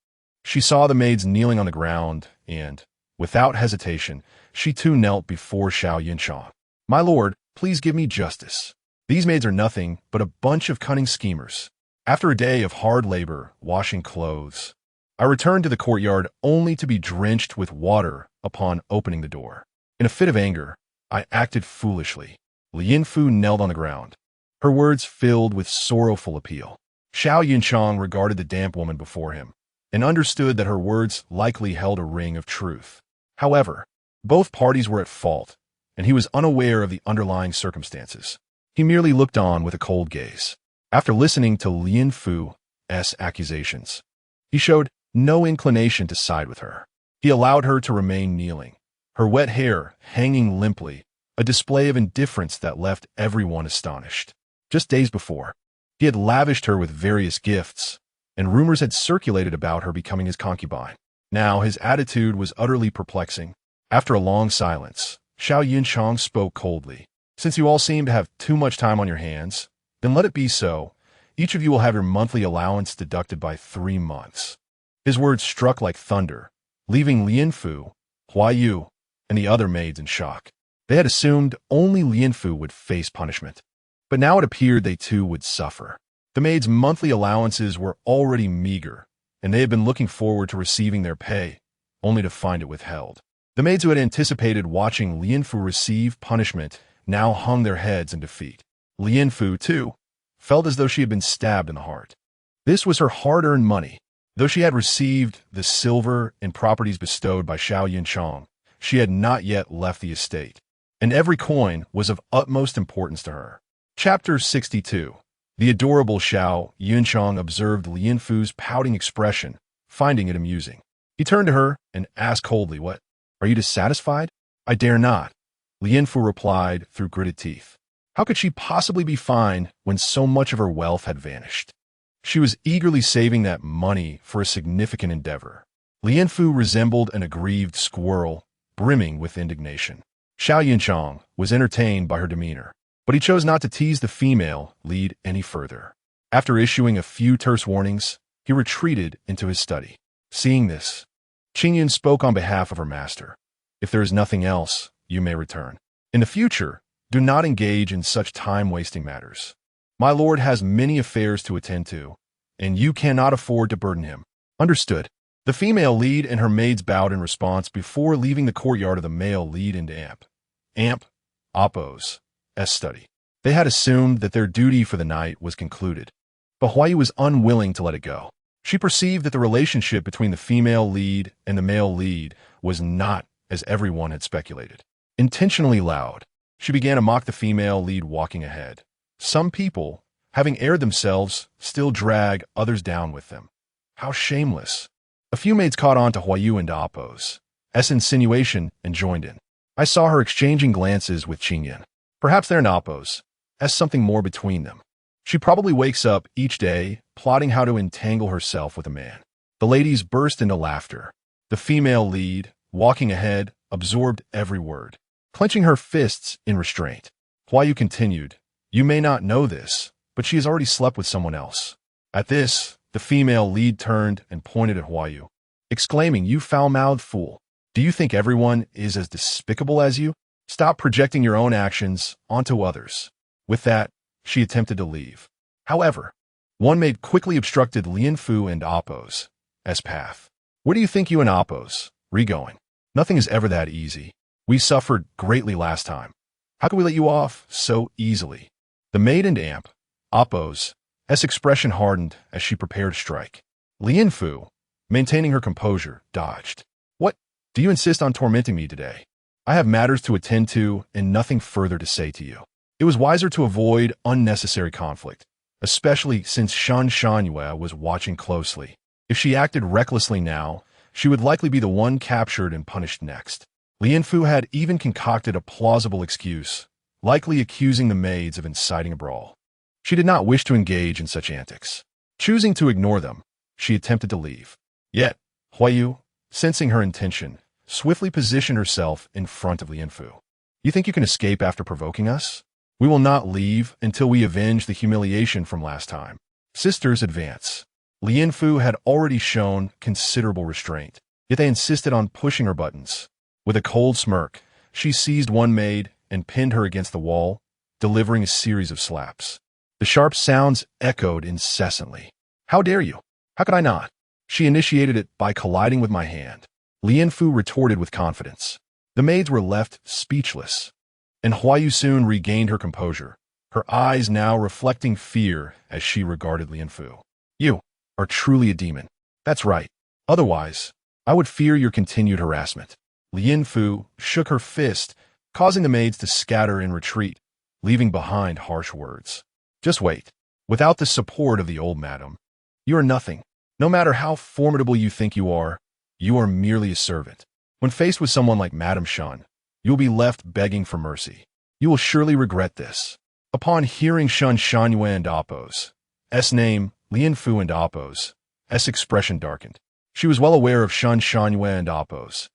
she saw the maids kneeling on the ground and, without hesitation, she too knelt before Xiao Yunchang. My lord, please give me justice. These maids are nothing but a bunch of cunning schemers. After a day of hard labor washing clothes, I returned to the courtyard only to be drenched with water upon opening the door. In a fit of anger, I acted foolishly. Lianfu knelt on the ground, her words filled with sorrowful appeal. Xiao Yunchang regarded the damp woman before him and understood that her words likely held a ring of truth. However, both parties were at fault, and he was unaware of the underlying circumstances. He merely looked on with a cold gaze. After listening to Lianfu's accusations, he showed no inclination to side with her. He allowed her to remain kneeling, her wet hair hanging limply, a display of indifference that left everyone astonished. Just days before, he had lavished her with various gifts, and rumors had circulated about her becoming his concubine. Now his attitude was utterly perplexing. After a long silence, Xiao Yunchang spoke coldly. Since you all seem to have too much time on your hands, then let it be so. Each of you will have your monthly allowance deducted by 3 months. His words struck like thunder, leaving Lianfu, Huayu, and the other maids in shock. They had assumed only Lianfu would face punishment, but now it appeared they too would suffer. The maids' monthly allowances were already meager, and they had been looking forward to receiving their pay, only to find it withheld. The maids who had anticipated watching Lianfu receive punishment now hung their heads in defeat. Lianfu, too, felt as though she had been stabbed in the heart. This was her hard-earned money. Though she had received the silver and properties bestowed by Xiao Yunchang, she had not yet left the estate, and every coin was of utmost importance to her. Chapter 62. The adorable Xiao Yunchang observed Lianfu's pouting expression, finding it amusing. He turned to her and asked coldly, "What? Are you dissatisfied?" "I dare not," Lianfu replied through gritted teeth. How could she possibly be fine when so much of her wealth had vanished? She was eagerly saving that money for a significant endeavor. Lianfu resembled an aggrieved squirrel, brimming with indignation. Xiao Yunchang was entertained by her demeanor, but he chose not to tease the female lead any further. After issuing a few terse warnings, he retreated into his study. Seeing this, Qin Yun spoke on behalf of her master. "If there is nothing else, you may return. In the future, do not engage in such time-wasting matters. My lord has many affairs to attend to, and you cannot afford to burden him." Understood. The female lead and her maids bowed in response before leaving the courtyard of the male lead into Appo's study. They had assumed that their duty for the night was concluded, but Huayu was unwilling to let it go. She perceived that the relationship between the female lead and the male lead was not as everyone had speculated. Intentionally loud, she began to mock the female lead walking ahead. Some people, having aired themselves, still drag others down with them. How shameless. A few maids caught on to Huayu and Appo's insinuation and joined in. I saw her exchanging glances with Qin Yun. Perhaps they're Appo's something more between them. She probably wakes up each day plotting how to entangle herself with a man. The ladies burst into laughter. The female lead, walking ahead, absorbed every word, clenching her fists in restraint. Huayu continued, "You may not know this, but she has already slept with someone else." At this, the female lead turned and pointed at Huayu, exclaiming, "You foul-mouthed fool! Do you think everyone is as despicable as you? Stop projecting your own actions onto others." With that, she attempted to leave. However, one maid quickly obstructed Lianfu and Appo's path. "Where do you think you and Appo's going? Nothing is ever that easy." We suffered greatly last time. How could we let you off so easily? The maid and amp, Appo's expression hardened as she prepared to strike. Lian Fu, maintaining her composure, dodged. What? Do you insist on tormenting me today? I have matters to attend to and nothing further to say to you. It was wiser to avoid unnecessary conflict, especially since Shan Shanyue was watching closely. If she acted recklessly now, she would likely be the one captured and punished next. Lian Fu had even concocted a plausible excuse, likely accusing the maids of inciting a brawl. She did not wish to engage in such antics. Choosing to ignore them, she attempted to leave. Yet, Huayu, sensing her intention, swiftly positioned herself in front of Lian Fu. You think you can escape after provoking us? We will not leave until we avenge the humiliation from last time. Sisters advance. Lian Fu had already shown considerable restraint, yet they insisted on pushing her buttons. With a cold smirk, she seized one maid and pinned her against the wall, delivering a series of slaps. The sharp sounds echoed incessantly. How dare you? How could I not? She initiated it by colliding with my hand. Lian Fu retorted with confidence. The maids were left speechless, and Huayu soon regained her composure, her eyes now reflecting fear as she regarded Lian Fu. You are truly a demon. That's right. Otherwise, I would fear your continued harassment. Lian Fu shook her fist, causing the maids to scatter in retreat, leaving behind harsh words. Just wait. Without the support of the old madam, you are nothing. No matter how formidable you think you are merely a servant. When faced with someone like Madame Shan, you will be left begging for mercy. You will surely regret this. Upon hearing Shan Shanyue and Appo's name, Lian Fu and Appo's expression darkened. She was well aware of Shan Shanyue and Appo's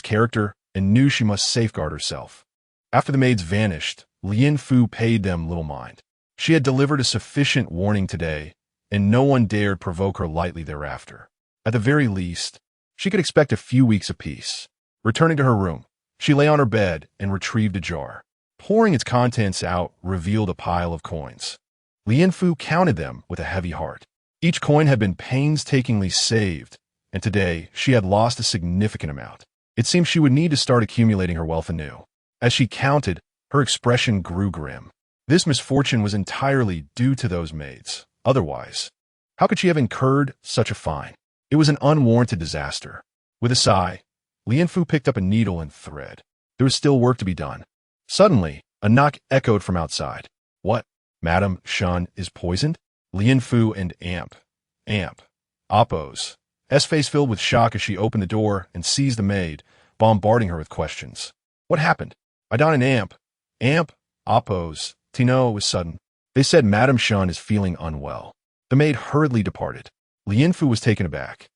character and knew she must safeguard herself. After the maids vanished, Lian Fu paid them little mind. She had delivered a sufficient warning today, and no one dared provoke her lightly thereafter. At the very least, she could expect a few weeks of peace. Returning to her room, she lay on her bed and retrieved a jar. Pouring its contents out revealed a pile of coins. Lian Fu counted them with a heavy heart. Each coin had been painstakingly saved, and today she had lost a significant amount. It seemed she would need to start accumulating her wealth anew. As she counted, her expression grew grim. This misfortune was entirely due to those maids. Otherwise, how could she have incurred such a fine? It was an unwarranted disaster. With a sigh, Lian Fu picked up a needle and thread. There was still work to be done. Suddenly, a knock echoed from outside. What? Madame Shan is poisoned? Lian Fu and Amp, Appo's face filled with shock as she opened the door and seized the maid, bombarding her with questions. What happened? Idon and Amp, Appo's Tino was sudden. They said Madame Shan is feeling unwell. The maid hurriedly departed. Lian Fu was taken aback,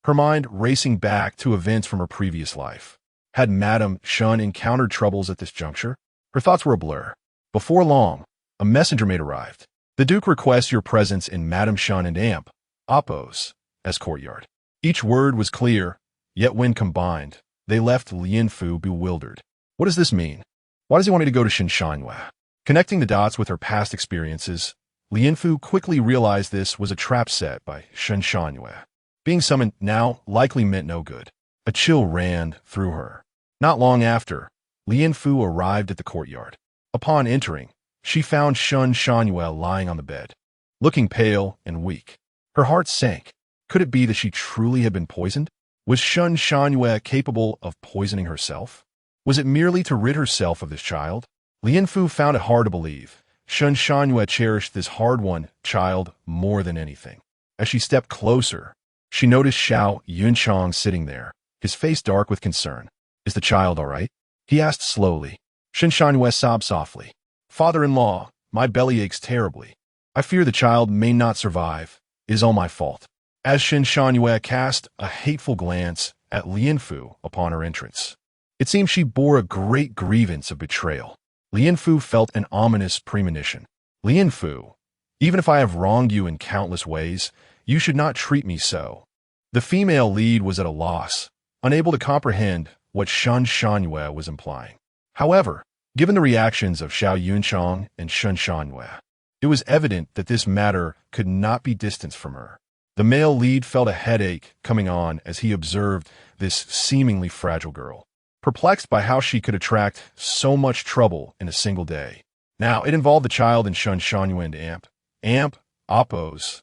her mind racing back to events from her previous life. Had Madame Shan encountered troubles at this juncture? Her thoughts were a blur. Before long, a messenger maid arrived. The Duke requests your presence in Madame Shan and Amp, Appo's courtyard. Each word was clear, yet when combined, they left Lian Fu bewildered. What does this mean? Why does he want me to go to Shinshanhua? Connecting the dots with her past experiences, Lian Fu quickly realized this was a trap set by Shinshanhua. Being summoned now likely meant no good. A chill ran through her. Not long after, Lian Fu arrived at the courtyard. Upon entering, she found Shun Shanyue lying on the bed, looking pale and weak. Her heart sank. Could it be that she truly had been poisoned? Was Shun Shanyue capable of poisoning herself? Was it merely to rid herself of this child? Lian Fu found it hard to believe. Shun Shanyue cherished this hard-won child more than anything. As she stepped closer, she noticed Xiao Yunchang sitting there, his face dark with concern. Is the child all right? He asked slowly. Shun Shanyue sobbed softly. Father-in-law, my belly aches terribly. I fear the child may not survive. It is all my fault. As Shin Shanyue cast a hateful glance at Lian Fu upon her entrance, it seemed she bore a great grievance of betrayal. Lian Fu felt an ominous premonition. Lian Fu, even if I have wronged you in countless ways, you should not treat me so. The female lead was at a loss, unable to comprehend what Shan Shanyue was implying. However, given the reactions of Xiao Yunchang and Shun Shanyue, it was evident that this matter could not be distanced from her. The male lead felt a headache coming on as he observed this seemingly fragile girl. perplexed by how she could attract so much trouble in a single day. Now, it involved the child in Shun Shanyue and Amp, Appo's,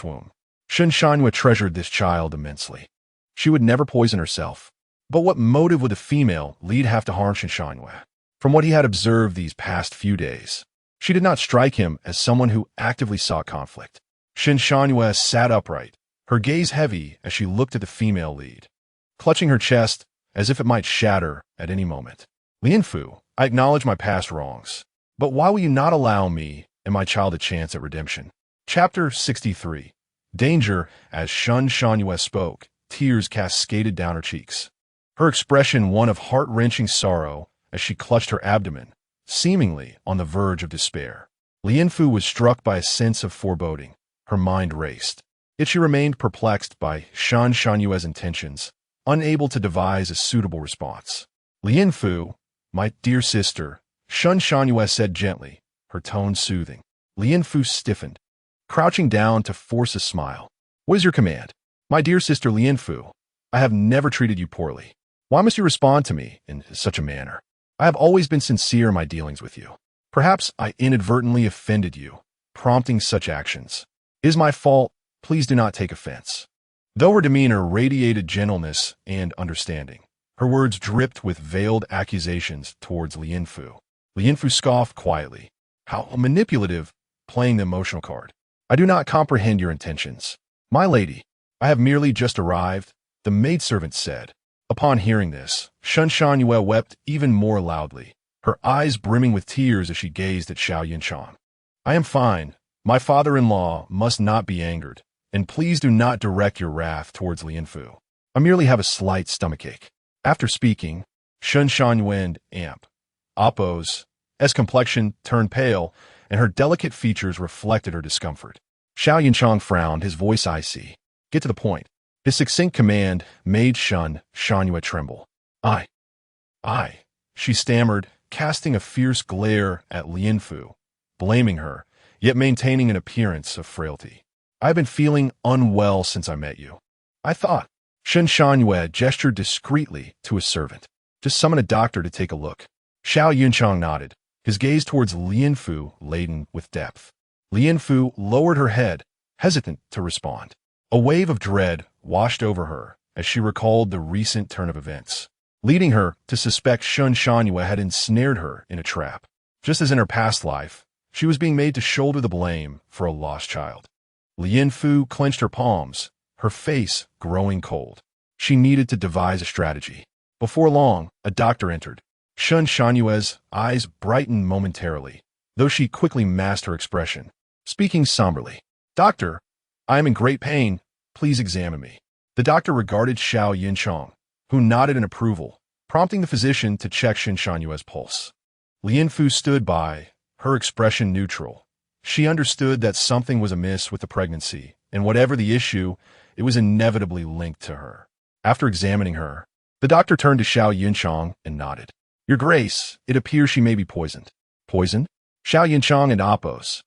womb. Shun Shanyue treasured this child immensely. She would never poison herself. But what motive would the female lead have to harm Shun Shanyue? From what he had observed these past few days, she did not strike him as someone who actively sought conflict. Shun Shanyue sat upright, her gaze heavy as she looked at the female lead, clutching her chest as if it might shatter at any moment. Lianfu, I acknowledge my past wrongs, but why will you not allow me and my child a chance at redemption? Chapter 63. Danger. As Shun Shanyue spoke, tears cascaded down her cheeks, her expression one of heart-wrenching sorrow as she clutched her abdomen, seemingly on the verge of despair. Lianfu was struck by a sense of foreboding. Her mind raced. Yet she remained perplexed by Shun Shanyue's intentions, unable to devise a suitable response. Lianfu, my dear sister, Shun Shanyue said gently, her tone soothing. Lianfu stiffened, crouching down to force a smile. What is your command? My dear sister Lianfu, I have never treated you poorly. Why must you respond to me in such a manner? I have always been sincere in my dealings with you. Perhaps I inadvertently offended you, prompting such actions. It is my fault. Please do not take offense. Though her demeanor radiated gentleness and understanding, her words dripped with veiled accusations towards Lianfu. Lianfu scoffed quietly. How manipulative, playing the emotional card. I do not comprehend your intentions. My lady, I have merely just arrived, the maidservant said. Upon hearing this, Shun Shanyue wept even more loudly, her eyes brimming with tears as she gazed at Xiao Yunchang. I am fine. My father-in-law must not be angered, and please do not direct your wrath towards Lianfu. I merely have a slight stomachache. After speaking, Shun Shanyue and Appo's complexion turned pale, and her delicate features reflected her discomfort. Xiao Yunchang frowned, his voice icy. Get to the point. His succinct command made Shun Shanyue tremble. I, she stammered, casting a fierce glare at Lianfu, blaming her, yet maintaining an appearance of frailty. I have been feeling unwell since I met you. I thought. Shun Shanyue gestured discreetly to his servant. Just summon a doctor to take a look. Xiao Yunchang nodded, his gaze towards Lianfu laden with depth. Lianfu lowered her head, hesitant to respond. A wave of dread washed over her as she recalled the recent turn of events, leading her to suspect Shun Shanyue had ensnared her in a trap. Just as in her past life, she was being made to shoulder the blame for a lost child. Lianfu clenched her palms, her face growing cold. She needed to devise a strategy. Before long, a doctor entered. Shun Shanyue's eyes brightened momentarily, though she quickly masked her expression, speaking somberly. Doctor, I am in great pain. Please examine me. The doctor regarded Xiao Yunchang, who nodded in approval, prompting the physician to check Shun Shanyue's pulse. Lianfu stood by, her expression neutral. She understood that something was amiss with the pregnancy, and whatever the issue, it was inevitably linked to her. After examining her, the doctor turned to Xiao Yunchang and nodded. Your Grace, it appears she may be poisoned. Poisoned? Xiao Yunchang and Appo's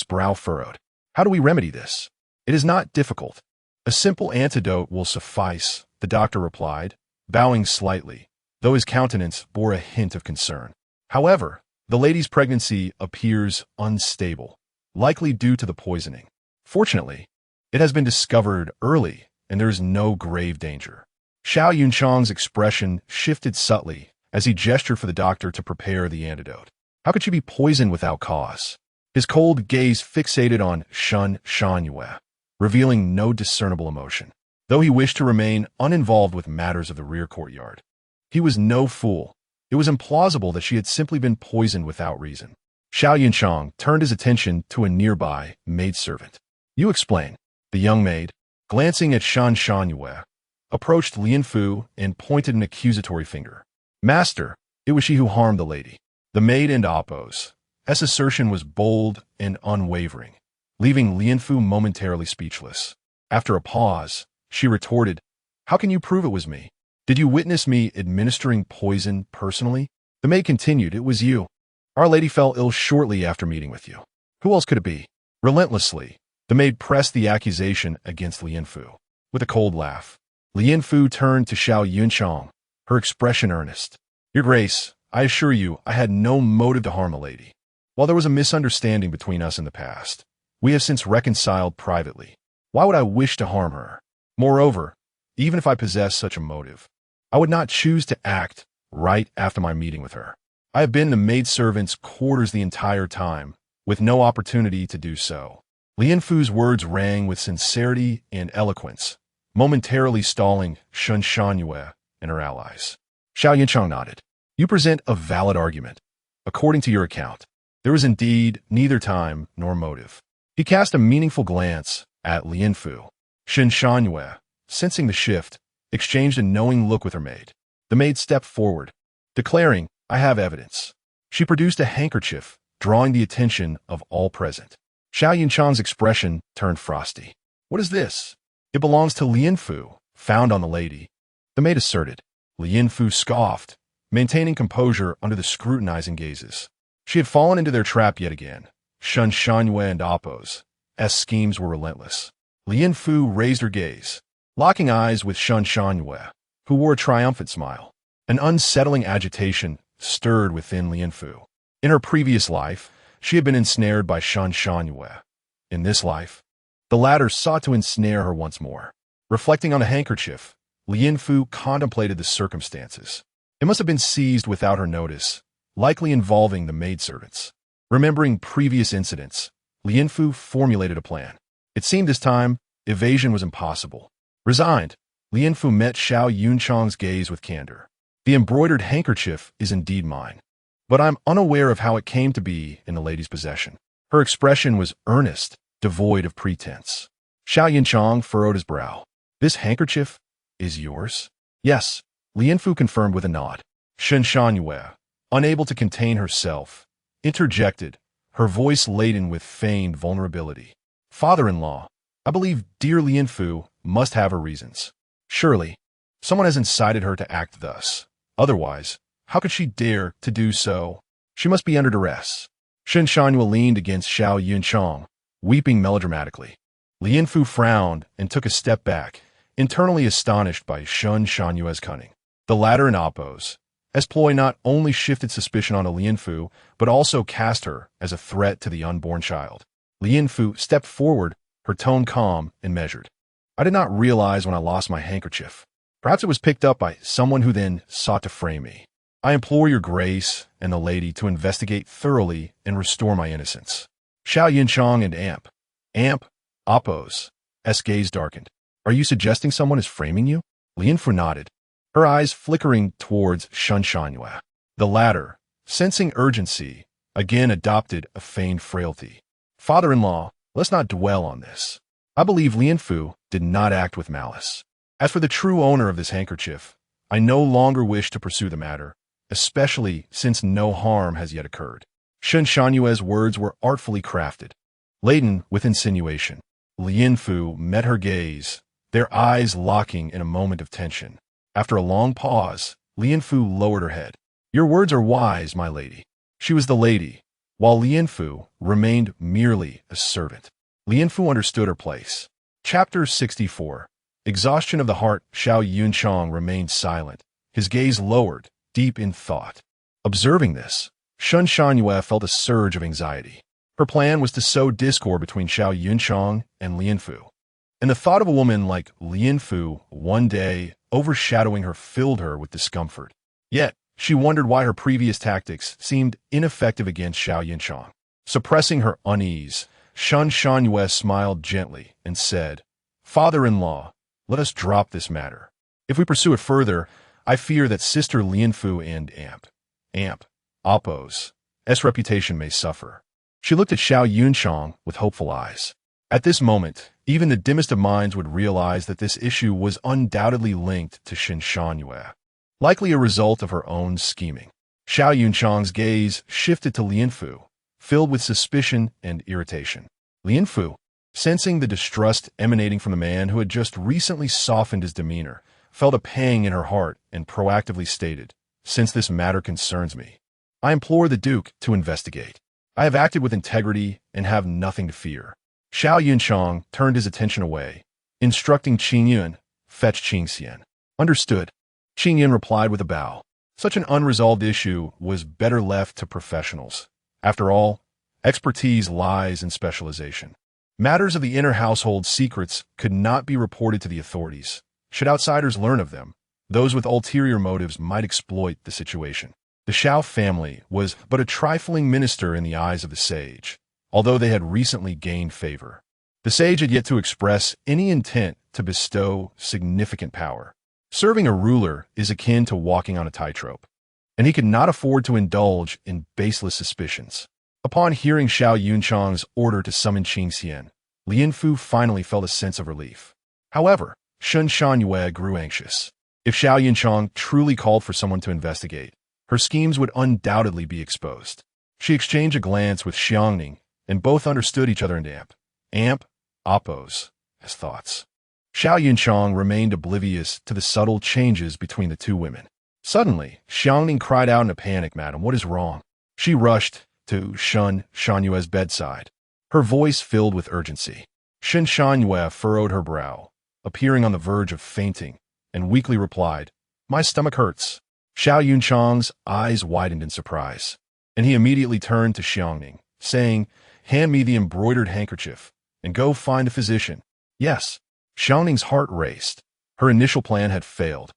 brow furrowed. How do we remedy this? It is not difficult. A simple antidote will suffice, the doctor replied, bowing slightly, though his countenance bore a hint of concern. However, the lady's pregnancy appears unstable, likely due to the poisoning. Fortunately, it has been discovered early, and there is no grave danger. Xiao Yunchang's expression shifted subtly as he gestured for the doctor to prepare the antidote. How could she be poisoned without cause? His cold gaze fixated on Shun Shanyue, revealing no discernible emotion. Though he wished to remain uninvolved with matters of the rear courtyard, he was no fool. It was implausible that she had simply been poisoned without reason. Xiao Yunchang turned his attention to a nearby maidservant. You explain. The young maid, glancing at Shun Shanyue, approached Lianfu and pointed an accusatory finger. Master, it was she who harmed the lady. The maid and Appo's assertion was bold and unwavering, leaving Lianfu momentarily speechless. After a pause, she retorted, How can you prove it was me? Did you witness me administering poison personally? The maid continued, It was you. Our lady fell ill shortly after meeting with you. Who else could it be? Relentlessly, the maid pressed the accusation against Lianfu. With a cold laugh, Lianfu turned to Xiao Yunchang. her expression earnest. Your Grace, I assure you, I had no motive to harm the lady. While there was a misunderstanding between us in the past, we have since reconciled privately. Why would I wish to harm her? Moreover, even if I possessed such a motive, I would not choose to act right after my meeting with her. I have been in the maidservant's quarters the entire time, with no opportunity to do so. Lian Fu's words rang with sincerity and eloquence, momentarily stalling Shen Shangyue and her allies. Xiao Yinchang nodded. You present a valid argument. According to your account, there was indeed neither time nor motive. He cast a meaningful glance at Lian Fu. Shen Shangyue, sensing the shift, exchanged a knowing look with her maid. The maid stepped forward, declaring, I have evidence. She produced a handkerchief, drawing the attention of all present. Xiao Yinchang's expression turned frosty. What is this? It belongs to Lian Fu, found on the lady. The maid asserted. Lian Fu scoffed, maintaining composure under the scrutinizing gazes. She had fallen into their trap yet again. Shen Shangyue and Appo's schemes were relentless. Lian Fu raised her gaze, locking eyes with Shen Shangyue, who wore a triumphant smile. An unsettling agitation stirred within Lian Fu. In her previous life, she had been ensnared by Shen Shangyue. In this life, the latter sought to ensnare her once more. Reflecting on the handkerchief, Lian Fu contemplated the circumstances. It must have been seized without her notice, likely involving the maidservants. Remembering previous incidents, Lian Fu formulated a plan. It seemed this time, evasion was impossible. Resigned, Lian Fu met Xiao Yunchang's gaze with candor. The embroidered handkerchief is indeed mine, but I'm unaware of how it came to be in the lady's possession. Her expression was earnest, devoid of pretense. Xiao Yunchang furrowed his brow. This handkerchief is yours? Yes, Lian Fu confirmed with a nod. Shen Shangyue, unable to contain herself, interjected, her voice laden with feigned vulnerability. Father-in-law, I believe dear Lian Fu must have her reasons. Surely, someone has incited her to act thus. Otherwise, how could she dare to do so? She must be under duress. Shen Shangyue leaned against Xiao Yunchang, weeping melodramatically. Lian Fu frowned and took a step back, internally astonished by Shen Shanyue's cunning. The latter and Appo's ploy not only shifted suspicion onto Lian Fu, but also cast her as a threat to the unborn child. Lian Fu stepped forward, her tone calm and measured. I did not realize when I lost my handkerchief. Perhaps it was picked up by someone who then sought to frame me. I implore your grace and the lady to investigate thoroughly and restore my innocence. Xiao Yinchang and Appo's gaze darkened. Are you suggesting someone is framing you? Lian Fu nodded, her eyes flickering towards Shen Shangyue. The latter, sensing urgency, again adopted a feigned frailty. Father-in-law, let's not dwell on this. I believe Lian Fu did not act with malice. As for the true owner of this handkerchief, I no longer wish to pursue the matter, especially since no harm has yet occurred. Shen Shanyue's words were artfully crafted, laden with insinuation. Lian Fu met her gaze, their eyes locking in a moment of tension. After a long pause, Lian Fu lowered her head. Your words are wise, my lady. She was the lady, while Lian Fu remained merely a servant. Lian Fu understood her place. Chapter 64. Exhaustion of the heart. Xiao Yunchang remained silent, his gaze lowered, deep in thought. Observing this, Shen Shangyue felt a surge of anxiety. Her plan was to sow discord between Xiao Yunchang and Lian Fu. And the thought of a woman like Lian Fu one day overshadowing her filled her with discomfort. Yet, she wondered why her previous tactics seemed ineffective against Xiao Yunchang. Suppressing her unease, Shen Shangyue smiled gently and said, Father-in-law, let us drop this matter. If we pursue it further, I fear that Sister Lian Fu and Appo's reputation may suffer. She looked at Xiao Yunchang with hopeful eyes. At this moment, even the dimmest of minds would realize that this issue was undoubtedly linked to Shen Shangyue, likely a result of her own scheming. Xiao Yunchang's gaze shifted to Lian Fu, filled with suspicion and irritation. Lian Fu, sensing the distrust emanating from the man who had just recently softened his demeanor, felt a pang in her heart and proactively stated, Since this matter concerns me, I implore the Duke to investigate. I have acted with integrity and have nothing to fear. Xiao Yunchang turned his attention away, instructing Qing Yun, fetch Qing Xian. Understood. Qing Yin replied with a bow. Such an unresolved issue was better left to professionals. After all, expertise lies in specialization. Matters of the inner household secrets could not be reported to the authorities. Should outsiders learn of them, those with ulterior motives might exploit the situation. The Shao family was but a trifling minister in the eyes of the sage, although they had recently gained favor. The sage had yet to express any intent to bestow significant power. Serving a ruler is akin to walking on a tightrope, and he could not afford to indulge in baseless suspicions. Upon hearing Xiao Yunchang's order to summon Qing Xian, Lian Fu finally felt a sense of relief. However, Shun Shangyue grew anxious. If Xiao Yunchang truly called for someone to investigate, her schemes would undoubtedly be exposed. She exchanged a glance with Xiangning, and both understood each other in oppose, as thoughts. Xiao Yunchang remained oblivious to the subtle changes between the two women. Suddenly, Xiangning cried out in a panic, "Madam, what is wrong?" She rushed to Shun Shanyue's bedside, her voice filled with urgency. Shun Shanyue furrowed her brow, appearing on the verge of fainting, and weakly replied, "My stomach hurts." Xiao Yunchang's eyes widened in surprise, and he immediately turned to Xiangning, saying, "Hand me the embroidered handkerchief, and go find a physician." Yes. Xiangning's heart raced. Her initial plan had failed,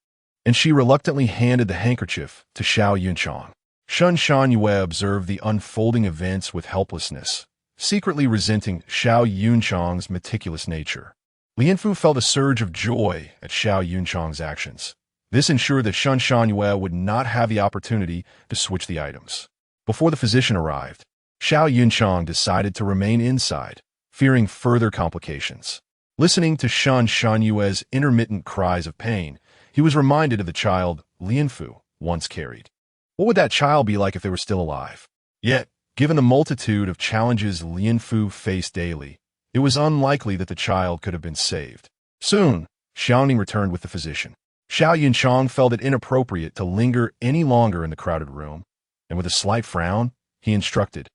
and she reluctantly handed the handkerchief to Xiao Yunchang. Shun Shanyue observed the unfolding events with helplessness, secretly resenting Xiao Yunchang's meticulous nature. Lianfu felt a surge of joy at Xiao Yunchang's actions. This ensured that Shun Shanyue would not have the opportunity to switch the items. Before the physician arrived, Xiao Yunchang decided to remain inside, fearing further complications. Listening to Shun Shanyue's intermittent cries of pain, he was reminded of the child Lianfu once carried. What would that child be like if they were still alive? Yet, given the multitude of challenges Lianfu faced daily, it was unlikely that the child could have been saved. Soon, Xiangning returned with the physician. Xiao Yunchang felt it inappropriate to linger any longer in the crowded room, and with a slight frown, he instructed,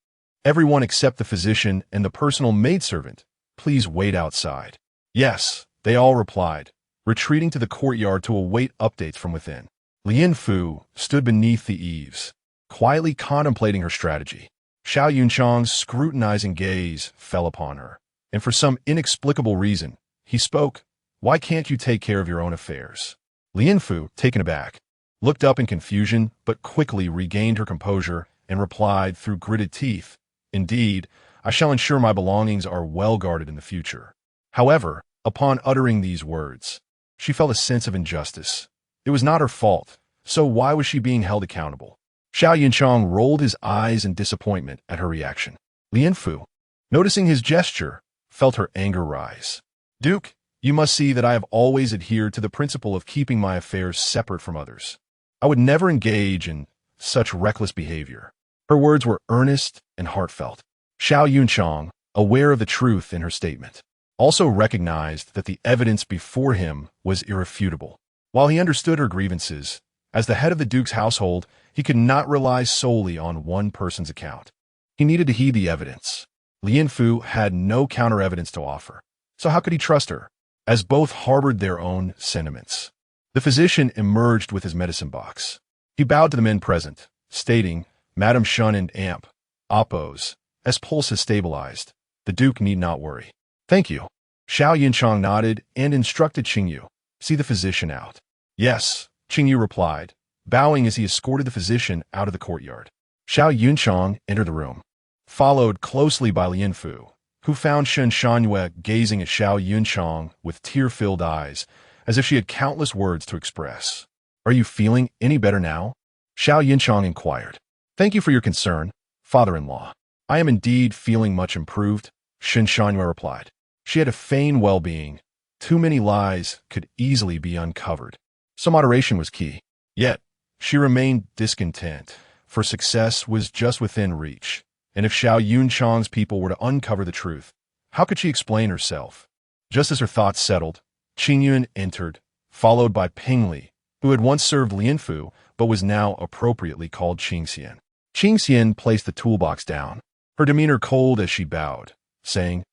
"Everyone except the physician and the personal maidservant, please wait outside." "Yes," they all replied, retreating to the courtyard to await updates from within. Lianfu stood beneath the eaves, quietly contemplating her strategy. Xiao Yunchang's scrutinizing gaze fell upon her, and for some inexplicable reason, he spoke, "Why can't you take care of your own affairs?" Lianfu, taken aback, looked up in confusion but quickly regained her composure and replied through gritted teeth, "Indeed, I shall ensure my belongings are well guarded in the future." However, upon uttering these words, she felt a sense of injustice. It was not her fault, so why was she being held accountable? Xiao Yunchang rolled his eyes in disappointment at her reaction. Lianfu, noticing his gesture, felt her anger rise. "Duke, you must see that I have always adhered to the principle of keeping my affairs separate from others. I would never engage in such reckless behavior." Her words were earnest and heartfelt. Xiao Yunchang, aware of the truth in her statement, also recognized that the evidence before him was irrefutable. While he understood her grievances, as the head of the Duke's household, he could not rely solely on one person's account. He needed to heed the evidence. Lianfu had no counter-evidence to offer, so how could he trust her, as both harbored their own sentiments? The physician emerged with his medicine box. He bowed to the men present, stating, "Madam Shun and oppose, as pulse has stabilized. The Duke need not worry." "Thank you." Xiao Yunchang nodded and instructed Qingyu, "See the physician out." "Yes," Qingyu replied, bowing as he escorted the physician out of the courtyard. Xiao Yunchang entered the room, followed closely by Lianfu, who found Shun Shanyue gazing at Xiao Yunchang with tear-filled eyes, as if she had countless words to express. "Are you feeling any better now?" Xiao Yunchang inquired. "Thank you for your concern, father-in-law. I am indeed feeling much improved," Shun Shanyue replied. She had to feign well-being. Too many lies could easily be uncovered. So moderation was key. Yet, she remained discontent, for success was just within reach. And if Xiao Yunchang's people were to uncover the truth, how could she explain herself? Just as her thoughts settled, Qingyun entered, followed by Pingli, who had once served Lianfu, but was now appropriately called Qingxian. Qingxian placed the toolbox down, her demeanor cold as she bowed, saying,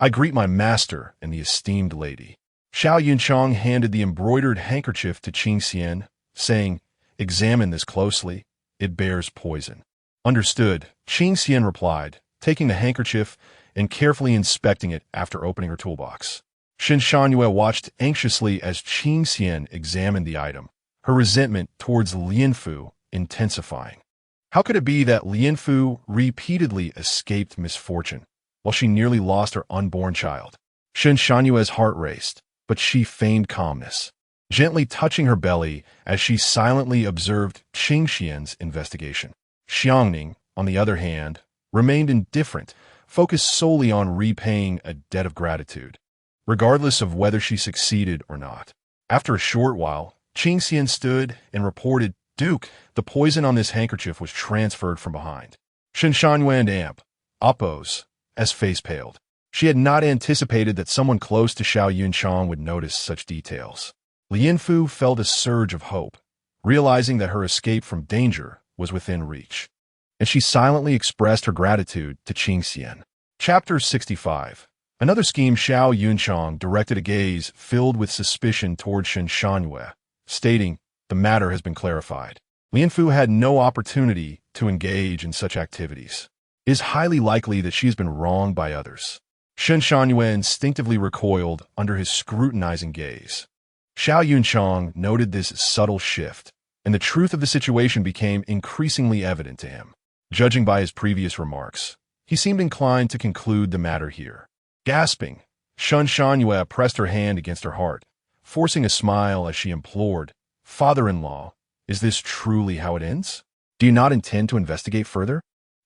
"I greet my master and the esteemed lady." Xiao Yunchang handed the embroidered handkerchief to Qingxian, saying, "Examine this closely. It bears poison." "Understood," Qing Xian replied, taking the handkerchief and carefully inspecting it after opening her toolbox. Shen Shangyue watched anxiously as Qing Xian examined the item, her resentment towards Lianfu intensifying. How could it be that Lianfu repeatedly escaped misfortune, while she nearly lost her unborn child? Shen Shanyue's heart raced, but she feigned calmness, gently touching her belly as she silently observed Qing Xian's investigation. Xiangning, on the other hand, remained indifferent, focused solely on repaying a debt of gratitude, regardless of whether she succeeded or not. After a short while, Qing Xian stood and reported, "Duke, the poison on this handkerchief was transferred from behind." Shen Shangyue and Oppose, as face paled. She had not anticipated that someone close to Xiao Yunchang would notice such details. Lianfu felt a surge of hope, realizing that her escape from danger was within reach, and she silently expressed her gratitude to Qing Xian. Chapter 65. Another scheme. Xiao Yunchang directed a gaze filled with suspicion toward Shen Shangyue, stating, "The matter has been clarified." Lianfu had no opportunity to engage in such activities. It is highly likely that she has been wronged by others. Shen Shangyue instinctively recoiled under his scrutinizing gaze. Xiao Yunchang noted this subtle shift, and the truth of the situation became increasingly evident to him. Judging by his previous remarks, he seemed inclined to conclude the matter here. Gasping, Shen Shangyue pressed her hand against her heart, forcing a smile as she implored, "Father-in-law, is this truly how it ends? Do you not intend to investigate further?"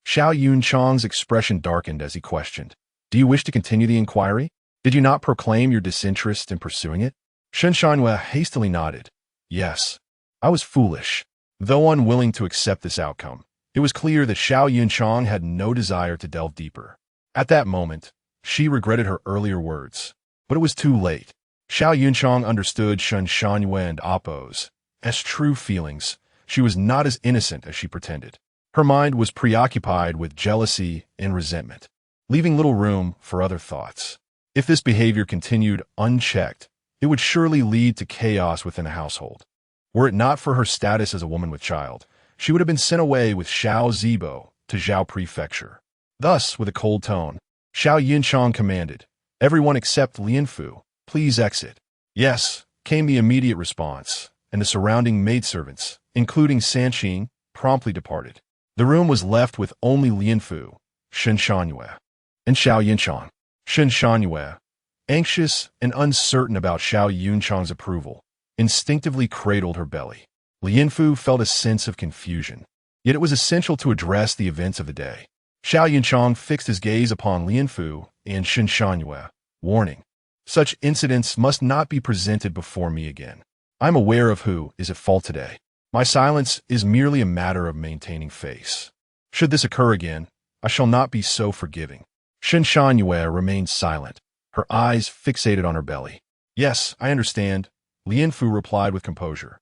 Xiao Yunchang's expression darkened as he questioned, "Do you wish to continue the inquiry? Did you not proclaim your disinterest in pursuing it?" Shen Shangyue hastily nodded. "Yes, I was foolish." Though unwilling to accept this outcome, it was clear that Xiao Yunchang had no desire to delve deeper. At that moment, she regretted her earlier words, but it was too late. Xiao Yunchang understood Shen Shangyue and Appo's as true feelings. She was not as innocent as she pretended. Her mind was preoccupied with jealousy and resentment, leaving little room for other thoughts. If this behavior continued unchecked, it would surely lead to chaos within a household. Were it not for her status as a woman with child, she would have been sent away with Xiao Zibo to Zhao Prefecture. Thus, with a cold tone, Xiao Yunchang commanded, "Everyone except Lianfu, please exit." "Yes," came the immediate response, and the surrounding maidservants, including Sanqing, promptly departed. The room was left with only Lianfu, Shen Shangyue, and Xiao Yunchang. Shen Shangyue, anxious and uncertain about Xiao Yunchang's approval, instinctively cradled her belly. Lianfu felt a sense of confusion, yet it was essential to address the events of the day. Xiao Yunchang fixed his gaze upon Lianfu and Shen Shangyue, warning, "Such incidents must not be presented before me again. I am aware of who is at fault today. My silence is merely a matter of maintaining face. Should this occur again, I shall not be so forgiving." Shen Shangyue remained silent, her eyes fixated on her belly. "Yes, I understand," Lianfu replied with composure,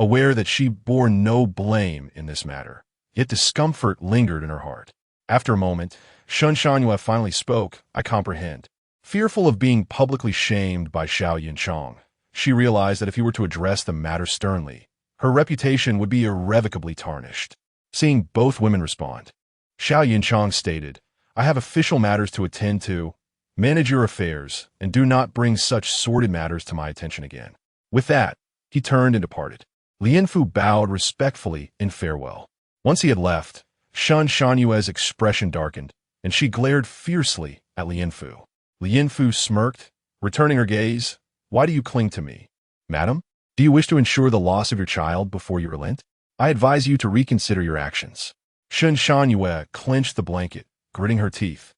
aware that she bore no blame in this matter, yet discomfort lingered in her heart. After a moment, Shen Shangyue finally spoke, "I comprehend." Fearful of being publicly shamed by Xiao Yunchang, she realized that if he were to address the matter sternly, her reputation would be irrevocably tarnished. Seeing both women respond, Xiao Yunchang stated, "I have official matters to attend to. Manage your affairs, and do not bring such sordid matters to my attention again." With that, he turned and departed. Lianfu bowed respectfully in farewell. Once he had left, Shen Shanyue's expression darkened, and she glared fiercely at Lianfu. Lianfu smirked, returning her gaze. "Why do you cling to me, madam? Do you wish to ensure the loss of your child before you relent? I advise you to reconsider your actions." Shen Shanyue clenched the blanket, gritting her teeth.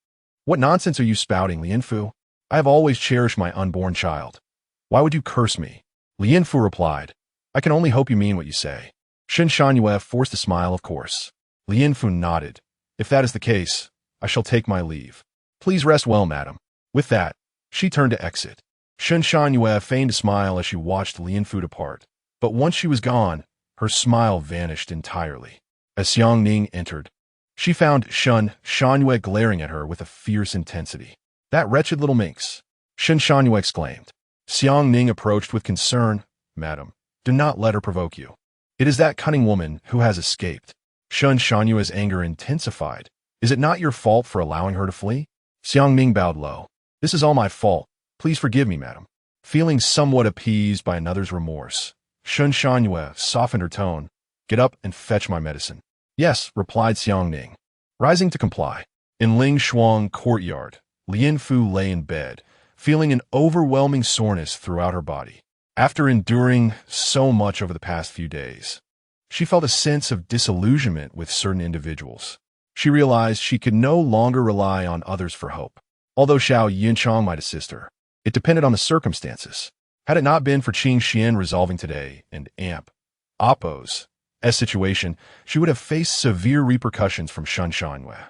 "What nonsense are you spouting, Lianfu? I have always cherished my unborn child. Why would you curse me?" Lianfu replied, "I can only hope you mean what you say." Shen Shanyue forced a smile, "Of course." Lianfu nodded. "If that is the case, I shall take my leave. Please rest well, madam." With that, she turned to exit. Shen Shanyue feigned a smile as she watched Lianfu depart, but once she was gone, her smile vanished entirely. As Xiang Ning entered, she found Shen Shanyue glaring at her with a fierce intensity. "That wretched little minx!" Shen Shanyue exclaimed. Xiang Ning approached with concern. "Madam, do not let her provoke you." It is that cunning woman who has escaped. Shun Shanyue's anger intensified. Is it not your fault for allowing her to flee? Xiang Ming bowed low. This is all my fault. Please forgive me, madam. Feeling somewhat appeased by another's remorse, Shun Shanyue softened her tone. Get up and fetch my medicine. Yes, replied Xiang Ning. Rising to comply. In Ling Shuang courtyard, Lian Fu lay in bed, feeling an overwhelming soreness throughout her body. After enduring so much over the past few days, she felt a sense of disillusionment with certain individuals. She realized she could no longer rely on others for hope. Although Xiao Yunchang might assist her, it depended on the circumstances. Had it not been for Qing Xian resolving today and Oppo's situation, she would have faced severe repercussions from Shun Shanwei.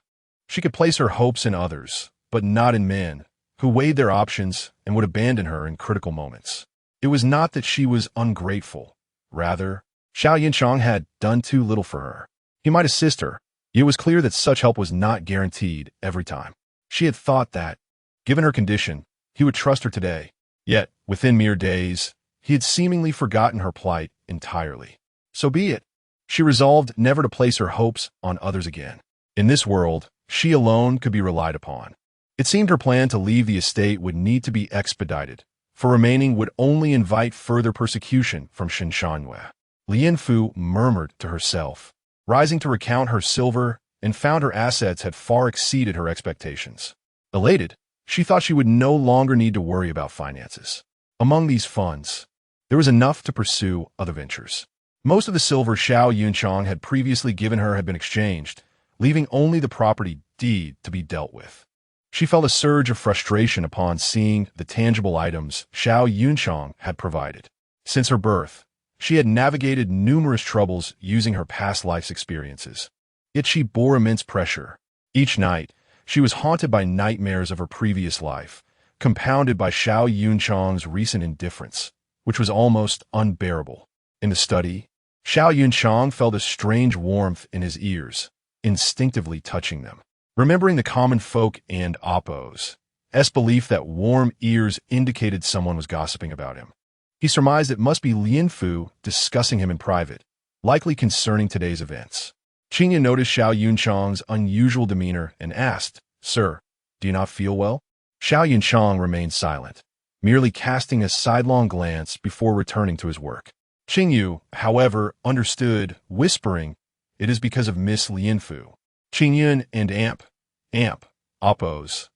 She could place her hopes in others, but not in men, who weighed their options and would abandon her in critical moments. It was not that she was ungrateful. Rather, Xiao Yunchang had done too little for her. He might assist her. It was clear that such help was not guaranteed every time. She had thought that, given her condition, he would trust her today. Yet, within mere days, he had seemingly forgotten her plight entirely. So be it. She resolved never to place her hopes on others again. In this world, she alone could be relied upon. It seemed her plan to leave the estate would need to be expedited, for remaining would only invite further persecution from Shin Shanwei. Lian Fu murmured to herself, rising to recount her silver, and found her assets had far exceeded her expectations. Elated, she thought she would no longer need to worry about finances. Among these funds, there was enough to pursue other ventures. Most of the silver Xiao Yunchang had previously given her had been exchanged, leaving only the property deed to be dealt with. She felt a surge of frustration upon seeing the tangible items Xiao Yunchang had provided. Since her birth, she had navigated numerous troubles using her past life's experiences. Yet she bore immense pressure. Each night, she was haunted by nightmares of her previous life, compounded by Xiao Yunchang's recent indifference, which was almost unbearable. In the study, Xiao Yunchang felt a strange warmth in his ears, instinctively touching them. Remembering the common folk and Oppo's belief that warm ears indicated someone was gossiping about him, he surmised it must be Lian Fu discussing him in private, likely concerning today's events. Qingyan noticed Xiao Yunchang's unusual demeanor and asked, Sir, do you not feel well? Xiao Yunchang remained silent, merely casting a sidelong glance before returning to his work. Qingyu, however, understood, whispering, It is because of Miss Lian Fu. Qingyun and Oppo's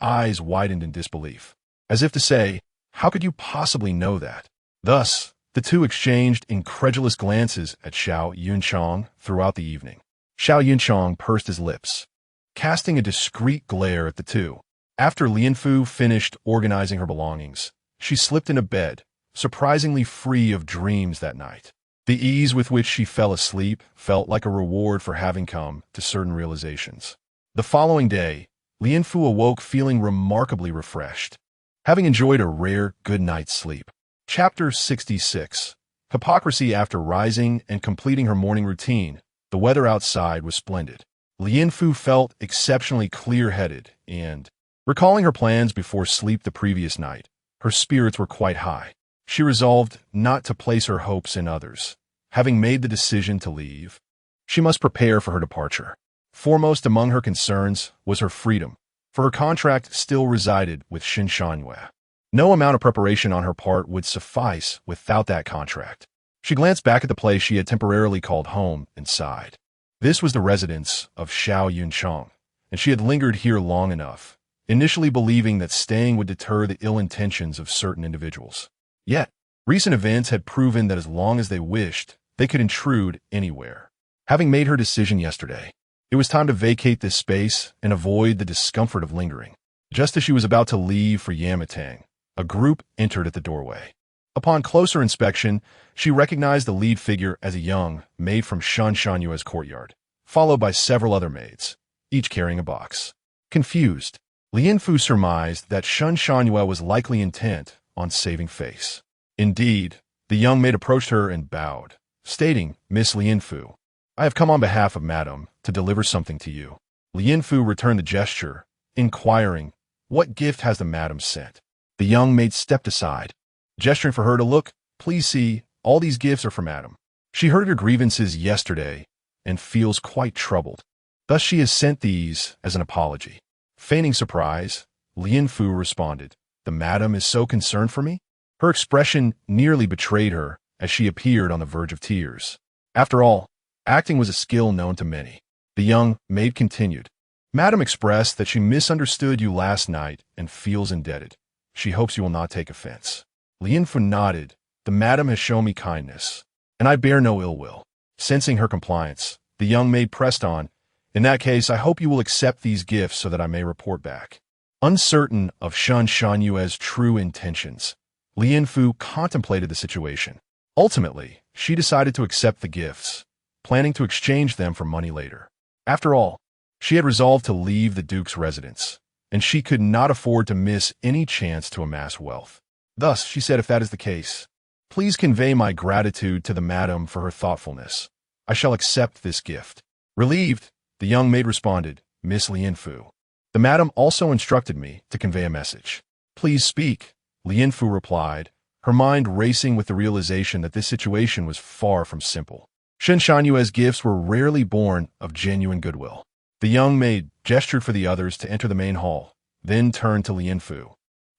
eyes widened in disbelief, as if to say, How could you possibly know that? Thus, the two exchanged incredulous glances at Xiao Yunchang throughout the evening. Xiao Yunchang pursed his lips, casting a discreet glare at the two. After Lian Fu finished organizing her belongings, she slipped into bed, surprisingly free of dreams that night. The ease with which she fell asleep felt like a reward for having come to certain realizations. The following day, Lian Fu awoke feeling remarkably refreshed, having enjoyed a rare good night's sleep. Chapter 66. Hypocrisy. After rising and completing her morning routine, the weather outside was splendid. Lian Fu felt exceptionally clear-headed and, recalling her plans before sleep the previous night, her spirits were quite high. She resolved not to place her hopes in others. Having made the decision to leave, she must prepare for her departure. Foremost among her concerns was her freedom, for her contract still resided with Shin Shanwei. No amount of preparation on her part would suffice without that contract. She glanced back at the place she had temporarily called home and sighed. This was the residence of Xiao Yunchang, and she had lingered here long enough, initially believing that staying would deter the ill intentions of certain individuals. Yet, recent events had proven that as long as they wished, they could intrude anywhere. Having made her decision yesterday, it was time to vacate this space and avoid the discomfort of lingering. Just as she was about to leave for Yamatang, a group entered at the doorway. Upon closer inspection, she recognized the lead figure as a young maid from Shan Shanyue's courtyard, followed by several other maids, each carrying a box. Confused, Lian Fu surmised that Shan Shanyue was likely intent on saving face. Indeed, the young maid approached her and bowed, stating, Miss Lian Fu, I have come on behalf of Madame to deliver something to you. Lian Fu returned the gesture, inquiring, What gift has the Madame sent? The young maid stepped aside, gesturing for her to look. Please see, all these gifts are for Madame. She heard her grievances yesterday and feels quite troubled. Thus she has sent these as an apology. Feigning surprise, Lian Fu responded, "The madam is so concerned for me?" Her expression nearly betrayed her as she appeared on the verge of tears. After all, acting was a skill known to many. The young maid continued, "Madam expressed that she misunderstood you last night and feels indebted. She hopes you will not take offense." Lian Fu nodded. "The madam has shown me kindness, and I bear no ill will." Sensing her compliance, the young maid pressed on, "In that case, I hope you will accept these gifts so that I may report back." Uncertain of Shan Shanyue's true intentions, Lian Fu contemplated the situation. Ultimately, she decided to accept the gifts, planning to exchange them for money later. After all, she had resolved to leave the Duke's residence, and she could not afford to miss any chance to amass wealth. Thus, she said, "If that is the case, please convey my gratitude to the madam for her thoughtfulness. I shall accept this gift." Relieved, the young maid responded, "Miss Lian Fu, the madam also instructed me to convey a message." "Please speak," Lian Fu replied, her mind racing with the realization that this situation was far from simple. Shen Shanyue's gifts were rarely born of genuine goodwill. The young maid gestured for the others to enter the main hall, then turned to Lian Fu.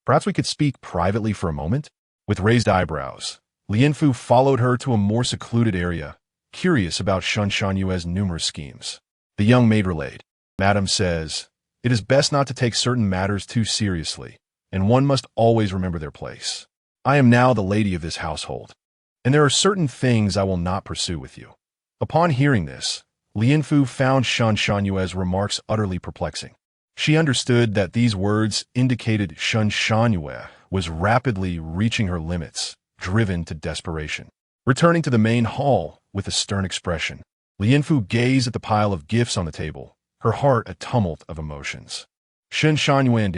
"Perhaps we could speak privately for a moment?" With raised eyebrows, Lian Fu followed her to a more secluded area, curious about Shen Shanyue's numerous schemes. The young maid relayed, "Madam says, it is best not to take certain matters too seriously, and one must always remember their place. I am now the lady of this household, and there are certain things I will not pursue with you." Upon hearing this, Lian Fu found Shen Shanyue's remarks utterly perplexing. She understood that these words indicated Shen Shanyue was rapidly reaching her limits, driven to desperation. Returning to the main hall with a stern expression, Lian Fu gazed at the pile of gifts on the table, her heart a tumult of emotions. Shen Shanyue and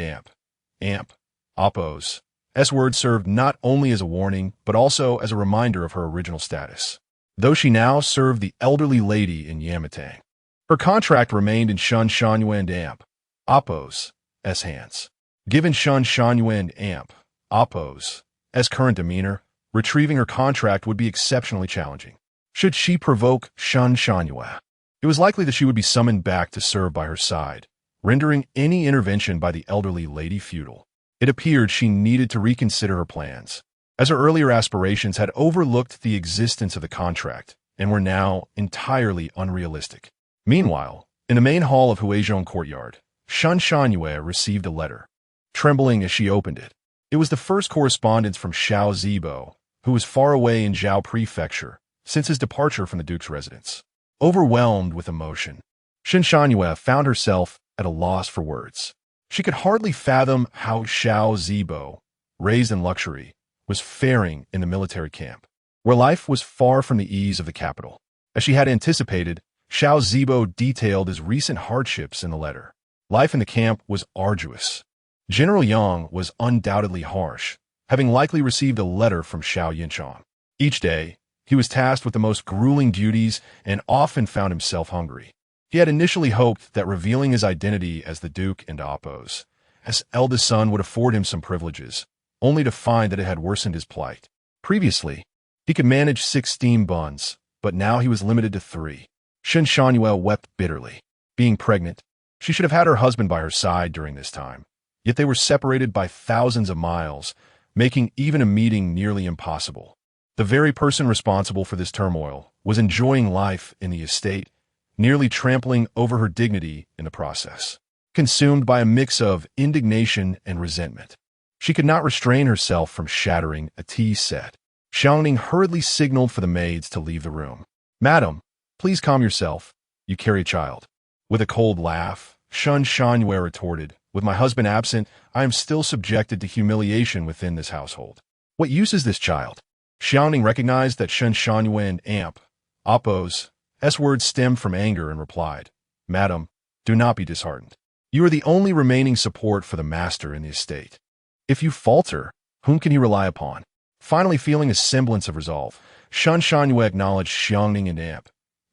Amp, Oppos. S-word served not only as a warning, but also as a reminder of her original status. Though she now served the elderly lady in Yamatang, her contract remained in Shen Shanyue and Amp, Oppos, S hands. Given Shen Shanyue and Amp, Oppos, S current demeanor, retrieving her contract would be exceptionally challenging. Should she provoke Shen Shanyue, it was likely that she would be summoned back to serve by her side, rendering any intervention by the elderly lady futile. It appeared she needed to reconsider her plans, as her earlier aspirations had overlooked the existence of the contract and were now entirely unrealistic. Meanwhile, in the main hall of Huizhong Courtyard, Shen Shanyue received a letter. Trembling as she opened it, it was the first correspondence from Xiao Zibo, who was far away in Zhao Prefecture since his departure from the Duke's residence. Overwhelmed with emotion, Shen Shanyue found herself at a loss for words. She could hardly fathom how Xiao Zibo, raised in luxury, was faring in the military camp, where life was far from the ease of the capital. As she had anticipated, Xiao Zibo detailed his recent hardships in the letter. Life in the camp was arduous. General Yang was undoubtedly harsh, having likely received a letter from Xiao Yinchang. Each day, he was tasked with the most grueling duties and often found himself hungry. He had initially hoped that revealing his identity as the Duke and Oppos, as eldest son, would afford him some privileges, only to find that it had worsened his plight. Previously, he could manage 6 steam buns, but now he was limited to 3. Shen Shanyue wept bitterly. Being pregnant, she should have had her husband by her side during this time, yet they were separated by thousands of miles, making even a meeting nearly impossible. The very person responsible for this turmoil was enjoying life in the estate, nearly trampling over her dignity in the process. Consumed by a mix of indignation and resentment, she could not restrain herself from shattering a tea set. Xiangning hurriedly signaled for the maids to leave the room. "Madam, please calm yourself. You carry a child." With a cold laugh, Shen Shanyue retorted, "With my husband absent, I am still subjected to humiliation within this household. What use is this child?" Xiangning recognized that Shen Shanyue and Amp, Oppos, S-words stemmed from anger and replied, "Madam, do not be disheartened. You are the only remaining support for the master in the estate. If you falter, whom can he rely upon?" Finally feeling a semblance of resolve, Shen Shanyue acknowledged Xiangning and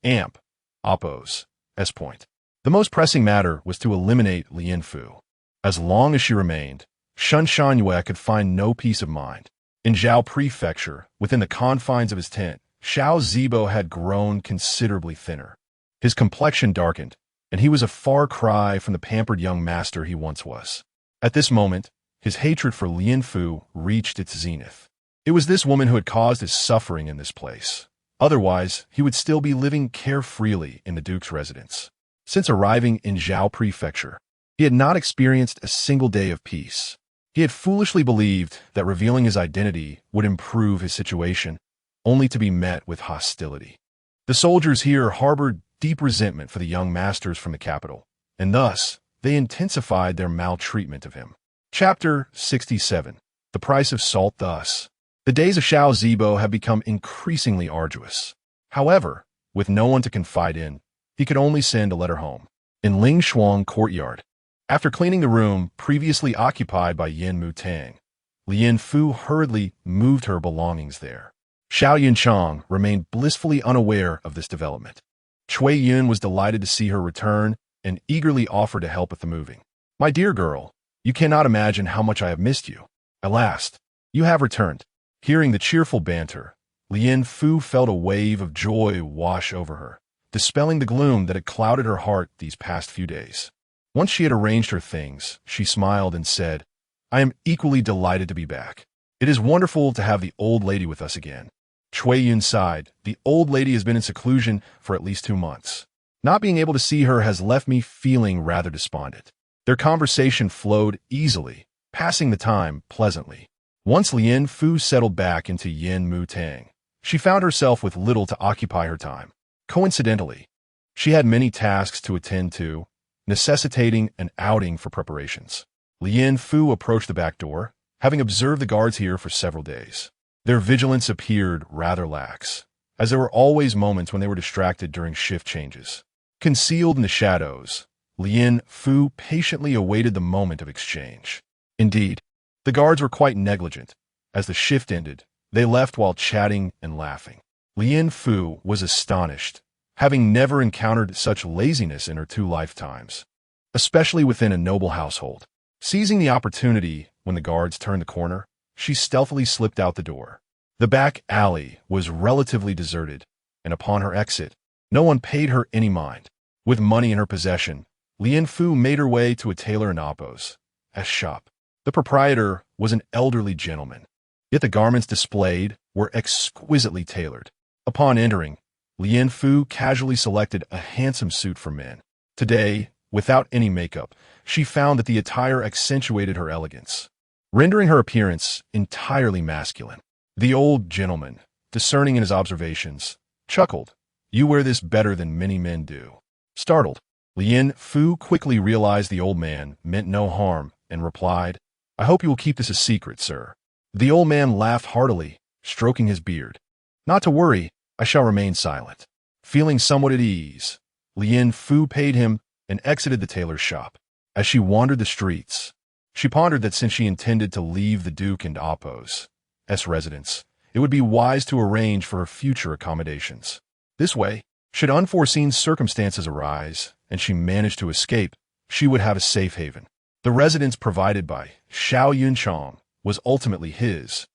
Amp, Oppos, S point. The most pressing matter was to eliminate Lian Fu. As long as she remained, Shen Shanyue could find no peace of mind. In Zhao Prefecture, within the confines of his tent, Xiao Zibo had grown considerably thinner. His complexion darkened, and he was a far cry from the pampered young master he once was. At this moment, his hatred for Lian Fu reached its zenith. It was this woman who had caused his suffering in this place. Otherwise, he would still be living carefreely in the Duke's residence. Since arriving in Zhao Prefecture, he had not experienced a single day of peace. He had foolishly believed that revealing his identity would improve his situation, only to be met with hostility. The soldiers here harbored deep resentment for the young masters from the capital, and thus they intensified their maltreatment of him. Chapter 67. The Price of Salt. Thus, the days of Xiao Zibo have become increasingly arduous. However, with no one to confide in, he could only send a letter home. In Ling Shuang courtyard, after cleaning the room previously occupied by Yin Mutang, Lian Fu hurriedly moved her belongings there. Xiao Yunchang remained blissfully unaware of this development. Cui Yun was delighted to see her return and eagerly offered to help with the moving. "My dear girl, you cannot imagine how much I have missed you. At last, you have returned." Hearing the cheerful banter, Lian Fu felt a wave of joy wash over her, dispelling the gloom that had clouded her heart these past few days. Once she had arranged her things, she smiled and said, "I am equally delighted to be back. It is wonderful to have the old lady with us again." Cui Yun sighed. "The old lady has been in seclusion for at least 2 months. Not being able to see her has left me feeling rather despondent." Their conversation flowed easily, passing the time pleasantly. Once Lian Fu settled back into Yin Mutang, she found herself with little to occupy her time. Coincidentally, she had many tasks to attend to, necessitating an outing for preparations. Lian Fu approached the back door, having observed the guards here for several days. Their vigilance appeared rather lax, as there were always moments when they were distracted during shift changes. Concealed in the shadows, Lian Fu patiently awaited the moment of exchange. Indeed, the guards were quite negligent. As the shift ended, they left while chatting and laughing. Lian Fu was astonished, having never encountered such laziness in her 2 lifetimes, especially within a noble household. Seizing the opportunity when the guards turned the corner, she stealthily slipped out the door. The back alley was relatively deserted, and upon her exit, no one paid her any mind. With money in her possession, Lian Fu made her way to a tailor in Appo's shop. The proprietor was an elderly gentleman, yet the garments displayed were exquisitely tailored. Upon entering, Lian Fu casually selected a handsome suit for men. Today, without any makeup, she found that the attire accentuated her elegance, rendering her appearance entirely masculine. The old gentleman, discerning in his observations, chuckled. "You wear this better than many men do." Startled, Lian Fu quickly realized the old man meant no harm and replied, "I hope you will keep this a secret, sir." The old man laughed heartily, stroking his beard. "Not to worry, I shall remain silent." Feeling somewhat at ease, Lian Fu paid him and exited the tailor's shop. As she wandered the streets, she pondered that since she intended to leave the Duke and Appo's residence, it would be wise to arrange for her future accommodations. This way, should unforeseen circumstances arise and she managed to escape, she would have a safe haven. The residence provided by Xiao Yunchang was ultimately his,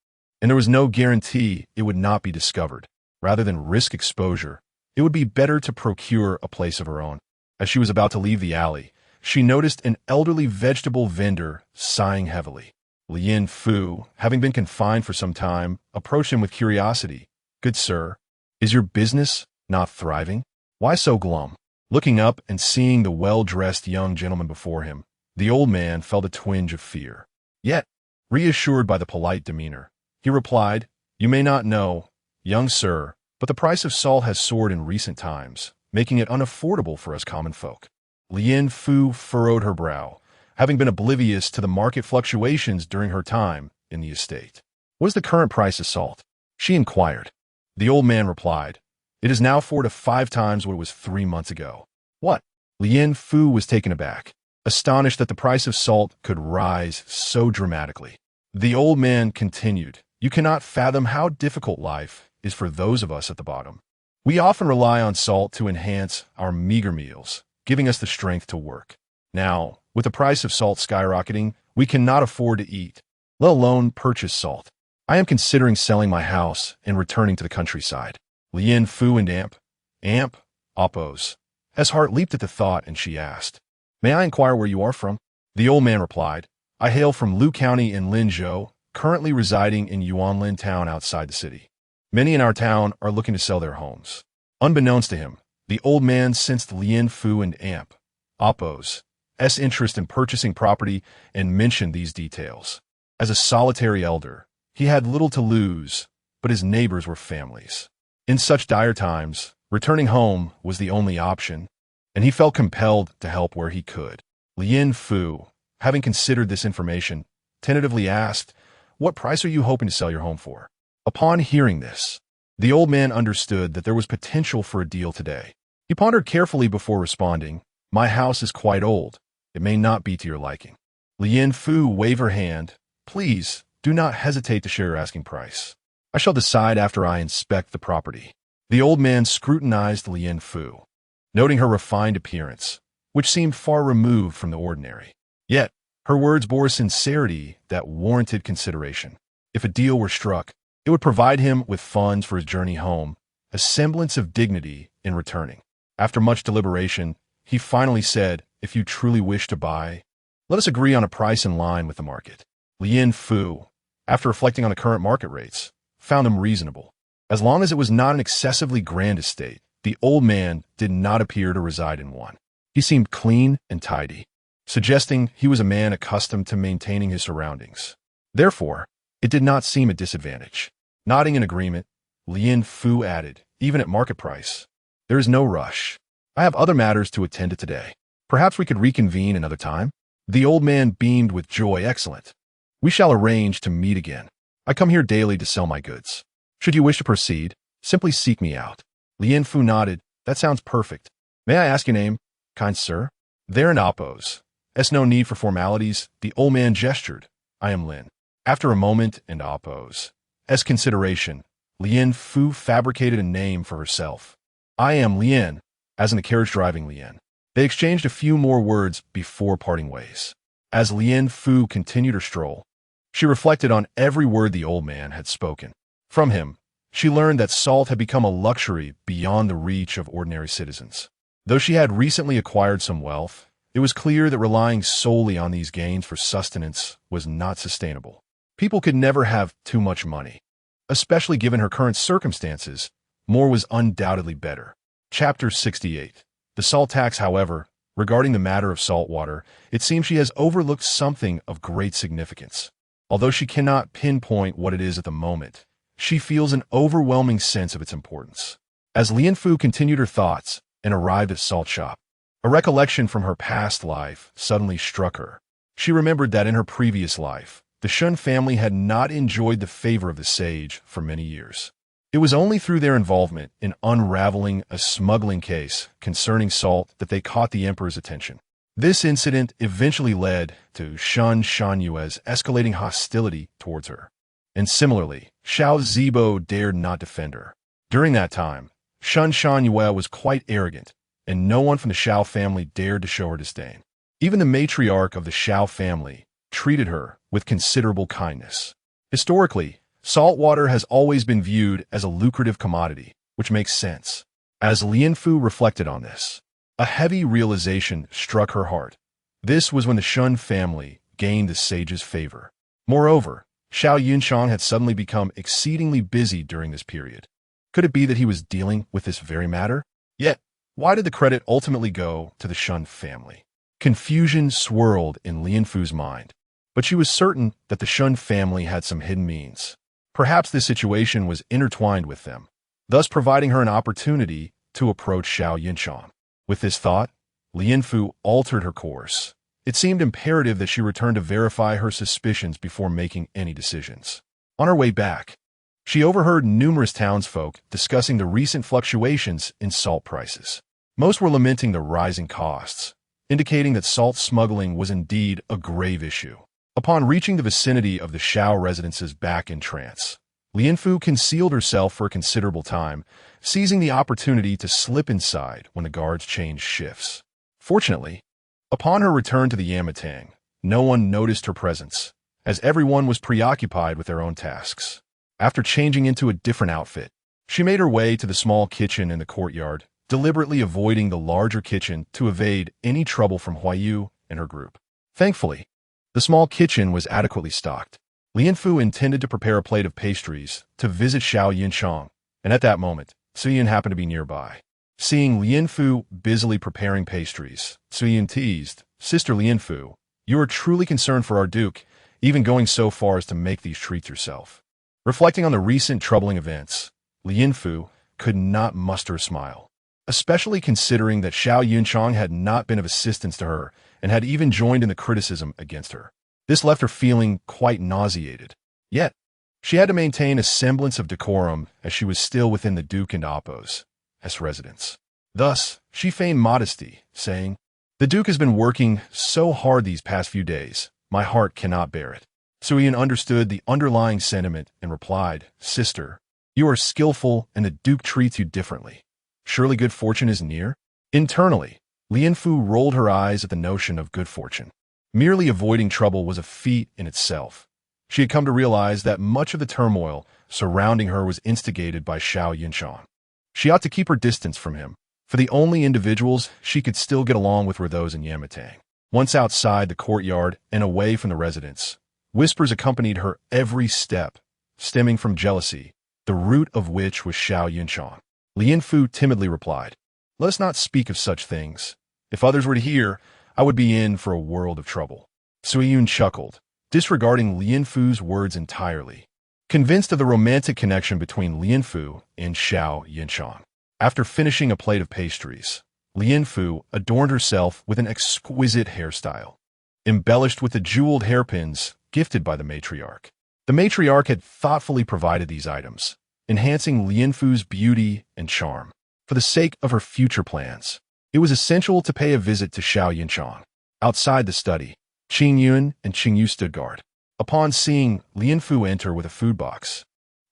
and there was no guarantee it would not be discovered. Rather than risk exposure, it would be better to procure a place of her own. As she was about to leave the alley, she noticed an elderly vegetable vendor sighing heavily. Lian Fu, having been confined for some time, approached him with curiosity. "Good sir, is your business not thriving? Why so glum?" Looking up and seeing the well-dressed young gentleman before him, the old man felt a twinge of fear. Yet, reassured by the polite demeanor, he replied, "You may not know, young sir, but the price of salt has soared in recent times, making it unaffordable for us common folk." Lian Fu furrowed her brow, having been oblivious to the market fluctuations during her time in the estate. "What is the current price of salt?" she inquired. The old man replied, "It is now 4 to 5 times what it was 3 months ago." "What?" Lian Fu was taken aback, astonished that the price of salt could rise so dramatically. The old man continued, "You cannot fathom how difficult life is for those of us at the bottom. We often rely on salt to enhance our meager meals, giving us the strength to work. Now, with the price of salt skyrocketing, we cannot afford to eat, let alone purchase salt. I am considering selling my house and returning to the countryside." Lien Fu and Amp? Amp? Oppos. His heart leaped at the thought, and she asked, "May I inquire where you are from?" The old man replied, "I hail from Lu County in Linzhou, currently residing in Yuanlin town outside the city. Many in our town are looking to sell their homes." Unbeknownst to him, the old man sensed Lien Fu and Amp, Oppos, interest in purchasing property and mentioned these details. As a solitary elder, he had little to lose, but his neighbors were families. In such dire times, returning home was the only option, and he felt compelled to help where he could. Lien Fu, having considered this information, tentatively asked, "What price are you hoping to sell your home for?" Upon hearing this, the old man understood that there was potential for a deal today. He pondered carefully before responding, "My house is quite old. It may not be to your liking." Lien Fu waved her hand. "Please, do not hesitate to share your asking price. I shall decide after I inspect the property." The old man scrutinized Lien Fu, noting her refined appearance, which seemed far removed from the ordinary. Yet, her words bore a sincerity that warranted consideration. If a deal were struck, it would provide him with funds for his journey home, a semblance of dignity in returning. After much deliberation, he finally said, "If you truly wish to buy, let us agree on a price in line with the market." Lien Fu, after reflecting on the current market rates, found them reasonable. As long as it was not an excessively grand estate, the old man did not appear to reside in one. He seemed clean and tidy, suggesting he was a man accustomed to maintaining his surroundings. Therefore, it did not seem a disadvantage. Nodding in agreement, Lien Fu added, "Even at market price, there is no rush. I have other matters to attend to today. Perhaps we could reconvene another time." The old man beamed with joy. "Excellent. We shall arrange to meet again. I come here daily to sell my goods. Should you wish to proceed, simply seek me out." Lien Fu nodded. "That sounds perfect. May I ask your name, kind sir?" "There in Oppos. There's no need for formalities." The old man gestured. "I am Lin." After a moment and Oppos, as consideration, Lien Fu fabricated a name for herself. "I am Lien," as in the carriage driving Lien. They exchanged a few more words before parting ways. As Lien Fu continued her stroll, she reflected on every word the old man had spoken. From him, she learned that salt had become a luxury beyond the reach of ordinary citizens. Though she had recently acquired some wealth, it was clear that relying solely on these gains for sustenance was not sustainable. People could never have too much money. Especially given her current circumstances, more was undoubtedly better. Chapter 68. The salt tax, however, regarding the matter of salt water, it seems she has overlooked something of great significance. Although she cannot pinpoint what it is at the moment, she feels an overwhelming sense of its importance. As Lien Fu continued her thoughts and arrived at Salt Shop, a recollection from her past life suddenly struck her. She remembered that in her previous life, the Shun family had not enjoyed the favor of the sage for many years. It was only through their involvement in unraveling a smuggling case concerning salt that they caught the emperor's attention. This incident eventually led to Shun Shanyue's escalating hostility towards her. And similarly, Xiao Zibo dared not defend her. During that time, Shun Shanyue was quite arrogant, and no one from the Xiao family dared to show her disdain. Even the matriarch of the Xiao family treated her with considerable kindness. Historically, salt water has always been viewed as a lucrative commodity, which makes sense. As Lien Fu reflected on this, a heavy realization struck her heart. This was when the Shun family gained the sage's favor. Moreover, Xiao Yunchang had suddenly become exceedingly busy during this period. Could it be that he was dealing with this very matter? Yet, why did the credit ultimately go to the Shun family? Confusion swirled in Lien Fu's mind, but she was certain that the Shun family had some hidden means. Perhaps this situation was intertwined with them, thus providing her an opportunity to approach Xiao Yunchang. With this thought, Lien Fu altered her course. It seemed imperative that she return to verify her suspicions before making any decisions. On her way back, she overheard numerous townsfolk discussing the recent fluctuations in salt prices. Most were lamenting the rising costs, indicating that salt smuggling was indeed a grave issue. Upon reaching the vicinity of the Xiao residence's back entrance, Lien Fu concealed herself for a considerable time, seizing the opportunity to slip inside when the guards changed shifts. Fortunately, upon her return to the Yamatang, no one noticed her presence, as everyone was preoccupied with their own tasks. After changing into a different outfit, She made her way to the small kitchen in the courtyard, deliberately avoiding the larger kitchen to evade any trouble from Huayu and her group. Thankfully, the small kitchen was adequately stocked. Lianfu intended to prepare a plate of pastries to visit Xiao Yunchang, and at that moment, Suyin happened to be nearby. Seeing Lianfu busily preparing pastries, Suyin teased, "Sister Lianfu, you are truly concerned for our duke, even going so far as to make these treats yourself." Reflecting on the recent troubling events, Lianfu could not muster a smile, especially considering that Xiao Yunchang had not been of assistance to her and had even joined in the criticism against her. This left her feeling quite nauseated. Yet, she had to maintain a semblance of decorum as she was still within the Duke and Appo's residence. Thus, she feigned modesty, saying, "The Duke has been working so hard these past few days, my heart cannot bear it." Suyin understood the underlying sentiment and replied, "Sister, you are skillful and the Duke treats you differently. Surely good fortune is near?" Internally, Lianfu rolled her eyes at the notion of good fortune. Merely avoiding trouble was a feat in itself. She had come to realize that much of the turmoil surrounding her was instigated by Xiao Yunchang. She ought to keep her distance from him, for the only individuals she could still get along with were those in Yamatang. Once outside the courtyard and away from the residence, whispers accompanied her every step, stemming from jealousy, the root of which was Xiao Yunchang. Lianfu timidly replied, "Let us not speak of such things. If others were to hear, I would be in for a world of trouble." Suiyun chuckled, disregarding Lianfu's words entirely, convinced of the romantic connection between Lianfu and Xiao Yunchang. After finishing a plate of pastries, Lianfu adorned herself with an exquisite hairstyle, embellished with the jeweled hairpins gifted by the matriarch. The matriarch had thoughtfully provided these items, enhancing Lianfu's beauty and charm. For the sake of her future plans, it was essential to pay a visit to Xiao Yunchang. Outside the study, Qing Yun and Qing Yu stood guard. Upon seeing Lianfu enter with a food box,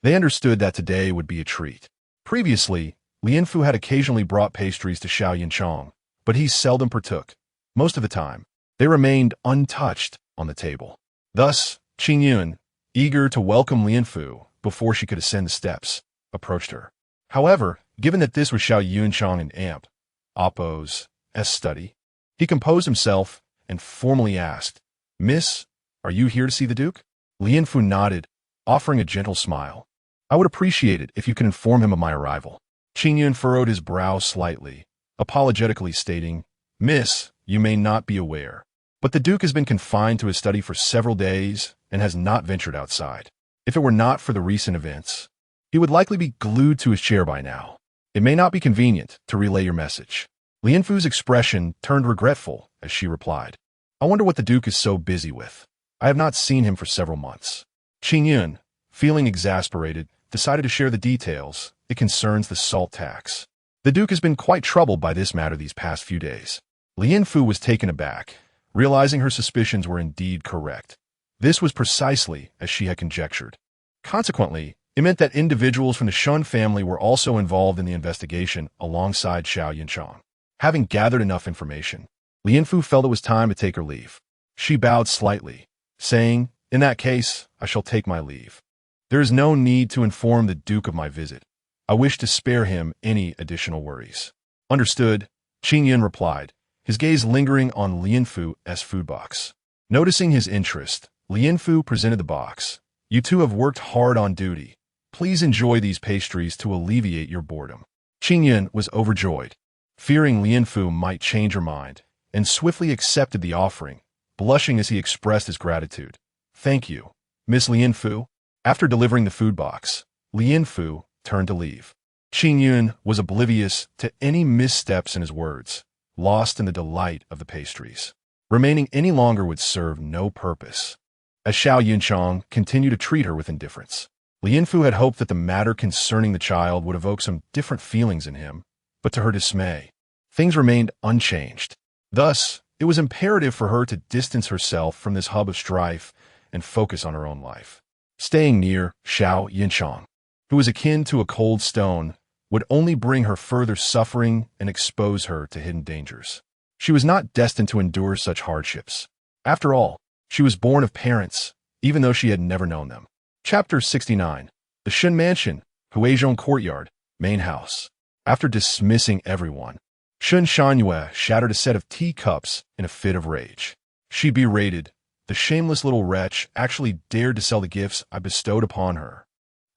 they understood that today would be a treat. Previously, Lianfu had occasionally brought pastries to Xiao Yunchang, but he seldom partook. Most of the time, they remained untouched on the table. Thus, Qing Yun, eager to welcome Lianfu before she could ascend the steps, approached her. However, given that this was Xiao Yunchang and Appo's study, he composed himself and formally asked, "Miss, are you here to see the Duke?" Lianfu nodded, offering a gentle smile. "I would appreciate it if you could inform him of my arrival." Qing Yun furrowed his brow slightly, apologetically stating, "Miss, you may not be aware, but the Duke has been confined to his study for several days and has not ventured outside. If it were not for the recent events, he would likely be glued to his chair by now. It may not be convenient to relay your message." Lianfu's expression turned regretful as she replied, "I wonder what the Duke is so busy with. I have not seen him for several months." Qing Yun, feeling exasperated, decided to share the details. "It concerns the salt tax. The Duke has been quite troubled by this matter these past few days." Lianfu was taken aback, realizing her suspicions were indeed correct. This was precisely as she had conjectured. Consequently, it meant that individuals from the Shun family were also involved in the investigation alongside Xiao Yunchang. Having gathered enough information, Lianfu felt it was time to take her leave. She bowed slightly, saying, "In that case, I shall take my leave. There is no need to inform the Duke of my visit. I wish to spare him any additional worries." "Understood," Qing Yun replied, his gaze lingering on Lianfu's food box. Noticing his interest, Lianfu presented the box. "You two have worked hard on duty. Please enjoy these pastries to alleviate your boredom." Qing Yun was overjoyed, fearing Lianfu might change her mind, and swiftly accepted the offering, blushing as he expressed his gratitude. "Thank you, Miss Lianfu." After delivering the food box, Lianfu turned to leave. Qing Yun was oblivious to any missteps in his words, lost in the delight of the pastries. Remaining any longer would serve no purpose, as Xiao Yunchang continued to treat her with indifference. Lianfu had hoped that the matter concerning the child would evoke some different feelings in him, but to her dismay, things remained unchanged. Thus, it was imperative for her to distance herself from this hub of strife and focus on her own life. Staying near Xiao Yunchang, who was akin to a cold stone, would only bring her further suffering and expose her to hidden dangers. She was not destined to endure such hardships. After all, she was born of parents, even though she had never known them. Chapter 69. The Shun Mansion, Huizhong courtyard, main house. After dismissing everyone, Shun Shangyue shattered a set of teacups in a fit of rage. She berated, "The shameless little wretch actually dared to sell the gifts I bestowed upon her."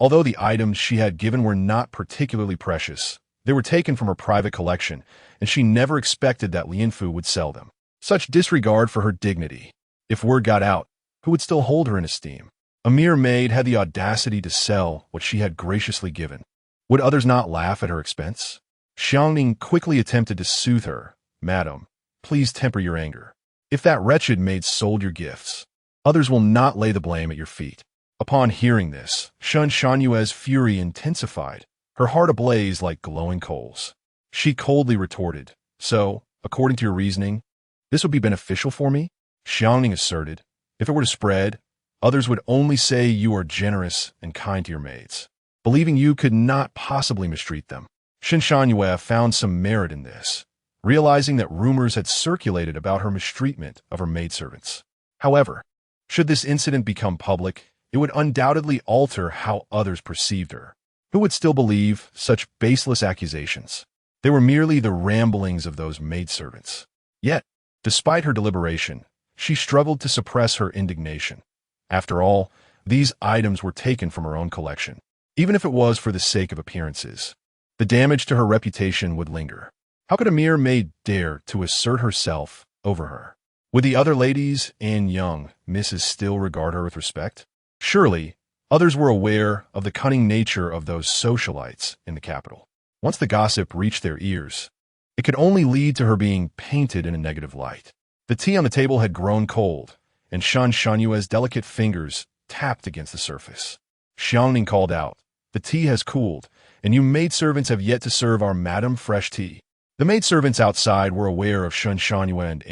Although the items she had given were not particularly precious, they were taken from her private collection, and she never expected that Lianfu would sell them. Such disregard for her dignity. If word got out, who would still hold her in esteem? A mere maid had the audacity to sell what she had graciously given. Would others not laugh at her expense? Xiangning quickly attempted to soothe her. "Madam, please temper your anger. If that wretched maid sold your gifts, others will not lay the blame at your feet." Upon hearing this, Shun Shanyue's fury intensified, her heart ablaze like glowing coals. She coldly retorted, "So, according to your reasoning, this would be beneficial for me?" Xiangning asserted, "If it were to spread, others would only say you are generous and kind to your maids, believing you could not possibly mistreat them." Shin Shanyue found some merit in this, realizing that rumors had circulated about her mistreatment of her maidservants. However, should this incident become public, it would undoubtedly alter how others perceived her. Who would still believe such baseless accusations? They were merely the ramblings of those maidservants. Yet, despite her deliberation, she struggled to suppress her indignation. After all, these items were taken from her own collection. Even if it was for the sake of appearances, the damage to her reputation would linger. How could a mere maid dare to assert herself over her? Would the other ladies and young misses still regard her with respect? Surely, others were aware of the cunning nature of those socialites in the capital. Once the gossip reached their ears, it could only lead to her being painted in a negative light. The tea on the table had grown cold, and Shan Shanyue's delicate fingers tapped against the surface. Xiangning called out, "The tea has cooled, and you maidservants have yet to serve our madam fresh tea." The maidservants outside were aware of Shun Shanyue and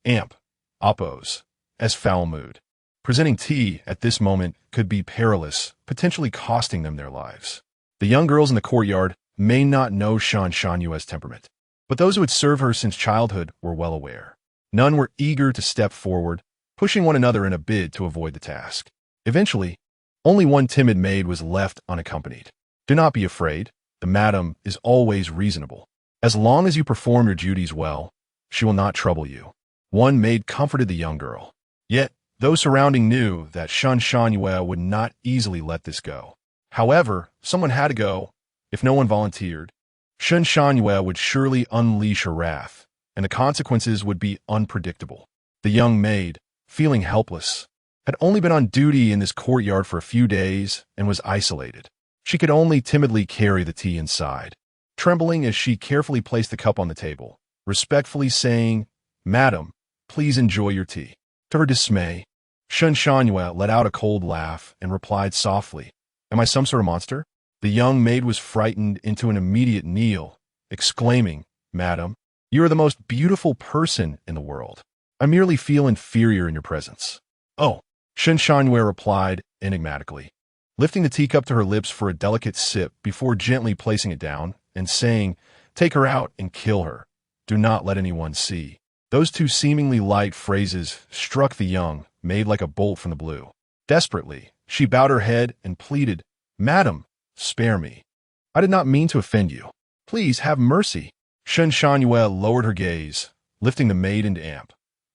Amp, Oppos, as foul mood. Presenting tea at this moment could be perilous, potentially costing them their lives. The young girls in the courtyard may not know Shan Shanyue's temperament, but those who had served her since childhood were well aware. None were eager to step forward, pushing one another in a bid to avoid the task. Eventually, only one timid maid was left unaccompanied. "Do not be afraid. The madam is always reasonable. As long as you perform your duties well, she will not trouble you." One maid comforted the young girl. Yet, those surrounding knew that Shun Shanyue would not easily let this go. However, someone had to go. If no one volunteered, Shun Shanyue would surely unleash her wrath, and the consequences would be unpredictable. The young maid, feeling helpless, had only been on duty in this courtyard for a few days and was isolated. She could only timidly carry the tea inside, trembling as she carefully placed the cup on the table, respectfully saying, "Madam, please enjoy your tea." To her dismay, Shun Shanyue let out a cold laugh and replied softly, "Am I some sort of monster?" The young maid was frightened into an immediate kneel, exclaiming, "Madam, you are the most beautiful person in the world. I merely feel inferior in your presence." "Oh," Shun Shanyue replied enigmatically, lifting the teacup to her lips for a delicate sip before gently placing it down and saying, "Take her out and kill her. Do not let anyone see." Those two seemingly light phrases struck the young maid like a bolt from the blue. Desperately, she bowed her head and pleaded, "Madam, spare me. I did not mean to offend you. Please have mercy." Shun Shanyue lowered her gaze, lifting the maid and Amp,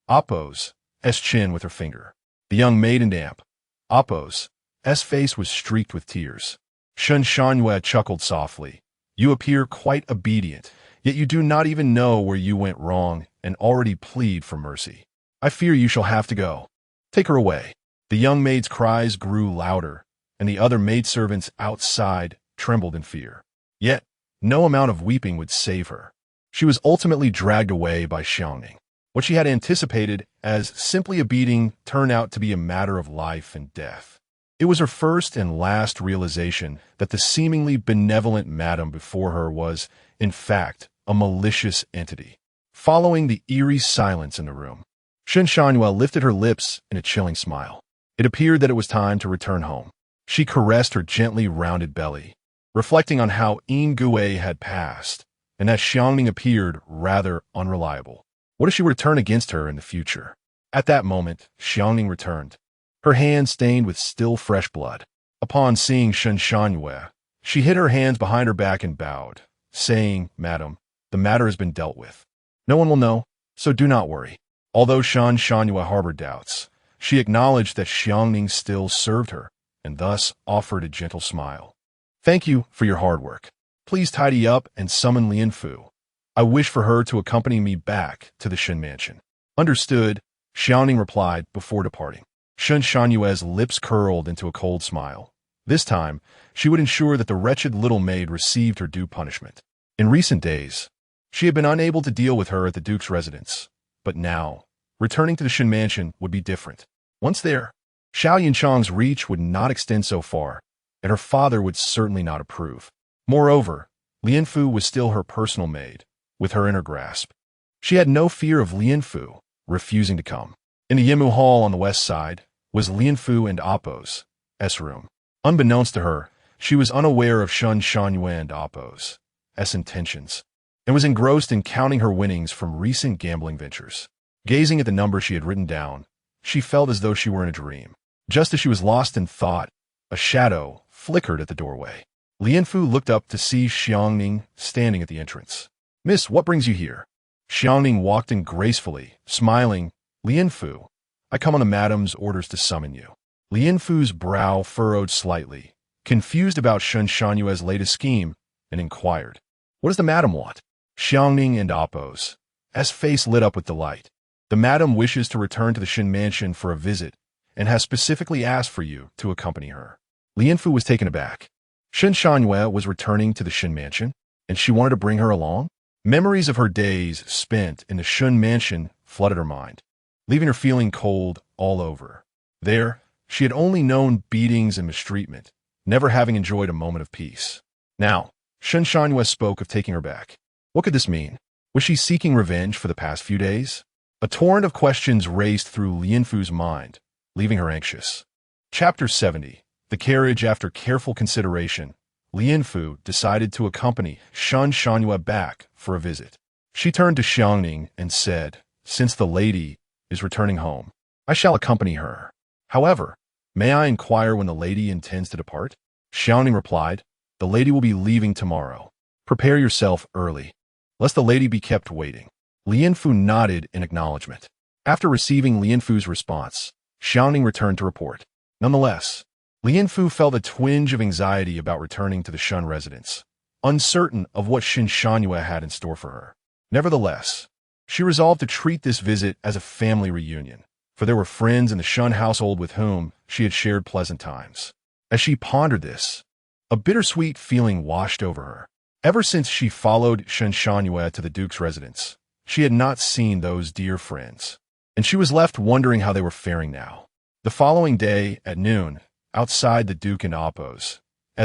Oppos, chin with her finger. The young maid and Amp, Oppos, face was streaked with tears. Shun Shanyue chuckled softly. "You appear quite obedient, yet you do not even know where you went wrong and already plead for mercy. I fear you shall have to go. Take her away." The young maid's cries grew louder, and the other maidservants outside trembled in fear. Yet, no amount of weeping would save her. She was ultimately dragged away by Xiangning. What she had anticipated as simply a beating turned out to be a matter of life and death. It was her first and last realization that the seemingly benevolent madam before her was, in fact, a malicious entity. Following the eerie silence in the room, Shun Shanyue lifted her lips in a chilling smile. It appeared that it was time to return home. She caressed her gently rounded belly, reflecting on how Yin had passed, and that Xiangning appeared rather unreliable. What if she were to turn against her in the future? At that moment, Xiangning returned, her hand stained with still fresh blood. Upon seeing Shun Shanyue, She hid her hands behind her back and bowed, saying, "Madam, the matter has been dealt with. No one will know, so do not worry." Although Shan Shanhua harbored doubts, she acknowledged that Xiangning still served her, and thus offered a gentle smile. "Thank you for your hard work. Please tidy up and summon Lian Fu. I wish for her to accompany me back to the Shen mansion." "Understood," Xiangning replied before departing. Shan Shanhua's lips curled into a cold smile. This time, she would ensure that the wretched little maid received her due punishment. In recent days, she had been unable to deal with her at the Duke's residence, but now, returning to the Shen mansion would be different. Once there, Xiao Yinchang's reach would not extend so far, and her father would certainly not approve. Moreover, Lian Fu was still her personal maid, with her in her grasp. She had no fear of Lian Fu refusing to come. In the Yimu Hall on the west side was Lian Fu and Appo's room. Unbeknownst to her, she was unaware of Shan Shanhua and Appo's intentions, and was engrossed in counting her winnings from recent gambling ventures. Gazing at the number she had written down, she felt as though she were in a dream. Just as she was lost in thought, a shadow flickered at the doorway. Lian Fu looked up to see Xiangning standing at the entrance. "Miss, what brings you here?" Xiangning walked in gracefully, smiling. "Lian Fu, I come on the madam's orders to summon you." Lian Fu's brow furrowed slightly, confused about Shan Shanhua's latest scheme, and inquired, "What does the madam want?" Xiangning and Appo's face lit up with delight. "The madam wishes to return to the Shen mansion for a visit, and has specifically asked for you to accompany her." Lian Fu was taken aback. Shan Shanhua was returning to the Shen mansion, and she wanted to bring her along? Memories of her days spent in the Shen mansion flooded her mind, leaving her feeling cold all over. There, she had only known beatings and mistreatment, never having enjoyed a moment of peace. Now, Shan Shanhua spoke of taking her back. What could this mean? Was she seeking revenge for the past few days? A torrent of questions raced through Lian Fu's mind, leaving her anxious. Chapter 70. The carriage. After careful consideration, Lian Fu decided to accompany Shan Shanhua back for a visit. She turned to Xiangning and said, "Since the lady is returning home, I shall accompany her. However, may I inquire when the lady intends to depart?" Xiangning replied, "The lady will be leaving tomorrow. Prepare yourself early, lest the lady be kept waiting." Lian Fu nodded in acknowledgement. After receiving Lian Fu's response, Xiangning returned to report. Nonetheless, Lian Fu felt a twinge of anxiety about returning to the Shen residence, uncertain of what Shan Shanhua had in store for her. Nevertheless, she resolved to treat this visit as a family reunion, for there were friends in the Shen household with whom she had shared pleasant times. As she pondered this, a bittersweet feeling washed over her. Ever since she followed Shan Shanhua to the Duke's residence, she had not seen those dear friends, and she was left wondering how they were faring now. The following day, at noon, outside the Duke and Appo's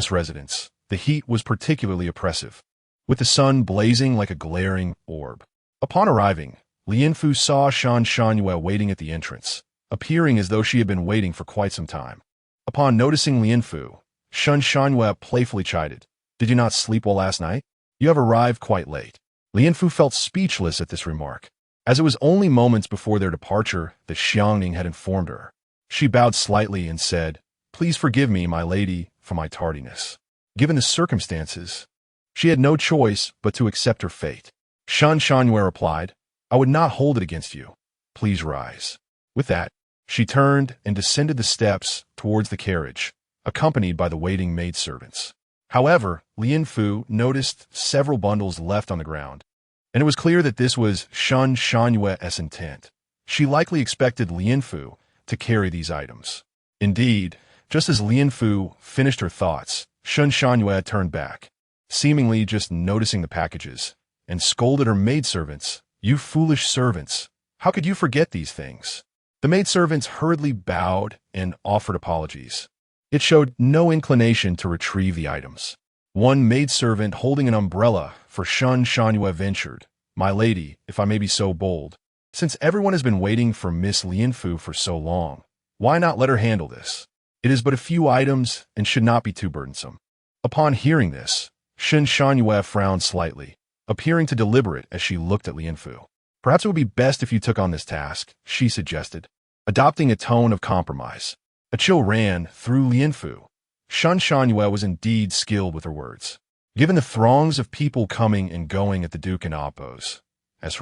residence, the heat was particularly oppressive, with the sun blazing like a glaring orb. Upon arriving, Lian Fu saw Shan Shanhua waiting at the entrance, appearing as though she had been waiting for quite some time. Upon noticing Lian Fu, Shan Shanhua playfully chided, "Did you not sleep well last night? You have arrived quite late." Lian Fu felt speechless at this remark, as it was only moments before their departure that Xiangning had informed her. She bowed slightly and said, "Please forgive me, my lady, for my tardiness." Given the circumstances, she had no choice but to accept her fate. Shan Shanhua replied, "I would not hold it against you. Please rise." With that, she turned and descended the steps towards the carriage, accompanied by the waiting maidservants. However, Lian Fu noticed several bundles left on the ground, and it was clear that this was Shan Shanhua's intent. She likely expected Lian Fu to carry these items. Indeed, just as Lian Fu finished her thoughts, Shan Shanhua turned back, seemingly just noticing the packages, and scolded her maidservants, "You foolish servants, how could you forget these things?" The maidservants hurriedly bowed and offered apologies. It showed no inclination to retrieve the items. One maidservant holding an umbrella for Shan Shanhua ventured, "My lady, if I may be so bold, since everyone has been waiting for Miss Lian Fu for so long, why not let her handle this? It is but a few items and should not be too burdensome." Upon hearing this, Shan Shanhua frowned slightly, appearing to deliberate as she looked at Lian Fu. "Perhaps it would be best if you took on this task," she suggested, adopting a tone of compromise. A chill ran through Lian Fu, Shan Shangyue was indeed skilled with her words. Given the throngs of people coming and going at the Duke and Appo's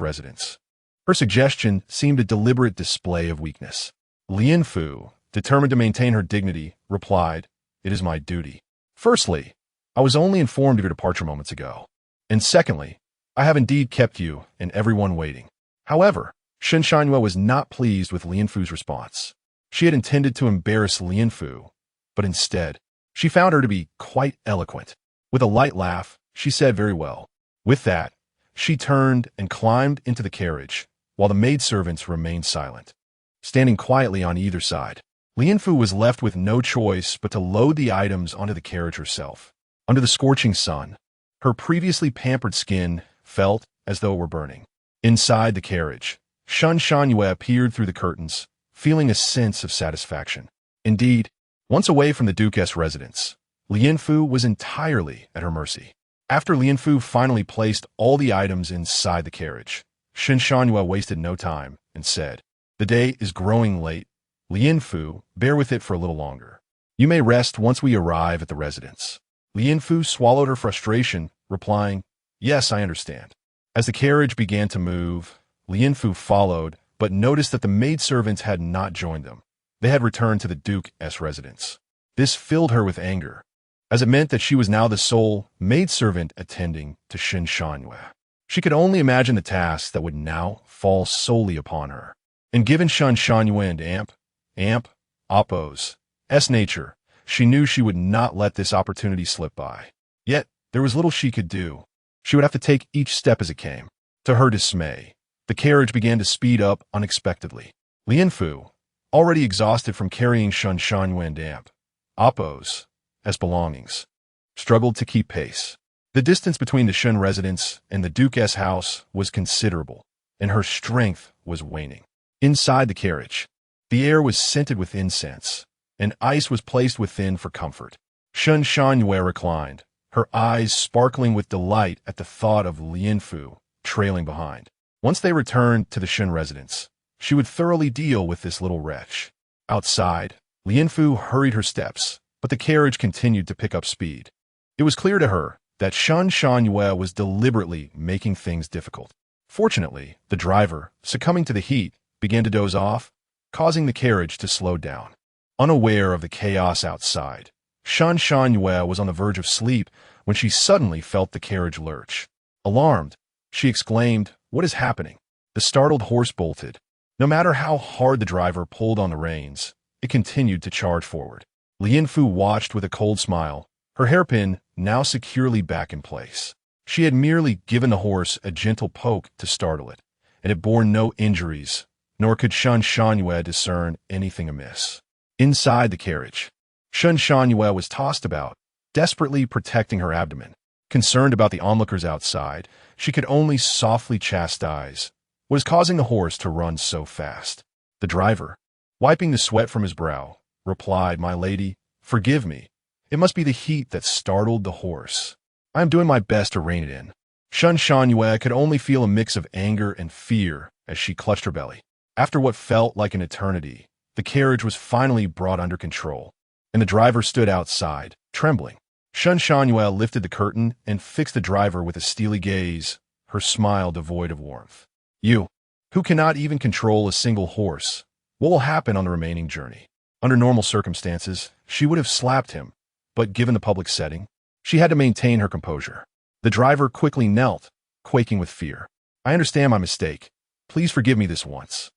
residence, her suggestion seemed a deliberate display of weakness. Lian Fu, determined to maintain her dignity, replied, "It is my duty. Firstly, I was only informed of your departure moments ago. And secondly, I have indeed kept you and everyone waiting." However, Shen Shangyue was not pleased with Lian Fu's response. She had intended to embarrass Lian Fu, but instead, she found her to be quite eloquent. With a light laugh, she said, "Very well." With that, she turned and climbed into the carriage, while the maidservants remained silent, standing quietly on either side. Lian Fu was left with no choice but to load the items onto the carriage herself. Under the scorching sun, her previously pampered skin felt as though it were burning. Inside the carriage, Shan Shangyue appeared through the curtains, feeling a sense of satisfaction. Indeed, once away from the Duke's residence, Lian Fu was entirely at her mercy. After Lian Fu finally placed all the items inside the carriage, Shen Shangyue wasted no time and said, "The day is growing late. Lian Fu, bear with it for a little longer. You may rest once we arrive at the residence." Lian Fu swallowed her frustration, replying, "Yes, I understand." As the carriage began to move, Lian Fu followed, but noticed that the maidservants had not joined them. They had returned to the Duke's residence. This filled her with anger, as it meant that she was now the sole maidservant attending to Shen Shangyue. She could only imagine the tasks that would now fall solely upon her. And given Shen Shangyue and Appo's nature, she knew she would not let this opportunity slip by. Yet, there was little she could do. She would have to take each step as it came. To her dismay, the carriage began to speed up unexpectedly. Lian Fu, already exhausted from carrying Shen Shangyue and Appo's belongings, struggled to keep pace. The distance between the Shen residence and the Duke's house was considerable, and her strength was waning. Inside the carriage, the air was scented with incense, and ice was placed within for comfort. Shen Shangyue reclined, her eyes sparkling with delight at the thought of Lian Fu trailing behind. Once they returned to the Shen residence, she would thoroughly deal with this little wretch. Outside, Lian Fu hurried her steps, but the carriage continued to pick up speed. It was clear to her that Shen Shangyue was deliberately making things difficult. Fortunately, the driver, succumbing to the heat, began to doze off, causing the carriage to slow down. Unaware of the chaos outside, Shen Shangyue was on the verge of sleep when she suddenly felt the carriage lurch. Alarmed, she exclaimed, "What is happening?" The startled horse bolted. No matter how hard the driver pulled on the reins, it continued to charge forward. Lian Fu watched with a cold smile, her hairpin now securely back in place. She had merely given the horse a gentle poke to startle it, and it bore no injuries, nor could Shen Shangyue discern anything amiss. Inside the carriage, Shen Shangyue was tossed about, desperately protecting her abdomen. Concerned about the onlookers outside, she could only softly chastise what was causing the horse to run so fast. The driver, wiping the sweat from his brow, replied, "My lady, forgive me. It must be the heat that startled the horse. I am doing my best to rein it in." Shen Shangyue could only feel a mix of anger and fear as she clutched her belly. After what felt like an eternity, the carriage was finally brought under control, and the driver stood outside, trembling. Shen Shangyue lifted the curtain and fixed the driver with a steely gaze, her smile devoid of warmth. "You, who cannot even control a single horse, what will happen on the remaining journey?" Under normal circumstances, she would have slapped him, but given the public setting, she had to maintain her composure. The driver quickly knelt, quaking with fear. "I understand my mistake. Please forgive me this once,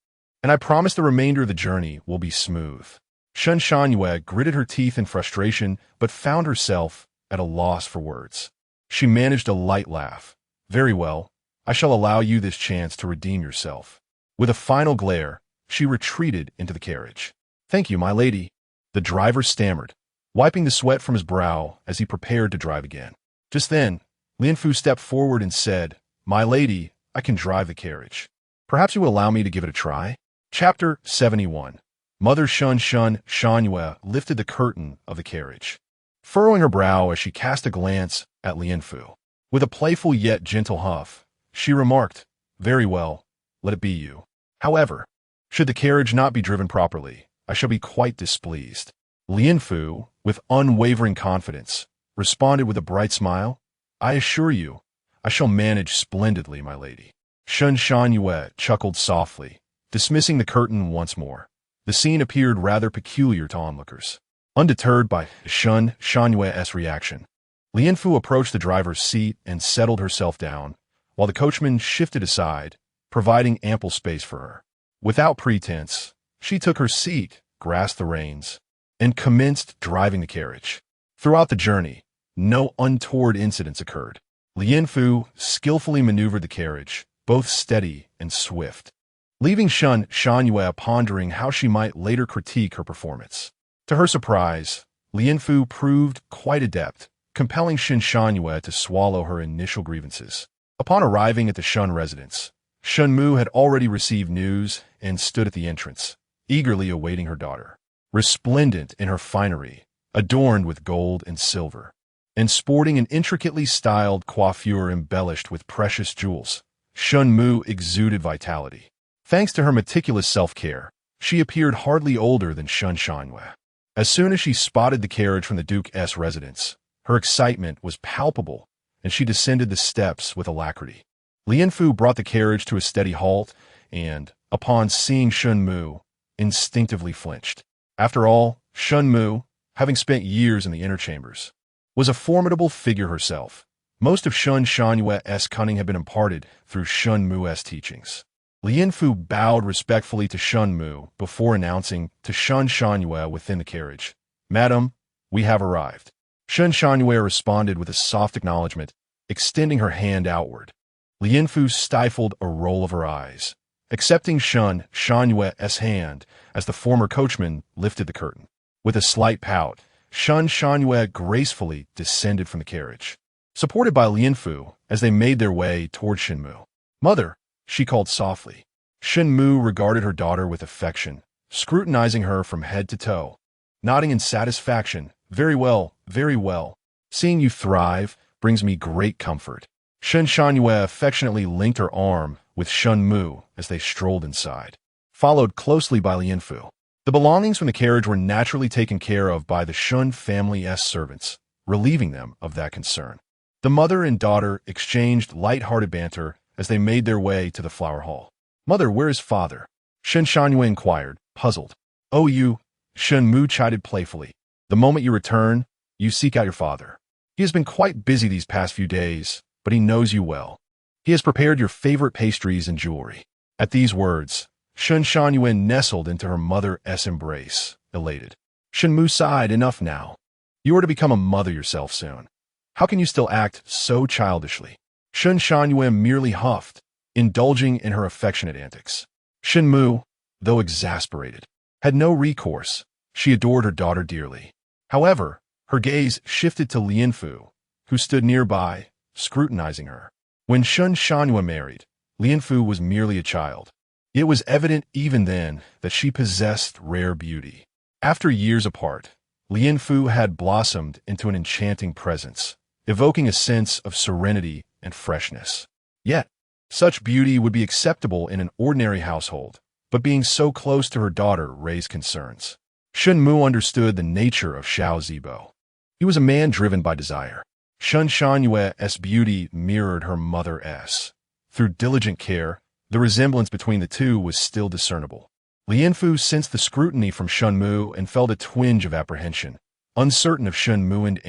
and I promise the remainder of the journey will be smooth." Shen Shangyue gritted her teeth in frustration, but found herself at a loss for words. She managed a light laugh. "Very well, I shall allow you this chance to redeem yourself." With a final glare, she retreated into the carriage. "Thank you, my lady," the driver stammered, wiping the sweat from his brow as he prepared to drive again. Just then, Lian Fu stepped forward and said, "My lady, I can drive the carriage. Perhaps you will allow me to give it a try?" Chapter 71. Mother Shen Shangyue lifted the curtain of the carriage, furrowing her brow as she cast a glance at Lian Fu. With a playful yet gentle huff, she remarked, "Very well, let it be you. However, should the carriage not be driven properly, I shall be quite displeased." Lian Fu, with unwavering confidence, responded with a bright smile, "I assure you, I shall manage splendidly, my lady." Shen Shangyue chuckled softly, dismissing the curtain once more. The scene appeared rather peculiar to onlookers. Undeterred by Shen Shangyue's reaction, Lianfu approached the driver's seat and settled herself down, while the coachman shifted aside, providing ample space for her. Without pretense, she took her seat, grasped the reins, and commenced driving the carriage. Throughout the journey, no untoward incidents occurred. Lianfu skillfully maneuvered the carriage, both steady and swift, leaving Shen Shangyue pondering how she might later critique her performance. To her surprise, Lianfu proved quite adept, compelling Shen Shangyue to swallow her initial grievances. Upon arriving at the Shen residence, Shen Mu had already received news and stood at the entrance, eagerly awaiting her daughter. Resplendent in her finery, adorned with gold and silver, and sporting an intricately styled coiffure embellished with precious jewels, Shen Mu exuded vitality. Thanks to her meticulous self-care, she appeared hardly older than Shen Shangyue. As soon as she spotted the carriage from the Duke's residence, her excitement was palpable, and she descended the steps with alacrity. Lianfu brought the carriage to a steady halt, and, upon seeing Shen Mu, instinctively flinched. After all, Shen Mu, having spent years in the inner chambers, was a formidable figure herself. Most of Shen Shangyue's cunning had been imparted through Shen Mu's teachings. Lianfu bowed respectfully to Shen Mu before announcing to Shen Shangyue within the carriage, "Madam, we have arrived." Shen Shangyue responded with a soft acknowledgement, extending her hand outward. Lianfu stifled a roll of her eyes, accepting Shen Shangyue's hand as the former coachman lifted the curtain. With a slight pout, Shen Shangyue gracefully descended from the carriage, supported by Lianfu as they made their way toward Shen Mu. "Mother," she called softly. Shen Mu regarded her daughter with affection, scrutinizing her from head to toe, nodding in satisfaction. "Very well, very well. Seeing you thrive brings me great comfort." Shen Shangyue affectionately linked her arm with Shen Mu as they strolled inside, followed closely by Lianfu. The belongings from the carriage were naturally taken care of by the Shen family's servants, relieving them of that concern. The mother and daughter exchanged light-hearted banter as they made their way to the flower hall. "Mother, where is father?" Shen Shangyue inquired, puzzled. "Oh, you," Shen Mu chided playfully. "The moment you return, you seek out your father. He has been quite busy these past few days, but he knows you well. He has prepared your favorite pastries and jewelry." At these words, Shen Shangyue nestled into her mother's embrace, elated. Shen Mu sighed, "Enough now. You are to become a mother yourself soon. How can you still act so childishly?" Shen Shangyue merely huffed, indulging in her affectionate antics. Shen Mu, though exasperated, had no recourse. She adored her daughter dearly. However, her gaze shifted to Lianfu, who stood nearby, scrutinizing her. When Shen Shangyue married, Lianfu was merely a child. It was evident even then that she possessed rare beauty. After years apart, Lianfu had blossomed into an enchanting presence, evoking a sense of serenity and freshness. Yet, such beauty would be acceptable in an ordinary household, but being so close to her daughter raised concerns. Shen Mu understood the nature of Xiao Zibo. He was a man driven by desire. Shen Shangyue's beauty mirrored her mother's. Through diligent care, the resemblance between the two was still discernible. Lianfu sensed the scrutiny from Shen Mu and felt a twinge of apprehension, uncertain of Shen Mu and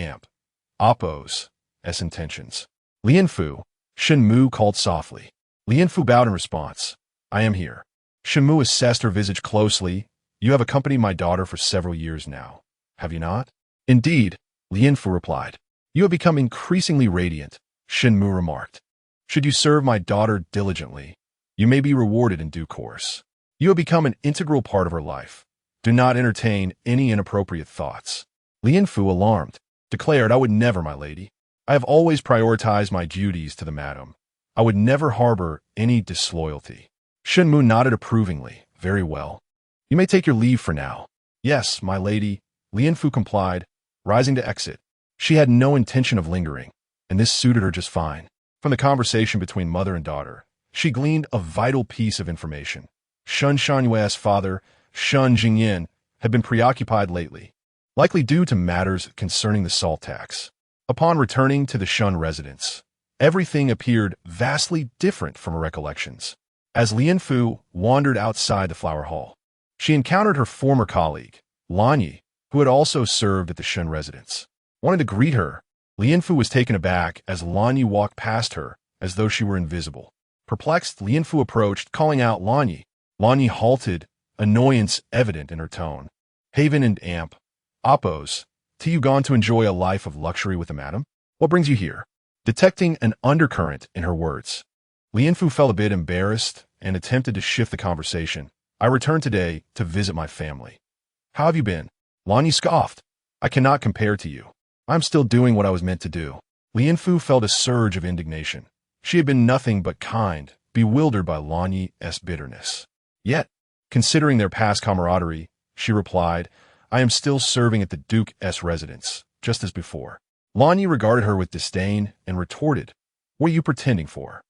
Appo's intentions. "Lianfu," Shen Mu called softly. Lianfu bowed in response. "I am here." Shen Mu assessed her visage closely. "You have accompanied my daughter for several years now, have you not?" "Indeed," Lianfu replied. "You have become increasingly radiant," Shen Mu remarked. "Should you serve my daughter diligently, you may be rewarded in due course. You have become an integral part of her life. Do not entertain any inappropriate thoughts." Lianfu, alarmed, declared, "I would never, my lady. I have always prioritized my duties to the madam. I would never harbor any disloyalty." Shen Mu nodded approvingly. "Very well. You may take your leave for now." "Yes, my lady," Lianfu complied, rising to exit. She had no intention of lingering, and this suited her just fine. From the conversation between mother and daughter, she gleaned a vital piece of information. Shen Shangyue's father, Shen Jingyan, had been preoccupied lately. likely due to matters concerning the salt tax. Upon returning to the Shun residence, everything appeared vastly different from her recollections. As Lian Fu wandered outside the flower hall, she encountered her former colleague, Lan Yi, who had also served at the Shun residence. Wanted to greet her, Lian Fu was taken aback as Lan Yi walked past her as though she were invisible. Perplexed, Lian Fu approached, calling out Lan Yi. Lan Yi halted, annoyance evident in her tone. Haven and Amp, Oppos, you gone to enjoy a life of luxury with a madam? What brings you here? Detecting an undercurrent in her words, Lian Fu felt a bit embarrassed and attempted to shift the conversation. I returned today to visit my family. How have you been? Lan Yi scoffed. I cannot compare to you. I'm still doing what I was meant to do. Lian Fu felt a surge of indignation. She had been nothing but kind, bewildered by Lan Yi's bitterness. Yet, considering their past camaraderie, she replied, I am still serving at the Duke's residence, just as before. Lan Yi regarded her with disdain and retorted, what are you pretending for?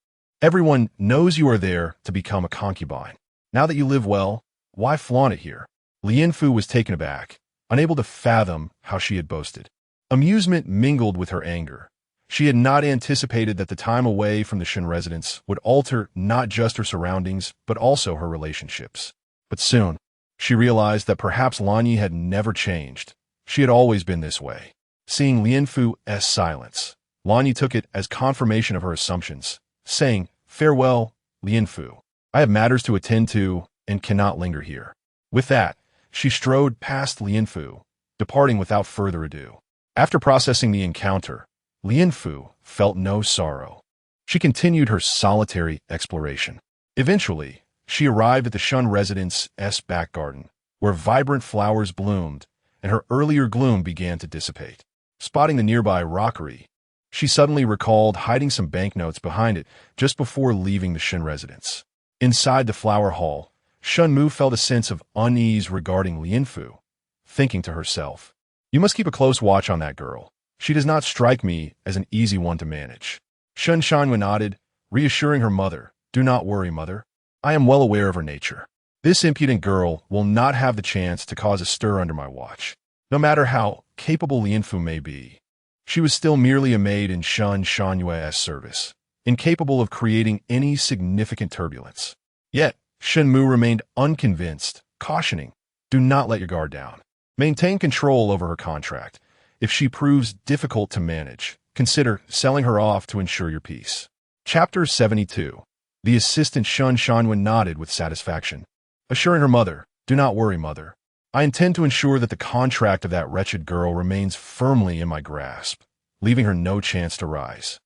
Everyone knows you are there to become a concubine. Now that you live well, why flaunt it here? Lian Fu was taken aback, unable to fathom how she had boasted. Amusement mingled with her anger. She had not anticipated that the time away from the Shun residence would alter not just her surroundings, but also her relationships. But soon, she realized that perhaps Lan Yi had never changed. She had always been this way. Seeing Lian Fu's silence, Lan Yi took it as confirmation of her assumptions, saying, Farewell, Lian Fu. I have matters to attend to and cannot linger here. With that, she strode past Lian Fu, departing without further ado. After processing the encounter, Lian Fu felt no sorrow. She continued her solitary exploration. Eventually, she arrived at the Shun residence's back garden, where vibrant flowers bloomed, and her earlier gloom began to dissipate. Spotting the nearby rockery, she suddenly recalled hiding some banknotes behind it just before leaving the Shun residence. Inside the flower hall, Shun Mu felt a sense of unease regarding Lian Fu, thinking to herself, you must keep a close watch on that girl. She does not strike me as an easy one to manage. Shun Shanwen nodded, reassuring her mother, do not worry, mother. I am well aware of her nature. This impudent girl will not have the chance to cause a stir under my watch. No matter how capable Lian Fu may be, she was still merely a maid in Shun Shanyue's service, incapable of creating any significant turbulence. Yet, Shen Mu remained unconvinced, cautioning, do not let your guard down. Maintain control over her contract. If she proves difficult to manage, consider selling her off to ensure your peace. Chapter 72. The assistant Shun Shanwen nodded with satisfaction, assuring her mother, do not worry, mother. I intend to ensure that the contract of that wretched girl remains firmly in my grasp, leaving her no chance to rise.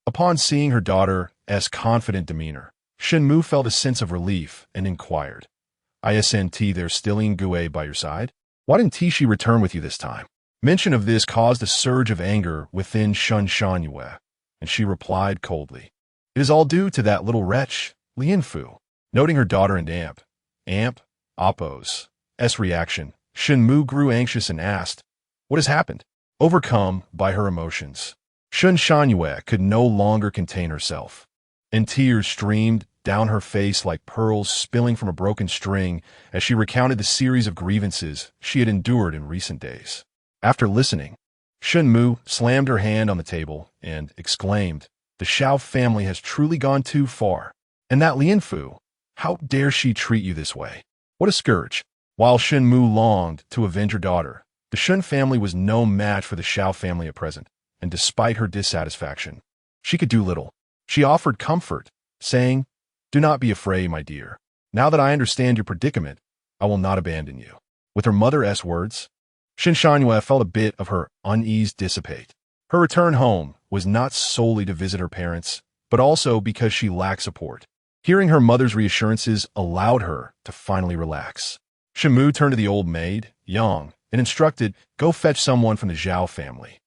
Upon seeing her daughter's confident demeanor, Shen Mu felt a sense of relief and inquired, Isn't there still in Gue by your side? Why didn't she return with you this time? Mention of this caused a surge of anger within Shun Shanyue, and she replied coldly, it is all due to that little wretch, Lian Fu. Noting her daughter and Amp, Oppos' reaction, Shen Mu grew anxious and asked, what has happened? Overcome by her emotions, Shun Shanyue could no longer contain herself, and tears streamed down her face like pearls spilling from a broken string as she recounted the series of grievances she had endured in recent days. After listening, Shen Mu slammed her hand on the table and exclaimed, the Xiao family has truly gone too far. And that Lian Fu, how dare she treat you this way? What a scourge. While Shen Mu longed to avenge her daughter, the Shun family was no match for the Xiao family at present, and despite her dissatisfaction, she could do little. She offered comfort, saying, do not be afraid, my dear. Now that I understand your predicament, I will not abandon you. With her mother's words, Shen Shanyue felt a bit of her unease dissipate. Her return home was not solely to visit her parents, but also because she lacked support. Hearing her mother's reassurances allowed her to finally relax. Shen Mu turned to the old maid, Yang, and instructed, go fetch someone from the Zhao family.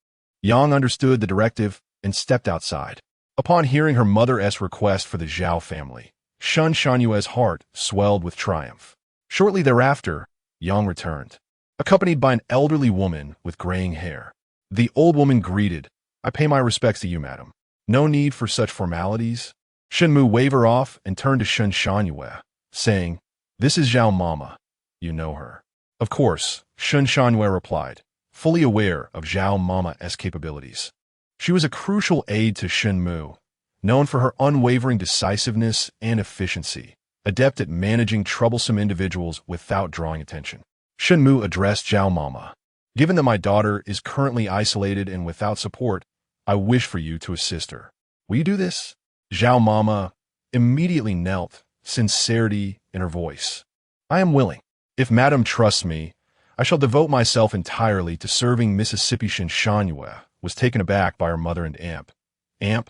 Yang understood the directive and stepped outside. Upon hearing her mother's request for the Zhao family, Shun Shanyue's heart swelled with triumph. Shortly thereafter, Yang returned, accompanied by an elderly woman with graying hair. The old woman greeted, I pay my respects to you, madam. No need for such formalities. Shen Mu waved her off and turned to Shun Shanyue, saying, this is Zhao Mama. You know her. Of course, Shun Shanyue replied, fully aware of Zhao Mama's capabilities. She was a crucial aide to Shen Mu, known for her unwavering decisiveness and efficiency, adept at managing troublesome individuals without drawing attention. Shen Mu addressed Zhao Mama. Given that my daughter is currently isolated and without support, I wish for you to assist her. Will you do this? Zhao Mama immediately knelt, sincerity in her voice. I am willing. If Madam trusts me, I shall devote myself entirely to serving Mississippi. Shen Shanyue was taken aback by her mother and Amp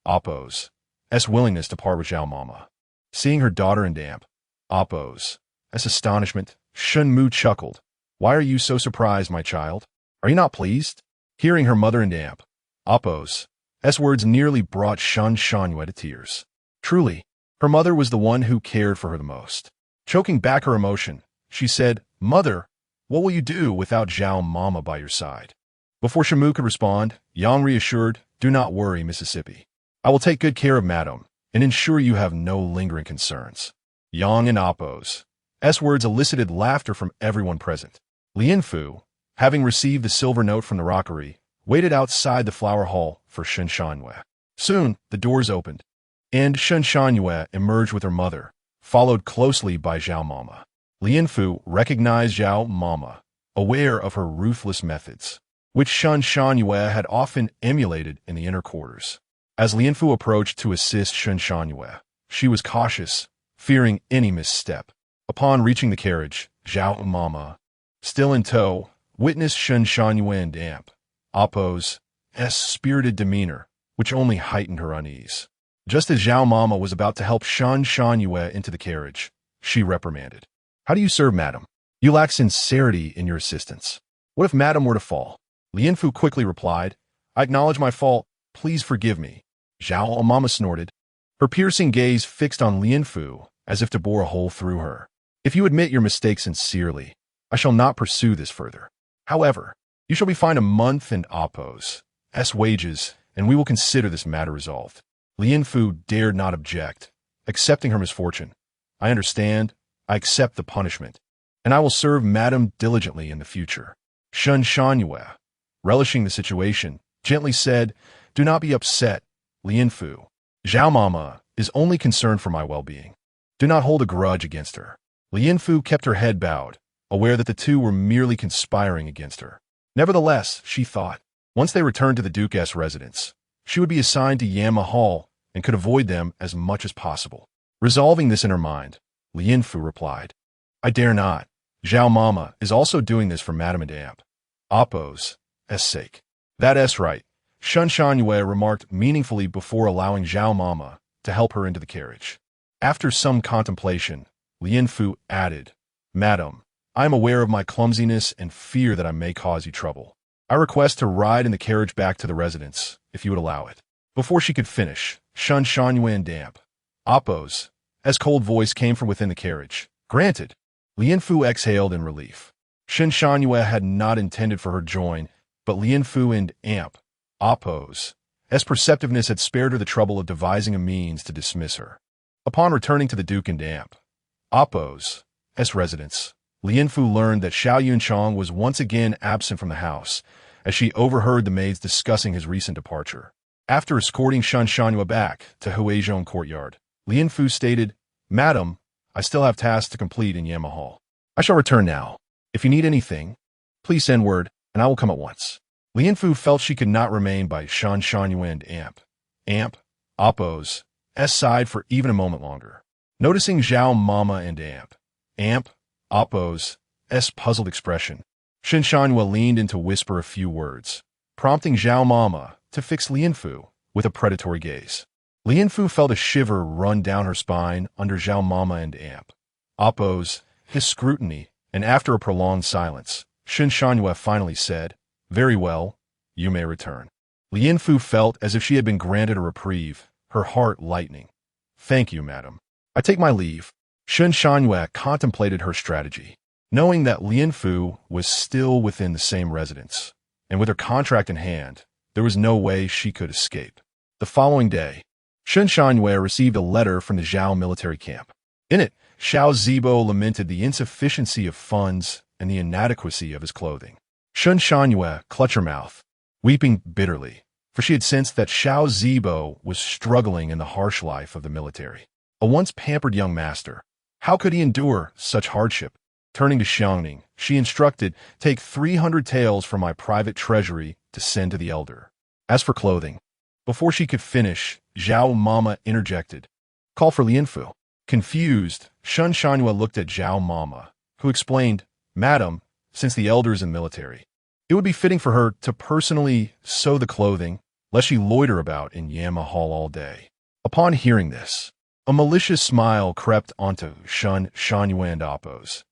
Appo's willingness to part with Zhao Mama. Seeing her daughter and Appo's astonishment, Shen Mu chuckled. Why are you so surprised, my child? Are you not pleased? Hearing her mother and Appo's words nearly brought Shen Shanyue to tears. Truly, her mother was the one who cared for her the most. Choking back her emotion, she said, Mother, what will you do without Zhao Mama by your side? Before Shen Mu could respond, Yang reassured, Do not worry, Mississippi. I will take good care of Madam and ensure you have no lingering concerns. Yang and Appo's words elicited laughter from everyone present. Lien Fu, having received the silver note from the rockery, waited outside the flower hall for Shen Shanyue. Soon, the doors opened, and Shen Shanyue emerged with her mother, followed closely by Zhao Mama. Lien Fu recognized Zhao Mama, aware of her ruthless methods, which Shen Shanyue had often emulated in the inner quarters. As Lien Fu approached to assist Shen Shanyue, she was cautious, fearing any misstep. Upon reaching the carriage, Zhao Mama, still in tow, witnessed Shen Shanyue and Appo's spirited demeanor, which only heightened her unease. Just as Zhao Mama was about to help Shen Shanyue into the carriage, she reprimanded. How do you serve Madam? You lack sincerity in your assistance. What if Madam were to fall? Lien Fu quickly replied, I acknowledge my fault. Please forgive me. Zhao Mama snorted, her piercing gaze fixed on Lien Fu as if to bore a hole through her. If you admit your mistake sincerely, I shall not pursue this further. However, you shall be fined a month and Appo's wages, and we will consider this matter resolved. Lien Fu dared not object, accepting her misfortune. I understand. I accept the punishment, and I will serve Madam diligently in the future. Shen Shanyue, relishing the situation, gently said, Do not be upset, Lien Fu. Zhao Mama is only concerned for my well-being. Do not hold a grudge against her. Lien Fu kept her head bowed, aware that the two were merely conspiring against her. Nevertheless, she thought, once they returned to the Duke's residence, she would be assigned to Yama Hall and could avoid them as much as possible. Resolving this in her mind, Lien Fu replied, I dare not. Zhao Mama is also doing this for Madam and Appo's sake. That's right, Shen Shanyue remarked meaningfully before allowing Zhao Mama to help her into the carriage. After some contemplation, Lien Fu added, Madam, I am aware of my clumsiness and fear that I may cause you trouble. I request to ride in the carriage back to the residence, if you would allow it. Before she could finish, Shen Shanyue and Appo's cold voice came from within the carriage. Granted. Lien Fu exhaled in relief. Shen Shanyue had not intended for her join, but Lien Fu and Appo's perceptiveness had spared her the trouble of devising a means to dismiss her. Upon returning to the Duke and Appo's residence, Lien Fu learned that Xiao Yunchang was once again absent from the house, as she overheard the maids discussing his recent departure. After escorting Shen Shanyue back to Huizhong Courtyard, Lien Fu stated, Madam, I still have tasks to complete in Yama Hall. I shall return now. If you need anything, please send word, and I will come at once. Lien Fu felt she could not remain by Shen Shanyue and Appo's side for even a moment longer. Noticing Zhao Mama and Appo's puzzled expression, Shen Shanyue leaned in to whisper a few words, prompting Zhao Mama to fix Lien Fu with a predatory gaze. Lien Fu felt a shiver run down her spine under Zhao Mama and Appo's scrutiny, and after a prolonged silence, Shen Shanyue finally said, Very well, you may return. Lien Fu felt as if she had been granted a reprieve, her heart lightening. Thank you, madam. I take my leave. Shen Shanyue contemplated her strategy, knowing that Lien Fu was still within the same residence, and with her contract in hand, there was no way she could escape. The following day, Shen Shanyue received a letter from the Zhao military camp. In it, Xiao Zibo lamented the insufficiency of funds and the inadequacy of his clothing. Shun Shangyue clutched her mouth, weeping bitterly, for she had sensed that Xiao Zibo was struggling in the harsh life of the military. A once pampered young master, how could he endure such hardship? Turning to Xiangning, she instructed, "Take 300 taels from my private treasury to send to the elder." As for clothing, before she could finish, Zhao Mama interjected, "Call for Lianfu." Confused, Shun Shanhua looked at Zhao Mama, who explained, "Madam, since the elder is in military, it would be fitting for her to personally sew the clothing, lest she loiter about in Yama Hall all day." Upon hearing this, a malicious smile crept onto Shun Shanhua and Appo's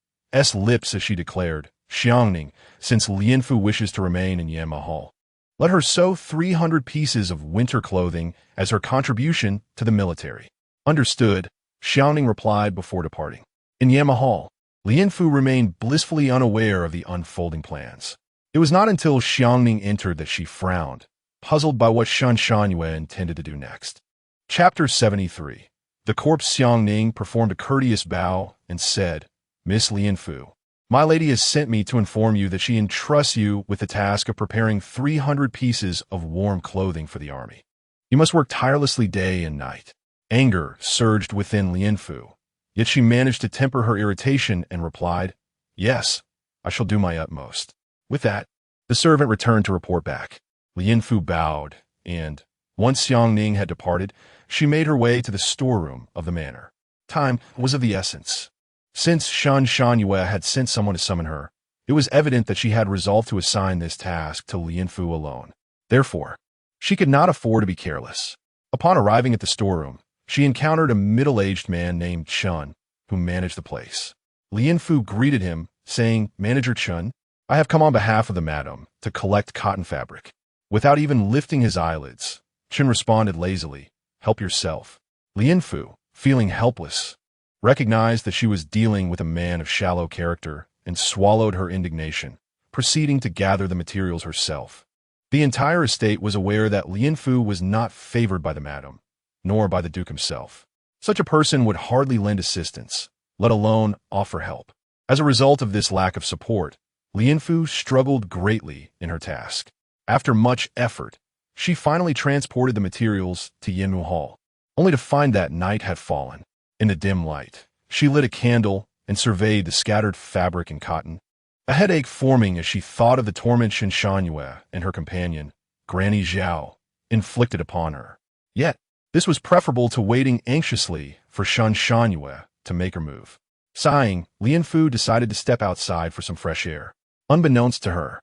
lips as she declared, "Xiangning, since Lianfu wishes to remain in Yama Hall, let her sew 300 pieces of winter clothing as her contribution to the military." "Understood," Xiangning replied before departing. In Yama Hall, Lianfu remained blissfully unaware of the unfolding plans. It was not until Xiangning entered that she frowned, puzzled by what Shun Shanhua intended to do next. Chapter 73. The corpse. Xiangning performed a courteous bow and said, "Miss Lianfu, my lady has sent me to inform you that she entrusts you with the task of preparing 300 pieces of warm clothing for the army. You must work tirelessly day and night." Anger surged within Lianfu, yet she managed to temper her irritation and replied, "Yes, I shall do my utmost." With that, the servant returned to report back. Lianfu bowed, and, once Xiangning had departed, she made her way to the storeroom of the manor. Time was of the essence. Since Shun Shanhua had sent someone to summon her, it was evident that she had resolved to assign this task to Lianfu alone. Therefore, she could not afford to be careless. Upon arriving at the storeroom, she encountered a middle-aged man named Chun, who managed the place. Lianfu greeted him, saying, "Manager Chun, I have come on behalf of the madam to collect cotton fabric." Without even lifting his eyelids, Chun responded lazily, "Help yourself." Lianfu, feeling helpless, recognized that she was dealing with a man of shallow character and swallowed her indignation, proceeding to gather the materials herself. The entire estate was aware that Lianfu was not favored by the madam, nor by the duke himself. Such a person would hardly lend assistance, let alone offer help. As a result of this lack of support, Lianfu struggled greatly in her task. After much effort, she finally transported the materials to Yinmu Hall, only to find that night had fallen. In the dim light, she lit a candle and surveyed the scattered fabric and cotton, a headache forming as she thought of the torment Shin Shanhua and her companion, Granny Zhao, inflicted upon her. Yet, this was preferable to waiting anxiously for Shun Shanhua to make her move. Sighing, Lianfu decided to step outside for some fresh air. Unbeknownst to her,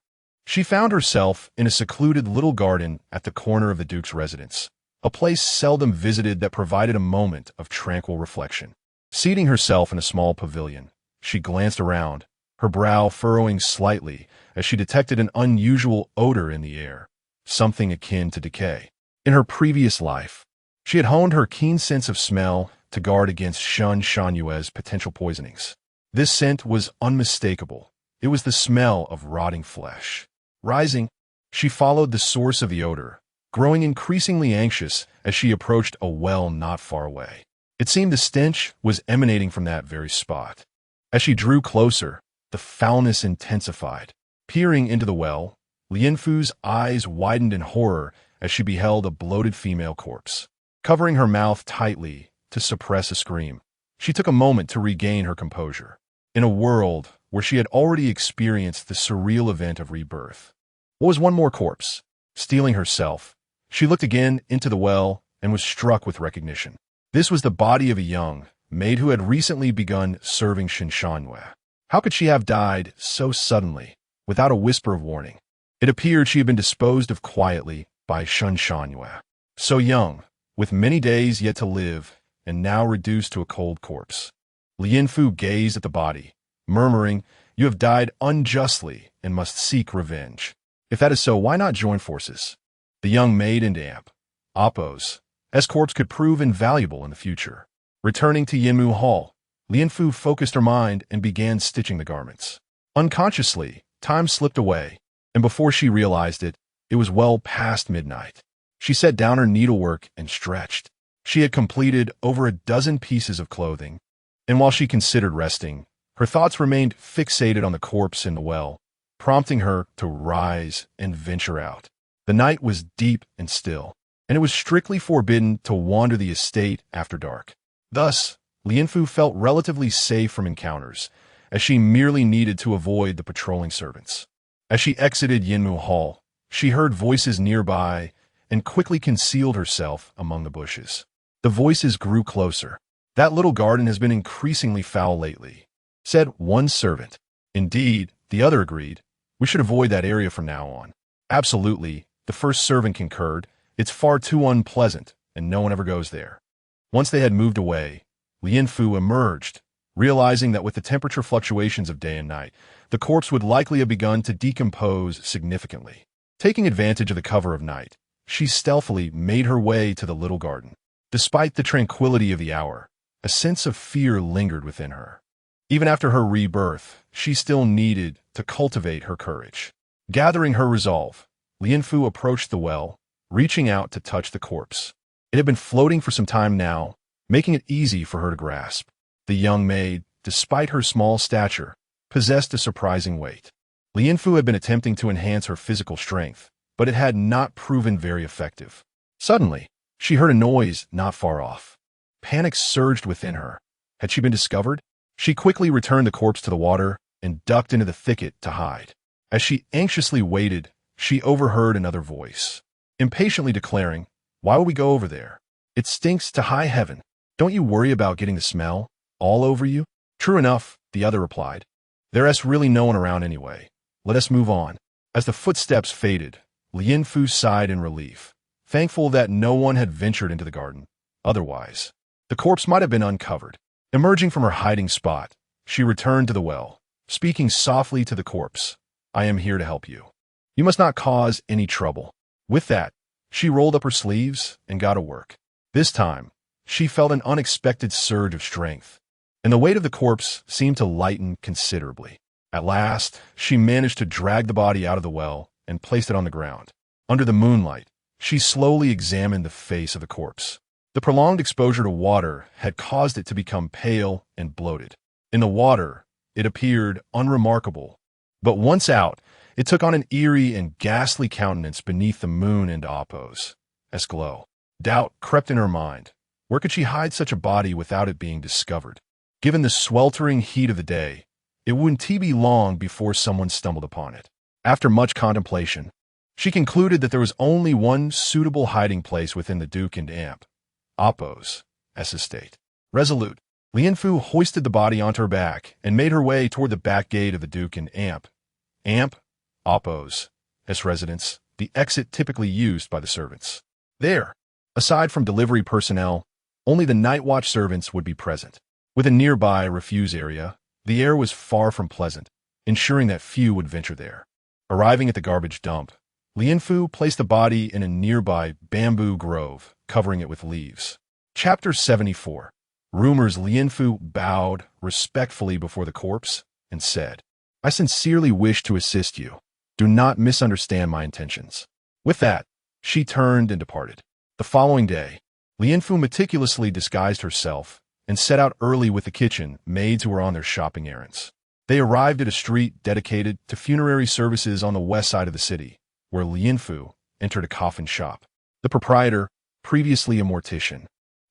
she found herself in a secluded little garden at the corner of the Duke's residence, a place seldom visited that provided a moment of tranquil reflection. Seating herself in a small pavilion, she glanced around, her brow furrowing slightly as she detected an unusual odor in the air, something akin to decay. In her previous life, she had honed her keen sense of smell to guard against Shun Shanhua's potential poisonings. This scent was unmistakable. It was the smell of rotting flesh. Rising, she followed the source of the odor, growing increasingly anxious as she approached a well not far away. It seemed the stench was emanating from that very spot. As she drew closer, the foulness intensified. Peering into the well, Lianfu's eyes widened in horror as she beheld a bloated female corpse. Covering her mouth tightly to suppress a scream, she took a moment to regain her composure. In a world where she had already experienced the surreal event of rebirth, what was one more corpse? Steeling herself, she looked again into the well and was struck with recognition. This was the body of a young maid who had recently begun serving Shin Shanhua. How could she have died so suddenly, without a whisper of warning? It appeared she had been disposed of quietly by Shin Shanhua. So young, with many days yet to live, and now reduced to a cold corpse. Lianfu gazed at the body, murmuring, "You have died unjustly and must seek revenge. If that is so, why not join forces?" The young maid and Appo's escorts could prove invaluable in the future. Returning to Yinmu Hall, Lianfu focused her mind and began stitching the garments. Unconsciously, time slipped away, and before she realized it, it was well past midnight. She set down her needlework and stretched. She had completed over a dozen pieces of clothing, and while she considered resting, her thoughts remained fixated on the corpse in the well prompting her to rise and venture out. The night was deep and still, and it was strictly forbidden to wander the estate after dark. Thus, Lianfu felt relatively safe from encounters, as she merely needed to avoid the patrolling servants. As she exited Yinmu Hall, she heard voices nearby and quickly concealed herself among the bushes. The voices grew closer. "That little garden has been increasingly foul lately," said one servant. "Indeed," the other agreed. "We should avoid that area from now on." "Absolutely," the first servant concurred. "It's far too unpleasant, and no one ever goes there." Once they had moved away, Lianfu emerged, realizing that with the temperature fluctuations of day and night, the corpse would likely have begun to decompose significantly. Taking advantage of the cover of night, she stealthily made her way to the little garden. Despite the tranquility of the hour, a sense of fear lingered within her. Even after her rebirth, she still needed to cultivate her courage. Gathering her resolve, Lianfu approached the well, reaching out to touch the corpse. It had been floating for some time now, making it easy for her to grasp. The young maid, despite her small stature, possessed a surprising weight. Lianfu had been attempting to enhance her physical strength, but it had not proven very effective. Suddenly, she heard a noise not far off. Panic surged within her. Had she been discovered? She quickly returned the corpse to the water and ducked into the thicket to hide. As she anxiously waited, she overheard another voice, impatiently declaring, "Why would we go over there? It stinks to high heaven. Don't you worry about getting the smell all over you?" "True enough," the other replied. "There's really no one around anyway. Let us move on." As the footsteps faded, Lianfu sighed in relief, thankful that no one had ventured into the garden. Otherwise, the corpse might have been uncovered. Emerging from her hiding spot, she returned to the well, speaking softly to the corpse. "I am here to help you. You must not cause any trouble." With that, she rolled up her sleeves and got to work. This time, she felt an unexpected surge of strength, and the weight of the corpse seemed to lighten considerably. At last, she managed to drag the body out of the well and placed it on the ground. Under the moonlight, she slowly examined the face of the corpse. The prolonged exposure to water had caused it to become pale and bloated. In the water, it appeared unremarkable, but once out, it took on an eerie and ghastly countenance beneath the moon and Apos' glow. Doubt crept in her mind. Where could she hide such a body without it being discovered? Given the sweltering heat of the day, it wouldn't be long before someone stumbled upon it. After much contemplation, she concluded that there was only one suitable hiding place within the Duke and Apos' estate. Resolute, Lianfu hoisted the body onto her back and made her way toward the back gate of the Duke and Apos' residence, the exit typically used by the servants. There, aside from delivery personnel, only the night watch servants would be present. With a nearby refuse area, the air was far from pleasant, ensuring that few would venture there. Arriving at the garbage dump, Lianfu placed the body in a nearby bamboo grove, covering it with leaves. Chapter 74. Rumors. Lianfu bowed respectfully before the corpse and said, "I sincerely wish to assist you. Do not misunderstand my intentions." With that, she turned and departed. The following day, Lianfu meticulously disguised herself and set out early with the kitchen maids who were on their shopping errands. They arrived at a street dedicated to funerary services on the west side of the city, where Lianfu entered a coffin shop. The proprietor, previously a mortician,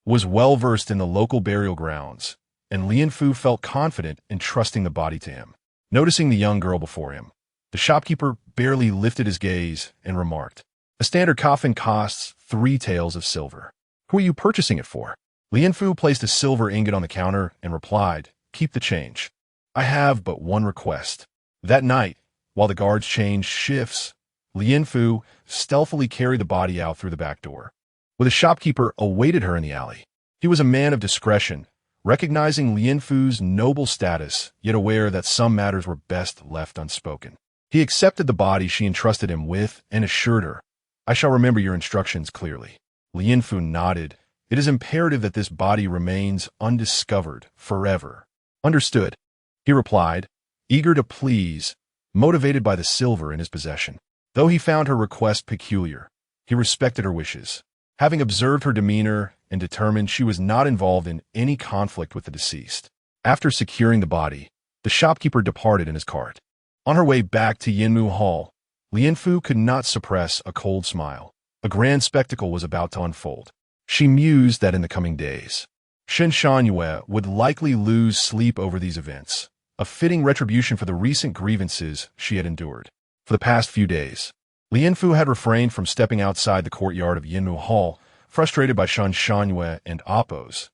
was well-versed in the local burial grounds, and Lianfu felt confident in trusting the body to him. Noticing the young girl before him, the shopkeeper barely lifted his gaze and remarked, "A standard coffin costs 3 taels of silver. Who are you purchasing it for?" Lianfu placed a silver ingot on the counter and replied, "Keep the change. I have but one request." That night, while the guards changed shifts, Lianfu stealthily carried the body out through the back door, where the shopkeeper awaited her in the alley. He was a man of discretion, recognizing Lianfu's noble status, yet aware that some matters were best left unspoken. He accepted the body she entrusted him with and assured her, "I shall remember your instructions clearly." Lianfu nodded. "It is imperative that this body remains undiscovered forever." "Understood," he replied, eager to please, motivated by the silver in his possession. Though he found her request peculiar, he respected her wishes. Having observed her demeanor and determined she was not involved in any conflict with the deceased. After securing the body, the shopkeeper departed in his cart. On her way back to Yinmu Hall, Lianfu could not suppress a cold smile. A grand spectacle was about to unfold. She mused that in the coming days, Shen Shangyue would likely lose sleep over these events, a fitting retribution for the recent grievances she had endured. For the past few days, Lianfu had refrained from stepping outside the courtyard of Yinmu Hall, frustrated by Shen Shangyue and Appo's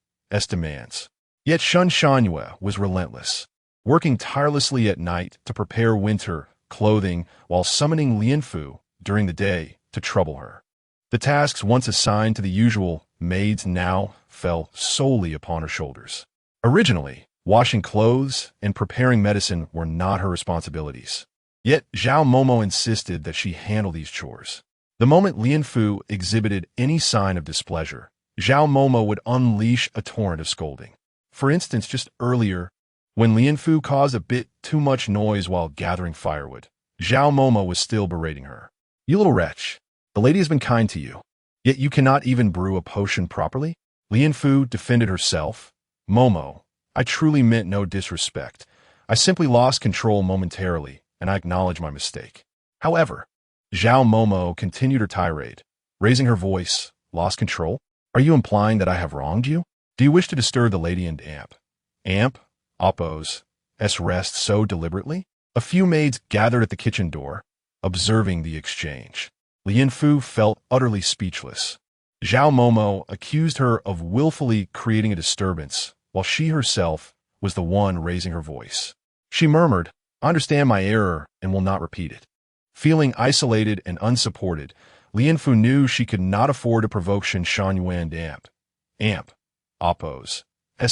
demands. Yet Shen Shangyue was relentless, working tirelessly at night to prepare winter clothing while summoning Lianfu during the day to trouble her. The tasks once assigned to the usual maids now fell solely upon her shoulders. Originally, washing clothes and preparing medicine were not her responsibilities. Yet Zhao Momo insisted that she handle these chores. The moment Lianfu exhibited any sign of displeasure, Zhao Momo would unleash a torrent of scolding. For instance, just earlier, when Lianfu caused a bit too much noise while gathering firewood, Zhao Momo was still berating her. "You little wretch, the lady has been kind to you, yet you cannot even brew a potion properly?" Lianfu defended herself. "Momo, I truly meant no disrespect. I simply lost control momentarily, and I acknowledge my mistake." However, Zhao Momo continued her tirade, raising her voice. "Lost control? Are you implying that I have wronged you? Do you wish to disturb the lady and Appo's rest so deliberately?" A few maids gathered at the kitchen door, observing the exchange. Lianfu felt utterly speechless. Zhao Momo accused her of willfully creating a disturbance, while she herself was the one raising her voice. She murmured, "I understand my error and will not repeat it." Feeling isolated and unsupported, Lianfu knew she could not afford to provoke Shen Shangyue and Appo's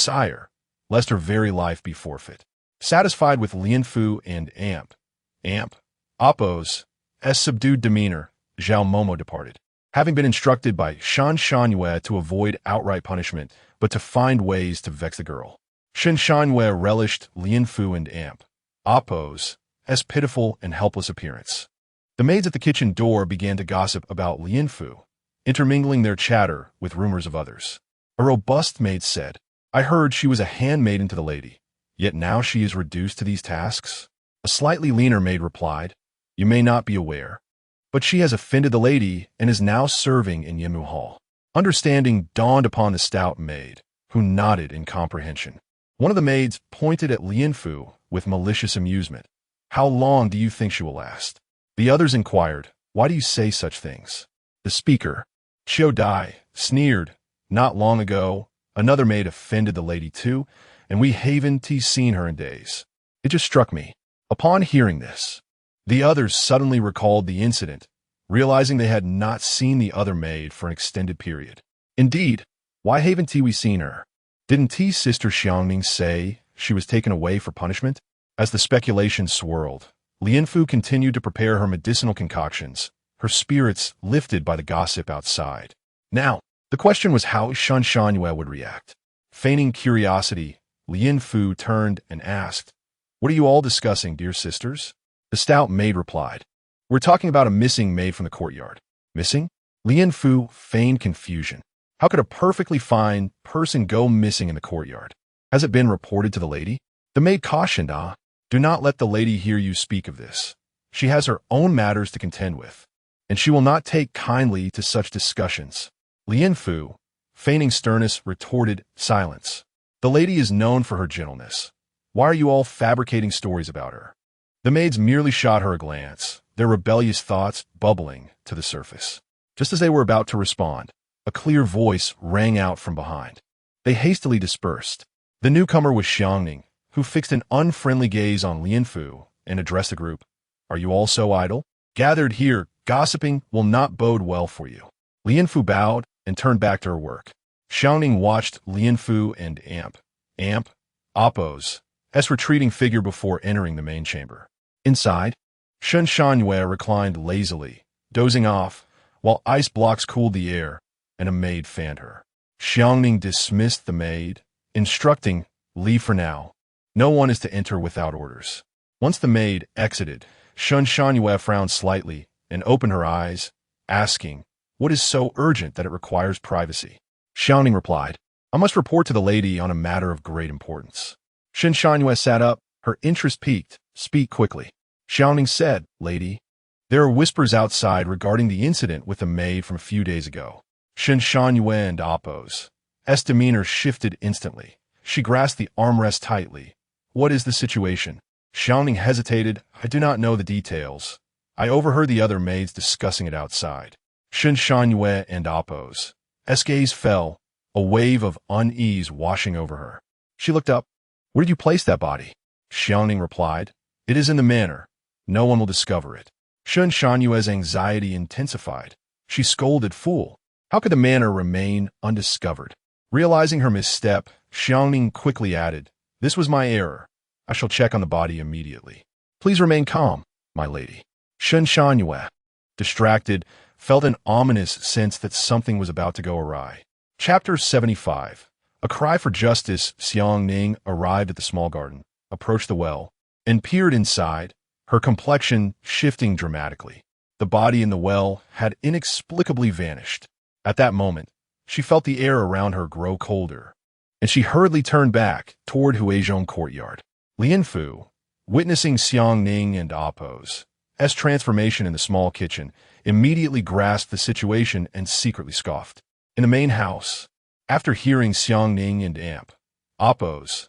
heir, lest her very life be forfeit. Satisfied with Lianfu and Appo's subdued demeanor, Zhao Momo departed, having been instructed by Shen Shangyue to avoid outright punishment, but to find ways to vex the girl. Shen Shangyue relished Lianfu and Appo's pitiful and helpless appearance. The maids at the kitchen door began to gossip about Lianfu, intermingling their chatter with rumors of others. A robust maid said, "I heard she was a handmaiden to the lady, yet now she is reduced to these tasks." A slightly leaner maid replied, "You may not be aware, but she has offended the lady and is now serving in Yinmu Hall." Understanding dawned upon the stout maid, who nodded in comprehension. One of the maids pointed at Lianfu with malicious amusement. "How long do you think she will last?" The others inquired, "Why do you say such things?" The speaker, Qiu Dai, sneered, "Not long ago, another maid offended the lady too, and we haven't seen her in days." It just struck me. Upon hearing this, the others suddenly recalled the incident, realizing they had not seen the other maid for an extended period. Indeed, why haven't we seen her? Didn't T's sister Xiangming say she was taken away for punishment? As the speculation swirled, Lianfu continued to prepare her medicinal concoctions, her spirits lifted by the gossip outside. Now, the question was how Shen Shangyue would react. Feigning curiosity, Lianfu turned and asked, "What are you all discussing, dear sisters?" The stout maid replied, "We're talking about a missing maid from the courtyard." "Missing?" Lianfu feigned confusion. How could a perfectly fine person go missing in the courtyard? Has it been reported to the lady? The maid cautioned, "Do not let the lady hear you speak of this. She has her own matters to contend with, and she will not take kindly to such discussions." Lianfu, feigning sternness, retorted, "Silence. The lady is known for her gentleness. Why are you all fabricating stories about her?" The maids merely shot her a glance, their rebellious thoughts bubbling to the surface. Just as they were about to respond, a clear voice rang out from behind. They hastily dispersed. The newcomer was Xiangming, who fixed an unfriendly gaze on Lianfu and addressed the group. "Are you all so idle? Gathered here, gossiping will not bode well for you." Lianfu bowed and turned back to her work. Xiangming watched Lianfu and Appo's retreating figure before entering the main chamber. Inside, Shen Shangyue reclined lazily, dozing off, while ice blocks cooled the air, and a maid fanned her. Xiangming dismissed the maid, instructing, "Leave for now. No one is to enter without orders." Once the maid exited, Shen Shangyue frowned slightly and opened her eyes, asking, "What is so urgent that it requires privacy?" Xiangming replied, "I must report to the lady on a matter of great importance." Shen Shangyue sat up, her interest piqued. "Speak quickly." Xiaoning said, "Lady, there are whispers outside regarding the incident with the maid from a few days ago." Shen Shangyue and Appo's demeanor shifted instantly. She grasped the armrest tightly. "What is the situation?" Xiaoning hesitated. "I do not know the details. I overheard the other maids discussing it outside." Shen Shangyue and Appo's gaze fell, a wave of unease washing over her. She looked up. "Where did you place that body?" Xiaoning replied, "It is in the manor. No one will discover it." Shen Shanyue's anxiety intensified. She scolded, "Fool! How could the manor remain undiscovered?" Realizing her misstep, Xiaoning quickly added, "This was my error. I shall check on the body immediately. Please remain calm, my lady." Shen Shanyue, distracted, felt an ominous sense that something was about to go awry. Chapter 75. A cry for justice. Xiang Ning arrived at the small garden, approached the well, and peered inside, her complexion shifting dramatically. The body in the well had inexplicably vanished. At that moment, she felt the air around her grow colder, and she hurriedly turned back toward Huizhong courtyard. Lianfu, witnessing Xiang Ning and Appo's transformation in the small kitchen, immediately grasped the situation and secretly scoffed. In the main house, after hearing Xiang Ning and Appo's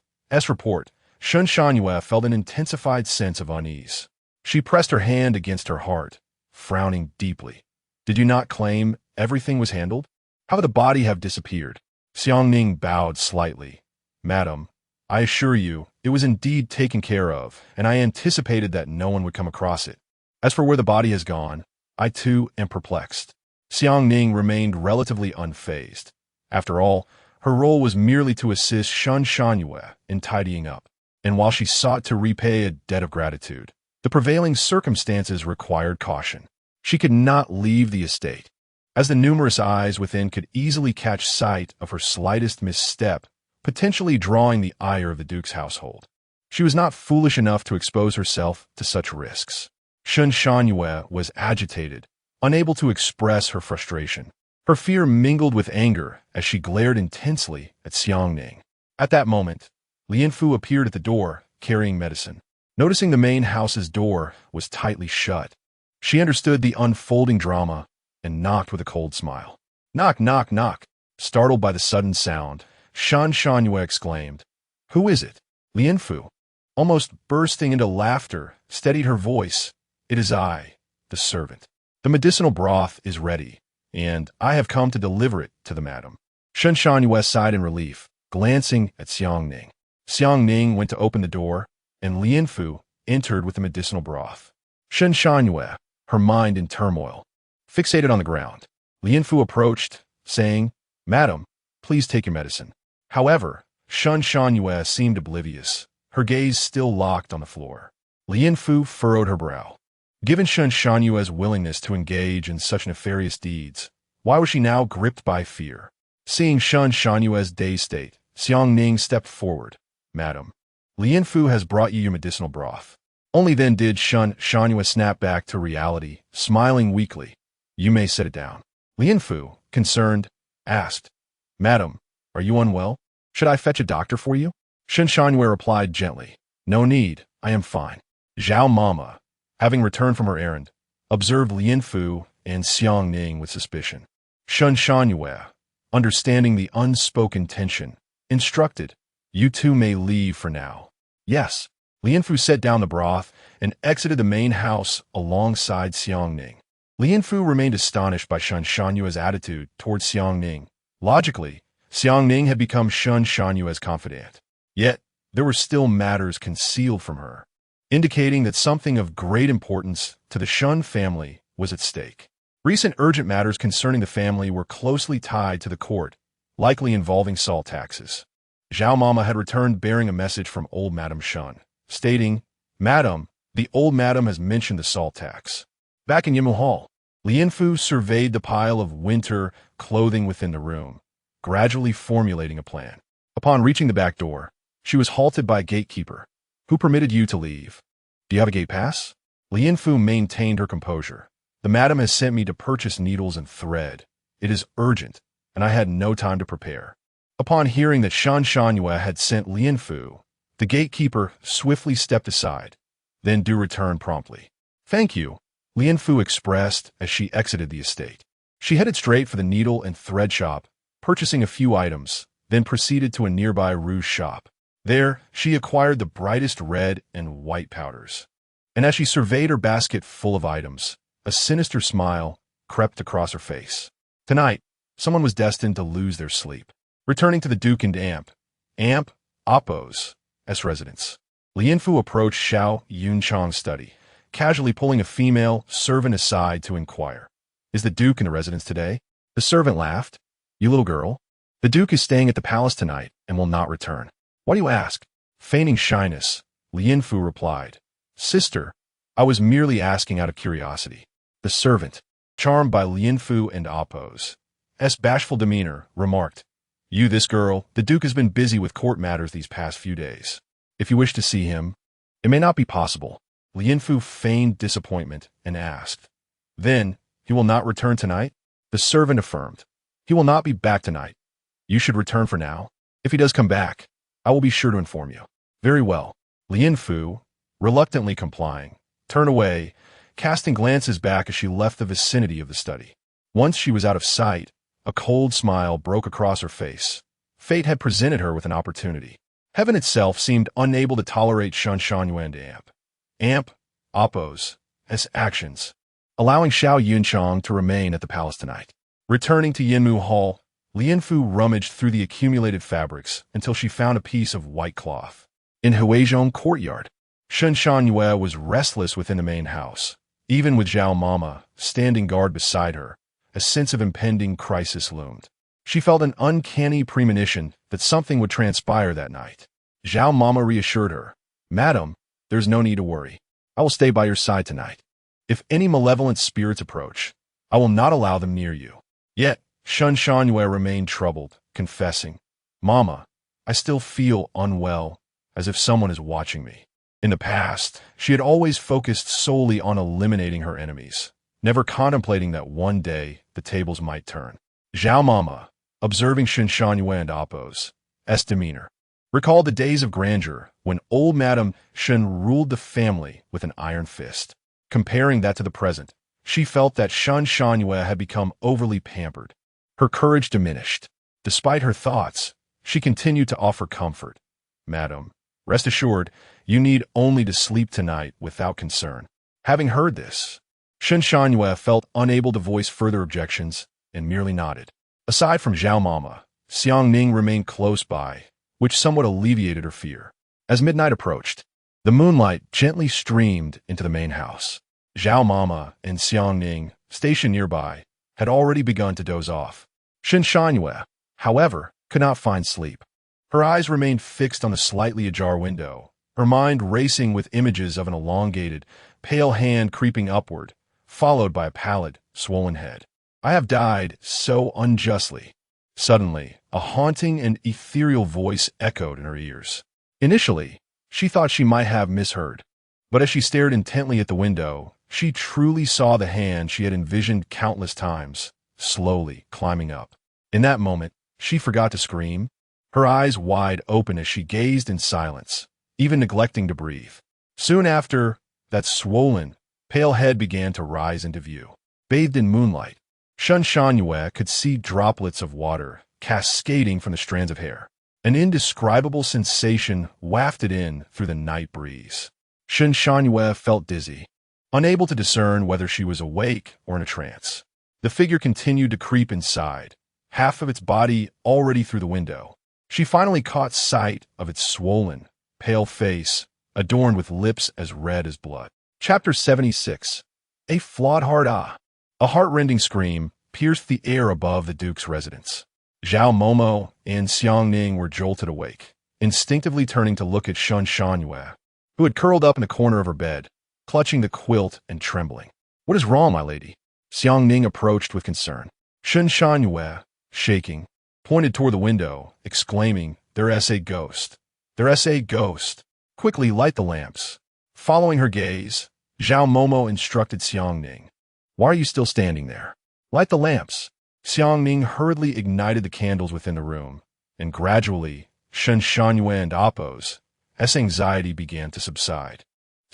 report, Shen Shanyue felt an intensified sense of unease. She pressed her hand against her heart, frowning deeply. "Did you not claim everything was handled? How would the body have disappeared?" Xiang Ning bowed slightly. "Madam, I assure you, it was indeed taken care of, and I anticipated that no one would come across it. As for where the body has gone, I too am perplexed." Xiang Ning remained relatively unfazed. After all, her role was merely to assist Shen Shanyue in tidying up, and while she sought to repay a debt of gratitude, the prevailing circumstances required caution. She could not leave the estate, as the numerous eyes within could easily catch sight of her slightest misstep, potentially drawing the ire of the Duke's household. She was not foolish enough to expose herself to such risks. Shen Shanyue was agitated, unable to express her frustration. Her fear mingled with anger as she glared intensely at Xiang Ning. At that moment, Lianfu appeared at the door, carrying medicine. Noticing the main house's door was tightly shut, she understood the unfolding drama and knocked with a cold smile. "Knock, knock, knock." Startled by the sudden sound, Shen Shanyue exclaimed, "Who is it?" Lianfu, almost bursting into laughter, steadied her voice. "It is I, the servant. The medicinal broth is ready, and I have come to deliver it to the madam." Shen Shanyue sighed in relief, glancing at Xiang Ning. Xiang Ning went to open the door, and Lianfu entered with the medicinal broth. Shen Shanyue, her mind in turmoil, fixated on the ground. Lianfu approached, saying, "Madam, please take your medicine." However, Shen Shanyue seemed oblivious, her gaze still locked on the floor. Lianfu furrowed her brow. Given Shen Shanyue's willingness to engage in such nefarious deeds, why was she now gripped by fear? Seeing Shen Shanyue's dazed state, Xiang Ning stepped forward. "Madam, Lianfu has brought you your medicinal broth." Only then did Shen Shanyue snap back to reality, smiling weakly. "You may set it down." Lianfu, concerned, asked, "Madam, are you unwell? Should I fetch a doctor for you?" Shen Shanyue replied gently, "No need, I am fine." Zhao Mama, having returned from her errand, observed Lianfu and Xiang Ning with suspicion. Shen Shanyue, understanding the unspoken tension, instructed, "You two may leave for now." "Yes." Lianfu set down the broth and exited the main house alongside Xiang Ning. Lianfu remained astonished by Shen Shanyue's attitude towards Xiang Ning. Logically, Xiang Ning had become Shen Shanyue's confidant. Yet, there were still matters concealed from her, indicating that something of great importance to the Shen family was at stake. Recent urgent matters concerning the family were closely tied to the court, likely involving salt taxes. Zhao Mama had returned bearing a message from old Madame Shen, stating, "Madam, the old madam has mentioned the salt tax." Back in Yimu Hall, Lianfu surveyed the pile of winter clothing within the room, gradually formulating a plan. Upon reaching the back door, she was halted by a gatekeeper. "Who permitted you to leave? Do you have a gate pass?" Lianfu maintained her composure. "The madam has sent me to purchase needles and thread. It is urgent, and I had no time to prepare." Upon hearing that Shen Shanyue had sent Lianfu, the gatekeeper swiftly stepped aside. then do return promptly. Thank you, Lian Fu expressed as she exited the estate. She headed straight for the needle and thread shop, purchasing a few items, then proceeded to a nearby rouge shop. There, she acquired the brightest red and white powders. And as she surveyed her basket full of items, a sinister smile crept across her face. Tonight, someone was destined to lose their sleep. Returning to the Duke and Appo's residence, Lian Fu approached Xiao Yunchang's study, casually pulling a female servant aside to inquire. Is the Duke in the residence today? The servant laughed. You little girl. The Duke is staying at the palace tonight and will not return. Why do you ask? Feigning shyness, Lian Fu replied. Sister, I was merely asking out of curiosity. The servant, charmed by Lian Fu and Appo's bashful demeanor, remarked, You this girl, the Duke has been busy with court matters these past few days. If you wish to see him, it may not be possible. Lian Fu feigned disappointment and asked, Then, he will not return tonight? The servant affirmed, He will not be back tonight. You should return for now. If he does come back, I will be sure to inform you. Very well. Lian Fu, reluctantly complying, turned away, casting glances back as she left the vicinity of the study. Once she was out of sight, a cold smile broke across her face. Fate had presented her with an opportunity. Heaven itself seemed unable to tolerate Shen Shangyuan and Appo's actions, allowing Xiao Yunchang to remain at the palace tonight. Returning to Yinmu Hall, Lian Fu rummaged through the accumulated fabrics until she found a piece of white cloth. In Huizhong courtyard, Shen Shangyue was restless within the main house. Even with Zhao Mama standing guard beside her, a sense of impending crisis loomed. She felt an uncanny premonition that something would transpire that night. Zhao Mama reassured her, Madam, there's no need to worry. I will stay by your side tonight. If any malevolent spirits approach, I will not allow them near you. Yet, Shen Shangyue remained troubled, confessing, Mama, I still feel unwell, as if someone is watching me. In the past, she had always focused solely on eliminating her enemies, never contemplating that one day the tables might turn. Zhao Mama, observing Shen Shangyue and Appo's demeanor, recalled the days of grandeur when old Madame Shen ruled the family with an iron fist. Comparing that to the present, she felt that Shen Shangyue had become overly pampered. Her courage diminished. Despite her thoughts, she continued to offer comfort. Madam, rest assured, you need only to sleep tonight without concern. Having heard this, Shen Shangyue felt unable to voice further objections and merely nodded. Aside from Zhao Mama, Xiang Ning remained close by, which somewhat alleviated her fear. As midnight approached, the moonlight gently streamed into the main house. Zhao Mama and Xiang Ning, stationed nearby, had already begun to doze off. Shen Shangyue, however, could not find sleep. Her eyes remained fixed on the slightly ajar window, her mind racing with images of an elongated, pale hand creeping upward, followed by a pallid, swollen head. I have died so unjustly. Suddenly, a haunting and ethereal voice echoed in her ears. Initially, she thought she might have misheard, but as she stared intently at the window, she truly saw the hand she had envisioned countless times, slowly climbing up. In that moment, she forgot to scream, her eyes wide open as she gazed in silence, even neglecting to breathe. Soon after, that swollen, pale head began to rise into view. Bathed in moonlight, Shen Shangyue could see droplets of water cascading from the strands of hair. An indescribable sensation wafted in through the night breeze. Shen Shangyue felt dizzy, unable to discern whether she was awake or in a trance. The figure continued to creep inside, half of its body already through the window. She finally caught sight of its swollen, pale face, adorned with lips as red as blood. Chapter 76. A flawed heart. A heart-rending scream pierced the air above the Duke's residence. Zhao Momo and Xiang Ning were jolted awake, instinctively turning to look at Shen Shangyue, who had curled up in a corner of her bed, clutching the quilt and trembling. What is wrong, my lady? Xiang Ning approached with concern. Shen Shangyue, shaking, pointed toward the window, exclaiming, There's a ghost. There's a ghost. Quickly light the lamps. Following her gaze, Zhao Momo instructed Xiang Ning. Why are you still standing there? Light the lamps. Xiang Ning hurriedly ignited the candles within the room, and gradually, Shen Shangyue and Appo's anxiety began to subside.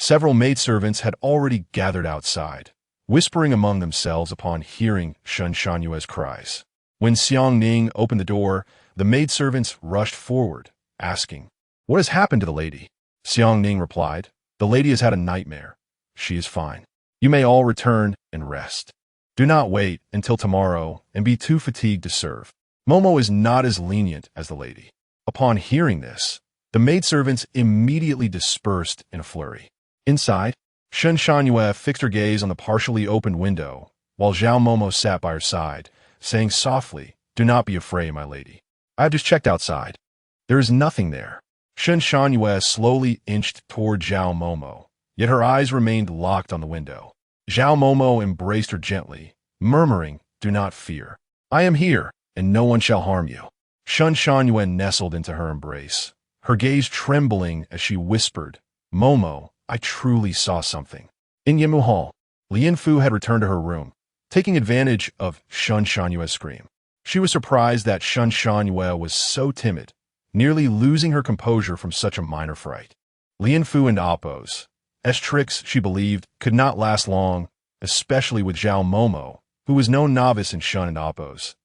Several maidservants had already gathered outside, whispering among themselves upon hearing Shen Shanyue's cries. When Xiang Ning opened the door, the maidservants rushed forward, asking, "What has happened to the lady?" Xiang Ning replied, "The lady has had a nightmare. She is fine. You may all return and rest. Do not wait until tomorrow and be too fatigued to serve." Momo is not as lenient as the lady. Upon hearing this, the maidservants immediately dispersed in a flurry. Inside, Shen Shanyue fixed her gaze on the partially opened window, while Zhao Momo sat by her side, saying softly, "Do not be afraid, my lady. I have just checked outside. There is nothing there." Shen Shanyue slowly inched toward Zhao Momo, yet her eyes remained locked on the window. Zhao Momo embraced her gently, murmuring, "Do not fear. I am here, and no one shall harm you." Shen Shanyue nestled into her embrace, her gaze trembling as she whispered, "Momo, I truly saw something." In Yimu Hall, Lian Fu had returned to her room, taking advantage of Shen Shanyue's scream. She was surprised that Shen Shanyue was so timid, nearly losing her composure from such a minor fright. Lian Fu and Appo's tricks, she believed, could not last long, especially with Zhao Momo, who was no novice in Shen and Appo's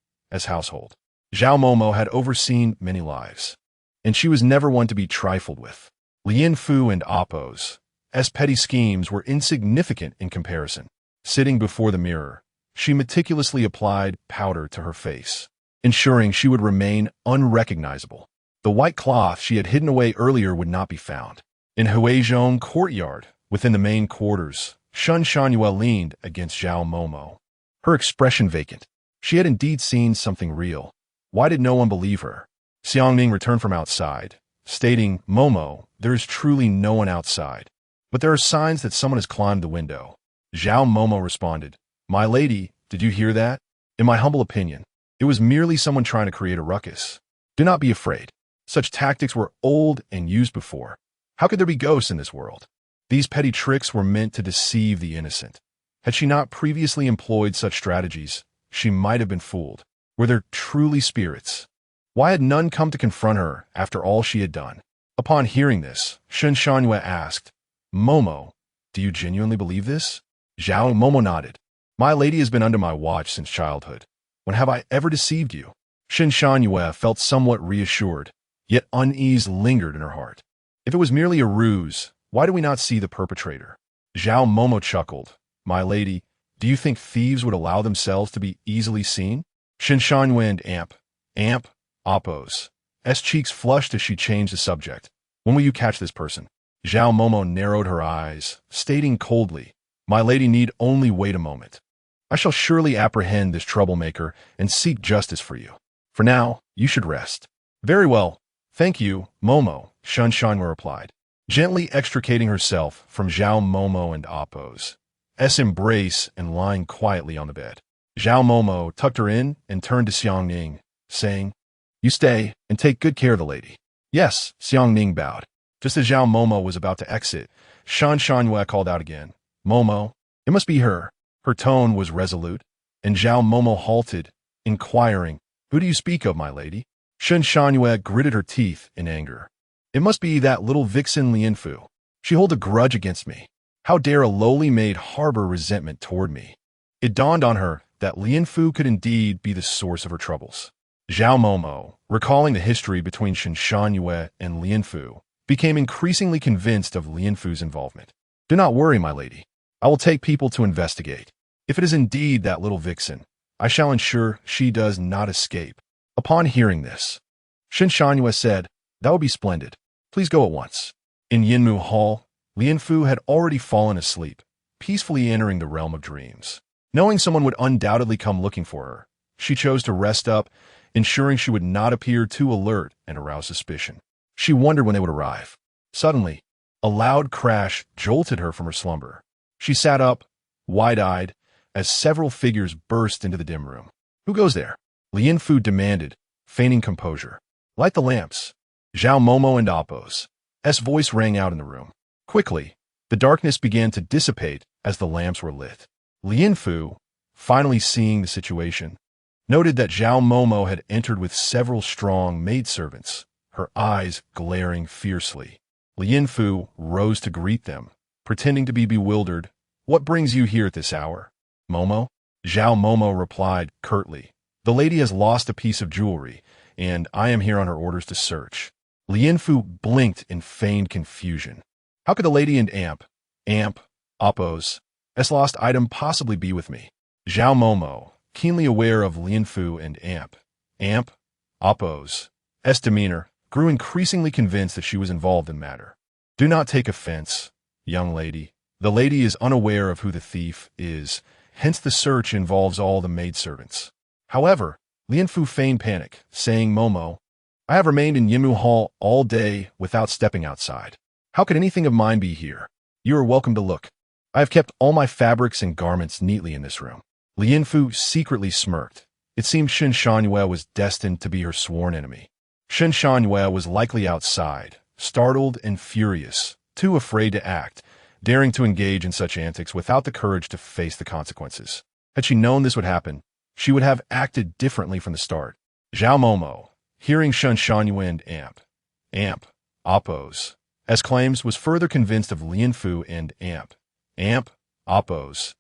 household. Zhao Momo had overseen many lives, and she was never one to be trifled with. Lian Fu and Appo's petty schemes were insignificant in comparison. Sitting before the mirror, she meticulously applied powder to her face, ensuring she would remain unrecognizable. The white cloth she had hidden away earlier would not be found. In Huizhong courtyard, within the main quarters, Shen Shanyue leaned against Zhao Momo, her expression vacant. She had indeed seen something real. Why did no one believe her? Xiang Ning returned from outside, stating, "Momo, there is truly no one outside, but there are signs that someone has climbed the window." Zhao Momo responded, "My lady, did you hear that? In my humble opinion, it was merely someone trying to create a ruckus. Do not be afraid. Such tactics were old and used before. How could there be ghosts in this world? These petty tricks were meant to deceive the innocent. Had she not previously employed such strategies, she might have been fooled. Were there truly spirits? Why had none come to confront her after all she had done?" Upon hearing this, Shen Shanyue asked, "Momo, do you genuinely believe this?" Zhao Momo nodded. "My lady has been under my watch since childhood. When have I ever deceived you?" Shen Shanyue felt somewhat reassured, yet unease lingered in her heart. If it was merely a ruse, why do we not see the perpetrator? Zhao Momo chuckled. "My lady, do you think thieves would allow themselves to be easily seen?" Shen Shanyue and Appo's cheeks flushed as she changed the subject. "When will you catch this person?" Zhao Momo narrowed her eyes, stating coldly, "My lady need only wait a moment. I shall surely apprehend this troublemaker and seek justice for you. For now, you should rest." "Very well. Thank you, Momo," Shen Shanyue replied, gently extricating herself from Zhao Momo and Appo's embrace and lying quietly on the bed. Zhao Momo tucked her in and turned to Xiang Ning, saying, "You stay and take good care of the lady." "Yes," Xiang Ning bowed. Just as Zhao Momo was about to exit, Shen Shanyue called out again, "Momo, it must be her." Her tone was resolute, and Zhao Momo halted, inquiring, "Who do you speak of, my lady?" Shen Shanyue gritted her teeth in anger. "It must be that little vixen Lian Fu. She holds a grudge against me. How dare a lowly maid harbor resentment toward me?" It dawned on her that Lian Fu could indeed be the source of her troubles. Zhao Momo, recalling the history between Shen Shanyue and Lian Fu, became increasingly convinced of Lian Fu's involvement. "Do not worry, my lady. I will take people to investigate. If it is indeed that little vixen, I shall ensure she does not escape." Upon hearing this, Shen Shanyue said, "That would be splendid. Please go at once." In Yinmu Hall, Lian Fu had already fallen asleep, peacefully entering the realm of dreams. Knowing someone would undoubtedly come looking for her, she chose to rest up, ensuring she would not appear too alert and arouse suspicion. She wondered when they would arrive. Suddenly, a loud crash jolted her from her slumber. She sat up, wide-eyed, as several figures burst into the dim room. "Who goes there?" Lian Fu demanded, feigning composure. "Light the lamps." Zhao Momo and Appo's voice rang out in the room. Quickly, the darkness began to dissipate as the lamps were lit. Lian Fu, finally seeing the situation, noted that Zhao Momo had entered with several strong maidservants, her eyes glaring fiercely. Lian Fu rose to greet them, pretending to be bewildered. What brings you here at this hour? Momo? Zhao Momo replied curtly. The lady has lost a piece of jewelry, and I am here on her orders to search. Lianfu blinked in feigned confusion. How could the lady and Oppo's lost item possibly be with me? Zhao Momo, keenly aware of Lianfu and Oppo's demeanor, grew increasingly convinced that she was involved in the matter. Do not take offense, young lady. The lady is unaware of who the thief is, hence the search involves all the maidservants. However, Lianfu feigned panic, saying, Momo, I have remained in Yimu Hall all day without stepping outside. How could anything of mine be here? You are welcome to look. I have kept all my fabrics and garments neatly in this room. Lianfu secretly smirked. It seemed Shen Shangyue was destined to be her sworn enemy. Shen Shangyue was likely outside, startled and furious, too afraid to act, daring to engage in such antics without the courage to face the consequences. Had she known this would happen, she would have acted differently from the start. Zhao Momo, hearing Shen Shangyue and Oppo's claims, was further convinced of Lianfu and Oppo's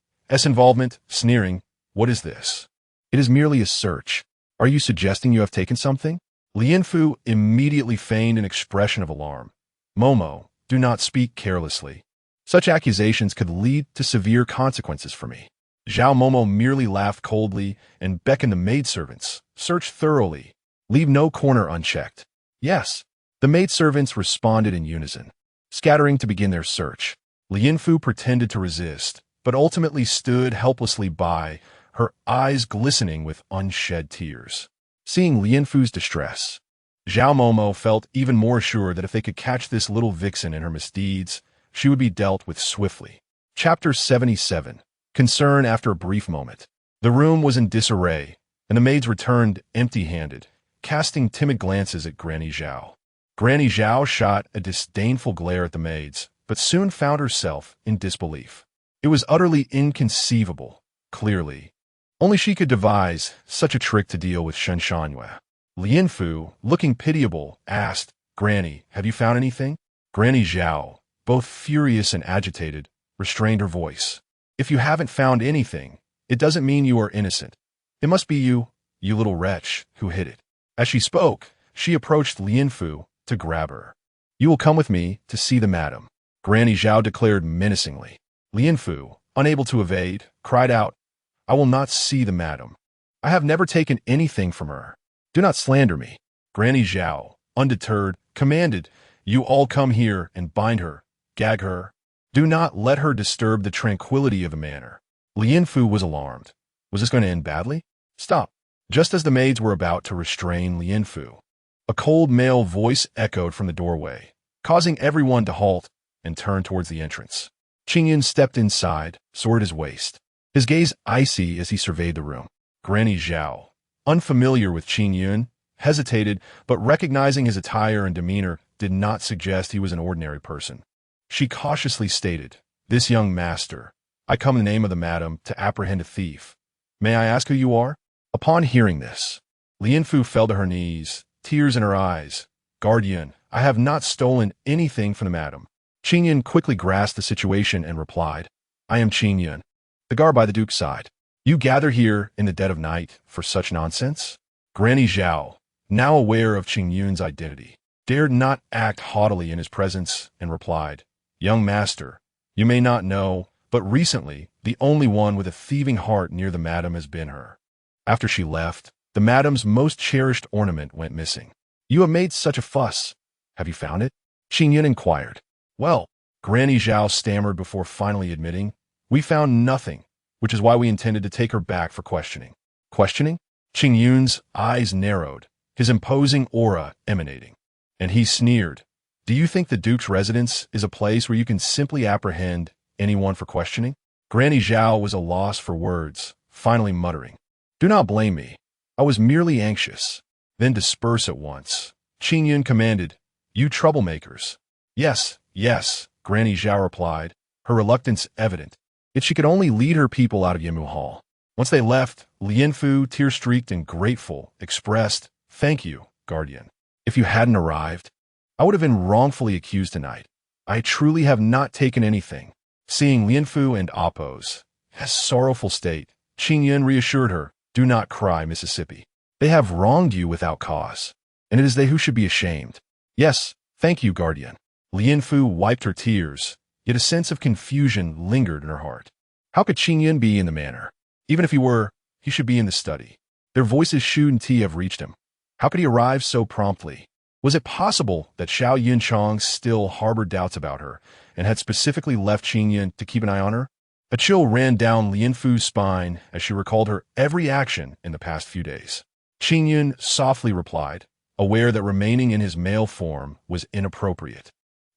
involvement, sneering, What is this? It is merely a search. Are you suggesting you have taken something? Lianfu immediately feigned an expression of alarm. Momo, do not speak carelessly. Such accusations could lead to severe consequences for me. Zhao Momo merely laughed coldly and beckoned the maidservants. Search thoroughly. Leave no corner unchecked. Yes. The maidservants responded in unison, scattering to begin their search. Lianfu pretended to resist, but ultimately stood helplessly by, her eyes glistening with unshed tears. Seeing Lianfu's distress, Zhao Momo felt even more assured that if they could catch this little vixen in her misdeeds, she would be dealt with swiftly. Chapter 77. Concern after a brief moment. The room was in disarray, and the maids returned empty-handed, casting timid glances at Granny Zhao. Granny Zhao shot a disdainful glare at the maids, but soon found herself in disbelief. It was utterly inconceivable, clearly. Only she could devise such a trick to deal with Shen Shangyue. Lianfu, looking pitiable, asked, Granny, have you found anything? Granny Zhao, both furious and agitated, restrained her voice. If you haven't found anything, it doesn't mean you are innocent. It must be you little wretch, who hid it. As she spoke, she approached Lianfu to grab her. You will come with me to see the madam, Granny Zhao declared menacingly. Lianfu, unable to evade, cried out, I will not see the madam. I have never taken anything from her. Do not slander me. Granny Zhao, undeterred, commanded, You all come here and bind her, gag her. Do not let her disturb the tranquility of the manor. Lianfu was alarmed. Was this going to end badly? Stop. Just as the maids were about to restrain Lianfu, a cold male voice echoed from the doorway, causing everyone to halt and turn towards the entrance. Qingyun stepped inside, sword at his waist, his gaze icy as he surveyed the room. Granny Zhao, unfamiliar with Qingyun, hesitated, but recognizing his attire and demeanor did not suggest he was an ordinary person. She cautiously stated, This young master, I come in the name of the madam to apprehend a thief. May I ask who you are? Upon hearing this, Lianfu fell to her knees, tears in her eyes. Guardian, I have not stolen anything from the madam. Qingyun quickly grasped the situation and replied, I am Qingyun, the guard by the duke's side. You gather here in the dead of night for such nonsense? Granny Zhao, now aware of Qingyun's identity, dared not act haughtily in his presence and replied, Young master, you may not know, but recently the only one with a thieving heart near the madam has been her. After she left, the madam's most cherished ornament went missing. You have made such a fuss. Have you found it? Qingyun inquired. Well, Granny Zhao stammered before finally admitting, We found nothing, which is why we intended to take her back for questioning. Questioning? Qingyun's eyes narrowed, his imposing aura emanating. And he sneered, Do you think the duke's residence is a place where you can simply apprehend anyone for questioning? Granny Zhao was a loss for words, finally muttering, Do not blame me. I was merely anxious. Then disperse at once. Qingyun commanded, You troublemakers. Yes, Granny Zhao replied, her reluctance evident. Yet she could only lead her people out of Yimu Hall. Once they left, Lianfu, tear-streaked and grateful, expressed, Thank you, Guardian. If you hadn't arrived, I would have been wrongfully accused tonight. I truly have not taken anything. Seeing Lianfu and Appo's sorrowful state, Qingyun reassured her, "Do not cry, Mississippi. They have wronged you without cause, and it is they who should be ashamed." "Yes, thank you, guardian." Lianfu wiped her tears, yet a sense of confusion lingered in her heart. How could Qingyun be in the manor? Even if he were, he should be in the study. Their voices Shu and Ti have reached him. How could he arrive so promptly? Was it possible that Xiao Yunchang still harbored doubts about her and had specifically left Qingyun to keep an eye on her? A chill ran down Lianfu's spine as she recalled her every action in the past few days. Qingyun softly replied, aware that remaining in his male form was inappropriate.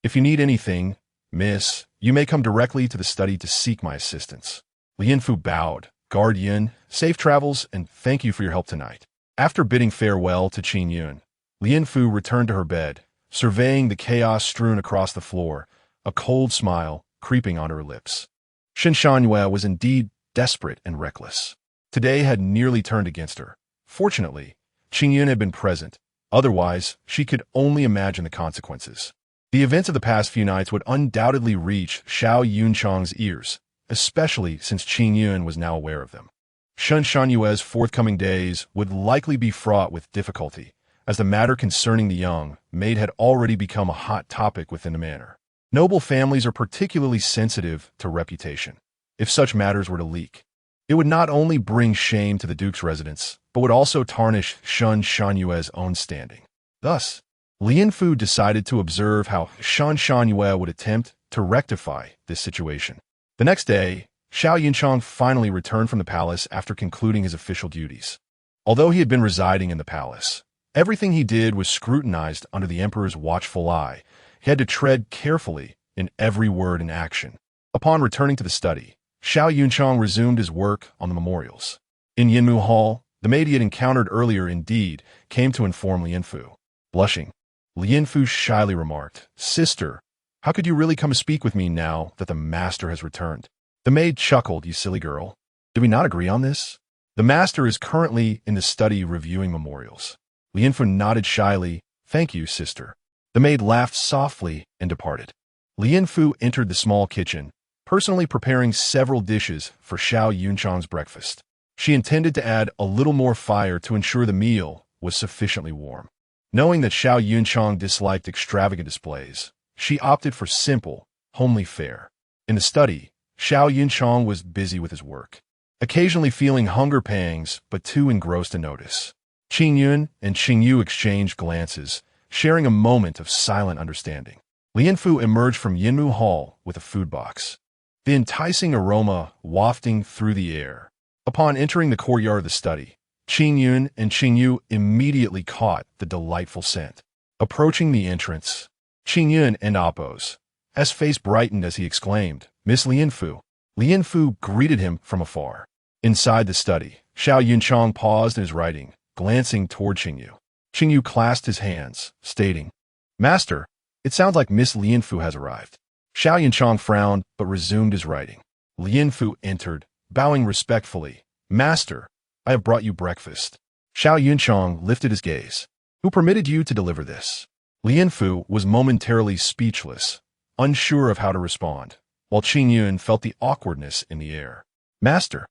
"If you need anything, miss, you may come directly to the study to seek my assistance." Lianfu bowed. "Guardian, safe travels, and thank you for your help tonight." After bidding farewell to Qingyun, Lianfu returned to her bed, surveying the chaos strewn across the floor, a cold smile creeping onto her lips. Shen Shangyue was indeed desperate and reckless. Today had nearly turned against her. Fortunately, Qingyun had been present. Otherwise, she could only imagine the consequences. The events of the past few nights would undoubtedly reach Xiao Yunchang's ears, especially since Qingyun was now aware of them. Shen Shanyue's forthcoming days would likely be fraught with difficulty, as the matter concerning the young Maid had already become a hot topic within the manor. Noble families are particularly sensitive to reputation. If such matters were to leak, it would not only bring shame to the Duke's residence, but would also tarnish Shen Shanyue's own standing. Thus, Lianfu decided to observe how Shen Shanyue would attempt to rectify this situation. The next day, Xiao Yunchang finally returned from the palace after concluding his official duties. Although he had been residing in the palace, everything he did was scrutinized under the emperor's watchful eye. He had to tread carefully in every word and action. Upon returning to the study, Xiao Yunchang resumed his work on the memorials. In Yinmu Hall, the maid he had encountered earlier indeed came to inform Lianfu. Blushing, Lianfu shyly remarked, "Sister, how could you really come to speak with me now that the master has returned?" The maid chuckled, "You silly girl. Did we not agree on this? The master is currently in the study reviewing memorials." Lianfu nodded shyly, "Thank you, sister." The maid laughed softly and departed. Lianfu entered the small kitchen, personally preparing several dishes for Xiao Yunchang's breakfast. She intended to add a little more fire to ensure the meal was sufficiently warm. Knowing that Xiao Yunchang disliked extravagant displays, she opted for simple, homely fare. In the study, Xiao Yunchang was busy with his work, occasionally feeling hunger pangs but too engrossed to notice. Qingyun and Qingyu exchanged glances, sharing a moment of silent understanding. Lianfu emerged from Yinmu Hall with a food box, the enticing aroma wafting through the air. Upon entering the courtyard of the study, Qingyun and Qingyu immediately caught the delightful scent. Approaching the entrance, Qingyun and Appo's face brightened as he exclaimed, "Miss Lianfu." Lianfu greeted him from afar. Inside the study, Xiao Yunchang paused in his writing, glancing toward Qingyu. Qingyu clasped his hands, stating, "Master, it sounds like Miss Lianfu has arrived." Xiao Yunchang frowned but resumed his writing. Lianfu entered, bowing respectfully. "Master, I have brought you breakfast." Xiao Yunchang lifted his gaze. "Who permitted you to deliver this?" Lianfu was momentarily speechless, unsure of how to respond, while Qingyun felt the awkwardness in the air. "Master,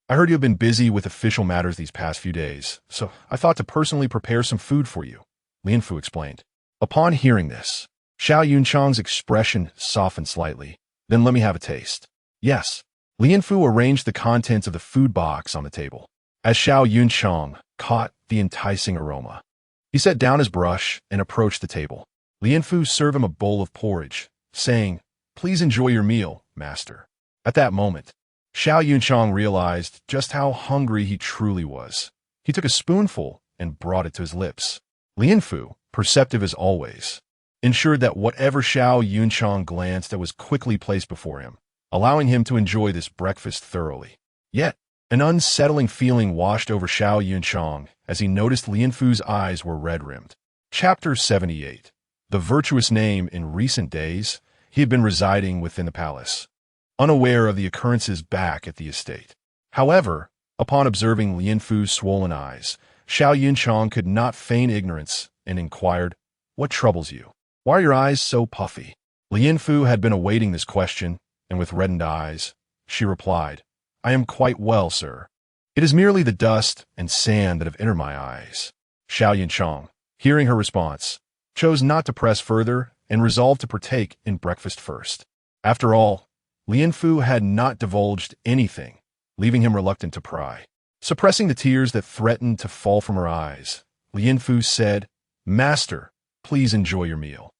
I heard you have been busy with official matters these past few days, so I thought to personally prepare some food for you," Lianfu explained. Upon hearing this, Xiao Yunchang's expression softened slightly. "Then let me have a taste." "Yes." Lianfu arranged the contents of the food box on the table. As Xiao Yunchang caught the enticing aroma, he set down his brush and approached the table. Lianfu served him a bowl of porridge, saying, "Please enjoy your meal, master." At that moment, Xiao Yunchang realized just how hungry he truly was. He took a spoonful and brought it to his lips. Lianfu, perceptive as always, ensured that whatever Xiao Yunchang glanced at was quickly placed before him, allowing him to enjoy this breakfast thoroughly. Yet, an unsettling feeling washed over Xiao Yunchang as he noticed Lianfu's eyes were red-rimmed. Chapter 78. The virtuous name. In recent days, he had been residing within the palace, unaware of the occurrences back at the estate. However, upon observing Lianfu's swollen eyes, Xiao Yunchang could not feign ignorance and inquired, "What troubles you? Why are your eyes so puffy?" Lianfu had been awaiting this question, and with reddened eyes, she replied, "I am quite well, sir. It is merely the dust and sand that have entered my eyes." Xiao Yunchang, hearing her response, chose not to press further and resolved to partake in breakfast first. After all, Lian Fu had not divulged anything, leaving him reluctant to pry. Suppressing the tears that threatened to fall from her eyes, Lian Fu said, "Master, please enjoy your meal.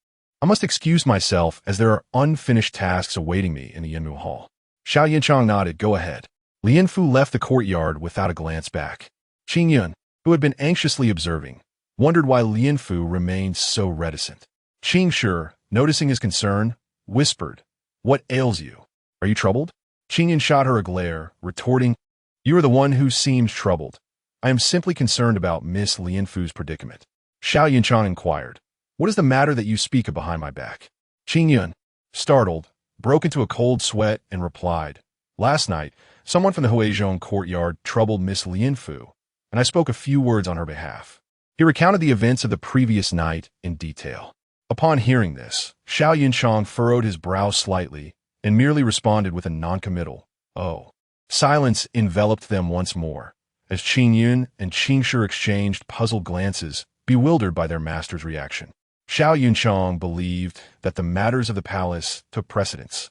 I must excuse myself as there are unfinished tasks awaiting me in the Yinmu Hall." Xiao Yinchang nodded, "Go ahead." Lian Fu left the courtyard without a glance back. Qing Yun, who had been anxiously observing, wondered why Lian Fu remained so reticent. Qing Shi, noticing his concern, whispered, "What ails you? Are you troubled?" Qing Yun shot her a glare, retorting, "You are the one who seems troubled. I am simply concerned about Miss Lian Fu's predicament." Xiao Yunchang inquired, "What is the matter that you speak of behind my back?" Qing Yun, startled, broke into a cold sweat and replied, "Last night, someone from the Huizhong courtyard troubled Miss Lian Fu, and I spoke a few words on her behalf." He recounted the events of the previous night in detail. Upon hearing this, Xiao Yunchang furrowed his brow slightly and merely responded with a noncommittal, "Oh." Silence enveloped them once more, as Qing Yun and Qing Shi exchanged puzzled glances, bewildered by their master's reaction. Xiao Yunchang believed that the matters of the palace took precedence,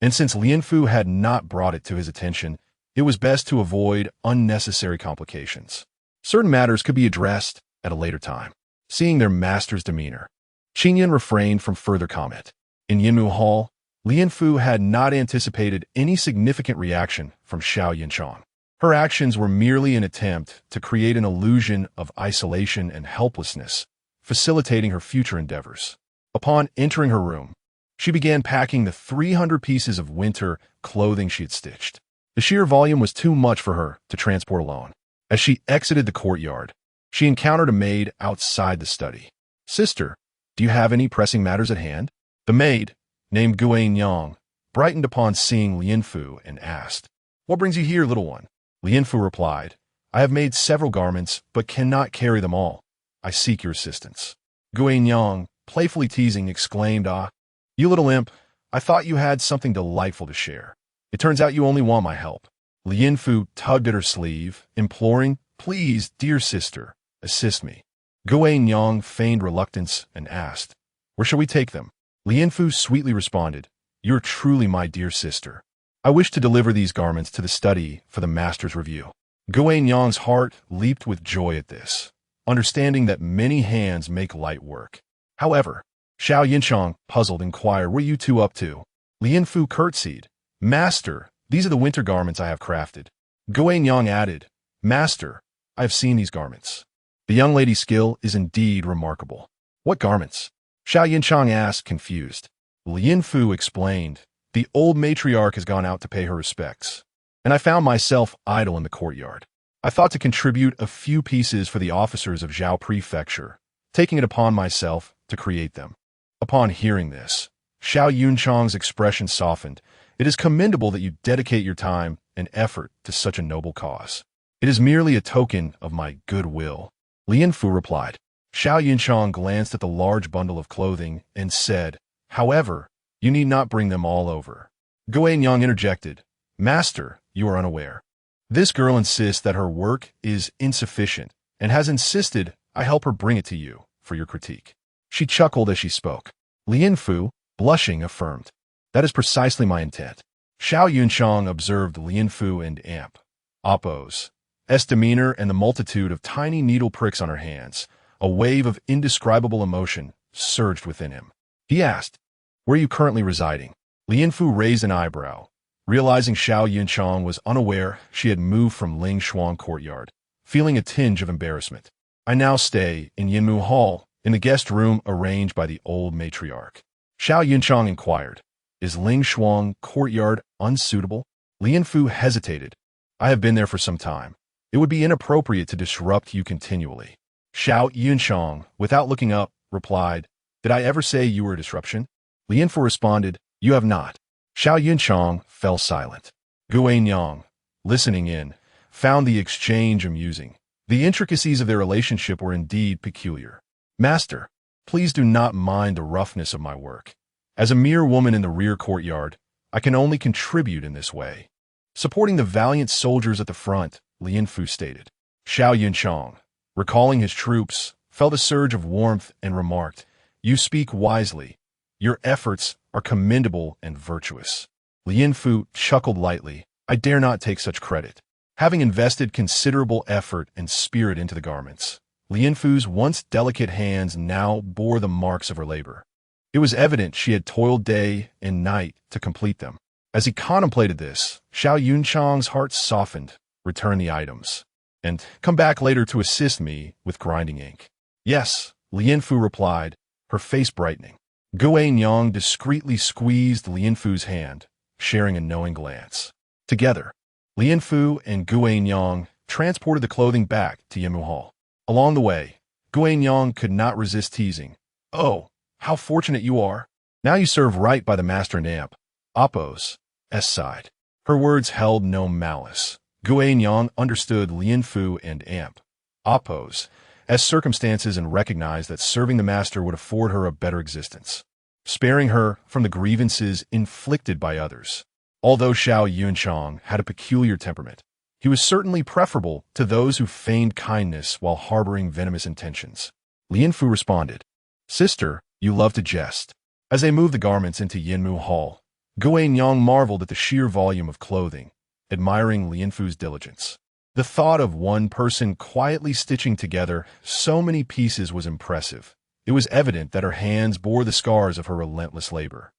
and since Lian Fu had not brought it to his attention, it was best to avoid unnecessary complications. Certain matters could be addressed at a later time. Seeing their master's demeanor, Qing Yun refrained from further comment. In Yinmu Hall, Lian Fu had not anticipated any significant reaction from Xiao Yunchang. Her actions were merely an attempt to create an illusion of isolation and helplessness, facilitating her future endeavors. Upon entering her room, she began packing the 300 pieces of winter clothing she had stitched. The sheer volume was too much for her to transport alone. As she exited the courtyard, she encountered a maid outside the study. "Sister, do you have any pressing matters at hand?" The maid, named Guan Yang, brightened upon seeing Lian Fu and asked, "What brings you here, little one?" Lian Fu replied, "I have made several garments, but cannot carry them all. I seek your assistance." Guan Yang, playfully teasing, exclaimed, "Ah, you little imp, I thought you had something delightful to share. It turns out you only want my help." Lian Fu tugged at her sleeve, imploring, "Please, dear sister, assist me." Guan Yang feigned reluctance and asked, "Where shall we take them?" Lian Fu sweetly responded, "You're truly my dear sister. I wish to deliver these garments to the study for the master's review." Guan Yang's heart leaped with joy at this, understanding that many hands make light work. However, Xiao Yinchang, puzzled, inquired, "What are you two up to?" Lian Fu curtsied, "Master, these are the winter garments I have crafted." Guan Yang added, "Master, I have seen these garments. The young lady's skill is indeed remarkable." "What garments?" Xiao Yinchang asked, confused. Lian Fu explained, "The old matriarch has gone out to pay her respects, and I found myself idle in the courtyard. I thought to contribute a few pieces for the officers of Zhao Prefecture, taking it upon myself to create them." Upon hearing this, Xiao Yunchang's expression softened. "It is commendable that you dedicate your time and effort to such a noble cause. It is merely a token of my goodwill." Lian Fu replied. Xiao Yunchang glanced at the large bundle of clothing and said, "However, you need not bring them all over." Guan Yang interjected, "Master, you are unaware. This girl insists that her work is insufficient and has insisted I help her bring it to you for your critique." She chuckled as she spoke. Lian Fu, blushing, affirmed, "That is precisely my intent." Xiao Yunchang observed Lian Fu and Amp Oppo's demeanor and the multitude of tiny needle pricks on her hands. A wave of indescribable emotion surged within him. He asked, "Where are you currently residing?" Lian Fu raised an eyebrow. Realizing Xiao Yunchang was unaware she had moved from Ling Shuang courtyard, feeling a tinge of embarrassment. "I now stay in Yinmu Hall, in the guest room arranged by the old matriarch." Xiao Yunchang inquired, "Is Ling Shuang courtyard unsuitable?" Lian Fu hesitated. "I have been there for some time. It would be inappropriate to disrupt you continually." Xiao Yunchang, without looking up, replied, "Did I ever say you were a disruption?" Lian Fu responded, "You have not." Xiao Yunchang fell silent. Guan Yang, listening in, found the exchange amusing. The intricacies of their relationship were indeed peculiar. "Master, please do not mind the roughness of my work. As a mere woman in the rear courtyard, I can only contribute in this way. Supporting the valiant soldiers at the front, Lien Fu stated. Xiao Yunchang, recalling his troops, felt a surge of warmth and remarked, "You speak wisely. Your efforts are commendable and virtuous." Lien Fu chuckled lightly. I dare not take such credit. Having invested considerable effort and spirit into the garments, Lien Fu's once delicate hands now bore the marks of her labor. It was evident she had toiled day and night to complete them. As he contemplated this, Xiao Yunchang's heart softened. Return the items. And come back later to assist me with grinding ink. Yes, Lien Fu replied, her face brightening. Guan Yang discreetly squeezed Lien Fu's hand, sharing a knowing glance. Together, Lien Fu and Guan Yang transported the clothing back to Yinmu Hall. Along the way, Guan Yang could not resist teasing. Oh, how fortunate you are. Now you serve right by the master and amp. Appo's sighed. Her words held no malice. Guan Yang understood Lien Fu and amp Appo's circumstances and recognized that serving the master would afford her a better existence, sparing her from the grievances inflicted by others. Although Xiao Yunchang had a peculiar temperament, he was certainly preferable to those who feigned kindness while harboring venomous intentions. Lien Fu responded, Sister, you love to jest. As they moved the garments into Yinmu Hall, Guan Yang marveled at the sheer volume of clothing, admiring Lien Fu's diligence. The thought of one person quietly stitching together so many pieces was impressive. It was evident that her hands bore the scars of her relentless labor.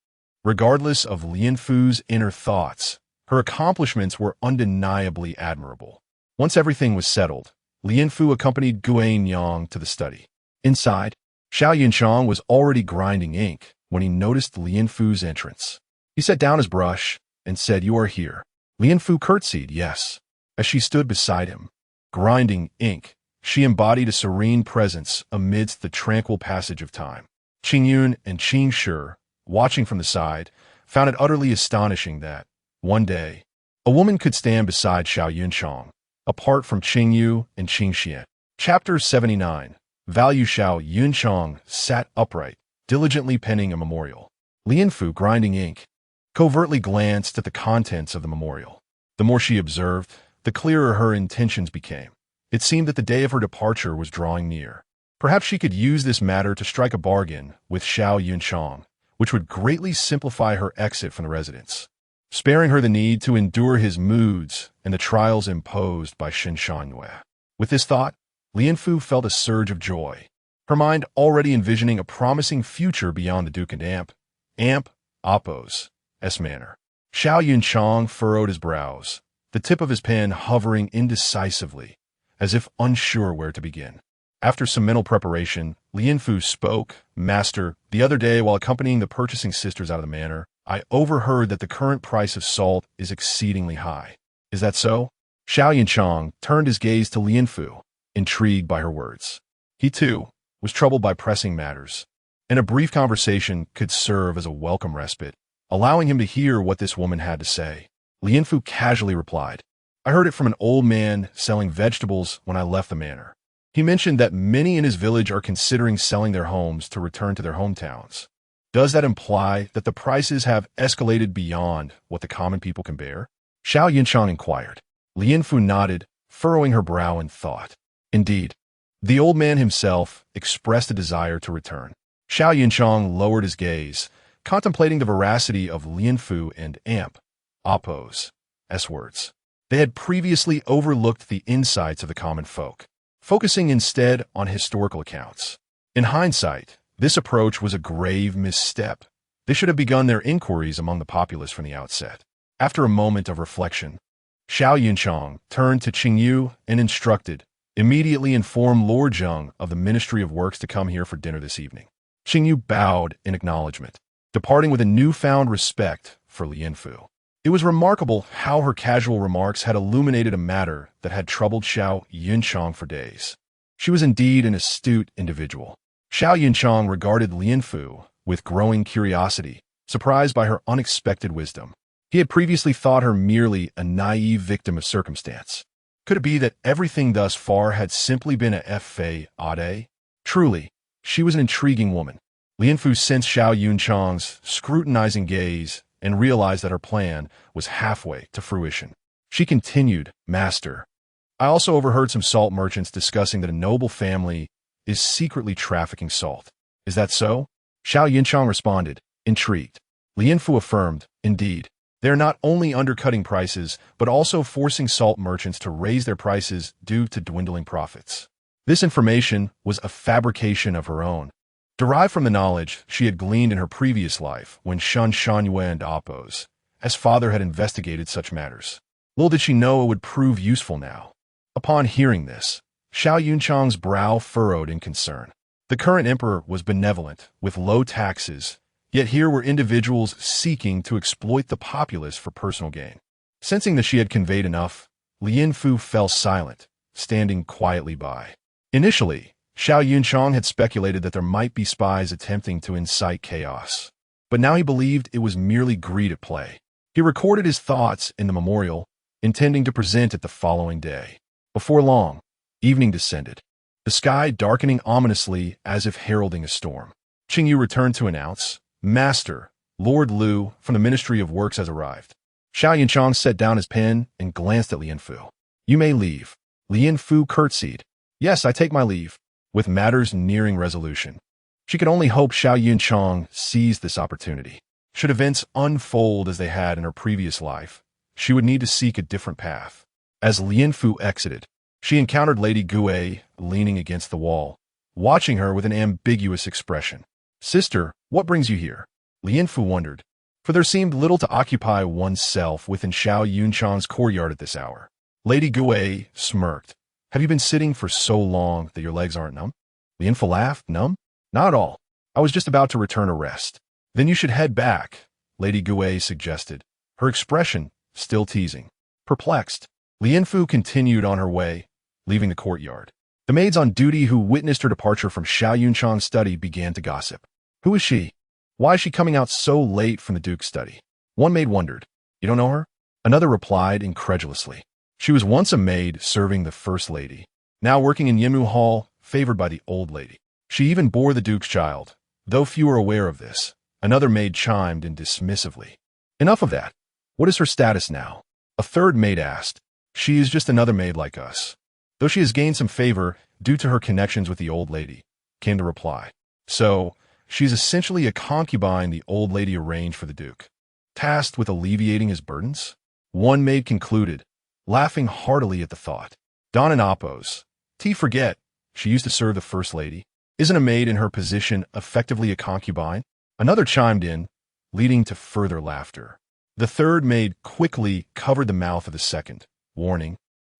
Regardless of Lien Fu's inner thoughts, her accomplishments were undeniably admirable. Once everything was settled, Lien Fu accompanied Guan Yang to the study. Inside, Xiao Yunchang was already grinding ink when he noticed Lien Fu's entrance. He set down his brush and said, You are here. Lien Fu curtsied, yes. As she stood beside him, grinding ink, she embodied a serene presence amidst the tranquil passage of time. Qing Yun and Qing Shi, watching from the side, found it utterly astonishing that, one day, a woman could stand beside Xiao Yunchang, apart from Qing Yu and Qing Xian. Chapter 79. Value Xiao Yunchang sat upright, diligently penning a memorial. Lien Fu, grinding ink, covertly glanced at the contents of the memorial. The more she observed, the clearer her intentions became. It seemed that the day of her departure was drawing near. Perhaps she could use this matter to strike a bargain with Xiao Yunchang, which would greatly simplify her exit from the residence, sparing her the need to endure his moods and the trials imposed by Shen Shangyue. With this thought, Lien Fu felt a surge of joy, her mind already envisioning a promising future beyond the Duke and Amp Appo's manor. Xiao Yunchang furrowed his brows, the tip of his pen hovering indecisively, as if unsure where to begin. After some mental preparation, Lien Fu spoke, Master, the other day while accompanying the purchasing sisters out of the manor, I overheard that the current price of salt is exceedingly high. Is that so? Xiao Yunchang turned his gaze to Lien Fu, intrigued by her words. He, too, was troubled by pressing matters, and a brief conversation could serve as a welcome respite, allowing him to hear what this woman had to say. Lien Fu casually replied, I heard it from an old man selling vegetables when I left the manor. He mentioned that many in his village are considering selling their homes to return to their hometowns. Does that imply that the prices have escalated beyond what the common people can bear? Xiao Yunchang inquired. Lien Fu nodded, furrowing her brow in thought. Indeed, the old man himself expressed a desire to return. Xiao Yunchang lowered his gaze, contemplating the veracity of Lien Fu and Amp Appo's words. They had previously overlooked the insights of the common folk, focusing instead on historical accounts. In hindsight, this approach was a grave misstep. They should have begun their inquiries among the populace from the outset. After a moment of reflection, Xiao Yunchang turned to Qing Yu and instructed, Immediately inform Lord Zheng of the Ministry of Works to come here for dinner this evening. Qing Yu bowed in acknowledgement, departing with a newfound respect for Lien Fu. It was remarkable how her casual remarks had illuminated a matter that had troubled Xiao Yunchang for days. She was indeed an astute individual. Xiao Yunchang regarded Lien Fu with growing curiosity, surprised by her unexpected wisdom. He had previously thought her merely a naive victim of circumstance. Could it be that everything thus far had simply been a fade? Truly, she was an intriguing woman. Lien Fu sensed Xiao Yunchang's scrutinizing gaze and realized that her plan was halfway to fruition. She continued, "Master, I also overheard some salt merchants discussing that a noble family is secretly trafficking salt. Is that so?" Xiao Yinchang responded, intrigued. Lien Fu affirmed, "Indeed. They are not only undercutting prices, but also forcing salt merchants to raise their prices due to dwindling profits." This information was a fabrication of her own, derived from the knowledge she had gleaned in her previous life when Shan Shanyue and Appo's father had investigated such matters. Little did she know it would prove useful now. Upon hearing this, Xiao Yunchang's brow furrowed in concern. The current emperor was benevolent, with low taxes, yet here were individuals seeking to exploit the populace for personal gain. Sensing that she had conveyed enough, Lien Fu fell silent, standing quietly by. Initially, Xiao Yunchang had speculated that there might be spies attempting to incite chaos. But now he believed it was merely greed at play. He recorded his thoughts in the memorial, intending to present it the following day. Before long, evening descended, the sky darkening ominously as if heralding a storm. Qingyu returned to announce, "Master, Lord Liu from the Ministry of Works has arrived." Xiao Yunchang set down his pen and glanced at Lien Fu. "You may leave." Lien Fu curtsied. "Yes, I take my leave," with matters nearing resolution. She could only hope Xiao Yunchang seized this opportunity. Should events unfold as they had in her previous life, she would need to seek a different path. As Lien Fu exited, she encountered Lady Gue leaning against the wall, watching her with an ambiguous expression. "Sister, what brings you here?" Lien Fu wondered, for there seemed little to occupy oneself within Xiao Yunchang's courtyard at this hour. Lady Gue smirked. "Have you been sitting for so long that your legs aren't numb?" Lien Fu laughed. "Numb? Not at all. I was just about to return to rest." "Then you should head back," Lady Gue suggested, her expression still teasing. Perplexed, Lien Fu continued on her way, leaving the courtyard. The maids on duty who witnessed her departure from Xiao Yunchang's study began to gossip. "Who is she? Why is she coming out so late from the Duke's study?" One maid wondered. "You don't know her?" Another replied incredulously. "She was once a maid serving the First Lady, now working in Yinmu Hall, favored by the old lady. She even bore the Duke's child, though few are aware of this." Another maid chimed in dismissively. "Enough of that. What is her status now?" A third maid asked. "She is just another maid like us, though she has gained some favor due to her connections with the old lady," came the reply. "So, she's essentially a concubine the old lady arranged for the Duke, tasked with alleviating his burdens?" One maid concluded, laughing heartily at the thought. "Don and Appo's. Forget, she used to serve the First Lady. Isn't a maid in her position effectively a concubine?" Another chimed in, leading to further laughter. The third maid quickly covered the mouth of the second, warning,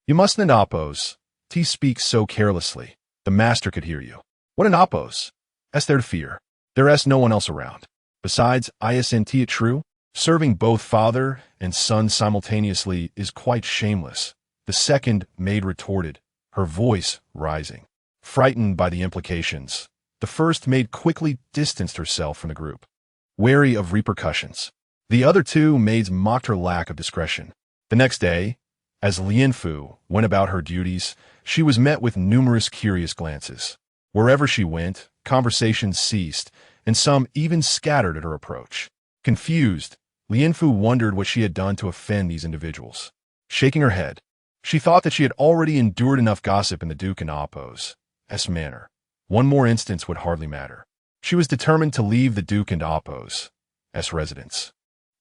"You mustn't Appo's. Speaks so carelessly. The master could hear you." "What an Appo's? Is there to fear? There is no one else around. Besides, isn't it true? Serving both father and son simultaneously is quite shameless," the second maid retorted, her voice rising. Frightened by the implications, the first maid quickly distanced herself from the group, wary of repercussions. The other two maids mocked her lack of discretion. The next day, as Lien Fu went about her duties, she was met with numerous curious glances. Wherever she went, conversations ceased, and some even scattered at her approach. Confused, Lien Fu wondered what she had done to offend these individuals. Shaking her head, she thought that she had already endured enough gossip in the Duke and Appo's manor. One more instance would hardly matter. She was determined to leave the Duke and Appo's residence,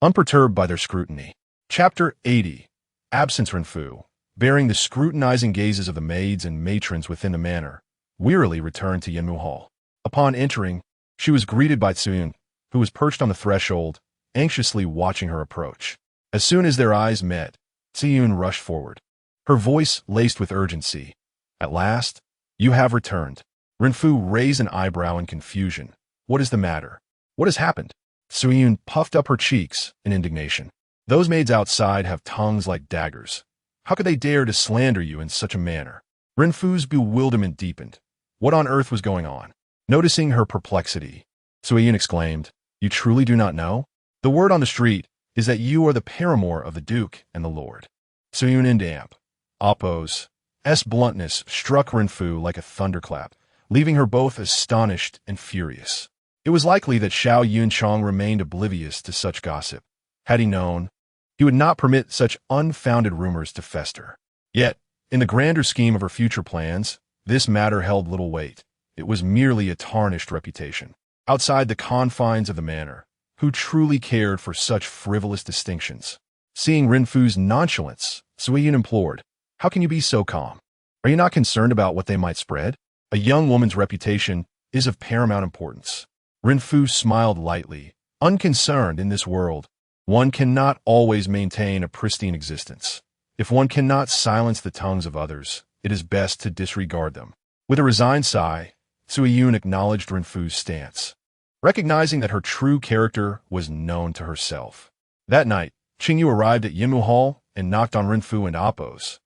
unperturbed by their scrutiny. Chapter 80. Absence. Ren Fu, bearing the scrutinizing gazes of the maids and matrons within the manor, wearily returned to Yinmu Hall. Upon entering, she was greeted by Tsuyun, who was perched on the threshold, anxiously watching her approach. As soon as their eyes met, Tsuyun rushed forward, her voice laced with urgency. "At last, you have returned." Ren Fu raised an eyebrow in confusion. "What is the matter? What has happened?" Tsuyun puffed up her cheeks in indignation. "Those maids outside have tongues like daggers. How could they dare to slander you in such a manner?" Ren Fu's bewilderment deepened. What on earth was going on? Noticing her perplexity, Tsuyun exclaimed, "You truly do not know? The word on the street is that you are the paramour of the Duke and the Lord." Tsuyun and damp. Appo's bluntness struck Ren Fu like a thunderclap, leaving her both astonished and furious. It was likely that Xiao Yunchang remained oblivious to such gossip. Had he known, he would not permit such unfounded rumors to fester. Yet, in the grander scheme of her future plans, this matter held little weight. It was merely a tarnished reputation. Outside the confines of the manor, who truly cared for such frivolous distinctions? Seeing Renfu's nonchalance, Suiyun implored, "How can you be so calm? Are you not concerned about what they might spread? A young woman's reputation is of paramount importance." Renfu smiled lightly. Unconcerned in this world, one cannot always maintain a pristine existence. If one cannot silence the tongues of others, it is best to disregard them. With a resigned sigh, Suiyun acknowledged Renfu's stance, recognizing that her true character was known to herself. That night, Qingyu arrived at Yinmu Hall and knocked on Renfu and Appo's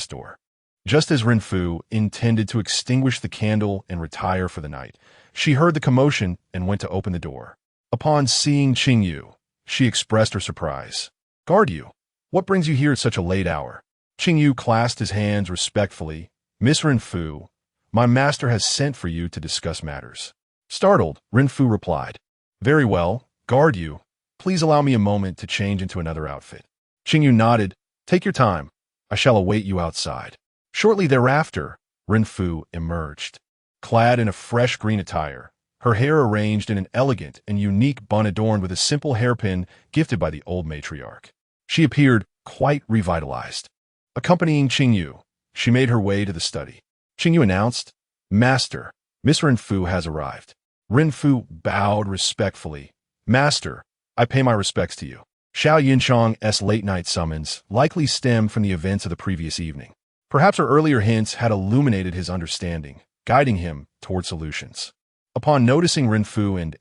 door. Just as Renfu intended to extinguish the candle and retire for the night, she heard the commotion and went to open the door. Upon seeing Qingyu, she expressed her surprise. "Guard you, what brings you here at such a late hour?" Qingyu clasped his hands respectfully. "Miss Renfu, my master has sent for you to discuss matters." Startled, Renfu replied, "Very well, guard you. Please allow me a moment to change into another outfit." Qingyu nodded. "Take your time. I shall await you outside." Shortly thereafter, Renfu emerged, clad in a fresh green attire, her hair arranged in an elegant and unique bun adorned with a simple hairpin gifted by the old matriarch. She appeared quite revitalized. Accompanying Qingyu, she made her way to the study. Qingyu announced, "Master, Miss Renfu has arrived." Renfu bowed respectfully. "Master, I pay my respects to you." Xiao Yinchang's late-night summons likely stemmed from the events of the previous evening. Perhaps her earlier hints had illuminated his understanding, guiding him toward solutions. Upon noticing Renfu and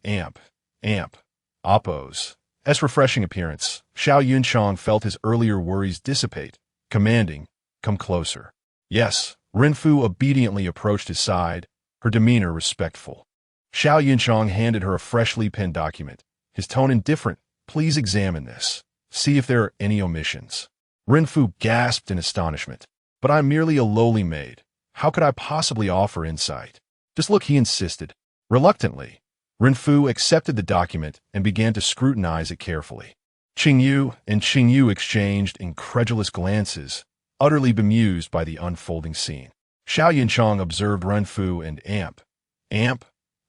Appo's refreshing appearance, Xiao Yunchang felt his earlier worries dissipate, commanding, "Come closer." Yes, Renfu obediently approached his side, her demeanor respectful. Xiao Yunchang handed her a freshly penned document, his tone indifferent. "Please examine this. See if there are any omissions." Renfu gasped in astonishment. "But I'm merely a lowly maid. How could I possibly offer insight?" "Just look," he insisted. Reluctantly, Renfu accepted the document and began to scrutinize it carefully. Qingyu exchanged incredulous glances, utterly bemused by the unfolding scene. Xiao Yinchang observed Renfu and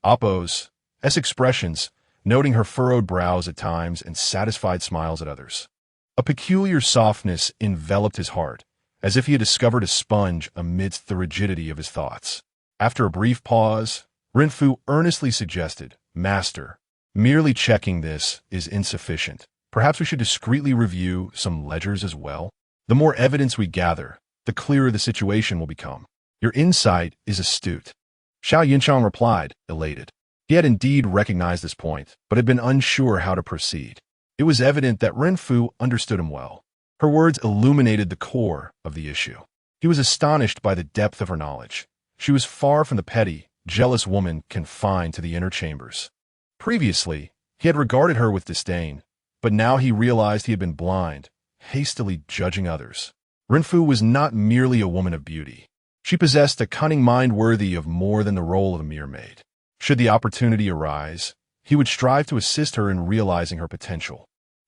Appo's expressions, noting her furrowed brows at times and satisfied smiles at others. A peculiar softness enveloped his heart, as if he had discovered a sponge amidst the rigidity of his thoughts. After a brief pause, Renfu earnestly suggested, "Master, merely checking this is insufficient. Perhaps we should discreetly review some ledgers as well. The more evidence we gather, the clearer the situation will become." "Your insight is astute," Xiao Yinchang replied, elated. He had indeed recognized this point, but had been unsure how to proceed. It was evident that Renfu understood him well. Her words illuminated the core of the issue. He was astonished by the depth of her knowledge. She was far from the petty, jealous woman confined to the inner chambers. Previously, he had regarded her with disdain, but now he realized he had been blind, hastily judging others. Renfu was not merely a woman of beauty. She possessed a cunning mind worthy of more than the role of a mere maid. Should the opportunity arise, he would strive to assist her in realizing her potential.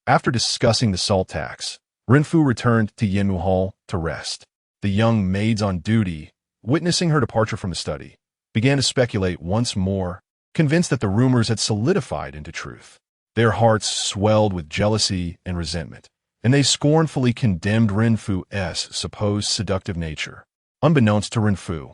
After discussing the salt tax, Renfu returned to Yinmu Hall to rest. The young maids on duty, witnessing her departure from the study, began to speculate once more, convinced that the rumors had solidified into truth. Their hearts swelled with jealousy and resentment, and they scornfully condemned Renfu's supposed seductive nature. Unbeknownst to Renfu,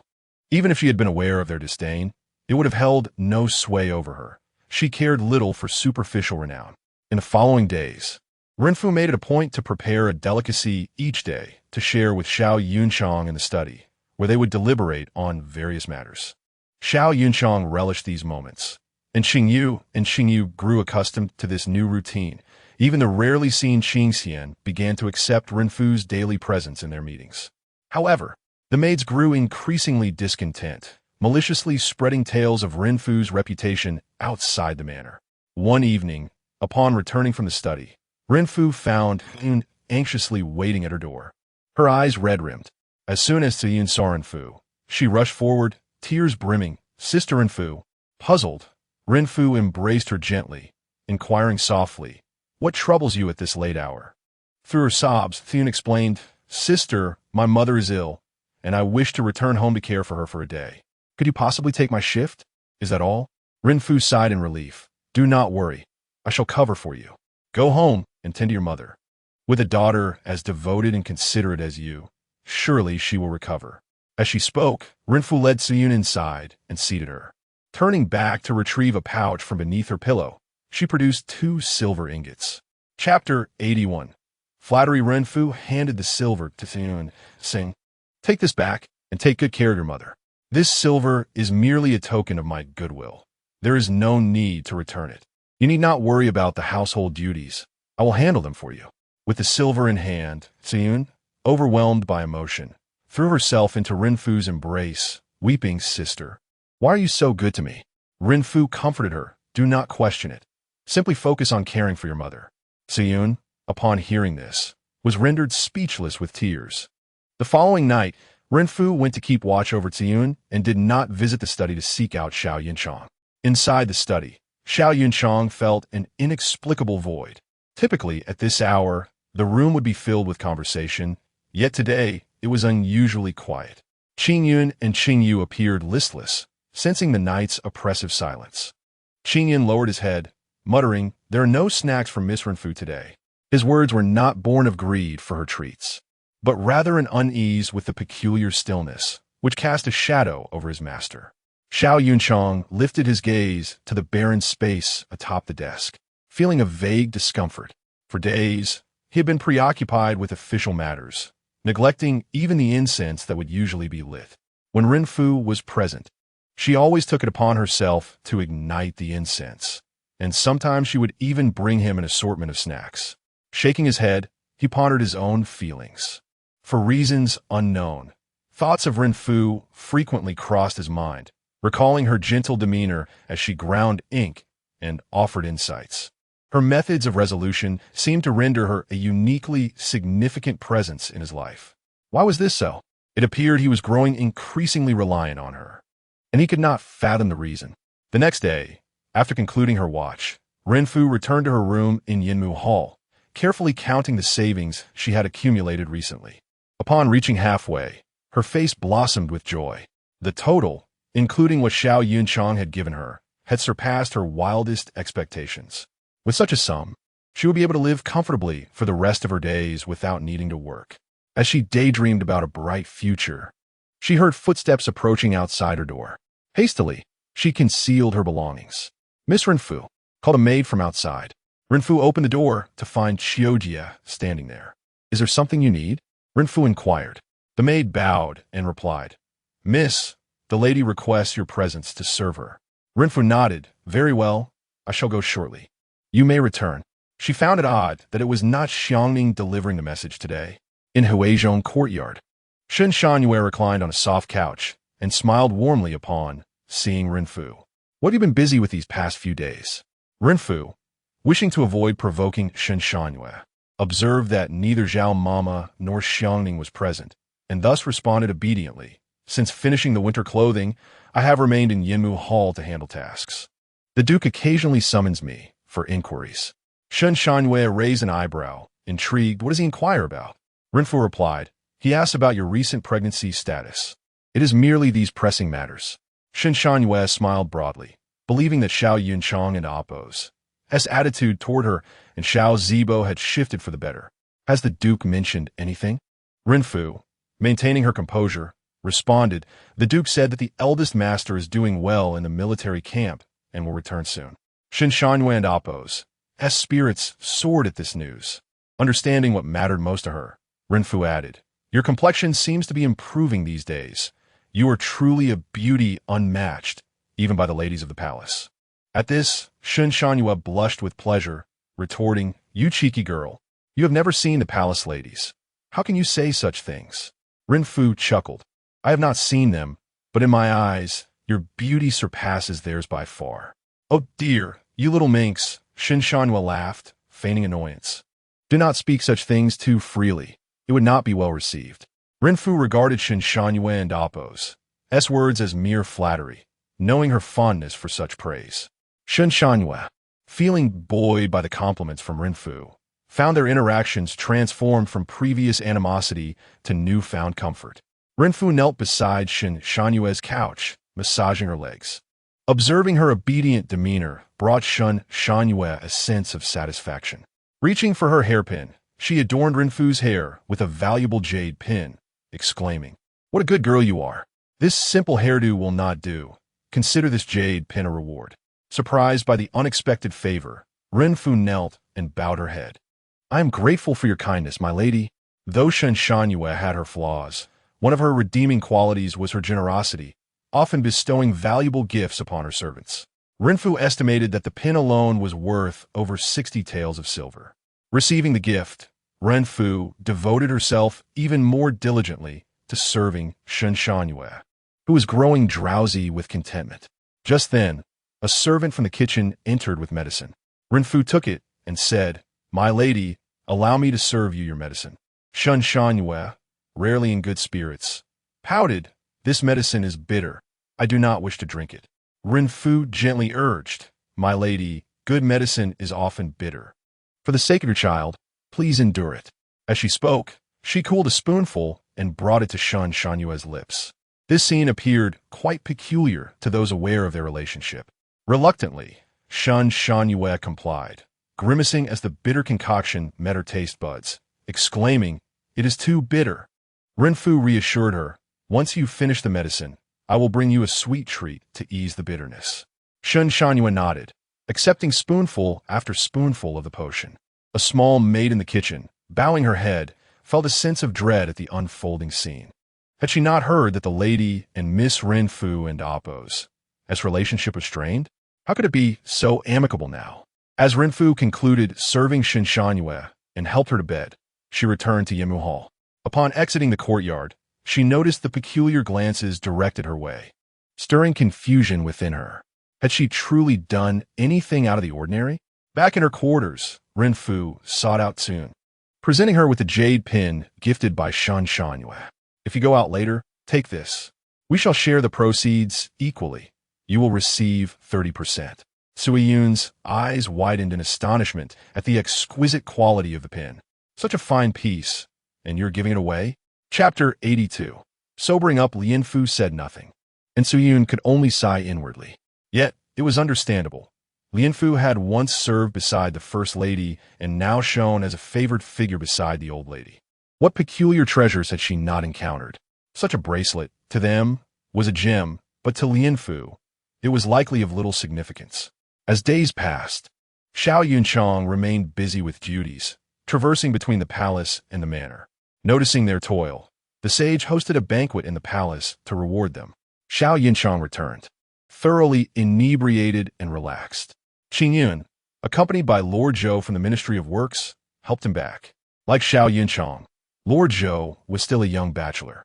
even if she had been aware of their disdain, it would have held no sway over her. She cared little for superficial renown. In the following days, Renfu made it a point to prepare a delicacy each day to share with Xiao Yunchang in the study, where they would deliberate on various matters. Xiao Yunchang relished these moments, and Qingyu grew accustomed to this new routine. Even the rarely seen Qingxian began to accept Renfu's daily presence in their meetings. However, the maids grew increasingly discontent, maliciously spreading tales of Renfu's reputation outside the manor. One evening, upon returning from the study, Renfu found Yun anxiously waiting at her door, her eyes red-rimmed. As soon as Yun saw Renfu, she rushed forward, tears brimming. "Sister Renfu." Puzzled, Renfu embraced her gently, inquiring softly, What troubles you at this late hour? Through her sobs, Thune explained, Sister, my mother is ill, and I wish to return home to care for her for a day. Could you possibly take my shift? Is that all? Renfu sighed in relief. Do not worry. I shall cover for you. Go home and tend to your mother. With a daughter as devoted and considerate as you, surely she will recover. As she spoke, Renfu led Suyun inside and seated her. Turning back to retrieve a pouch from beneath her pillow, she produced 2 silver ingots. Chapter 81. Flattery. Renfu handed the silver to Suyun, saying, Take this back and take good care of your mother. This silver is merely a token of my goodwill. There is no need to return it. You need not worry about the household duties. I will handle them for you. With the silver in hand, Suyun, overwhelmed by emotion, threw herself into Renfu's embrace, weeping, Sister, why are you so good to me? Renfu comforted her. Do not question it. Simply focus on caring for your mother. Suyun, upon hearing this, was rendered speechless with tears. The following night, Renfu went to keep watch over Suyun and did not visit the study to seek out Xiao Yunchang. Inside the study, Xiao Yunchang felt an inexplicable void. Typically, at this hour, the room would be filled with conversation, yet today it was unusually quiet. Qing Yun and Qing Yu appeared listless, sensing the night's oppressive silence. Qing Yun lowered his head, muttering, There are no snacks for Miss Renfu today. His words were not born of greed for her treats, but rather an unease with the peculiar stillness, which cast a shadow over his master. Xiao Yunchang lifted his gaze to the barren space atop the desk, feeling a vague discomfort. For days, he had been preoccupied with official matters, neglecting even the incense that would usually be lit. When Renfu was present, she always took it upon herself to ignite the incense, and sometimes she would even bring him an assortment of snacks. Shaking his head, he pondered his own feelings. For reasons unknown, thoughts of Renfu frequently crossed his mind, recalling her gentle demeanor as she ground ink and offered insights. Her methods of resolution seemed to render her a uniquely significant presence in his life. Why was this so? It appeared he was growing increasingly reliant on her, and he could not fathom the reason. The next day, after concluding her watch, Renfu returned to her room in Yinmu Hall, carefully counting the savings she had accumulated recently. Upon reaching halfway, her face blossomed with joy. The total, including what Xiao Yunchang had given her, had surpassed her wildest expectations. With such a sum, she would be able to live comfortably for the rest of her days without needing to work. As she daydreamed about a bright future, she heard footsteps approaching outside her door. Hastily, she concealed her belongings. Miss Renfu called a maid from outside. Renfu opened the door to find Qiujia standing there. Is there something you need? Renfu inquired. The maid bowed and replied, Miss, the lady requests your presence to serve her. Renfu nodded. Very well, I shall go shortly. You may return. She found it odd that it was not Xiangning delivering the message today. In Huizhong courtyard, Shen Shanyue reclined on a soft couch and smiled warmly upon seeing Renfu. What have you been busy with these past few days? Renfu, wishing to avoid provoking Shen Shanyue, observed that neither Zhao Mama nor Xiangning was present, and thus responded obediently. Since finishing the winter clothing, I have remained in Yinmu Hall to handle tasks. The Duke occasionally summons me for inquiries. Shen Shanyue raised an eyebrow, intrigued. What does he inquire about? Renfu replied, He asks about your recent pregnancy status. It is merely these pressing matters. Shen Shanyue smiled broadly, believing that Xiao Yunchang and Appo's attitude toward her and Xiao Zibo had shifted for the better. Has the Duke mentioned anything? Renfu, maintaining her composure, responded, The Duke said that the eldest master is doing well in the military camp and will return soon. Shen Shanyue and Appo's spirits soared at this news. Understanding what mattered most to her, Renfu added, Your complexion seems to be improving these days. You are truly a beauty unmatched, even by the ladies of the palace. At this, Shen Shanyue blushed with pleasure, retorting, You cheeky girl, you have never seen the palace ladies. How can you say such things? Renfu chuckled. I have not seen them, but in my eyes, your beauty surpasses theirs by far. Oh dear, you little minx, Shen Shanyue laughed, feigning annoyance. Do not speak such things too freely. It would not be well received. Renfu regarded Shen Shanyue and Appo's words as mere flattery, knowing her fondness for such praise. Shen Shanyue, feeling buoyed by the compliments from Renfu, found their interactions transformed from previous animosity to newfound comfort. Renfu knelt beside Shen Shanyue's couch, massaging her legs. Observing her obedient demeanor brought Shen Shanyue a sense of satisfaction. Reaching for her hairpin, she adorned Renfu's hair with a valuable jade pin, exclaiming, "What a good girl you are! This simple hairdo will not do. Consider this jade pin a reward." Surprised by the unexpected favor, Renfu knelt and bowed her head. "I am grateful for your kindness, my lady." Though Shen Shanyue had her flaws, one of her redeeming qualities was her generosity, often bestowing valuable gifts upon her servants. Renfu estimated that the pin alone was worth over 60 taels of silver. Receiving the gift, Renfu devoted herself even more diligently to serving Shen Shanyue, who was growing drowsy with contentment. Just then, a servant from the kitchen entered with medicine. Renfu took it and said, "My lady, allow me to serve you your medicine." Shen Shanyue, rarely in good spirits, pouted, "This medicine is bitter. I do not wish to drink it." Renfu gently urged, "My lady, good medicine is often bitter. For the sake of your child, please endure it." As she spoke, she cooled a spoonful and brought it to Shen Shanyue's lips. This scene appeared quite peculiar to those aware of their relationship. Reluctantly, Shen Shanyue complied, grimacing as the bitter concoction met her taste buds, exclaiming, "It is too bitter." Renfu reassured her, "Once you finish the medicine, I will bring you a sweet treat to ease the bitterness." Shen Shanyue nodded, accepting spoonful after spoonful of the potion. A small maid in the kitchen, bowing her head, felt a sense of dread at the unfolding scene. Had she not heard that the lady and Miss Renfu and Appo's relationship was strained? How could it be so amicable now? As Renfu concluded serving Shen Shanyue and helped her to bed, she returned to Yemu Hall. Upon exiting the courtyard, she noticed the peculiar glances directed her way, stirring confusion within her. Had she truly done anything out of the ordinary? Back in her quarters, Renfu sought out Tsun, presenting her with a jade pin gifted by Shen Shanyue. "If you go out later, take this. We shall share the proceeds equally. You will receive 30%. Suyun's eyes widened in astonishment at the exquisite quality of the pin. "Such a fine piece, and you're giving it away?" Chapter 82. Sobering up, Lianfu said nothing, and Suyun could only sigh inwardly. Yet, it was understandable. Lianfu had once served beside the First Lady and now shone as a favored figure beside the old lady. What peculiar treasures had she not encountered? Such a bracelet, to them, was a gem, but to Lianfu, it was likely of little significance. As days passed, Xiao Yunchang remained busy with duties, traversing between the palace and the manor. Noticing their toil, the sage hosted a banquet in the palace to reward them. Xiao Yunchang returned, thoroughly inebriated and relaxed. Qingyun, accompanied by Lord Zhou from the Ministry of Works, helped him back. Like Xiao Yunchang, Lord Zhou was still a young bachelor.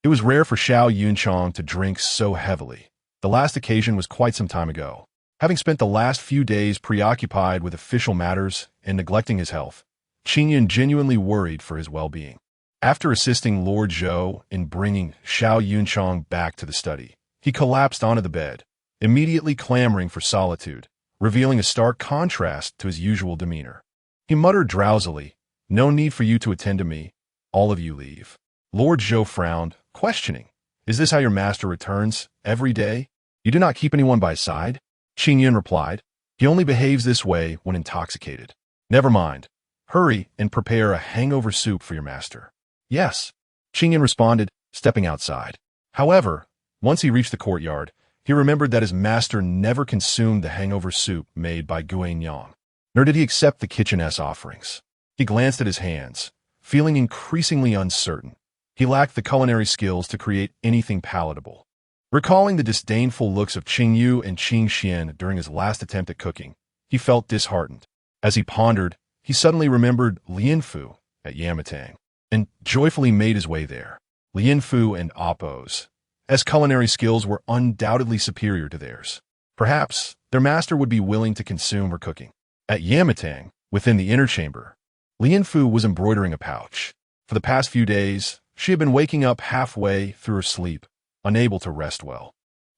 It was rare for Xiao Yunchang to drink so heavily. The last occasion was quite some time ago. Having spent the last few days preoccupied with official matters and neglecting his health, Qingyun genuinely worried for his well-being. After assisting Lord Zhou in bringing Xiao Yunchang back to the study, he collapsed onto the bed, immediately clamoring for solitude, revealing a stark contrast to his usual demeanor. He muttered drowsily, "No need for you to attend to me. All of you leave." Lord Zhou frowned, questioning, "Is this how your master returns, every day? You do not keep anyone by his side?" Qingyun replied, "He only behaves this way when intoxicated." "Never mind. Hurry and prepare a hangover soup for your master." "Yes," Qingyun responded, stepping outside. However, once he reached the courtyard, he remembered that his master never consumed the hangover soup made by Guanyang, nor did he accept the kitcheness offerings. He glanced at his hands, feeling increasingly uncertain. He lacked the culinary skills to create anything palatable. Recalling the disdainful looks of Qing Yu and Qing Xian during his last attempt at cooking, he felt disheartened. As he pondered, he suddenly remembered Lianfu at Yamatang, and joyfully made his way there. Lianfu and Appo's culinary skills were undoubtedly superior to theirs. Perhaps their master would be willing to consume her cooking. At Yamatang, within the inner chamber, Lianfu was embroidering a pouch. For the past few days, she had been waking up halfway through her sleep, unable to rest well.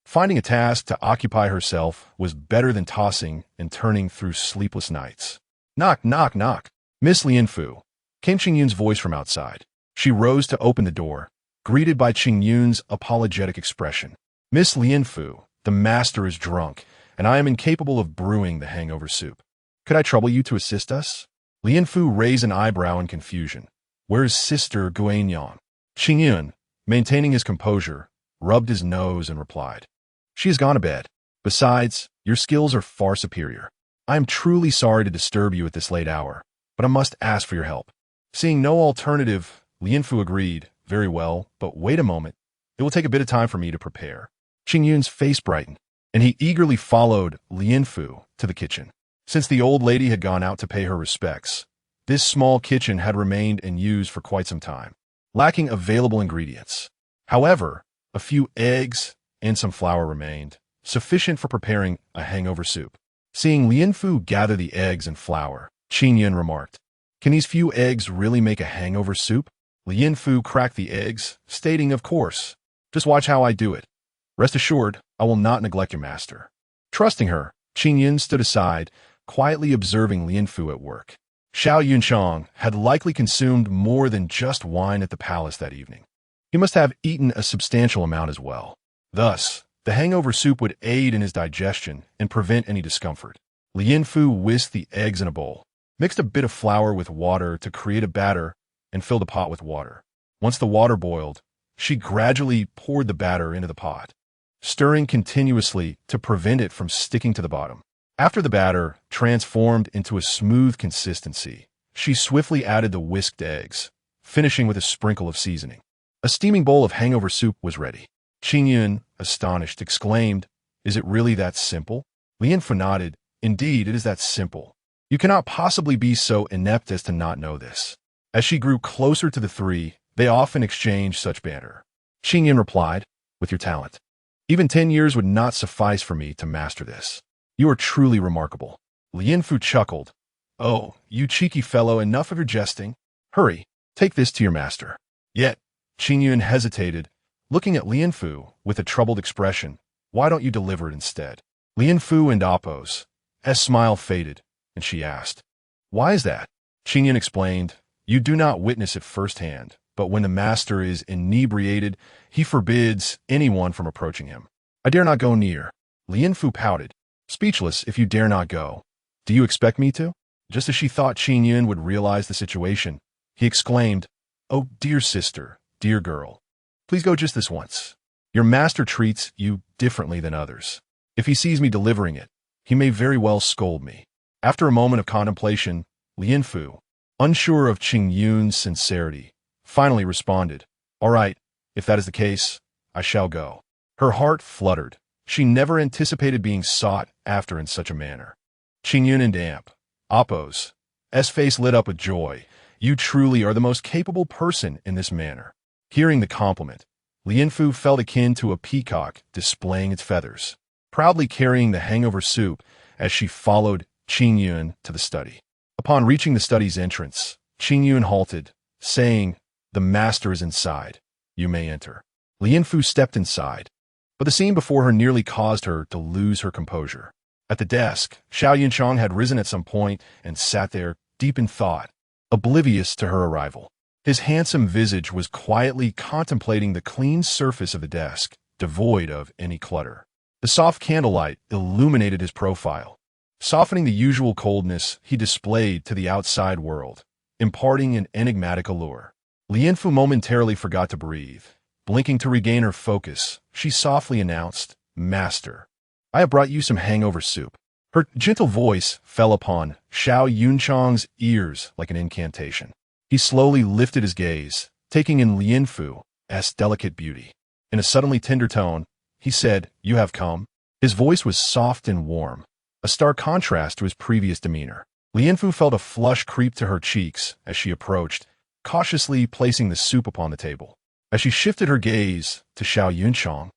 Finding a task to occupy herself was better than tossing and turning through sleepless nights. Knock, knock, knock. Miss Lianfu, came Qing Yun's voice from outside. She rose to open the door, greeted by Qing Yun's apologetic expression. Miss Lianfu, the master is drunk, and I am incapable of brewing the hangover soup. Could I trouble you to assist us? Lianfu raised an eyebrow in confusion. Where is Sister Guanyan? Qing Yun, maintaining his composure, rubbed his nose and replied. She has gone to bed. Besides, your skills are far superior. I am truly sorry to disturb you at this late hour, but I must ask for your help. Seeing no alternative, Lianfu agreed. Very well, but wait a moment. It will take a bit of time for me to prepare. Qing Yun's face brightened, and he eagerly followed Lianfu to the kitchen. Since the old lady had gone out to pay her respects, this small kitchen had remained in use for quite some time, lacking available ingredients. However, a few eggs and some flour remained, sufficient for preparing a hangover soup. Seeing Lianfu gather the eggs and flour, Qing Yun remarked, Can these few eggs really make a hangover soup? Lianfu cracked the eggs, stating, Of course. Just watch how I do it. Rest assured, I will not neglect your master. Trusting her, Qing Yun stood aside, quietly observing Lianfu at work. Xiao Yunchang had likely consumed more than just wine at the palace that evening. He must have eaten a substantial amount as well. Thus, the hangover soup would aid in his digestion and prevent any discomfort. Lianfu whisked the eggs in a bowl, mixed a bit of flour with water to create a batter, and filled the pot with water. Once the water boiled, she gradually poured the batter into the pot, stirring continuously to prevent it from sticking to the bottom. After the batter transformed into a smooth consistency, she swiftly added the whisked eggs, finishing with a sprinkle of seasoning. A steaming bowl of hangover soup was ready. Qing Yun, astonished, exclaimed, Is it really that simple? Lianfu nodded, Indeed, it is that simple. You cannot possibly be so inept as to not know this. As she grew closer to the three, they often exchanged such banter. Qing Yun replied, With your talent, even 10 years would not suffice for me to master this. You are truly remarkable. Lianfu chuckled. Oh, you cheeky fellow, enough of your jesting. Hurry, take this to your master. Yet, Qing Yun hesitated, looking at Lianfu with a troubled expression. Why don't you deliver it instead? Lianfu and Appo's smile faded, and she asked, Why is that? Qing Yun explained, You do not witness it firsthand, but when the master is inebriated, he forbids anyone from approaching him. I dare not go near. Lianfu pouted. Speechless, if you dare not go. Do you expect me to? Just as she thought Qing Yun would realize the situation, he exclaimed, Oh, dear sister, dear girl, please go just this once. Your master treats you differently than others. If he sees me delivering it, he may very well scold me. After a moment of contemplation, Lianfu, unsure of Qing Yun's sincerity, finally responded, All right, if that is the case, I shall go. Her heart fluttered. She never anticipated being sought after in such a manner. Qing Yun and Appo's face lit up with joy. You truly are the most capable person in this manner. Hearing the compliment, Lianfu felt akin to a peacock displaying its feathers, proudly carrying the hangover soup as she followed Qing Yun to the study. Upon reaching the study's entrance, Qing Yun halted, saying, The master is inside. You may enter. Lianfu stepped inside, but the scene before her nearly caused her to lose her composure. At the desk, Xiao Yunchang had risen at some point and sat there, deep in thought, oblivious to her arrival. His handsome visage was quietly contemplating the clean surface of the desk, devoid of any clutter. The soft candlelight illuminated his profile, softening the usual coldness he displayed to the outside world, imparting an enigmatic allure. Lianfu momentarily forgot to breathe. Blinking to regain her focus, she softly announced, Master, I have brought you some hangover soup. Her gentle voice fell upon Xiao Yunchang's ears like an incantation. He slowly lifted his gaze, taking in Lianfu's delicate beauty. In a suddenly tender tone, he said, You have come. His voice was soft and warm, a stark contrast to his previous demeanor. Lianfu felt a flush creep to her cheeks as she approached, cautiously placing the soup upon the table. As she shifted her gaze to Xiao Yunchang,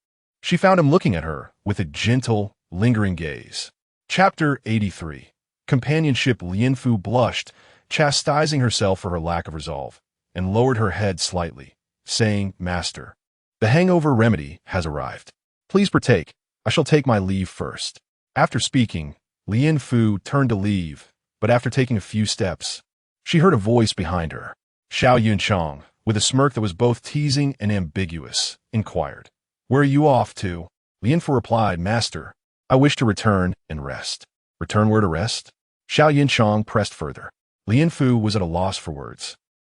she found him looking at her with a gentle, lingering gaze. Chapter 83. Companionship. Lianfu blushed, chastising herself for her lack of resolve, and lowered her head slightly, saying, Master, the hangover remedy has arrived. Please partake. I shall take my leave first. After speaking, Lian Fu turned to leave, but after taking a few steps, she heard a voice behind her. Xiao Yunchang, with a smirk that was both teasing and ambiguous, inquired, "Where are you off to?" Lian Fu replied, "Master, I wish to return and rest." "Return where to rest?" Xiao Yunchang pressed further. Lian Fu was at a loss for words.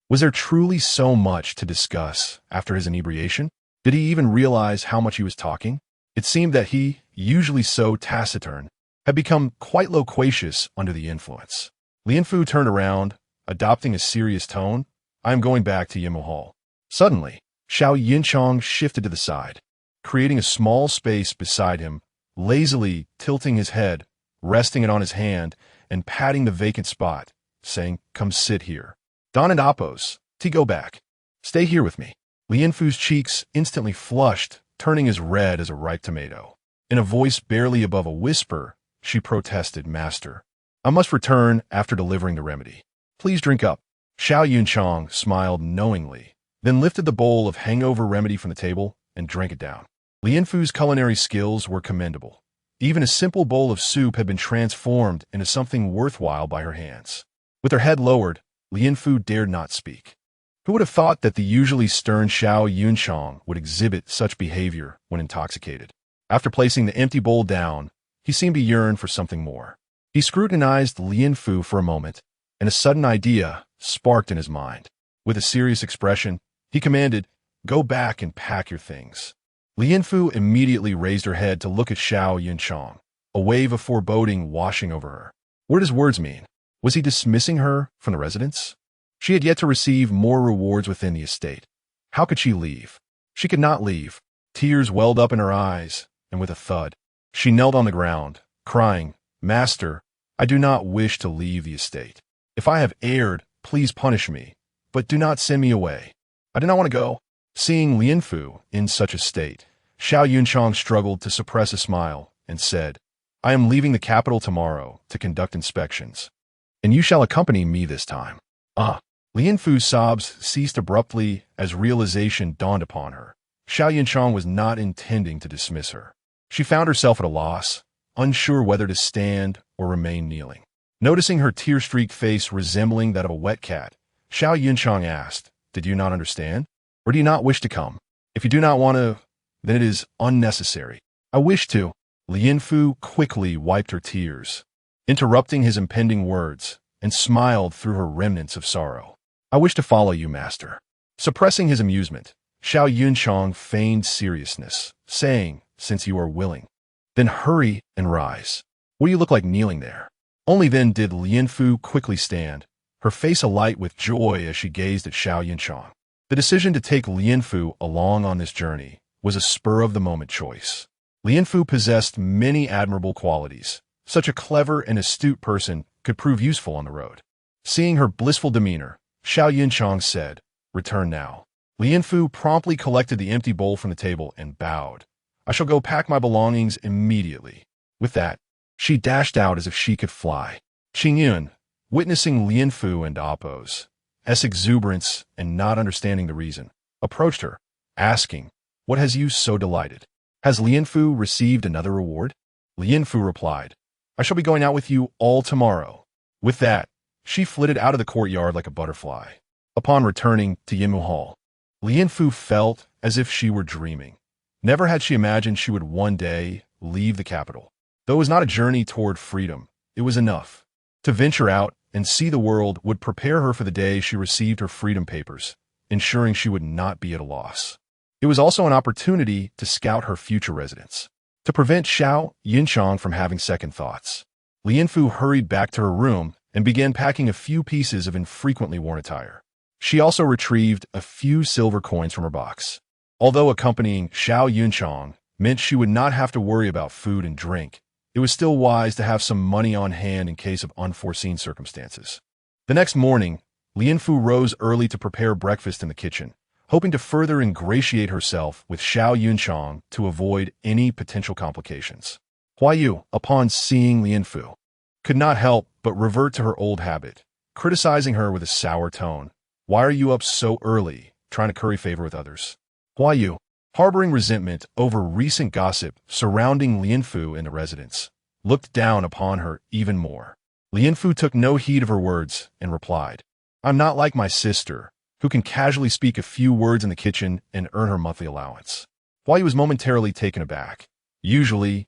Was there truly so much to discuss after his inebriation? Did he even realize how much he was talking? It seemed that he, usually so taciturn, had become quite loquacious under the influence. Lian Fu turned around, adopting a serious tone. "I am going back to Yimu Hall." Suddenly, Xiao Yinchang shifted to the side, creating a small space beside him, lazily tilting his head, resting it on his hand, and patting the vacant spot, saying, "Come sit here." "Don and Appos, go back. Stay here with me." Lian Fu's cheeks instantly flushed, turning as red as a ripe tomato. In a voice barely above a whisper, she protested, "Master, I must return after delivering the remedy. Please drink up." Xiao Yunchang smiled knowingly, then lifted the bowl of hangover remedy from the table and drank it down. Lian Fu's culinary skills were commendable. Even a simple bowl of soup had been transformed into something worthwhile by her hands. With her head lowered, Lian Fu dared not speak. Who would have thought that the usually stern Xiao Yunchang would exhibit such behavior when intoxicated? After placing the empty bowl down, he seemed to yearn for something more. He scrutinized Lian Fu for a moment, and a sudden idea sparked in his mind. With a serious expression, he commanded, "Go back and pack your things." Lian Fu immediately raised her head to look at Xiao Yunchang, a wave of foreboding washing over her. What did his words mean? Was he dismissing her from the residence? She had yet to receive more rewards within the estate. How could she leave? She could not leave. Tears welled up in her eyes, and with a thud, she knelt on the ground, crying, "Master, I do not wish to leave the estate. If I have erred, please punish me, but do not send me away. I do not want to go." Seeing Lian Fu in such a state, Xiao Yunchang struggled to suppress a smile and said, "I am leaving the capital tomorrow to conduct inspections, and you shall accompany me this time." "Ah." Lian Fu's sobs ceased abruptly as realization dawned upon her. Xiao Yunchang was not intending to dismiss her. She found herself at a loss, unsure whether to stand or remain kneeling. Noticing her tear-streaked face resembling that of a wet cat, Xiao Yunchang asked, "Did you not understand? Or do you not wish to come? If you do not want to, then it is unnecessary." "I wish to." Lian Fu quickly wiped her tears, interrupting his impending words, and smiled through her remnants of sorrow. "I wish to follow you, master." Suppressing his amusement, Xiao Yunchang feigned seriousness, saying, "Since you are willing, then hurry and rise. What do you look like kneeling there?" Only then did Lian Fu quickly stand, her face alight with joy as she gazed at Xiao Yunchang. The decision to take Lian Fu along on this journey was a spur-of-the-moment choice. Lian Fu possessed many admirable qualities. Such a clever and astute person could prove useful on the road. Seeing her blissful demeanor, Xiao Yunchang said, "Return now." Lian Fu promptly collected the empty bowl from the table and bowed. "I shall go pack my belongings immediately." With that, she dashed out as if she could fly. Qing Yun, witnessing Lian Fu and Appos' exuberance and not understanding the reason, approached her, asking, "What has you so delighted? Has Lian Fu received another reward?" Lian Fu replied, "I shall be going out with you all tomorrow." With that, she flitted out of the courtyard like a butterfly. Upon returning to Yimu Hall, Lian Fu felt as if she were dreaming. Never had she imagined she would one day leave the capital. Though it was not a journey toward freedom, it was enough. To venture out and see the world would prepare her for the day she received her freedom papers, ensuring she would not be at a loss. It was also an opportunity to scout her future residence. To prevent Xiao Yunchang from having second thoughts, Lian Fu hurried back to her room and began packing a few pieces of infrequently worn attire. She also retrieved a few silver coins from her box. Although accompanying Xiao Yunchang meant she would not have to worry about food and drink, it was still wise to have some money on hand in case of unforeseen circumstances. The next morning, Lian Fu rose early to prepare breakfast in the kitchen, hoping to further ingratiate herself with Xiao Yunchang to avoid any potential complications. Huayu, upon seeing Lian Fu, could not help but revert to her old habit, criticizing her with a sour tone. "Why are you up so early, trying to curry favor with others?" Huayu, harboring resentment over recent gossip surrounding Lianfu in the residence, looked down upon her even more. Lianfu took no heed of her words and replied, "I'm not like my sister, who can casually speak a few words in the kitchen and earn her monthly allowance." While he was momentarily taken aback, usually,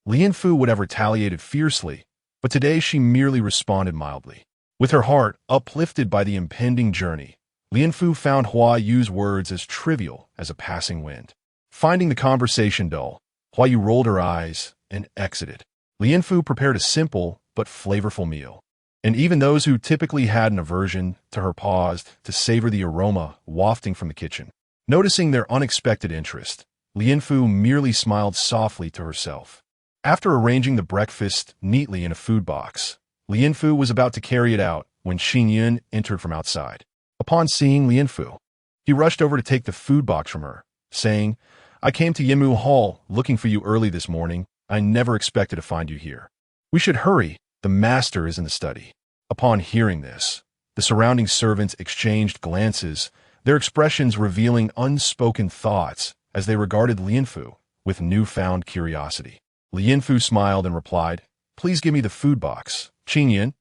Lianfu would have retaliated fiercely, but today she merely responded mildly. With her heart uplifted by the impending journey, Lianfu found Hua Yu's words as trivial as a passing wind. Finding the conversation dull, Hua Yu rolled her eyes and exited. Lianfu prepared a simple but flavorful meal, and even those who typically had an aversion to her paused to savor the aroma wafting from the kitchen. Noticing their unexpected interest, Lianfu merely smiled softly to herself. After arranging the breakfast neatly in a food box, Lianfu was about to carry it out when Xingyun entered from outside. Upon seeing Lianfu, he rushed over to take the food box from her, saying, "I came to Yimu Hall looking for you early this morning. I never expected to find you here. We should hurry. The master is in the study." Upon hearing this, the surrounding servants exchanged glances, their expressions revealing unspoken thoughts as they regarded Lianfu with newfound curiosity. Lianfu smiled and replied, "Please give me the food box, Qingyun.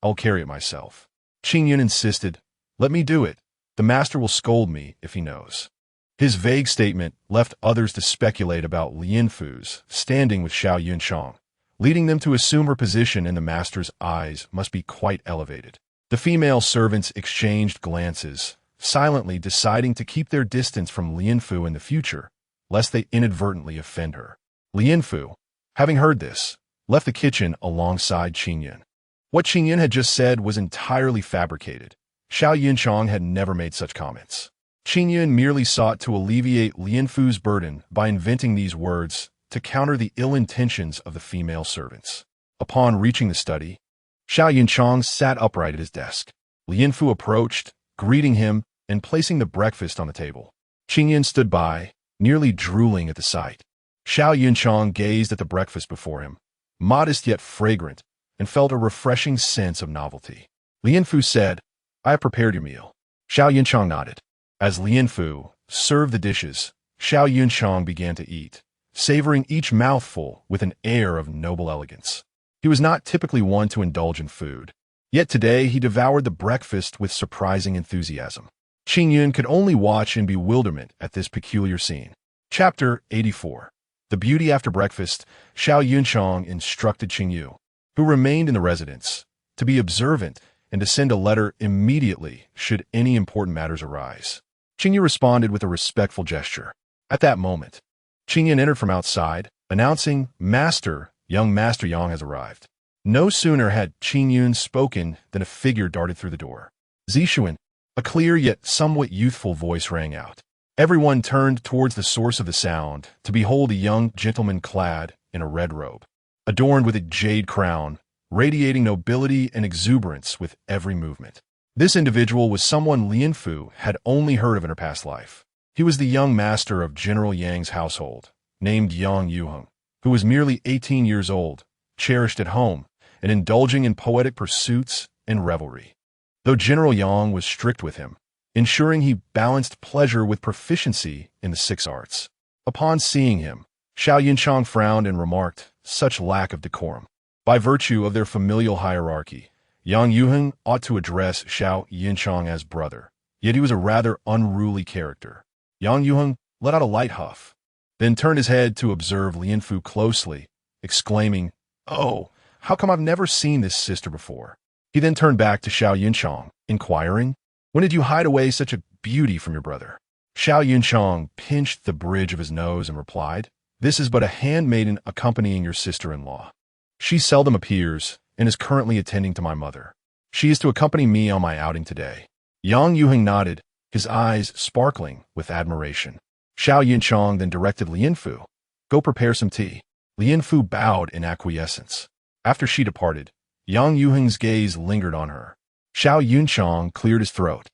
I'll carry it myself." Qingyun insisted, "Let me do it. The master will scold me if he knows." His vague statement left others to speculate about Lianfu's standing with Xiao Yunchang, leading them to assume her position in the master's eyes must be quite elevated. The female servants exchanged glances, silently deciding to keep their distance from Lianfu in the future, lest they inadvertently offend her. Lianfu, having heard this, left the kitchen alongside Qingyun. What Qingyun had just said was entirely fabricated. Xiao Yunchang had never made such comments. Qingyun merely sought to alleviate Lianfu's burden by inventing these words to counter the ill intentions of the female servants. Upon reaching the study, Xiao Yunchang sat upright at his desk. Lianfu approached, greeting him and placing the breakfast on the table. Qingyun stood by, nearly drooling at the sight. Xiao Yunchang gazed at the breakfast before him, modest yet fragrant, and felt a refreshing sense of novelty. Lianfu said, "I have prepared your meal." Xiao Yunchang nodded. As Lianfu served the dishes, Xiao Yunchang began to eat, savoring each mouthful with an air of noble elegance. He was not typically one to indulge in food, yet today he devoured the breakfast with surprising enthusiasm. Qingyun could only watch in bewilderment at this peculiar scene. Chapter 84. The Beauty After Breakfast. Xiao Yunchang instructed Qingyu, who remained in the residence, to be observant and to send a letter immediately should any important matters arise. Qingyu responded with a respectful gesture. At that moment, Qingyun entered from outside, announcing, Master Yang has arrived." No sooner had Qingyun spoken than a figure darted through the door. "Zishuan," a clear yet somewhat youthful voice rang out. Everyone turned towards the source of the sound to behold a young gentleman clad in a red robe, adorned with a jade crown, radiating nobility and exuberance with every movement. This individual was someone Lianfu had only heard of in her past life. He was the young master of General Yang's household, named Yang Yuheng, who was merely 18 years old, cherished at home, and indulging in poetic pursuits and revelry. Though General Yang was strict with him, ensuring he balanced pleasure with proficiency in the 6 arts. Upon seeing him, Xiao Yunchang frowned and remarked, "Such lack of decorum." By virtue of their familial hierarchy, Yang Yuheng ought to address Xiao Yunchang as brother, yet he was a rather unruly character. Yang Yuheng let out a light huff, then turned his head to observe Lianfu closely, exclaiming, "Oh, how come I've never seen this sister before?" He then turned back to Xiao Yunchang, inquiring, "When did you hide away such a beauty from your brother?" Xiao Yunchang pinched the bridge of his nose and replied, "This is but a handmaiden accompanying your sister-in-law. She seldom appears and is currently attending to my mother. She is to accompany me on my outing today." Yang Yuheng nodded, his eyes sparkling with admiration. Xiao Yunchang then directed Lianfu, "Go prepare some tea." Lianfu bowed in acquiescence. After she departed, Yang Yuheng's gaze lingered on her. Xiao Yunchang cleared his throat,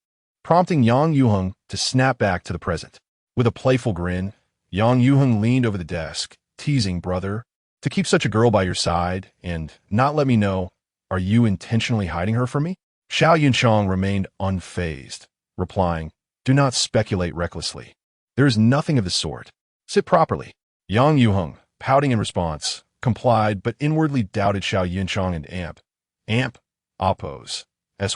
prompting Yang Yuheng to snap back to the present. With a playful grin, Yang Yuheng leaned over the desk, teasing, "Brother, to keep such a girl by your side and not let me know, are you intentionally hiding her from me?" Xiao Yunchang remained unfazed, replying, "Do not speculate recklessly. There is nothing of the sort. Sit properly. Yang Yuheng, pouting in response, complied but inwardly doubted Xiao Yunchang and Amp, Oppo's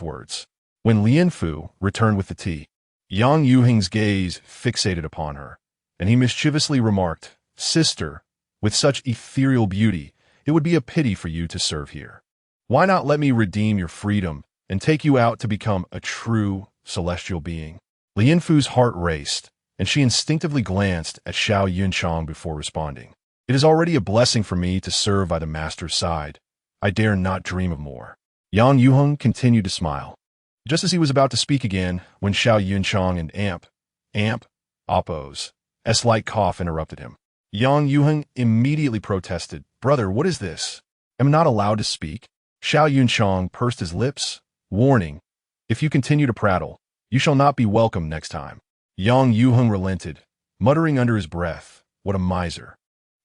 words. When Lien Fu returned with the tea, Yang Yuheng's gaze fixated upon her, and he mischievously remarked, "Sister, with such ethereal beauty, it would be a pity for you to serve here. Why not let me redeem your freedom and take you out to become a true celestial being?" Lien Fu's heart raced, and she instinctively glanced at Xiao Yunchang before responding. "It is already a blessing for me to serve by the master's side. I dare not dream of more." Yang Yuheng continued to smile. Just as he was about to speak again, when Xiao Yunchang and Amp, Oppo's slight cough interrupted him. Yang Yuheng immediately protested, "Brother, what is this? Am I not allowed to speak?" Xiao Yunchang pursed his lips, warning, "If you continue to prattle, you shall not be welcome next time." Yang Yuheng relented, muttering under his breath, "What a miser."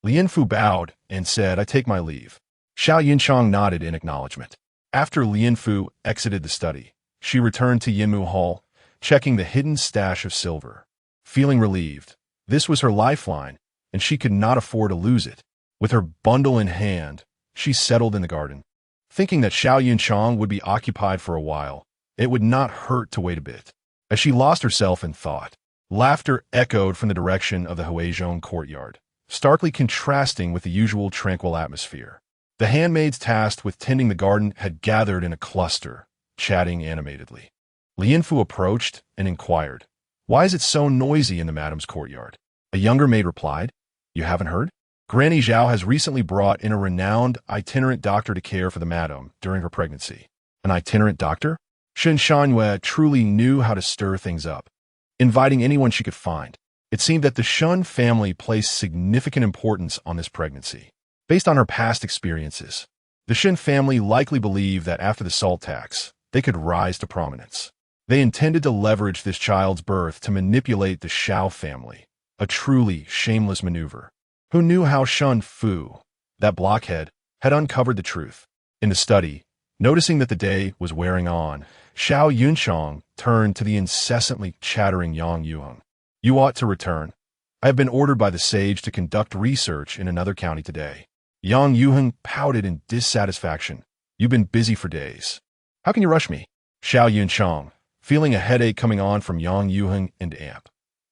Lien Fu bowed and said, "I take my leave." Xiao Yunchang nodded in acknowledgement. After Lien Fu exited the study, she returned to Yinmu Hall, checking the hidden stash of silver. Feeling relieved, this was her lifeline, and she could not afford to lose it. With her bundle in hand, she settled in the garden. Thinking that Xiao Yunchang would be occupied for a while, it would not hurt to wait a bit. As she lost herself in thought, laughter echoed from the direction of the Huizhong courtyard, starkly contrasting with the usual tranquil atmosphere. The handmaids tasked with tending the garden had gathered in a cluster, chatting animatedly. Lien Fu approached and inquired, "Why is it so noisy in the madam's courtyard?" A younger maid replied, "You haven't heard? Granny Zhao has recently brought in a renowned itinerant doctor to care for the madam during her pregnancy." An itinerant doctor? Shen Shanyue truly knew how to stir things up, inviting anyone she could find. It seemed that the Shun family placed significant importance on this pregnancy. Based on her past experiences, the Shen family likely believed that after the salt tax, they could rise to prominence. They intended to leverage this child's birth to manipulate the Xiao family, a truly shameless maneuver. Who knew how Shun Fu, that blockhead, had uncovered the truth? In the study, noticing that the day was wearing on, Xiao Yunchang turned to the incessantly chattering Yang Yuheng. "You ought to return. I have been ordered by the sage to conduct research in another county today." Yang Yuheng pouted in dissatisfaction. "You've been busy for days. How can you rush me?" Xiao Yunchang, feeling a headache coming on from Yang Yuheng and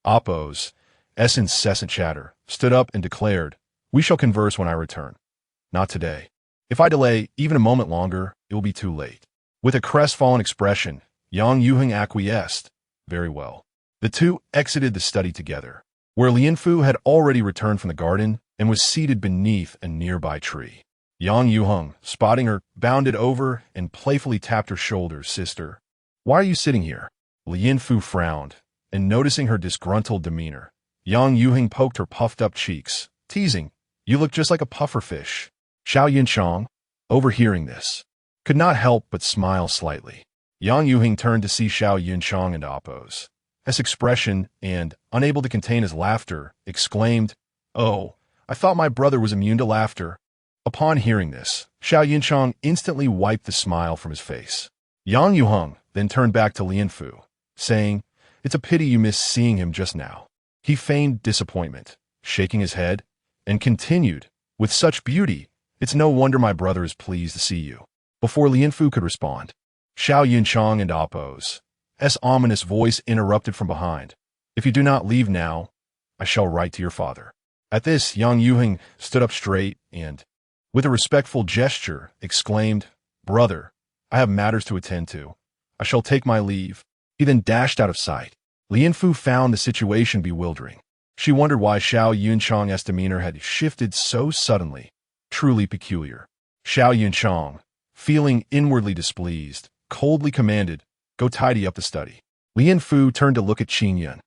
Oppo's incessant chatter, stood up and declared, "We shall converse when I return. Not today. If I delay even a moment longer, it will be too late." With a crestfallen expression, Yang Yuheng acquiesced. "Very well." The two exited the study together, where Lien Fu had already returned from the garden and was seated beneath a nearby tree. Yang Yuheng, spotting her, bounded over and playfully tapped her shoulder. "Sister, why are you sitting here?" Lien Fu frowned, and noticing her disgruntled demeanor, Yang Yuheng poked her puffed-up cheeks, teasing, "You look just like a pufferfish." Xiao Yunchang, overhearing this, could not help but smile slightly. Yang Yuheng turned to see Xiao Yunchang and Oppo's expression and, unable to contain his laughter, exclaimed, "Oh, I thought my brother was immune to laughter." Upon hearing this, Xiao Yunchang instantly wiped the smile from his face. Yang Yuheng then turned back to Lien Fu, saying, "It's a pity you missed seeing him just now." He feigned disappointment, shaking his head, and continued, "With such beauty, it's no wonder my brother is pleased to see you." Before Lien Fu could respond, Xiao Yunchang and Oppo's ominous voice interrupted from behind. "If you do not leave now, I shall write to your father." At this, Yang Yuheng stood up straight and, with a respectful gesture, exclaimed, "Brother, I have matters to attend to. I shall take my leave." He then dashed out of sight. Lien Fu found the situation bewildering. She wondered why Xiao Yunchang's demeanor had shifted so suddenly, truly peculiar. Xiao Yunchang, feeling inwardly displeased, coldly commanded, "Go tidy up the study." Lien Fu turned to look at Qin Yun,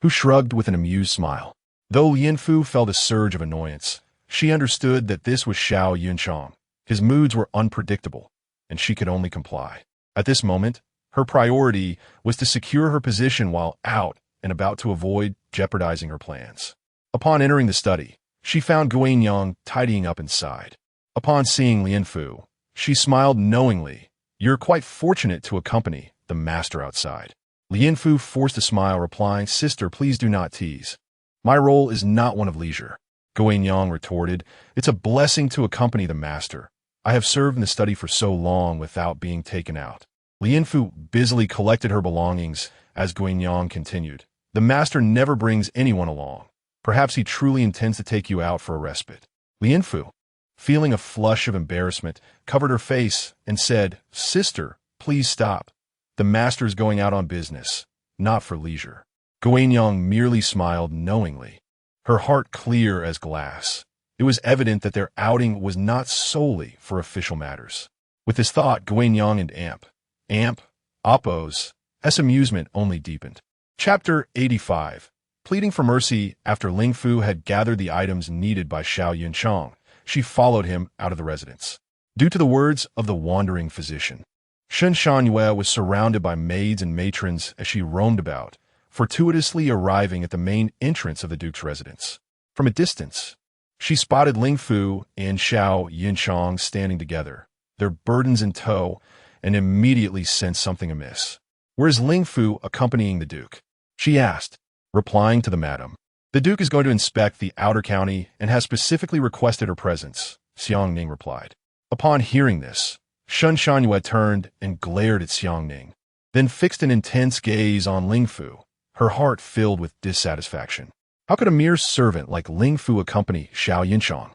who shrugged with an amused smile. Though Lien Fu felt a surge of annoyance, she understood that this was Xiao Yunchang. His moods were unpredictable, and she could only comply. At this moment, her priority was to secure her position while out and about to avoid jeopardizing her plans. Upon entering the study, she found Guan Yang tidying up inside. Upon seeing Lien Fu, she smiled knowingly. "You're quite fortunate to accompany the master outside." Lien Fu forced a smile, replying, "Sister, please do not tease. My role is not one of leisure, Guanyang retorted. It's a blessing to accompany the master. I have served in the study for so long without being taken out. Lianfu busily collected her belongings as Guanyang continued. The master never brings anyone along. Perhaps he truly intends to take you out for a respite. Lianfu, feeling a flush of embarrassment, covered her face and said, Sister, please stop. The master is going out on business, not for leisure. Guanyang merely smiled knowingly, her heart clear as glass. It was evident that their outing was not solely for official matters. With this thought, Guanyang and Appo's amusement only deepened. Chapter 85. Pleading for mercy. After Ling Fu had gathered the items needed by Xiao Yunchang, she followed him out of the residence. Due to the words of the wandering physician, Shen Shangyue was surrounded by maids and matrons as she roamed about, fortuitously arriving at the main entrance of the duke's residence. From a distance, she spotted Ling Fu and Xiao Yunchang standing together, their burdens in tow, and immediately sensed something amiss. Where is Ling Fu accompanying the duke? She asked, replying to the madam. The duke is going to inspect the outer county and has specifically requested her presence, Xiang Ning replied. Upon hearing this, Shen Shangyue turned and glared at Xiang Ning, then fixed an intense gaze on Ling Fu, her heart filled with dissatisfaction. How could a mere servant like Ling Fu accompany Xiao Yunchang?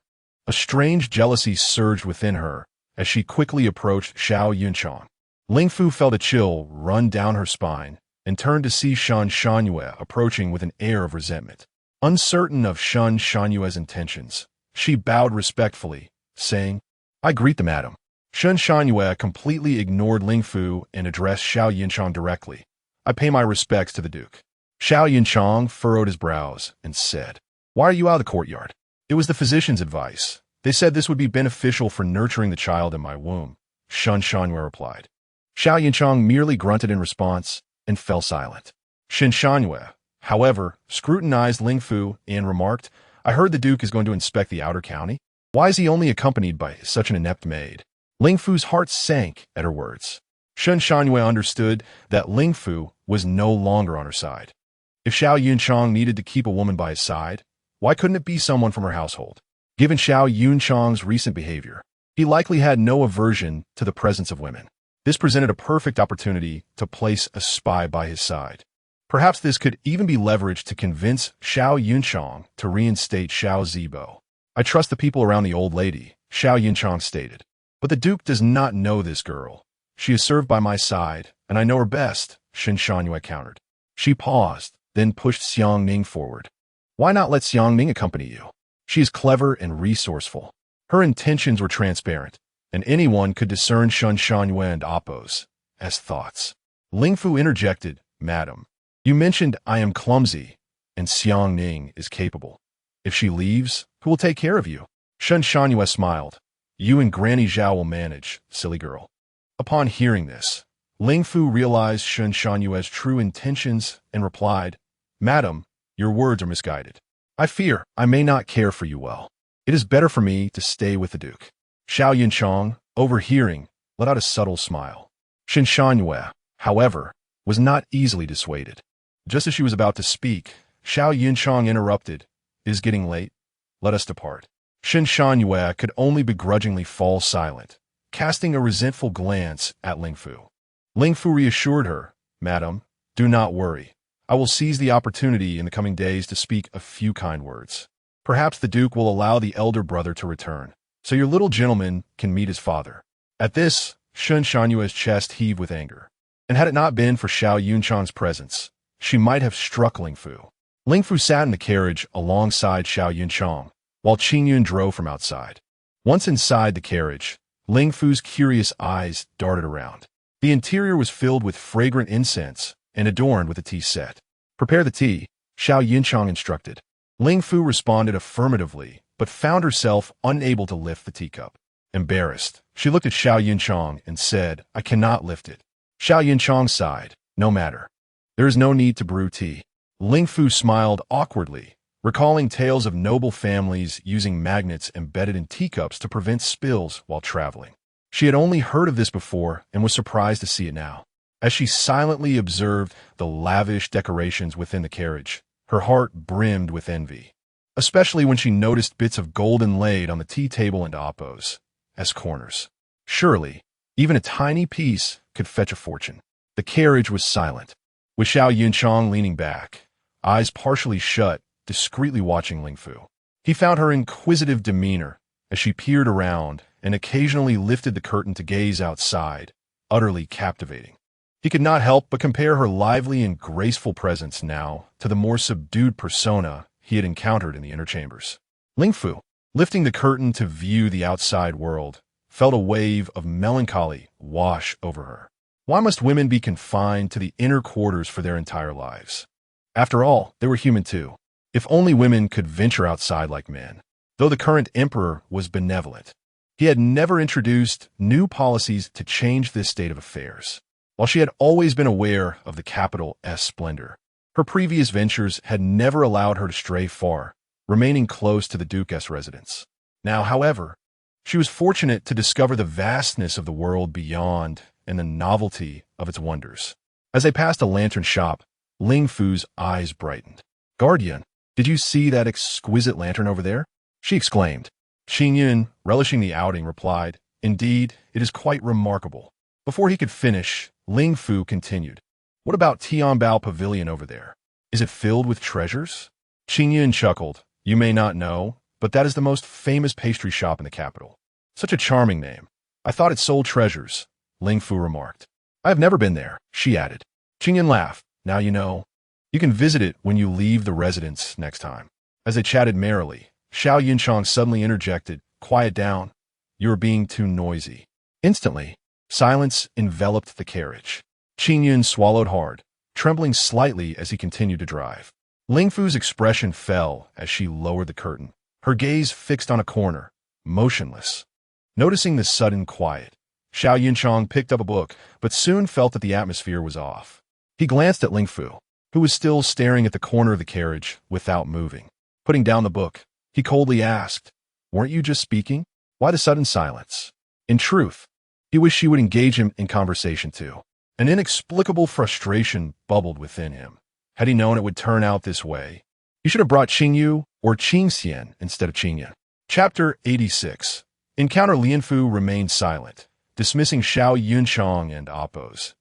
A strange jealousy surged within her as she quickly approached Xiao Yunchang. Ling Fu felt a chill run down her spine and turned to see Shen Shangyue approaching with an air of resentment. Uncertain of Shen Shangyue's intentions, she bowed respectfully, saying, I greet the madam. Shen Shangyue completely ignored Ling Fu and addressed Xiao Yunchang directly. I pay my respects to the duke. Xiao Yunchang furrowed his brows and said, Why are you out of the courtyard? It was the physician's advice. They said this would be beneficial for nurturing the child in my womb, Shen Shangyue replied. Xiao Yunchang merely grunted in response and fell silent. Shen Shangyue, however, scrutinized Ling Fu and remarked, I heard the duke is going to inspect the outer county. Why is he only accompanied by such an inept maid? Ling Fu's heart sank at her words. Shen Shangyue understood that Ling Fu was no longer on her side. If Xiao Yunchang needed to keep a woman by his side, why couldn't it be someone from her household? Given Xiao Yunchang's recent behavior, he likely had no aversion to the presence of women. This presented a perfect opportunity to place a spy by his side. Perhaps this could even be leveraged to convince Xiao Yunchang to reinstate Xiao Zibo. I trust the people around the old lady, Xiao Yunchang stated. But the duke does not know this girl. She is served by my side, and I know her best, Shen Shangyue countered. She paused, then pushed Xiang Ning forward. Why not let Xiang Ning accompany you? She is clever and resourceful. Her intentions were transparent, and anyone could discern Shen Shangyue and Appo's as thoughts. Ling Fu interjected, Madam, you mentioned I am clumsy, and Xiang Ning is capable. If she leaves, who will take care of you? Shen Shangyue smiled. You and Granny Zhao will manage, silly girl. Upon hearing this, Ling Fu realized Shen Shangyue's true intentions and replied, Madam, your words are misguided. I fear I may not care for you well. It is better for me to stay with the duke. Xiao Yunchang, overhearing, let out a subtle smile. Shen Shangyue, however, was not easily dissuaded. Just as she was about to speak, Xiao Yunchang interrupted, It is getting late. Let us depart. Shen Shangyue could only begrudgingly fall silent, casting a resentful glance at Ling Fu. Ling Fu reassured her, Madam, do not worry. I will seize the opportunity in the coming days to speak a few kind words. Perhaps the duke will allow the elder brother to return, so your little gentleman can meet his father. At this, Shen Shangyue's chest heaved with anger, and had it not been for Xiao Yunchang's presence, she might have struck Ling Fu. Ling Fu sat in the carriage alongside Xiao Yunchang, while Qingyun drove from outside. Once inside the carriage, Ling Fu's curious eyes darted around. The interior was filled with fragrant incense and adorned with a tea set. Prepare the tea, Xiao Yunchang instructed. Ling Fu responded affirmatively, but found herself unable to lift the teacup. Embarrassed, she looked at Xiao Yunchang and said, I cannot lift it. Xiao Yunchang sighed, no matter. There is no need to brew tea. Ling Fu smiled awkwardly, recalling tales of noble families using magnets embedded in teacups to prevent spills while traveling. She had only heard of this before and was surprised to see it now. As she silently observed the lavish decorations within the carriage, Her heart brimmed with envy, especially when she noticed bits of gold inlaid on the tea table and oppos as corners. Surely, even a tiny piece could fetch a fortune. The carriage was silent, with Xiao Yunchang leaning back, eyes partially shut, discreetly watching Ling Fu. He found her inquisitive demeanor as she peered around and occasionally lifted the curtain to gaze outside, utterly captivating. He could not help but compare her lively and graceful presence now to the more subdued persona he had encountered in the inner chambers. Ling Fu, lifting the curtain to view the outside world, felt a wave of melancholy wash over her. Why must women be confined to the inner quarters for their entire lives? After all, they were human too. If only women could venture outside like men. Though the current emperor was benevolent, he had never introduced new policies to change this state of affairs. While she had always been aware of the capital S splendor, her previous ventures had never allowed her to stray far, remaining close to the Duke's residence. Now, however, she was fortunate to discover the vastness of the world beyond and the novelty of its wonders. As they passed a lantern shop, Ling Fu's eyes brightened. "Guardian, did you see that exquisite lantern over there?" she exclaimed. Xing Yun, relishing the outing, replied, "Indeed, it is quite remarkable." Before he could finish, Ling Fu continued, "What about Tianbao Pavilion over there? Is it filled with treasures?" Xing Yun chuckled. "You may not know, but that is the most famous pastry shop in the capital." "Such a charming name. I thought it sold treasures," Ling Fu remarked. "I have never been there," she added. Xing Yun laughed. "Now you know. You can visit it when you leave the residence next time." As they chatted merrily, Xiao Yunchang suddenly interjected, "Quiet down. You are being too noisy." Instantly, silence enveloped the carriage. Xing Yun swallowed hard, trembling slightly as he continued to drive. Ling Fu's expression fell as she lowered the curtain, her gaze fixed on a corner, motionless. Noticing the sudden quiet, Xiao Yunchang picked up a book, but soon felt that the atmosphere was off. He glanced at Ling Fu, who was still staring at the corner of the carriage without moving. Putting down the book, he coldly asked, "Weren't you just speaking? Why the sudden silence?" In truth, he wished she would engage him in conversation too. An inexplicable frustration bubbled within him. Had he known it would turn out this way, he should have brought Qingyu or Qingxian instead of Qingyan. Chapter 86. Encounter. Lien Fu remained silent, dismissing Xiao Yunchang and Appo's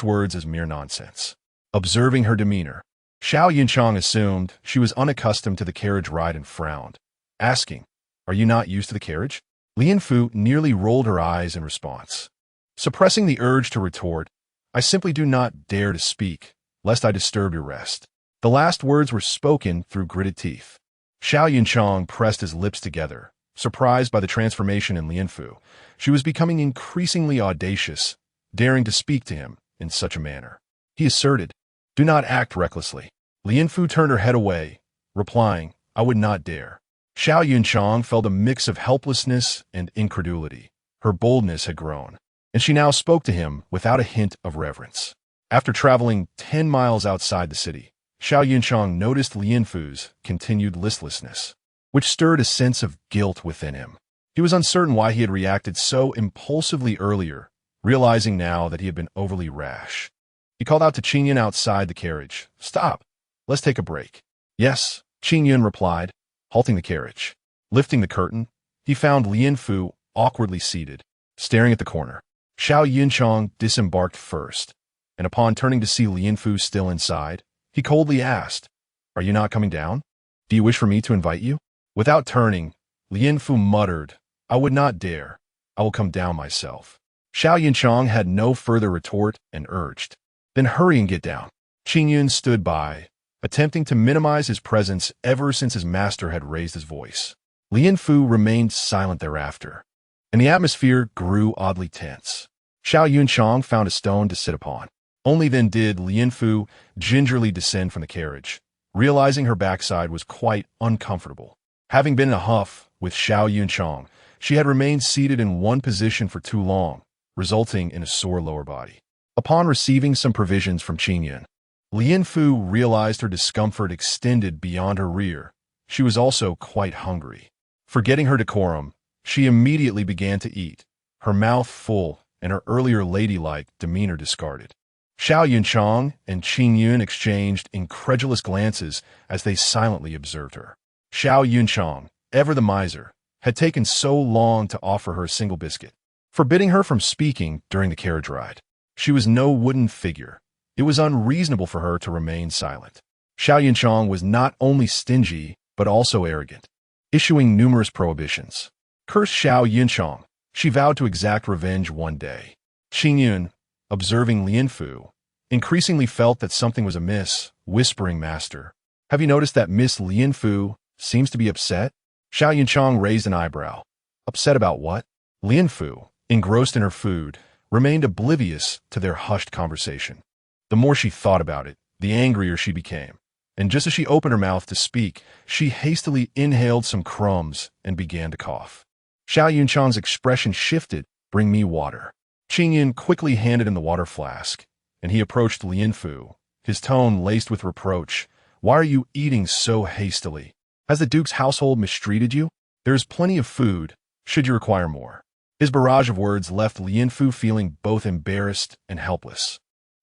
words as mere nonsense. Observing her demeanor, Xiao Yunchang assumed she was unaccustomed to the carriage ride and frowned, asking, "Are you not used to the carriage?" Lien Fu nearly rolled her eyes in response. Suppressing the urge to retort, "I simply do not dare to speak, lest I disturb your rest." The last words were spoken through gritted teeth. Xiao Yunchang pressed his lips together, surprised by the transformation in Lien Fu. She was becoming increasingly audacious, daring to speak to him in such a manner. He asserted, "Do not act recklessly." Lien Fu turned her head away, replying, "I would not dare." Xiao Yunchang felt a mix of helplessness and incredulity. Her boldness had grown, and she now spoke to him without a hint of reverence. After traveling 10 miles outside the city, Xiao Yunchang noticed Lien Fu's continued listlessness, which stirred a sense of guilt within him. He was uncertain why he had reacted so impulsively earlier, realizing now that he had been overly rash. He called out to Qingyan outside the carriage, "Stop, let's take a break." "Yes," Qingyan replied, halting the carriage. Lifting the curtain, he found Lien Fu awkwardly seated, staring at the corner. Xiao Yunchang disembarked first, and upon turning to see Lien Fu still inside, he coldly asked, "Are you not coming down? Do you wish for me to invite you?" Without turning, Lien Fu muttered, "I would not dare. I will come down myself." Xiao Yunchang had no further retort and urged, "Then hurry and get down." Qingyun stood by, attempting to minimize his presence ever since his master had raised his voice. Lien Fu remained silent thereafter, and the atmosphere grew oddly tense. Xiao Yunchang found a stone to sit upon. Only then did Lien Fu gingerly descend from the carriage, realizing her backside was quite uncomfortable. Having been in a huff with Xiao Yunchang, she had remained seated in one position for too long, resulting in a sore lower body. Upon receiving some provisions from Qingyan, Lien Fu realized her discomfort extended beyond her rear. She was also quite hungry. Forgetting her decorum, she immediately began to eat, her mouth full and her earlier ladylike demeanor discarded. Xiao Yunchang and Qing Yun exchanged incredulous glances as they silently observed her. Xiao Yunchang, ever the miser, had taken so long to offer her a single biscuit, forbidding her from speaking during the carriage ride. She was no wooden figure. It was unreasonable for her to remain silent. Xiao Yunchang was not only stingy, but also arrogant, issuing numerous prohibitions. Curse Xiao Yunchang, she vowed to exact revenge one day. Qing Yun, observing Lianfu, increasingly felt that something was amiss, whispering, "Master, have you noticed that Miss Lianfu seems to be upset?" Xiao Yunchang raised an eyebrow. Upset about what? Lianfu, engrossed in her food, remained oblivious to their hushed conversation. The more she thought about it, the angrier she became. And just as she opened her mouth to speak, she hastily inhaled some crumbs and began to cough. Xiao Yunchang's expression shifted. "Bring me water." Qing Yun quickly handed him the water flask, and he approached Lianfu, his tone laced with reproach. "Why are you eating so hastily? Has the Duke's household mistreated you? There is plenty of food, should you require more." His barrage of words left Lianfu feeling both embarrassed and helpless.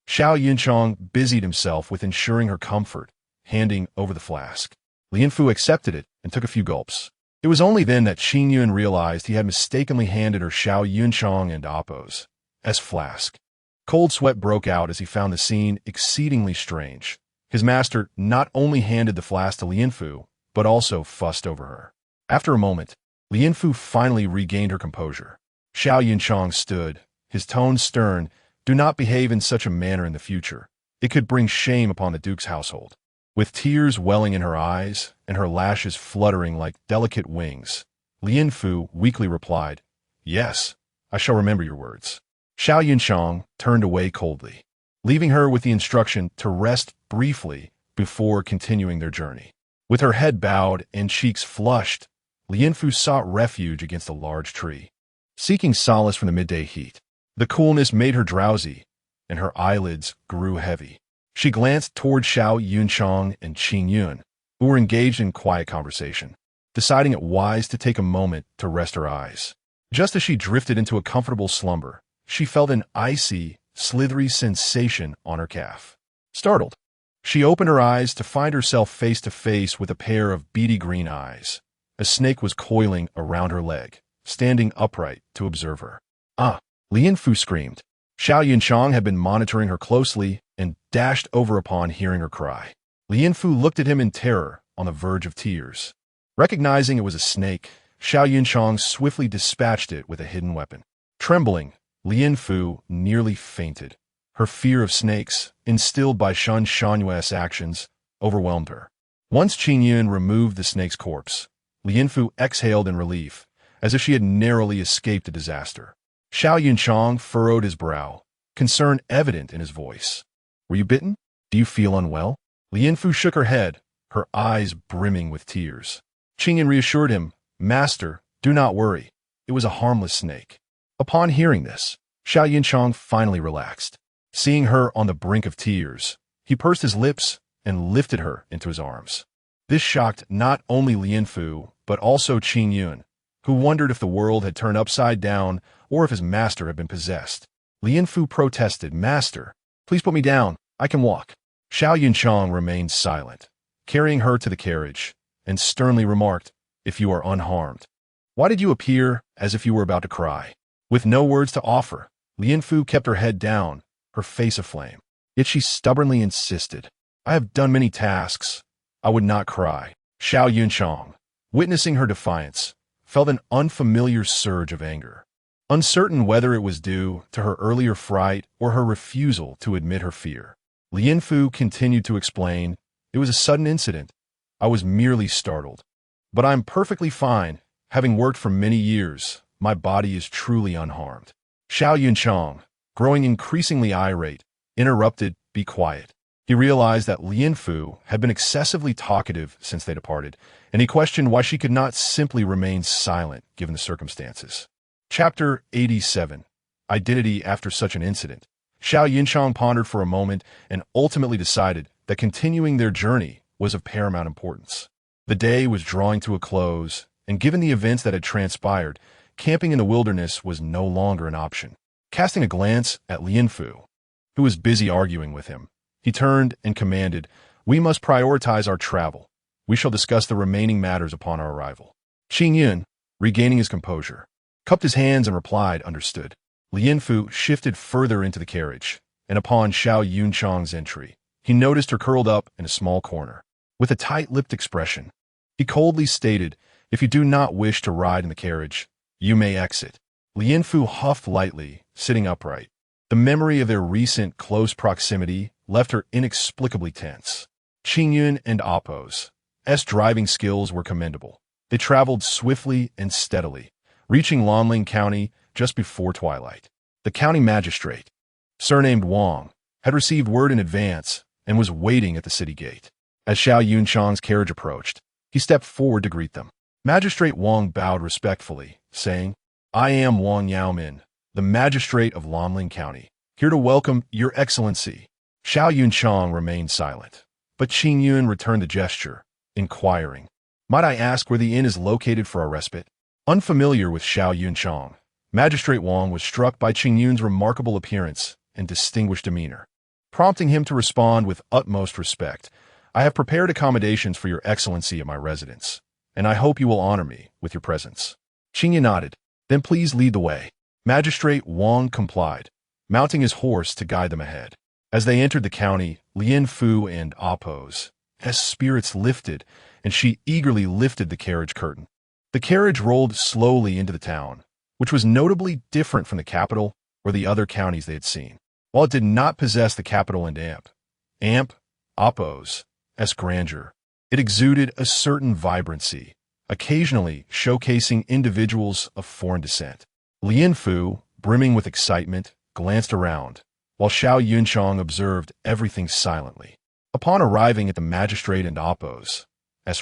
Xiao Yunchang busied himself with ensuring her comfort, handing over the flask. Lianfu accepted it and took a few gulps. It was only then that Qing Yun realized he had mistakenly handed her Xiao Yunchang and Appo's flask. Cold sweat broke out as he found the scene exceedingly strange. His master not only handed the flask to Lianfu, but also fussed over her. After a moment, Lianfu finally regained her composure. Xiao Yunchang stood, his tone stern. "Do not behave in such a manner in the future. It could bring shame upon the Duke's household." With tears welling in her eyes and her lashes fluttering like delicate wings, Lianfu weakly replied, "Yes, I shall remember your words." Xiao Yunchang turned away coldly, leaving her with the instruction to rest briefly before continuing their journey. With her head bowed and cheeks flushed, Lianfu sought refuge against a large tree, seeking solace from the midday heat. The coolness made her drowsy, and her eyelids grew heavy. She glanced toward Xiao Yunchang and Qing Yun, who were engaged in quiet conversation, deciding it wise to take a moment to rest her eyes. Just as she drifted into a comfortable slumber, she felt an icy, slithery sensation on her calf. Startled, she opened her eyes to find herself face to face with a pair of beady green eyes. A snake was coiling around her leg, standing upright to observe her. "Ah!" Lianfu screamed. Xiao Yunchang had been monitoring her closely and dashed over upon hearing her cry. Lianfu looked at him in terror, on the verge of tears. Recognizing it was a snake, Xiao Yunchang swiftly dispatched it with a hidden weapon. Trembling, Lianfu nearly fainted. Her fear of snakes, instilled by Shan Shanyue's actions, overwhelmed her. Once Qing Yun removed the snake's corpse, Lianfu exhaled in relief, as if she had narrowly escaped a disaster. Xiao Yunchang furrowed his brow, concern evident in his voice. "Were you bitten? Do you feel unwell?" Lianfu shook her head, her eyes brimming with tears. Qing Yun reassured him, "Master, do not worry. It was a harmless snake." Upon hearing this, Xiao Yunchang finally relaxed. Seeing her on the brink of tears, he pursed his lips and lifted her into his arms. This shocked not only Lianfu, but also Qing Yun, who wondered if the world had turned upside down or if his master had been possessed. Lianfu protested, "Master, please put me down. I can walk." Xiao Yunchang remained silent, carrying her to the carriage, and sternly remarked, "If you are unharmed, why did you appear as if you were about to cry?" With no words to offer, Lianfu kept her head down, her face aflame. Yet she stubbornly insisted, "I have done many tasks. I would not cry." Xiao Yunchang, witnessing her defiance, felt an unfamiliar surge of anger. Uncertain whether it was due to her earlier fright or her refusal to admit her fear, Lianfu continued to explain, "It was a sudden incident. I was merely startled. But I'm perfectly fine. Having worked for many years, my body is truly unharmed." Xiao Yunchang, growing increasingly irate, interrupted, "Be quiet." He realized that Lianfu had been excessively talkative since they departed, and he questioned why she could not simply remain silent given the circumstances. Chapter 87. Identity After Such an Incident. Xiao Yunchang pondered for a moment and ultimately decided that continuing their journey was of paramount importance. The day was drawing to a close, and given the events that had transpired, camping in the wilderness was no longer an option. Casting a glance at Lianfu, who was busy arguing with him. He turned and commanded, "We must prioritize our travel. We shall discuss the remaining matters upon our arrival." Qing Yun, regaining his composure, cupped his hands and replied, "Understood." Lien Fu shifted further into the carriage, and upon Xiao Yunchang's entry, he noticed her curled up in a small corner. With a tight-lipped expression, he coldly stated, "If you do not wish to ride in the carriage, you may exit." Lien Fu huffed lightly, sitting upright. The memory of their recent close proximity left her inexplicably tense. Qing Yun and Appo's driving skills were commendable. They traveled swiftly and steadily, reaching Lanling County just before twilight. The county magistrate, surnamed Wang, had received word in advance and was waiting at the city gate. As Xiao Yunchang's carriage approached, he stepped forward to greet them. Magistrate Wang bowed respectfully, saying, "I am Wang Yaomin, the magistrate of Lanling County, here to welcome Your Excellency." Xiao Yunchang remained silent, but Qing Yun returned the gesture, inquiring, "Might I ask where the inn is located for our respite?" Unfamiliar with Xiao Yunchang, Magistrate Wang was struck by Qing Yun's remarkable appearance and distinguished demeanor, prompting him to respond with utmost respect, "I have prepared accommodations for Your Excellency at my residence, and I hope you will honor me with your presence." Qing Yun nodded. "Then please lead the way." Magistrate Wang complied, mounting his horse to guide them ahead. As they entered the county, Lien Fu and Appo's spirits lifted, and she eagerly lifted the carriage curtain. The carriage rolled slowly into the town, which was notably different from the capital or the other counties they had seen. While it did not possess the capital and Appo's grandeur, it exuded a certain vibrancy, occasionally showcasing individuals of foreign descent. Lien Fu, brimming with excitement, glanced around, while Xiao Yunchang observed everything silently. Upon arriving at the magistrate and Appo's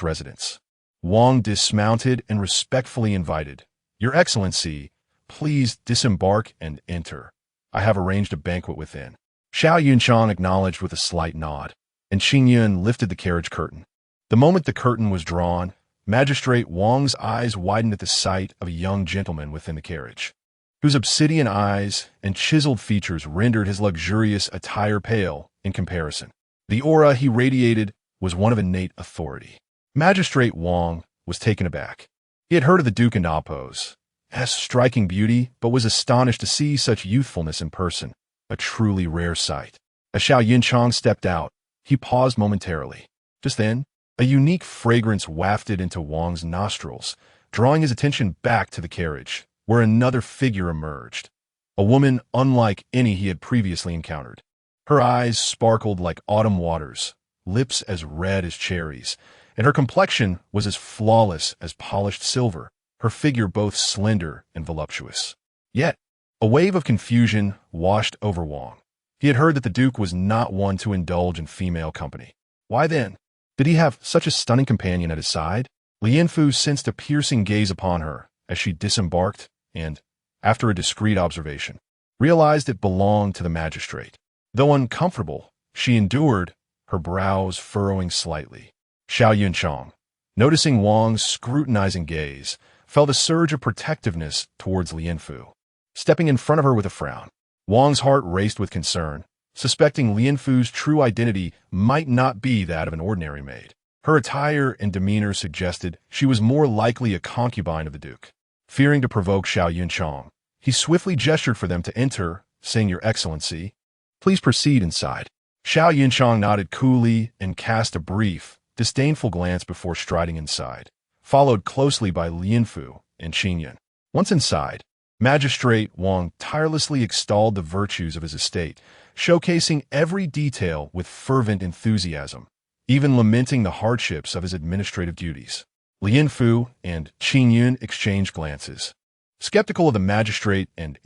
residence, Wang dismounted and respectfully invited, "Your Excellency, please disembark and enter. I have arranged a banquet within." Xiao Yunchang acknowledged with a slight nod, and Qing Yun lifted the carriage curtain. The moment the curtain was drawn, Magistrate Wang's eyes widened at the sight of a young gentleman within the carriage, whose obsidian eyes and chiseled features rendered his luxurious attire pale in comparison. The aura he radiated was one of innate authority. Magistrate Wang was taken aback. He had heard of the Duke and Appo's striking beauty, but was astonished to see such youthfulness in person, a truly rare sight. As Xiao Yunchang stepped out, he paused momentarily. Just then, a unique fragrance wafted into Wang's nostrils, drawing his attention back to the carriage, where another figure emerged, a woman unlike any he had previously encountered. Her eyes sparkled like autumn waters, lips as red as cherries, and her complexion was as flawless as polished silver, her figure both slender and voluptuous. Yet, a wave of confusion washed over Wang. He had heard that the Duke was not one to indulge in female company. Why then did he have such a stunning companion at his side? Lien Fu sensed a piercing gaze upon her as she disembarked and, after a discreet observation, realized it belonged to the magistrate. Though uncomfortable, she endured, her brows furrowing slightly. Xiao Yunchang, noticing Wang's scrutinizing gaze, felt a surge of protectiveness towards Lien Fu. Stepping in front of her with a frown, Wang's heart raced with concern, suspecting Lien Fu's true identity might not be that of an ordinary maid. Her attire and demeanor suggested she was more likely a concubine of the Duke. Fearing to provoke Xiao Yunchang, he swiftly gestured for them to enter, saying, "Your Excellency, please proceed inside." Xiao Yunchang nodded coolly and cast a brief, disdainful glance before striding inside, followed closely by Lien Fu and Qing Yun. Once inside, Magistrate Wang tirelessly extolled the virtues of his estate, showcasing every detail with fervent enthusiasm, even lamenting the hardships of his administrative duties. Lien Fu and Qing Yun exchanged glances, skeptical of the magistrate and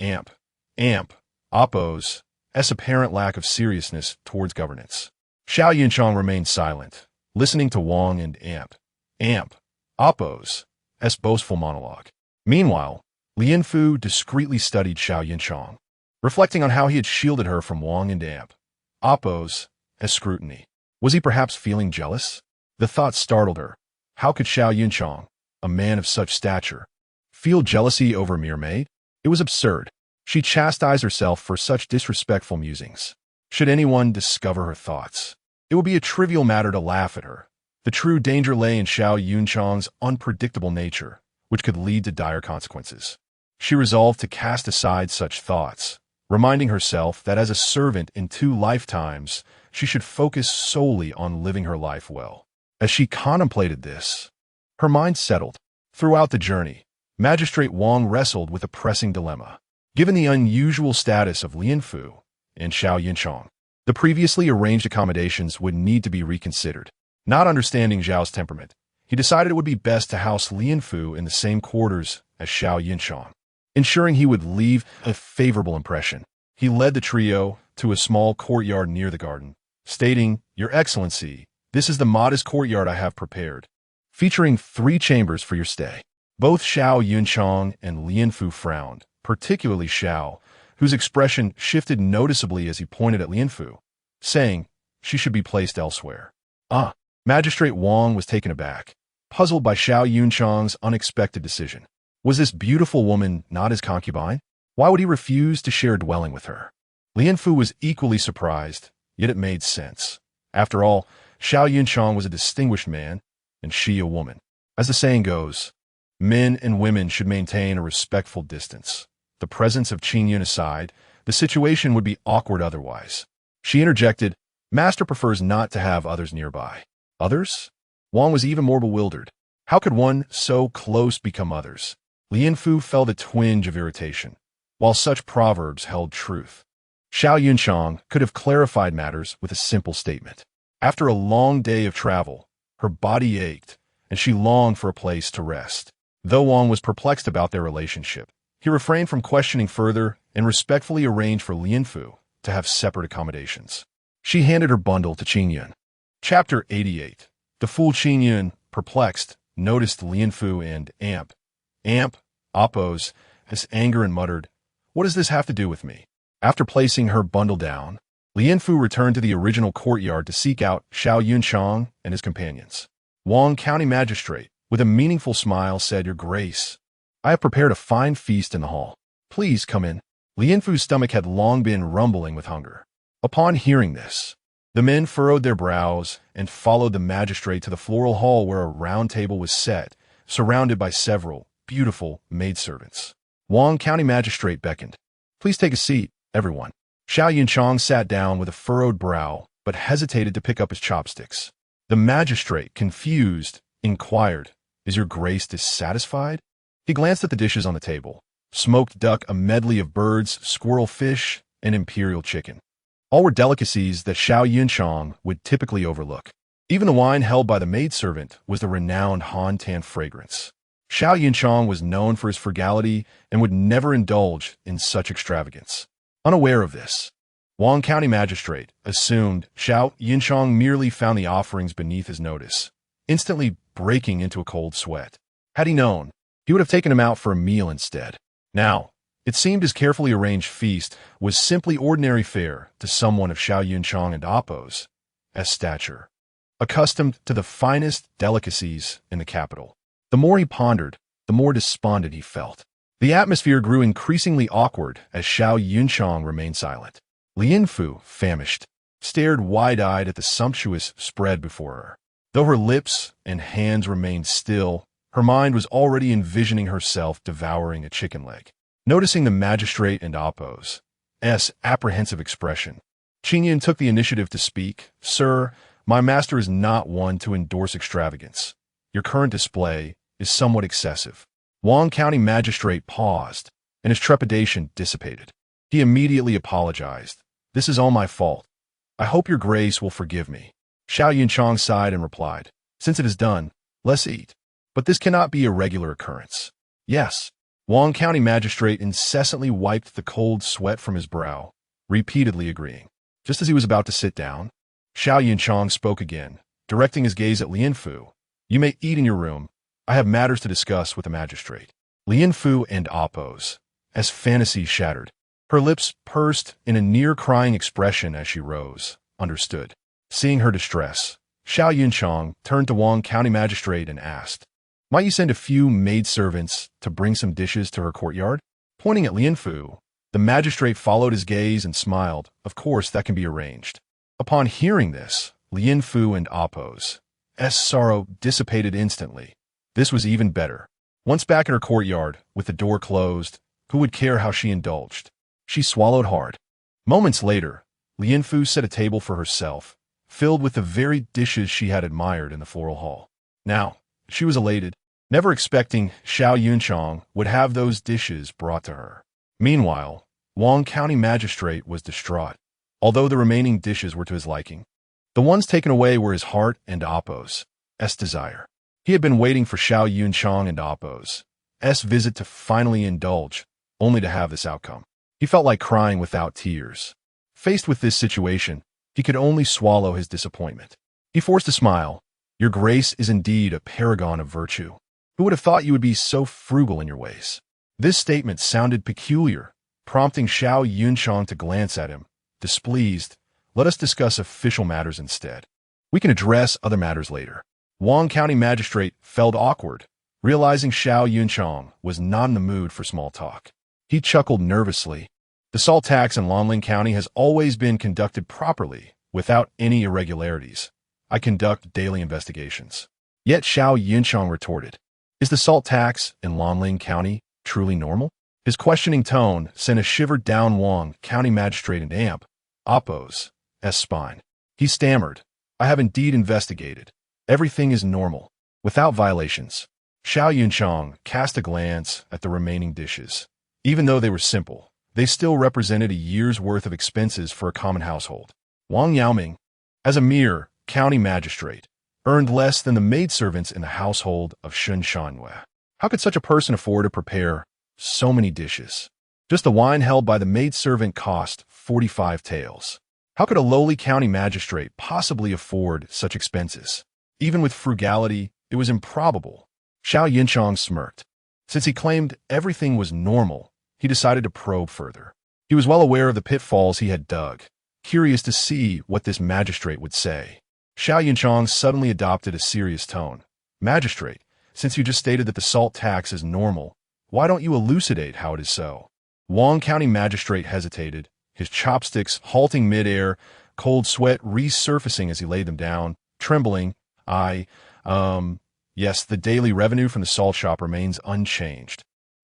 Appo's apparent lack of seriousness towards governance. Xiao Yunchang remained silent, listening to Wang and Appo's boastful monologue. Meanwhile, Lien Fu discreetly studied Xiao Yunchang, reflecting on how he had shielded her from Wang and Appo's scrutiny. Was he perhaps feeling jealous? The thought startled her. How could Xiao Yunchang, a man of such stature, feel jealousy over a mere maid? It was absurd. She chastised herself for such disrespectful musings. Should anyone discover her thoughts, it would be a trivial matter to laugh at her. The true danger lay in Xiao Yunchang's unpredictable nature, which could lead to dire consequences. She resolved to cast aside such thoughts, reminding herself that as a servant in 2 lifetimes, she should focus solely on living her life well. As she contemplated this, her mind settled. Throughout the journey, Magistrate Wang wrestled with a pressing dilemma. Given the unusual status of Lianfu and Xiao Yunchang, the previously arranged accommodations would need to be reconsidered. Not understanding Zhao's temperament, he decided it would be best to house Lianfu in the same quarters as Xiao Yunchang, ensuring he would leave a favorable impression. He led the trio to a small courtyard near the garden, stating, "Your Excellency, this is the modest courtyard I have prepared, featuring 3 chambers for your stay." Both Xiao Yunchang and Lianfu frowned, particularly Xiao, whose expression shifted noticeably as he pointed at Lianfu, saying she should be placed elsewhere. Magistrate Wang was taken aback, puzzled by Xiao Yunchang's unexpected decision. Was this beautiful woman not his concubine? Why would he refuse to share a dwelling with her? Lianfu was equally surprised, yet it made sense. After all, Xiao Yunchang was a distinguished man, and she a woman. As the saying goes, men and women should maintain a respectful distance. The presence of Qingyun aside, the situation would be awkward otherwise. She interjected, "Master prefers not to have others nearby." Others? Wang was even more bewildered. How could one so close become others? Lianfu felt a twinge of irritation, while such proverbs held truth. Xiao Yunchang could have clarified matters with a simple statement. After a long day of travel, her body ached, and she longed for a place to rest. Though Wang was perplexed about their relationship, he refrained from questioning further and respectfully arranged for Lianfu to have separate accommodations. She handed her bundle to Qingyun. Chapter 88. The fool Qingyun, perplexed, noticed Lianfu and Amp oppose his anger and muttered, "What does this have to do with me?" After placing her bundle down, Lianfu returned to the original courtyard to seek out Xiao Yunchang and his companions. Wang County Magistrate, with a meaningful smile, said, "Your Grace, I have prepared a fine feast in the hall. Please come in." Lianfu's stomach had long been rumbling with hunger. Upon hearing this, the men furrowed their brows and followed the magistrate to the floral hall where a round table was set, surrounded by several beautiful maidservants. Wang County Magistrate beckoned. "Please take a seat, everyone." Xiao Yunchang sat down with a furrowed brow, but hesitated to pick up his chopsticks. The magistrate, confused, inquired, "Is your Grace dissatisfied?" He glanced at the dishes on the table. Smoked duck, a medley of birds, squirrel fish, and imperial chicken. All were delicacies that Xiao Yunchang would typically overlook. Even the wine held by the maidservant was the renowned Han Tan fragrance. Xiao Yunchang was known for his frugality and would never indulge in such extravagance. Unaware of this, Wang County Magistrate assumed Xiao Yunchang merely found the offerings beneath his notice, instantly breaking into a cold sweat. Had he known, he would have taken him out for a meal instead. Now, it seemed his carefully arranged feast was simply ordinary fare to someone of Xiao Yunchang and Appo's stature, accustomed to the finest delicacies in the capital. The more he pondered, the more despondent he felt. The atmosphere grew increasingly awkward as Xiao Yunchang remained silent. Lianfu, famished, stared wide-eyed at the sumptuous spread before her. Though her lips and hands remained still, her mind was already envisioning herself devouring a chicken leg. Noticing the magistrate and Appo's apprehensive expression, Qingyun took the initiative to speak. "Sir, my master is not one to endorse extravagance. Your current display is somewhat excessive." Wang County Magistrate paused, and his trepidation dissipated. He immediately apologized. "This is all my fault. I hope your Grace will forgive me." Xiao Yunchang sighed and replied, "Since it is done, let's eat. But this cannot be a regular occurrence." "Yes." Wang County Magistrate incessantly wiped the cold sweat from his brow, repeatedly agreeing. Just as he was about to sit down, Xiao Yunchang spoke again, directing his gaze at Lianfu. "You may eat in your room. I have matters to discuss with the magistrate." Lianfu and Appo's fantasy shattered. Her lips pursed in a near-crying expression as she rose, understood. Seeing her distress, Xiao Yunchang turned to Wang County Magistrate and asked, "Might you send a few maidservants to bring some dishes to her courtyard?" Pointing at Lianfu, The magistrate followed his gaze and smiled. Of course, that can be arranged. Upon hearing this, Lian Fu and Appo's sorrow dissipated instantly. This was even better. Once back in her courtyard, with the door closed, who would care how she indulged? She swallowed hard. Moments later, Lian Fu set a table for herself, filled with the very dishes she had admired in the floral hall. Now, she was elated, never expecting Xiao Yunchang would have those dishes brought to her. Meanwhile, Wang County Magistrate was distraught, although the remaining dishes were to his liking. The ones taken away were his heart and Appo's desire. He had been waiting for Xiao Yunchang and Appo's visit to finally indulge, only to have this outcome. He felt like crying without tears. Faced with this situation, he could only swallow his disappointment. He forced a smile. Your grace is indeed a paragon of virtue. Who would have thought you would be so frugal in your ways? This statement sounded peculiar, prompting Xiao Yunchang to glance at him. Displeased, let us discuss official matters instead. We can address other matters later. Wang County Magistrate felt awkward, realizing Xiao Yunchang was not in the mood for small talk. He chuckled nervously. The salt tax in Lanling County has always been conducted properly, without any irregularities. I conduct daily investigations. Yet Xiao Yunchang retorted, is the salt tax in Lanling County truly normal? His questioning tone sent a shiver down Wang County Magistrate and Appo's spine. He stammered, I have indeed investigated. Everything is normal, without violations. Xiao Yunchang cast a glance at the remaining dishes. Even though they were simple, they still represented a year's worth of expenses for a common household. Wang Yaoming, as a mere county magistrate, earned less than the maidservants in the household of Shun Shanwei. How could such a person afford to prepare so many dishes? Just the wine held by the maidservant cost 45 taels. How could a lowly county magistrate possibly afford such expenses? Even with frugality, it was improbable. Xiao Yunchang smirked. Since he claimed everything was normal, he decided to probe further. He was well aware of the pitfalls he had dug, curious to see what this magistrate would say. Xiao Yunchang suddenly adopted a serious tone. Magistrate, since you just stated that the salt tax is normal, why don't you elucidate how it is so? Wang County Magistrate hesitated, his chopsticks halting midair, cold sweat resurfacing as he laid them down, trembling. Yes, the daily revenue from the salt shop remains unchanged,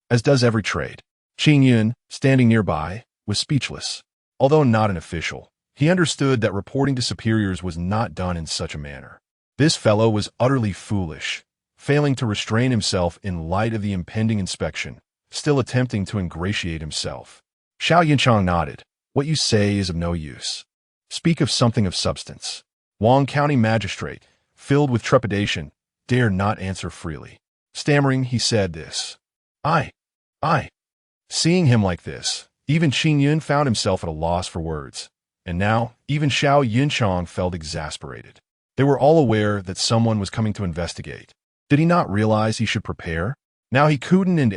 as does every trade. Qing Yun, standing nearby, was speechless. Although not an official, he understood that reporting to superiors was not done in such a manner. This fellow was utterly foolish, failing to restrain himself in light of the impending inspection, still attempting to ingratiate himself. Xiao Yunchang nodded. What you say is of no use. Speak of something of substance. Wang County Magistrate, filled with trepidation, dared not answer freely. Stammering, he said this. I. Seeing him like this, even Qing Yun found himself at a loss for words. And now, even Xiao Yunchang felt exasperated. They were all aware that someone was coming to investigate. Did he not realize he should prepare? Now he couldn't and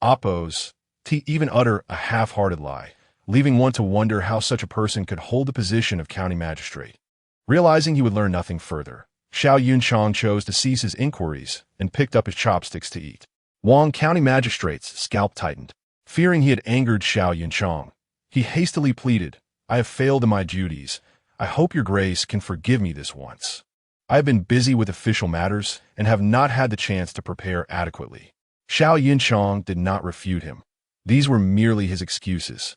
Appo's even utter a half-hearted lie, leaving one to wonder how such a person could hold the position of county magistrate. Realizing he would learn nothing further, Xiao Yunchang chose to cease his inquiries and picked up his chopsticks to eat. Wang County Magistrate's scalp tightened. Fearing he had angered Xiao Yunchang, he hastily pleaded, I have failed in my duties. I hope your grace can forgive me this once. I have been busy with official matters and have not had the chance to prepare adequately. Xiao Yunchang did not refute him. These were merely his excuses.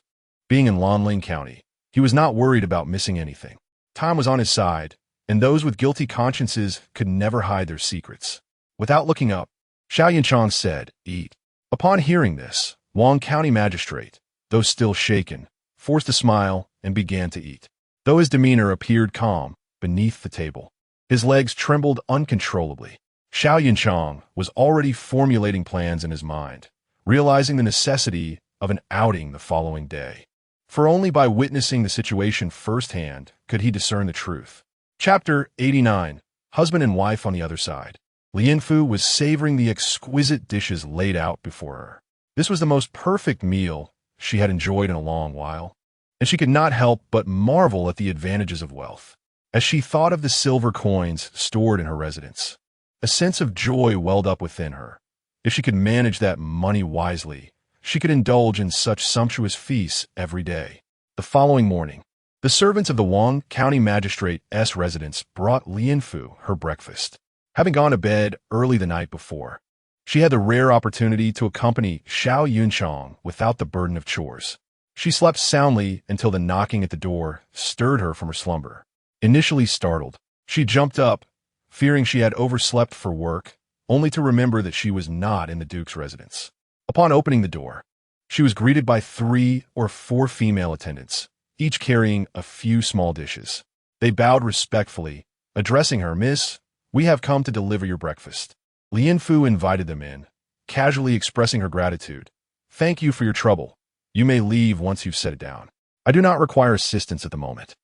Being in Lanling County, he was not worried about missing anything. Time was on his side, and those with guilty consciences could never hide their secrets. Without looking up, Xiao Yunchang said, Eat. Upon hearing this, Wang County Magistrate, though still shaken, forced a smile and began to eat. Though his demeanor appeared calm beneath the table, his legs trembled uncontrollably. Xiao Yunchang was already formulating plans in his mind, realizing the necessity of an outing the following day. For only by witnessing the situation firsthand could he discern the truth. Chapter 89. Husband and Wife on the Other Side. Lian Fu was savoring the exquisite dishes laid out before her. This was the most perfect meal she had enjoyed in a long while, and she could not help but marvel at the advantages of wealth. As she thought of the silver coins stored in her residence, a sense of joy welled up within her. If she could manage that money wisely, she could indulge in such sumptuous feasts every day. The following morning, the servants of the Wang County Magistrate's residence brought Lianfu her breakfast. Having gone to bed early the night before, she had the rare opportunity to accompany Xiao Yunchang without the burden of chores. She slept soundly until the knocking at the door stirred her from her slumber. Initially startled, she jumped up, fearing she had overslept for work, only to remember that she was not in the Duke's residence. Upon opening the door, she was greeted by 3 or 4 female attendants, each carrying a few small dishes. They bowed respectfully, addressing her, "Miss, we have come to deliver your breakfast." Lianfu invited them in, casually expressing her gratitude. "Thank you for your trouble. You may leave once you've set it down. I do not require assistance at the moment."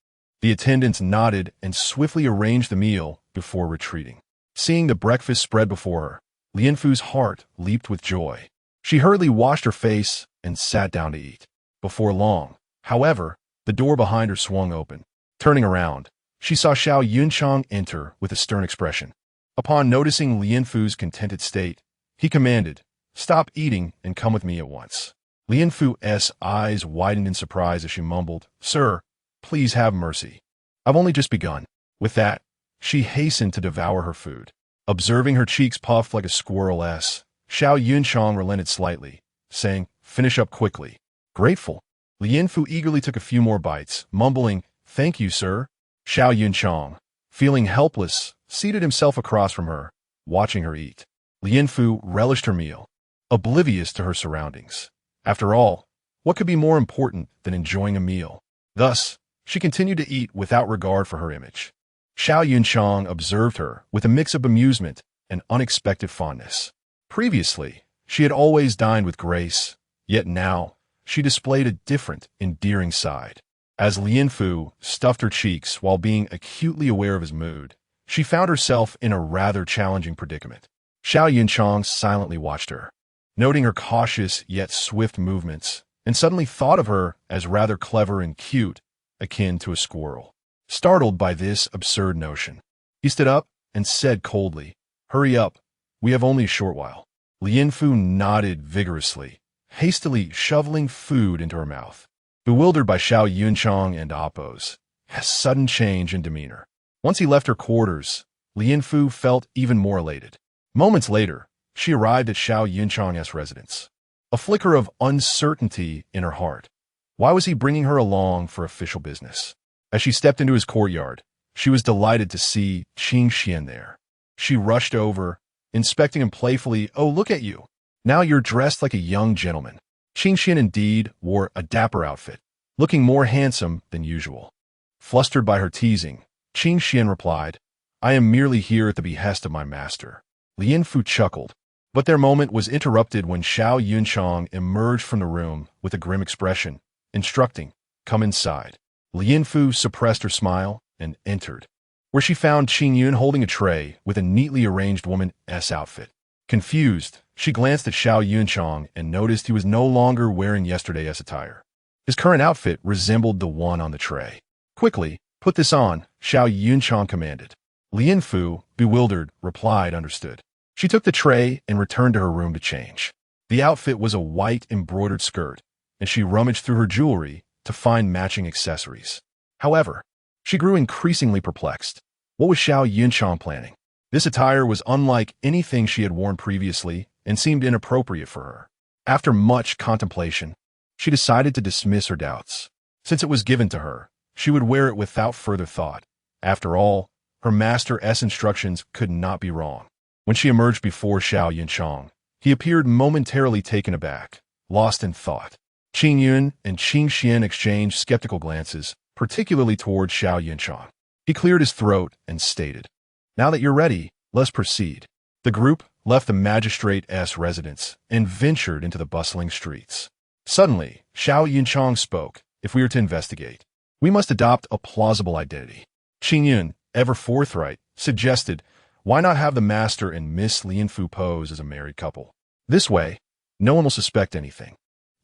The attendants nodded and swiftly arranged the meal before retreating. Seeing the breakfast spread before her, Lianfu's heart leaped with joy. She hurriedly washed her face and sat down to eat. Before long, however, the door behind her swung open. Turning around, she saw Xiao Yunchang enter with a stern expression. Upon noticing Lianfu's contented state, he commanded, "Stop eating and come with me at once." Lianfu's eyes widened in surprise as she mumbled, "Sir, please have mercy. I've only just begun." With that, she hastened to devour her food. Observing her cheeks puffed like a squirrel's, Xiao Yunchang relented slightly, saying, "Finish up quickly." Grateful, Lianfu eagerly took a few more bites, mumbling, "Thank you, sir." Xiao Yunchang, feeling helpless, seated himself across from her, watching her eat. Lianfu relished her meal, oblivious to her surroundings. After all, what could be more important than enjoying a meal? Thus, she continued to eat without regard for her image. Xiao Yunchang observed her with a mix of amusement and unexpected fondness. Previously, she had always dined with grace, yet now she displayed a different, endearing side. As Lianfu stuffed her cheeks while being acutely aware of his mood, she found herself in a rather challenging predicament. Xiao Yunchang silently watched her, noting her cautious yet swift movements, and suddenly thought of her as rather clever and cute, akin to a squirrel. Startled by this absurd notion, he stood up and said coldly, "Hurry up, we have only a short while." Lianfu nodded vigorously, hastily shoveling food into her mouth. Bewildered by Xiao Yunchang and Appo's sudden change in demeanor, once he left her quarters, Lianfu felt even more elated. Moments later, she arrived at Xiao Yunchang's residence. A flicker of uncertainty in her heart. Why was he bringing her along for official business? As she stepped into his courtyard, she was delighted to see Qing Xian there. She rushed over, inspecting him playfully. "Oh, look at you. Now you're dressed like a young gentleman." Qing Xian indeed wore a dapper outfit, looking more handsome than usual. Flustered by her teasing, Qing Xian replied, "I am merely here at the behest of my master." Lianfu chuckled, but their moment was interrupted when Xiao Yunchang emerged from the room with a grim expression, instructing, "Come inside." Lianfu suppressed her smile and entered, where she found Qing Yun holding a tray with a neatly arranged woman's outfit. Confused, she glanced at Xiao Yunchang and noticed he was no longer wearing yesterday's attire. His current outfit resembled the one on the tray. "Quickly, put this on," Xiao Yunchang commanded. Lianfu, bewildered, replied understood. She took the tray and returned to her room to change. The outfit was a white embroidered skirt, and she rummaged through her jewelry to find matching accessories. However, she grew increasingly perplexed. What was Xiao Yunchang planning? This attire was unlike anything she had worn previously and seemed inappropriate for her. After much contemplation, she decided to dismiss her doubts. Since it was given to her, she would wear it without further thought. After all, her master's instructions could not be wrong. When she emerged before Xiao Yunchang, he appeared momentarily taken aback, lost in thought. Qing Yun and Qing Xian exchanged skeptical glances, particularly toward Xiao Yunchang. He cleared his throat and stated, "Now that you're ready, let's proceed." The group left the magistrate's residence and ventured into the bustling streets. Suddenly, Xiao Yunchang spoke, "If we are to investigate, we must adopt a plausible identity." Qing Yun, ever forthright, suggested, "Why not have the master and Miss Lianfu pose as a married couple? This way, no one will suspect anything."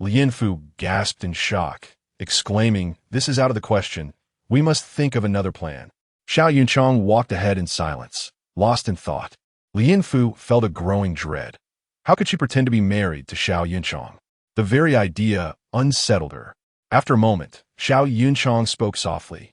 Lianfu gasped in shock, exclaiming, "This is out of the question. We must think of another plan." Xiao Yunchang walked ahead in silence, lost in thought. Lianfu felt a growing dread. How could she pretend to be married to Xiao Yunchang? The very idea unsettled her. After a moment, Xiao Yunchang spoke softly.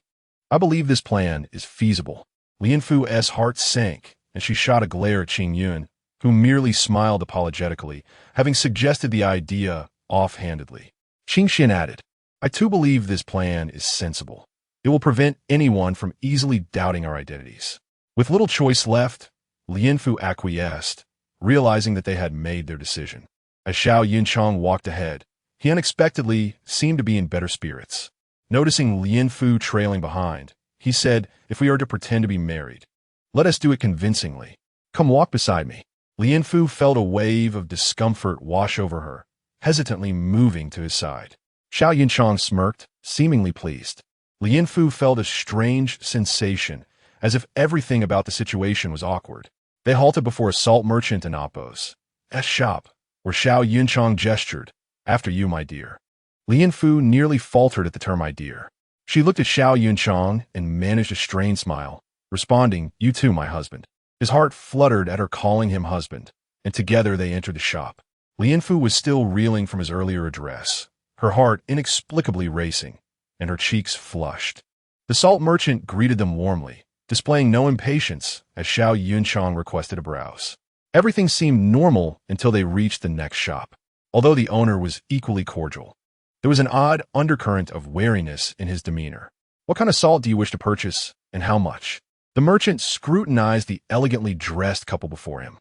I believe this plan is feasible. Lian Fu's heart sank, and she shot a glare at Qing Yun, who merely smiled apologetically, having suggested the idea offhandedly. Qing Xin added, I too believe this plan is sensible. It will prevent anyone from easily doubting our identities. With little choice left, Lian Fu acquiesced, realizing that they had made their decision. As Xiao Yunchang walked ahead, he unexpectedly seemed to be in better spirits. Noticing Lian Fu trailing behind, he said, if we are to pretend to be married, let us do it convincingly. Come walk beside me. Lian Fu felt a wave of discomfort wash over her, hesitantly moving to his side. Xiao Yunchang smirked, seemingly pleased. Lian Fu felt a strange sensation, as if everything about the situation was awkward. They halted before a salt merchant in Appo's shop, where Xiao Yunchang gestured, after you, my dear. Lian Fu nearly faltered at the term my dear. She looked at Xiao Yunchang and managed a strained smile, responding, you too, my husband. His heart fluttered at her calling him husband, and together they entered the shop. Lian Fu was still reeling from his earlier address, her heart inexplicably racing, and her cheeks flushed. The salt merchant greeted them warmly, displaying no impatience as Xiao Yunchang requested a browse. Everything seemed normal until they reached the next shop. Although the owner was equally cordial, there was an odd undercurrent of wariness in his demeanor. What kind of salt do you wish to purchase, and how much? The merchant scrutinized the elegantly dressed couple before him.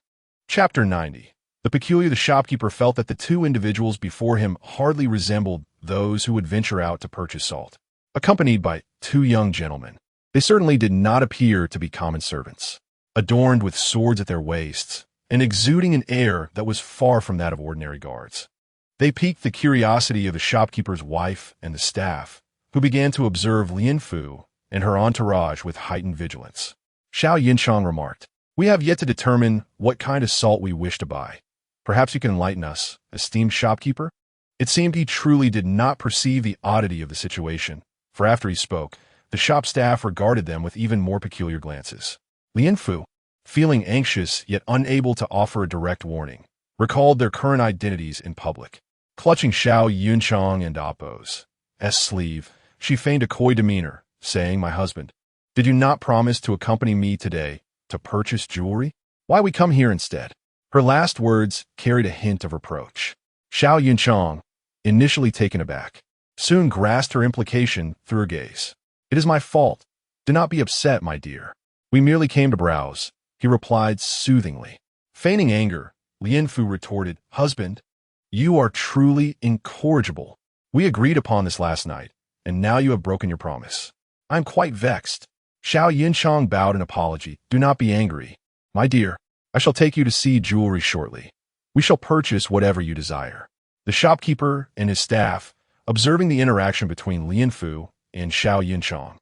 Chapter 90. The shopkeeper felt that the two individuals before him hardly resembled those who would venture out to purchase salt. Accompanied by two young gentlemen, they certainly did not appear to be common servants, adorned with swords at their waists, and exuding an air that was far from that of ordinary guards. They piqued the curiosity of the shopkeeper's wife and the staff, who began to observe Lian Fu and her entourage with heightened vigilance. Xiao Yunchang remarked, we have yet to determine what kind of salt we wish to buy. Perhaps you can enlighten us, esteemed shopkeeper? It seemed he truly did not perceive the oddity of the situation, for after he spoke, the shop staff regarded them with even more peculiar glances. Lian Fu, feeling anxious yet unable to offer a direct warning, recalled their current identities in public. Clutching Xiao Yunchang and Appo's sleeve, she feigned a coy demeanor, saying, my husband, did you not promise to accompany me today to purchase jewelry? Why we come here instead? Her last words carried a hint of reproach. Xiao Yunchang, initially taken aback, soon grasped her implication through her gaze. It is my fault. Do not be upset, my dear. We merely came to browse, he replied soothingly. Feigning anger, Lian Fu retorted, husband, you are truly incorrigible. We agreed upon this last night, and now you have broken your promise. I am quite vexed. Xiao Yunchang bowed in apology. Do not be angry. My dear, I shall take you to see jewelry shortly. We shall purchase whatever you desire. The shopkeeper and his staff, observing the interaction between Lian Fu and Xiao Yunchang,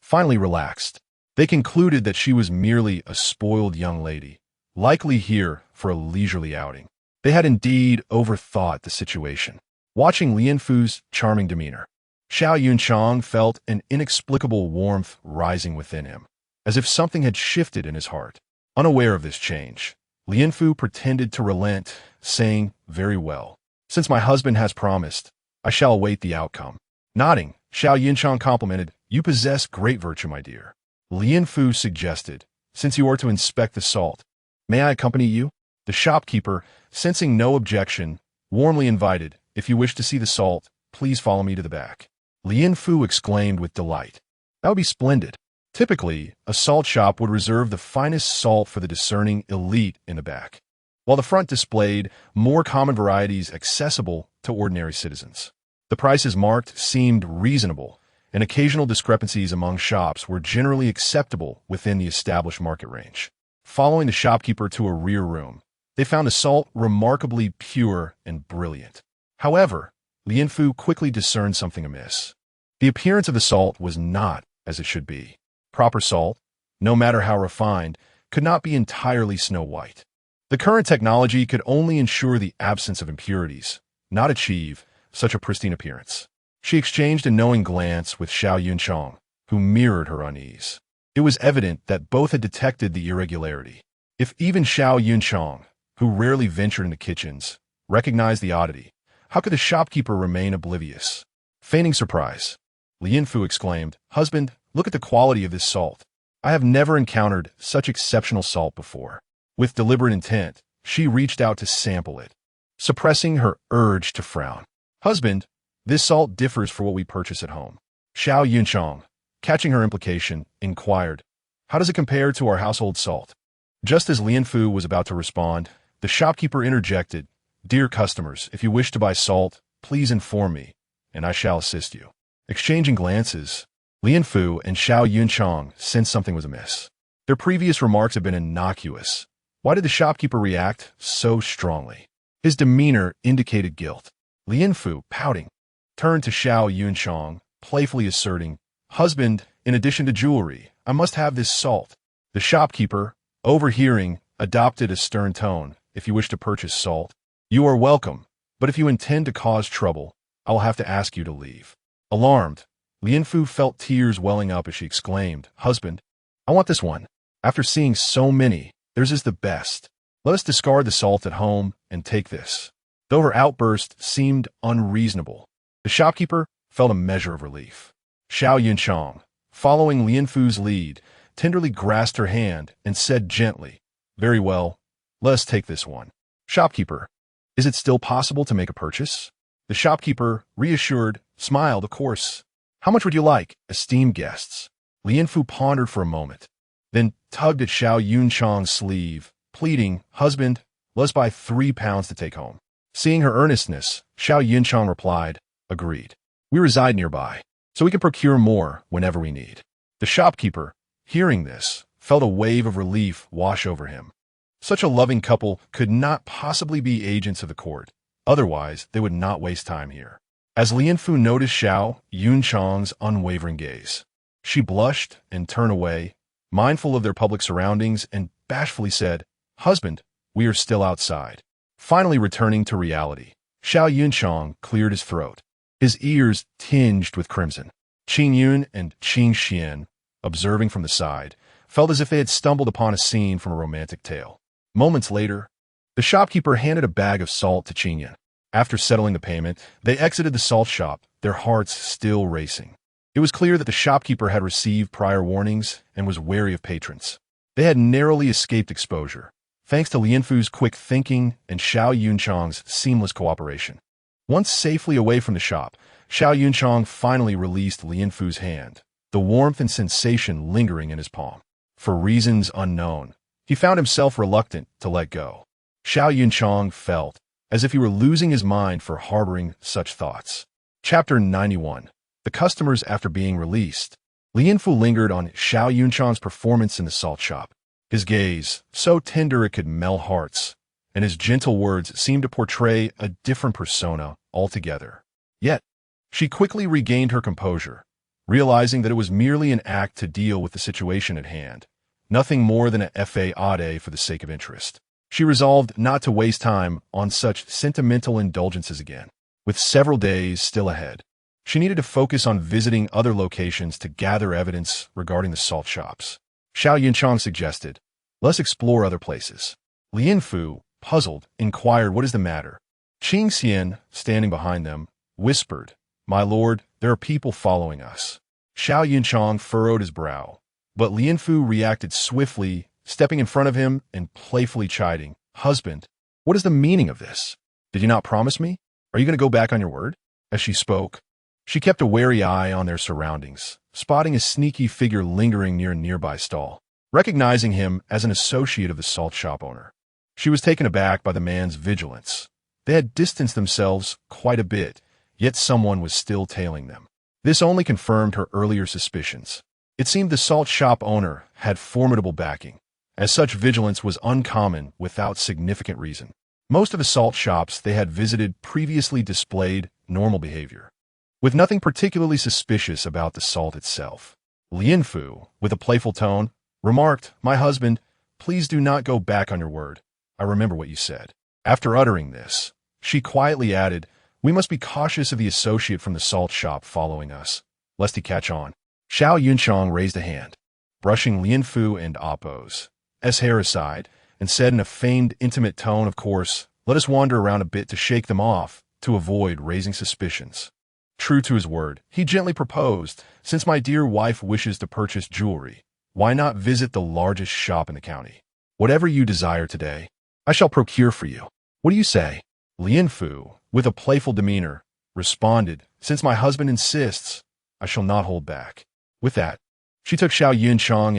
finally relaxed. They concluded that she was merely a spoiled young lady, likely here for a leisurely outing. They had indeed overthought the situation. Watching Lian Fu's charming demeanor, Xiao Yunchang felt an inexplicable warmth rising within him, as if something had shifted in his heart. Unaware of this change, Lian Fu pretended to relent, saying, very well. Since my husband has promised, I shall await the outcome. Nodding, Xiao Yunchang complimented, you possess great virtue, my dear. Lian Fu suggested, since you are to inspect the salt, may I accompany you? The shopkeeper, sensing no objection, warmly invited, if you wish to see the salt, please follow me to the back. Lian Fu exclaimed with delight. That would be splendid. Typically, a salt shop would reserve the finest salt for the discerning elite in the back, while the front displayed more common varieties accessible to ordinary citizens. The prices marked seemed reasonable, and occasional discrepancies among shops were generally acceptable within the established market range. Following the shopkeeper to a rear room, they found the salt remarkably pure and brilliant. However, Lian Fu quickly discerned something amiss. The appearance of the salt was not as it should be. Proper salt, no matter how refined, could not be entirely snow white. The current technology could only ensure the absence of impurities, not achieve such a pristine appearance. She exchanged a knowing glance with Xiao Yunchang, who mirrored her unease. It was evident that both had detected the irregularity. If even Xiao Yunchang, who rarely ventured into kitchens, recognized the oddity, How could the shopkeeper remain oblivious? Feigning surprise, Lianfu exclaimed, "Husband, look at the quality of this salt. I have never encountered such exceptional salt before." With deliberate intent, she reached out to sample it, suppressing her urge to frown. "Husband, this salt differs from what we purchase at home." Xiao Yunchong, catching her implication, inquired, "How does it compare to our household salt?" Just as Lianfu was about to respond, the shopkeeper interjected, "Dear customers, if you wish to buy salt, please inform me, and I shall assist you." Exchanging glances, Lianfu and Xiao Yunchong sensed something was amiss. Their previous remarks had been innocuous. Why did the shopkeeper react so strongly? His demeanor indicated guilt. Lianfu, pouting, turned to Xiao Yunchong, playfully asserting, "Husband, in addition to jewelry, I must have this salt." The shopkeeper, overhearing, adopted a stern tone. "If you wish to purchase salt, you are welcome, but if you intend to cause trouble, I will have to ask you to leave." Alarmed, Lianfu felt tears welling up as she exclaimed, "Husband, I want this one. After seeing so many, theirs is the best. Let us discard the salt at home and take this." Though her outburst seemed unreasonable, the shopkeeper felt a measure of relief. Xiao Yunchong, following Lianfu's lead, tenderly grasped her hand and said gently, "Very well, let us take this one." "Shopkeeper, is it still possible to make a purchase?" The shopkeeper, reassured, smiled, "Of course. How much would you like, esteemed guests?" Lianfu pondered for a moment, then tugged at Xiao Yunchong's sleeve, pleading, "Husband, let us buy 3 pounds to take home." Seeing her earnestness, Xiao Yunchong replied, "Agreed. We reside nearby, so we can procure more whenever we need." The shopkeeper, hearing this, felt a wave of relief wash over him. Such a loving couple could not possibly be agents of the court. Otherwise, they would not waste time here. As Lianfu noticed Xiao Yunchong's unwavering gaze, she blushed and turned away, mindful of their public surroundings, and bashfully said, "Husband, we are still outside." Finally returning to reality, Xiao Yunchong cleared his throat, his ears tinged with crimson. Qing Yun and Qing Xian, observing from the side, felt as if they had stumbled upon a scene from a romantic tale. Moments later, the shopkeeper handed a bag of salt to Qing Yun. After settling the payment, they exited the salt shop, their hearts still racing. It was clear that the shopkeeper had received prior warnings and was wary of patrons. They had narrowly escaped exposure, thanks to Lianfu's quick thinking and Xiao Yunchong's seamless cooperation. Once safely away from the shop, Xiao Yunchong finally released Lianfu's hand, the warmth and sensation lingering in his palm. For reasons unknown, he found himself reluctant to let go. Xiao Yunchong felt as if he were losing his mind for harboring such thoughts. Chapter 91. The customers after being released. Lianfu lingered on Xiao Yunchong's performance in the salt shop. His gaze, so tender it could melt hearts, and his gentle words seemed to portray a different persona altogether. Yet, she quickly regained her composure, realizing that it was merely an act to deal with the situation at hand, nothing more than a fade for the sake of interest. She resolved not to waste time on such sentimental indulgences again. With several days still ahead, she needed to focus on visiting other locations to gather evidence regarding the salt shops. Xiao Yunchong suggested, "Let's explore other places." Lianfu, puzzled, inquired, "What is the matter?" Qing Xian, standing behind them, whispered, "My lord, there are people following us." Xiao Yunchong furrowed his brow, but Lianfu reacted swiftly, stepping in front of him and playfully chiding, "Husband, what is the meaning of this? Did you not promise me? Are you going to go back on your word?" As she spoke, she kept a wary eye on their surroundings, spotting a sneaky figure lingering near a nearby stall. Recognizing him as an associate of the salt shop owner, she was taken aback by the man's vigilance. They had distanced themselves quite a bit, yet someone was still tailing them. This only confirmed her earlier suspicions. It seemed the salt shop owner had formidable backing, as such vigilance was uncommon without significant reason. Most of the salt shops they had visited previously displayed normal behavior, with nothing particularly suspicious about the salt itself. Lianfu, with a playful tone, remarked, "My husband, please do not go back on your word. I remember what you said." After uttering this, she quietly added, "We must be cautious of the associate from the salt shop following us, lest he catch on." Xiao Yunchong raised a hand, brushing Lianfu and Appo's hair aside, and said in a feigned intimate tone, "Of course, let us wander around a bit to shake them off, to avoid raising suspicions. True to his word, he gently proposed, "Since my dear wife wishes to purchase jewelry, why not visit the largest shop in the county? Whatever you desire today, I shall procure for you. What do you say?" Lian Fu, with a playful demeanor, responded, "Since my husband insists, I shall not hold back." With that, she took Xiao Yunchang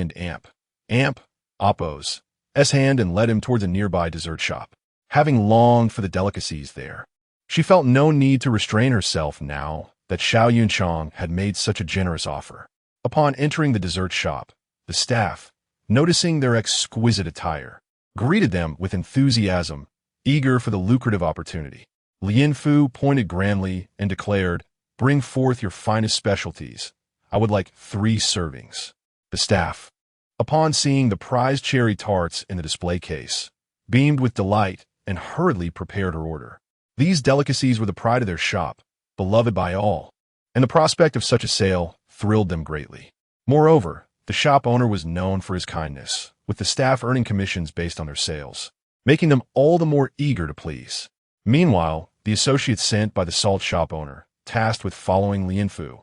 and Appo's hand and led him towards a nearby dessert shop. Having longed for the delicacies there, she felt no need to restrain herself now that Xiao Yunchang had made such a generous offer. Upon entering the dessert shop, the staff, noticing their exquisite attire, greeted them with enthusiasm, eager for the lucrative opportunity. Lian Fu pointed grandly and declared, "Bring forth your finest specialties. I would like 3 servings." The staff, upon seeing the prized cherry tarts in the display case, beamed with delight and hurriedly prepared her order. These delicacies were the pride of their shop, beloved by all, and the prospect of such a sale thrilled them greatly. Moreover, the shop owner was known for his kindness, with the staff earning commissions based on their sales, making them all the more eager to please. Meanwhile, the associate sent by the salt shop owner, tasked with following Lian Fu,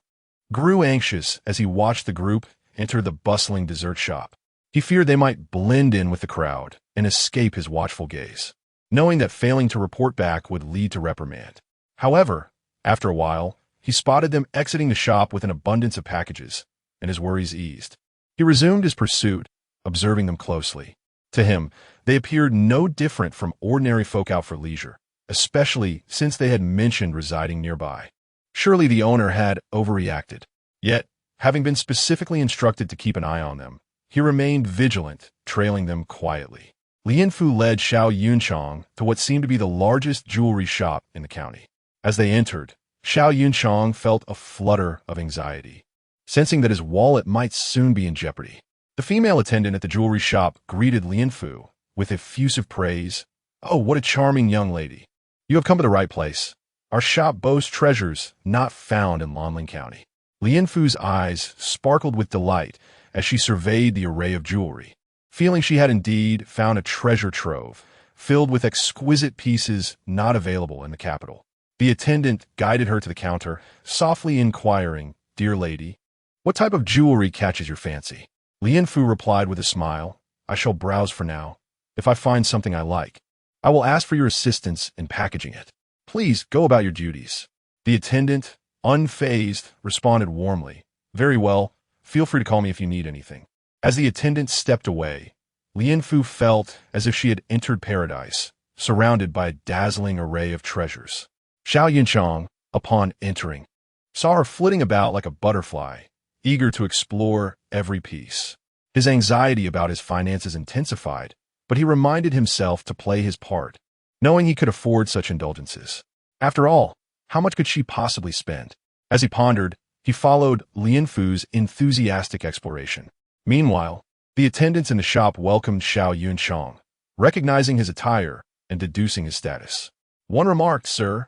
grew anxious as he watched the group enter the bustling dessert shop. He feared they might blend in with the crowd and escape his watchful gaze, knowing that failing to report back would lead to reprimand. However, after a while, he spotted them exiting the shop with an abundance of packages, and his worries eased. He resumed his pursuit, observing them closely. To him, they appeared no different from ordinary folk out for leisure, especially since they had mentioned residing nearby. Surely the owner had overreacted. Yet, having been specifically instructed to keep an eye on them, he remained vigilant, trailing them quietly. Lian Fu led Xiao Yunchang to what seemed to be the largest jewelry shop in the county. As they entered, Xiao Yunchang felt a flutter of anxiety, sensing that his wallet might soon be in jeopardy. The female attendant at the jewelry shop greeted Lian Fu with effusive praise. "Oh, what a charming young lady. You have come to the right place. Our shop boasts treasures not found in Lanling County." Lian Fu's eyes sparkled with delight as she surveyed the array of jewelry, feeling she had indeed found a treasure trove filled with exquisite pieces not available in the capital. The attendant guided her to the counter, softly inquiring, "Dear lady, what type of jewelry catches your fancy?" Lian Fu replied with a smile, "I shall browse for now. If I find something I like, I will ask for your assistance in packaging it. Please go about your duties." The attendant, unfazed, responded warmly, "Very well, feel free to call me if you need anything." As the attendant stepped away, Lian Fu felt as if she had entered paradise, surrounded by a dazzling array of treasures. Xiao Yunchang, upon entering, saw her flitting about like a butterfly, eager to explore every piece. His anxiety about his finances intensified, but he reminded himself to play his part, knowing he could afford such indulgences. After all, how much could she possibly spend? As he pondered, he followed Lian Fu's enthusiastic exploration. Meanwhile, the attendants in the shop welcomed Xiao Yunchang, recognizing his attire and deducing his status. One remarked, "Sir,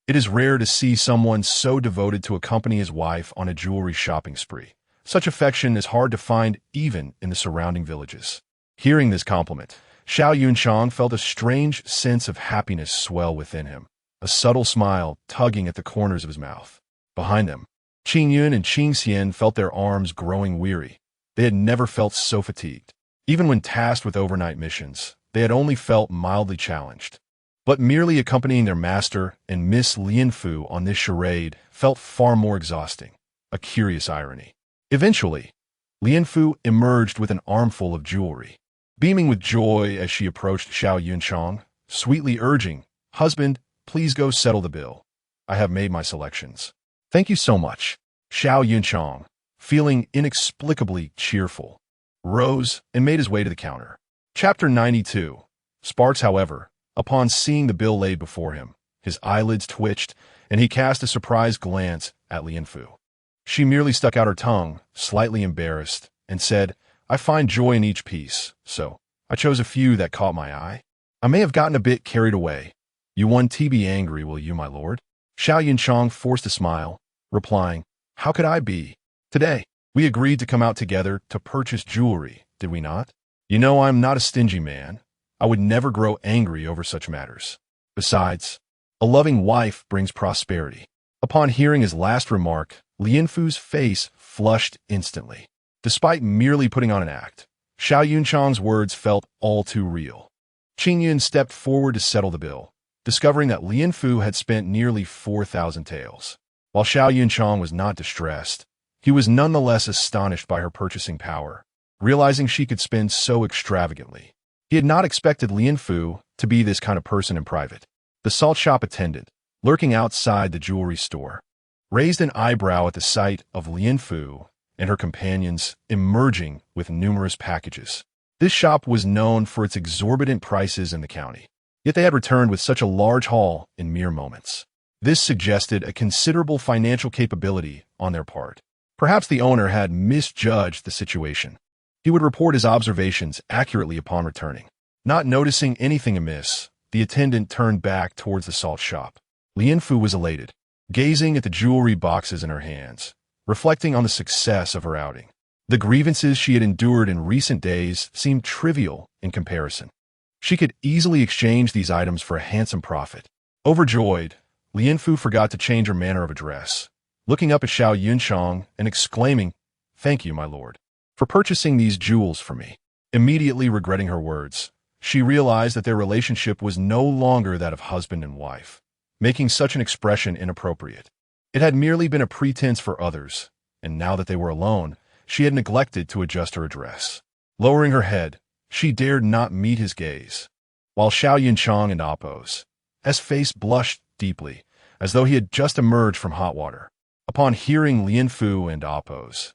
it is rare to see someone so devoted to accompany his wife on a jewelry shopping spree. Such affection is hard to find even in the surrounding villages." Hearing this compliment, Xiao Yunchang felt a strange sense of happiness swell within him, a subtle smile tugging at the corners of his mouth. Behind them, Qing Yun and Qing Xian felt their arms growing weary. They had never felt so fatigued. Even when tasked with overnight missions, they had only felt mildly challenged. But merely accompanying their master and Miss Lian Fu on this charade felt far more exhausting, a curious irony. Eventually, Lian Fu emerged with an armful of jewelry, beaming with joy as she approached Xiao Yunchang, sweetly urging, "Husband, please go settle the bill. I have made my selections." "Thank you so much." Xiao Yunchang, feeling inexplicably cheerful, rose and made his way to the counter. Chapter 92. Sparks, however, upon seeing the bill laid before him, his eyelids twitched, and he cast a surprised glance at Lian Fu. She merely stuck out her tongue, slightly embarrassed, and said, "I find joy in each piece, so I chose a few that caught my eye. I may have gotten a bit carried away. You won't be angry, will you, my lord?" Xiao Yunchang forced a smile, replying, "How could I be? Today, we agreed to come out together to purchase jewelry, did we not? You know I'm not a stingy man. I would never grow angry over such matters. Besides, A loving wife brings prosperity. Upon hearing his last remark, Lianfu's face flushed instantly. Despite merely putting on an act, Xiao Yunchang's words felt all too real. Qingyun stepped forward to settle the bill, discovering that Lianfu had spent nearly 4,000 taels. While Xiao Yunchang was not distressed, he was nonetheless astonished by her purchasing power, realizing she could spend so extravagantly. He had not expected Lianfu to be this kind of person in private. The salt shop attendant, lurking outside the jewelry store, raised an eyebrow at the sight of Lianfu and her companions emerging with numerous packages. This shop was known for its exorbitant prices in the county, yet they had returned with such a large haul in mere moments. This suggested a considerable financial capability on their part. Perhaps the owner had misjudged the situation. He would report his observations accurately upon returning. Not noticing anything amiss, the attendant turned back towards the salt shop. Lianfu was elated, gazing at the jewelry boxes in her hands, reflecting on the success of her outing. The grievances she had endured in recent days seemed trivial in comparison. She could easily exchange these items for a handsome profit. Overjoyed, Lianfu forgot to change her manner of address, looking up at Xiao Yunchang and exclaiming, "Thank you, my lord, for purchasing these jewels for me." Immediately regretting her words, she realized that their relationship was no longer that of husband and wife, making such an expression inappropriate. It had merely been a pretense for others, and now that they were alone, she had neglected to adjust her address. Lowering her head, she dared not meet his gaze. While Xiao Yunchang and Appo's face blushed deeply, as though he had just emerged from hot water. Upon hearing Lianfu and Appo's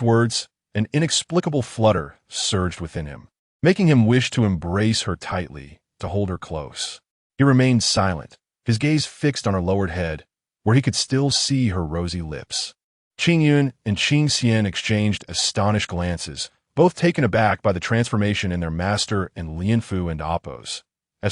words, an inexplicable flutter surged within him, making him wish to embrace her tightly, to hold her close. He remained silent, his gaze fixed on her lowered head, where he could still see her rosy lips. Qingyun and Qingxian exchanged astonished glances, both taken aback by the transformation in their master and Lianfu and Appo's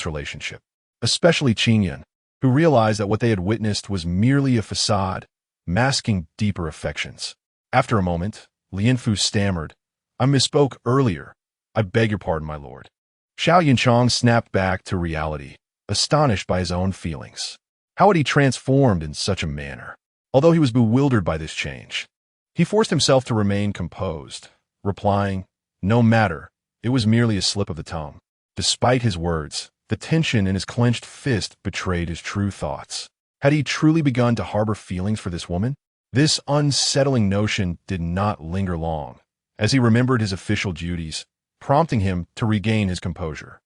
relationship. Especially Qingyun, who realized that what they had witnessed was merely a facade, masking deeper affections. After a moment, Lianfu stammered, "I misspoke earlier. I beg your pardon, my lord." Xiao Yunchang snapped back to reality, astonished by his own feelings. How had he transformed in such a manner? Although he was bewildered by this change, he forced himself to remain composed, replying, "No matter, it was merely a slip of the tongue." Despite his words, the tension in his clenched fist betrayed his true thoughts. Had he truly begun to harbor feelings for this woman? This unsettling notion did not linger long, as he remembered his official duties, prompting him to regain his composure.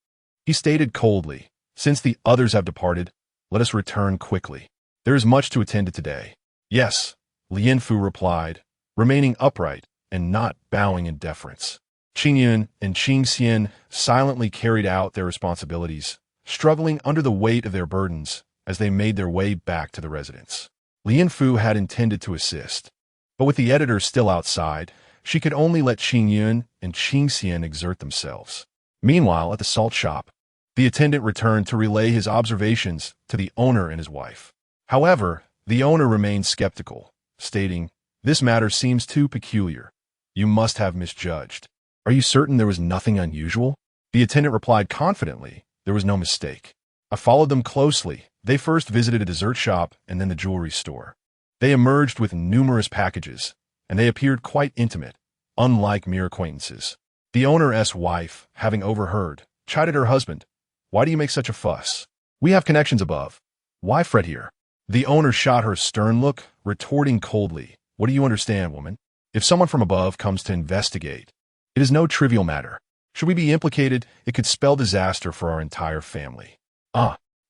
He stated coldly, "Since the others have departed, let us return quickly. There is much to attend to today." "Yes," Lianfu replied, remaining upright and not bowing in deference. Qingyun and Qingxian silently carried out their responsibilities, struggling under the weight of their burdens as they made their way back to the residence. Lianfu had intended to assist, but with the editor still outside, she could only let Qingyun and Qingxian exert themselves. Meanwhile, at the salt shop, the attendant returned to relay his observations to the owner and his wife. However, the owner remained skeptical, stating, "This matter seems too peculiar. You must have misjudged. Are you certain there was nothing unusual?" The attendant replied confidently, "There was no mistake. I followed them closely. They first visited a dessert shop and then the jewelry store. They emerged with numerous packages, and they appeared quite intimate, unlike mere acquaintances." The owner's wife, having overheard, chided her husband, "Why do you make such a fuss? We have connections above. Why fret here?" The owner shot her a stern look, retorting coldly, "What do you understand, woman? If someone from above comes to investigate, it is no trivial matter. Should we be implicated, it could spell disaster for our entire family."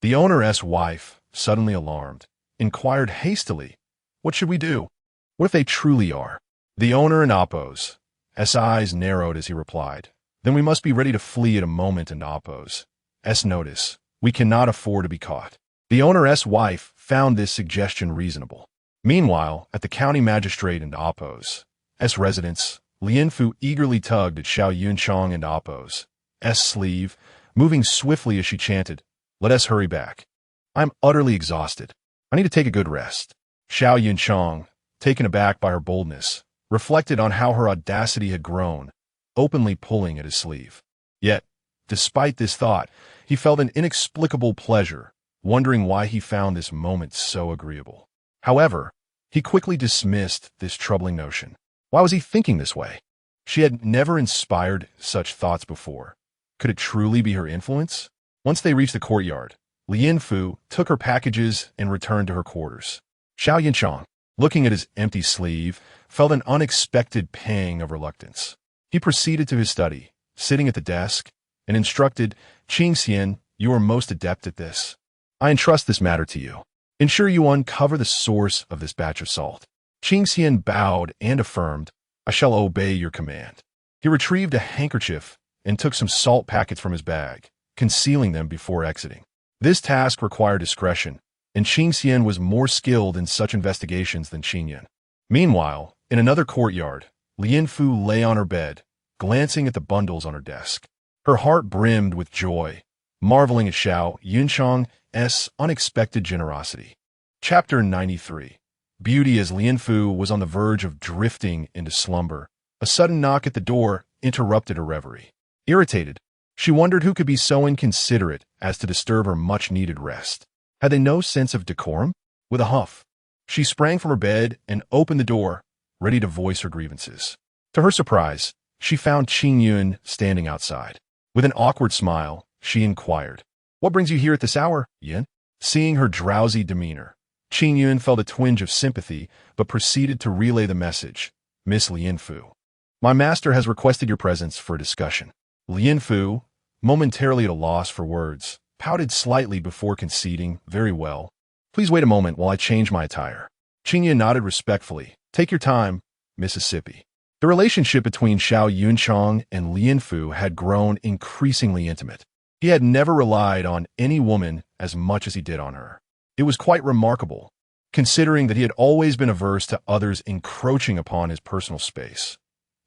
The owner's wife, suddenly alarmed, inquired hastily, "What should we do? What if they truly are?" The owner and Appo's eyes narrowed as he replied, "Then we must be ready to flee at a moment and Appo's notice. We cannot afford to be caught." The owner's wife found this suggestion reasonable. Meanwhile, at the county magistrate and Appo's residence, Lianfu eagerly tugged at Xiao Yunchang and Appo's sleeve, moving swiftly as she chanted, "Let us hurry back. I'm utterly exhausted. I need to take a good rest." Xiao Yunchang, taken aback by her boldness, reflected on how her audacity had grown, openly pulling at his sleeve. Yet, despite this thought, he felt an inexplicable pleasure, wondering why he found this moment so agreeable. However, he quickly dismissed this troubling notion. Why was he thinking this way? She had never inspired such thoughts before. Could it truly be her influence? Once they reached the courtyard, Lian Fu took her packages and returned to her quarters. Xiao Yinchang, looking at his empty sleeve, felt an unexpected pang of reluctance. He proceeded to his study, sitting at the desk, and instructed, Qing Xian, you are most adept at this. I entrust this matter to you. Ensure you uncover the source of this batch of salt. Qing Xian bowed and affirmed, I shall obey your command. He retrieved a handkerchief and took some salt packets from his bag, concealing them before exiting. This task required discretion, and Qing Xian was more skilled in such investigations than Qing Yan. Meanwhile, in another courtyard, Lian Fu lay on her bed, glancing at the bundles on her desk. Her heart brimmed with joy, marveling at Xiao Yunchang's unexpected generosity. Chapter 93. Beauty. As Lian Fu was on the verge of drifting into slumber, a sudden knock at the door interrupted her reverie. Irritated, she wondered who could be so inconsiderate as to disturb her much-needed rest. Had they no sense of decorum? With a huff, she sprang from her bed and opened the door, ready to voice her grievances. To her surprise, she found Qing Yun standing outside. With an awkward smile, she inquired, What brings you here at this hour, Yin? Seeing her drowsy demeanor, Qing Yun felt a twinge of sympathy, but proceeded to relay the message. Miss Lian Fu, my master has requested your presence for a discussion. Lian Fu, momentarily at a loss for words, pouted slightly before conceding, Very well. Please wait a moment while I change my attire. Qing Yun nodded respectfully. Take your time, Mississippi. The relationship between Xiao Yunchang and Lian Fu had grown increasingly intimate. He had never relied on any woman as much as he did on her. It was quite remarkable, considering that he had always been averse to others encroaching upon his personal space.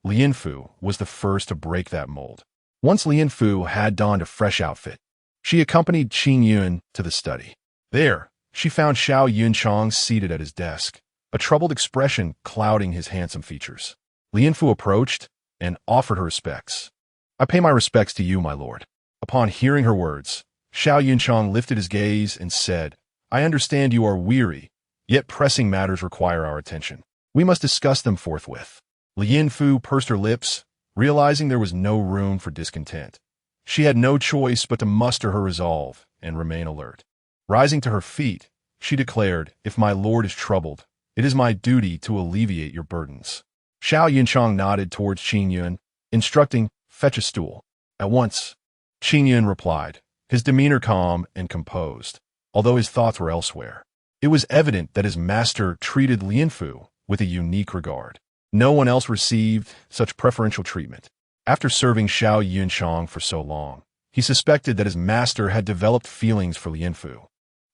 Lian Fu was the first to break that mold. Once Lian Fu had donned a fresh outfit, she accompanied Qing Yun to the study. There, she found Xiao Yunchang seated at his desk, a troubled expression clouding his handsome features. Lian Fu approached and offered her respects. I pay my respects to you, my lord. Upon hearing her words, Xiao Yunchang lifted his gaze and said, I understand you are weary, yet pressing matters require our attention. We must discuss them forthwith. Lian Fu pursed her lips, realizing there was no room for discontent. She had no choice but to muster her resolve and remain alert. Rising to her feet, she declared, If my lord is troubled, it is my duty to alleviate your burdens. Xiao Yunchang nodded towards Qing Yun, instructing, Fetch a stool. At once, Qing Yun replied, his demeanor calm and composed, although his thoughts were elsewhere. It was evident that his master treated Lian Fu with a unique regard. No one else received such preferential treatment. After serving Xiao Yunchang for so long, he suspected that his master had developed feelings for Lian Fu,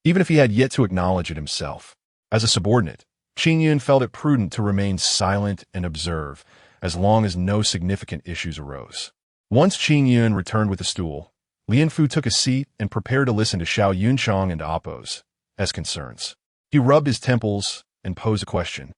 even if he had yet to acknowledge it himself. As a subordinate, Qing Yun felt it prudent to remain silent and observe, as long as no significant issues arose. Once Qing Yun returned with the stool, Lian Fu took a seat and prepared to listen to Xiao Yunchang and Appo's concerns. He rubbed his temples and posed a question.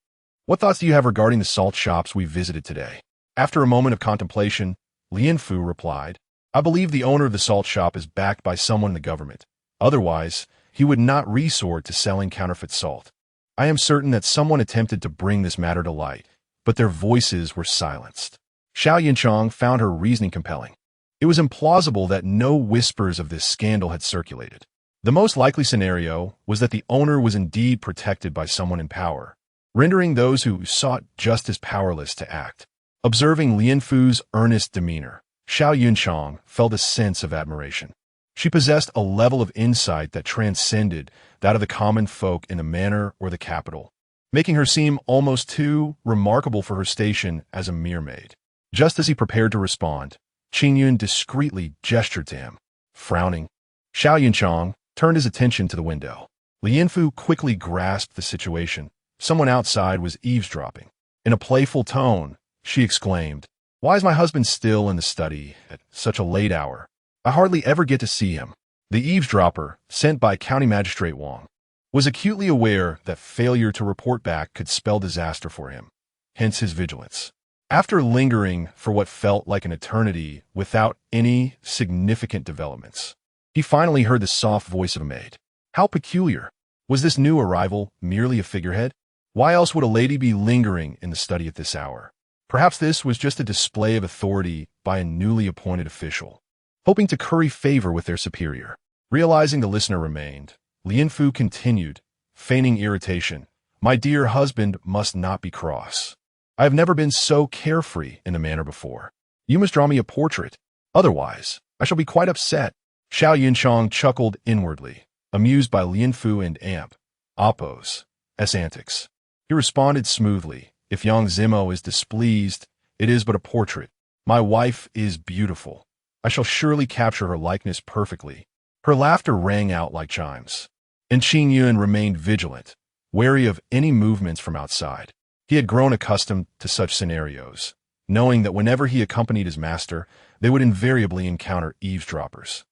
What thoughts do you have regarding the salt shops we visited today? After a moment of contemplation, Lian Fu replied, I believe the owner of the salt shop is backed by someone in the government. Otherwise, he would not resort to selling counterfeit salt. I am certain that someone attempted to bring this matter to light, but their voices were silenced. Xiao Yunchang found her reasoning compelling. It was implausible that no whispers of this scandal had circulated. The most likely scenario was that the owner was indeed protected by someone in power, rendering those who sought justice powerless to act. Observing Lian Fu's earnest demeanor, Xiao Yunchang felt a sense of admiration. She possessed a level of insight that transcended that of the common folk in the manor or the capital, making her seem almost too remarkable for her station as a mere maid. Just as he prepared to respond, Qing Yun discreetly gestured to him. Frowning, Xiao Yunchang turned his attention to the window. Lian Fu quickly grasped the situation. Someone outside was eavesdropping. In a playful tone, she exclaimed, Why is my husband still in the study at such a late hour? I hardly ever get to see him. The eavesdropper, sent by County Magistrate Wang, was acutely aware that failure to report back could spell disaster for him, hence his vigilance. After lingering for what felt like an eternity without any significant developments, he finally heard the soft voice of a maid. How peculiar. Was this new arrival merely a figurehead? Why else would a lady be lingering in the study at this hour? Perhaps this was just a display of authority by a newly appointed official, hoping to curry favor with their superior. Realizing the listener remained, Lien Fu continued, feigning irritation. My dear husband must not be cross. I have never been so carefree in a manner before. You must draw me a portrait. Otherwise, I shall be quite upset. Xiao Yunchang chuckled inwardly, amused by Lien Fu and Oppo's antics. He responded smoothly, if Yang Zimo is displeased, it is but a portrait. My wife is beautiful. I shall surely capture her likeness perfectly. Her laughter rang out like chimes. And Qing Yun remained vigilant, wary of any movements from outside. He had grown accustomed to such scenarios, knowing that whenever he accompanied his master, they would invariably encounter eavesdroppers.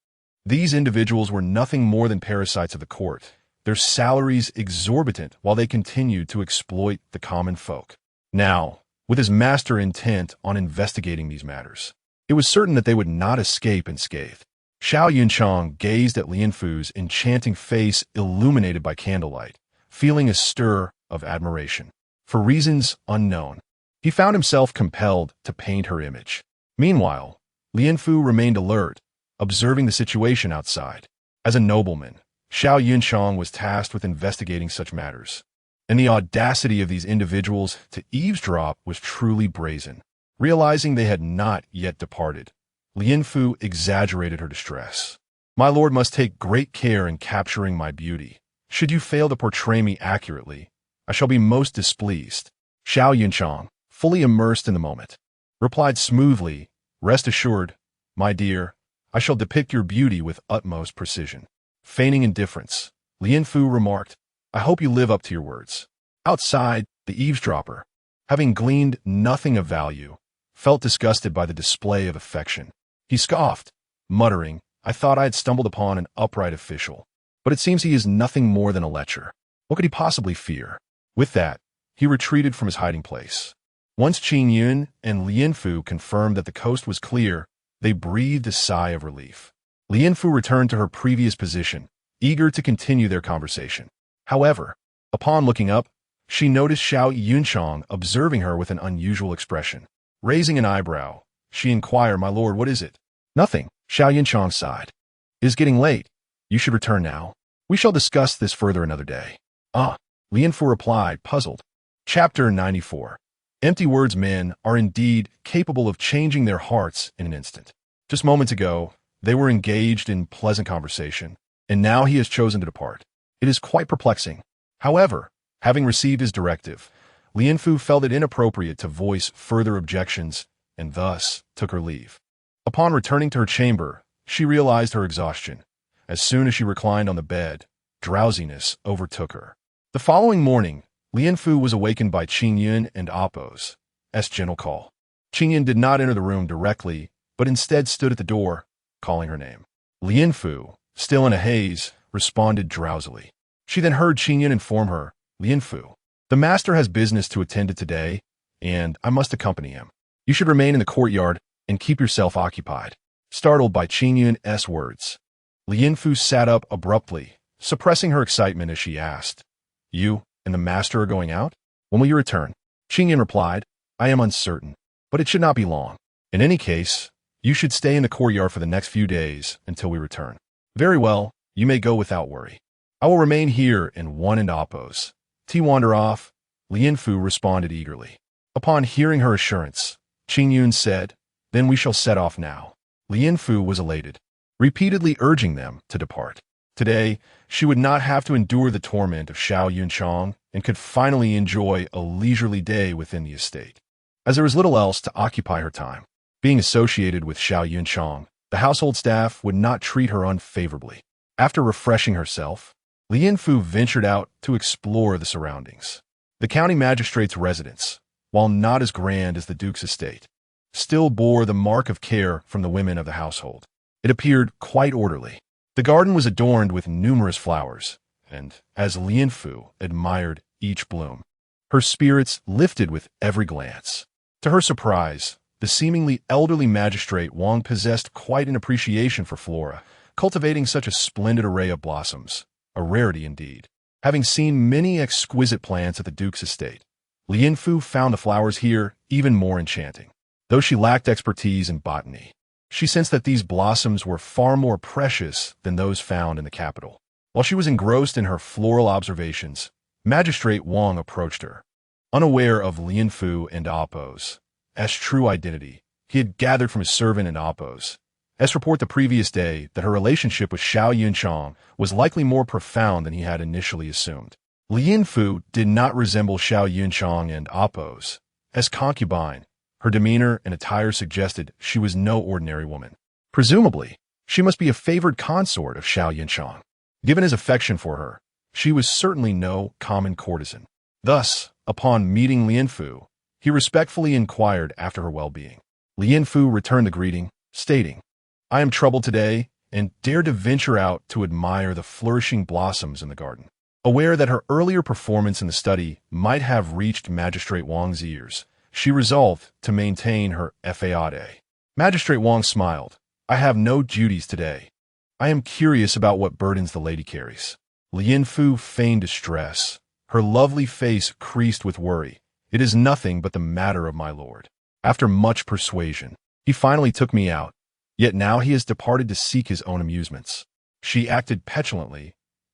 These individuals were nothing more than parasites of the court, their salaries exorbitant while they continued to exploit the common folk. Now, with his master intent on investigating these matters, it was certain that they would not escape unscathed. Xiao Yunchang gazed at Lien Fu's enchanting face illuminated by candlelight, feeling a stir of admiration. For reasons unknown, he found himself compelled to paint her image. Meanwhile, Lien Fu remained alert, observing the situation outside. As a nobleman, Xiao Yunchang was tasked with investigating such matters, and the audacity of these individuals to eavesdrop was truly brazen. Realizing they had not yet departed, Lien Fu exaggerated her distress. My lord must take great care in capturing my beauty. Should you fail to portray me accurately, I shall be most displeased. Xiao Yunchang, fully immersed in the moment, replied smoothly, rest assured, my dear, I shall depict your beauty with utmost precision. Feigning indifference, Lien Fu remarked, I hope you live up to your words. Outside, the eavesdropper, having gleaned nothing of value, felt disgusted by the display of affection. He scoffed, muttering, I thought I had stumbled upon an upright official, but it seems he is nothing more than a lecher. What could he possibly fear? With that, he retreated from his hiding place. Once Qing Yun and Lien Fu confirmed that the coast was clear, they breathed a sigh of relief. Lien Fu returned to her previous position, eager to continue their conversation. However, upon looking up, she noticed Xiao Yunchang observing her with an unusual expression. Raising an eyebrow, she inquired, my lord, what is it? Nothing, Xiao Yunchang sighed. It is getting late. You should return now. We shall discuss this further another day. Ah, Lien Fu replied, puzzled. Chapter 94. Empty words. Men are indeed capable of changing their hearts in an instant. Just moments ago, they were engaged in pleasant conversation, and now he has chosen to depart. It is quite perplexing. However, having received his directive, Lien Fu felt it inappropriate to voice further objections and thus took her leave. Upon returning to her chamber, she realized her exhaustion. As soon as she reclined on the bed, drowsiness overtook her. The following morning, Lien Fu was awakened by Qing Yun and Oppo's gentle call. Qing Yun did not enter the room directly, but instead stood at the door, calling her name. Lien Fu, still in a haze, responded drowsily. She then heard Qing Yun inform her, Lien Fu, the master has business to attend to today, and I must accompany him. You should remain in the courtyard and keep yourself occupied. Startled by Qing Yun's words, Lien Fu sat up abruptly, suppressing her excitement as she asked, You and the master are going out? When will you return? Qing Yun replied, I am uncertain, but it should not be long. In any case, you should stay in the courtyard for the next few days until we return. Very well, you may go without worry. I will remain here in one and Oppo's. Wander off, Lien Fu responded eagerly. Upon hearing her assurance, Qing Yun said, Then we shall set off now. Lien Fu was elated, repeatedly urging them to depart. Today, she would not have to endure the torment of Xiao Yunchang and could finally enjoy a leisurely day within the estate. As there was little else to occupy her time, being associated with Xiao Yunchang, the household staff would not treat her unfavorably. After refreshing herself, Lien Fu ventured out to explore the surroundings. The county magistrate's residence, while not as grand as the duke's estate, still bore the mark of care from the women of the household. It appeared quite orderly. The garden was adorned with numerous flowers, and as Lien Fu admired each bloom, her spirits lifted with every glance. To her surprise, the seemingly elderly magistrate Wang possessed quite an appreciation for flora, cultivating such a splendid array of blossoms, a rarity indeed. Having seen many exquisite plants at the Duke's estate, Lianfu found the flowers here even more enchanting. Though she lacked expertise in botany, she sensed that these blossoms were far more precious than those found in the capital. While she was engrossed in her floral observations, Magistrate Wang approached her. Unaware of Lianfu and Appo's true identity, he had gathered from his servant and Appo's report the previous day that her relationship with Xiao Yunchang was likely more profound than he had initially assumed. Lianfu did not resemble Xiao Yunchang and Appo's concubine. Her demeanor and attire suggested she was no ordinary woman. Presumably, she must be a favored consort of Xiao Yunchang. Given his affection for her, she was certainly no common courtesan. Thus, upon meeting Lianfu, he respectfully inquired after her well-being. Lianfu returned the greeting, stating, "I am troubled today and dared to venture out to admire the flourishing blossoms in the garden." Aware that her earlier performance in the study might have reached Magistrate Wang's ears, she resolved to maintain her fade. Magistrate Wang smiled. "I have no duties today. I am curious about what burdens the lady carries." Lianfu feigned distress. Her lovely face creased with worry. "It is nothing but the matter of my lord. After much persuasion, he finally took me out, yet now he has departed to seek his own amusements." She acted petulantly,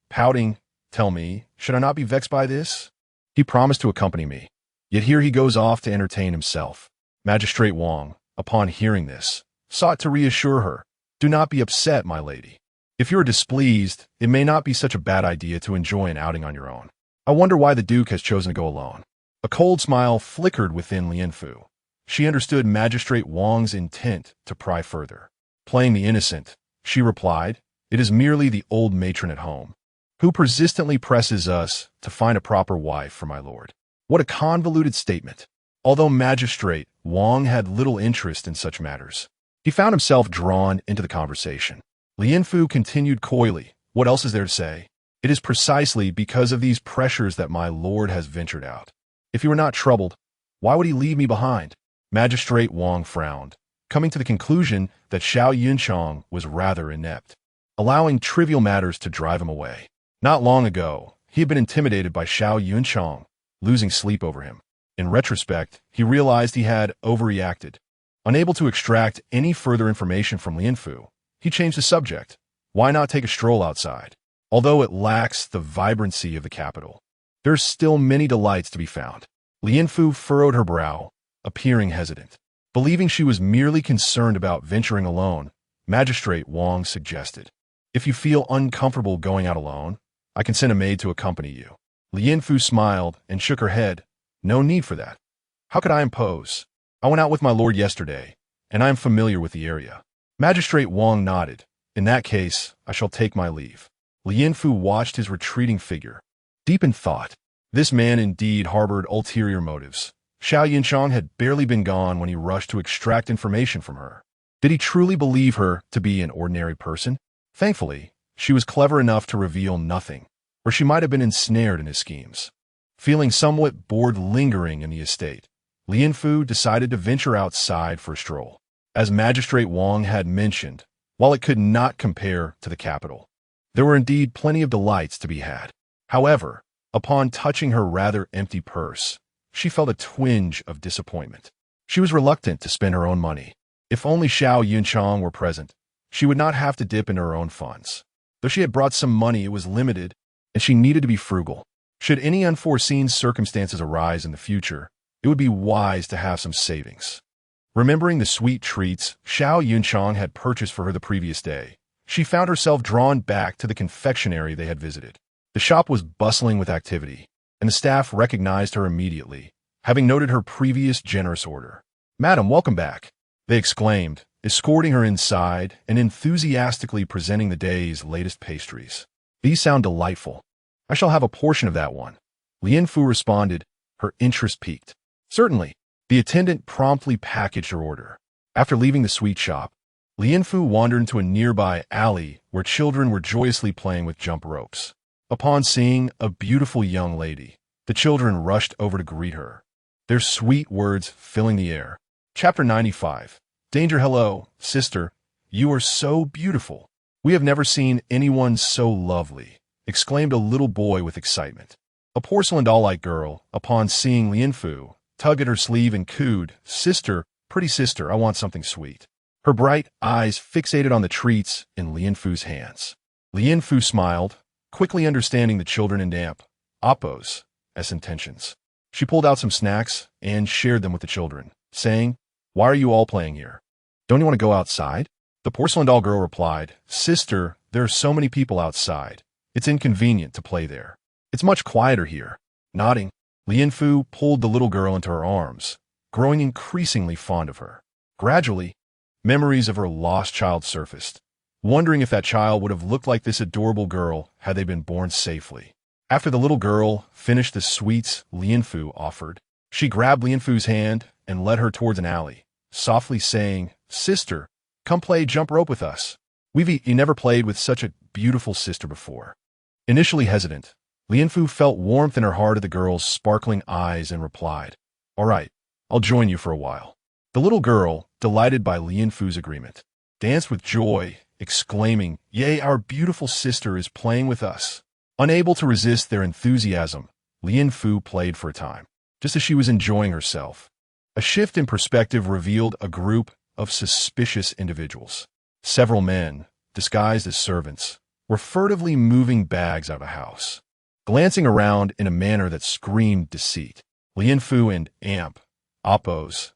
pouting. "Tell me, should I not be vexed by this? He promised to accompany me, yet here he goes off to entertain himself." Magistrate Wang, upon hearing this, sought to reassure her. "Do not be upset, my lady. If you are displeased, it may not be such a bad idea to enjoy an outing on your own. I wonder why the Duke has chosen to go alone." A cold smile flickered within Lianfu. She understood Magistrate Wang's intent to pry further. Playing the innocent, she replied, "It is merely the old matron at home, who persistently presses us to find a proper wife for my lord." What a convoluted statement. Although Magistrate Wang had little interest in such matters, he found himself drawn into the conversation. Lianfu continued coyly, "What else is there to say? It is precisely because of these pressures that my lord has ventured out. If he were not troubled, why would he leave me behind?" Magistrate Wang frowned, coming to the conclusion that Xiao Yunchang was rather inept, allowing trivial matters to drive him away. Not long ago, he had been intimidated by Xiao Yunchang, losing sleep over him. In retrospect, he realized he had overreacted. Unable to extract any further information from Lianfu, he changed the subject. Why not take a stroll outside? Although it lacks the vibrancy of the capital, there's still many delights to be found. Lianfu furrowed her brow, appearing hesitant. Believing she was merely concerned about venturing alone, Magistrate Wang suggested, "If you feel uncomfortable going out alone, I can send a maid to accompany you." Lianfu smiled and shook her head. "No need for that. How could I impose? I went out with my lord yesterday, and I am familiar with the area." Magistrate Wang nodded. "In that case, I shall take my leave." Lianfu watched his retreating figure, deep in thought. This man indeed harbored ulterior motives. Xiao Yunchang had barely been gone when he rushed to extract information from her. Did he truly believe her to be an ordinary person? Thankfully, she was clever enough to reveal nothing, or she might have been ensnared in his schemes. Feeling somewhat bored lingering in the estate, Lianfu decided to venture outside for a stroll. As Magistrate Wang had mentioned, while it could not compare to the capital, there were indeed plenty of delights to be had. However, upon touching her rather empty purse, she felt a twinge of disappointment. She was reluctant to spend her own money. If only Xiao Yunchang were present, she would not have to dip into her own funds. Though she had brought some money, it was limited, and she needed to be frugal. Should any unforeseen circumstances arise in the future, it would be wise to have some savings. Remembering the sweet treats Xiao Yunchang had purchased for her the previous day, she found herself drawn back to the confectionery they had visited. The shop was bustling with activity, and the staff recognized her immediately, having noted her previous generous order. "Madam, welcome back," they exclaimed, escorting her inside and enthusiastically presenting the day's latest pastries. "These sound delightful. I shall have a portion of that one." Lianfu responded, her interest piqued. "Certainly." The attendant promptly packaged her order. After leaving the sweet shop, Lianfu wandered into a nearby alley where children were joyously playing with jump ropes. Upon seeing a beautiful young lady, the children rushed over to greet her, their sweet words filling the air. Chapter 95. Danger. "Hello, sister. You are so beautiful. We have never seen anyone so lovely. exclaimed a little boy with excitement. A porcelain doll-like girl, upon seeing Lianfu, tugged at her sleeve and cooed, "Sister, pretty sister, I want something sweet." Her bright eyes fixated on the treats in Lianfu's hands. Lianfu smiled, quickly understanding the children in Appo's intentions. She pulled out some snacks and shared them with the children, saying, "Why are you all playing here? Don't you want to go outside?" The porcelain doll girl replied, "Sister, there are so many people outside. It's inconvenient to play there. It's much quieter here." Nodding, Lianfu pulled the little girl into her arms, growing increasingly fond of her. Gradually, memories of her lost child surfaced, wondering if that child would have looked like this adorable girl had they been born safely. After the little girl finished the sweets Lianfu offered, she grabbed Lianfu's hand and led her towards an alley, softly saying, "Sister, come play jump rope with us. You never played with such a beautiful sister before." Initially hesitant, Lianfu felt warmth in her heart at the girl's sparkling eyes and replied, "All right, I'll join you for a while." The little girl, delighted by Lianfu's agreement, danced with joy, exclaiming, "Yay, our beautiful sister is playing with us." Unable to resist their enthusiasm, Lianfu played for a time, just as she was enjoying herself. A shift in perspective revealed a group of suspicious individuals. Several men, disguised as servants, were furtively moving bags out of a house. Glancing around in a manner that screamed deceit, Lianfu and Appo's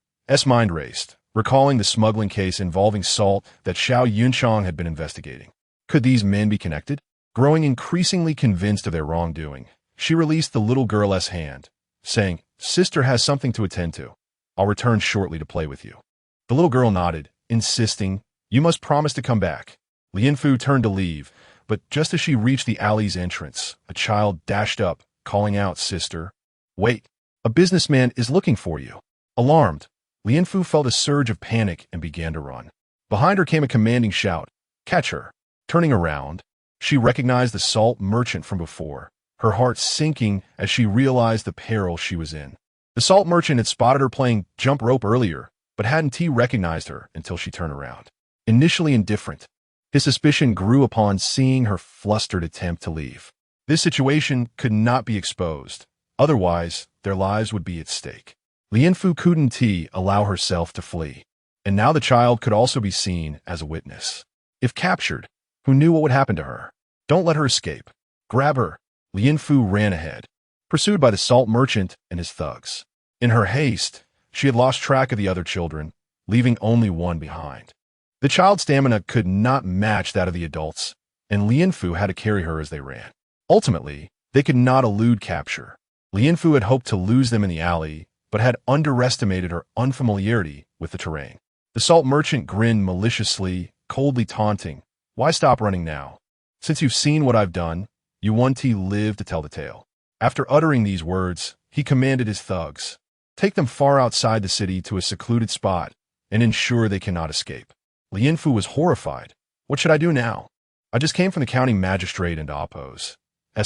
mind raced, recalling the smuggling case involving salt that Xiao Yunchang had been investigating. Could these men be connected? Growing increasingly convinced of their wrongdoing, she released the little girl's hand, saying, "Sister has something to attend to. I'll return shortly to play with you." The little girl nodded, insisting, "You must promise to come back." Lianfu turned to leave, but just as she reached the alley's entrance, a child dashed up, calling out, "Sister, wait, a businessman is looking for you." Alarmed, Lianfu felt a surge of panic and began to run. Behind her came a commanding shout, "Catch her!" Turning around, she recognized the salt merchant from before, her heart sinking as she realized the peril she was in. The salt merchant had spotted her playing jump rope earlier, but hadn't recognized her until she turned around. Initially indifferent, his suspicion grew upon seeing her flustered attempt to leave. This situation could not be exposed, otherwise their lives would be at stake. Lianfu couldn't allow herself to flee, and now the child could also be seen as a witness. If captured, who knew what would happen to her? Don't let her escape. Grab her. Lianfu ran ahead, pursued by the salt merchant and his thugs. In her haste, she had lost track of the other children, leaving only one behind. The child's stamina could not match that of the adults, and Lianfu had to carry her as they ran. Ultimately, they could not elude capture. Lianfu had hoped to lose them in the alley, but had underestimated her unfamiliarity with the terrain. The salt merchant grinned maliciously, coldly taunting, "Why stop running now? Since you've seen what I've done, you won't live to tell the tale." After uttering these words, he commanded his thugs, "Take them far outside the city to a secluded spot and ensure they cannot escape." Lianfu was horrified. "What should I do now? I just came from the county magistrate and Appo's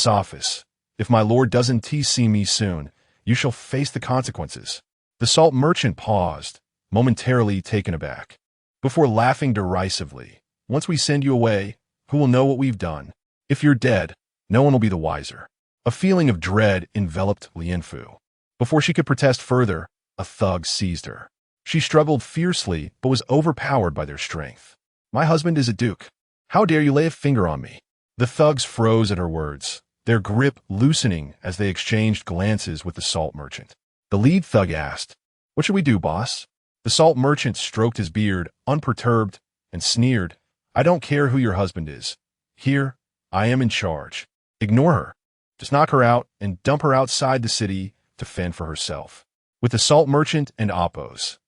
office. If my lord doesn't see me soon, you shall face the consequences." The salt merchant paused, momentarily taken aback, before laughing derisively. "Once we send you away, who will know what we've done? If you're dead, no one will be the wiser." A feeling of dread enveloped Lianfu. Before she could protest further, a thug seized her. She struggled fiercely, but was overpowered by their strength. "My husband is a duke. How dare you lay a finger on me?" The thugs froze at her words, their grip loosening as they exchanged glances with the salt merchant. The lead thug asked, "What should we do, boss?" The salt merchant stroked his beard, unperturbed, and sneered, "I don't care who your husband is. Here, I am in charge. Ignore her. Just knock her out and dump her outside the city to fend for herself." With the salt merchant and Appo's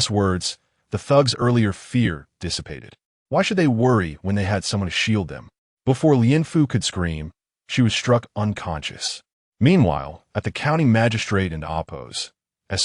words, the thugs' earlier fear dissipated. Why should they worry when they had someone to shield them? Before Lianfu could scream, she was struck unconscious. Meanwhile, at the county magistrate and Appo's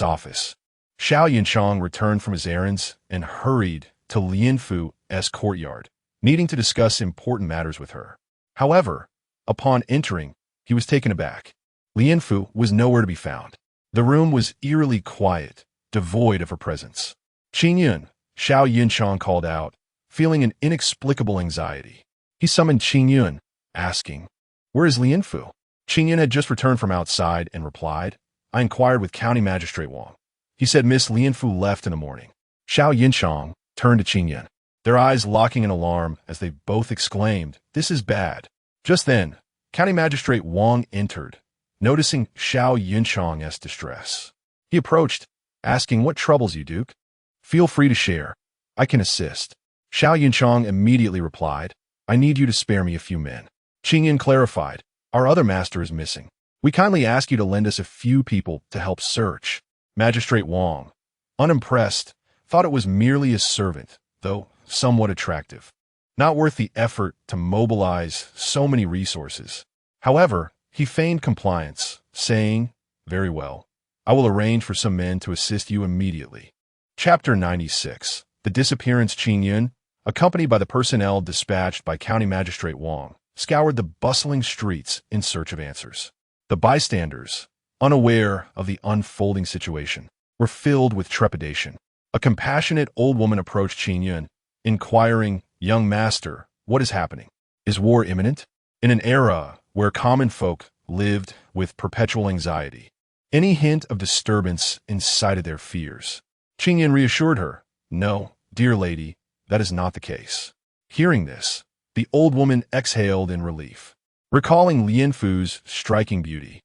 office, Xiao Yunchang returned from his errands and hurried to Lianfu's courtyard, needing to discuss important matters with her. However, upon entering, he was taken aback. Lianfu was nowhere to be found. The room was eerily quiet, devoid of her presence. "Qingyun," Xiao Yunchang called out, feeling an inexplicable anxiety. He summoned Qingyun, asking, "Where is Lianfu?" Qingyan had just returned from outside and replied, "I inquired with County Magistrate Wang. He said Miss Lianfu left in the morning." Xiao Yinchang turned to Qingyan, their eyes locking in alarm as they both exclaimed, "This is bad." Just then, County Magistrate Wang entered, noticing Xiao Yinchang's distress. He approached, asking, "What troubles you, Duke? Feel free to share. I can assist." Xiao Yinchang immediately replied, "I need you to spare me a few men." Qingyan clarified, "Our other master is missing. We kindly ask you to lend us a few people to help search." Magistrate Wang, unimpressed, thought it was merely a servant, though somewhat attractive. Not worth the effort to mobilize so many resources. However, he feigned compliance, saying, "Very well. I will arrange for some men to assist you immediately." Chapter 96. The disappearance. Qingyan, accompanied by the personnel dispatched by County Magistrate Wang, scoured the bustling streets in search of answers. The bystanders, unaware of the unfolding situation, were filled with trepidation. A compassionate old woman approached Qingyan, inquiring, "Young master, what is happening? Is war imminent?" In an era where common folk lived with perpetual anxiety, any hint of disturbance incited their fears. Qingyan reassured her, "No, dear lady, that is not the case." Hearing this, the old woman exhaled in relief. Recalling Lianfu's striking beauty,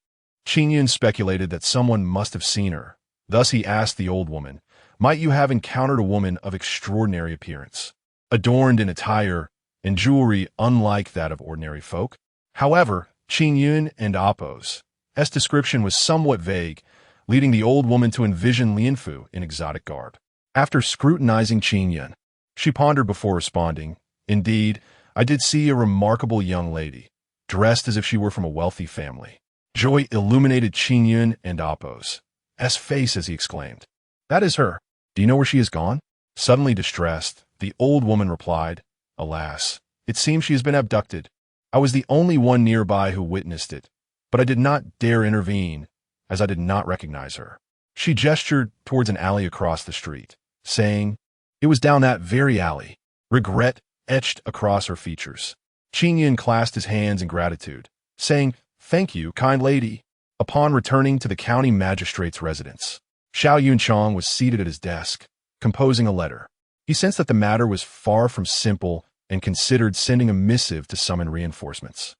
Qingyan speculated that someone must have seen her. Thus he asked the old woman, "Might you have encountered a woman of extraordinary appearance, adorned in attire and jewelry unlike that of ordinary folk?" However, Qingyan and Appo's description was somewhat vague, leading the old woman to envision Lianfu in exotic garb. After scrutinizing Qingyan, she pondered before responding, "Indeed, I did see a remarkable young lady, dressed as if she were from a wealthy family." Joy illuminated Qingyan and Appo's face as he exclaimed, "That is her. Do you know where she has gone?" Suddenly distressed, the old woman replied, "Alas, it seems she has been abducted. I was the only one nearby who witnessed it, but I did not dare intervene, as I did not recognize her." She gestured towards an alley across the street, saying, "It was down that very alley." Regret etched across her features. Qingyan clasped his hands in gratitude, saying, "Thank you, kind lady." Upon returning to the county magistrate's residence, Xiao Yunchang was seated at his desk, composing a letter. He sensed that the matter was far from simple and considered sending a missive to summon reinforcements.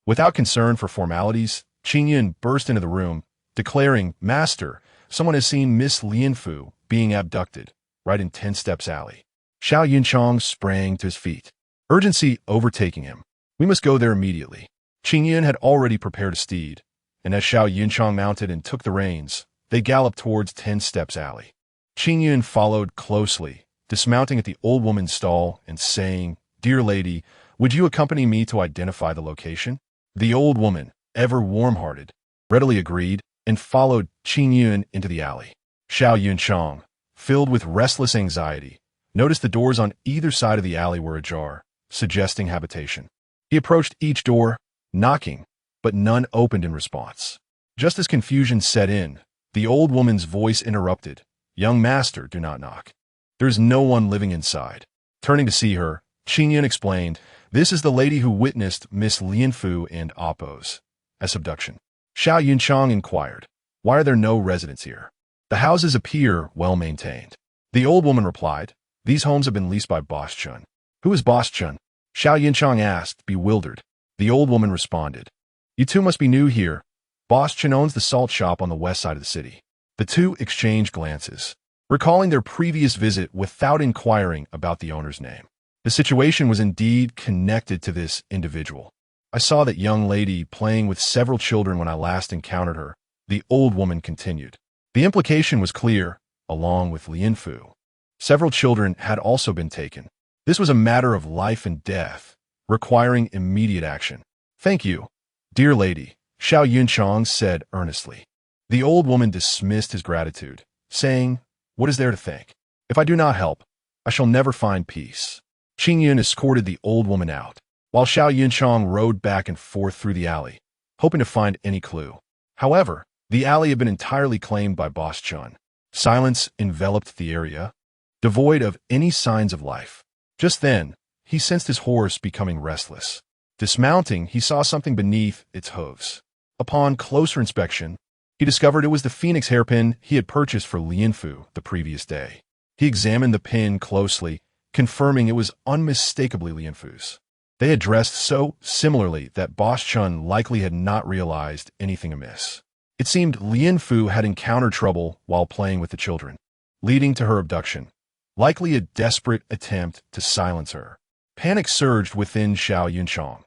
Without concern for formalities, Qingyan burst into the room, declaring, "Master, someone has seen Miss Lianfu being abducted, right in 10 Steps Alley." Xiao Yunchang sprang to his feet, urgency overtaking him. "We must go there immediately." Qingyan had already prepared a steed, and as Xiao Yunchang mounted and took the reins, they galloped towards 10 Steps Alley. Qingyan followed closely, dismounting at the old woman's stall and saying, "Dear lady, would you accompany me to identify the location?" The old woman, ever warm-hearted, readily agreed and followed Qingyan into the alley. Xiao Yunchang, filled with restless anxiety, noticed the doors on either side of the alley were ajar, suggesting habitation. He approached each door, knocking, but none opened in response. Just as confusion set in, the old woman's voice interrupted, "Young master, do not knock. There is no one living inside." Turning to see her, Qingyan explained, "This is the lady who witnessed Miss Lianfu and Appo's abduction." Xiao Yunchang inquired, "Why are there no residents here? The houses appear well maintained." The old woman replied, "These homes have been leased by Boss Chun." "Who is Boss Chun?" Xiao Yunchang asked, bewildered. The old woman responded, "You two must be new here. Boss Chun owns the salt shop on the west side of the city." The two exchanged glances, recalling their previous visit without inquiring about the owner's name. The situation was indeed connected to this individual. "I saw that young lady playing with several children when I last encountered her," the old woman continued. The implication was clear, along with Lianfu. Several children had also been taken. This was a matter of life and death, requiring immediate action. "Thank you, dear lady," Xiao Yunchang said earnestly. The old woman dismissed his gratitude, saying, "What is there to thank? If I do not help, I shall never find peace." Qingyan escorted the old woman out, while Xiao Yunchang rode back and forth through the alley, hoping to find any clue. However, the alley had been entirely claimed by Boss Chun. Silence enveloped the area, devoid of any signs of life. Just then, he sensed his horse becoming restless. Dismounting, he saw something beneath its hooves. Upon closer inspection, he discovered it was the phoenix hairpin he had purchased for Lianfu the previous day. He examined the pin closely, confirming it was unmistakably Lianfu's. They had dressed so similarly that Boss Chun likely had not realized anything amiss. It seemed Lianfu had encountered trouble while playing with the children, leading to her abduction, likely a desperate attempt to silence her. Panic surged within Xiao Yunchong.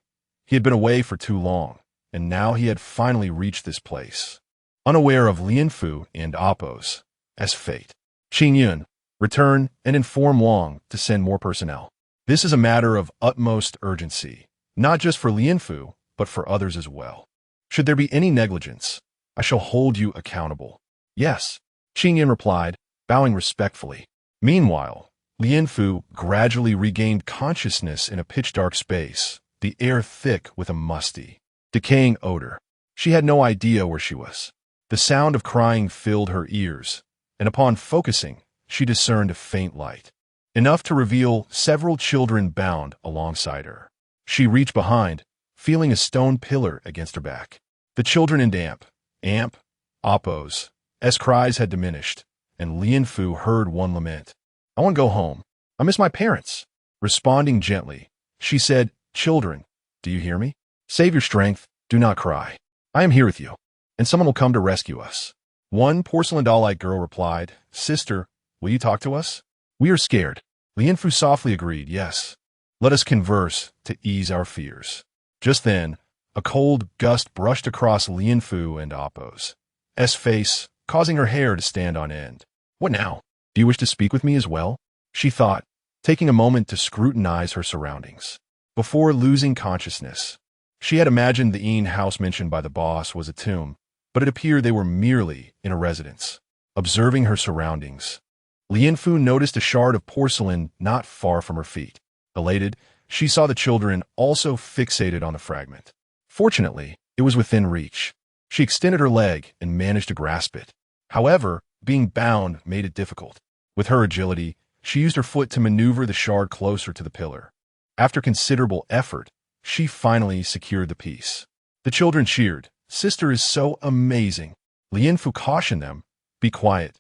He had been away for too long, and now he had finally reached this place. Unaware of Lianfu and Appo's as fate. Qingyun, return and inform Wang to send more personnel. This is a matter of utmost urgency, not just for Lianfu, but for others as well. Should there be any negligence, I shall hold you accountable. Yes, Qingyun replied, bowing respectfully. Meanwhile, Lianfu gradually regained consciousness in a pitch-dark space, the air thick with a musty, decaying odor. She had no idea where she was. The sound of crying filled her ears, and upon focusing, she discerned a faint light, enough to reveal several children bound alongside her. She reached behind, feeling a stone pillar against her back. The children in Appo's cries had diminished, and Lianfu heard one lament. I want to go home. I miss my parents. Responding gently, she said, Children, do you hear me? Save your strength, do not cry. I am here with you, and someone will come to rescue us. One porcelain doll-like girl replied, Sister, will you talk to us? We are scared. Lianfu softly agreed, yes. Let us converse to ease our fears. Just then, a cold gust brushed across Lianfu and Appo's face, causing her hair to stand on end. What now? Do you wish to speak with me as well? She thought, taking a moment to scrutinize her surroundings. Before losing consciousness, she had imagined the inn house mentioned by the boss was a tomb, but it appeared they were merely in a residence. Observing her surroundings, Lianfu noticed a shard of porcelain not far from her feet. Elated, she saw the children also fixated on the fragment. Fortunately, it was within reach. She extended her leg and managed to grasp it. However, being bound made it difficult. With her agility, she used her foot to maneuver the shard closer to the pillar. After considerable effort, she finally secured the piece. The children cheered. Sister is so amazing. Lianfu cautioned them, Be quiet.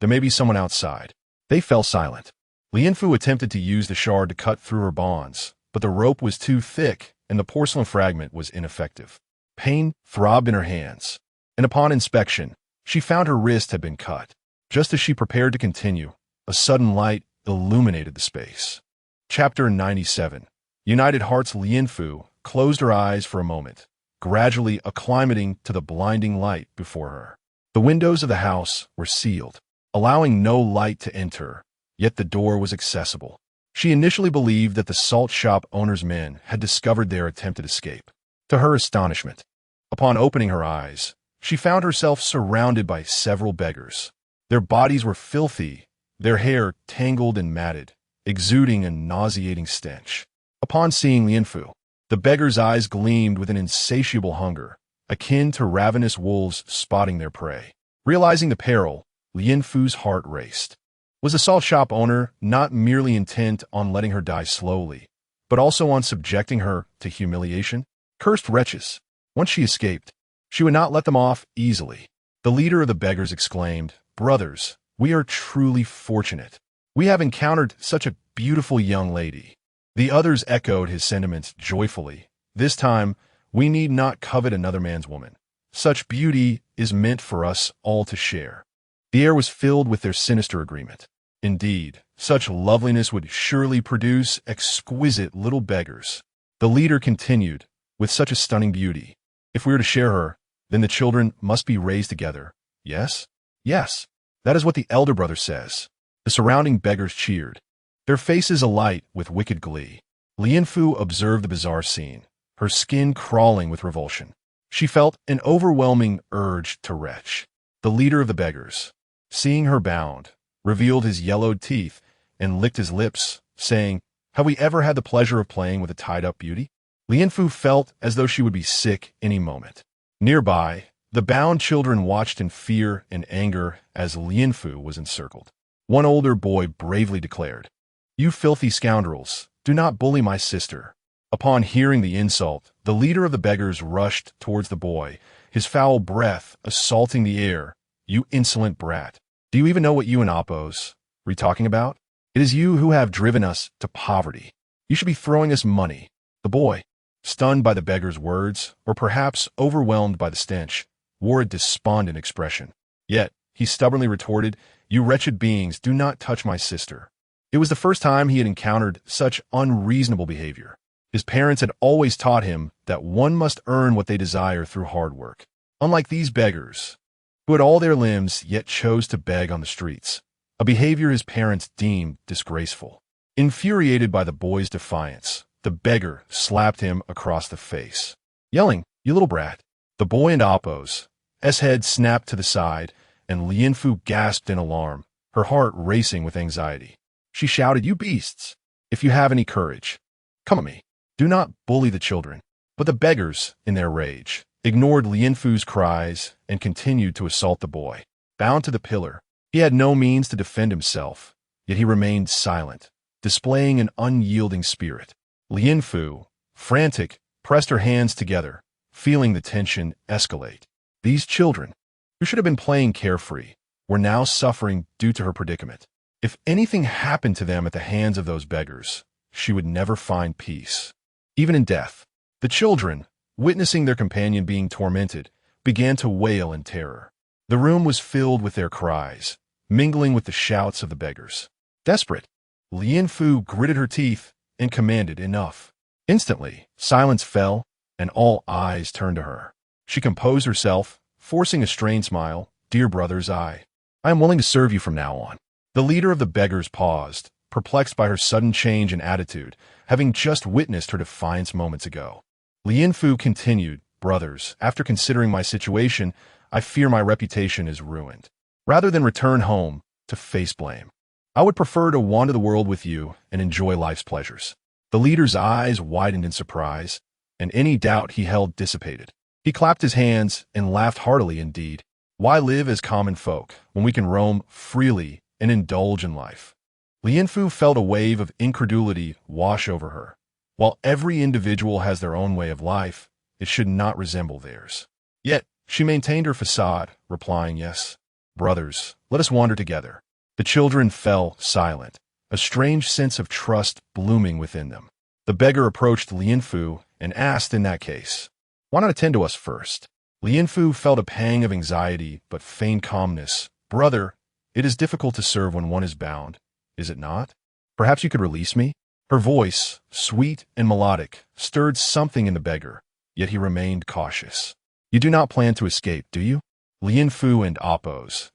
There may be someone outside. They fell silent. Lianfu attempted to use the shard to cut through her bonds, but the rope was too thick and the porcelain fragment was ineffective. Pain throbbed in her hands, and upon inspection, she found her wrist had been cut. Just as she prepared to continue, a sudden light illuminated the space. Chapter 97. United Hearts. Lianfu closed her eyes for a moment, gradually acclimating to the blinding light before her. The windows of the house were sealed, allowing no light to enter, yet the door was accessible. She initially believed that the salt shop owner's men had discovered their attempted escape. To her astonishment, upon opening her eyes, she found herself surrounded by several beggars. Their bodies were filthy, their hair tangled and matted, exuding a nauseating stench. Upon seeing Lianfu, the beggars' eyes gleamed with an insatiable hunger, akin to ravenous wolves spotting their prey. Realizing the peril, Lianfu's heart raced. Was the salt shop owner not merely intent on letting her die slowly, but also on subjecting her to humiliation? Cursed wretches! Once she escaped, she would not let them off easily. The leader of the beggars exclaimed, Brothers, we are truly fortunate. We have encountered such a beautiful young lady. The others echoed his sentiments joyfully. This time, we need not covet another man's woman. Such beauty is meant for us all to share. The air was filled with their sinister agreement. Indeed, such loveliness would surely produce exquisite little beggars. The leader continued, with such a stunning beauty. If we are to share her, then the children must be raised together. Yes? Yes. That is what the elder brother says. The surrounding beggars cheered, their faces alight with wicked glee. Lianfu observed the bizarre scene, her skin crawling with revulsion. She felt an overwhelming urge to retch. The leader of the beggars, seeing her bound, revealed his yellowed teeth and licked his lips, saying, Have we ever had the pleasure of playing with a tied-up beauty? Lianfu felt as though she would be sick any moment. Nearby, the bound children watched in fear and anger as Lianfu was encircled. One older boy bravely declared, You filthy scoundrels, do not bully my sister. Upon hearing the insult, the leader of the beggars rushed towards the boy, his foul breath assaulting the air. "You insolent brat! Do you even know what you and Oppos are talking about? It is you who have driven us to poverty. You should be throwing us money." The boy, stunned by the beggar's words, or perhaps overwhelmed by the stench, wore a despondent expression. Yet, he stubbornly retorted, "You wretched beings, do not touch my sister." It was the first time he had encountered such unreasonable behavior. His parents had always taught him that one must earn what they desire through hard work. Unlike these beggars, who had all their limbs yet chose to beg on the streets, a behavior his parents deemed disgraceful. Infuriated by the boy's defiance, the beggar slapped him across the face, yelling, "You little brat!" The boy and Oppos' head snapped to the side, and Lianfu gasped in alarm, her heart racing with anxiety. She shouted, "You beasts! If you have any courage, come at me. Do not bully the children." But the beggars, in their rage, ignored Lianfu's cries and continued to assault the boy. Bound to the pillar, he had no means to defend himself, yet he remained silent, displaying an unyielding spirit. Lianfu, frantic, pressed her hands together, feeling the tension escalate. These children, who should have been playing carefree, were now suffering due to her predicament. If anything happened to them at the hands of those beggars, she would never find peace. Even in death, the children, witnessing their companion being tormented, began to wail in terror. The room was filled with their cries, mingling with the shouts of the beggars. Desperate, Lianfu gritted her teeth and commanded, "Enough." Instantly, silence fell, and all eyes turned to her. She composed herself, forcing a strained smile. "Dear brothers, I am willing to serve you from now on." The leader of the beggars paused, perplexed by her sudden change in attitude, having just witnessed her defiance moments ago. Lianfu continued, "Brothers, after considering my situation, I fear my reputation is ruined. Rather than return home to face blame, I would prefer to wander the world with you and enjoy life's pleasures." The leader's eyes widened in surprise, and any doubt he held dissipated. He clapped his hands and laughed heartily indeed. Why live as common folk when we can roam freely and indulge in life? Lianfu felt a wave of incredulity wash over her. While every individual has their own way of life, it should not resemble theirs. Yet, she maintained her facade, replying, "Yes, brothers, let us wander together." The children fell silent, a strange sense of trust blooming within them. The beggar approached Lianfu and asked, "In that case, why not attend to us first?" Lianfu felt a pang of anxiety but feigned calmness. "Brother, it is difficult to serve when one is bound, is it not? Perhaps you could release me?" Her voice, sweet and melodic, stirred something in the beggar, yet he remained cautious. "You do not plan to escape, do you?" Lianfu and Oppos'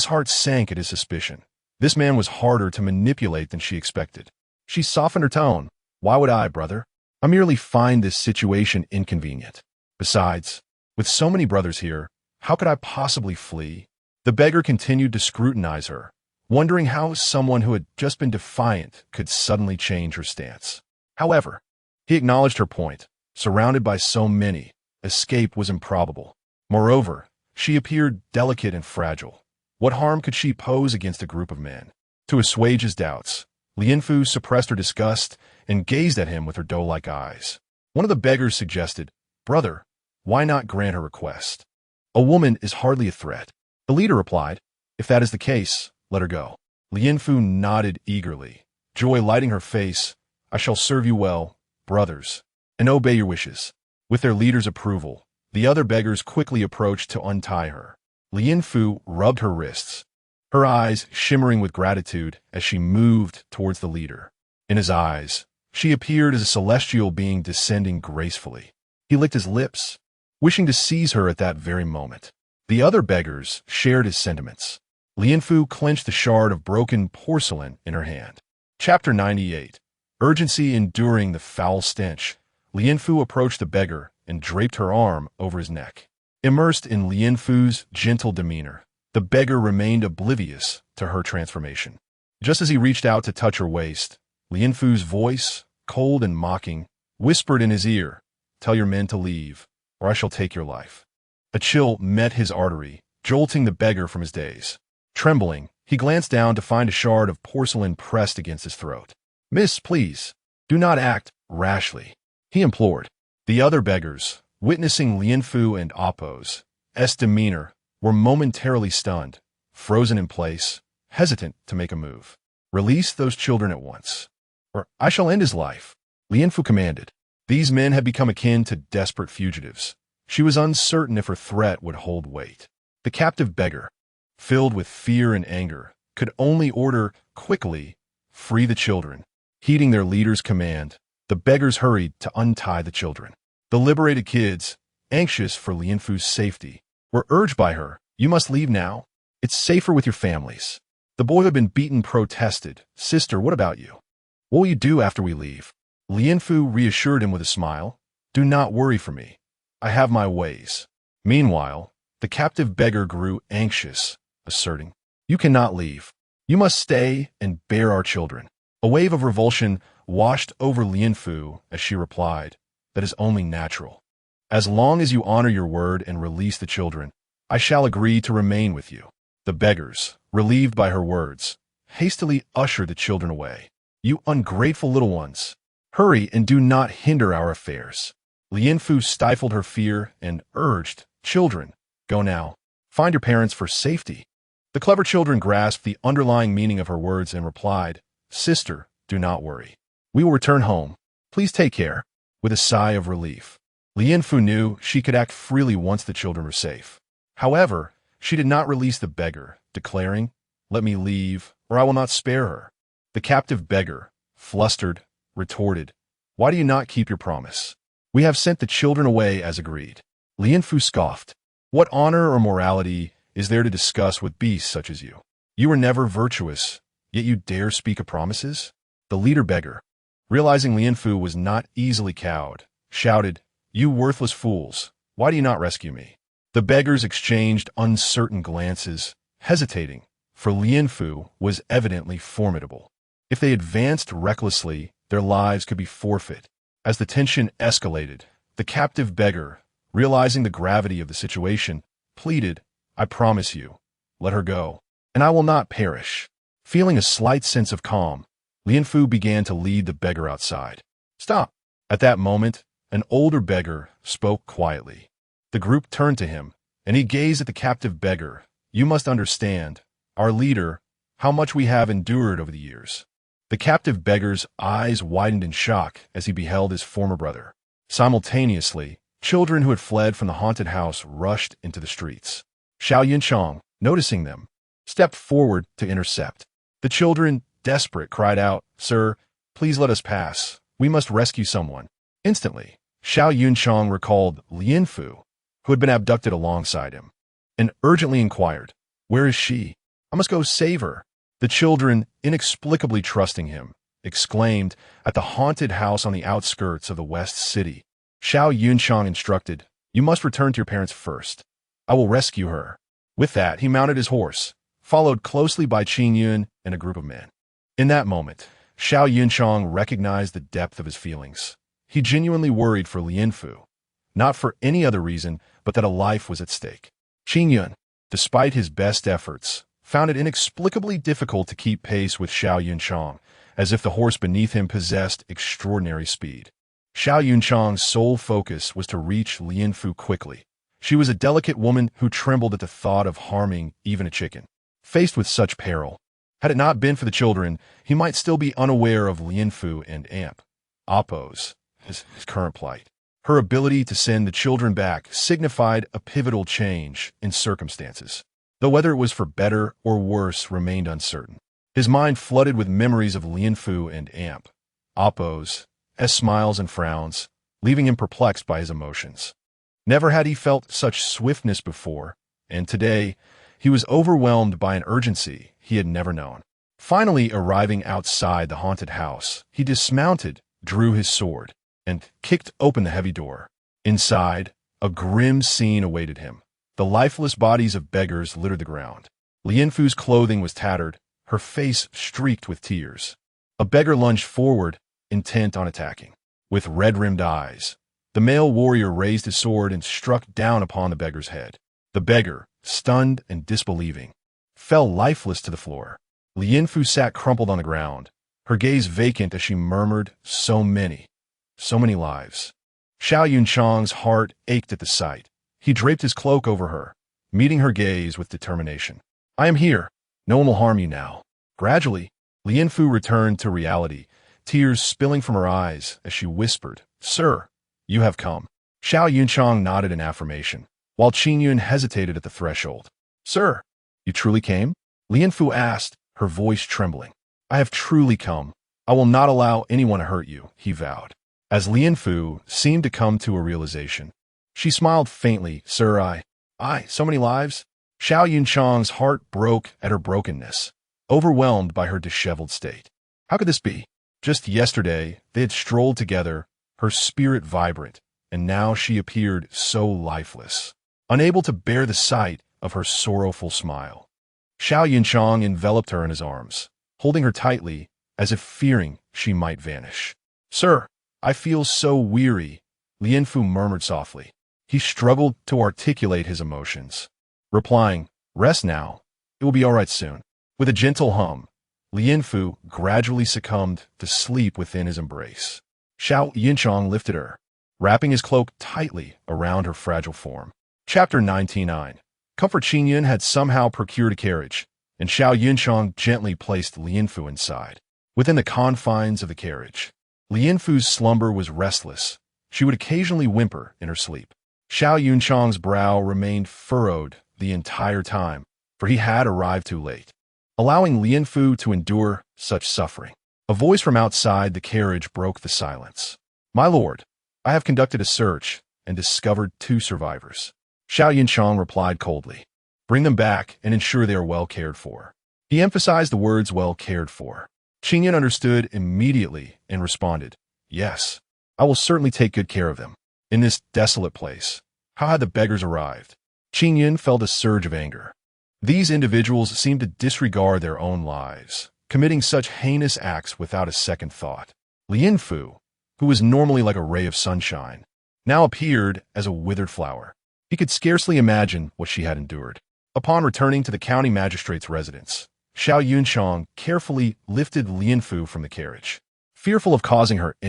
heart sank at his suspicion. This man was harder to manipulate than she expected. She softened her tone. "Why would I, brother? I merely find this situation inconvenient. Besides, with so many brothers here, how could I possibly flee?" The beggar continued to scrutinize her, wondering how someone who had just been defiant could suddenly change her stance. However, he acknowledged her point. Surrounded by so many, escape was improbable. Moreover, she appeared delicate and fragile. What harm could she pose against a group of men? To assuage his doubts, Lianfu suppressed her disgust and gazed at him with her doe-like eyes. One of the beggars suggested, "Brother, why not grant her request? A woman is hardly a threat." The leader replied, "If that is the case, let her go." Lianfu nodded eagerly, joy lighting her face. "I shall serve you well, brothers, and obey your wishes." With their leader's approval, the other beggars quickly approached to untie her. Lianfu rubbed her wrists, her eyes shimmering with gratitude as she moved towards the leader. In his eyes, she appeared as a celestial being descending gracefully. He licked his lips, wishing to seize her at that very moment. The other beggars shared his sentiments. Lianfu clenched the shard of broken porcelain in her hand. Chapter 98. Urgency enduring the foul stench. Lianfu approached the beggar and draped her arm over his neck. Immersed in Lianfu's gentle demeanor, the beggar remained oblivious to her transformation. Just as he reached out to touch her waist, Lianfu's voice, cold and mocking, whispered in his ear, "Tell your men to leave, or I shall take your life." A chill met his artery, jolting the beggar from his daze. Trembling, he glanced down to find a shard of porcelain pressed against his throat. "Miss, please, do not act rashly. he implored. The other beggars, witnessing Lianfu and Appo's demeanor, were momentarily stunned, frozen in place, hesitant to make a move. Release those children at once, or I shall end his life, Lianfu commanded. These men had become akin to desperate fugitives. She was uncertain if her threat would hold weight. The captive beggar, filled with fear and anger, could only order quickly, free the children. Heeding their leader's command, the beggars hurried to untie the children. The liberated kids, anxious for Lianfu's safety, were urged by her, "You must leave now. It's safer with your families." The boy who had been beaten protested, "Sister, what about you? What will you do after we leave?" Lianfu reassured him with a smile, "Do not worry for me. I have my ways." Meanwhile, the captive beggar grew anxious, asserting, "You cannot leave. You must stay and bear our children." A wave of revulsion washed over Lianfu as she replied, "That is only natural. As long as you honor your word and release the children, I shall agree to remain with you." The beggars, relieved by her words, hastily ushered the children away. "You ungrateful little ones! Hurry and do not hinder our affairs." Lianfu stifled her fear and urged, "Children, go now. Find your parents for safety." The clever children grasped the underlying meaning of her words and replied, "Sister, do not worry. We will return home. Please take care." With a sigh of relief, Lianfu knew she could act freely once the children were safe. However, she did not release the beggar, declaring, "Let me leave, or I will not spare her." The captive beggar, flustered, retorted, "Why do you not keep your promise? We have sent the children away as agreed." Lianfu scoffed. "What honor or morality is there to discuss with beasts such as you? You were never virtuous, yet you dare speak of promises?" The leader beggar, realizing Lianfu was not easily cowed, shouted, "You worthless fools, why do you not rescue me?" The beggars exchanged uncertain glances, hesitating, for Lianfu was evidently formidable. If they advanced recklessly, their lives could be forfeit. As the tension escalated, the captive beggar, realizing the gravity of the situation, pleaded, "I promise you, let her go, and I will not perish." Feeling a slight sense of calm, Lianfu began to lead the beggar outside. "Stop!" At that moment, an older beggar spoke quietly. The group turned to him, and he gazed at the captive beggar. "You must understand, our leader, how much we have endured over the years." The captive beggar's eyes widened in shock as he beheld his former brother. Simultaneously, children who had fled from the haunted house rushed into the streets. Xiao Yunchang, noticing them, stepped forward to intercept. The children, desperate, cried out, "Sir, please let us pass. We must rescue someone." Instantly, Xiao Yunchang recalled Lianfu, who had been abducted alongside him, and urgently inquired, "Where is she? I must go save her." The children, inexplicably trusting him, exclaimed, "At the haunted house on the outskirts of the West City." Xiao Yunchang instructed, "You must return to your parents first. I will rescue her." With that, he mounted his horse, followed closely by Qin Yun and a group of men. In that moment, Xiao Yunchang recognized the depth of his feelings. He genuinely worried for Lianfu, not for any other reason but that a life was at stake. Qin Yun, despite his best efforts, found it inexplicably difficult to keep pace with Xiao Yunchang, as if the horse beneath him possessed extraordinary speed. Xiao Yunchang's sole focus was to reach Lianfu quickly. She was a delicate woman who trembled at the thought of harming even a chicken. Faced with such peril, had it not been for the children, he might still be unaware of Lianfu and Appo's his current plight. Her ability to send the children back signified a pivotal change in circumstances, though whether it was for better or worse remained uncertain. His mind flooded with memories of Lianfu and Appo's smiles and frowns, leaving him perplexed by his emotions. Never had he felt such swiftness before, and today he was overwhelmed by an urgency he had never known. Finally arriving outside the haunted house, he dismounted, drew his sword, and kicked open the heavy door. Inside, a grim scene awaited him. The lifeless bodies of beggars littered the ground. Lianfu's clothing was tattered, her face streaked with tears. A beggar lunged forward, intent on attacking. With red-rimmed eyes, the male warrior raised his sword and struck down upon the beggar's head. The beggar, stunned and disbelieving, fell lifeless to the floor. Lianfu sat crumpled on the ground, her gaze vacant as she murmured, "So many. So many lives. Xiao Yunchang's heart ached at the sight. He draped his cloak over her, meeting her gaze with determination. I am here. No one will harm you now. Gradually, Lian Fu returned to reality, tears spilling from her eyes as she whispered, Sir, you have come. Xiao Yunchang nodded in affirmation, while Qin Yun hesitated at the threshold. Sir, you truly came? Lian Fu asked, her voice trembling. I have truly come. I will not allow anyone to hurt you, he vowed. As Lian Fu seemed to come to a realization, she smiled faintly. Sir, so many lives? Xiao Yunchang's heart broke at her brokenness, overwhelmed by her disheveled state. How could this be? Just yesterday, they had strolled together, her spirit vibrant, and now she appeared so lifeless, unable to bear the sight of her sorrowful smile. Xiao Yunchang enveloped her in his arms, holding her tightly, as if fearing she might vanish. Sir, I feel so weary, Lian Fu murmured softly. He struggled to articulate his emotions, replying, Rest now. It will be all right soon. With a gentle hum, Lian Fu gradually succumbed to sleep within his embrace. Xiao Yunchang lifted her, wrapping his cloak tightly around her fragile form. Chapter 99. Comfort Qin Yun had somehow procured a carriage, and Xiao Yunchang gently placed Lian Fu inside. Within the confines of the carriage, Lian Fu's slumber was restless. She would occasionally whimper in her sleep. Xiao Yunchang's brow remained furrowed the entire time, for he had arrived too late, allowing Lian Fu to endure such suffering. A voice from outside the carriage broke the silence. My lord, I have conducted a search and discovered 2 survivors. Xiao Yunchang replied coldly. Bring them back and ensure they are well cared for. He emphasized the words well cared for. Qin Yun understood immediately and responded, Yes, I will certainly take good care of them. In this desolate place, how had the beggars arrived? Qin Yun felt a surge of anger. These individuals seemed to disregard their own lives, committing such heinous acts without a second thought. Lian Fu, who was normally like a ray of sunshine, now appeared as a withered flower. He could scarcely imagine what she had endured. Upon returning to the county magistrate's residence, Xiao Yunchang carefully lifted Lian Fu from the carriage. Fearful of causing her